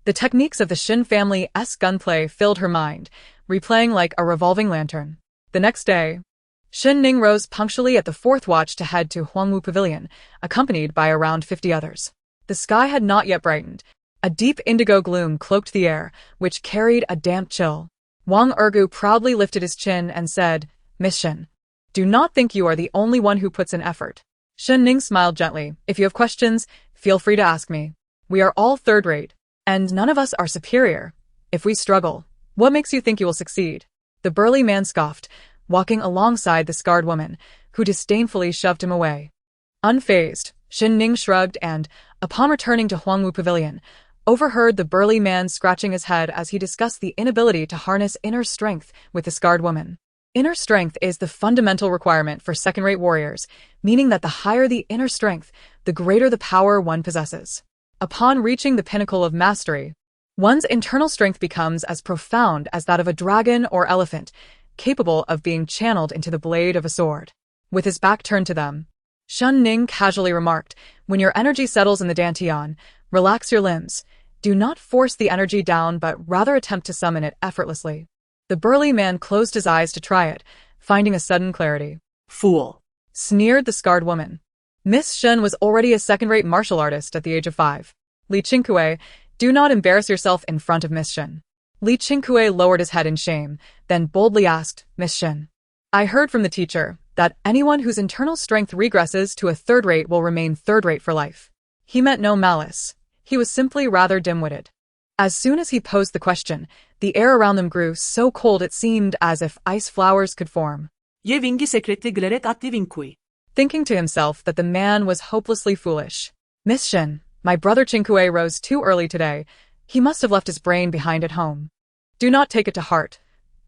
the techniques of the Shen family's gunplay filled her mind, replaying like a revolving lantern. The next day, Shen Ning rose punctually at the 4th watch to head to Huangwu Pavilion, accompanied by around 50 others. The sky had not yet brightened. A deep indigo gloom cloaked the air, which carried a damp chill. Wang Ergu proudly lifted his chin and said, Miss Shen, do not think you are the only one who puts in effort. Shen Ning smiled gently. If you have questions, feel free to ask me. We are all third-rate, and none of us are superior. If we struggle, what makes you think you will succeed? The burly man scoffed, walking alongside the scarred woman, who disdainfully shoved him away. Unfazed, Shen Ning shrugged and, upon returning to Huangwu Pavilion, overheard the burly man scratching his head as he discussed the inability to harness inner strength with the scarred woman. Inner strength is the fundamental requirement for second-rate warriors, meaning that the higher the inner strength, the greater the power one possesses. Upon reaching the pinnacle of mastery, one's internal strength becomes as profound as that of a dragon or elephant, capable of being channeled into the blade of a sword. With his back turned to them, Shen Ning casually remarked, when your energy settles in the dantian, relax your limbs. Do not force the energy down but rather attempt to summon it effortlessly. The burly man closed his eyes to try it, finding a sudden clarity. Fool, sneered the scarred woman. Miss Shen was already a second-rate martial artist at the age of 5. Li Qingkue, do not embarrass yourself in front of Miss Shen. Li Qingkue lowered his head in shame, then boldly asked, Miss Shen, I heard from the teacher that anyone whose internal strength regresses to a third-rate will remain third-rate for life. He meant no malice. He was simply rather dim-witted. As soon as he posed the question, the air around them grew so cold it seemed as if ice flowers could form. Ye vingi sekreti glaret atti vinkui. Thinking to himself that the man was hopelessly foolish. Miss Shen, my brother Chinkue rose too early today. He must have left his brain behind at home. Do not take it to heart.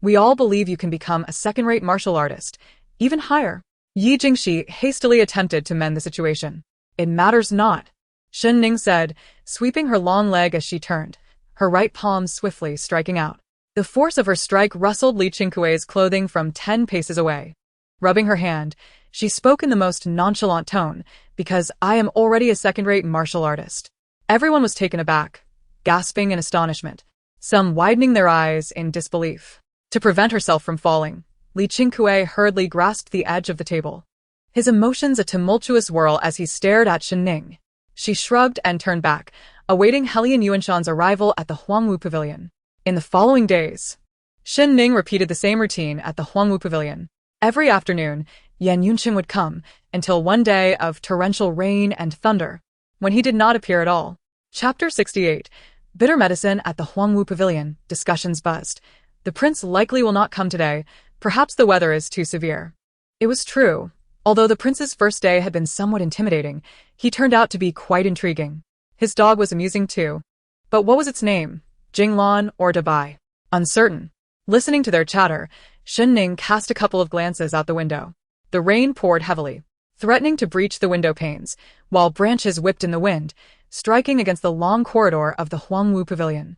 We all believe you can become a second-rate martial artist, even higher. Yi Jingxi hastily attempted to mend the situation. It matters not, Shen Ning said, sweeping her long leg as she turned, her right palm swiftly striking out. The force of her strike rustled Li Chinkue's clothing from 10 paces away. Rubbing her hand, she spoke in the most nonchalant tone, because I am already a second-rate martial artist. Everyone was taken aback, gasping in astonishment, some widening their eyes in disbelief. To prevent herself from falling, Li Chinkue hurriedly grasped the edge of the table. His emotions a tumultuous whirl as he stared at Shen Ning. She shrugged and turned back, awaiting Helian Yuanshan's arrival at the Huangwu Pavilion. In the following days, Shen Ning repeated the same routine at the Huangwu Pavilion. Every afternoon, Yan Yunqing would come, until one day of torrential rain and thunder, when he did not appear at all. Chapter 68. Bitter medicine at the Huangwu Pavilion. Discussions buzzed. The prince likely will not come today. Perhaps the weather is too severe. It was true. Although the prince's first day had been somewhat intimidating, he turned out to be quite intriguing. His dog was amusing too. But what was its name? Jinglan or Dabai? Uncertain. Listening to their chatter, Shen Ning cast a couple of glances out the window. The rain poured heavily, threatening to breach the window panes, while branches whipped in the wind, striking against the long corridor of the Huangwu Pavilion.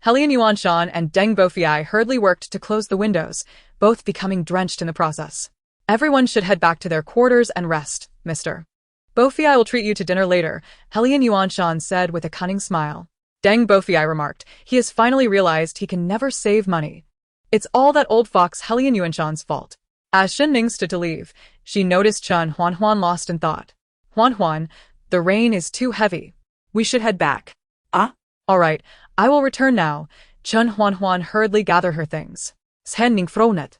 Helian Yuanshan and Deng Bofiai hurriedly worked to close the windows, both becoming drenched in the process. Everyone should head back to their quarters and rest, Mr. Bofiai will treat you to dinner later, Helian Yuanshan said with a cunning smile. Deng Bofiai remarked, he has finally realized he can never save money. It's all that old fox Helian Yuanshan's fault. As Shen Ning stood to leave, she noticed Chen Huanhuan lost in thought. Huanhuan, the rain is too heavy. We should head back. Ah? All right, I will return now. Chen Huanhuan hurriedly gathered her things. Shen Ning frowned.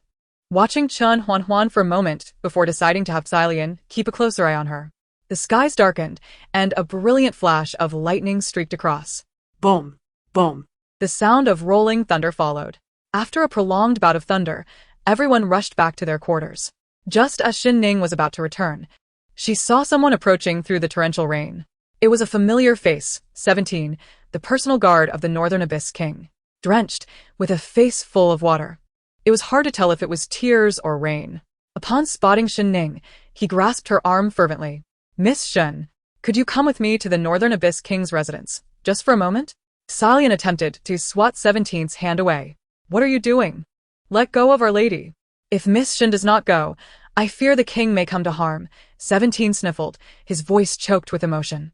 Watching Chen Huanhuan for a moment before deciding to have Xilian keep a closer eye on her. The skies darkened, and a brilliant flash of lightning streaked across. Boom, boom. The sound of rolling thunder followed. After a prolonged bout of thunder, everyone rushed back to their quarters. Just as Shen Ning was about to return, she saw someone approaching through the torrential rain. It was a familiar face, 17, the personal guard of the Northern Abyss King, drenched, with a face full of water. It was hard to tell if it was tears or rain. Upon spotting Shen Ning, he grasped her arm fervently. Miss Shen, could you come with me to the Northern Abyss King's residence, just for a moment? Xilian attempted to swat 17's hand away. What are you doing? Let go of Our Lady. If Miss Shen does not go, I fear the king may come to harm. 17 sniffled, his voice choked with emotion.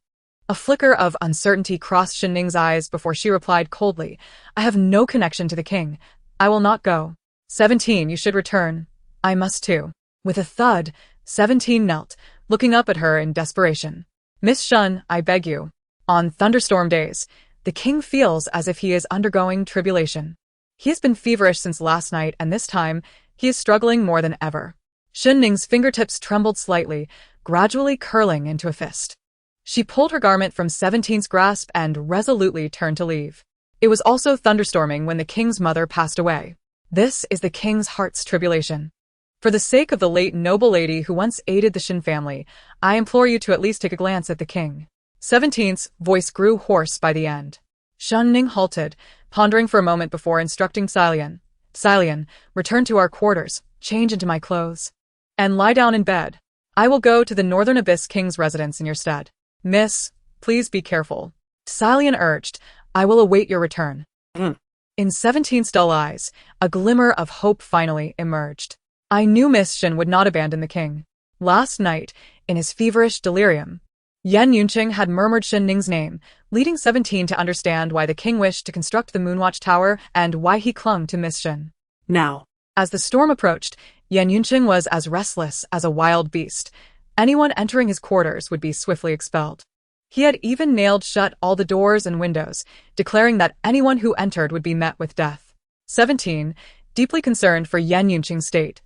A flicker of uncertainty crossed Shen Ning's eyes before she replied coldly, I have no connection to the king. I will not go. 17, you should return. I must too. With a thud, 17 knelt, looking up at her in desperation. Miss Shen, I beg you. On thunderstorm days, the king feels as if he is undergoing tribulation. He has been feverish since last night, and this time, he is struggling more than ever. Shen Ning's fingertips trembled slightly, gradually curling into a fist. She pulled her garment from 17's grasp and resolutely turned to leave. It was also thunderstorming when the king's mother passed away. This is the king's heart's tribulation. For the sake of the late noble lady who once aided the Shen family, I implore you to at least take a glance at the king. 17's voice grew hoarse by the end. Shen Ning halted, pondering for a moment before instructing Xilian. Xilian, return to our quarters, change into my clothes, and lie down in bed. I will go to the Northern Abyss King's residence in your stead. Miss, please be careful. Xilian urged, I will await your return. In 17's dull eyes, a glimmer of hope finally emerged. I knew Miss Shen would not abandon the king. Last night, in his feverish delirium, Yan Yunqing had murmured Shen Ning's name, leading 17 to understand why the king wished to construct the Moonwatch Tower and why he clung to Miss Shen. Now, as the storm approached, Yan Yunqing was as restless as a wild beast. Anyone entering his quarters would be swiftly expelled. He had even nailed shut all the doors and windows, declaring that anyone who entered would be met with death. 17, deeply concerned for Yan Yunqing's state,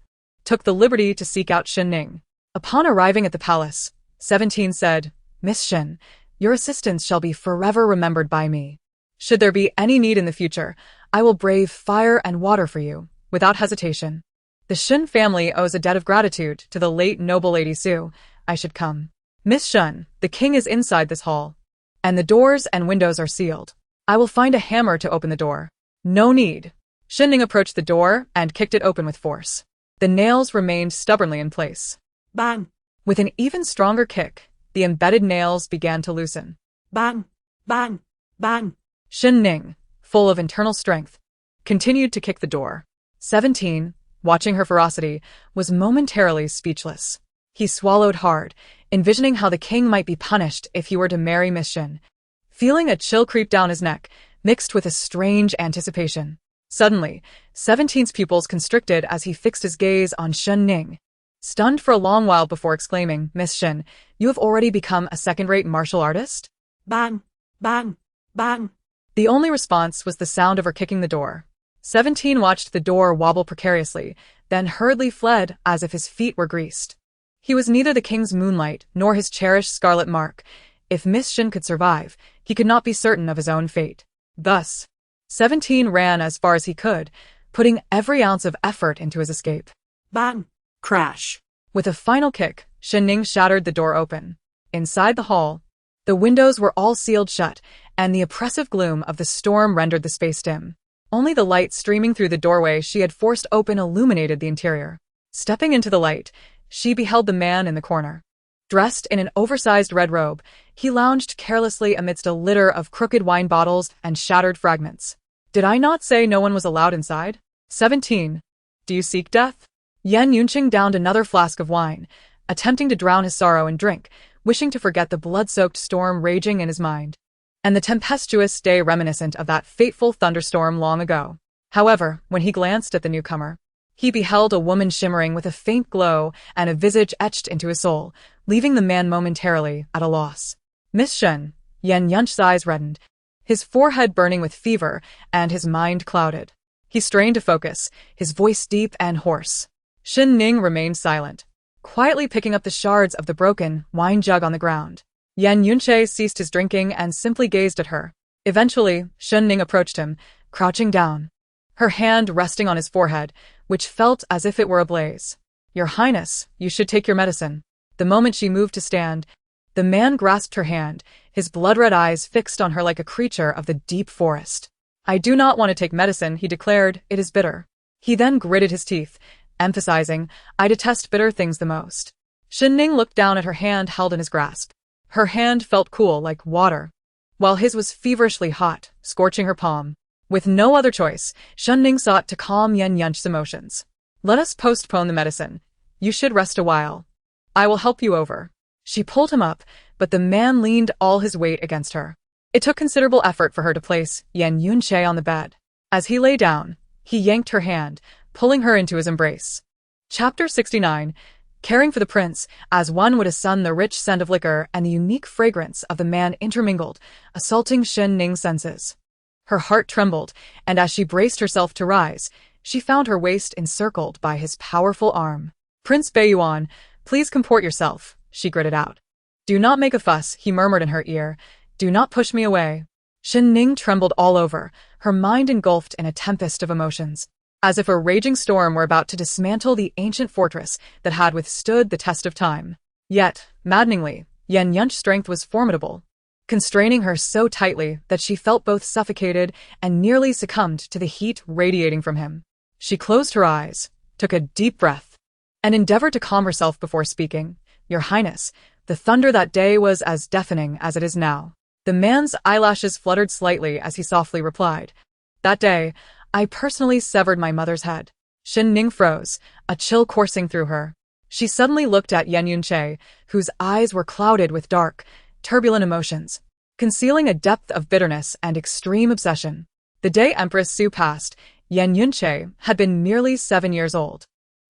took the liberty to seek out Shen Ning. Upon arriving at the palace, 17 said, Miss Shen, your assistance shall be forever remembered by me. Should there be any need in the future, I will brave fire and water for you, without hesitation. The Shen family owes a debt of gratitude to the late noble Lady Su. I should come. Miss Shen, the king is inside this hall, and the doors and windows are sealed. I will find a hammer to open the door. No need. Shen Ning approached the door and kicked it open with force. The nails remained stubbornly in place. Bang! With an even stronger kick, the embedded nails began to loosen. Bang! Bang! Bang! Shen Ning, full of internal strength, continued to kick the door. 17, watching her ferocity, was momentarily speechless. He swallowed hard, envisioning how the king might be punished if he were to marry Miss Shen. Feeling a chill creep down his neck, mixed with a strange anticipation. Suddenly, 17's pupils constricted as he fixed his gaze on Shen Ning. Stunned for a long while before exclaiming, Miss Shen, you have already become a second-rate martial artist? Bang! Bang! Bang! The only response was the sound of her kicking the door. 17 watched the door wobble precariously, then hurriedly fled as if his feet were greased. He was neither the king's moonlight nor his cherished scarlet mark. If Miss Shen could survive, he could not be certain of his own fate. Thus, 17 ran as far as he could, putting every ounce of effort into his escape. Bang! Crash! With a final kick, Shen Ning shattered the door open. Inside the hall, the windows were all sealed shut, and the oppressive gloom of the storm rendered the space dim. Only the light streaming through the doorway she had forced open illuminated the interior. Stepping into the light, she beheld the man in the corner. Dressed in an oversized red robe, he lounged carelessly amidst a litter of crooked wine bottles and shattered fragments. Did I not say no one was allowed inside? 17. Do you seek death? Yan Yunqing downed another flask of wine, attempting to drown his sorrow in drink, wishing to forget the blood-soaked storm raging in his mind, and the tempestuous day reminiscent of that fateful thunderstorm long ago. However, when he glanced at the newcomer, he beheld a woman shimmering with a faint glow and a visage etched into his soul, leaving the man momentarily at a loss. Miss Shen, Yan Yunch's eyes reddened, his forehead burning with fever, and his mind clouded. He strained to focus, his voice deep and hoarse. Shen Ning remained silent, quietly picking up the shards of the broken wine jug on the ground. Yan Yunche ceased his drinking and simply gazed at her. Eventually, Shen Ning approached him, crouching down, her hand resting on his forehead, which felt as if it were ablaze. Your Highness, you should take your medicine. The moment she moved to stand, the man grasped her hand, his blood-red eyes fixed on her like a creature of the deep forest. I do not want to take medicine, he declared, it is bitter. He then gritted his teeth, emphasizing, I detest bitter things the most. Shen Ning looked down at her hand held in his grasp. Her hand felt cool like water, while his was feverishly hot, scorching her palm. With no other choice, Shen Ning sought to calm Yan Yunch's emotions. Let us postpone the medicine. You should rest a while. I will help you over. She pulled him up, but the man leaned all his weight against her. It took considerable effort for her to place Yan Yunche on the bed. As he lay down, he yanked her hand, pulling her into his embrace. Chapter 69. Caring for the prince, as one would a son, the rich scent of liquor and the unique fragrance of the man intermingled, assaulting Shen Ning's senses. Her heart trembled, and as she braced herself to rise, she found her waist encircled by his powerful arm. Prince Beiyuan, please comport yourself, she gritted out. Do not make a fuss, he murmured in her ear. Do not push me away. Shen Ning trembled all over, her mind engulfed in a tempest of emotions, as if a raging storm were about to dismantle the ancient fortress that had withstood the test of time. Yet, maddeningly, Yan Yunch's strength was formidable, constraining her so tightly that she felt both suffocated and nearly succumbed to the heat radiating from him. She closed her eyes, took a deep breath, and endeavored to calm herself before speaking. Your Highness, the thunder that day was as deafening as it is now. The man's eyelashes fluttered slightly as he softly replied. That day, I personally severed my mother's head. Shen Ning froze, a chill coursing through her. She suddenly looked at Yan Yunche, whose eyes were clouded with dark, turbulent emotions, concealing a depth of bitterness and extreme obsession. The day Empress Su passed, Yan Yunche had been merely 7 years old.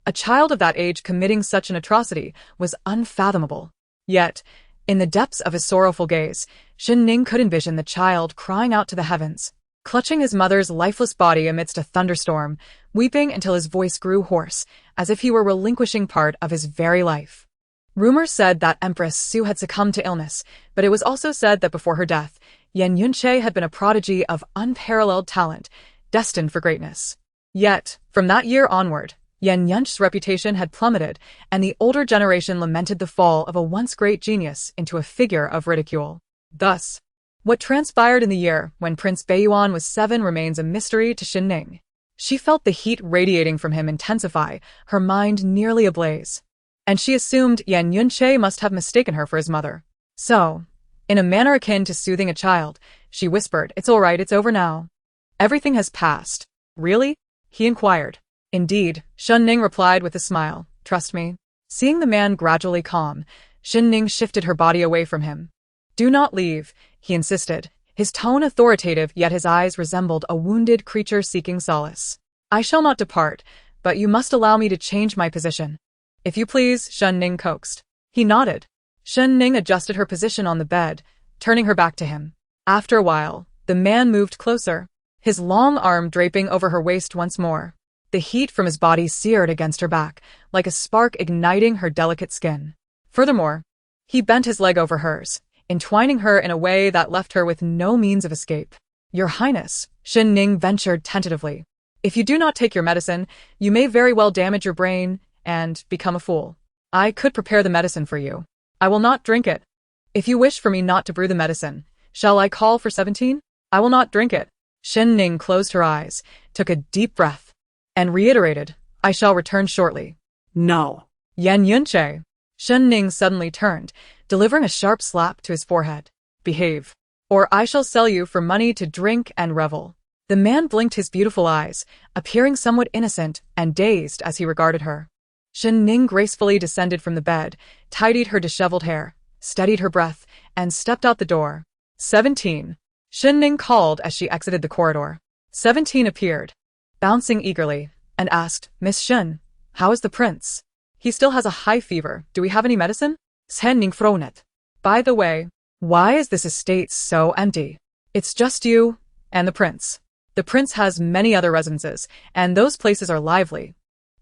A child of that age committing such an atrocity was unfathomable. Yet, in the depths of his sorrowful gaze, Shen Ning could envision the child crying out to the heavens, clutching his mother's lifeless body amidst a thunderstorm, weeping until his voice grew hoarse, as if he were relinquishing part of his very life. Rumors said that Empress Su had succumbed to illness, but it was also said that before her death, Yan Yunche had been a prodigy of unparalleled talent, destined for greatness. Yet, from that year onward, Yan Yunche's reputation had plummeted, and the older generation lamented the fall of a once great genius into a figure of ridicule. Thus, what transpired in the year when Prince Baiyuan was 7 remains a mystery to Shen Ning. She felt the heat radiating from him intensify, her mind nearly ablaze. And she assumed Yan Yunche must have mistaken her for his mother. So, in a manner akin to soothing a child, she whispered, "It's all right, it's over now." "Everything has passed." "Really?" he inquired. "Indeed," Shen Ning replied with a smile. "Trust me." Seeing the man gradually calm, Shen Ning shifted her body away from him. "Do not leave," he insisted, his tone authoritative, yet his eyes resembled a wounded creature seeking solace. "I shall not depart, but you must allow me to change my position." "If you please," Shen Ning coaxed. He nodded. Shen Ning adjusted her position on the bed, turning her back to him. After a while, the man moved closer, his long arm draping over her waist once more. The heat from his body seared against her back, like a spark igniting her delicate skin. Furthermore, he bent his leg over hers, entwining her in a way that left her with no means of escape. "Your Highness," Shen Ning ventured tentatively, "if you do not take your medicine, you may very well damage your brain and become a fool. I could prepare the medicine for you. I will not drink it. If you wish for me not to brew the medicine, shall I call for 17? I will not drink it." Shen Ning closed her eyes, took a deep breath, and reiterated, "I shall return shortly." No. "Yan Yunche." Shen Ning suddenly turned, delivering a sharp slap to his forehead. "Behave, or I shall sell you for money to drink and revel." The man blinked his beautiful eyes, appearing somewhat innocent and dazed as he regarded her. Shen Ning gracefully descended from the bed, tidied her disheveled hair, steadied her breath, and stepped out the door. 17. Shen Ning called as she exited the corridor. 17 appeared, bouncing eagerly, and asked, "Miss Shen, how is the prince?" "He still has a high fever. Do we have any medicine?" Shen Ning frowned. "By the way, why is this estate so empty?" "It's just you and the prince. The prince has many other residences, and those places are lively.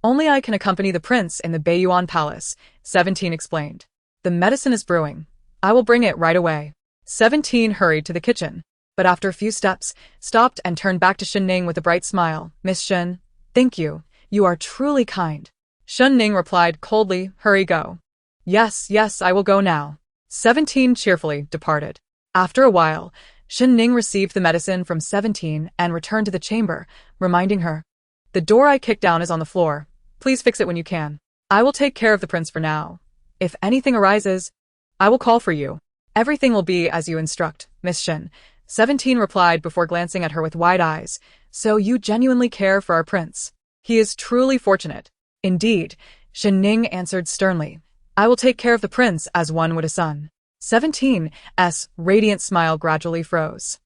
Only I can accompany the prince in the Baiyuan Palace," 17 explained. "The medicine is brewing. I will bring it right away." 17 hurried to the kitchen, but after a few steps, stopped and turned back to Shen Ning with a bright smile. "Miss Shen, thank you. You are truly kind." Shen Ning replied coldly, "Hurry, go." Yes, I will go now." 17 cheerfully departed. After a while, Shen Ning received the medicine from 17 and returned to the chamber, reminding her, "The door I kicked down is on the floor. Please fix it when you can. I will take care of the prince for now. If anything arises, I will call for you." "Everything will be as you instruct, Miss Shen," 17 replied before glancing at her with wide eyes. "So you genuinely care for our prince. He is truly fortunate." "Indeed," Shen Ning answered sternly. "I will take care of the prince as one would a son." 17's radiant smile gradually froze.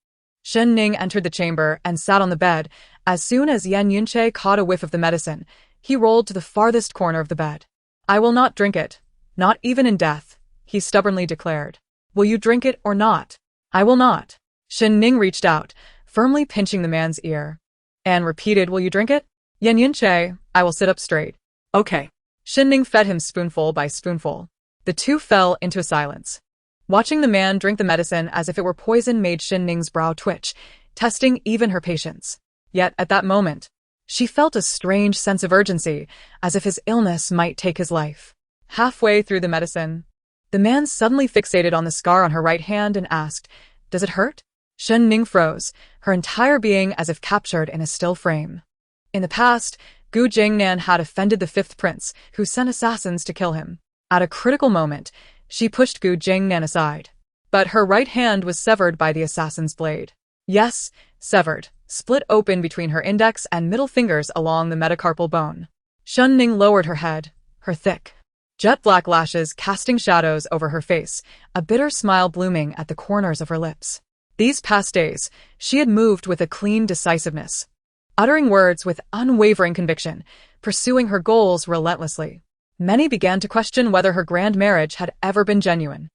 Shen Ning entered the chamber and sat on the bed. As soon as Yan Yunche caught a whiff of the medicine, he rolled to the farthest corner of the bed. "I will not drink it, not even in death," he stubbornly declared. "Will you drink it or not?" "I will not." Shen Ning reached out, firmly pinching the man's ear, and repeated, "Will you drink it?" "Yan Yunche, I will sit up straight." "Okay." Shen Ning fed him spoonful by spoonful. The two fell into a silence. Watching the man drink the medicine as if it were poison made Shen Ning's brow twitch, testing even her patience. Yet, at that moment, she felt a strange sense of urgency, as if his illness might take his life. Halfway through the medicine, the man suddenly fixated on the scar on her right hand and asked, "Does it hurt?" Shen Ning froze, her entire being as if captured in a still frame. In the past, Gu Jingnan had offended the 5th prince, who sent assassins to kill him. At a critical moment, she pushed Gu Jingnan aside. But her right hand was severed by the assassin's blade. Yes, severed, split open between her index and middle fingers along the metacarpal bone. Shen Ning lowered her head, her thick, jet-black lashes casting shadows over her face, a bitter smile blooming at the corners of her lips. These past days, she had moved with a clean decisiveness, uttering words with unwavering conviction, pursuing her goals relentlessly. Many began to question whether her grand marriage had ever been genuine.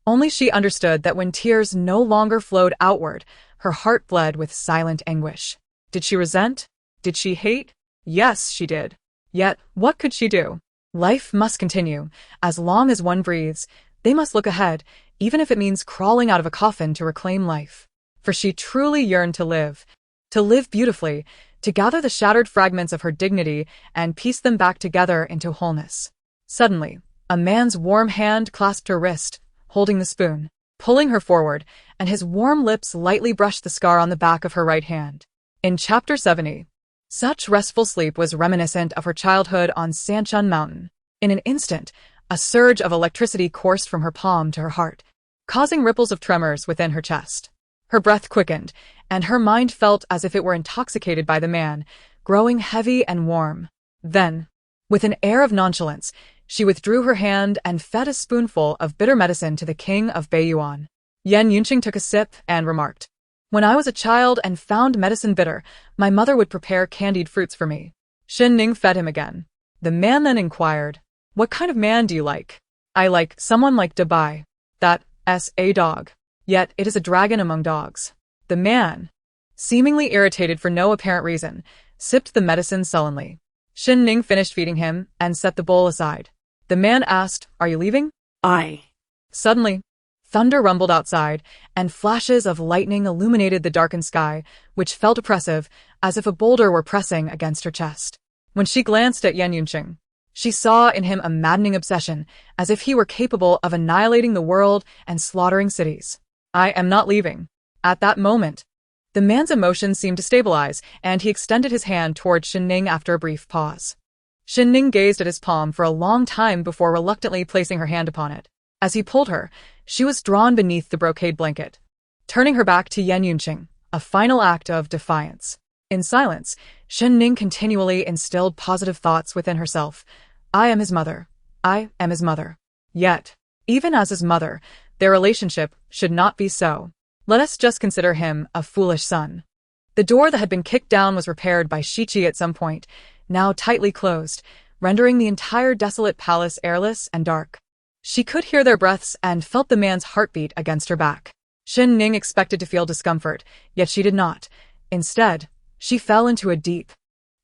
Only she understood that when tears no longer flowed outward, her heart bled with silent anguish. Did she resent? Did she hate? Yes, she did. Yet, what could she do? Life must continue. As long as one breathes, they must look ahead, even if it means crawling out of a coffin to reclaim life. For she truly yearned to live beautifully, to gather the shattered fragments of her dignity and piece them back together into wholeness. Suddenly, a man's warm hand clasped her wrist, holding the spoon, pulling her forward, and his warm lips lightly brushed the scar on the back of her right hand. In Chapter 70, such restful sleep was reminiscent of her childhood on Sanchun Mountain. In an instant, a surge of electricity coursed from her palm to her heart, causing ripples of tremors within her chest. Her breath quickened, and her mind felt as if it were intoxicated by the man, growing heavy and warm. Then, with an air of nonchalance, she withdrew her hand and fed a spoonful of bitter medicine to the king of Beiyuan. Yan Yunqing took a sip and remarked, "When I was a child and found medicine bitter, my mother would prepare candied fruits for me." Shen Ning fed him again. The man then inquired, "What kind of man do you like?" "I like someone like Dabai. That's a dog. Yet it is a dragon among dogs." The man, seemingly irritated for no apparent reason, sipped the medicine sullenly. Shen Ning finished feeding him and set the bowl aside. The man asked, "Are you leaving?" Suddenly, thunder rumbled outside, and flashes of lightning illuminated the darkened sky, which felt oppressive, as if a boulder were pressing against her chest. When she glanced at Yan Yunqing, she saw in him a maddening obsession, as if he were capable of annihilating the world and slaughtering cities. "I am not leaving." At that moment, the man's emotions seemed to stabilize, and he extended his hand toward Shen Ning after a brief pause. Shen Ning gazed at his palm for a long time before reluctantly placing her hand upon it. As he pulled her, she was drawn beneath the brocade blanket, turning her back to Yan Yunqing, a final act of defiance. In silence, Shen Ning continually instilled positive thoughts within herself. "I am his mother. I am his mother." Yet, even as his mother, their relationship should not be so. Let us just consider him a foolish son. The door that had been kicked down was repaired by Shichi at some point, now tightly closed, rendering the entire desolate palace airless and dark. She could hear their breaths and felt the man's heartbeat against her back. Shen Ning expected to feel discomfort, yet she did not. Instead, she fell into a deep,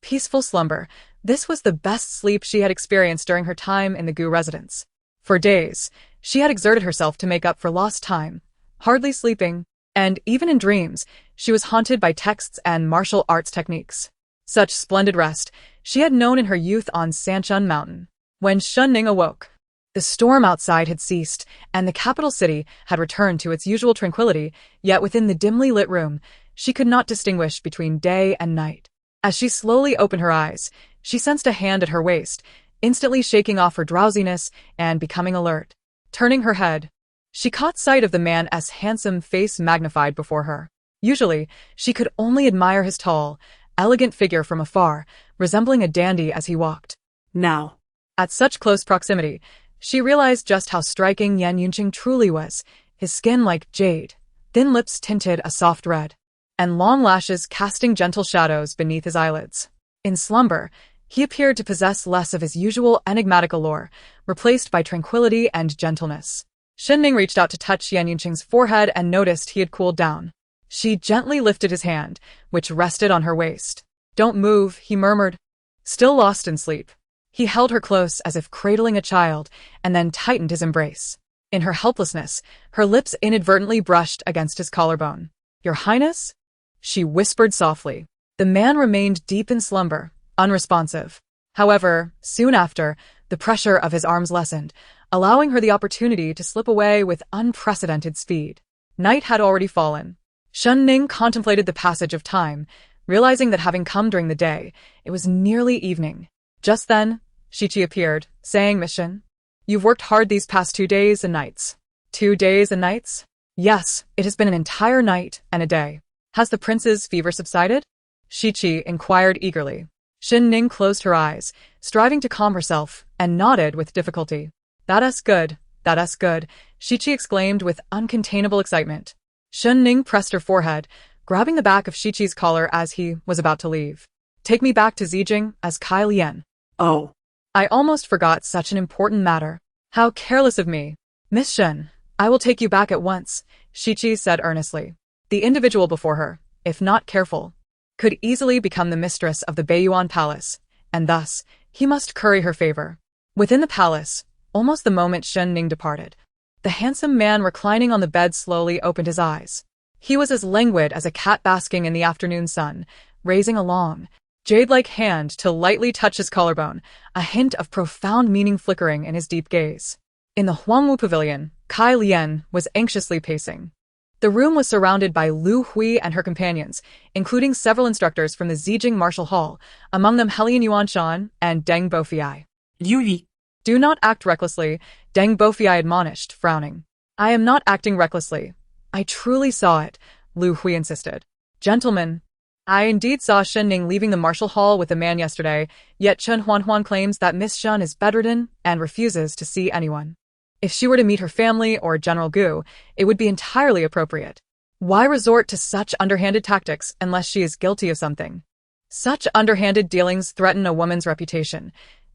peaceful slumber. This was the best sleep she had experienced during her time in the Gu residence. For days, she had exerted herself to make up for lost time, hardly sleeping, and even in dreams, she was haunted by texts and martial arts techniques. Such splendid rest she had known in her youth on Sanchun Mountain. When Shen Ning awoke, the storm outside had ceased, and the capital city had returned to its usual tranquility, yet within the dimly lit room, she could not distinguish between day and night. As she slowly opened her eyes, she sensed a hand at her waist, instantly shaking off her drowsiness and becoming alert. Turning her head, she caught sight of the man's handsome face magnified before her. Usually, she could only admire his tall, elegant figure from afar, resembling a dandy as he walked. Now, at such close proximity, she realized just how striking Yan Yunqing truly was, his skin like jade, thin lips tinted a soft red, and long lashes casting gentle shadows beneath his eyelids. In slumber, he appeared to possess less of his usual enigmatic allure, replaced by tranquility and gentleness. Shen Ning reached out to touch Yan Yunqing's forehead and noticed he had cooled down. She gently lifted his hand, which rested on her waist. "Don't move," he murmured. Still lost in sleep, he held her close as if cradling a child, and then tightened his embrace. In her helplessness, her lips inadvertently brushed against his collarbone. "Your Highness?" she whispered softly. The man remained deep in slumber, unresponsive. However, soon after, the pressure of his arms lessened, allowing her the opportunity to slip away with unprecedented speed. Night had already fallen. Shen Ning contemplated the passage of time, realizing that having come during the day, it was nearly evening. Just then, Shichi appeared, saying, "Miss Shen, you've worked hard these past 2 days and nights." 2 days and nights? Yes, it has been an entire night and a day. Has the prince's fever subsided? Shichi inquired eagerly. Shen Ning closed her eyes, striving to calm herself, and nodded with difficulty. That's good, Shichi exclaimed with uncontainable excitement. Shen Ning pressed her forehead, grabbing the back of Shichi's collar as he was about to leave. "Take me back to Zijing as Kai Lian." Oh, I almost forgot such an important matter. How careless of me. Miss Shen, I will take you back at once, Shichi said earnestly. The individual before her, if not careful, could easily become the mistress of the Beiyuan Palace, and thus, he must curry her favor. Within the palace, almost the moment Shen Ning departed, the handsome man reclining on the bed slowly opened his eyes. He was as languid as a cat basking in the afternoon sun, raising a long, jade-like hand to lightly touch his collarbone, a hint of profound meaning flickering in his deep gaze. In the Huangwu pavilion, Kai Lian was anxiously pacing. The room was surrounded by Lu Hui and her companions, including several instructors from the Zijing Martial Hall, among them Helian Yuanshan and Deng Bofiai. Yui. Do not act recklessly, Deng Bofiai admonished, frowning. I am not acting recklessly. I truly saw it, Lu Hui insisted. Gentlemen, I indeed saw Shen Ning leaving the martial hall with a man yesterday, yet Chen Huanhuan claims that Miss Shen is bedridden and refuses to see anyone. If she were to meet her family or General Gu, it would be entirely appropriate. Why resort to such underhanded tactics unless she is guilty of something? Such underhanded dealings threaten a woman's reputation.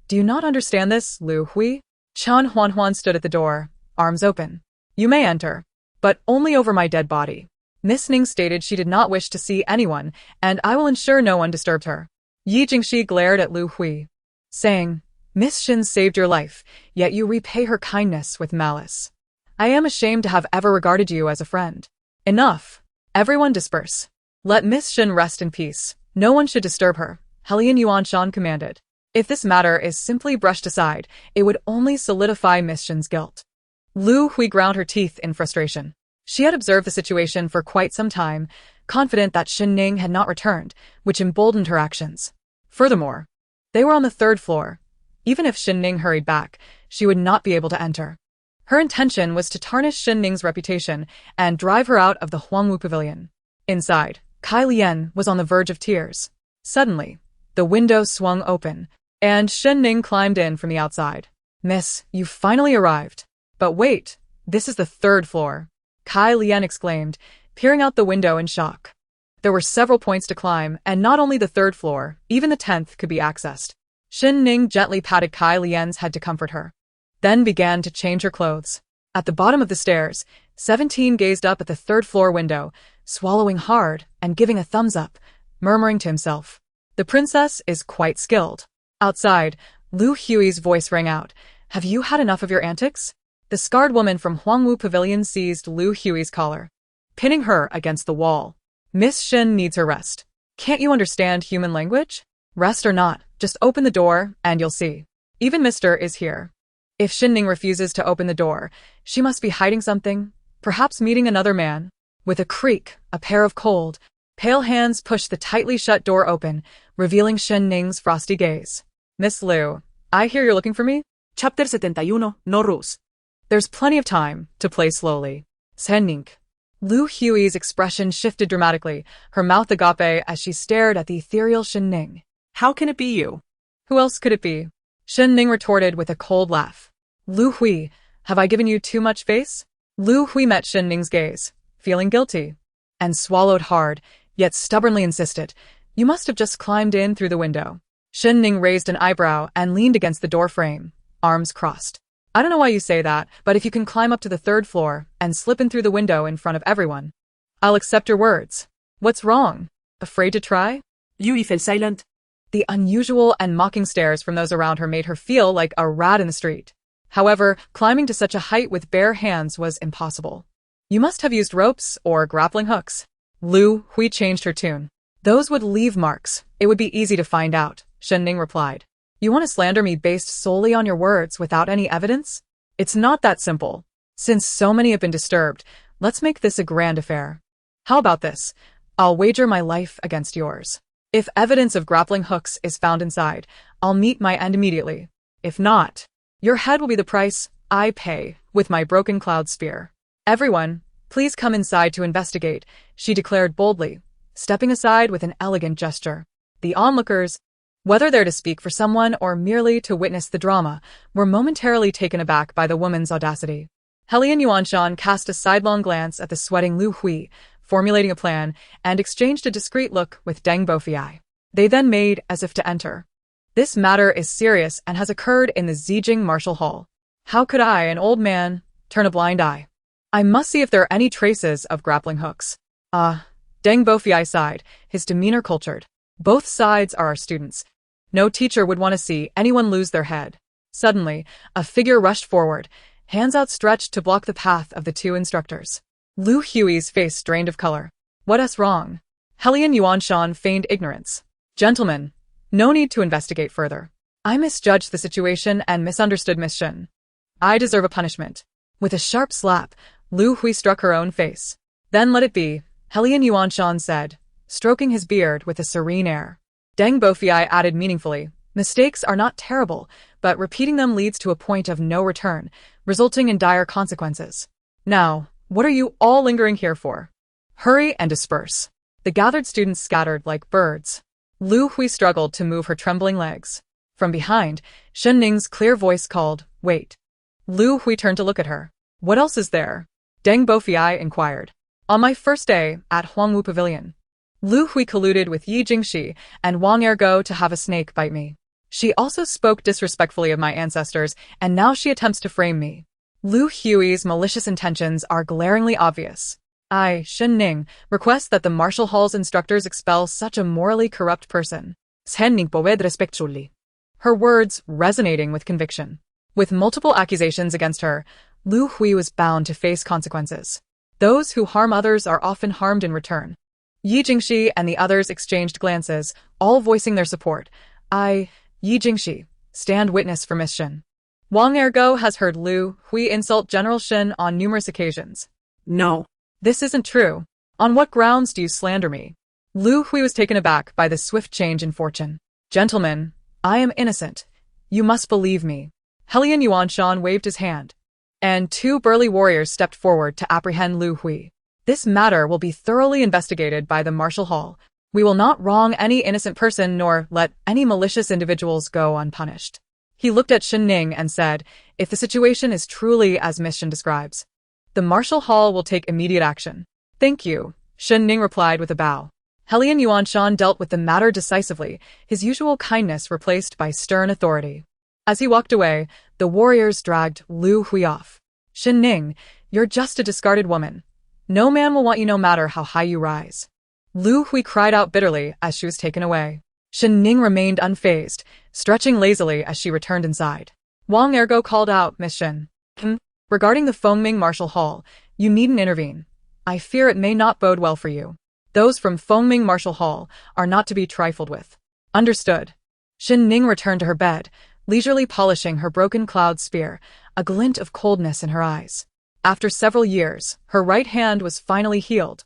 Do you not understand this, Lu Hui? Chen Huanhuan stood at the door, arms open. You may enter, but only over my dead body. Miss Ning stated she did not wish to see anyone, and I will ensure no one disturbed her. Yi Jingxi glared at Lu Hui, saying, Miss Shen saved your life, yet you repay her kindness with malice. I am ashamed to have ever regarded you as a friend. Enough. Everyone disperse. Let Miss Shen rest in peace. No one should disturb her, Helian Yuanshan commanded. If this matter is simply brushed aside, it would only solidify Miss Shen's guilt. Lu Hui ground her teeth in frustration. She had observed the situation for quite some time, confident that Shen Ning had not returned, which emboldened her actions. Furthermore, they were on the 3rd floor. Even if Shen Ning hurried back, she would not be able to enter. Her intention was to tarnish Shen Ning's reputation and drive her out of the Huangwu pavilion. Inside, Kai Lian was on the verge of tears. Suddenly, the window swung open, and Shen Ning climbed in from the outside. Miss, you finally arrived. But wait, this is the 3rd floor. Kai Lian exclaimed, peering out the window in shock. There were several points to climb, and not only the 3rd floor, even the 10th could be accessed. Shen Ning gently patted Kai Lian's head to comfort her, then began to change her clothes. At the bottom of the stairs, 17 gazed up at the 3rd floor window, swallowing hard and giving a thumbs up, murmuring to himself, the princess is quite skilled. Outside, Lu Hui's voice rang out, have you had enough of your antics? The scarred woman from Huangwu Pavilion seized Lu Hui's collar, pinning her against the wall. Miss Shen needs her rest. Can't you understand human language? Rest or not, just open the door and you'll see. Even Mr. is here. If Shen Ning refuses to open the door, she must be hiding something, perhaps meeting another man. With a creak, a pair of cold, pale hands pushed the tightly shut door open, revealing Shen Ning's frosty gaze. Miss Liu, I hear you're looking for me? Chapter 71, No Ruse. There's plenty of time to play slowly. Shen Ning. Lu Hui's expression shifted dramatically, her mouth agape as she stared at the ethereal Shen Ning. How can it be you? Who else could it be? Shen Ning retorted with a cold laugh. Lu Hui, have I given you too much face? Lu Hui met Shen Ning's gaze, feeling guilty, and swallowed hard, yet stubbornly insisted, you must have just climbed in through the window. Shen Ning raised an eyebrow and leaned against the door frame, arms crossed. I don't know why you say that, but if you can climb up to the 3rd floor and slip in through the window in front of everyone, I'll accept your words. What's wrong? Afraid to try? Yui fell silent. The unusual and mocking stares from those around her made her feel like a rat in the street. However, climbing to such a height with bare hands was impossible. You must have used ropes or grappling hooks. Lu Hui changed her tune. Those would leave marks. It would be easy to find out, Shen Ning replied. You want to slander me based solely on your words without any evidence? It's not that simple. Since so many have been disturbed, let's make this a grand affair. How about this? I'll wager my life against yours. If evidence of grappling hooks is found inside, I'll meet my end immediately. If not, your head will be the price I pay with my broken cloud spear. Everyone, please come inside to investigate, she declared boldly, stepping aside with an elegant gesture. The onlookers, whether there to speak for someone or merely to witness the drama, were momentarily taken aback by the woman's audacity. Helian Yuanshan cast a sidelong glance at the sweating Lu Hui, formulating a plan, and exchanged a discreet look with Deng Bofiai. They then made as if to enter. This matter is serious and has occurred in the Zijing Martial Hall. How could I, an old man, turn a blind eye? I must see if there are any traces of grappling hooks. Deng Bofiai sighed, his demeanor cultured. Both sides are our students. No teacher would want to see anyone lose their head. Suddenly, a figure rushed forward, hands outstretched to block the path of the two instructors. Lu Hui's face drained of color. What's wrong? Helian Yuanshan feigned ignorance. Gentlemen, no need to investigate further. I misjudged the situation and misunderstood Miss Shen. I deserve a punishment. With a sharp slap, Lu Hui struck her own face. Then let it be, Helian Yuanshan said, stroking his beard with a serene air. Deng Bofei added meaningfully, mistakes are not terrible, but repeating them leads to a point of no return, resulting in dire consequences. Now, what are you all lingering here for? Hurry and disperse. The gathered students scattered like birds. Lu Hui struggled to move her trembling legs. From behind, Shen Ning's clear voice called, wait. Lu Hui turned to look at her. What else is there? Deng Bofei inquired. On my first day, at Huangwu Pavilion. Lu Hui colluded with Yi Jingxi and Wang Ergo to have a snake bite me. She also spoke disrespectfully of my ancestors, and now she attempts to frame me. Lu Hui's malicious intentions are glaringly obvious. I, Shen Ning, request that the martial hall's instructors expel such a morally corrupt person. Shen Ning poved respectfully. Her words resonating with conviction. With multiple accusations against her, Lu Hui was bound to face consequences. Those who harm others are often harmed in return. Yi Jingxi and the others exchanged glances, all voicing their support. I, Yi Jingxi, stand witness for Miss Shen. Wang Ergo has heard Lu Hui insult General Shen on numerous occasions. No. This isn't true. On what grounds do you slander me? Lu Hui was taken aback by this swift change in fortune. Gentlemen, I am innocent. You must believe me. Helian Yuanshan waved his hand, and two burly warriors stepped forward to apprehend Lu Hui. This matter will be thoroughly investigated by the martial hall. We will not wrong any innocent person nor let any malicious individuals go unpunished. He looked at Shen Ning and said, if the situation is truly as Miss Shen describes, the martial hall will take immediate action. Thank you, Shen Ning replied with a bow. Helian Yuanshan dealt with the matter decisively, his usual kindness replaced by stern authority. As he walked away, the warriors dragged Lu Hui off. Shen Ning, you're just a discarded woman. No man will want you no matter how high you rise. Lu Hui cried out bitterly as she was taken away. Shen Ning remained unfazed, stretching lazily as she returned inside. Wang Ergo called out, Miss Shen. Regarding the Fengming Martial Hall, you needn't intervene. I fear it may not bode well for you. Those from Fengming Martial Hall are not to be trifled with. Understood. Shen Ning returned to her bed, leisurely polishing her broken cloud spear, a glint of coldness in her eyes. After several years, her right hand was finally healed.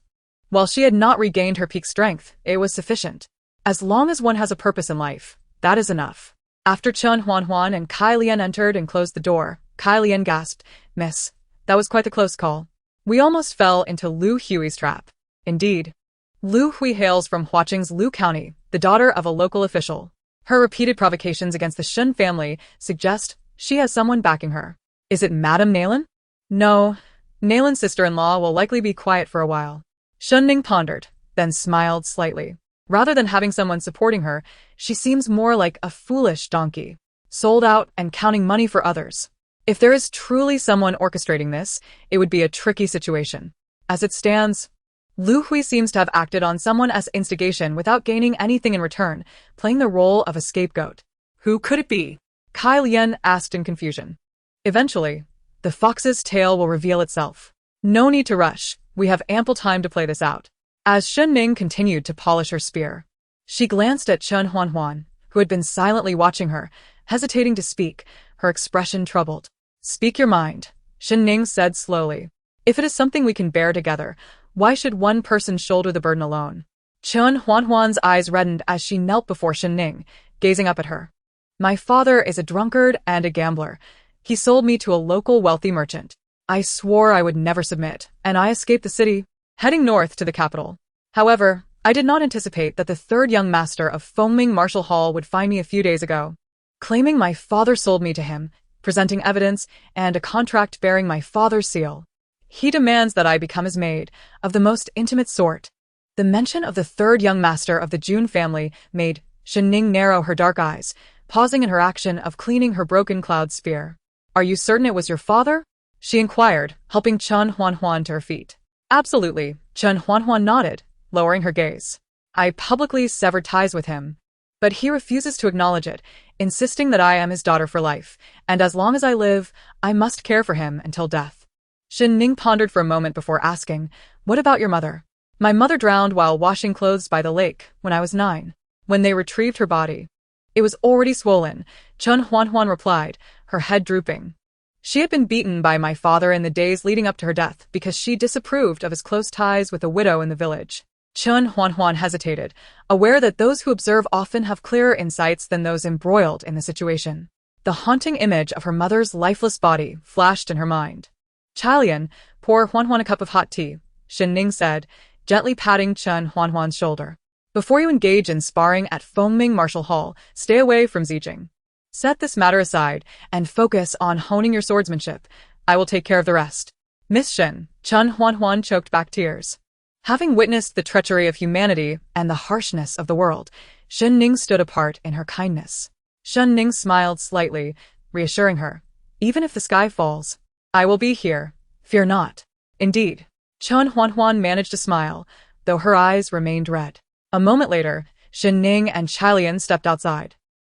While she had not regained her peak strength, it was sufficient. As long as one has a purpose in life, that is enough. After Chen Huanhuan and Kai Lian entered and closed the door, Kai Lian gasped, Miss, that was quite the close call. We almost fell into Lu Hui's trap. Indeed. Lu Hui hails from Huaqing's Lu County, the daughter of a local official. Her repeated provocations against the Shen family suggest she has someone backing her. Is it Madame Naylan? No, Naylan's sister-in-law will likely be quiet for a while. Shen Ning pondered, then smiled slightly. Rather than having someone supporting her, she seems more like a foolish donkey, sold out and counting money for others. If there is truly someone orchestrating this, it would be a tricky situation. As it stands, Lu Hui seems to have acted on someone as instigation without gaining anything in return, playing the role of a scapegoat. Who could it be? Kai Lian asked in confusion. Eventually, the fox's tail will reveal itself. No need to rush, we have ample time to play this out. As Shen Ning continued to polish her spear, she glanced at Chen Huanhuan, who had been silently watching her, hesitating to speak, her expression troubled. Speak your mind, Shen Ning said slowly. If it is something we can bear together, why should one person shoulder the burden alone? Chen Huanhuan's eyes reddened as she knelt before Shen Ning, gazing up at her. My father is a drunkard and a gambler. He sold me to a local wealthy merchant. I swore I would never submit, and I escaped the city, heading north to the capital. However, I did not anticipate that the third young master of Fengming Martial Hall would find me a few days ago, claiming my father sold me to him, presenting evidence and a contract bearing my father's seal. He demands that I become his maid, of the most intimate sort. The mention of the third young master of the Jun family made Shen Ning narrow her dark eyes, pausing in her action of cleaning her broken cloud spear. Are you certain it was your father? She inquired, helping Chen Huanhuan to her feet. Absolutely, Chen Huanhuan nodded, lowering her gaze. I publicly severed ties with him. but he refuses to acknowledge it, insisting that I am his daughter for life, and as long as I live, I must care for him until death. Shen Ning pondered for a moment before asking, "What about your mother?" "My mother drowned while washing clothes by the lake when I was 9. When they retrieved her body, it was already swollen," Chen Huanhuan replied, her head drooping. "She had been beaten by my father in the days leading up to her death because she disapproved of his close ties with a widow in the village." Chen Huanhuan hesitated, aware that those who observe often have clearer insights than those embroiled in the situation. The haunting image of her mother's lifeless body flashed in her mind. "Chalian, pour Huanhuan a cup of hot tea," Shen Ning said, gently patting Chen Huanhuan's shoulder. "Before you engage in sparring at Fengming Martial Hall, stay away from Zijing. Set this matter aside and focus on honing your swordsmanship. I will take care of the rest." "Miss Shen," Chen Huanhuan choked back tears. Having witnessed the treachery of humanity and the harshness of the world, Shen Ning stood apart in her kindness. Shen Ning smiled slightly, reassuring her, "Even if the sky falls, I will be here. Fear not." Indeed, Chen Huanhuan managed to smile, though her eyes remained red. A moment later, Shen Ning and Chalian stepped outside.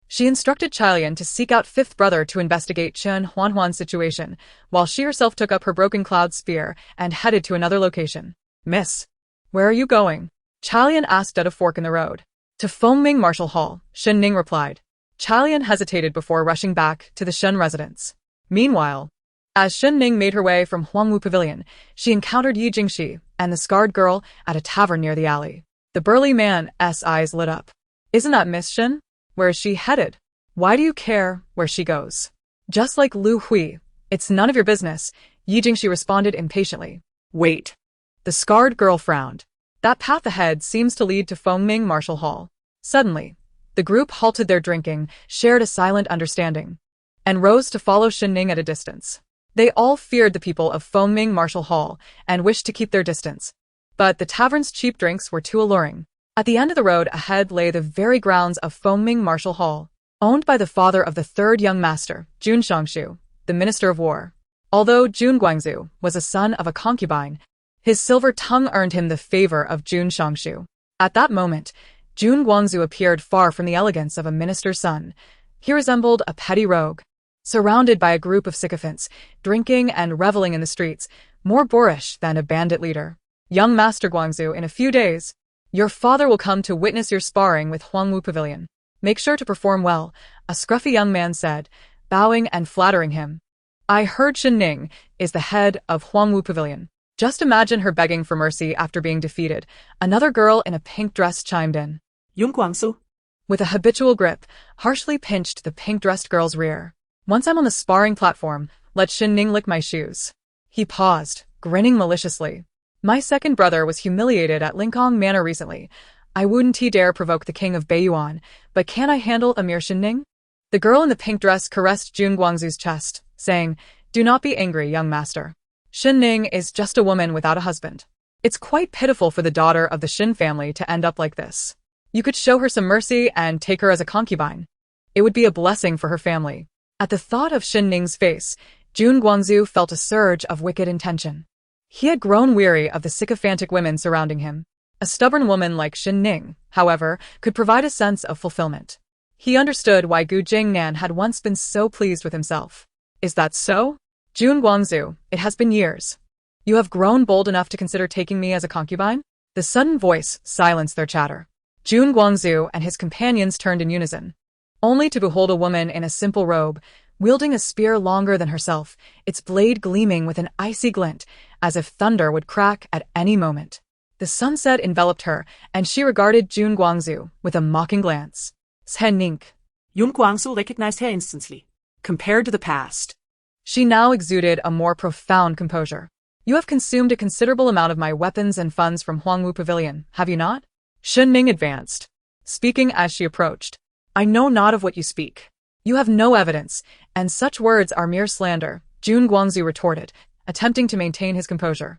She instructed Chalian to seek out fifth brother to investigate Chen Huanhuan's situation, while she herself took up her broken cloud spear and headed to another location. "Miss, where are you going?" Chalian asked at a fork in the road. "To Fengming Martial Hall," Shen Ning replied. Chalian hesitated before rushing back to the Shen residence. Meanwhile, as Shen Ning made her way from Huangwu Pavilion, she encountered Yi Jingxi and the scarred girl at a tavern near the alley. The burly man's eyes lit up. "Isn't that Miss Shen? Where is she headed? Why do you care where she goes?" "Just like Lu Hui, it's none of your business," Yi Jingxi responded impatiently. "Wait." The scarred girl frowned. "That path ahead seems to lead to Fengming Martial Hall." Suddenly, the group halted their drinking, shared a silent understanding, and rose to follow Shen Ning at a distance. They all feared the people of Fengming Martial Hall and wished to keep their distance. But the tavern's cheap drinks were too alluring. At the end of the road ahead lay the very grounds of Fengming Martial Hall, owned by the father of the third young master, Jun Shangshu, the Minister of War. Although Jun Guangzhu was a son of a concubine, his silver tongue earned him the favor of Jun Shangshu. At that moment, Jun Guangzhu appeared far from the elegance of a minister's son. He resembled a petty rogue, surrounded by a group of sycophants, drinking and reveling in the streets, more boorish than a bandit leader. "Young Master Guangzhu, in a few days, your father will come to witness your sparring with Huangwu Pavilion. Make sure to perform well," a scruffy young man said, bowing and flattering him. "I heard Shen Ning is the head of Huangwu Pavilion. Just imagine her begging for mercy after being defeated," another girl in a pink dress chimed in. Yung Guangsu. With a habitual grip, harshly pinched the pink-dressed girl's rear. "Once I'm on the sparring platform, let Shen Ning lick my shoes." He paused, grinning maliciously. "My second brother was humiliated at Linkong Manor recently. I wouldn't dare provoke the king of Beiyuan, but can I handle a mere Shen Ning?" The girl in the pink dress caressed Jun Guangzhu's chest, saying, "Do not be angry, young master. Shen Ning is just a woman without a husband. It's quite pitiful for the daughter of the Shen family to end up like this. You could show her some mercy and take her as a concubine. It would be a blessing for her family." At the thought of Shen Ning's face, Jun Guangzhu felt a surge of wicked intention. He had grown weary of the sycophantic women surrounding him. A stubborn woman like Shen Ning, however, could provide a sense of fulfillment. He understood why Gu Jingnan had once been so pleased with himself. "Is that so? Jun Guangzhu, it has been years. You have grown bold enough to consider taking me as a concubine?" The sudden voice silenced their chatter. Jun Guangzhu and his companions turned in unison, only to behold a woman in a simple robe, wielding a spear longer than herself, its blade gleaming with an icy glint, as if thunder would crack at any moment. The sunset enveloped her, and she regarded Jun Guangzhu with a mocking glance. "Shen Ning." Yung Guangsu recognized her instantly. Compared to the past, She now exuded a more profound composure. "You have consumed a considerable amount of my weapons and funds from Huangwu Pavilion, have you not?" Shen Ning advanced, speaking as she approached. "I know not of what you speak. You have no evidence, and such words are mere slander," Jun Guangzhu retorted, attempting to maintain his composure.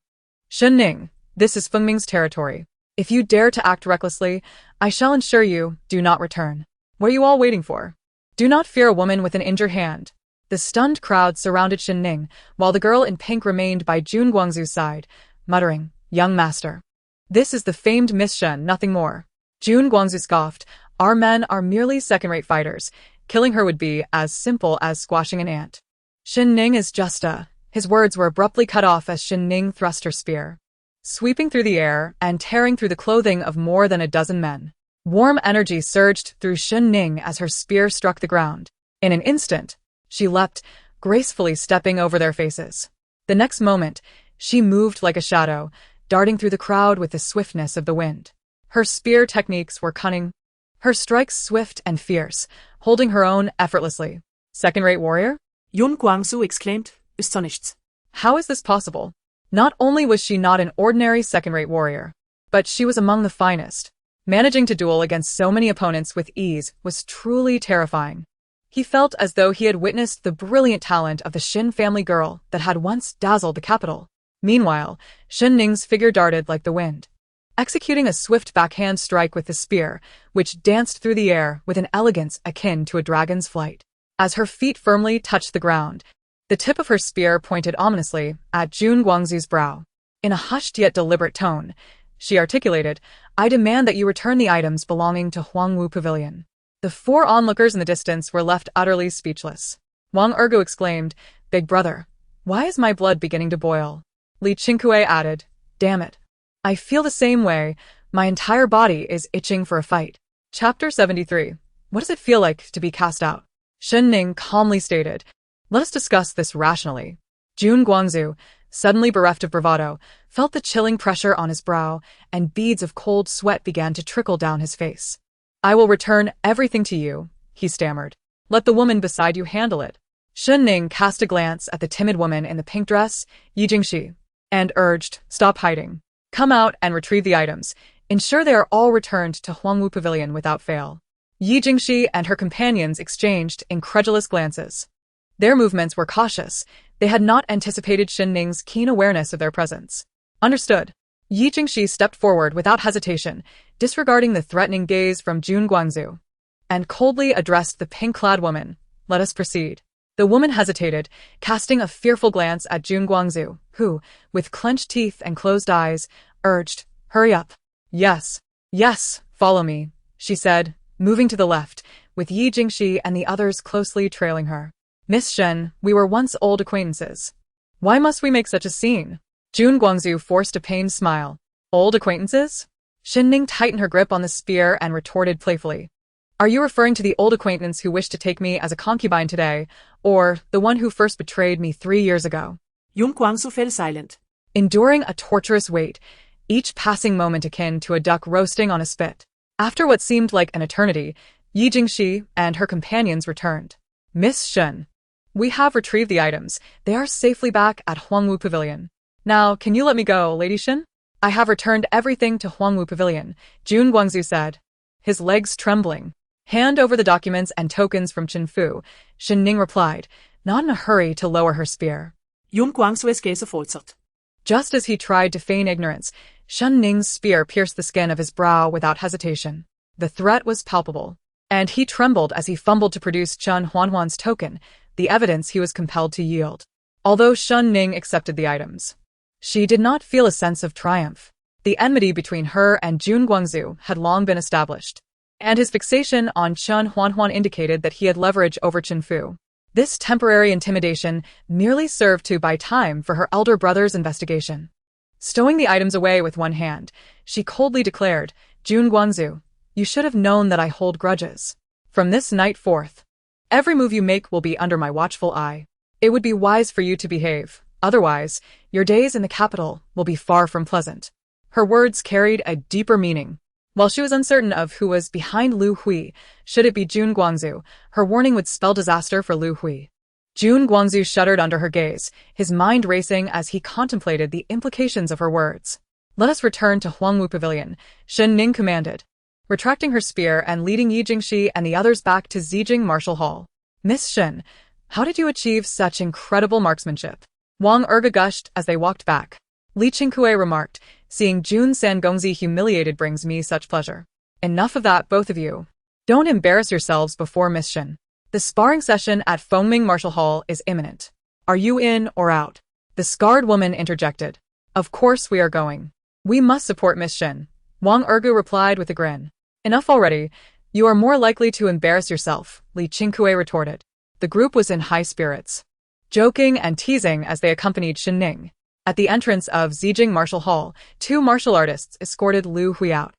"Shen Ning, this is Fengming's territory. If you dare to act recklessly, I shall ensure you do not return. What are you all waiting for? Do not fear a woman with an injured hand." The stunned crowd surrounded Shen Ning, while the girl in pink remained by Jun Guangzhu's side, muttering, "Young master. This is the famed Miss Shen, nothing more." Jun Guangzhu scoffed, Our men are merely second-rate fighters. Killing her would be as simple as squashing an ant. Shen Ning is just a... His words were abruptly cut off as Shen Ning thrust her spear, sweeping through the air and tearing through the clothing of more than a dozen men. Warm energy surged through Shen Ning as her spear struck the ground. In an instant, she leapt, gracefully stepping over their faces. The next moment, she moved like a shadow, darting through the crowd with the swiftness of the wind. Her spear techniques were cunning, her strikes swift and fierce, holding her own effortlessly. Second-rate warrior? Yun Guangzu exclaimed, astonished. How is this possible? Not only was she not an ordinary second-rate warrior, but she was among the finest. Managing to duel against so many opponents with ease was truly terrifying. He felt as though he had witnessed the brilliant talent of the Shen family girl that had once dazzled the capital. Meanwhile, Shen Ning's figure darted like the wind, executing a swift backhand strike with the spear, which danced through the air with an elegance akin to a dragon's flight. As her feet firmly touched the ground, the tip of her spear pointed ominously at Jun Guangzu's brow. In a hushed yet deliberate tone, she articulated, "I demand that you return the items belonging to Huangwu Pavilion." The 4 onlookers in the distance were left utterly speechless. Wang Ergu exclaimed, "Big brother, why is my blood beginning to boil?" Li Qingkue added, "Damn it. I feel the same way. My entire body is itching for a fight." Chapter 73. What does it feel like to be cast out? Shen Ning calmly stated, "Let us discuss this rationally." Jun Guangzu, suddenly bereft of bravado, felt the chilling pressure on his brow, and beads of cold sweat began to trickle down his face. "I will return everything to you," he stammered. "Let the woman beside you handle it." Shen Ning cast a glance at the timid woman in the pink dress, Yi Jingxi, and urged, "Stop hiding. Come out and retrieve the items. Ensure they are all returned to Huangwu Pavilion without fail." Yi Jingxi and her companions exchanged incredulous glances. Their movements were cautious. They had not anticipated Shen Ning's keen awareness of their presence. "Understood." Yi Jingxi stepped forward without hesitation, disregarding the threatening gaze from Jun Guangzu, and coldly addressed the pink-clad woman. "Let us proceed." The woman hesitated, casting a fearful glance at Jun Guangzu, who, with clenched teeth and closed eyes, urged, "Hurry up." "Yes, yes, follow me," she said, moving to the left, with Yi Jingxi and the others closely trailing her. "Miss Shen, we were once old acquaintances. Why must we make such a scene?" Jun Guangzu forced a pained smile. "Old acquaintances?" Shen Ning tightened her grip on the spear and retorted playfully. "Are you referring to the old acquaintance who wished to take me as a concubine today, or the one who first betrayed me 3 years ago?" Yun Guangzu fell silent, enduring a torturous wait, each passing moment akin to a duck roasting on a spit. After what seemed like an eternity, Yi Jingxi and her companions returned. "Miss Shen, we have retrieved the items. They are safely back at Huangwu Pavilion. Now, can you let me go, Lady Shen?" "I have returned everything to Huangwu Pavilion," Jun Guangzu said, his legs trembling. "Hand over the documents and tokens from Qinfu," Shen Ning replied, not in a hurry to lower her spear. Yun Guangzu's gaze faltered. Just as he tried to feign ignorance, Shen Ning's spear pierced the skin of his brow without hesitation. The threat was palpable, and he trembled as he fumbled to produce Chen Huanhuan's token, the evidence he was compelled to yield. Although Shen Ning accepted the items, she did not feel a sense of triumph. The enmity between her and Jun Guangzu had long been established, and his fixation on Chen Huanhuan indicated that he had leverage over Qinfu. This temporary intimidation merely served to buy time for her elder brother's investigation. Stowing the items away with one hand, she coldly declared, "Jun Guangzu, you should have known that I hold grudges. From this night forth, every move you make will be under my watchful eye. It would be wise for you to behave, otherwise, your days in the capital will be far from pleasant." Her words carried a deeper meaning. While she was uncertain of who was behind Lu Hui, should it be Jun Guangzu, her warning would spell disaster for Lu Hui. Jun Guangzu shuddered under her gaze, his mind racing as he contemplated the implications of her words. "Let us return to Huangwu Pavilion," Shen Ning commanded, retracting her spear and leading Yi Jingxi and the others back to Zijing Martial Hall. "Miss Shen, how did you achieve such incredible marksmanship?" Wang Erge gushed as they walked back. Li Qingkue remarked, "Seeing Jun Sangongzi humiliated brings me such pleasure." "Enough of that, both of you. Don't embarrass yourselves before Miss Shen. The sparring session at Fengming Martial Hall is imminent. Are you in or out?" The scarred woman interjected. "Of course we are going. We must support Miss Shen," Wang Ergu replied with a grin. "Enough already. You are more likely to embarrass yourself, Li Qingkue retorted. The group was in high spirits, joking and teasing as they accompanied Shen Ning. At the entrance of Zijing Martial Hall, 2 martial artists escorted Lu Hui out.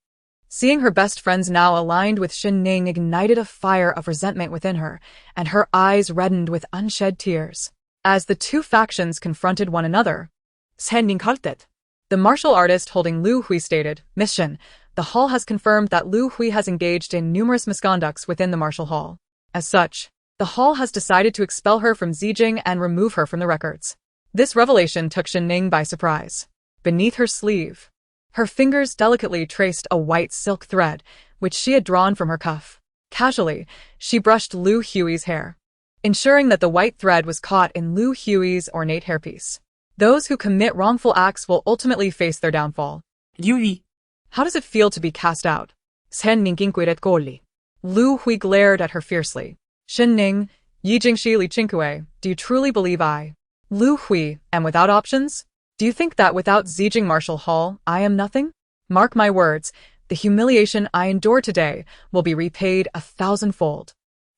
Seeing her best friends now aligned with Shen Ning ignited a fire of resentment within her, and her eyes reddened with unshed tears. As the 2 factions confronted one another, Shen Ning halted. The martial artist holding Lu Hui stated, Miss Shen, the hall has confirmed that Lu Hui has engaged in numerous misconducts within the martial hall. As such, the hall has decided to expel her from Zijing and remove her from the records. This revelation took Shen Ning by surprise. Beneath her sleeve, her fingers delicately traced a white silk thread, which she had drawn from her cuff. Casually, she brushed Lu Hui's hair, ensuring that the white thread was caught in Lu Hui's ornate hairpiece. Those who commit wrongful acts will ultimately face their downfall. Yui. How does it feel to be cast out? Shen Ning inquired coldly. Lu Hui glared at her fiercely. Shen Ning, Yi Jingxi Li Qingkue, do you truly believe I, Lu Hui, am without options? Do you think that without Zijing Martial Hall, I am nothing? Mark my words, the humiliation I endure today will be repaid 1,000-fold.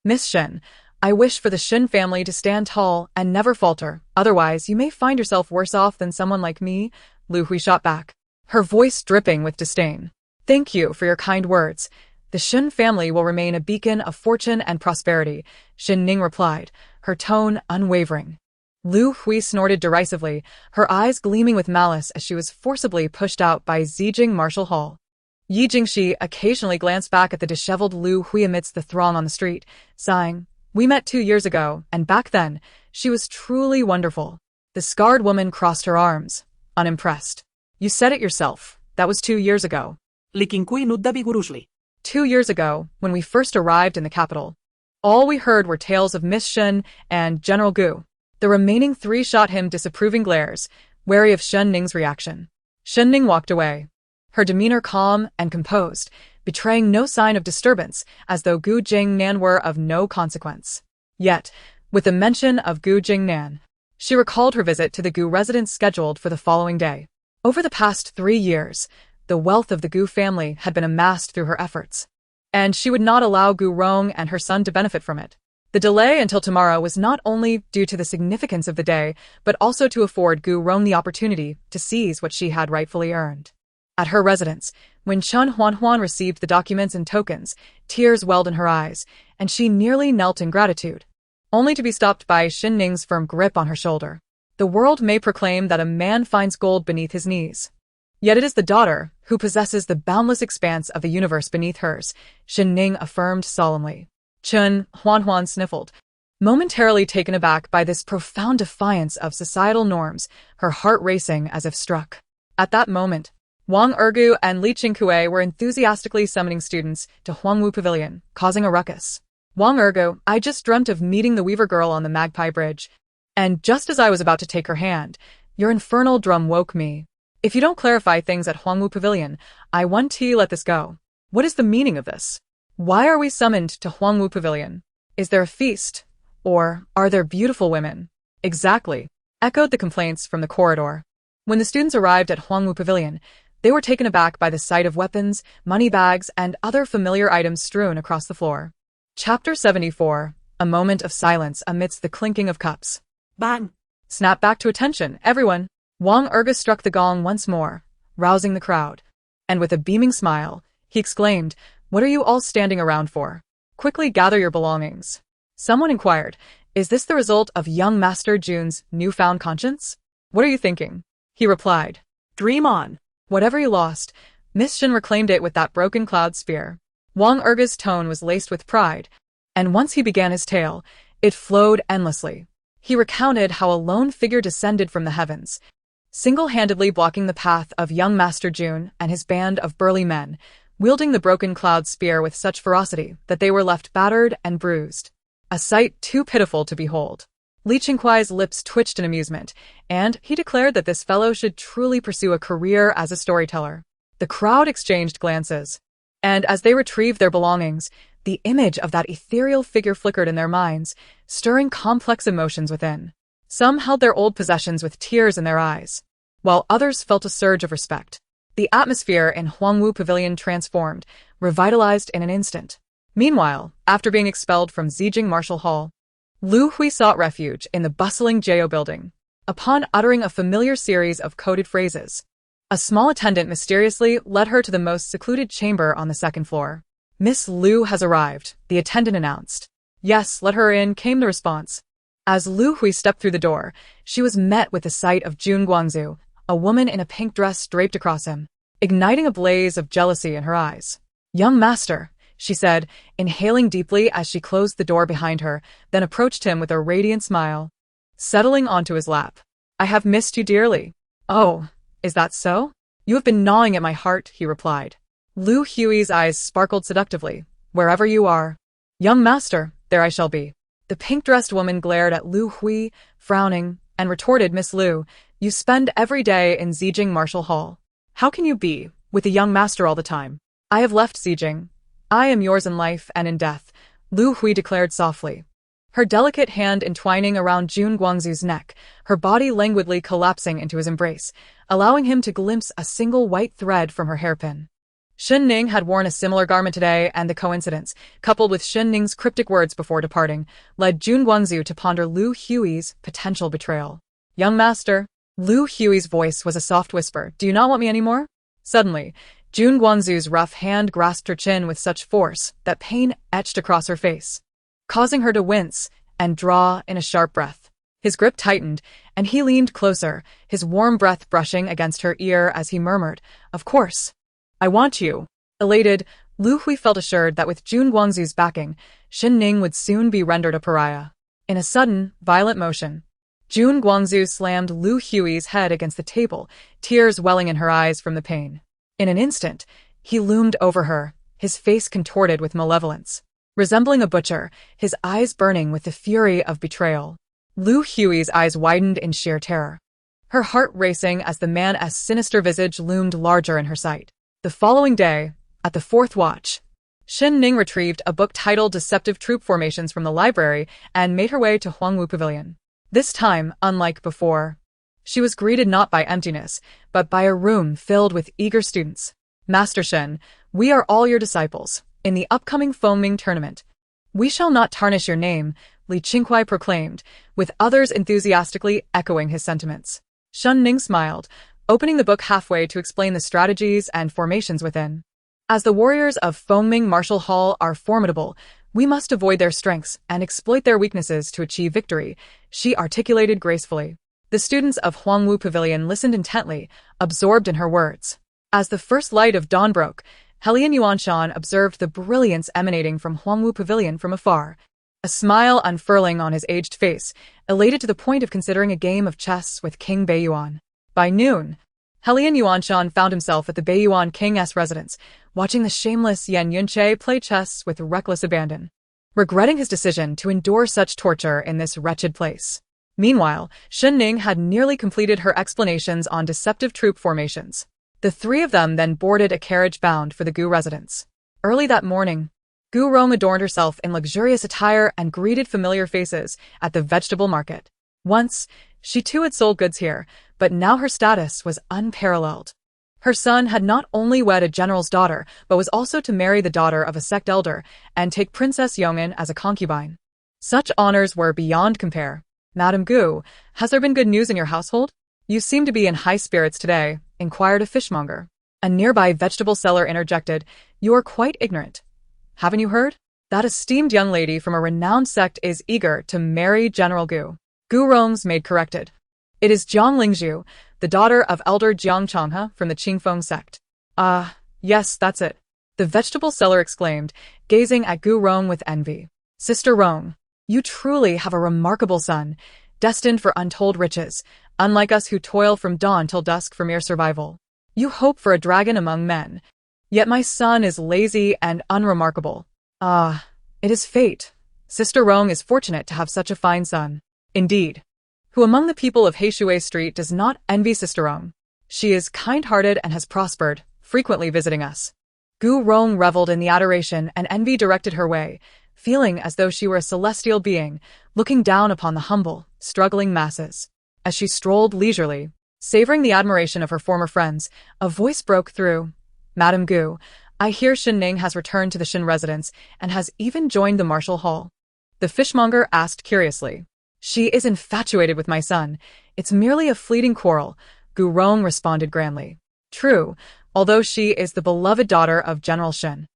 Miss Shen, I wish for the Shen family to stand tall and never falter, otherwise you may find yourself worse off than someone like me, Lu Hui shot back, her voice dripping with disdain. Thank you for your kind words. The Shen family will remain a beacon of fortune and prosperity, Shen Ning replied, her tone unwavering. Lu Hui snorted derisively, her eyes gleaming with malice as she was forcibly pushed out by Zijing Martial Hall. Yi Jingxi occasionally glanced back at the disheveled Lu Hui amidst the throng on the street, sighing, We met 2 years ago, and back then, she was truly wonderful. The scarred woman crossed her arms, unimpressed. You said it yourself, that was 2 years ago. Li Qingkue nudda vigorously. 2 years ago, when we first arrived in the capital, all we heard were tales of Miss Shen and General Gu. The remaining 3 shot him disapproving glares, wary of Shen Ning's reaction. Shen Ning walked away, her demeanor calm and composed, betraying no sign of disturbance, as though Gu Jingnan were of no consequence. Yet, with the mention of Gu Jingnan, she recalled her visit to the Gu residence scheduled for the following day. Over the past 3 years, the wealth of the Gu family had been amassed through her efforts, and she would not allow Gu Rong and her son to benefit from it. The delay until tomorrow was not only due to the significance of the day, but also to afford Gu Rong the opportunity to seize what she had rightfully earned. At her residence, when Chen Huanhuan received the documents and tokens, tears welled in her eyes, and she nearly knelt in gratitude, only to be stopped by Shen Ning's firm grip on her shoulder. The world may proclaim that a man finds gold beneath his knees, yet it is the daughter who possesses the boundless expanse of the universe beneath hers, Shen Ning affirmed solemnly. Chen Huanhuan sniffled, momentarily taken aback by this profound defiance of societal norms, her heart racing as if struck. At that moment, Wang Ergu and Li Qingkue were enthusiastically summoning students to Huangwu Pavilion, causing a ruckus. Wang Ergu, I just dreamt of meeting the Weaver girl on the Magpie Bridge, and just as I was about to take her hand, your infernal drum woke me. If you don't clarify things at Huangwu Pavilion, I want to let this go. What is the meaning of this? Why are we summoned to Huangwu Pavilion? Is there a feast? Or are there beautiful women? Exactly, echoed the complaints from the corridor. When the students arrived at Huangwu Pavilion, they were taken aback by the sight of weapons, money bags, and other familiar items strewn across the floor. Chapter 74, a moment of silence amidst the clinking of cups. Bang! Snap back to attention, everyone. Wang Ergu struck the gong once more, rousing the crowd. And with a beaming smile, he exclaimed, What are you all standing around for? Quickly gather your belongings. Someone inquired, Is this the result of young Master Jun's newfound conscience? What are you thinking? He replied, Dream on. Whatever you lost, Miss Shen reclaimed it with that broken cloud spear. Wang Ergu's tone was laced with pride, and once he began his tale, it flowed endlessly. He recounted how a lone figure descended from the heavens, single-handedly blocking the path of young Master Jun and his band of burly men, wielding the broken cloud spear with such ferocity that they were left battered and bruised. A sight too pitiful to behold. Li Qingkue's lips twitched in amusement, and he declared that this fellow should truly pursue a career as a storyteller. The crowd exchanged glances, and as they retrieved their belongings, the image of that ethereal figure flickered in their minds, stirring complex emotions within. Some held their old possessions with tears in their eyes, while others felt a surge of respect. The atmosphere in Huangwu Pavilion transformed, revitalized in an instant. Meanwhile, after being expelled from Zijing Martial Hall, Lu Hui sought refuge in the bustling Jiao building. Upon uttering a familiar series of coded phrases, a small attendant mysteriously led her to the most secluded chamber on the second floor. "Miss Lu has arrived," the attendant announced. "Yes, let her in," came the response. As Lu Hui stepped through the door, she was met with the sight of Jun Guangzhu, a woman in a pink dress draped across him, igniting a blaze of jealousy in her eyes. "Young master," she said, inhaling deeply as she closed the door behind her, then approached him with a radiant smile, settling onto his lap. "I have missed you dearly." "Oh, is that so? You have been gnawing at my heart," he replied. Lu Hui's eyes sparkled seductively. "Wherever you are, young master, there I shall be." The pink-dressed woman glared at Lu Hui, frowning, and retorted, "Miss Lu, you spend every day in Zijing Martial Hall. How can you be with the young master all the time?" "I have left Zijing. I am yours in life and in death," Lu Hui declared softly, her delicate hand entwining around Jun Guangzhu's neck, her body languidly collapsing into his embrace, allowing him to glimpse a single white thread from her hairpin. Shen Ning had worn a similar garment today, and the coincidence, coupled with Shen Ning's cryptic words before departing, led Jun Guangzhu to ponder Lu Hui's potential betrayal. "Young master," Lu Hui's voice was a soft whisper, "do you not want me anymore?" Suddenly, Jun Guangzhu's rough hand grasped her chin with such force that pain etched across her face, causing her to wince and draw in a sharp breath. His grip tightened, and he leaned closer, his warm breath brushing against her ear as he murmured, "Of course. I want you." Elated, Lu Hui felt assured that with Jun Guangzhu's backing, Shen Ning would soon be rendered a pariah. In a sudden, violent motion, Jun Guangzhu slammed Lu Hui's head against the table, tears welling in her eyes from the pain. In an instant, he loomed over her, his face contorted with malevolence. Resembling a butcher, his eyes burning with the fury of betrayal. Lu Hui's eyes widened in sheer terror, her heart racing as the man's sinister visage loomed larger in her sight. The following day, at the fourth watch, Shen Ning retrieved a book titled Deceptive Troop Formations from the library and made her way to Huangwu Pavilion. This time, unlike before, she was greeted not by emptiness, but by a room filled with eager students. "Master Shen, we are all your disciples. In the upcoming Fengming tournament, we shall not tarnish your name," Li Qinghuai proclaimed, with others enthusiastically echoing his sentiments. Shen Ning smiled, opening the book halfway to explain the strategies and formations within. "As the warriors of Fengming Martial Hall are formidable, we must avoid their strengths and exploit their weaknesses to achieve victory," she articulated gracefully. The students of Huangwu Pavilion listened intently, absorbed in her words. As the first light of dawn broke, Helian Yuanshan observed the brilliance emanating from Huangwu Pavilion from afar, a smile unfurling on his aged face, elated to the point of considering a game of chess with King Beiyuan. By noon, Helian Yuanshan found himself at the Beiyuan King's residence, watching the shameless Yan Yunche play chess with reckless abandon, regretting his decision to endure such torture in this wretched place. Meanwhile, Shen Ning had nearly completed her explanations on deceptive troop formations. The three of them then boarded a carriage bound for the Gu residence. Early that morning, Gu Rong adorned herself in luxurious attire and greeted familiar faces at the vegetable market. Once, she too had sold goods here, but now her status was unparalleled. Her son had not only wed a general's daughter, but was also to marry the daughter of a sect elder and take Princess Yong'an as a concubine. Such honors were beyond compare. "Madame Gu, has there been good news in your household? You seem to be in high spirits today," inquired a fishmonger. A nearby vegetable seller interjected, "You are quite ignorant. Haven't you heard? That esteemed young lady from a renowned sect is eager to marry General Gu." Gu Rong's maid corrected. "It is Jiang Lingzhu, the daughter of elder Jiang Changhe from the Qingfeng sect." "Ah, yes, that's it," the vegetable seller exclaimed, gazing at Gu Rong with envy. "Sister Rong, you truly have a remarkable son, destined for untold riches, unlike us who toil from dawn till dusk for mere survival. You hope for a dragon among men, yet my son is lazy and unremarkable. Ah, it is fate. Sister Rong is fortunate to have such a fine son. Indeed, who among the people of Heishui Street does not envy Sister Rong? She is kind-hearted and has prospered, frequently visiting us." Gu Rong reveled in the adoration and envy directed her way, feeling as though she were a celestial being, looking down upon the humble, struggling masses. As she strolled leisurely, savoring the admiration of her former friends, a voice broke through. "Madame Gu, I hear Shen Ning has returned to the Shen residence and has even joined the martial hall. The fishmonger asked curiously. She is infatuated with my son. It's merely a fleeting quarrel, Gu Rong responded grandly. True, although she is the beloved daughter of General Shen.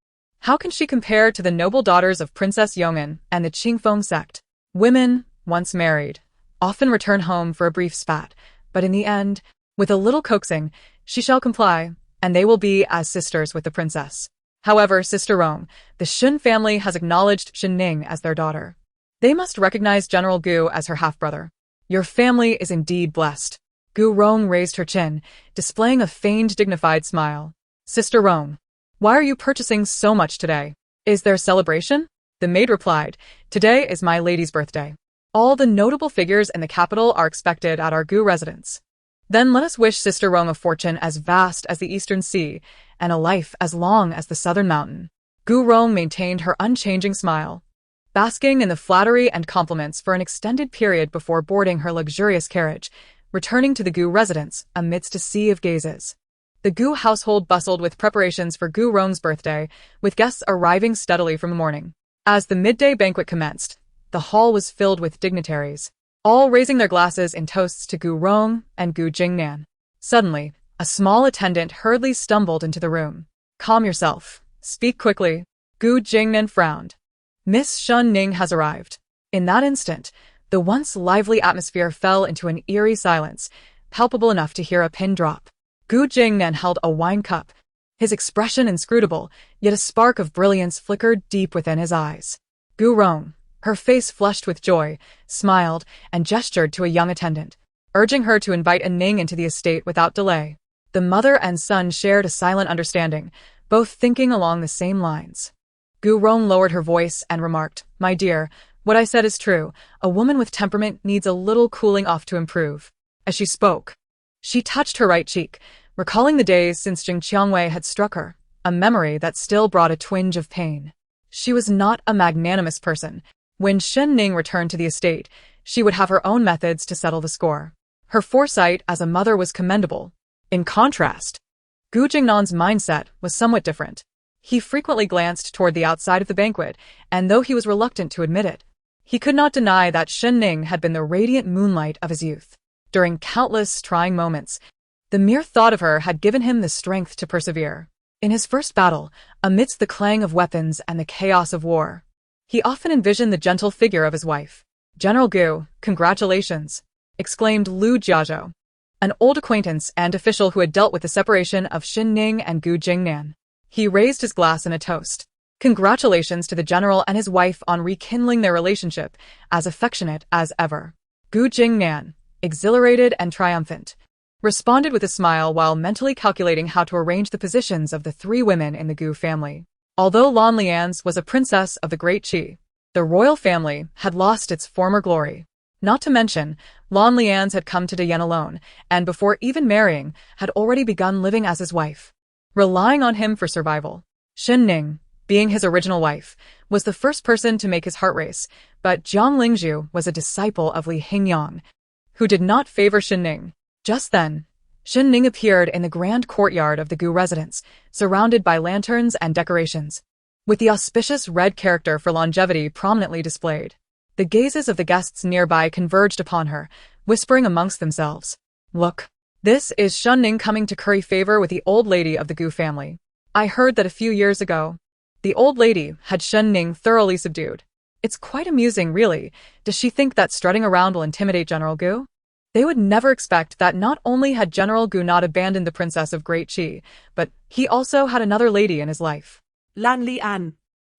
How can she compare to the noble daughters of Princess Yong'an and the Qingfeng sect? Women, once married, often return home for a brief spat, but in the end, with a little coaxing, she shall comply, and they will be as sisters with the princess. However, Sister Rong, the Shen family has acknowledged Shen Ning as their daughter. They must recognize General Gu as her half-brother. Your family is indeed blessed. Gu Rong raised her chin, displaying a feigned dignified smile. Sister Rong, why are you purchasing so much today? Is there celebration? The maid replied, Today is my lady's birthday. All the notable figures in the capital are expected at our Gu residence. Then let us wish Sister Rong a fortune as vast as the eastern sea, and a life as long as the southern mountain. Gu Rong maintained her unchanging smile, basking in the flattery and compliments for an extended period before boarding her luxurious carriage, returning to the Gu residence amidst a sea of gazes. The Gu household bustled with preparations for Gu Rong's birthday, with guests arriving steadily from the morning. As the midday banquet commenced, the hall was filled with dignitaries, all raising their glasses in toasts to Gu Rong and Gu Jingnan. Suddenly, a small attendant hurriedly stumbled into the room. Calm yourself. Speak quickly. Gu Jingnan frowned. Miss Shen Ning has arrived. In that instant, the once lively atmosphere fell into an eerie silence, palpable enough to hear a pin drop. Gu Jingnan held a wine cup, his expression inscrutable, yet a spark of brilliance flickered deep within his eyes. Gu Rong, her face flushed with joy, smiled and gestured to a young attendant, urging her to invite Ning into the estate without delay. The mother and son shared a silent understanding, both thinking along the same lines. Gu Rong lowered her voice and remarked, My dear, what I said is true. A woman with temperament needs a little cooling off to improve. As she spoke, she touched her right cheek, recalling the days since Jing Qiangwei had struck her, a memory that still brought a twinge of pain. She was not a magnanimous person. When Shen Ning returned to the estate, she would have her own methods to settle the score. Her foresight as a mother was commendable. In contrast, Gu Jingnan's mindset was somewhat different. He frequently glanced toward the outside of the banquet, and though he was reluctant to admit it, he could not deny that Shen Ning had been the radiant moonlight of his youth. During countless trying moments, the mere thought of her had given him the strength to persevere. In his first battle, amidst the clang of weapons and the chaos of war, he often envisioned the gentle figure of his wife. General Gu, congratulations, exclaimed Lu Jiazhou, an old acquaintance and official who had dealt with the separation of Shen Ning and Gu Jingnan. He raised his glass in a toast. Congratulations to the general and his wife on rekindling their relationship, as affectionate as ever. Gu Jingnan, exhilarated and triumphant, responded with a smile while mentally calculating how to arrange the positions of the three women in the Gu family. Although Lan Lian's was a princess of the Great Qi, the royal family had lost its former glory. Not to mention, Lan Lian's had come to Dayan alone, and before even marrying, had already begun living as his wife, relying on him for survival. Shen Ning, being his original wife, was the first person to make his heart race, but Jiang Lingzhu was a disciple of Li Hingyang, who did not favor Shen Ning. Just then, Shen Ning appeared in the grand courtyard of the Gu residence, surrounded by lanterns and decorations, with the auspicious red character for longevity prominently displayed. The gazes of the guests nearby converged upon her, whispering amongst themselves, Look, this is Shen Ning coming to curry favor with the old lady of the Gu family. I heard that a few years ago, the old lady had Shen Ning thoroughly subdued. It's quite amusing, really. Does she think that strutting around will intimidate General Gu? They would never expect that not only had General Gu not abandoned the princess of Great Qi, but he also had another lady in his life. Lan Lian,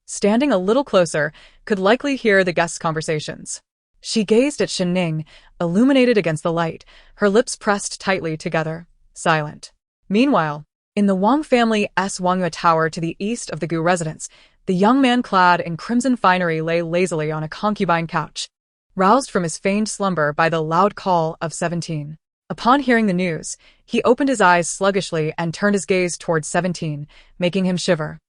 standing a little closer, could likely hear the guests' conversations. She gazed at Shen Ning, illuminated against the light, her lips pressed tightly together, silent. Meanwhile, in the Wang family's Wangyue Tower to the east of the Gu residence, the young man clad in crimson finery lay lazily on a concubine couch, roused from his feigned slumber by the loud call of 17. Upon hearing the news, he opened his eyes sluggishly and turned his gaze towards 17, making him shiver.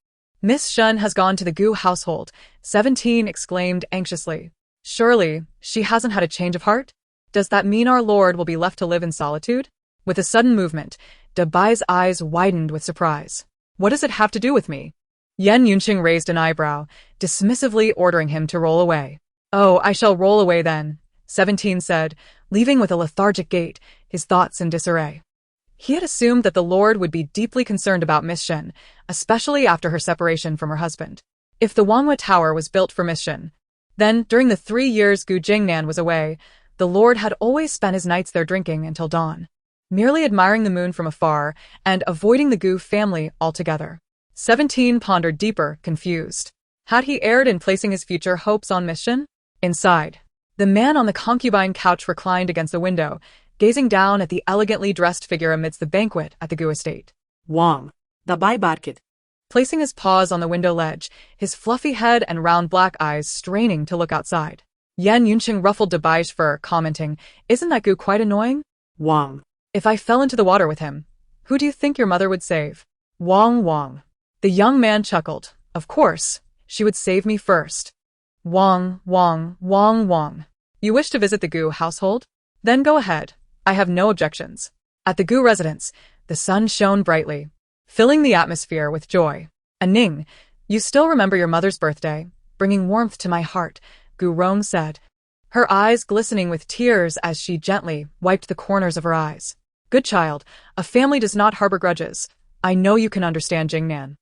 Miss Shen has gone to the Gu household, 17 exclaimed anxiously. Surely, she hasn't had a change of heart? Does that mean our lord will be left to live in solitude? With a sudden movement, Dabai's eyes widened with surprise. What does it have to do with me? Yen Yunqing raised an eyebrow, dismissively ordering him to roll away. Oh, I shall roll away then, 17 said, leaving with a lethargic gait, his thoughts in disarray. He had assumed that the Lord would be deeply concerned about Miss Shen, especially after her separation from her husband. If the Wanghua Tower was built for Miss Shen, then, during the 3 years Gu Jingnan was away, the Lord had always spent his nights there drinking until dawn, merely admiring the moon from afar and avoiding the Gu family altogether. 17 pondered deeper, confused. Had he erred in placing his future hopes on Miss Shen? Inside, the man on the concubine couch reclined against the window, gazing down at the elegantly dressed figure amidst the banquet at the Gu estate. Wang, the bai barkit. Placing his paws on the window ledge, his fluffy head and round black eyes straining to look outside. Yen Yunqing ruffled Dabai's fur, commenting, "Isn't that Gu quite annoying? Wang. If I fell into the water with him, who do you think your mother would save?" Wang. The young man chuckled. Of course, she would save me first. Wang. You wish to visit the Gu household? Then go ahead. I have no objections. At the Gu residence, the sun shone brightly, filling the atmosphere with joy. Ning, you still remember your mother's birthday, bringing warmth to my heart, Gu Rong said, her eyes glistening with tears as she gently wiped the corners of her eyes. Good child, a family does not harbor grudges. I know you can understand Jingnan.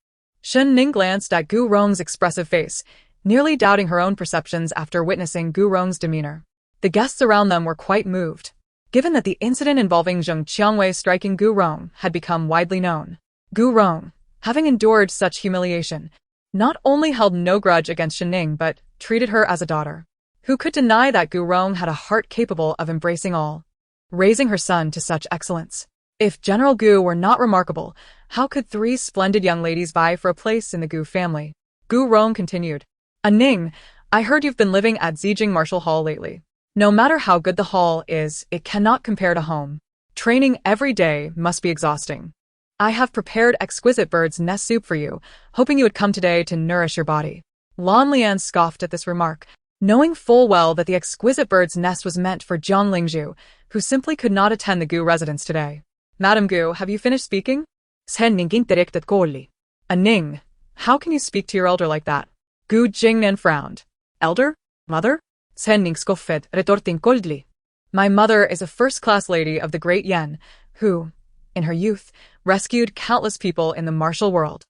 Shen Ning glanced at Gu Rong's expressive face, nearly doubting her own perceptions after witnessing Gu Rong's demeanor. The guests around them were quite moved, given that the incident involving Zheng Qiangwei striking Gu Rong had become widely known. Gu Rong, having endured such humiliation, not only held no grudge against Shen Ning but treated her as a daughter. Who could deny that Gu Rong had a heart capable of embracing all, raising her son to such excellence? If General Gu were not remarkable, how could 3 splendid young ladies vie for a place in the Gu family? Gu Rong continued. Ning, I heard you've been living at Zijing Martial Hall lately. No matter how good the hall is, it cannot compare to home. Training every day must be exhausting. I have prepared exquisite bird's nest soup for you, hoping you would come today to nourish your body. Lan Lian scoffed at this remark, knowing full well that the exquisite bird's nest was meant for Jiang Lingzhu, who simply could not attend the Gu residence today. Madam Gu, have you finished speaking? Shen Ning interrupted coldly. Ning, how can you speak to your elder like that? Gu Jingnan frowned. Elder? Mother? Shen Ning scoffed, retorting coldly. My mother is a first-class lady of the great Yen, who, in her youth, rescued countless people in the martial world,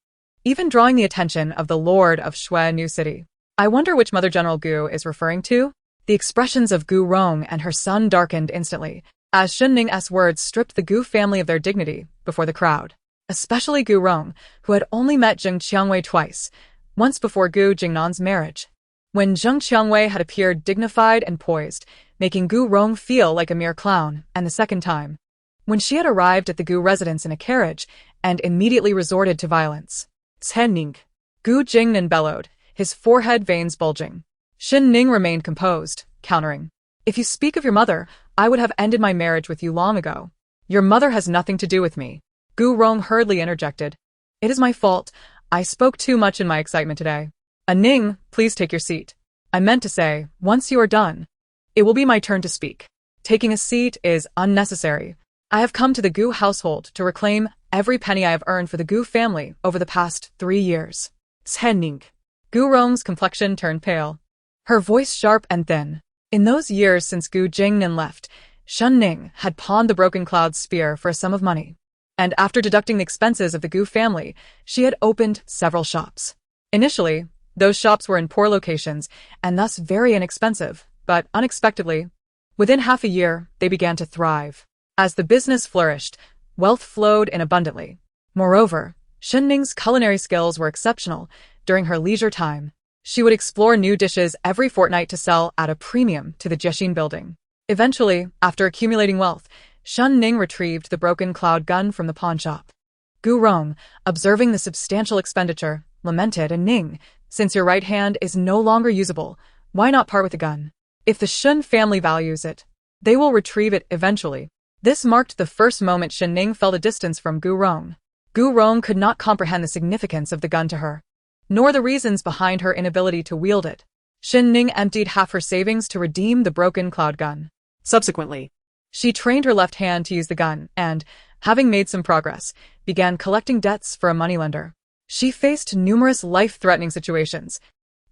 even drawing the attention of the Lord of Shui New City. I wonder which Mother General Gu is referring to? The expressions of Gu Rong and her son darkened instantly, as Shen Ning's words stripped the Gu family of their dignity before the crowd, especially Gu Rong, who had only met Zheng Qiangwei twice, once before Gu Jingnan's marriage, when Zheng Qiangwei had appeared dignified and poised, making Gu Rong feel like a mere clown, and the second time, when she had arrived at the Gu residence in a carriage and immediately resorted to violence. Shen Ning, Gu Jingnan bellowed, his forehead veins bulging. Shen Ning remained composed, countering. If you speak of your mother, I would have ended my marriage with you long ago. Your mother has nothing to do with me. Gu Rong hurriedly interjected. It is my fault. I spoke too much in my excitement today. Ning, please take your seat. I meant to say, once you are done, it will be my turn to speak. Taking a seat is unnecessary. I have come to the Gu household to reclaim every penny I have earned for the Gu family over the past 3 years. Shen Ning. Gu Rong's complexion turned pale, her voice sharp and thin. In those years since Gu Jingnan left, Shen Ning had pawned the Broken Cloud spear for a sum of money, and after deducting the expenses of the Gu family, she had opened several shops. Initially, those shops were in poor locations and thus very inexpensive, but unexpectedly, within half a year, they began to thrive. As the business flourished, wealth flowed in abundantly. Moreover, Shen Ning's culinary skills were exceptional. During her leisure time, she would explore new dishes every fortnight to sell at a premium to the Jixin building. Eventually, after accumulating wealth, Shen Ning retrieved the Broken Cloud gun from the pawn shop. Gu Rong, observing the substantial expenditure, lamented, Ning, since your right hand is no longer usable, why not part with the gun? If the Shen family values it, they will retrieve it eventually. This marked the first moment Shen Ning felt a distance from Gu Rong. Gu Rong could not comprehend the significance of the gun to her, nor the reasons behind her inability to wield it. Shen Ning emptied half her savings to redeem the Broken Cloud gun. Subsequently, she trained her left hand to use the gun, and, having made some progress, began collecting debts for a moneylender. She faced numerous life-threatening situations,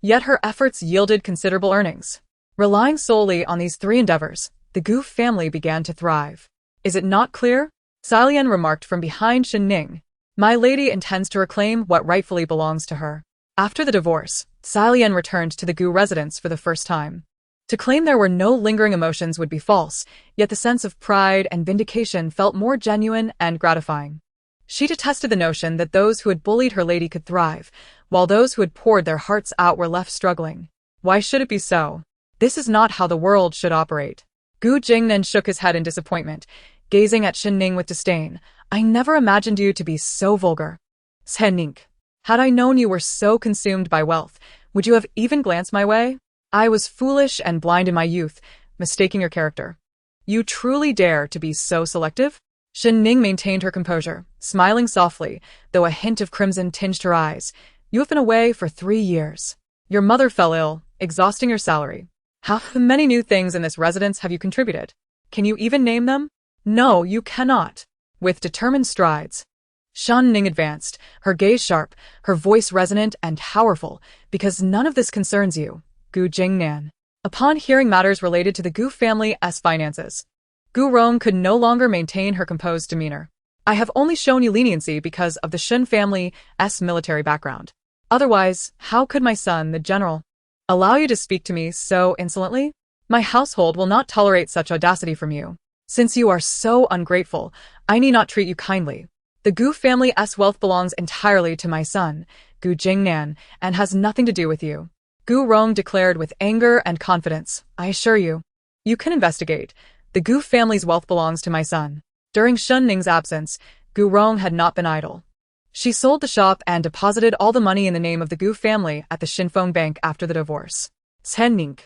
yet her efforts yielded considerable earnings. Relying solely on these three endeavors, the Gu family began to thrive. Is it not clear? Salian remarked from behind Shen Ning. My lady intends to reclaim what rightfully belongs to her. After the divorce, Salian returned to the Gu residence for the first time. To claim there were no lingering emotions would be false, yet the sense of pride and vindication felt more genuine and gratifying. She detested the notion that those who had bullied her lady could thrive, while those who had poured their hearts out were left struggling. Why should it be so? This is not how the world should operate. Gu Jingnan shook his head in disappointment, gazing at Shen Ning with disdain. I never imagined you to be so vulgar. Shen Ning, had I known you were so consumed by wealth, would you have even glanced my way? I was foolish and blind in my youth, mistaking your character. You truly dare to be so selective? Shen Ning maintained her composure, smiling softly, though a hint of crimson tinged her eyes. You have been away for 3 years. Your mother fell ill, exhausting your salary. How many new things in this residence have you contributed? Can you even name them? No, you cannot. With determined strides, Shen Ning advanced, her gaze sharp, her voice resonant and powerful, because none of this concerns you, Gu Jingnan. Upon hearing matters related to the Gu family's finances, Gu Rong could no longer maintain her composed demeanor. I have only shown you leniency because of the Shen family's military background. Otherwise, how could my son, the general, allow you to speak to me so insolently? My household will not tolerate such audacity from you. Since you are so ungrateful, I need not treat you kindly. The Gu family's wealth belongs entirely to my son, Gu Jingnan, and has nothing to do with you. Gu Rong declared with anger and confidence. I assure you. You can investigate. The Gu family's wealth belongs to my son. During Shen Ning's absence, Gu Rong had not been idle. She sold the shop and deposited all the money in the name of the Gu family at the Shinfeng Bank after the divorce. Shen Ning,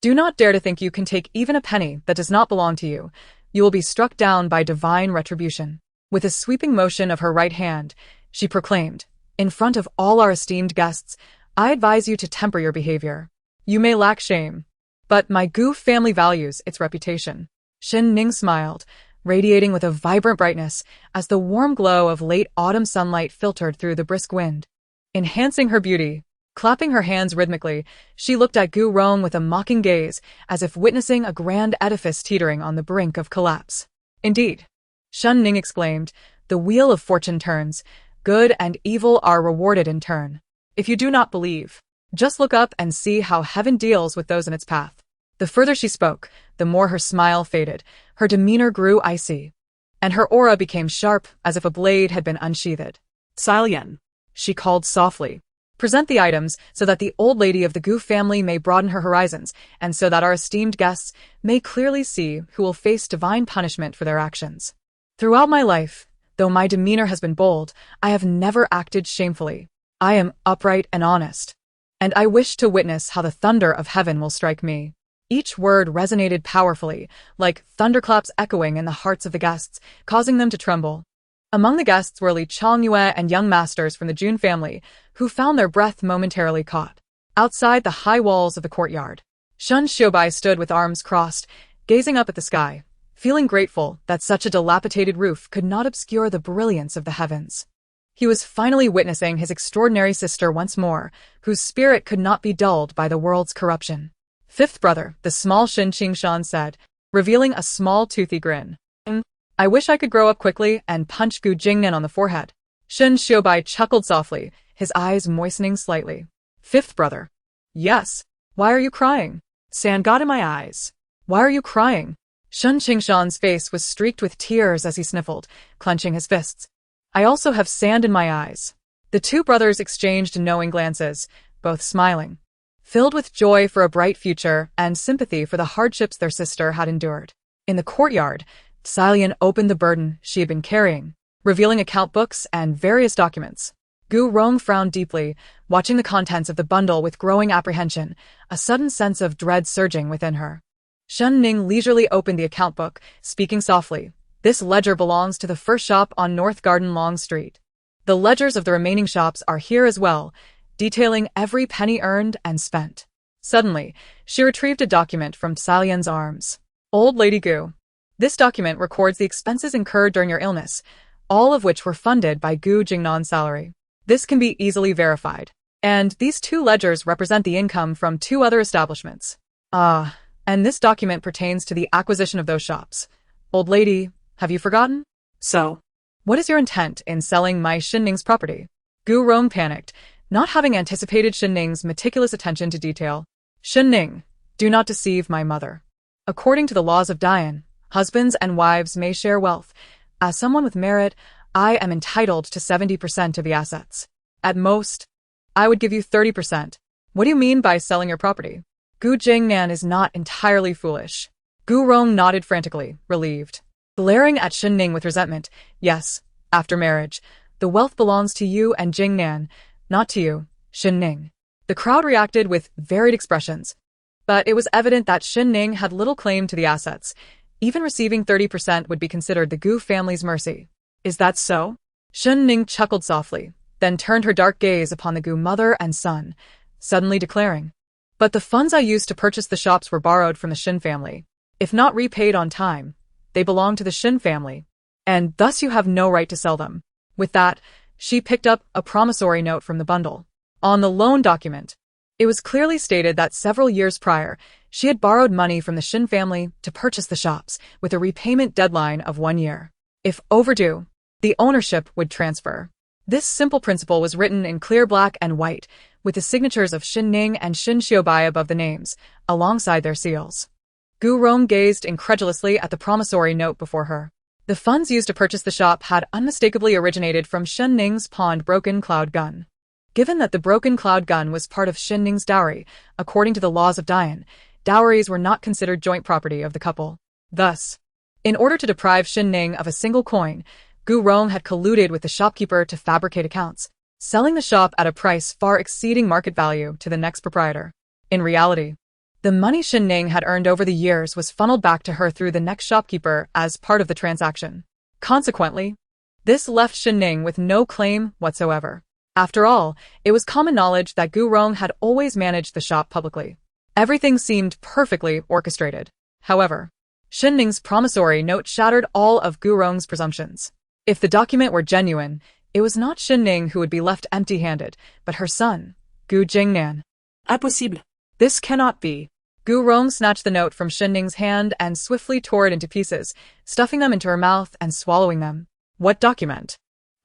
do not dare to think you can take even a penny that does not belong to you. You will be struck down by divine retribution. With a sweeping motion of her right hand, she proclaimed, in front of all our esteemed guests, I advise you to temper your behavior. You may lack shame, but my Gu family values its reputation. Shen Ning smiled, radiating with a vibrant brightness as the warm glow of late autumn sunlight filtered through the brisk wind, enhancing her beauty. Clapping her hands rhythmically, she looked at Gu Rong with a mocking gaze, as if witnessing a grand edifice teetering on the brink of collapse. Indeed, Shen Ning exclaimed, the wheel of fortune turns, good and evil are rewarded in turn. If you do not believe, just look up and see how heaven deals with those in its path. The further she spoke, the more her smile faded, her demeanor grew icy, and her aura became sharp as if a blade had been unsheathed. Salian, she called softly. Present the items so that the old lady of the Gu family may broaden her horizons, and so that our esteemed guests may clearly see who will face divine punishment for their actions. Throughout my life, though my demeanor has been bold, I have never acted shamefully. I am upright and honest, and I wish to witness how the thunder of heaven will strike me. Each word resonated powerfully, like thunderclaps echoing in the hearts of the guests, causing them to tremble. Among the guests were Li Changyue and young masters from the Jun family, who found their breath momentarily caught. Outside the high walls of the courtyard, Shun Xiubai stood with arms crossed, gazing up at the sky, feeling grateful that such a dilapidated roof could not obscure the brilliance of the heavens. He was finally witnessing his extraordinary sister once more, whose spirit could not be dulled by the world's corruption. Fifth brother, the small Shen Qingshan said, revealing a small toothy grin. I wish I could grow up quickly and punch Gu Jingnan on the forehead. Shen Xiubai chuckled softly, his eyes moistening slightly. Fifth brother. Yes. Why are you crying? Sand got in my eyes. Why are you crying? Shen Qingshan's face was streaked with tears as he sniffled, clenching his fists. I also have sand in my eyes. The two brothers exchanged knowing glances, both smiling, filled with joy for a bright future and sympathy for the hardships their sister had endured. In the courtyard, Salian opened the burden she had been carrying, revealing account books and various documents. Gu Rong frowned deeply, watching the contents of the bundle with growing apprehension, a sudden sense of dread surging within her. Shen Ning leisurely opened the account book, speaking softly. This ledger belongs to the first shop on North Garden Long Street. The ledgers of the remaining shops are here as well, detailing every penny earned and spent. Suddenly, she retrieved a document from Salian's arms. Old Lady Gu. This document records the expenses incurred during your illness, all of which were funded by Gu Jingnan's salary. This can be easily verified. And these two ledgers represent the income from two other establishments. And this document pertains to the acquisition of those shops. Old lady, have you forgotten? So, What is your intent in selling my Shen Ning's property? Gu Rong panicked, not having anticipated Shen Ning's meticulous attention to detail. Shen Ning, do not deceive my mother. According to the laws of Dian, husbands and wives may share wealth. As someone with merit, I am entitled to 70% of the assets. At most, I would give you 30%. What do you mean by selling your property? Gu Jingnan is not entirely foolish. Gu Rong nodded frantically, relieved. Glaring at Shen Ning with resentment, yes, after marriage, the wealth belongs to you and Jingnan, not to you, Shen Ning. The crowd reacted with varied expressions, but it was evident that Shen Ning had little claim to the assets. Even receiving 30% would be considered the Gu family's mercy. Is that so? Shen Ning chuckled softly, then turned her dark gaze upon the Gu mother and son, suddenly declaring, "But the funds I used to purchase the shops were borrowed from the Shen family. If not repaid on time, they belong to the Shen family, and thus you have no right to sell them." With that, she picked up a promissory note from the bundle. On the loan document, it was clearly stated that several years prior, she had borrowed money from the Shen family to purchase the shops, with a repayment deadline of 1 year. If overdue, the ownership would transfer. This simple principle was written in clear black and white, with the signatures of Shen Ning and Shen Xiaobai above the names, alongside their seals. Gu Rong gazed incredulously at the promissory note before her. The funds used to purchase the shop had unmistakably originated from Shen Ning's pawned broken cloud gun. Given that the broken cloud gun was part of Shen Ning's dowry, according to the laws of Dian, dowries were not considered joint property of the couple. Thus, in order to deprive Shen Ning of a single coin, Gu Rong had colluded with the shopkeeper to fabricate accounts, selling the shop at a price far exceeding market value to the next proprietor. In reality, the money Shen Ning had earned over the years was funneled back to her through the next shopkeeper as part of the transaction. Consequently, this left Shen Ning with no claim whatsoever. After all, it was common knowledge that Gu Rong had always managed the shop publicly. Everything seemed perfectly orchestrated. However, Shen Ning's promissory note shattered all of Gu Rong's presumptions. If the document were genuine, it was not Shen Ning who would be left empty-handed, but her son, Gu Jingnan. Impossible. This cannot be. Gu Rong snatched the note from Shen Ning's hand and swiftly tore it into pieces, stuffing them into her mouth and swallowing them. What document?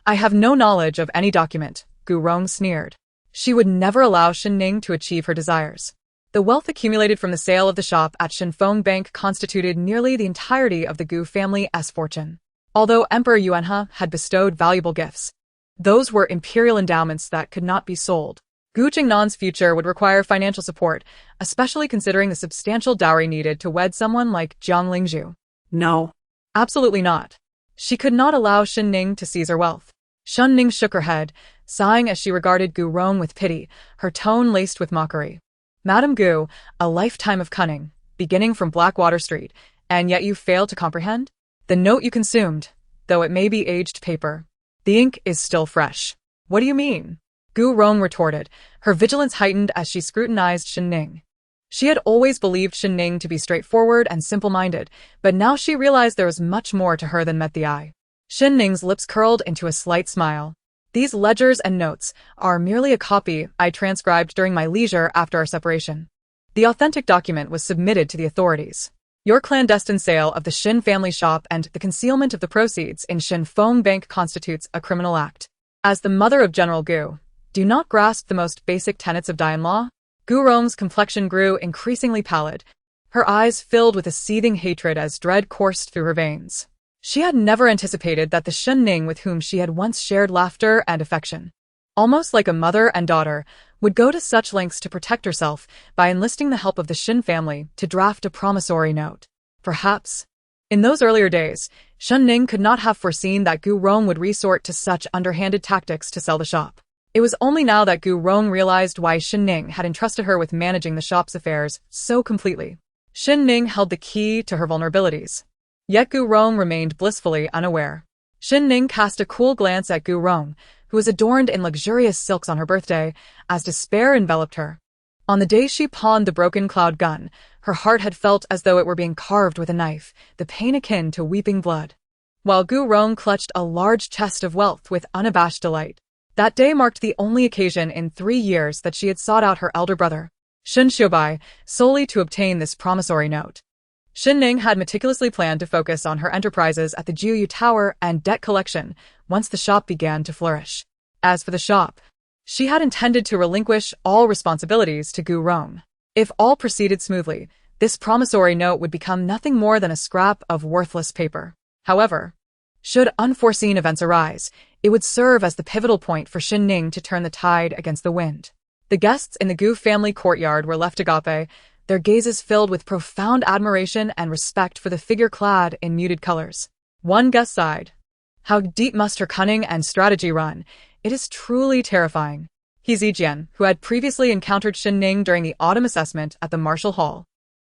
I have no knowledge of any document, Gu Rong sneered. She would never allow Shen Ning to achieve her desires. The wealth accumulated from the sale of the shop at Shenfeng Bank constituted nearly the entirety of the Gu family's fortune. Although Emperor Yuanhe had bestowed valuable gifts, those were imperial endowments that could not be sold. Gu Jingnan's future would require financial support, especially considering the substantial dowry needed to wed someone like Jiang Lingzhu. No. Absolutely not. She could not allow Shen Ning to seize her wealth. Shen Ning shook her head, sighing as she regarded Gu Rong with pity, her tone laced with mockery. Madame Gu, a lifetime of cunning, beginning from Blackwater Street, and yet you fail to comprehend? The note you consumed, though it may be aged paper. The ink is still fresh. What do you mean? Gu Rong retorted, her vigilance heightened as she scrutinized Shen Ning. She had always believed Shen Ning to be straightforward and simple-minded, but now she realized there was much more to her than met the eye. Shen Ning's lips curled into a slight smile. These ledgers and notes are merely a copy I transcribed during my leisure after our separation. The authentic document was submitted to the authorities. Your clandestine sale of the Shen family shop and the concealment of the proceeds in Shenfeng Bank constitutes a criminal act. As the mother of General Gu, do you not grasp the most basic tenets of Dian law? Gu Rong's complexion grew increasingly pallid, her eyes filled with a seething hatred as dread coursed through her veins. She had never anticipated that the Shen Ning with whom she had once shared laughter and affection, almost like a mother and daughter, would go to such lengths to protect herself by enlisting the help of the Shen family to draft a promissory note. Perhaps, in those earlier days, Shen Ning could not have foreseen that Gu Rong would resort to such underhanded tactics to sell the shop. It was only now that Gu Rong realized why Shen Ning had entrusted her with managing the shop's affairs so completely. Shen Ning held the key to her vulnerabilities. Yet Gu Rong remained blissfully unaware. Shen Ning cast a cool glance at Gu Rong, who was adorned in luxurious silks on her birthday, as despair enveloped her. On the day she pawned the broken cloud gun, her heart had felt as though it were being carved with a knife, the pain akin to weeping blood. While Gu Rong clutched a large chest of wealth with unabashed delight. That day marked the only occasion in 3 years that she had sought out her elder brother, Shen Xiubai, solely to obtain this promissory note. Shen Ning had meticulously planned to focus on her enterprises at the Jiuyu Tower and debt collection once the shop began to flourish. As for the shop, she had intended to relinquish all responsibilities to Gu Rong. If all proceeded smoothly, this promissory note would become nothing more than a scrap of worthless paper. However, should unforeseen events arise, it would serve as the pivotal point for Shen Ning to turn the tide against the wind. The guests in the Gu family courtyard were left agape, their gazes filled with profound admiration and respect for the figure clad in muted colors. One guest sighed. How deep must her cunning and strategy run? It is truly terrifying. He Zijian, who had previously encountered Shen Ning during the autumn assessment at the Martial Hall,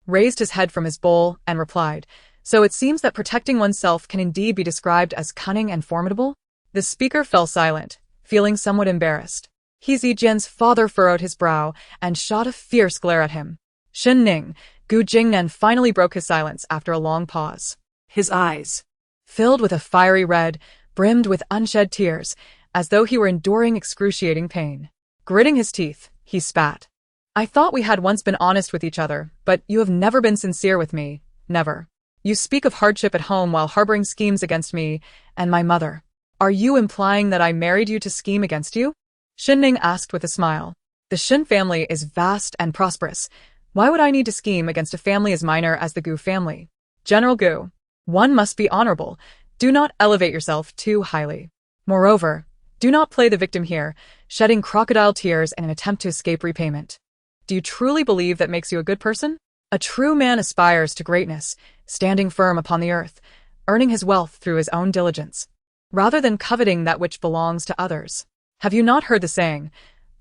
raised his head from his bowl and replied, "So it seems that protecting oneself can indeed be described as cunning and formidable?" The speaker fell silent, feeling somewhat embarrassed. He Zijian's father furrowed his brow and shot a fierce glare at him. Shen Ning, Gu Jingnan finally broke his silence after a long pause. His eyes, filled with a fiery red, brimmed with unshed tears, as though he were enduring excruciating pain. Gritting his teeth, he spat. "I thought we had once been honest with each other, but you have never been sincere with me, never. You speak of hardship at home while harboring schemes against me and my mother. Are you implying that I married you to scheme against you?" Shen Ning asked with a smile. "The Shen family is vast and prosperous. Why would I need to scheme against a family as minor as the Gu family? General Gu, one must be honorable. Do not elevate yourself too highly. Moreover, do not play the victim here, shedding crocodile tears in an attempt to escape repayment. Do you truly believe that makes you a good person? A true man aspires to greatness, standing firm upon the earth, earning his wealth through his own diligence, rather than coveting that which belongs to others. Have you not heard the saying,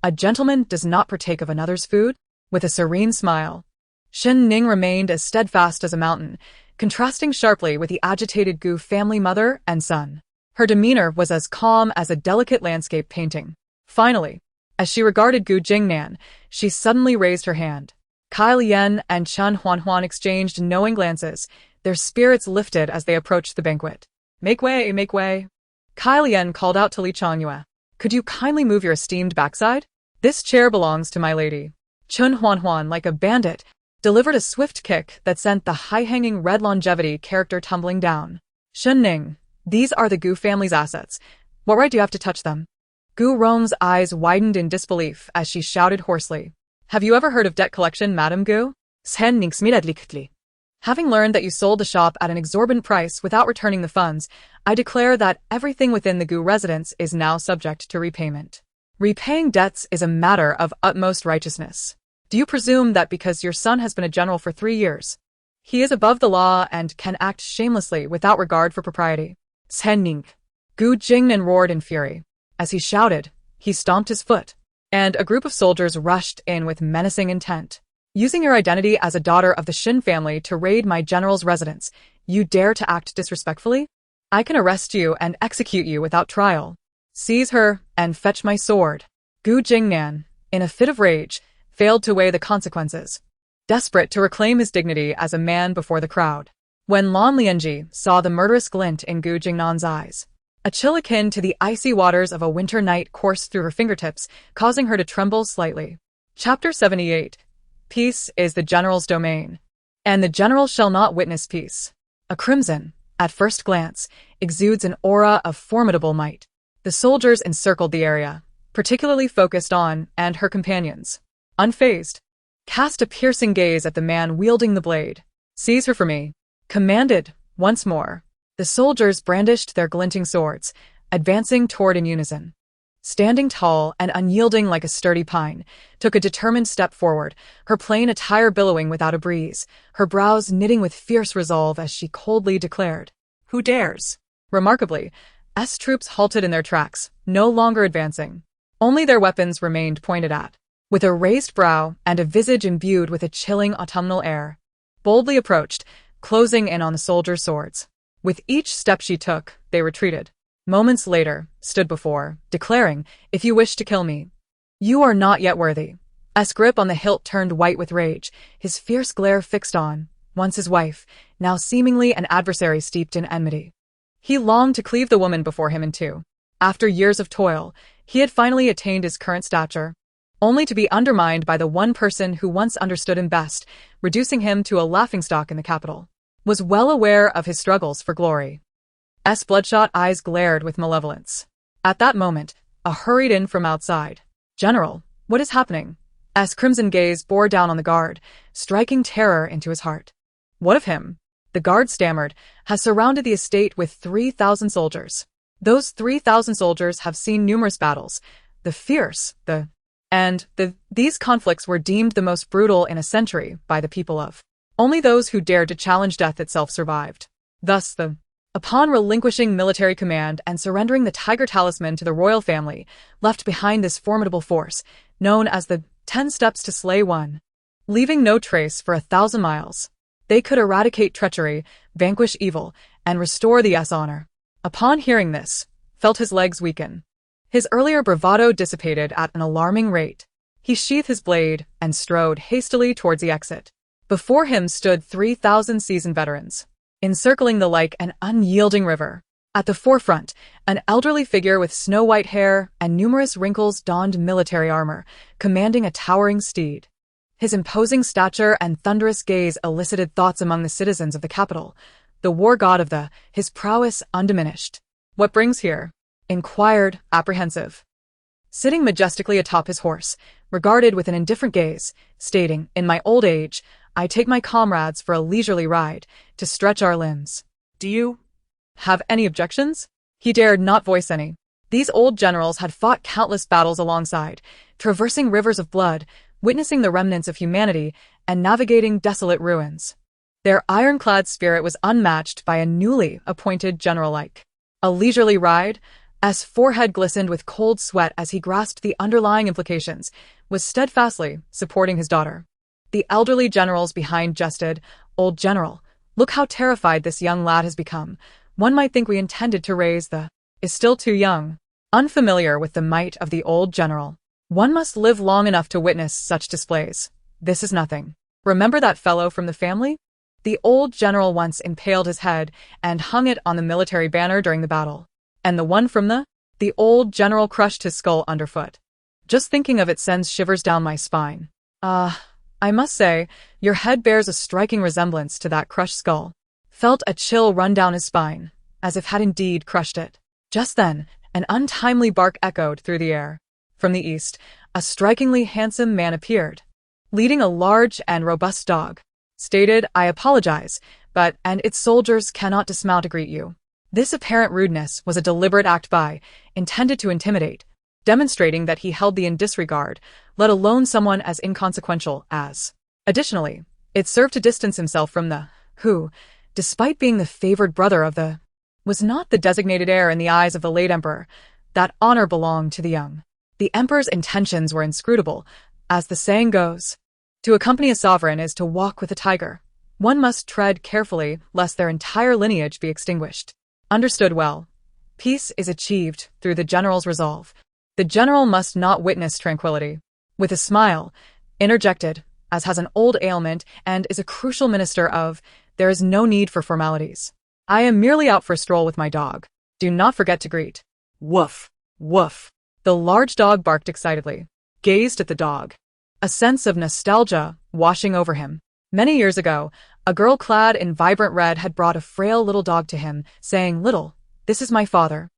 'A gentleman does not partake of another's food'?" With a serene smile, Shen Ning remained as steadfast as a mountain, contrasting sharply with the agitated Gu family mother and son. Her demeanor was as calm as a delicate landscape painting. Finally, as she regarded Gu Jingnan, she suddenly raised her hand. Kai Lian and Chen Huanhuan exchanged knowing glances, their spirits lifted as they approached the banquet. Make way, make way." Kai Lian called out to Li Changyue. "Could you kindly move your esteemed backside? This chair belongs to my lady." Chen Huanhuan, like a bandit, delivered a swift kick that sent the high-hanging red longevity character tumbling down. "Shen Ning, these are the Gu family's assets. What right do you have to touch them?" Gu Rong's eyes widened in disbelief as she shouted hoarsely. "Have you ever heard of debt collection, Madame Gu? Shen Ning smidadlikli. Having learned that you sold the shop at an exorbitant price without returning the funds, I declare that everything within the Gu residence is now subject to repayment. Repaying debts is a matter of utmost righteousness. Do you presume that because your son has been a general for 3 years, he is above the law and can act shamelessly without regard for propriety?" Shen Ning. Gu Jingnan roared in fury. As he shouted, he stomped his foot, and a group of soldiers rushed in with menacing intent. "Using your identity as a daughter of the Shen family to raid my general's residence, you dare to act disrespectfully? I can arrest you and execute you without trial. Seize her and fetch my sword." Gu Jingnan, in a fit of rage, failed to weigh the consequences, desperate to reclaim his dignity as a man before the crowd. When Lan Lianji saw the murderous glint in Gu Jingnan's eyes, a chill akin to the icy waters of a winter night coursed through her fingertips, causing her to tremble slightly. Chapter 78. Peace is the general's domain, and the general shall not witness peace. A crimson, at first glance, exudes an aura of formidable might. The soldiers encircled the area, particularly focused on and her companions. Unfazed, cast a piercing gaze at the man wielding the blade. "Seize her for me," commanded, once more. The soldiers brandished their glinting swords, advancing toward in unison. Standing tall and unyielding like a sturdy pine, took a determined step forward, her plain attire billowing without a breeze, her brows knitting with fierce resolve as she coldly declared, "Who dares?" Remarkably, S troops halted in their tracks, no longer advancing. Only their weapons remained pointed at. With a raised brow and a visage imbued with a chilling autumnal air, boldly approached, closing in on the soldiers' swords. With each step she took, they retreated. Moments later, stood before, declaring, "If you wish to kill me, you are not yet worthy. S grip on the hilt turned white with rage, his fierce glare fixed on, once his wife, now seemingly an adversary steeped in enmity. He longed to cleave the woman before him in two. After years of toil, he had finally attained his current stature, only to be undermined by the one person who once understood him best, reducing him to a laughingstock in the capital. Was well aware of his struggles for glory. S bloodshot eyes glared with malevolence. At that moment, a hurried in from outside. "General, what is happening?" S crimson gaze bore down on the guard, striking terror into his heart. "What of him?" The guard stammered, "has surrounded the estate with 3,000 soldiers. Those 3,000 soldiers have seen numerous battles. These conflicts were deemed the most brutal in a century by the people of. Only those who dared to challenge death itself survived. Upon relinquishing military command and surrendering the tiger talisman to the royal family, left behind this formidable force, known as the 10 Steps to Slay One, leaving no trace for 1,000 miles. They could eradicate treachery, vanquish evil, and restore the honor." Upon hearing this, felt his legs weaken. His earlier bravado dissipated at an alarming rate. He sheathed his blade and strode hastily towards the exit. Before him stood 3,000 seasoned veterans, encircling the like an unyielding river. At the forefront, an elderly figure with snow-white hair and numerous wrinkles donned military armor, commanding a towering steed. His imposing stature and thunderous gaze elicited thoughts among the citizens of the capital, the war god of his prowess undiminished. "What brings here?" inquired, apprehensive. Sitting majestically atop his horse, regarded with an indifferent gaze, stating, "In my old age, I take my comrades for a leisurely ride, to stretch our limbs. Do you have any objections?" He dared not voice any. These old generals had fought countless battles alongside, traversing rivers of blood, witnessing the remnants of humanity, and navigating desolate ruins. Their ironclad spirit was unmatched by a newly appointed general-like. A leisurely ride? S' forehead glistened with cold sweat as he grasped the underlying implications, was steadfastly supporting his daughter. The elderly generals behind jested, "Old general, look how terrified this young lad has become. One might think we intended to raise is still too young." Unfamiliar with the might of the old general, one must live long enough to witness such displays. "This is nothing. Remember that fellow from the family? The old general once impaled his head and hung it on the military banner during the battle. And the one from the old general crushed his skull underfoot. Just thinking of it sends shivers down my spine. I must say, your head bears a striking resemblance to that crushed skull." Felt a chill run down his spine, as if had indeed crushed it. Just then, an untimely bark echoed through the air. From the east, a strikingly handsome man appeared, leading a large and robust dog. Stated, "I apologize, but its soldiers cannot dismount to greet you." This apparent rudeness was a deliberate act intended to intimidate, demonstrating that he held the in disregard, let alone someone as inconsequential as. Additionally, it served to distance himself from who, despite being the favored brother of was not the designated heir in the eyes of the late emperor. That honor belonged to the young. The emperor's intentions were inscrutable, as the saying goes. To accompany a sovereign is to walk with a tiger. One must tread carefully lest their entire lineage be extinguished. Understood well. Peace is achieved through the general's resolve. The general must not witness tranquility. With a smile, interjected, as has an old ailment and is a crucial minister of, there is no need for formalities. I am merely out for a stroll with my dog. Do not forget to greet. Woof, woof. The large dog barked excitedly, gazed at the dog. A sense of nostalgia washing over him. Many years ago, a girl clad in vibrant red had brought a frail little dog to him, saying, "Little, this is my father,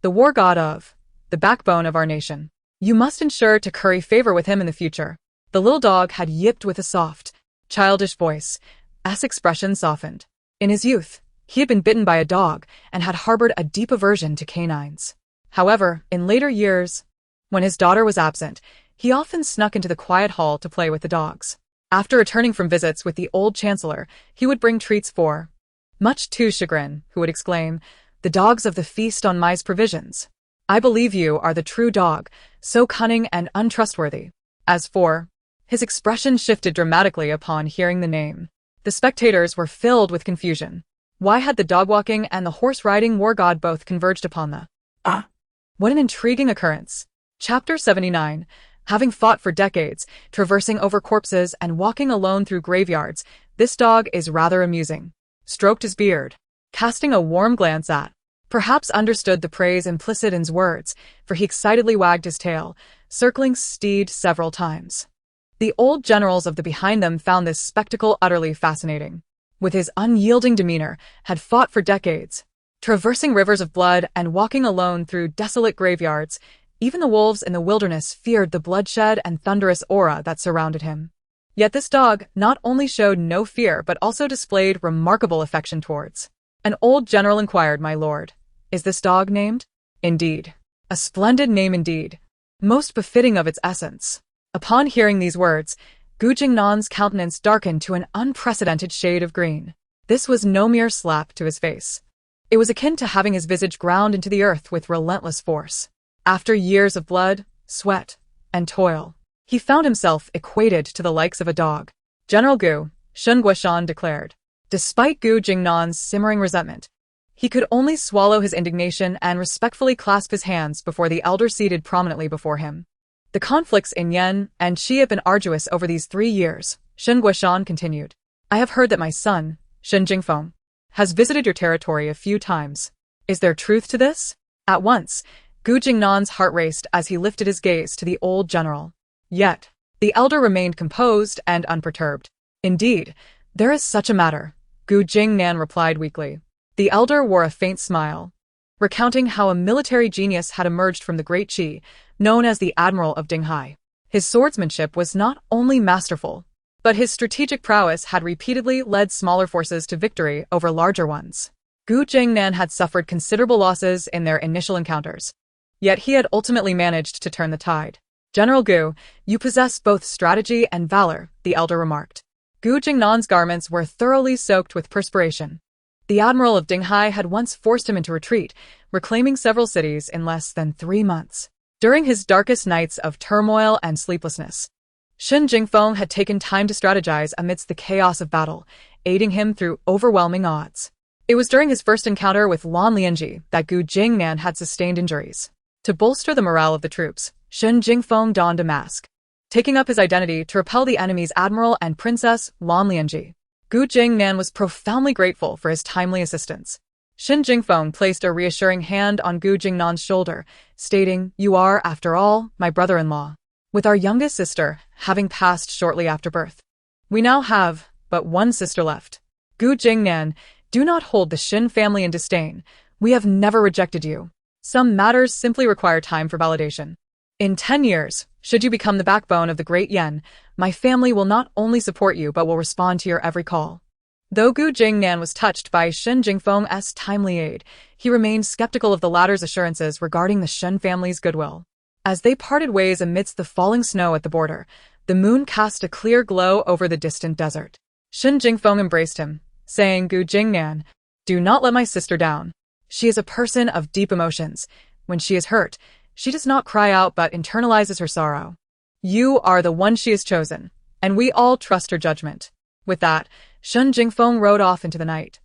the war god of, the backbone of our nation. You must ensure to curry favor with him in the future." The little dog had yipped with a soft, childish voice. S' expression softened. In his youth, he had been bitten by a dog and had harbored a deep aversion to canines. However, in later years, when his daughter was absent, he often snuck into the quiet hall to play with the dogs. After returning from visits with the old chancellor, he would bring treats for, much to his chagrin, who would exclaim, "The dogs of the feast on my provisions. I believe you are the true dog, so cunning and untrustworthy." As for, his expression shifted dramatically upon hearing the name. The spectators were filled with confusion. Why had the dog-walking and the horse-riding war god both converged upon the? What an intriguing occurrence. Chapter 79. Having fought for decades, traversing over corpses and walking alone through graveyards, this dog is rather amusing. Stroked his beard, casting a warm glance at. Perhaps understood the praise implicit in his words, for he excitedly wagged his tail, circling steed several times. The old generals of the behind them found this spectacle utterly fascinating. With his unyielding demeanor, had fought for decades, traversing rivers of blood and walking alone through desolate graveyards. Even the wolves in the wilderness feared the bloodshed and thunderous aura that surrounded him. Yet this dog not only showed no fear but also displayed remarkable affection towards. An old general inquired, "My lord, is this dog named?" "Indeed. A splendid name indeed. Most befitting of its essence." Upon hearing these words, Gu Jingnan's countenance darkened to an unprecedented shade of green. This was no mere slap to his face. It was akin to having his visage ground into the earth with relentless force. After years of blood, sweat, and toil, he found himself equated to the likes of a dog. "General Gu," Shen Guishan declared. Despite Gu Jingnan's simmering resentment, he could only swallow his indignation and respectfully clasp his hands before the elder seated prominently before him. "The conflicts in Yan and Qi have been arduous over these 3 years, Shen Guishan continued. "I have heard that my son, Shen Jingfeng, has visited your territory a few times. Is there truth to this?" At once, Gu Jingnan's heart raced as he lifted his gaze to the old general. Yet, the elder remained composed and unperturbed. "Indeed, there is such a matter," Gu Jingnan replied weakly. The elder wore a faint smile, recounting how a military genius had emerged from the great Qi, known as the Admiral of Dinghai. His swordsmanship was not only masterful, but his strategic prowess had repeatedly led smaller forces to victory over larger ones. Gu Jingnan had suffered considerable losses in their initial encounters. Yet he had ultimately managed to turn the tide. "General Gu, you possess both strategy and valor," the elder remarked. Gu Jingnan's garments were thoroughly soaked with perspiration. The Admiral of Dinghai had once forced him into retreat, reclaiming several cities in less than 3 months. During his darkest nights of turmoil and sleeplessness, Shen Jingfeng had taken time to strategize amidst the chaos of battle, aiding him through overwhelming odds. It was during his first encounter with Lan Lianji that Gu Jingnan had sustained injuries. To bolster the morale of the troops, Shen Jingfeng donned a mask, taking up his identity to repel the enemy's admiral and princess, Lan Lianji. Gu Jingnan was profoundly grateful for his timely assistance. Shen Jingfeng placed a reassuring hand on Gu Jingnan's shoulder, stating, "You are, after all, my brother-in-law. With our youngest sister having passed shortly after birth, we now have but one sister left. Gu Jingnan, do not hold the Shen family in disdain. We have never rejected you. Some matters simply require time for validation. In 10 years, should you become the backbone of the great Yan, my family will not only support you but will respond to your every call." Though Gu Jingnan was touched by Shen Jingfeng's timely aid, he remained skeptical of the latter's assurances regarding the Shen family's goodwill. As they parted ways amidst the falling snow at the border, the moon cast a clear glow over the distant desert. Shen Jingfeng embraced him, saying, "Gu Jingnan, do not let my sister down. She is a person of deep emotions. When she is hurt, she does not cry out but internalizes her sorrow. You are the one she has chosen, and we all trust her judgment." With that, Shen Jingfeng rode off into the night,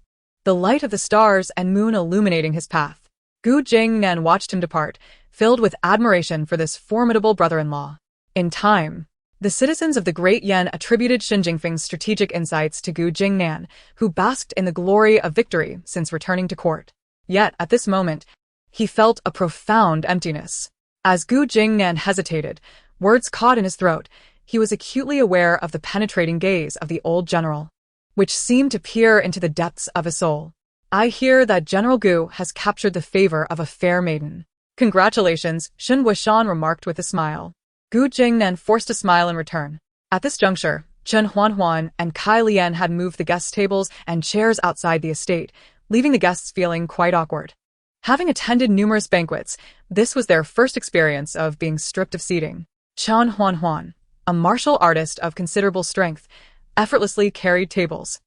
the light of the stars and moon illuminating his path. Gu Jingnan watched him depart, filled with admiration for this formidable brother-in-law. In time, the citizens of the Great Yan attributed Shen Jingfeng's strategic insights to Gu Jingnan, who basked in the glory of victory since returning to court. Yet, at this moment, he felt a profound emptiness. As Gu Jingnan hesitated, words caught in his throat, he was acutely aware of the penetrating gaze of the old general, which seemed to peer into the depths of his soul. "I hear that General Gu has captured the favor of a fair maiden." "Congratulations," Shen Guishan remarked with a smile. Gu Jingnan forced a smile in return. At this juncture, Chen Huanhuan and Kai Lian had moved the guest tables and chairs outside the estate, leaving the guests feeling quite awkward. Having attended numerous banquets, this was their first experience of being stripped of seating. Chen Huanhuan, a martial artist of considerable strength, effortlessly carried tables,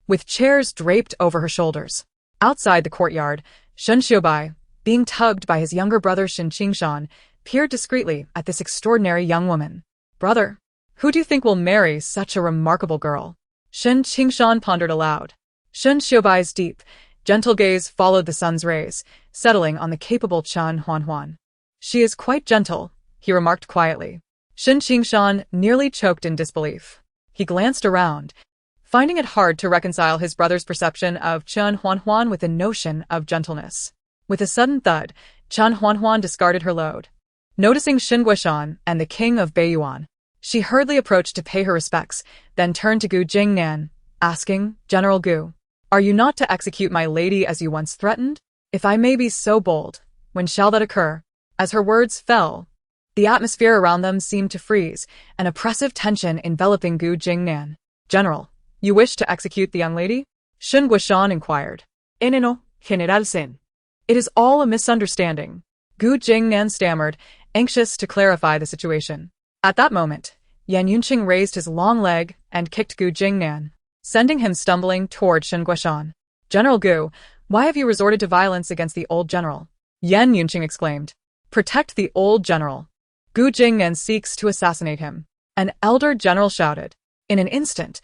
with chairs draped over her shoulders. Outside the courtyard, Shen Xiaobai, being tugged by his younger brother Shen Qingshan, peered discreetly at this extraordinary young woman. "Brother, who do you think will marry such a remarkable girl?" Shen Qingshan pondered aloud. Shen Xiaobai's deep, gentle gaze followed the sun's rays, settling on the capable Chen Huanhuan. "She is quite gentle," he remarked quietly. Shen Qingshan nearly choked in disbelief. He glanced around, finding it hard to reconcile his brother's perception of Chen Huanhuan with the notion of gentleness. With a sudden thud, Chen Huanhuan discarded her load. Noticing Xin Guishan and the king of Beiyuan, she hurriedly approached to pay her respects, then turned to Gu Jingnan, asking, "General Gu, are you not to execute my lady as you once threatened? If I may be so bold, when shall that occur?" As her words fell, the atmosphere around them seemed to freeze, an oppressive tension enveloping Gu Jingnan. "General, you wish to execute the young lady?" Xin Guishan inquired. No, General Sen. "It is all a misunderstanding," Gu Jingnan stammered, anxious to clarify the situation. At that moment, Yan Yunqing raised his long leg and kicked Gu Jingnan, sending him stumbling toward Shen Guishan. "General Gu, why have you resorted to violence against the old general?" Yan Yunqing exclaimed. "Protect the old general. Gu Jingnan seeks to assassinate him," an elder general shouted. In an instant,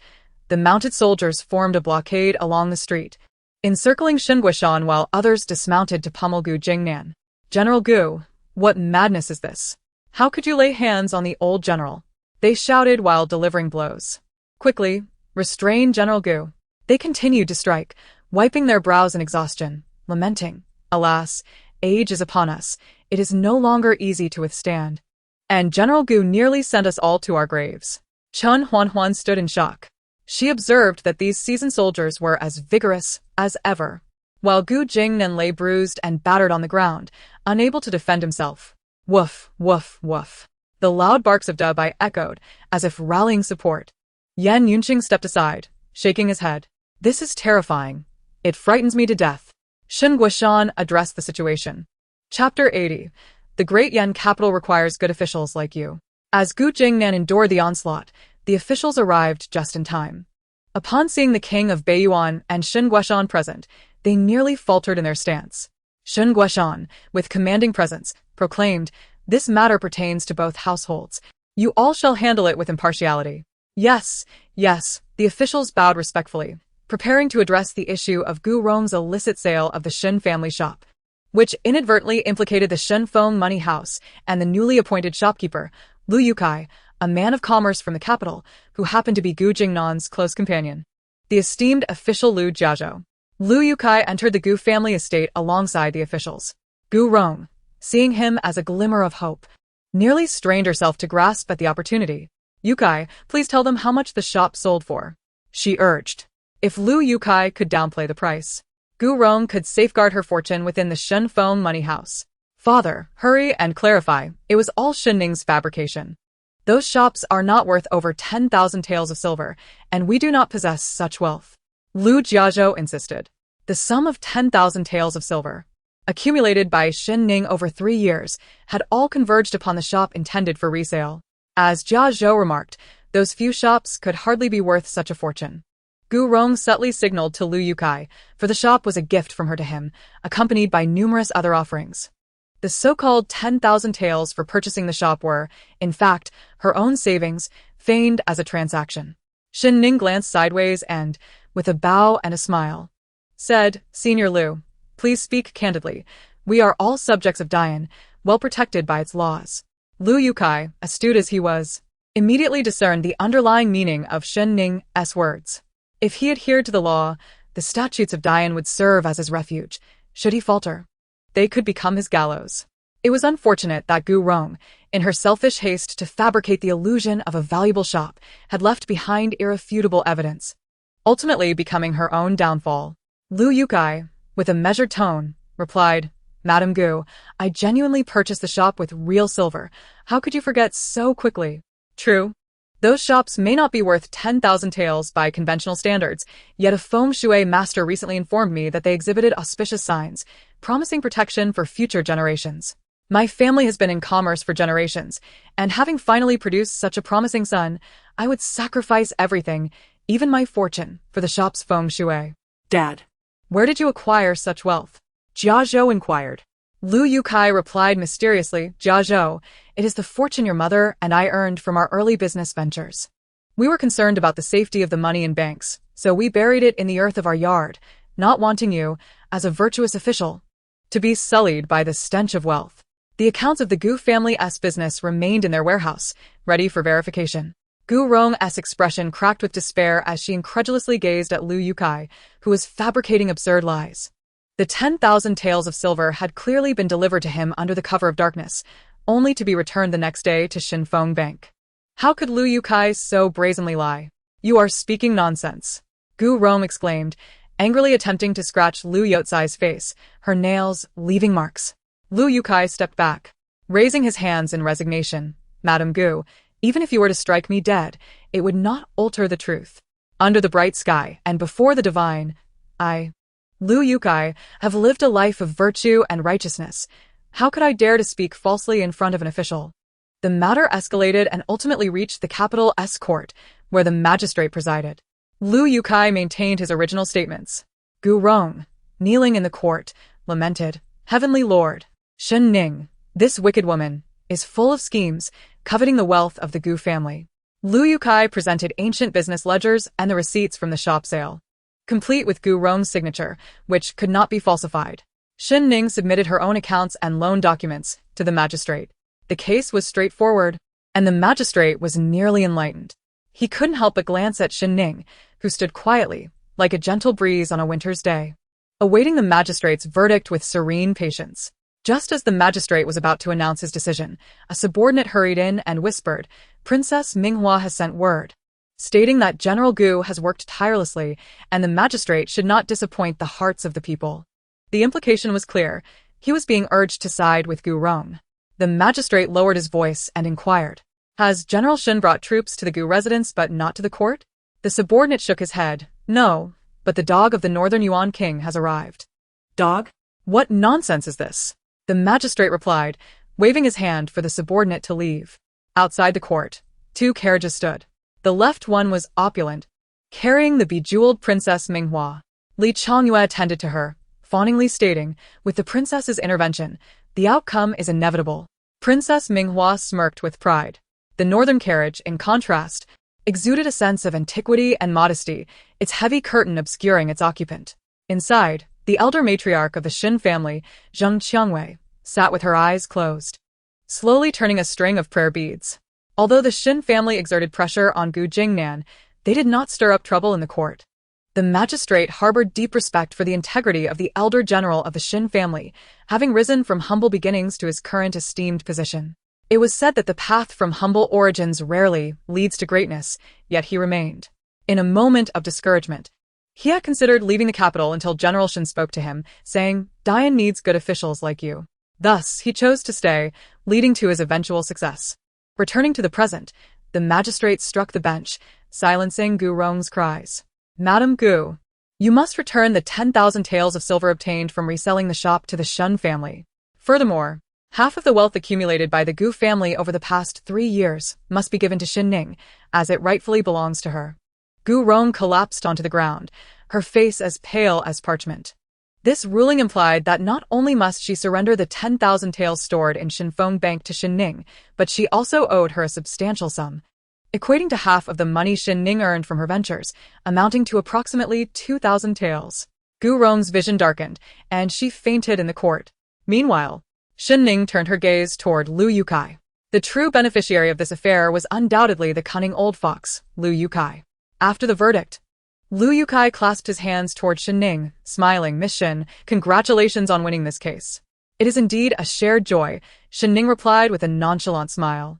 the mounted soldiers formed a blockade along the street, encircling Shen Guishan while others dismounted to pummel Gu Jingnan. "General Gu, what madness is this? How could you lay hands on the old general?" they shouted while delivering blows. "Quickly, restrain General Gu." They continued to strike, wiping their brows in exhaustion, lamenting, "Alas, age is upon us. It is no longer easy to withstand. And General Gu nearly sent us all to our graves." Chen Huanhuan stood in shock. She observed that these seasoned soldiers were as vigorous as ever, while Gu Jingnan lay bruised and battered on the ground, unable to defend himself. Woof, woof, woof. The loud barks of Dubai echoed, as if rallying support. Yan Yunqing stepped aside, shaking his head. "This is terrifying. It frightens me to death." Shen Guishan addressed the situation. Chapter 80. The Great Yan capital requires good officials like you. As Gu Jingnan endured the onslaught, the officials arrived just in time. Upon seeing the king of Beiyuan and Shen Guishan present, they nearly faltered in their stance. Shen Guishan, with commanding presence, proclaimed, "This matter pertains to both households. You all shall handle it with impartiality." "Yes, yes," the officials bowed respectfully, preparing to address the issue of Gu Rong's illicit sale of the Shen family shop, which inadvertently implicated the Shen Feng money house and the newly appointed shopkeeper, Lu Yukai, a man of commerce from the capital, who happened to be Gu Jingnan's close companion. The esteemed official Lu Jiazhou. Lu Yukai entered the Gu family estate alongside the officials. Gu Rong, seeing him as a glimmer of hope, nearly strained herself to grasp at the opportunity. "Yukai, please tell them how much the shop sold for," she urged. If Lu Yukai could downplay the price, Gu Rong could safeguard her fortune within the Shen Feng money house. "Father, hurry and clarify, it was all Shen Ning's fabrication. Those shops are not worth over 10,000 taels of silver, and we do not possess such wealth," Lu Jiazhou insisted. The sum of 10,000 taels of silver, accumulated by Shen Ning over 3 years, had all converged upon the shop intended for resale. As Jiazhou remarked, those few shops could hardly be worth such a fortune. Gu Rong subtly signaled to Lu Yukai, for the shop was a gift from her to him, accompanied by numerous other offerings. The so-called 10,000 taels for purchasing the shop were, in fact, her own savings, feigned as a transaction. Shen Ning glanced sideways and, with a bow and a smile, said, "Senior Lu, please speak candidly. We are all subjects of Dian, well protected by its laws." Lu Yukai, astute as he was, immediately discerned the underlying meaning of Shen Ning's words. If he adhered to the law, the statutes of Dian would serve as his refuge. Should he falter, they could become his gallows. It was unfortunate that Gu Rong, in her selfish haste to fabricate the illusion of a valuable shop, had left behind irrefutable evidence, ultimately becoming her own downfall. Lu Yukai, with a measured tone, replied, "Madam Gu, I genuinely purchased the shop with real silver. How could you forget so quickly?" "True. Those shops may not be worth 10,000 taels by conventional standards, yet a feng shui master recently informed me that they exhibited auspicious signs, promising protection for future generations. My family has been in commerce for generations, and having finally produced such a promising son, I would sacrifice everything, even my fortune, for the shop's feng shui." "Dad, "Where did you acquire such wealth?" Jiazhou inquired. Lu Yukai replied mysteriously, "Jiazhou, it is the fortune your mother and I earned from our early business ventures. We were concerned about the safety of the money in banks, so we buried it in the earth of our yard, not wanting you, as a virtuous official, to be sullied by the stench of wealth." The accounts of the Gu family's business remained in their warehouse, ready for verification. Gu Rong's expression cracked with despair as she incredulously gazed at Lu Yukai, who was fabricating absurd lies. The 10,000 taels of silver had clearly been delivered to him under the cover of darkness, only to be returned the next day to Shinfeng Bank. How could Lu Yukai so brazenly lie? You are speaking nonsense, Gu Rong exclaimed, angrily attempting to scratch Lu Yotsai's face, her nails leaving marks. Lu Yukai stepped back, raising his hands in resignation. Madame Gu, even if you were to strike me dead, it would not alter the truth. Under the bright sky and before the divine, I, Lu Yukai, have lived a life of virtue and righteousness. How could I dare to speak falsely in front of an official? The matter escalated and ultimately reached the capital's court, where the magistrate presided. Lu Yukai maintained his original statements. Gu Rong, kneeling in the court, lamented, Heavenly Lord, Shen Ning, this wicked woman, is full of schemes, coveting the wealth of the Gu family. Lu Yukai presented ancient business ledgers and the receipts from the shop sale, complete with Gu Rong's signature, which could not be falsified. Shen Ning submitted her own accounts and loan documents to the magistrate. The case was straightforward, and the magistrate was nearly enlightened. He couldn't help but glance at Shen Ning, who stood quietly, like a gentle breeze on a winter's day, awaiting the magistrate's verdict with serene patience. Just as the magistrate was about to announce his decision, a subordinate hurried in and whispered, Princess Minghua has sent word, stating that General Gu has worked tirelessly and the magistrate should not disappoint the hearts of the people. The implication was clear. He was being urged to side with Gu Rong. The magistrate lowered his voice and inquired, Has General Shen brought troops to the Gu residence but not to the court? The subordinate shook his head. No, but the dog of the Northern Yuan King has arrived. Dog? What nonsense is this? The magistrate replied, waving his hand for the subordinate to leave. Outside the court, 2 carriages stood. The left one was opulent, carrying the bejeweled Princess Minghua. Li Chongyue attended to her, fawningly stating, with the princess's intervention, the outcome is inevitable. Princess Minghua smirked with pride. The northern carriage, in contrast, exuded a sense of antiquity and modesty, its heavy curtain obscuring its occupant. Inside, the elder matriarch of the Shen family, Zheng Qiangwei, sat with her eyes closed, slowly turning a string of prayer beads. Although the Shen family exerted pressure on Gu Jingnan, they did not stir up trouble in the court. The magistrate harbored deep respect for the integrity of the elder general of the Shen family, having risen from humble beginnings to his current esteemed position. It was said that the path from humble origins rarely leads to greatness, yet he remained. In a moment of discouragement, he had considered leaving the capital until General Shen spoke to him, saying, Dian needs good officials like you. Thus, he chose to stay, leading to his eventual success. Returning to the present, the magistrate struck the bench, silencing Gu Rong's cries. Madame Gu, you must return the 10,000 taels of silver obtained from reselling the shop to the Shen family. Furthermore, half of the wealth accumulated by the Gu family over the past 3 years must be given to Shen Ning, as it rightfully belongs to her. Gu Rong collapsed onto the ground, her face as pale as parchment. This ruling implied that not only must she surrender the 10,000 taels stored in Shinfeng Bank to Shen Ning, but she also owed her a substantial sum, equating to half of the money Shen Ning earned from her ventures, amounting to approximately 2,000 taels. Gu Rong's vision darkened, and she fainted in the court. Meanwhile, Shen Ning turned her gaze toward Lu Yukai. The true beneficiary of this affair was undoubtedly the cunning old fox, Lu Yukai. After the verdict, Lu Yukai clasped his hands toward Shen Ning, smiling, Miss Shen, congratulations on winning this case. It is indeed a shared joy, Shen Ning replied with a nonchalant smile.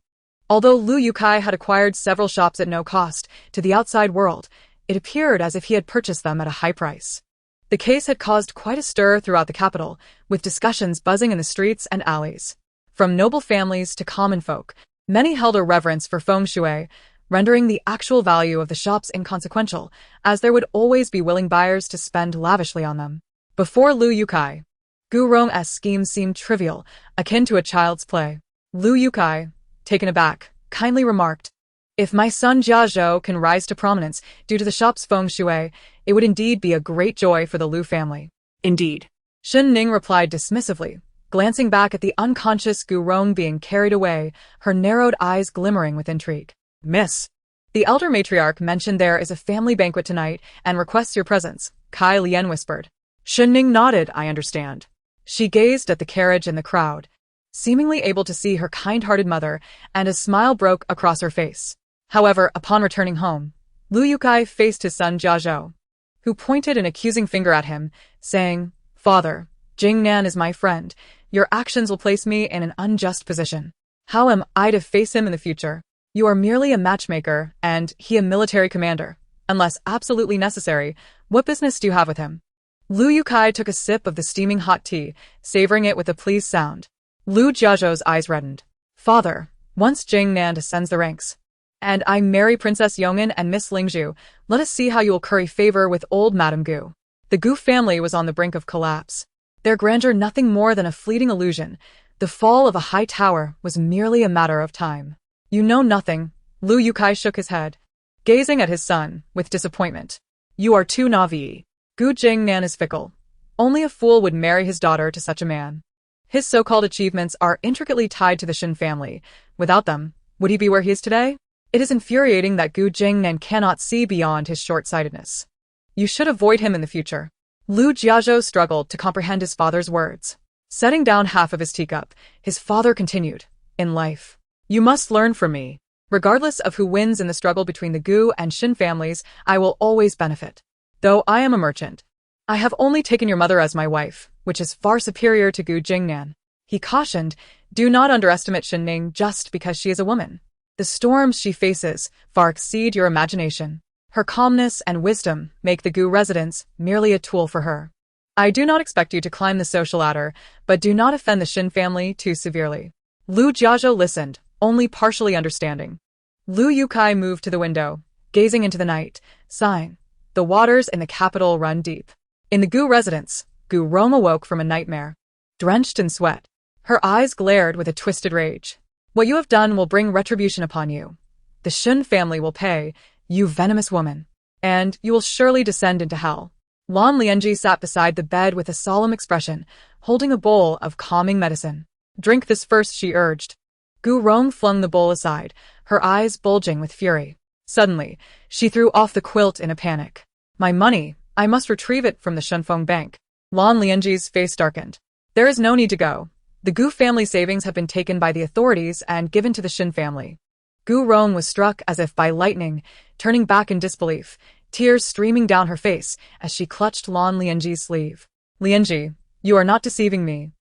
Although Lu Yukai had acquired several shops at no cost to the outside world, it appeared as if he had purchased them at a high price. The case had caused quite a stir throughout the capital, with discussions buzzing in the streets and alleys. From noble families to common folk, many held a reverence for feng shui, rendering the actual value of the shops inconsequential, as there would always be willing buyers to spend lavishly on them. Before Lu Yukai, Gu Rong's scheme seemed trivial, akin to a child's play. Lu Yukai, taken aback, kindly remarked, If my son Jia Zhou can rise to prominence due to the shop's feng shui, it would indeed be a great joy for the Lu family. Indeed. Shen Ning replied dismissively, glancing back at the unconscious Gu Rong being carried away, her narrowed eyes glimmering with intrigue. Miss, the elder matriarch mentioned there is a family banquet tonight and requests your presence, Kai Lian whispered. Shen Ning nodded, I understand. She gazed at the carriage and the crowd, seemingly able to see her kind-hearted mother, and a smile broke across her face. However, upon returning home, Lu Yukai faced his son Jiazhou, who pointed an accusing finger at him, saying, "Father, Jing Nan is my friend. Your actions will place me in an unjust position. How am I to face him in the future? You are merely a matchmaker, and he a military commander. Unless absolutely necessary, what business do you have with him?" Lu Yukai took a sip of the steaming hot tea, savoring it with a pleased sound. Lu Jiazhou's eyes reddened. "Father, once Jing Nan ascends the ranks, and I marry Princess Yongin and Miss Lingzhu, let us see how you will curry favor with old Madame Gu." The Gu family was on the brink of collapse. Their grandeur nothing more than a fleeting illusion. The fall of a high tower was merely a matter of time. "You know nothing." Lu Yukai shook his head, gazing at his son with disappointment. "You are too naive. Gu Jing Nan is fickle. Only a fool would marry his daughter to such a man. His so-called achievements are intricately tied to the Shen family. Without them, would he be where he is today? It is infuriating that Gu Jingnan cannot see beyond his short-sightedness. You should avoid him in the future." Lu Jiazhou struggled to comprehend his father's words. Setting down half of his teacup, his father continued, "In life, you must learn from me. Regardless of who wins in the struggle between the Gu and Shen families, I will always benefit. Though I am a merchant, I have only taken your mother as my wife, which is far superior to Gu Jingnan." He cautioned, "Do not underestimate Shen Ning just because she is a woman. The storms she faces far exceed your imagination. Her calmness and wisdom make the Gu residence merely a tool for her. I do not expect you to climb the social ladder, but do not offend the Shen family too severely." Lu Jiazhou listened, only partially understanding. Lu Yukai moved to the window, gazing into the night, sighing. The waters in the capital run deep. In the Gu residence, Gu Rong awoke from a nightmare. Drenched in sweat, her eyes glared with a twisted rage. "What you have done will bring retribution upon you. The Shen family will pay, you venomous woman. And you will surely descend into hell." Lan Lianji sat beside the bed with a solemn expression, holding a bowl of calming medicine. "Drink this first," she urged. Gu Rong flung the bowl aside, her eyes bulging with fury. Suddenly, she threw off the quilt in a panic. "My money, I must retrieve it from the Shenfeng Bank." Lan Lianji's face darkened. "There is no need to go. The Gu family savings have been taken by the authorities and given to the Shen family." Gu Rong was struck as if by lightning, turning back in disbelief, tears streaming down her face as she clutched Lan Lianji's sleeve. "Lianji, you are not deceiving me.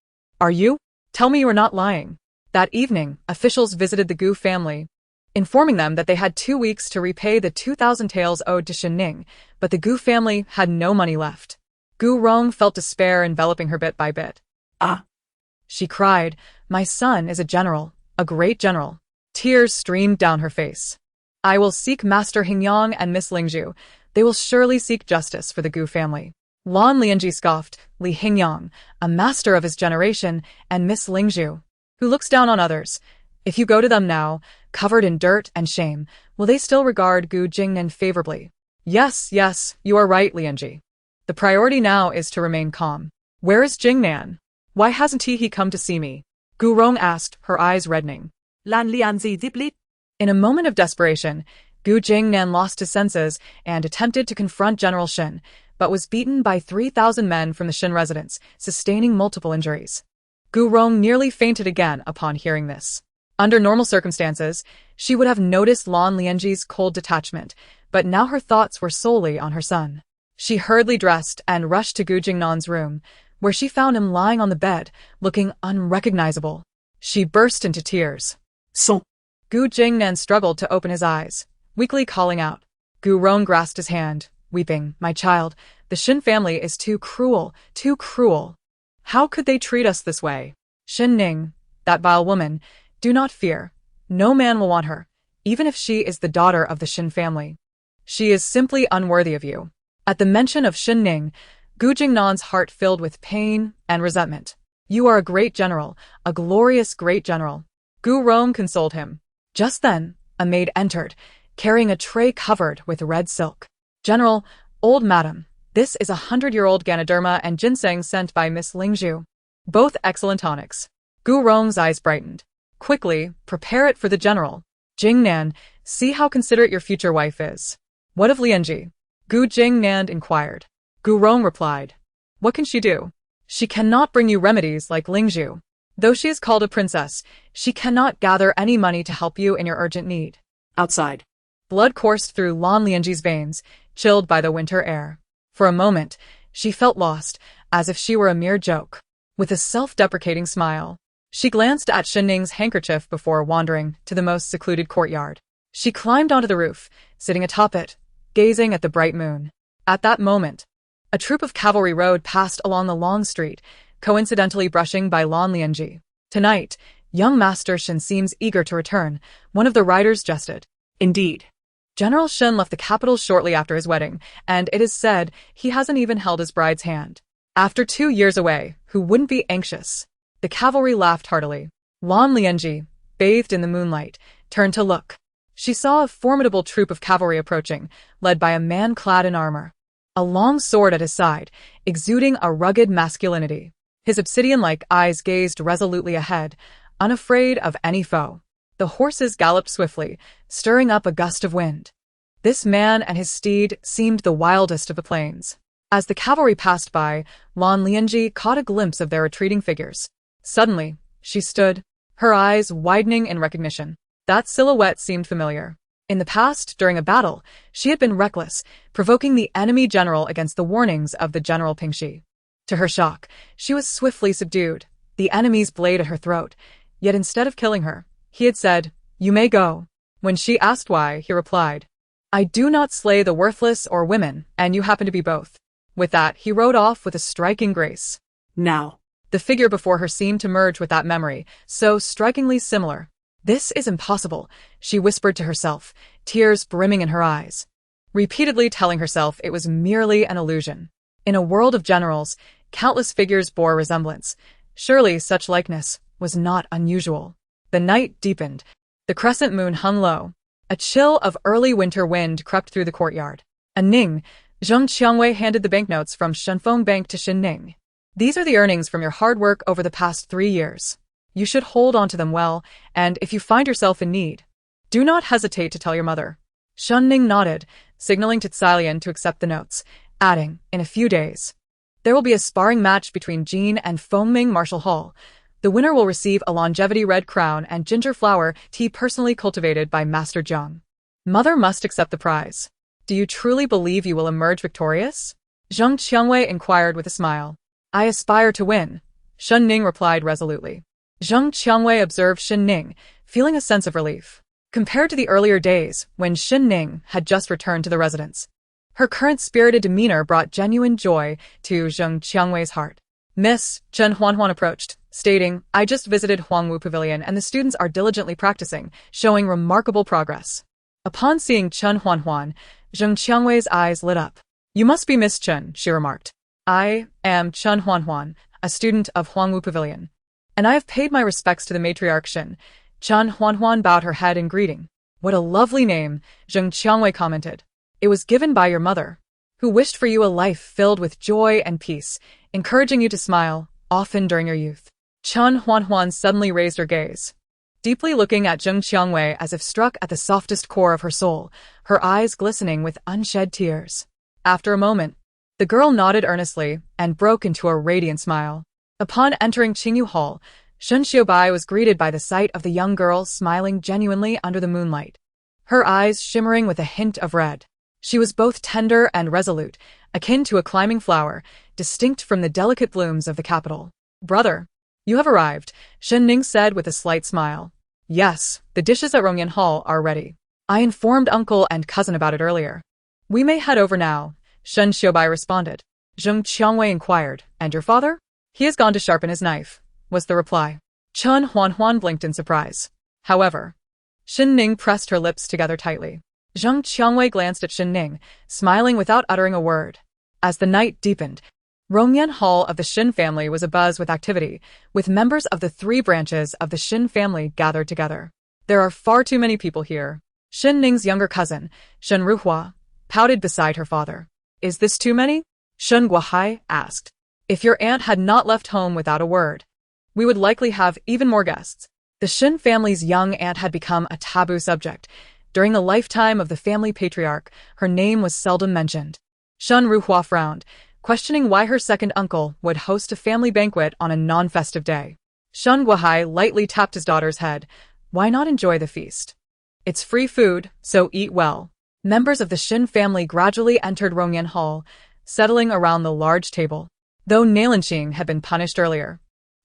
Are you? Tell me you are not lying." That evening, officials visited the Gu family, informing them that they had 2 weeks to repay the 2,000 taels owed to Shen Ning, but the Gu family had no money left. Gu Rong felt despair enveloping her bit by bit. "Ah!" she cried, "My son is a general, a great general." Tears streamed down her face. "I will seek Master Hingyang and Miss Lingzhu. They will surely seek justice for the Gu family." Lan Lianji scoffed. "Li Hingyang, a master of his generation, and Miss Lingzhu, who looks down on others. If you go to them now, covered in dirt and shame, will they still regard Gu Jingnan favorably?" Yes, you are right, Lianji. The priority now is to remain calm." "Where is Jingnan? Why hasn't he come to see me?" Gu Rong asked, her eyes reddening. Lan Lianzi deeply. In a moment of desperation, Gu Jingnan lost his senses and attempted to confront General Shen, but was beaten by 3,000 men from the Shen residence, sustaining multiple injuries. Gu Rong nearly fainted again upon hearing this. Under normal circumstances, she would have noticed Lan Lianji's cold detachment, but now her thoughts were solely on her son. She hurriedly dressed and rushed to Gu Jingnan's room, where she found him lying on the bed, looking unrecognizable. She burst into tears. "Son." Gu Jingnan struggled to open his eyes, weakly calling out. Gu Rong grasped his hand, weeping, "My child, the Shen family is too cruel, too cruel. How could they treat us this way? Shen Ning, that vile woman, do not fear. No man will want her, even if she is the daughter of the Shen family. She is simply unworthy of you." At the mention of Shen Ning, Gu Jingnan's heart filled with pain and resentment. "You are a great general, a glorious great general." Gu Rong consoled him. Just then, a maid entered, carrying a tray covered with red silk. "General, old madam, this is 100-year-old Ganoderma and ginseng sent by Miss Lingzhu. Both excellent tonics." Gu Rong's eyes brightened. "Quickly, prepare it for the general. Jingnan, see how considerate your future wife is." "What of Lianji?" Gu Jingnan inquired. Gu Rong replied. "What can she do? She cannot bring you remedies like Lingzhu." Though she is called a princess, she cannot gather any money to help you in your urgent need. Outside. Blood coursed through Lan Lianji's veins, chilled by the winter air. For a moment, she felt lost, as if she were a mere joke. With a self-deprecating smile, she glanced at Shen Ning's handkerchief before wandering to the most secluded courtyard. She climbed onto the roof, sitting atop it, gazing at the bright moon. At that moment, a troop of cavalry rode past along the long street, coincidentally brushing by Lan Lianji. Tonight, young Master Shen seems eager to return, one of the riders jested. Indeed. General Shen left the capital shortly after his wedding, and it is said he hasn't even held his bride's hand. After 2 years away, who wouldn't be anxious? The cavalry laughed heartily. Lan Lianji, bathed in the moonlight, turned to look. She saw a formidable troop of cavalry approaching, led by a man clad in armor. A long sword at his side, exuding a rugged masculinity. His obsidian-like eyes gazed resolutely ahead, unafraid of any foe. The horses galloped swiftly, stirring up a gust of wind. This man and his steed seemed the wildest of the plains. As the cavalry passed by, Lan Lianji caught a glimpse of their retreating figures. Suddenly, she stood, her eyes widening in recognition. That silhouette seemed familiar. In the past, during a battle, she had been reckless, provoking the enemy general against the warnings of the General Pingxi. To her shock, she was swiftly subdued, the enemy's blade at her throat. Yet instead of killing her, he had said, "You may go." When she asked why, he replied, "I do not slay the worthless or women, and you happen to be both." With that, he rode off with a striking grace. Now. The figure before her seemed to merge with that memory, so strikingly similar. This is impossible, she whispered to herself, tears brimming in her eyes, repeatedly telling herself it was merely an illusion. In a world of generals, countless figures bore resemblance. Surely such likeness was not unusual. The night deepened. The crescent moon hung low. A chill of early winter wind crept through the courtyard. A Ning, Zheng Qiangwei handed the banknotes from Shenfeng Bank to Shen Ning. "These are the earnings from your hard work over the past 3 years. You should hold on to them well, and if you find yourself in need, do not hesitate to tell your mother." Shen Ning nodded, signaling to Cailian to accept the notes, adding, "In a few days, there will be a sparring match between Jean and Fengming Martial Hall. The winner will receive a longevity red crown and ginger flower tea personally cultivated by Master Zheng. Mother must accept the prize. Do you truly believe you will emerge victorious?" Zheng Qiangwei inquired with a smile. "I aspire to win," Shen Ning replied resolutely. Zheng Qiangwei observed Shen Ning, feeling a sense of relief. Compared to the earlier days, when Shen Ning had just returned to the residence, her current spirited demeanor brought genuine joy to Zheng Qiangwei's heart. Miss Chen Huanhuan approached, stating, "I just visited Huangwu Pavilion and the students are diligently practicing, showing remarkable progress." Upon seeing Chen Huanhuan, Zheng Qiangwei's eyes lit up. "You must be Miss Chen," she remarked. "I am Chen Huanhuan, a student of Huangwu Pavilion, and I have paid my respects to the matriarch Shen." Chen Huanhuan bowed her head in greeting. "What a lovely name," Zheng Qiangwei commented. "It was given by your mother, who wished for you a life filled with joy and peace, encouraging you to smile, often during your youth." Chen Huanhuan suddenly raised her gaze, deeply looking at Zheng Qiangwei as if struck at the softest core of her soul, her eyes glistening with unshed tears. After a moment, the girl nodded earnestly and broke into a radiant smile. Upon entering Qingyu Hall, Shen Xiaobai was greeted by the sight of the young girl smiling genuinely under the moonlight, her eyes shimmering with a hint of red. She was both tender and resolute, akin to a climbing flower, distinct from the delicate blooms of the capital. "Brother, you have arrived," Shen Ning said with a slight smile. "Yes, the dishes at Rongyan Hall are ready. I informed uncle and cousin about it earlier. We may head over now," Shen Xiaobai responded. Zheng Qiangwei inquired, "And your father?" "He has gone to sharpen his knife," was the reply. Chen Huanhuan blinked in surprise. However, Shen Ning pressed her lips together tightly. Zheng Qiangwei glanced at Shen Ning, smiling without uttering a word. As the night deepened, Rongyan Hall of the Shen family was abuzz with activity, with members of the 3 branches of the Shen family gathered together. "There are far too many people here." Shen Ning's younger cousin, Shen Ruhua, pouted beside her father. "Is this too many?" Shen Guohai asked. "If your aunt had not left home without a word, we would likely have even more guests." The Shen family's young aunt had become a taboo subject. During the lifetime of the family patriarch, her name was seldom mentioned. Shen Ruhua frowned, questioning why her second uncle would host a family banquet on a non-festive day. Shen Guohai lightly tapped his daughter's head. Why not enjoy the feast? It's free food, so eat well. Members of the Shen family gradually entered Rongyan Hall, settling around the large table. Though Nailanqing had been punished earlier,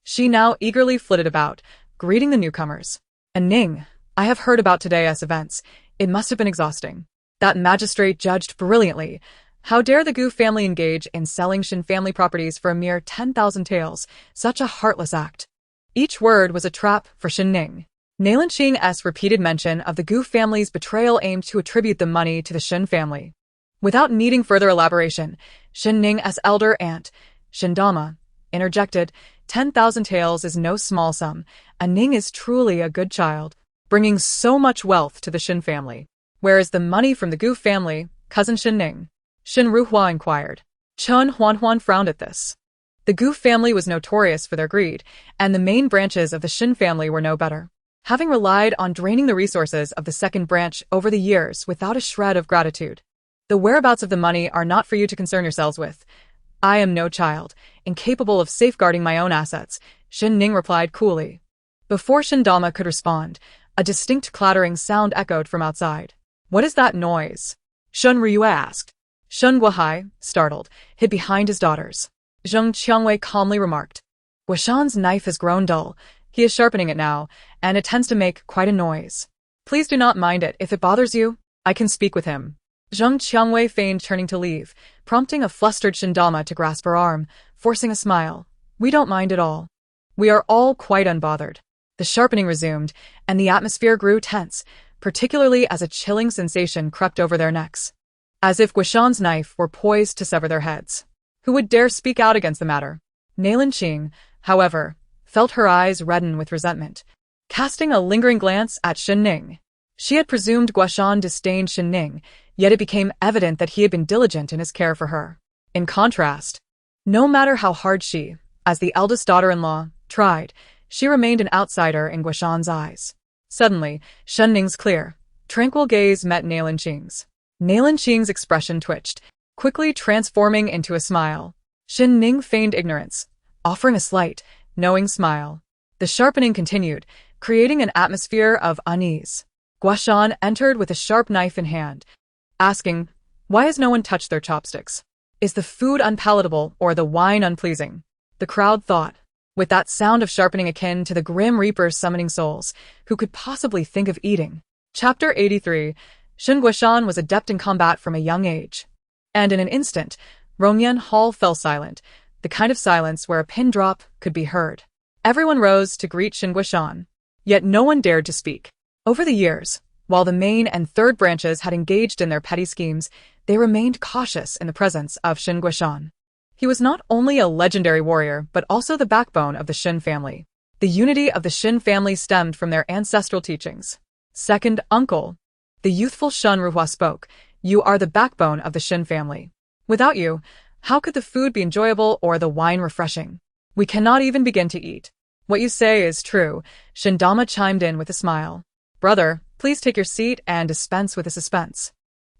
she now eagerly flitted about, greeting the newcomers. And Ning, I have heard about today's events. It must have been exhausting. That magistrate judged brilliantly. How dare the Gu family engage in selling Shen family properties for a mere 10,000 taels? Such a heartless act. Each word was a trap for Shen Ning. Nailanqing's repeated mention of the Gu family's betrayal aimed to attribute the money to the Shen family. Without needing further elaboration, Shen Ning's elder aunt, Shen Dama, interjected, 10,000 taels is no small sum, and Ning is truly a good child, bringing so much wealth to the Shen family. Where is the money from the Gu family, cousin Shen Ning? Shen Ruhua inquired. Chen Huanhuan frowned at this. The Gu family was notorious for their greed, and the main branches of the Shen family were no better, having relied on draining the resources of the second branch over the years without a shred of gratitude. The whereabouts of the money are not for you to concern yourselves with. I am no child, incapable of safeguarding my own assets, Shen Ning replied coolly. Before Shen Dama could respond, a distinct clattering sound echoed from outside. What is that noise? Shen Ryu asked. Shen Guohai, startled, hid behind his daughters. Zheng Qiangwei calmly remarked. Guoshan's knife has grown dull. He is sharpening it now, and it tends to make quite a noise. Please do not mind it if it bothers you. I can speak with him. Zheng Qiangwei feigned turning to leave, prompting a flustered Shen Dama to grasp her arm, forcing a smile. We don't mind at all. We are all quite unbothered. The sharpening resumed, and the atmosphere grew tense, particularly as a chilling sensation crept over their necks. As if Guoshan's knife were poised to sever their heads. Who would dare speak out against the matter? Nailanqing, however, felt her eyes redden with resentment, casting a lingering glance at Shen Ning. She had presumed Guoshan disdained Shen Ning, yet it became evident that he had been diligent in his care for her. In contrast, no matter how hard she, as the eldest daughter-in-law, tried, she remained an outsider in Guoshan's eyes. Suddenly, Shen Ning's clear, tranquil gaze met Nailanqing's. Nailanqing's expression twitched, quickly transforming into a smile. Shen Ning feigned ignorance, offering a slight, knowing smile. The sharpening continued, creating an atmosphere of unease. Guoshan entered with a sharp knife in hand, asking, why has no one touched their chopsticks? Is the food unpalatable or the wine unpleasing? The crowd thought, with that sound of sharpening akin to the Grim Reaper's summoning souls, who could possibly think of eating? Chapter 83. Shen Guoshan was adept in combat from a young age. And in an instant, Rongyan Hall fell silent, the kind of silence where a pin drop could be heard. Everyone rose to greet Shen Guoshan, yet no one dared to speak. Over the years, while the main and third branches had engaged in their petty schemes, they remained cautious in the presence of Shen Guoshan. He was not only a legendary warrior, but also the backbone of the Shen family. The unity of the Shen family stemmed from their ancestral teachings. Second uncle, the youthful Shen Ruhua spoke, you are the backbone of the Shen family. Without you, how could the food be enjoyable or the wine refreshing? We cannot even begin to eat. What you say is true, Shen Dama chimed in with a smile. Brother, please take your seat and dispense with the suspense.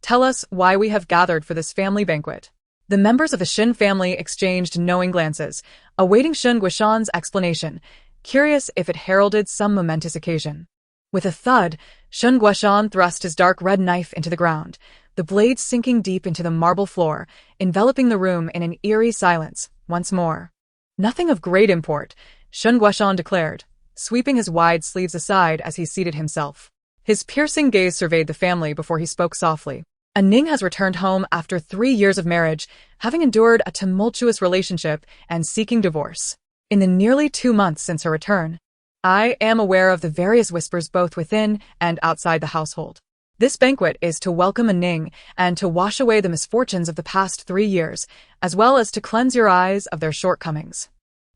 Tell us why we have gathered for this family banquet. The members of the Shen family exchanged knowing glances, awaiting Shen Guoshan's explanation, curious if it heralded some momentous occasion. With a thud, Shen Guoshan thrust his dark red knife into the ground, the blade sinking deep into the marble floor, enveloping the room in an eerie silence, once more. Nothing of great import, Shen Guoshan declared, sweeping his wide sleeves aside as he seated himself. His piercing gaze surveyed the family before he spoke softly. Ning has returned home after 3 years of marriage, having endured a tumultuous relationship and seeking divorce. In the nearly 2 months since her return, I am aware of the various whispers both within and outside the household. This banquet is to welcome Ning and to wash away the misfortunes of the past 3 years, as well as to cleanse your eyes of their shortcomings.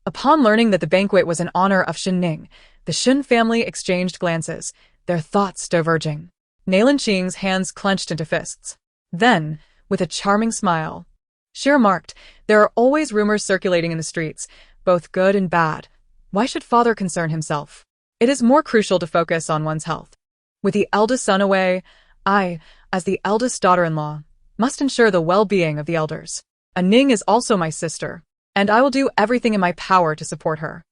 Upon learning that the banquet was in honor of Shen Ning, the Shen family exchanged glances, their thoughts diverging. Nailanqing's hands clenched into fists. Then, with a charming smile, she remarked, there are always rumors circulating in the streets, both good and bad. Why should father concern himself? It is more crucial to focus on one's health. With the eldest son away, I, as the eldest daughter-in-law, must ensure the well-being of the elders. Ning is also my sister, and I will do everything in my power to support her.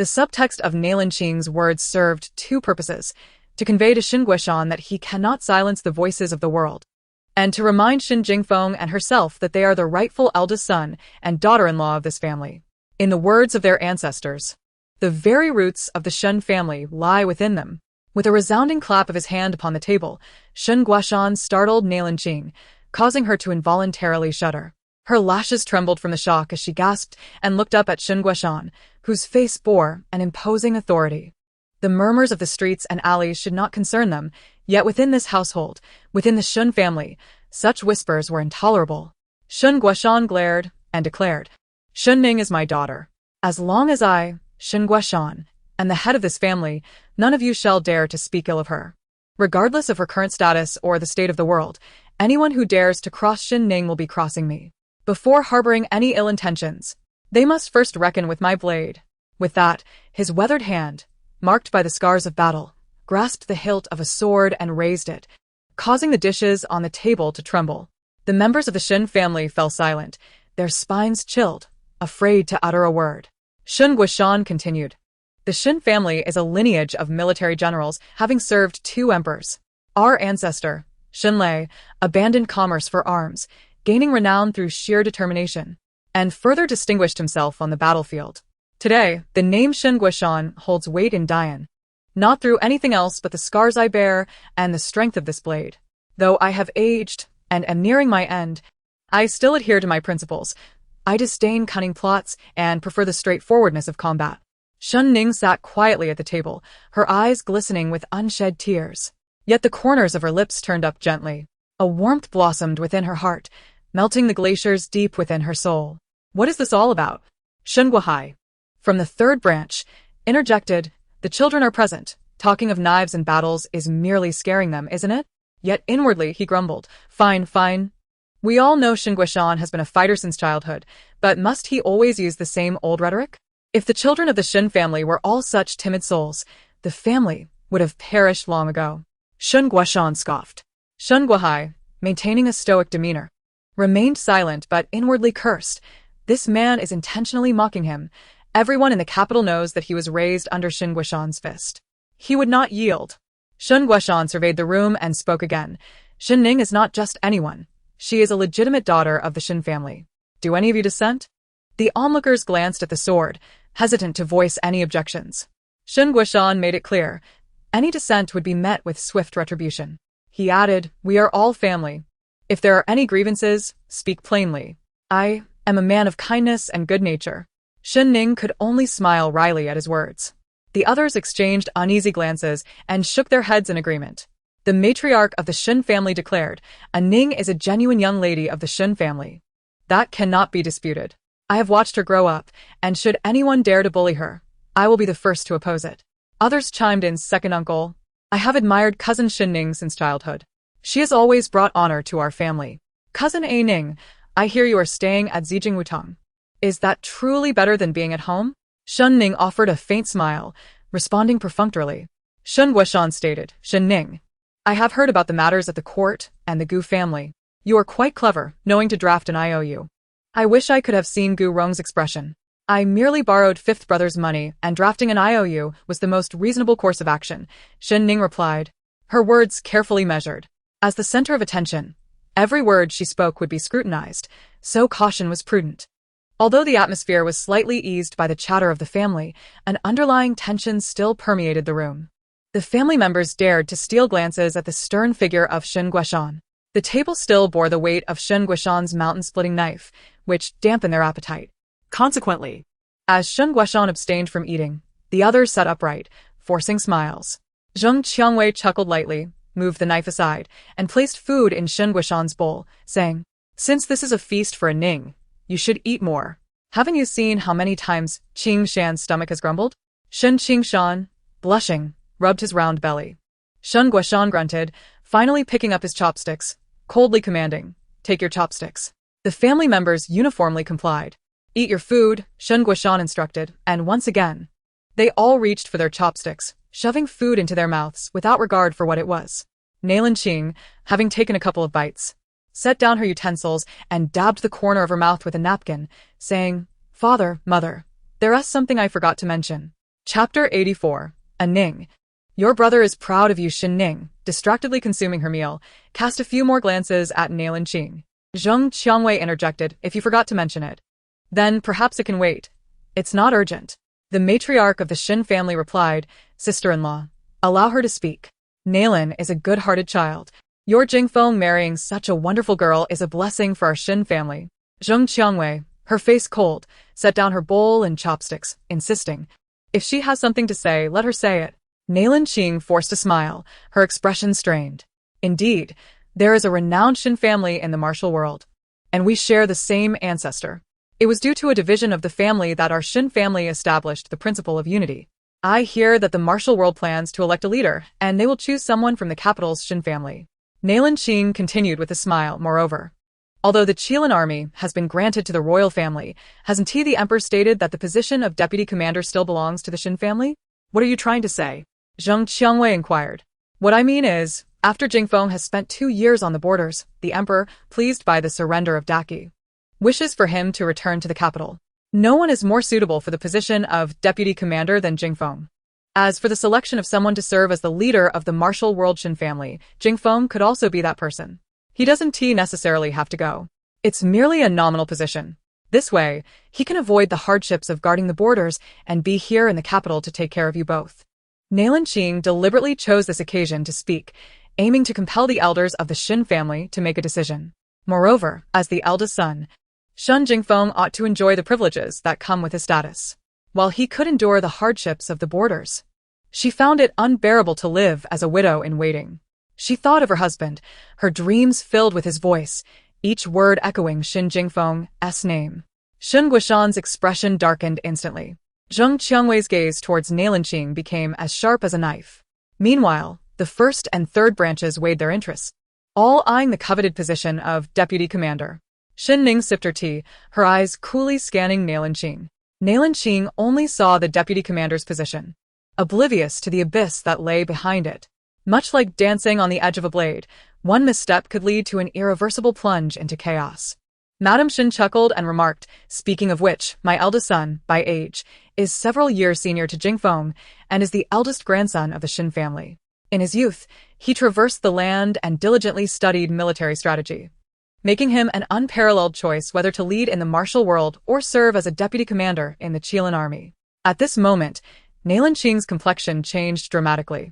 The subtext of Nailan Qing's words served two purposes: to convey to Shen Guishan that he cannot silence the voices of the world, and to remind Shen Jingfeng and herself that they are the rightful eldest son and daughter-in-law of this family. In the words of their ancestors, the very roots of the Shen family lie within them. With a resounding clap of his hand upon the table, Shen Guishan startled Nailan Qing, causing her to involuntarily shudder. Her lashes trembled from the shock as she gasped and looked up at Shen Guishan, whose face bore an imposing authority. The murmurs of the streets and alleys should not concern them, yet within this household, within the Shen family, such whispers were intolerable. Shen Guishan glared and declared, "Shen Ning is my daughter. As long as I, Shen Guishan, am the head of this family, none of you shall dare to speak ill of her. Regardless of her current status or the state of the world, anyone who dares to cross Shen Ning will be crossing me. Before harboring any ill intentions, they must first reckon with my blade." With that, his weathered hand, marked by the scars of battle, grasped the hilt of a sword and raised it, causing the dishes on the table to tremble. The members of the Shen family fell silent, their spines chilled, afraid to utter a word. Shen Guishan continued, "The Shen family is a lineage of military generals, having served two emperors. Our ancestor, Shen Lei, abandoned commerce for arms, gaining renown through sheer determination, and further distinguished himself on the battlefield. Today, the name Shen Guishan holds weight in Dian, not through anything else but the scars I bear and the strength of this blade. Though I have aged and am nearing my end, I still adhere to my principles. I disdain cunning plots and prefer the straightforwardness of combat." Shen Ning sat quietly at the table, her eyes glistening with unshed tears. Yet the corners of her lips turned up gently. A warmth blossomed within her heart, melting the glaciers deep within her soul. "What is this all about?" Shen Guihai, from the third branch, interjected, "The children are present. Talking of knives and battles is merely scaring them, isn't it?" Yet inwardly he grumbled, "Fine, fine. We all know Shen Guishan has been a fighter since childhood, but must he always use the same old rhetoric? If the children of the Shen family were all such timid souls, the family would have perished long ago." Shen Guishan scoffed. Shen Guihai, maintaining a stoic demeanor, remained silent but inwardly cursed. This man is intentionally mocking him. Everyone in the capital knows that he was raised under Shen Guishan's fist. He would not yield. Shen Guishan surveyed the room and spoke again. "Shen Ning is not just anyone. She is a legitimate daughter of the Shen family. Do any of you dissent?" The onlookers glanced at the sword, hesitant to voice any objections. Shen Guishan made it clear, any dissent would be met with swift retribution. He added, "We are all family. If there are any grievances, speak plainly. I am a man of kindness and good nature." Shen Ning could only smile wryly at his words. The others exchanged uneasy glances and shook their heads in agreement. The matriarch of the Shen family declared, "A Ning is a genuine young lady of the Shen family. That cannot be disputed. I have watched her grow up, and should anyone dare to bully her, I will be the first to oppose it." Others chimed in, "Second uncle, I have admired cousin Shen Ning since childhood. She has always brought honor to our family. Cousin A Ning, I hear you are staying at Zijing Wutong. Is that truly better than being at home?" Shen Ning offered a faint smile, responding perfunctorily. Shen Guishan stated, "Shen Ning, I have heard about the matters at the court and the Gu family. You are quite clever, knowing to draft an IOU. I wish I could have seen Gu Rong's expression. I merely borrowed fifth brother's money, and drafting an IOU was the most reasonable course of action," Shen Ning replied, her words carefully measured. As the center of attention, every word she spoke would be scrutinized, so caution was prudent. Although the atmosphere was slightly eased by the chatter of the family, an underlying tension still permeated the room. The family members dared to steal glances at the stern figure of Shen Guishan. The table still bore the weight of Shen Guishan's mountain-splitting knife, which dampened their appetite. Consequently, As Shen Guishan abstained from eating, the others sat upright, forcing smiles. Zheng Qiangwei chuckled lightly, moved the knife aside, and placed food in Shen Guishan's bowl, saying, "Since this is a feast for a Ning, you should eat more. Haven't you seen how many times Qing Shan's stomach has grumbled?" Shen Qingshan, blushing, rubbed his round belly. Shen Guishan grunted, finally picking up his chopsticks, coldly commanding, "Take your chopsticks." The family members uniformly complied. "Eat your food," Shen Guishan instructed, and once again, they all reached for their chopsticks, shoving food into their mouths without regard for what it was. Nailan Qing, having taken a couple of bites, set down her utensils and dabbed the corner of her mouth with a napkin, saying, "Father, mother, there is something I forgot to mention. Chapter 84. A Ning. Your brother is proud of you. Shen Ning, distractedly consuming her meal, cast a few more glances at Nailan Qing. Zheng Qiangwei interjected, if you forgot to mention it. Then perhaps it can wait. It's not urgent. The matriarch of the Shen family replied, sister-in-law. Allow her to speak. Nailan is a good-hearted child. Your Jingfeng marrying such a wonderful girl is a blessing for our Shen family. Zheng Qiangwei, her face cold, set down her bowl and chopsticks, insisting, if she has something to say, let her say it. Nailan Qing forced a smile, her expression strained. Indeed, there is a renowned Shen family in the martial world, and we share the same ancestor. It was due to a division of the family that our Shen family established the principle of unity. I hear that the martial world plans to elect a leader, and they will choose someone from the capital's Shen family. Nailan Qing continued with a smile, moreover. Although the Qilin army has been granted to the royal family, hasn't he the emperor stated that the position of deputy commander still belongs to the Shen family? What are you trying to say? Zheng Qiangwei inquired. What I mean is, after Jingfeng has spent 2 years on the borders, the emperor, pleased by the surrender of Daqi, wishes for him to return to the capital. No one is more suitable for the position of deputy commander than Jingfeng. As for the selection of someone to serve as the leader of the martial world Shen family, Jingfeng could also be that person. He doesn't necessarily have to go. It's merely a nominal position. This way, he can avoid the hardships of guarding the borders and be here in the capital to take care of you both. Nailan Qing deliberately chose this occasion to speak, aiming to compel the elders of the Shen family to make a decision. Moreover, as the eldest son, Shen Jingfeng ought to enjoy the privileges that come with his status, while he could endure the hardships of the borders. She found it unbearable to live as a widow in waiting. She thought of her husband, her dreams filled with his voice, each word echoing Shen Jingfeng's name. Shen Guishan's expression darkened instantly. Zheng Qiangwei's gaze towards Nailan Qing became as sharp as a knife. Meanwhile, the first and third branches weighed their interests, all eyeing the coveted position of deputy commander. Shen Ning sipped her tea, her eyes coolly scanning Nailan Qing. Nailan Qing only saw the deputy commander's position, oblivious to the abyss that lay behind it. Much like dancing on the edge of a blade, one misstep could lead to an irreversible plunge into chaos. Madame Shen chuckled and remarked, speaking of which, my eldest son, by age, is several years senior to Jingfeng and is the eldest grandson of the Shen family. In his youth, he traversed the land and diligently studied military strategy, making him an unparalleled choice whether to lead in the martial world or serve as a deputy commander in the Qilin army. At this moment, Nailan Qing's complexion changed dramatically.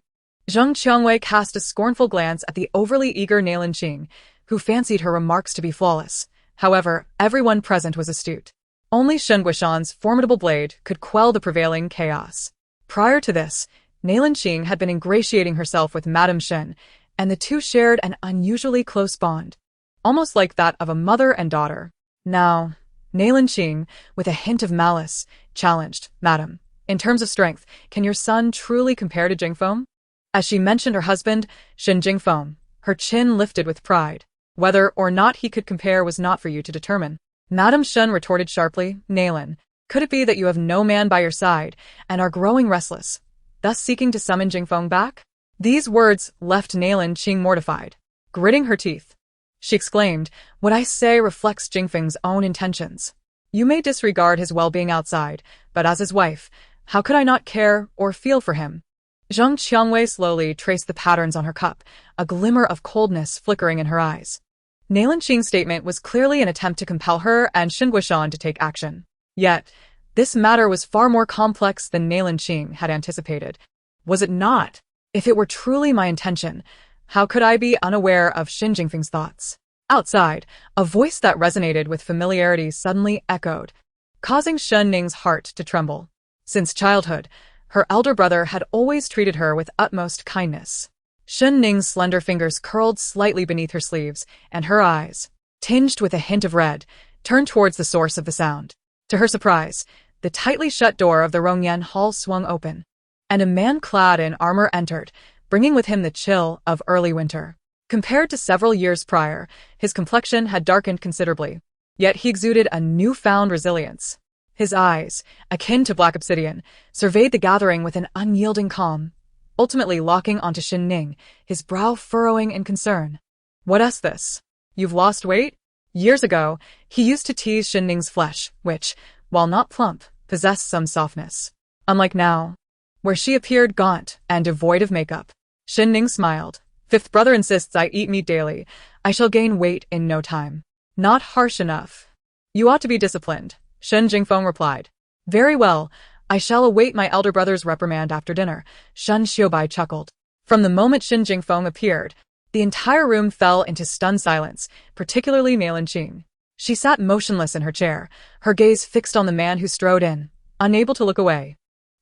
Zheng Qiangwei cast a scornful glance at the overly eager Nailan Qing, who fancied her remarks to be flawless. However, everyone present was astute. Only Shen Guishan's formidable blade could quell the prevailing chaos. Prior to this, Nailan Qing had been ingratiating herself with Madame Shen, and the two shared an unusually close bond, almost like that of a mother and daughter. Now, Nailan Qing, with a hint of malice, challenged, Madam, in terms of strength, can your son truly compare to Jingfeng? As she mentioned her husband, Shen Jingfeng, her chin lifted with pride. Whether or not he could compare was not for you to determine. Madame Shen retorted sharply, Nailan, could it be that you have no man by your side and are growing restless, thus seeking to summon Jingfeng back? These words left Nailan Qing mortified. Gritting her teeth, she exclaimed, what I say reflects Jingfeng's own intentions. You may disregard his well-being outside, but as his wife, how could I not care or feel for him? Zheng Qiangwei slowly traced the patterns on her cup, a glimmer of coldness flickering in her eyes. Nailan Qing's statement was clearly an attempt to compel her and Shen Guishan to take action. Yet, this matter was far more complex than Nailan Qing had anticipated. Was it not? If it were truly my intention, how could I be unaware of Shen Jingfeng's thoughts? Outside, a voice that resonated with familiarity suddenly echoed, causing Shen Ning's heart to tremble. Since childhood, her elder brother had always treated her with utmost kindness. Shen Ning's slender fingers curled slightly beneath her sleeves, and her eyes, tinged with a hint of red, turned towards the source of the sound. To her surprise, the tightly shut door of the Rongyan Hall swung open, and a man clad in armor entered, bringing with him the chill of early winter. Compared to several years prior, his complexion had darkened considerably, yet he exuded a newfound resilience. His eyes, akin to black obsidian, surveyed the gathering with an unyielding calm, ultimately locking onto Shen Ning, his brow furrowing in concern. What's this? You've lost weight? Years ago, he used to tease Shen Ning's flesh, which, while not plump, possessed some softness. unlike now, where she appeared gaunt and devoid of makeup. Shen Ning smiled. Fifth brother insists I eat meat daily. I shall gain weight in no time. Not harsh enough. You ought to be disciplined, Shen Jingfeng replied. Very well, I shall await my elder brother's reprimand after dinner, Shen Xiaobai chuckled. From the moment Shen Jingfeng appeared, the entire room fell into stunned silence, particularly Nailan Qing. She sat motionless in her chair, her gaze fixed on the man who strode in, unable to look away.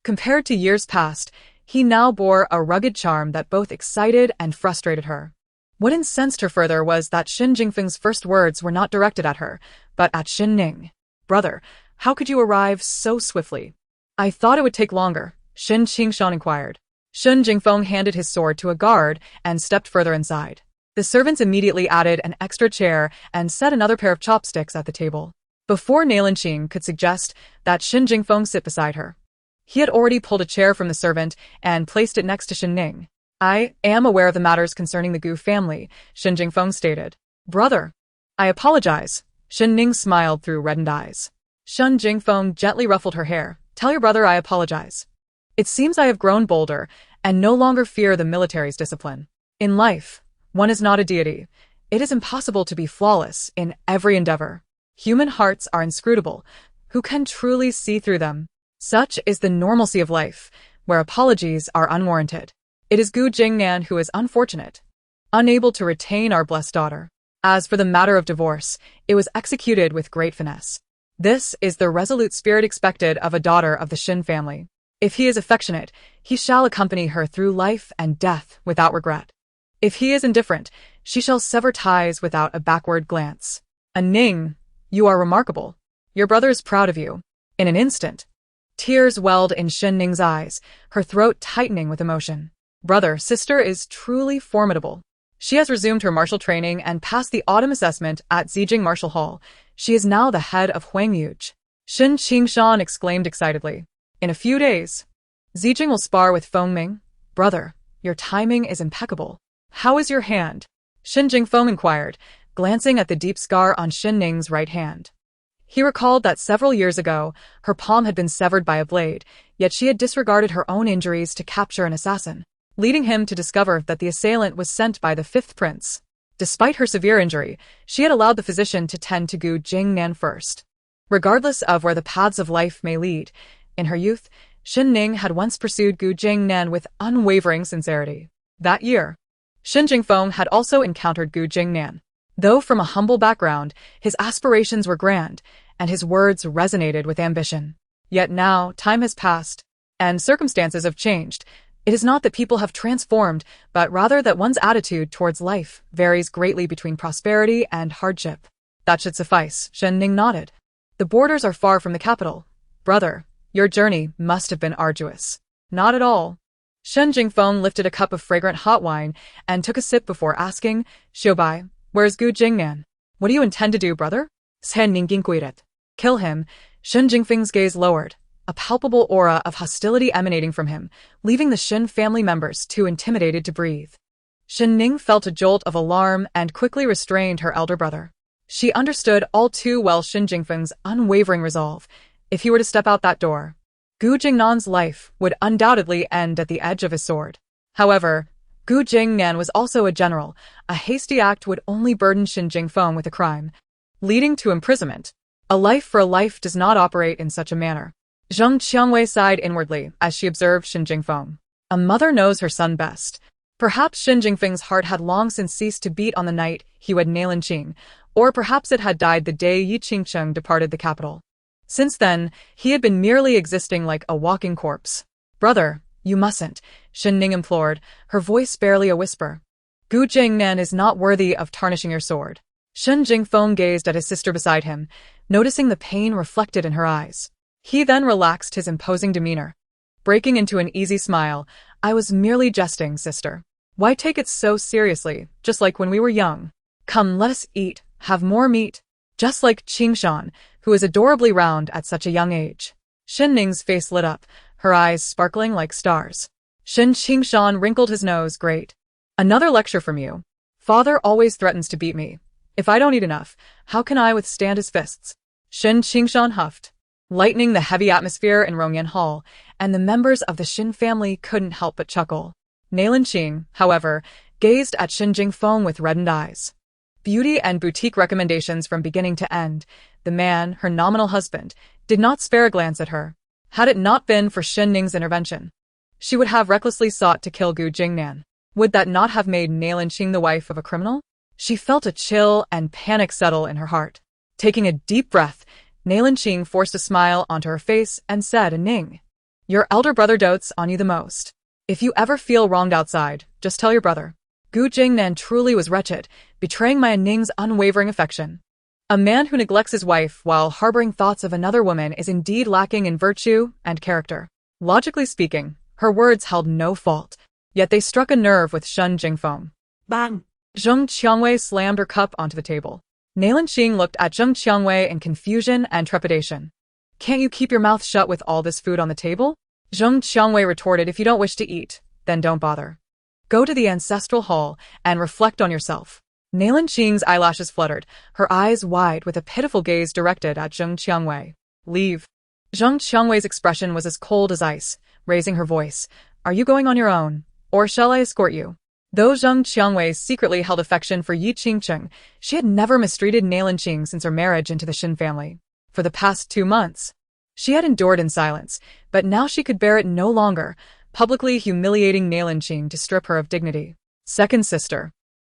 Compared to years past, he now bore a rugged charm that both excited and frustrated her. What incensed her further was that Shen Jingfeng's first words were not directed at her, but at Shen Ning. Brother, how could you arrive so swiftly? I thought it would take longer, Shen Qingshan inquired. Shen Jingfeng handed his sword to a guard and stepped further inside. The servants immediately added an extra chair and set another pair of chopsticks at the table. Before Nailan Qing could suggest that Shen Jingfeng sit beside her, he had already pulled a chair from the servant and placed it next to Shen Ning. I am aware of the matters concerning the Gu family, Shen Jingfeng stated. Brother, I apologize. Shen Ning smiled through reddened eyes. Shen Jingfeng gently ruffled her hair. Tell your brother I apologize. It seems I have grown bolder and no longer fear the military's discipline. In life, one is not a deity. It is impossible to be flawless in every endeavor. Human hearts are inscrutable. Who can truly see through them? Such is the normalcy of life, where apologies are unwarranted. It is Gu Jingnan who is unfortunate, unable to retain our blessed daughter. As for the matter of divorce, it was executed with great finesse. This is the resolute spirit expected of a daughter of the Shen family. If he is affectionate, he shall accompany her through life and death without regret. If he is indifferent, she shall sever ties without a backward glance. Ning, you are remarkable. Your brother is proud of you. In an instant, tears welled in Shen Ning's eyes, her throat tightening with emotion. Brother, sister is truly formidable. She has resumed her martial training and passed the autumn assessment at Zijing Martial Hall. She is now the head of Huangyuj. Shen Qingshan exclaimed excitedly. In a few days, Zijing will spar with Feng Ming. Brother, your timing is impeccable. How is your hand? Shen Jingfeng inquired, glancing at the deep scar on Shen Ning's right hand. He recalled that several years ago, her palm had been severed by a blade, yet she had disregarded her own injuries to capture an assassin, leading him to discover that the assailant was sent by the fifth prince. Despite her severe injury, she had allowed the physician to tend to Gu Jingnan first. Regardless of where the paths of life may lead, in her youth, Shen Ning had once pursued Gu Jingnan with unwavering sincerity. That year, Shen Jingfeng had also encountered Gu Jingnan. Though from a humble background, his aspirations were grand, and his words resonated with ambition. Yet now, time has passed, and circumstances have changed. It is not that people have transformed, but rather that one's attitude towards life varies greatly between prosperity and hardship. That should suffice, Shen Ning nodded. The borders are far from the capital. Brother, your journey must have been arduous. Not at all. Shen Jingfeng lifted a cup of fragrant hot wine and took a sip before asking, Xiaobai, where's Gu Jingnan? What do you intend to do, brother? Shen Ning inquired. Kill him. Shen Jingfeng's gaze lowered, a palpable aura of hostility emanating from him, leaving the Shen family members too intimidated to breathe. Shen Ning felt a jolt of alarm and quickly restrained her elder brother. She understood all too well Shen Jingfeng's unwavering resolve. If he were to step out that door, Gu Jingnan's life would undoubtedly end at the edge of his sword. However, Gu Jingnan was also a general. A hasty act would only burden Shen Jingfeng with a crime, leading to imprisonment. A life for a life does not operate in such a manner. Zheng Qiangwei sighed inwardly as she observed Shen Jingfeng. A mother knows her son best. Perhaps Shen Jingfeng's heart had long since ceased to beat on the night he wed Nailan Qing, or perhaps it had died the day Yi Qingcheng departed the capital. Since then, he had been merely existing like a walking corpse. Brother, you mustn't, Shen Ning implored, her voice barely a whisper. Gu Jingnan is not worthy of tarnishing your sword. Shen Jingfeng gazed at his sister beside him, noticing the pain reflected in her eyes. He then relaxed his imposing demeanor, breaking into an easy smile. I was merely jesting, sister. Why take it so seriously, just like when we were young? Come, let us eat, have more meat. Just like Qingshan, who is adorably round at such a young age. Shen Ning's face lit up, her eyes sparkling like stars. Shen Qingshan wrinkled his nose. Great. Another lecture from you. Father always threatens to beat me. If I don't eat enough, how can I withstand his fists? Shen Qingshan huffed. lightening the heavy atmosphere in Rongyan Hall, and the members of the Shen family couldn't help but chuckle. Nailan Qing, however, gazed at Shen Jingfeng with reddened eyes. Beauty and boutique recommendations from beginning to end, the man, her nominal husband, did not spare a glance at her. Had it not been for Shen Ning's intervention, she would have recklessly sought to kill Gu Jingnan. Would that not have made Nailan Qing the wife of a criminal? She felt a chill and panic settle in her heart. Taking a deep breath, Nailan Qing forced a smile onto her face and said, Ning, your elder brother dotes on you the most. If you ever feel wronged outside, just tell your brother. Gu Jingnan truly was wretched, betraying my Ning's unwavering affection. A man who neglects his wife while harboring thoughts of another woman is indeed lacking in virtue and character. Logically speaking, her words held no fault, yet they struck a nerve with Shen Jingfeng. Bang! Zheng Qiangwei slammed her cup onto the table. Nailan Qing looked at Zheng Qiangwei in confusion and trepidation. Can't you keep your mouth shut with all this food on the table? Zheng Qiangwei retorted, if you don't wish to eat, then don't bother. Go to the ancestral hall and reflect on yourself. Nailan Qing's eyelashes fluttered, her eyes wide with a pitiful gaze directed at Zheng Qiangwei. Leave. Zheng Qiangwei's expression was as cold as ice, raising her voice. Are you going on your own, or shall I escort you? Though Zheng Qiangwei secretly held affection for Yi Qingcheng, she had never mistreated Nailan Qing since her marriage into the Shen family. For the past 2 months, she had endured in silence, but now she could bear it no longer, publicly humiliating Nailan Qing to strip her of dignity. Second sister.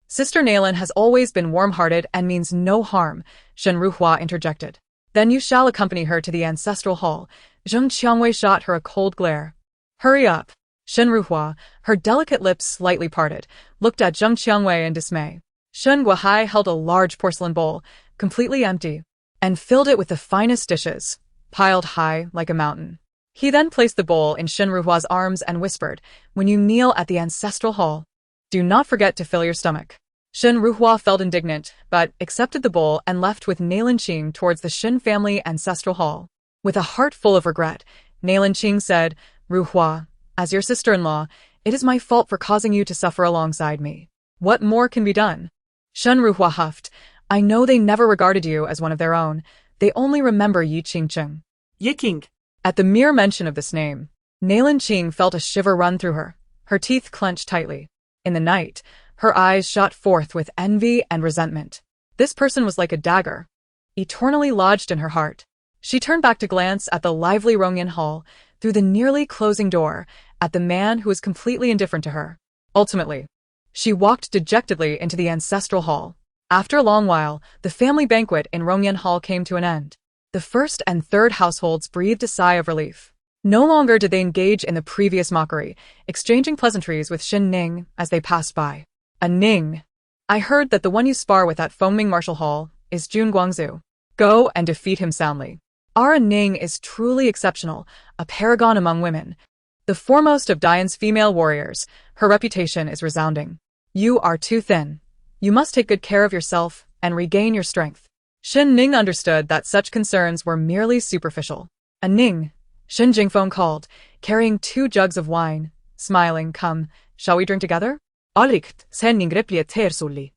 Sister Nailan has always been warm-hearted and means no harm, Shen Ruhua interjected. Then you shall accompany her to the ancestral hall. Zheng Qiangwei shot her a cold glare. Hurry up. Shen Ruhua, her delicate lips slightly parted, looked at Zheng Qiangwei in dismay. Shen Guohai held a large porcelain bowl, completely empty, and filled it with the finest dishes, piled high like a mountain. He then placed the bowl in Shen Ruhua's arms and whispered, when you kneel at the ancestral hall, do not forget to fill your stomach. Shen Ruhua felt indignant, but accepted the bowl and left with Nailan Qing towards the Shen family ancestral hall. With a heart full of regret, Nailan Qing said, Ruhua, as your sister-in-law, it is my fault for causing you to suffer alongside me. What more can be done? Shen Ruhua huffed. I know they never regarded you as one of their own. They only remember Yi Qingcheng. Yi King. At the mere mention of this name, Nailan Qing felt a shiver run through her. Her teeth clenched tightly. In the night, her eyes shot forth with envy and resentment. This person was like a dagger, eternally lodged in her heart. She turned back to glance at the lively Rongyan Hall, through the nearly closing door, at the man who was completely indifferent to her. Ultimately, she walked dejectedly into the ancestral hall. After a long while, the family banquet in Rongyan Hall came to an end. The first and third households breathed a sigh of relief. No longer did they engage in the previous mockery, exchanging pleasantries with Shen Ning as they passed by. A Ning. I heard that the one you spar with at Fengming Martial Hall is Jun Guangzhu. Go and defeat him soundly. Our Ning is truly exceptional, a paragon among women. The foremost of Dian's female warriors, her reputation is resounding. You are too thin. You must take good care of yourself and regain your strength. Shen Ning understood that such concerns were merely superficial. A Ning, Shen Jingfeng called, carrying 2 jugs of wine, smiling, come, shall we drink together? Alikt, Shen Ning replied solely.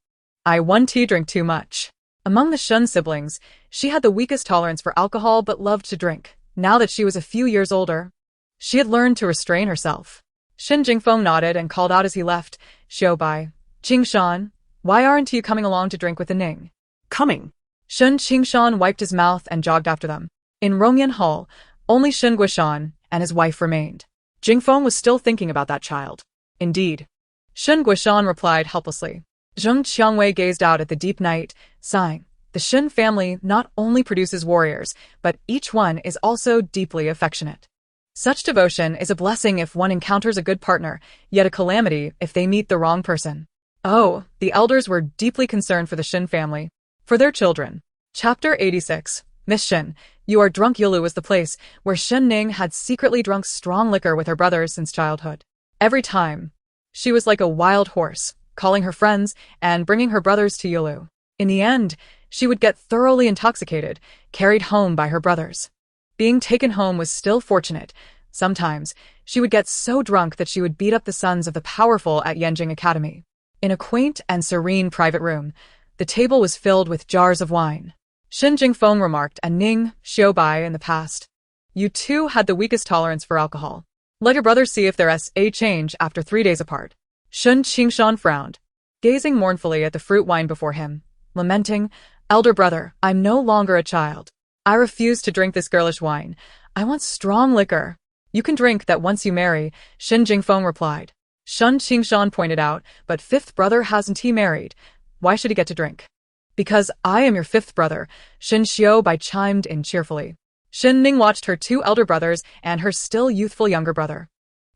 I want to drink too much. Among the Shen siblings, she had the weakest tolerance for alcohol but loved to drink. Now that she was a few years older, she had learned to restrain herself. Shen Jingfeng nodded and called out as he left, Xiaobai, Qingshan, why aren't you coming along to drink with the Ning? Coming. Shen Qingshan wiped his mouth and jogged after them. In Rongyan Hall, only Shen Guishan and his wife remained. Jingfeng was still thinking about that child. Indeed. Shen Guishan replied helplessly. Zheng Qiangwei gazed out at the deep night, sighing. The Shen family not only produces warriors, but each one is also deeply affectionate. Such devotion is a blessing if one encounters a good partner, yet a calamity if they meet the wrong person. Oh, the elders were deeply concerned for the Shen family, for their children. Chapter 86. Miss Shen, you are drunk. Yulu was the place where Shen Ning had secretly drunk strong liquor with her brothers since childhood. Every time, she was like a wild horse, calling her friends and bringing her brothers to Yulu. In the end, she would get thoroughly intoxicated, carried home by her brothers. Being taken home was still fortunate. Sometimes, she would get so drunk that she would beat up the sons of the powerful at Yanjing Academy. In a quaint and serene private room, the table was filled with jars of wine. Shen Jingfeng remarked, and Ning, Xiaobai in the past. You two had the weakest tolerance for alcohol. Let your brothers see if their SA change after 3 days apart. Shen Qingshan frowned, gazing mournfully at the fruit wine before him, lamenting, Elder brother, I'm no longer a child. I refuse to drink this girlish wine. I want strong liquor. You can drink that once you marry, Shen Jingfeng replied. Shen Qingshan pointed out, but fifth brother hasn't he married? Why should he get to drink? Because I am your fifth brother, Shen Xiaobai chimed in cheerfully. Shen Ning watched her 2 elder brothers and her still youthful younger brother.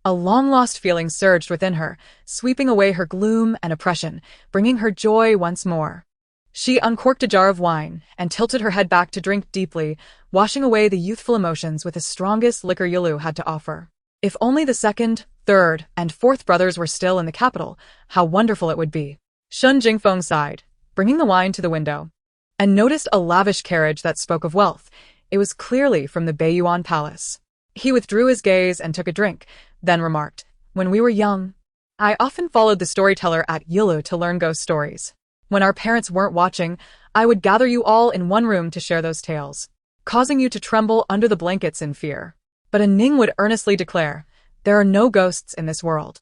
A long-lost feeling surged within her, sweeping away her gloom and oppression, bringing her joy once more. She uncorked a jar of wine and tilted her head back to drink deeply, washing away the youthful emotions with the strongest liquor Yulu had to offer. If only the second, third, and fourth brothers were still in the capital, how wonderful it would be. Shen Jingfeng sighed, bringing the wine to the window, and noticed a lavish carriage that spoke of wealth. It was clearly from the Beiyuan Palace. He withdrew his gaze and took a drink, then remarked, When we were young, I often followed the storyteller at Yulu to learn ghost stories. When our parents weren't watching, I would gather you all in one room to share those tales, causing you to tremble under the blankets in fear. But a Ning would earnestly declare, there are no ghosts in this world.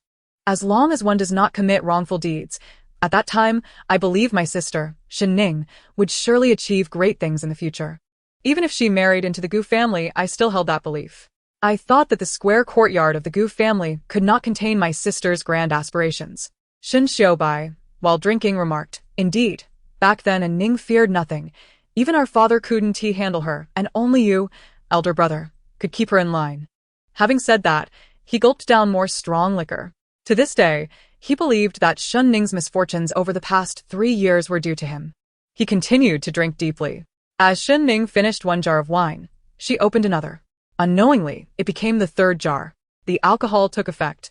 As long as one does not commit wrongful deeds, at that time, I believe my sister, Shen Ning, would surely achieve great things in the future. Even if she married into the Gu family, I still held that belief. I thought that the square courtyard of the Gu family could not contain my sister's grand aspirations. Shen Xiaobai, while drinking, remarked, Indeed, back then a Ning feared nothing. Even our father couldn't handle her, and only you, elder brother, could keep her in line. Having said that, he gulped down more strong liquor. To this day, he believed that Shen Ning's misfortunes over the past 3 years were due to him. He continued to drink deeply. As Shen Ning finished 1 jar of wine, she opened another. Unknowingly, it became the 3rd jar. The alcohol took effect,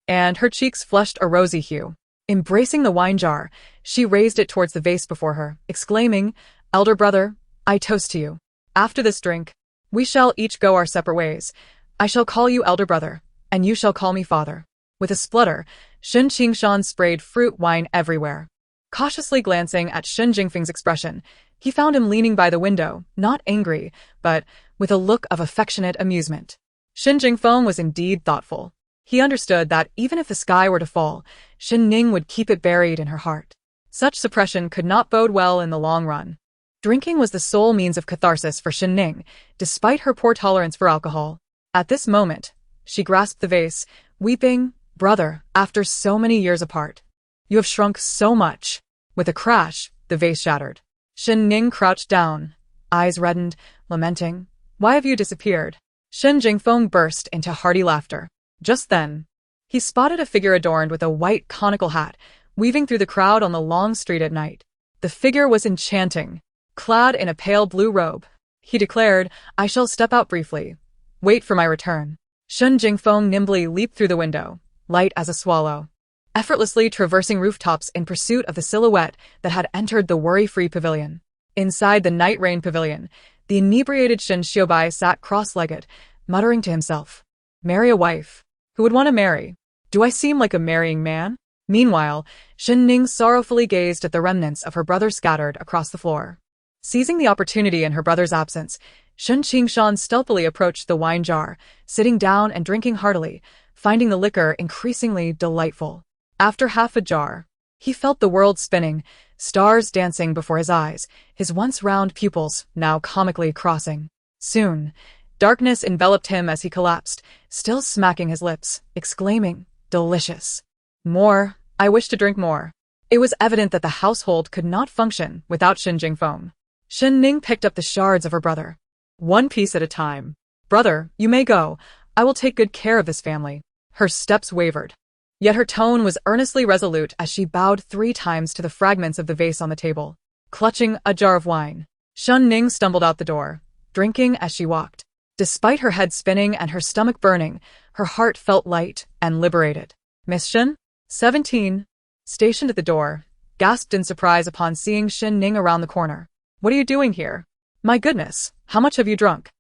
and her cheeks flushed a rosy hue. Embracing the wine jar, she raised it towards the vase before her, exclaiming, Elder brother, I toast to you. After this drink, we shall each go our separate ways. I shall call you elder brother, and you shall call me father. With a splutter, Shen Qingshan sprayed fruit wine everywhere. Cautiously glancing at Shen Jingfeng's expression, he found him leaning by the window, not angry, but with a look of affectionate amusement. Shen Jingfeng was indeed thoughtful. He understood that even if the sky were to fall, Shen Ning would keep it buried in her heart. Such suppression could not bode well in the long run. Drinking was the sole means of catharsis for Shen Ning, despite her poor tolerance for alcohol. At this moment, she grasped the vase, weeping, Brother, after so many years apart, you have shrunk so much. With a crash, the vase shattered. Shen Ning crouched down, eyes reddened, lamenting, Why have you disappeared? Shen Jingfeng burst into hearty laughter. Just then, he spotted a figure adorned with a white conical hat, weaving through the crowd on the long street at night. The figure was enchanting, clad in a pale blue robe. He declared, I shall step out briefly. Wait for my return. Shen Jingfeng nimbly leaped through the window, light as a swallow, effortlessly traversing rooftops in pursuit of the silhouette that had entered the worry-free pavilion. Inside the night rain pavilion, the inebriated Shen Xiaobai sat cross-legged, muttering to himself, Marry a wife. Who would want to marry? Do I seem like a marrying man? Meanwhile, Shen Ning sorrowfully gazed at the remnants of her brother scattered across the floor. Seizing the opportunity in her brother's absence, Shen Qingshan stealthily approached the wine jar, sitting down and drinking heartily, finding the liquor increasingly delightful. After half a jar, he felt the world spinning, stars dancing before his eyes, his once round pupils now comically crossing. Soon, darkness enveloped him as he collapsed, still smacking his lips, exclaiming, Delicious. More, I wish to drink more. It was evident that the household could not function without Shen Jingfeng. Shen Ning picked up the shards of her brother. One piece at a time. Brother, you may go. I will take good care of this family. Her steps wavered. Yet her tone was earnestly resolute as she bowed 3 times to the fragments of the vase on the table. Clutching a jar of wine, Shen Ning stumbled out the door, drinking as she walked. Despite her head spinning and her stomach burning, her heart felt light and liberated. Miss Shen, 17, stationed at the door, gasped in surprise upon seeing Shen Ning around the corner. What are you doing here? My goodness, how much have you drunk?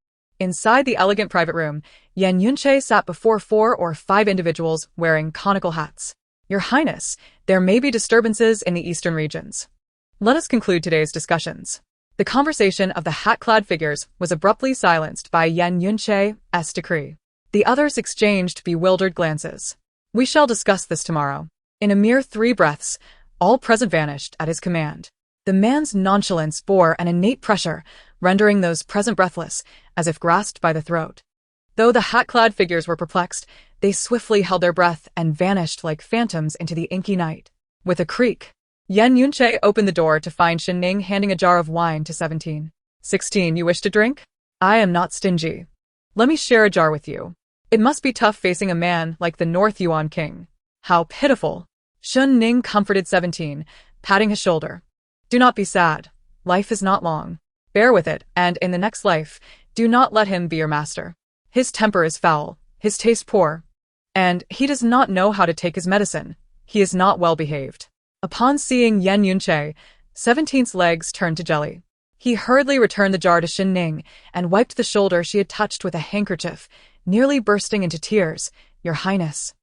Inside the elegant private room, Yan Yunche sat before 4 or 5 individuals wearing conical hats. Your Highness, there may be disturbances in the eastern regions. Let us conclude today's discussions. The conversation of the hat-clad figures was abruptly silenced by Yan Yunche's decree. The others exchanged bewildered glances. We shall discuss this tomorrow. In a mere 3 breaths, all present vanished at his command. The man's nonchalance bore an innate pressure, rendering those present breathless, as if grasped by the throat. Though the hat-clad figures were perplexed, they swiftly held their breath and vanished like phantoms into the inky night. With a creak, Yan Yunche opened the door to find Shen Ning handing a jar of wine to 17. 16, you wish to drink? I am not stingy. Let me share a jar with you. It must be tough facing a man like the North Yuan King. How pitiful. Shen Ning comforted 17, patting his shoulder. Do not be sad. Life is not long. Bear with it, and in the next life, do not let him be your master. His temper is foul, his taste poor, and he does not know how to take his medicine. He is not well behaved. Upon seeing Yan Yunche, 17's legs turned to jelly. He hurriedly returned the jar to Shen Ning and wiped the shoulder she had touched with a handkerchief, nearly bursting into tears. Your Highness,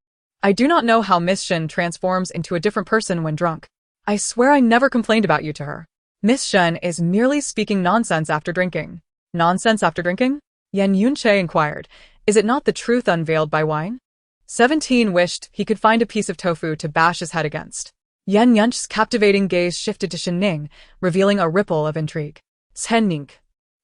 I do not know how Miss Shen transforms into a different person when drunk. I swear I never complained about you to her. Miss Shen is merely speaking nonsense after drinking. Nonsense after drinking? Yan Yunche inquired. Is it not the truth unveiled by wine? 17 wished he could find a piece of tofu to bash his head against. Yan Yunche's captivating gaze shifted to Shen Ning, revealing a ripple of intrigue. Shen Ning,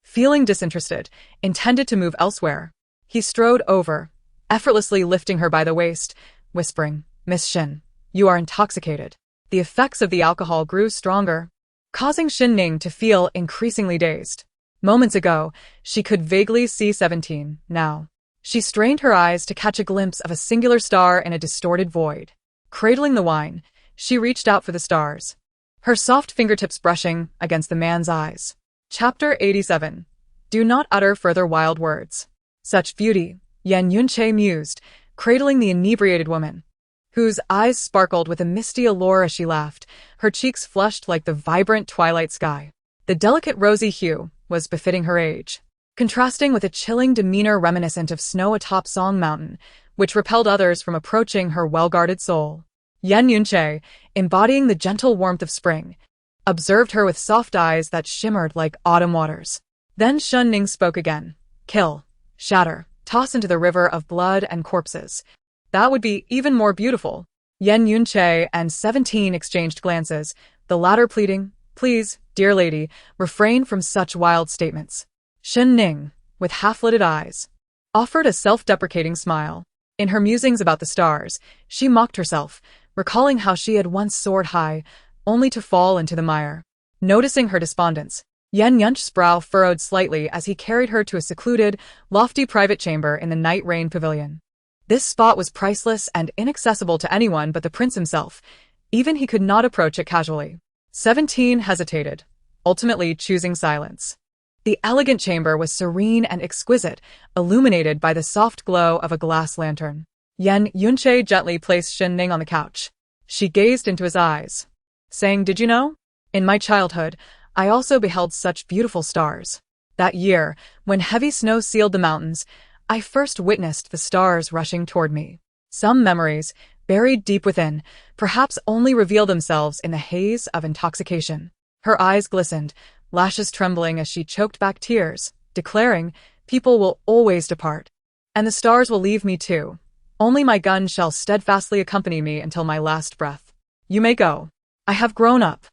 feeling disinterested, intended to move elsewhere. He strode over, effortlessly lifting her by the waist, whispering, Miss Shen, you are intoxicated. The effects of the alcohol grew stronger, causing Shen Ning to feel increasingly dazed. Moments ago, she could vaguely see 17, now. She strained her eyes to catch a glimpse of a singular star in a distorted void. Cradling the wine, she reached out for the stars, her soft fingertips brushing against the man's eyes. Chapter 87. Do not utter further wild words. Such beauty, Yan Yunche mused, cradling the inebriated woman, whose eyes sparkled with a misty allure as she laughed, her cheeks flushed like the vibrant twilight sky. The delicate rosy hue was befitting her age, contrasting with a chilling demeanor reminiscent of snow atop Song Mountain, which repelled others from approaching her well-guarded soul. Yan Yunche, embodying the gentle warmth of spring, observed her with soft eyes that shimmered like autumn waters. Then Shen Ning spoke again. Kill, shatter, toss into the river of blood and corpses. That would be even more beautiful. Yan Yunche and 17 exchanged glances, the latter pleading, Please, dear lady, refrain from such wild statements. Shen Ning, with half-lidded eyes, offered a self-deprecating smile. In her musings about the stars, she mocked herself, recalling how she had once soared high, only to fall into the mire. Noticing her despondence, Yan Yunche's brow furrowed slightly as he carried her to a secluded, lofty private chamber in the Night Rain Pavilion. This spot was priceless and inaccessible to anyone but the prince himself. Even he could not approach it casually. 17 hesitated, ultimately choosing silence. The elegant chamber was serene and exquisite, illuminated by the soft glow of a glass lantern. Yan Yunche gently placed Shen Ning on the couch. She gazed into his eyes, saying, Did you know? In my childhood, I also beheld such beautiful stars. That year, when heavy snow sealed the mountains, I first witnessed the stars rushing toward me. Some memories, buried deep within, perhaps only reveal themselves in the haze of intoxication. Her eyes glistened, lashes trembling as she choked back tears, declaring, People will always depart. And the stars will leave me too. Only my gun shall steadfastly accompany me until my last breath. You may go. I have grown up.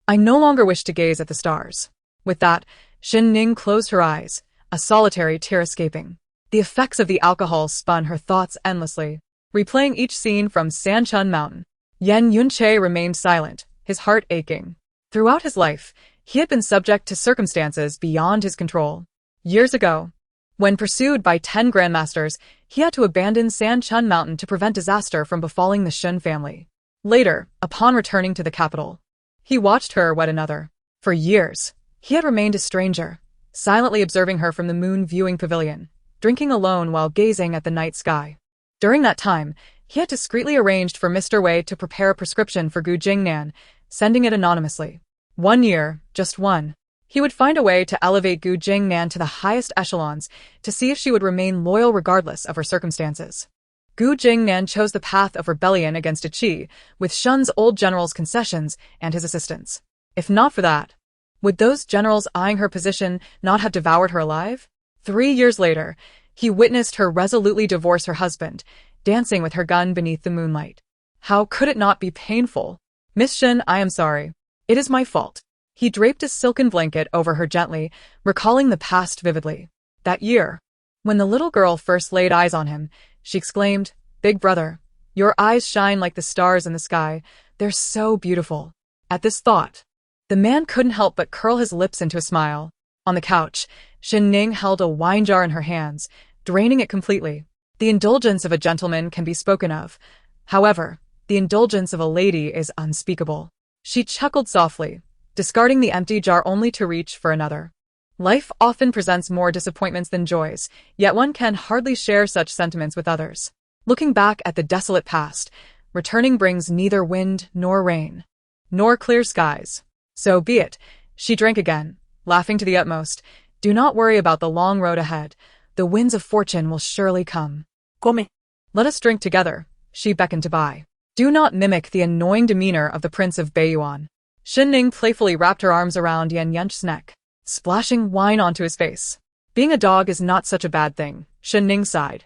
I no longer wish to gaze at the stars. With that, Shen Ning closed her eyes, a solitary tear escaping. The effects of the alcohol spun her thoughts endlessly, replaying each scene from Sanchun Mountain. Yan Yunche remained silent, his heart aching. Throughout his life, he had been subject to circumstances beyond his control. Years ago, when pursued by 10 grandmasters, he had to abandon Sanchun Mountain to prevent disaster from befalling the Shen family. Later, upon returning to the capital, he watched her wed another. For years, he had remained a stranger, silently observing her from the moon viewing pavilion, drinking alone while gazing at the night sky. During that time, he had discreetly arranged for Mr. Wei to prepare a prescription for Gu Jingnan, sending it anonymously. 1 year, just one, he would find a way to elevate Gu Jingnan to the highest echelons to see if she would remain loyal regardless of her circumstances. Gu Jingnan chose the path of rebellion against a Qi, with Shen's old general's concessions and his assistance. If not for that, Would those generals eyeing her position not have devoured her alive? 3 years later, he witnessed her resolutely divorce her husband, dancing with her gun beneath the moonlight. How could it not be painful? Miss Shen, I am sorry. It is my fault. He draped a silken blanket over her gently, recalling the past vividly. That year, when the little girl first laid eyes on him, she exclaimed, "Big brother, your eyes shine like the stars in the sky. They're so beautiful." At this thought, the man couldn't help but curl his lips into a smile. On the couch, Shen Ning held a wine jar in her hands, draining it completely. The indulgence of a gentleman can be spoken of. However, the indulgence of a lady is unspeakable. She chuckled softly, discarding the empty jar only to reach for another. Life often presents more disappointments than joys, yet one can hardly share such sentiments with others. Looking back at the desolate past, returning brings neither wind nor rain, nor clear skies. So be it. She drank again, laughing to the utmost. Do not worry about the long road ahead. The winds of fortune will surely come. Come. Let us drink together, she beckoned to Bai. Do not mimic the annoying demeanor of the Prince of Beiyuan. Shen Ning playfully wrapped her arms around Yan Yunche's neck, splashing wine onto his face. Being a dog is not such a bad thing, Shen Ning sighed.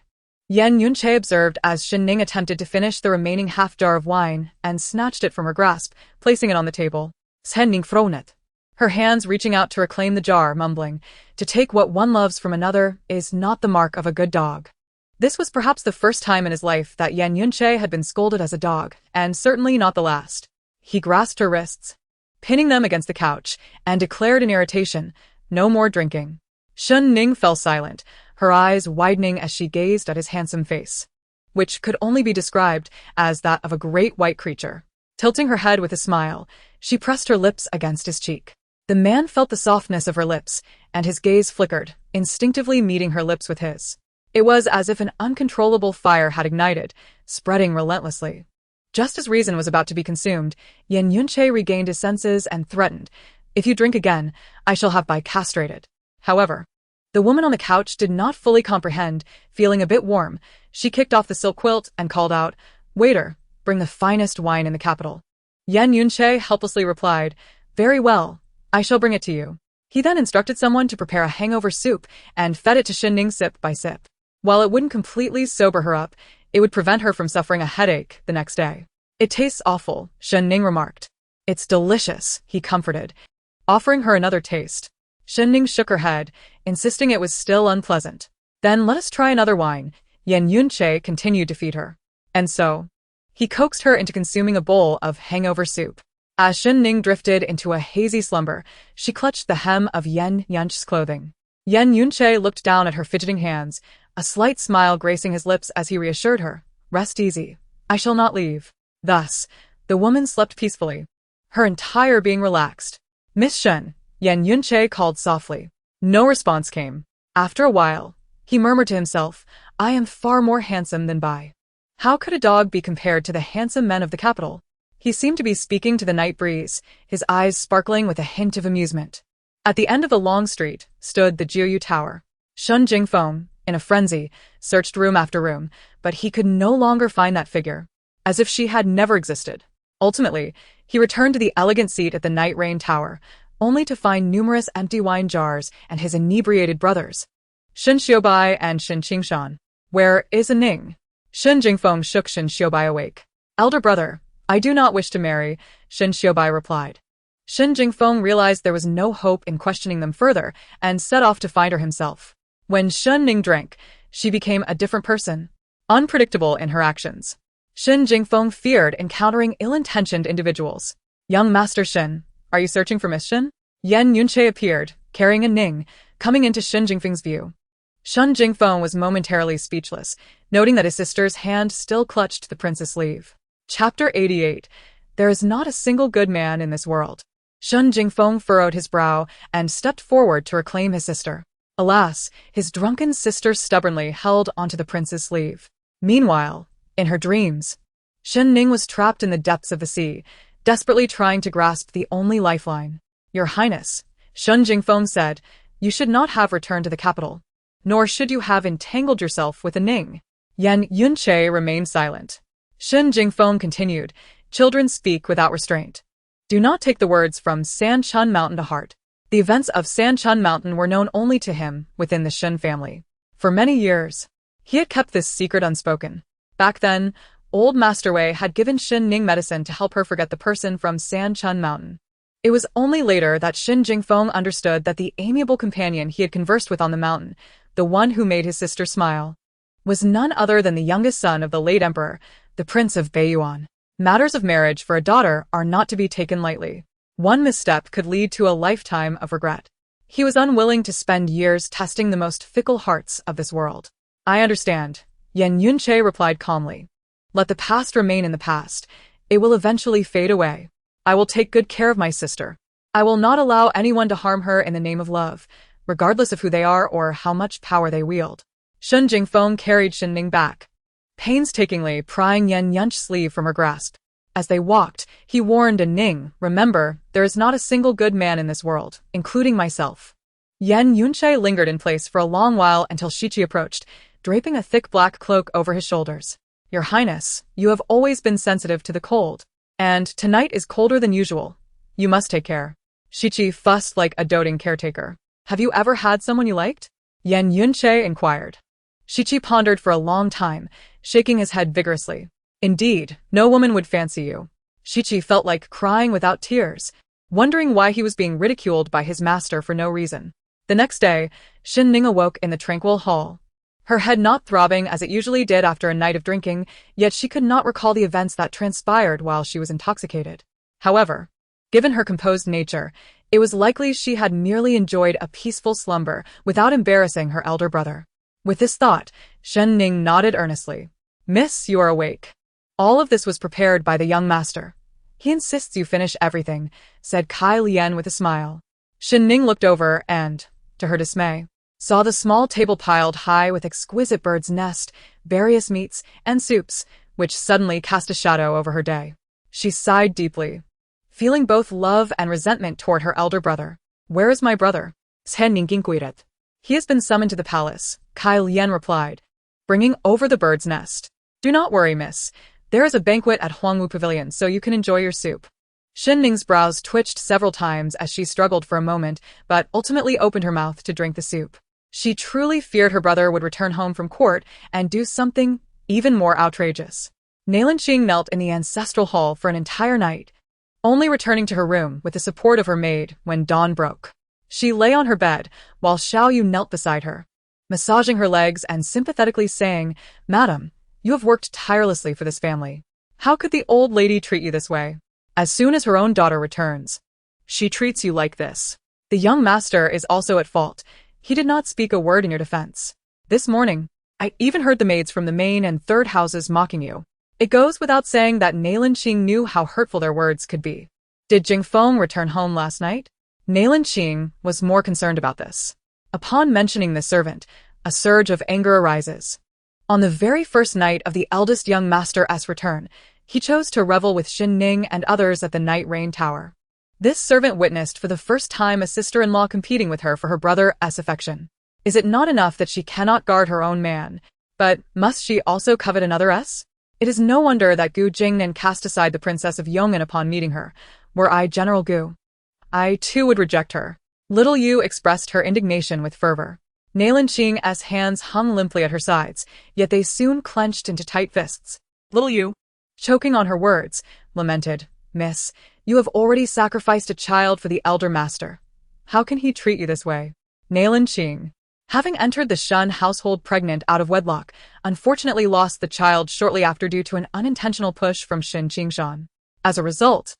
Yan Yunche observed as Shen Ning attempted to finish the remaining half-jar of wine and snatched it from her grasp, placing it on the table. Shen Ning thrown it. Her hands reaching out to reclaim the jar, mumbling, "To take what one loves from another is not the mark of a good dog." This was perhaps the first time in his life that Yan Yunche had been scolded as a dog, and certainly not the last. He grasped her wrists, pinning them against the couch, and declared in irritation, "No more drinking." Shen Ning fell silent, her eyes widening as she gazed at his handsome face, which could only be described as that of a great white creature. Tilting her head with a smile, she pressed her lips against his cheek. The man felt the softness of her lips, and his gaze flickered, instinctively meeting her lips with his. It was as if an uncontrollable fire had ignited, spreading relentlessly. Just as reason was about to be consumed, Yan Yunche regained his senses and threatened, "If you drink again, I shall have Bai castrated." However, the woman on the couch did not fully comprehend. Feeling a bit warm, she kicked off the silk quilt and called out, "Waiter, bring the finest wine in the capital." Yan Yunche helplessly replied, "Very well, I shall bring it to you." He then instructed someone to prepare a hangover soup and fed it to Shen Ning sip by sip. While it wouldn't completely sober her up, it would prevent her from suffering a headache the next day. "It tastes awful," Shen Ning remarked. "It's delicious," he comforted, offering her another taste. Shen Ning shook her head, insisting it was still unpleasant. "Then let us try another wine," Yan Yunche continued to feed her. And so, he coaxed her into consuming a bowl of hangover soup. As Shen Ning drifted into a hazy slumber, she clutched the hem of Yan Yunche's clothing. Yan Yunche looked down at her fidgeting hands, a slight smile gracing his lips as he reassured her, "Rest easy. I shall not leave." Thus, the woman slept peacefully, her entire being relaxed. "Miss Shen," Yan Yunche called softly. No response came. After a while, he murmured to himself, "I am far more handsome than Bai. How could a dog be compared to the handsome men of the capital?" He seemed to be speaking to the night breeze, his eyes sparkling with a hint of amusement. At the end of the long street stood the Jiuyu Tower. Shun Jingfeng, in a frenzy, searched room after room, but he could no longer find that figure, as if she had never existed. Ultimately, he returned to the elegant seat at the Night Rain Tower, only to find numerous empty wine jars and his inebriated brothers, Shen Xiubai and Shen Qingshan. "Where is a Ning?" Shen Jingfeng shook Shen Xiubai awake. "Elder brother, I do not wish to marry," Shen Xiubai replied. Shen Jingfeng realized there was no hope in questioning them further and set off to find her himself. When Shen Ning drank, she became a different person, unpredictable in her actions. Shen Jingfeng feared encountering ill-intentioned individuals. "Young Master Shen, are you searching for Miss Shen?" Yan Yunche appeared, carrying a Ning, coming into Shen Jingfeng's view. Shen Jingfeng was momentarily speechless, noting that his sister's hand still clutched the prince's sleeve. Chapter 88. There is not a single good man in this world. Shen Jingfeng furrowed his brow and stepped forward to reclaim his sister. Alas, his drunken sister stubbornly held onto the prince's sleeve. Meanwhile, in her dreams, Shen Ning was trapped in the depths of the sea, desperately trying to grasp the only lifeline. "Your Highness," Shen Jingfeng said, "you should not have returned to the capital, nor should you have entangled yourself with a Ning." Yan Yunche remained silent. Shen Jingfeng continued, "Children speak without restraint. Do not take the words from San Chun Mountain to heart. The events of Sanchun Mountain were known only to him within the Shen family. For many years, he had kept this secret unspoken. Back then, old Master Wei had given Shen Ning medicine to help her forget the person from Sanchun Mountain. It was only later that Shen Jingfeng understood that the amiable companion he had conversed with on the mountain, the one who made his sister smile, was none other than the youngest son of the late emperor, the Prince of Beiyuan. Matters of marriage for a daughter are not to be taken lightly. One misstep could lead to a lifetime of regret. He was unwilling to spend years testing the most fickle hearts of this world. I understand, Yan Yunche replied calmly. Let the past remain in the past. It will eventually fade away. I will take good care of my sister. I will not allow anyone to harm her in the name of love, regardless of who they are or how much power they wield. Shen Jingfeng carried Shen Ning back, painstakingly prying Yan Yunche's sleeve from her grasp. As they walked, he warned Ning, remember, there is not a single good man in this world, including myself. Yan Yunche lingered in place for a long while until Shichi approached, draping a thick black cloak over his shoulders. Your Highness, you have always been sensitive to the cold. And tonight is colder than usual. You must take care. Shichi fussed like a doting caretaker. Have you ever had someone you liked? Yan Yunche inquired. Shichi pondered for a long time, shaking his head vigorously. Indeed, no woman would fancy you. Shichi felt like crying without tears, wondering why he was being ridiculed by his master for no reason. The next day, Shen Ning awoke in the tranquil hall. Her head not throbbing as it usually did after a night of drinking, yet she could not recall the events that transpired while she was intoxicated. However, given her composed nature, it was likely she had merely enjoyed a peaceful slumber without embarrassing her elder brother. With this thought, Shen Ning nodded earnestly. Miss, you are awake. All of this was prepared by the young master. He insists you finish everything, said Kai Lian with a smile. Shen Ning looked over and, to her dismay, saw the small table piled high with exquisite bird's nest, various meats, and soups, which suddenly cast a shadow over her day. She sighed deeply, feeling both love and resentment toward her elder brother. Where is my brother? Shen Ning inquired. He has been summoned to the palace, Kai Lian replied, bringing over the bird's nest. Do not worry, miss. There is a banquet at Huangwu Pavilion, so you can enjoy your soup. Shen Ning's brows twitched several times as she struggled for a moment, but ultimately opened her mouth to drink the soup. She truly feared her brother would return home from court and do something even more outrageous. Nailanqing knelt in the ancestral hall for an entire night, only returning to her room with the support of her maid when dawn broke. She lay on her bed while Xiao Yu knelt beside her, massaging her legs and sympathetically saying, Madam, you have worked tirelessly for this family. How could the old lady treat you this way? As soon as her own daughter returns, she treats you like this. The young master is also at fault. He did not speak a word in your defense. This morning, I even heard the maids from the main and third houses mocking you. It goes without saying that Nailanqing knew how hurtful their words could be. Did Jingfeng return home last night? Nailanqing was more concerned about this. Upon mentioning the servant, a surge of anger arises. On the very first night of the eldest young master's return, he chose to revel with Shen Ning and others at the Night Rain Tower. This servant witnessed for the first time a sister-in-law competing with her for her brother's affection. Is it not enough that she cannot guard her own man, but must she also covet another's? It is no wonder that Gu Jingnan cast aside the princess of Yong'an upon meeting her. Were I General Gu, I too would reject her. Little Yu expressed her indignation with fervor. Nailanqing's hands hung limply at her sides, yet they soon clenched into tight fists. Little Yu, choking on her words, lamented, Miss, you have already sacrificed a child for the elder master. How can he treat you this way? Nailanqing, having entered the Shen household pregnant out of wedlock, unfortunately lost the child shortly after due to an unintentional push from Shen Qingshan. As a result,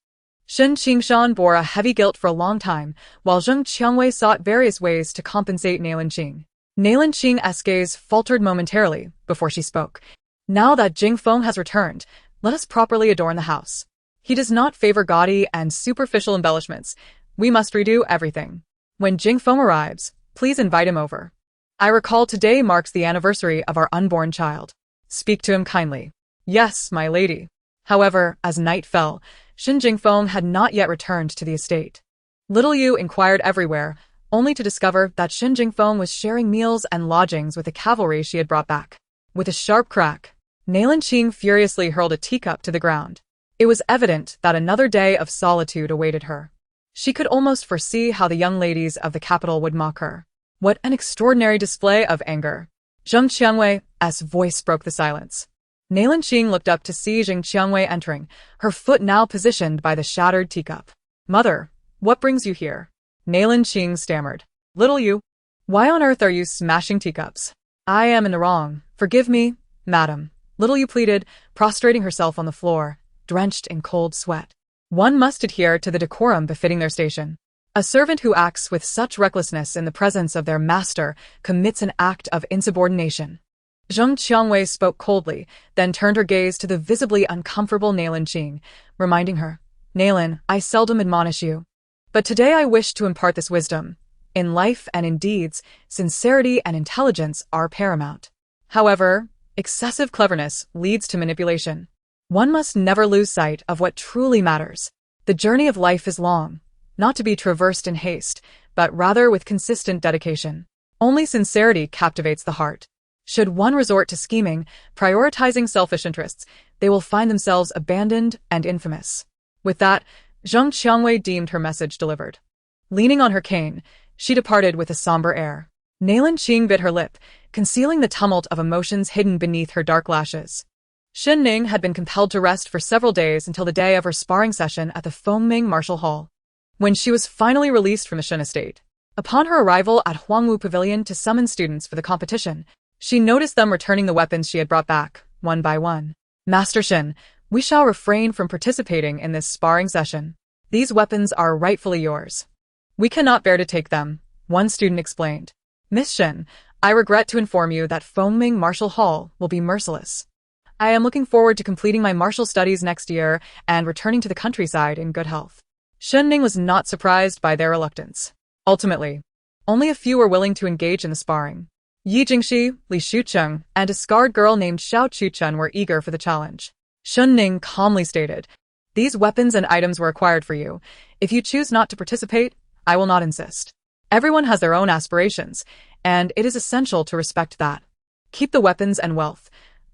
Shen Qingshan bore a heavy guilt for a long time, while Zheng Qiangwei sought various ways to compensate Nailanqing. Nailanqing's gaze faltered momentarily before she spoke. Now that Jingfeng has returned, let us properly adorn the house. He does not favor gaudy and superficial embellishments. We must redo everything. When Jingfeng arrives, please invite him over. I recall today marks the anniversary of our unborn child. Speak to him kindly. Yes, my lady. However, as night fell, Shen Jingfeng had not yet returned to the estate. Little Yu inquired everywhere, only to discover that Shen Jingfeng was sharing meals and lodgings with the cavalry she had brought back. With a sharp crack, Nailanqing furiously hurled a teacup to the ground. It was evident that another day of solitude awaited her. She could almost foresee how the young ladies of the capital would mock her. What an extraordinary display of anger! Zheng Qiangwei's voice broke the silence. Nalin Qing looked up to see Zheng Qiangwei entering, her foot now positioned by the shattered teacup. "Mother, what brings you here?" Nalin Qing stammered. "Little you. Why on earth are you smashing teacups?" "I am in the wrong. Forgive me, madam," Little you pleaded, prostrating herself on the floor, drenched in cold sweat. One must adhere to the decorum befitting their station. A servant who acts with such recklessness in the presence of their master commits an act of insubordination. Zheng Qiangwei spoke coldly, then turned her gaze to the visibly uncomfortable Nalin Qing, reminding her, "Nalin, I seldom admonish you. But today I wish to impart this wisdom. In life and in deeds, sincerity and intelligence are paramount. However, excessive cleverness leads to manipulation. One must never lose sight of what truly matters. The journey of life is long, not to be traversed in haste, but rather with consistent dedication. Only sincerity captivates the heart. Should one resort to scheming, prioritizing selfish interests, they will find themselves abandoned and infamous." With that, Zheng Qiangwei deemed her message delivered. Leaning on her cane, she departed with a somber air. Nalin Qing bit her lip, concealing the tumult of emotions hidden beneath her dark lashes. Shen Ning had been compelled to rest for several days until the day of her sparring session at the Fengming Martial Hall, when she was finally released from the Shen estate. Upon her arrival at Huangwu Pavilion to summon students for the competition, she noticed them returning the weapons she had brought back, one by one. "Master Shen, we shall refrain from participating in this sparring session. These weapons are rightfully yours. We cannot bear to take them," one student explained. "Miss Shen, I regret to inform you that Fengming Martial Hall will be merciless. I am looking forward to completing my martial studies next year and returning to the countryside in good health." Shen Ning was not surprised by their reluctance. Ultimately, only a few were willing to engage in the sparring. Yi Jingxi, Li Shucheng, and a scarred girl named Xiao Chuchun were eager for the challenge. Shen Ning calmly stated, "These weapons and items were acquired for you. If you choose not to participate, I will not insist. Everyone has their own aspirations, and it is essential to respect that. Keep the weapons and wealth.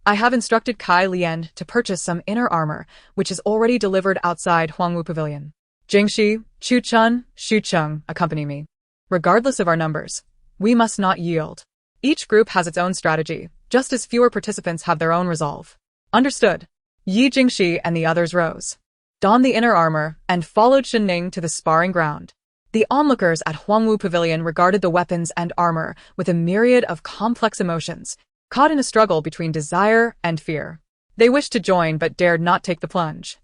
I have instructed Kai Lian to purchase some inner armor, which is already delivered outside Huangwu Pavilion. Jingxi, Chuchun, Shucheng, accompany me. Regardless of our numbers, we must not yield. Each group has its own strategy, just as fewer participants have their own resolve." "Understood." Yi Jingxi and the others rose, donned the inner armor, and followed Shen Ning to the sparring ground. The onlookers at Huangwu Pavilion regarded the weapons and armor with a myriad of complex emotions, caught in a struggle between desire and fear. They wished to join but dared not take the plunge.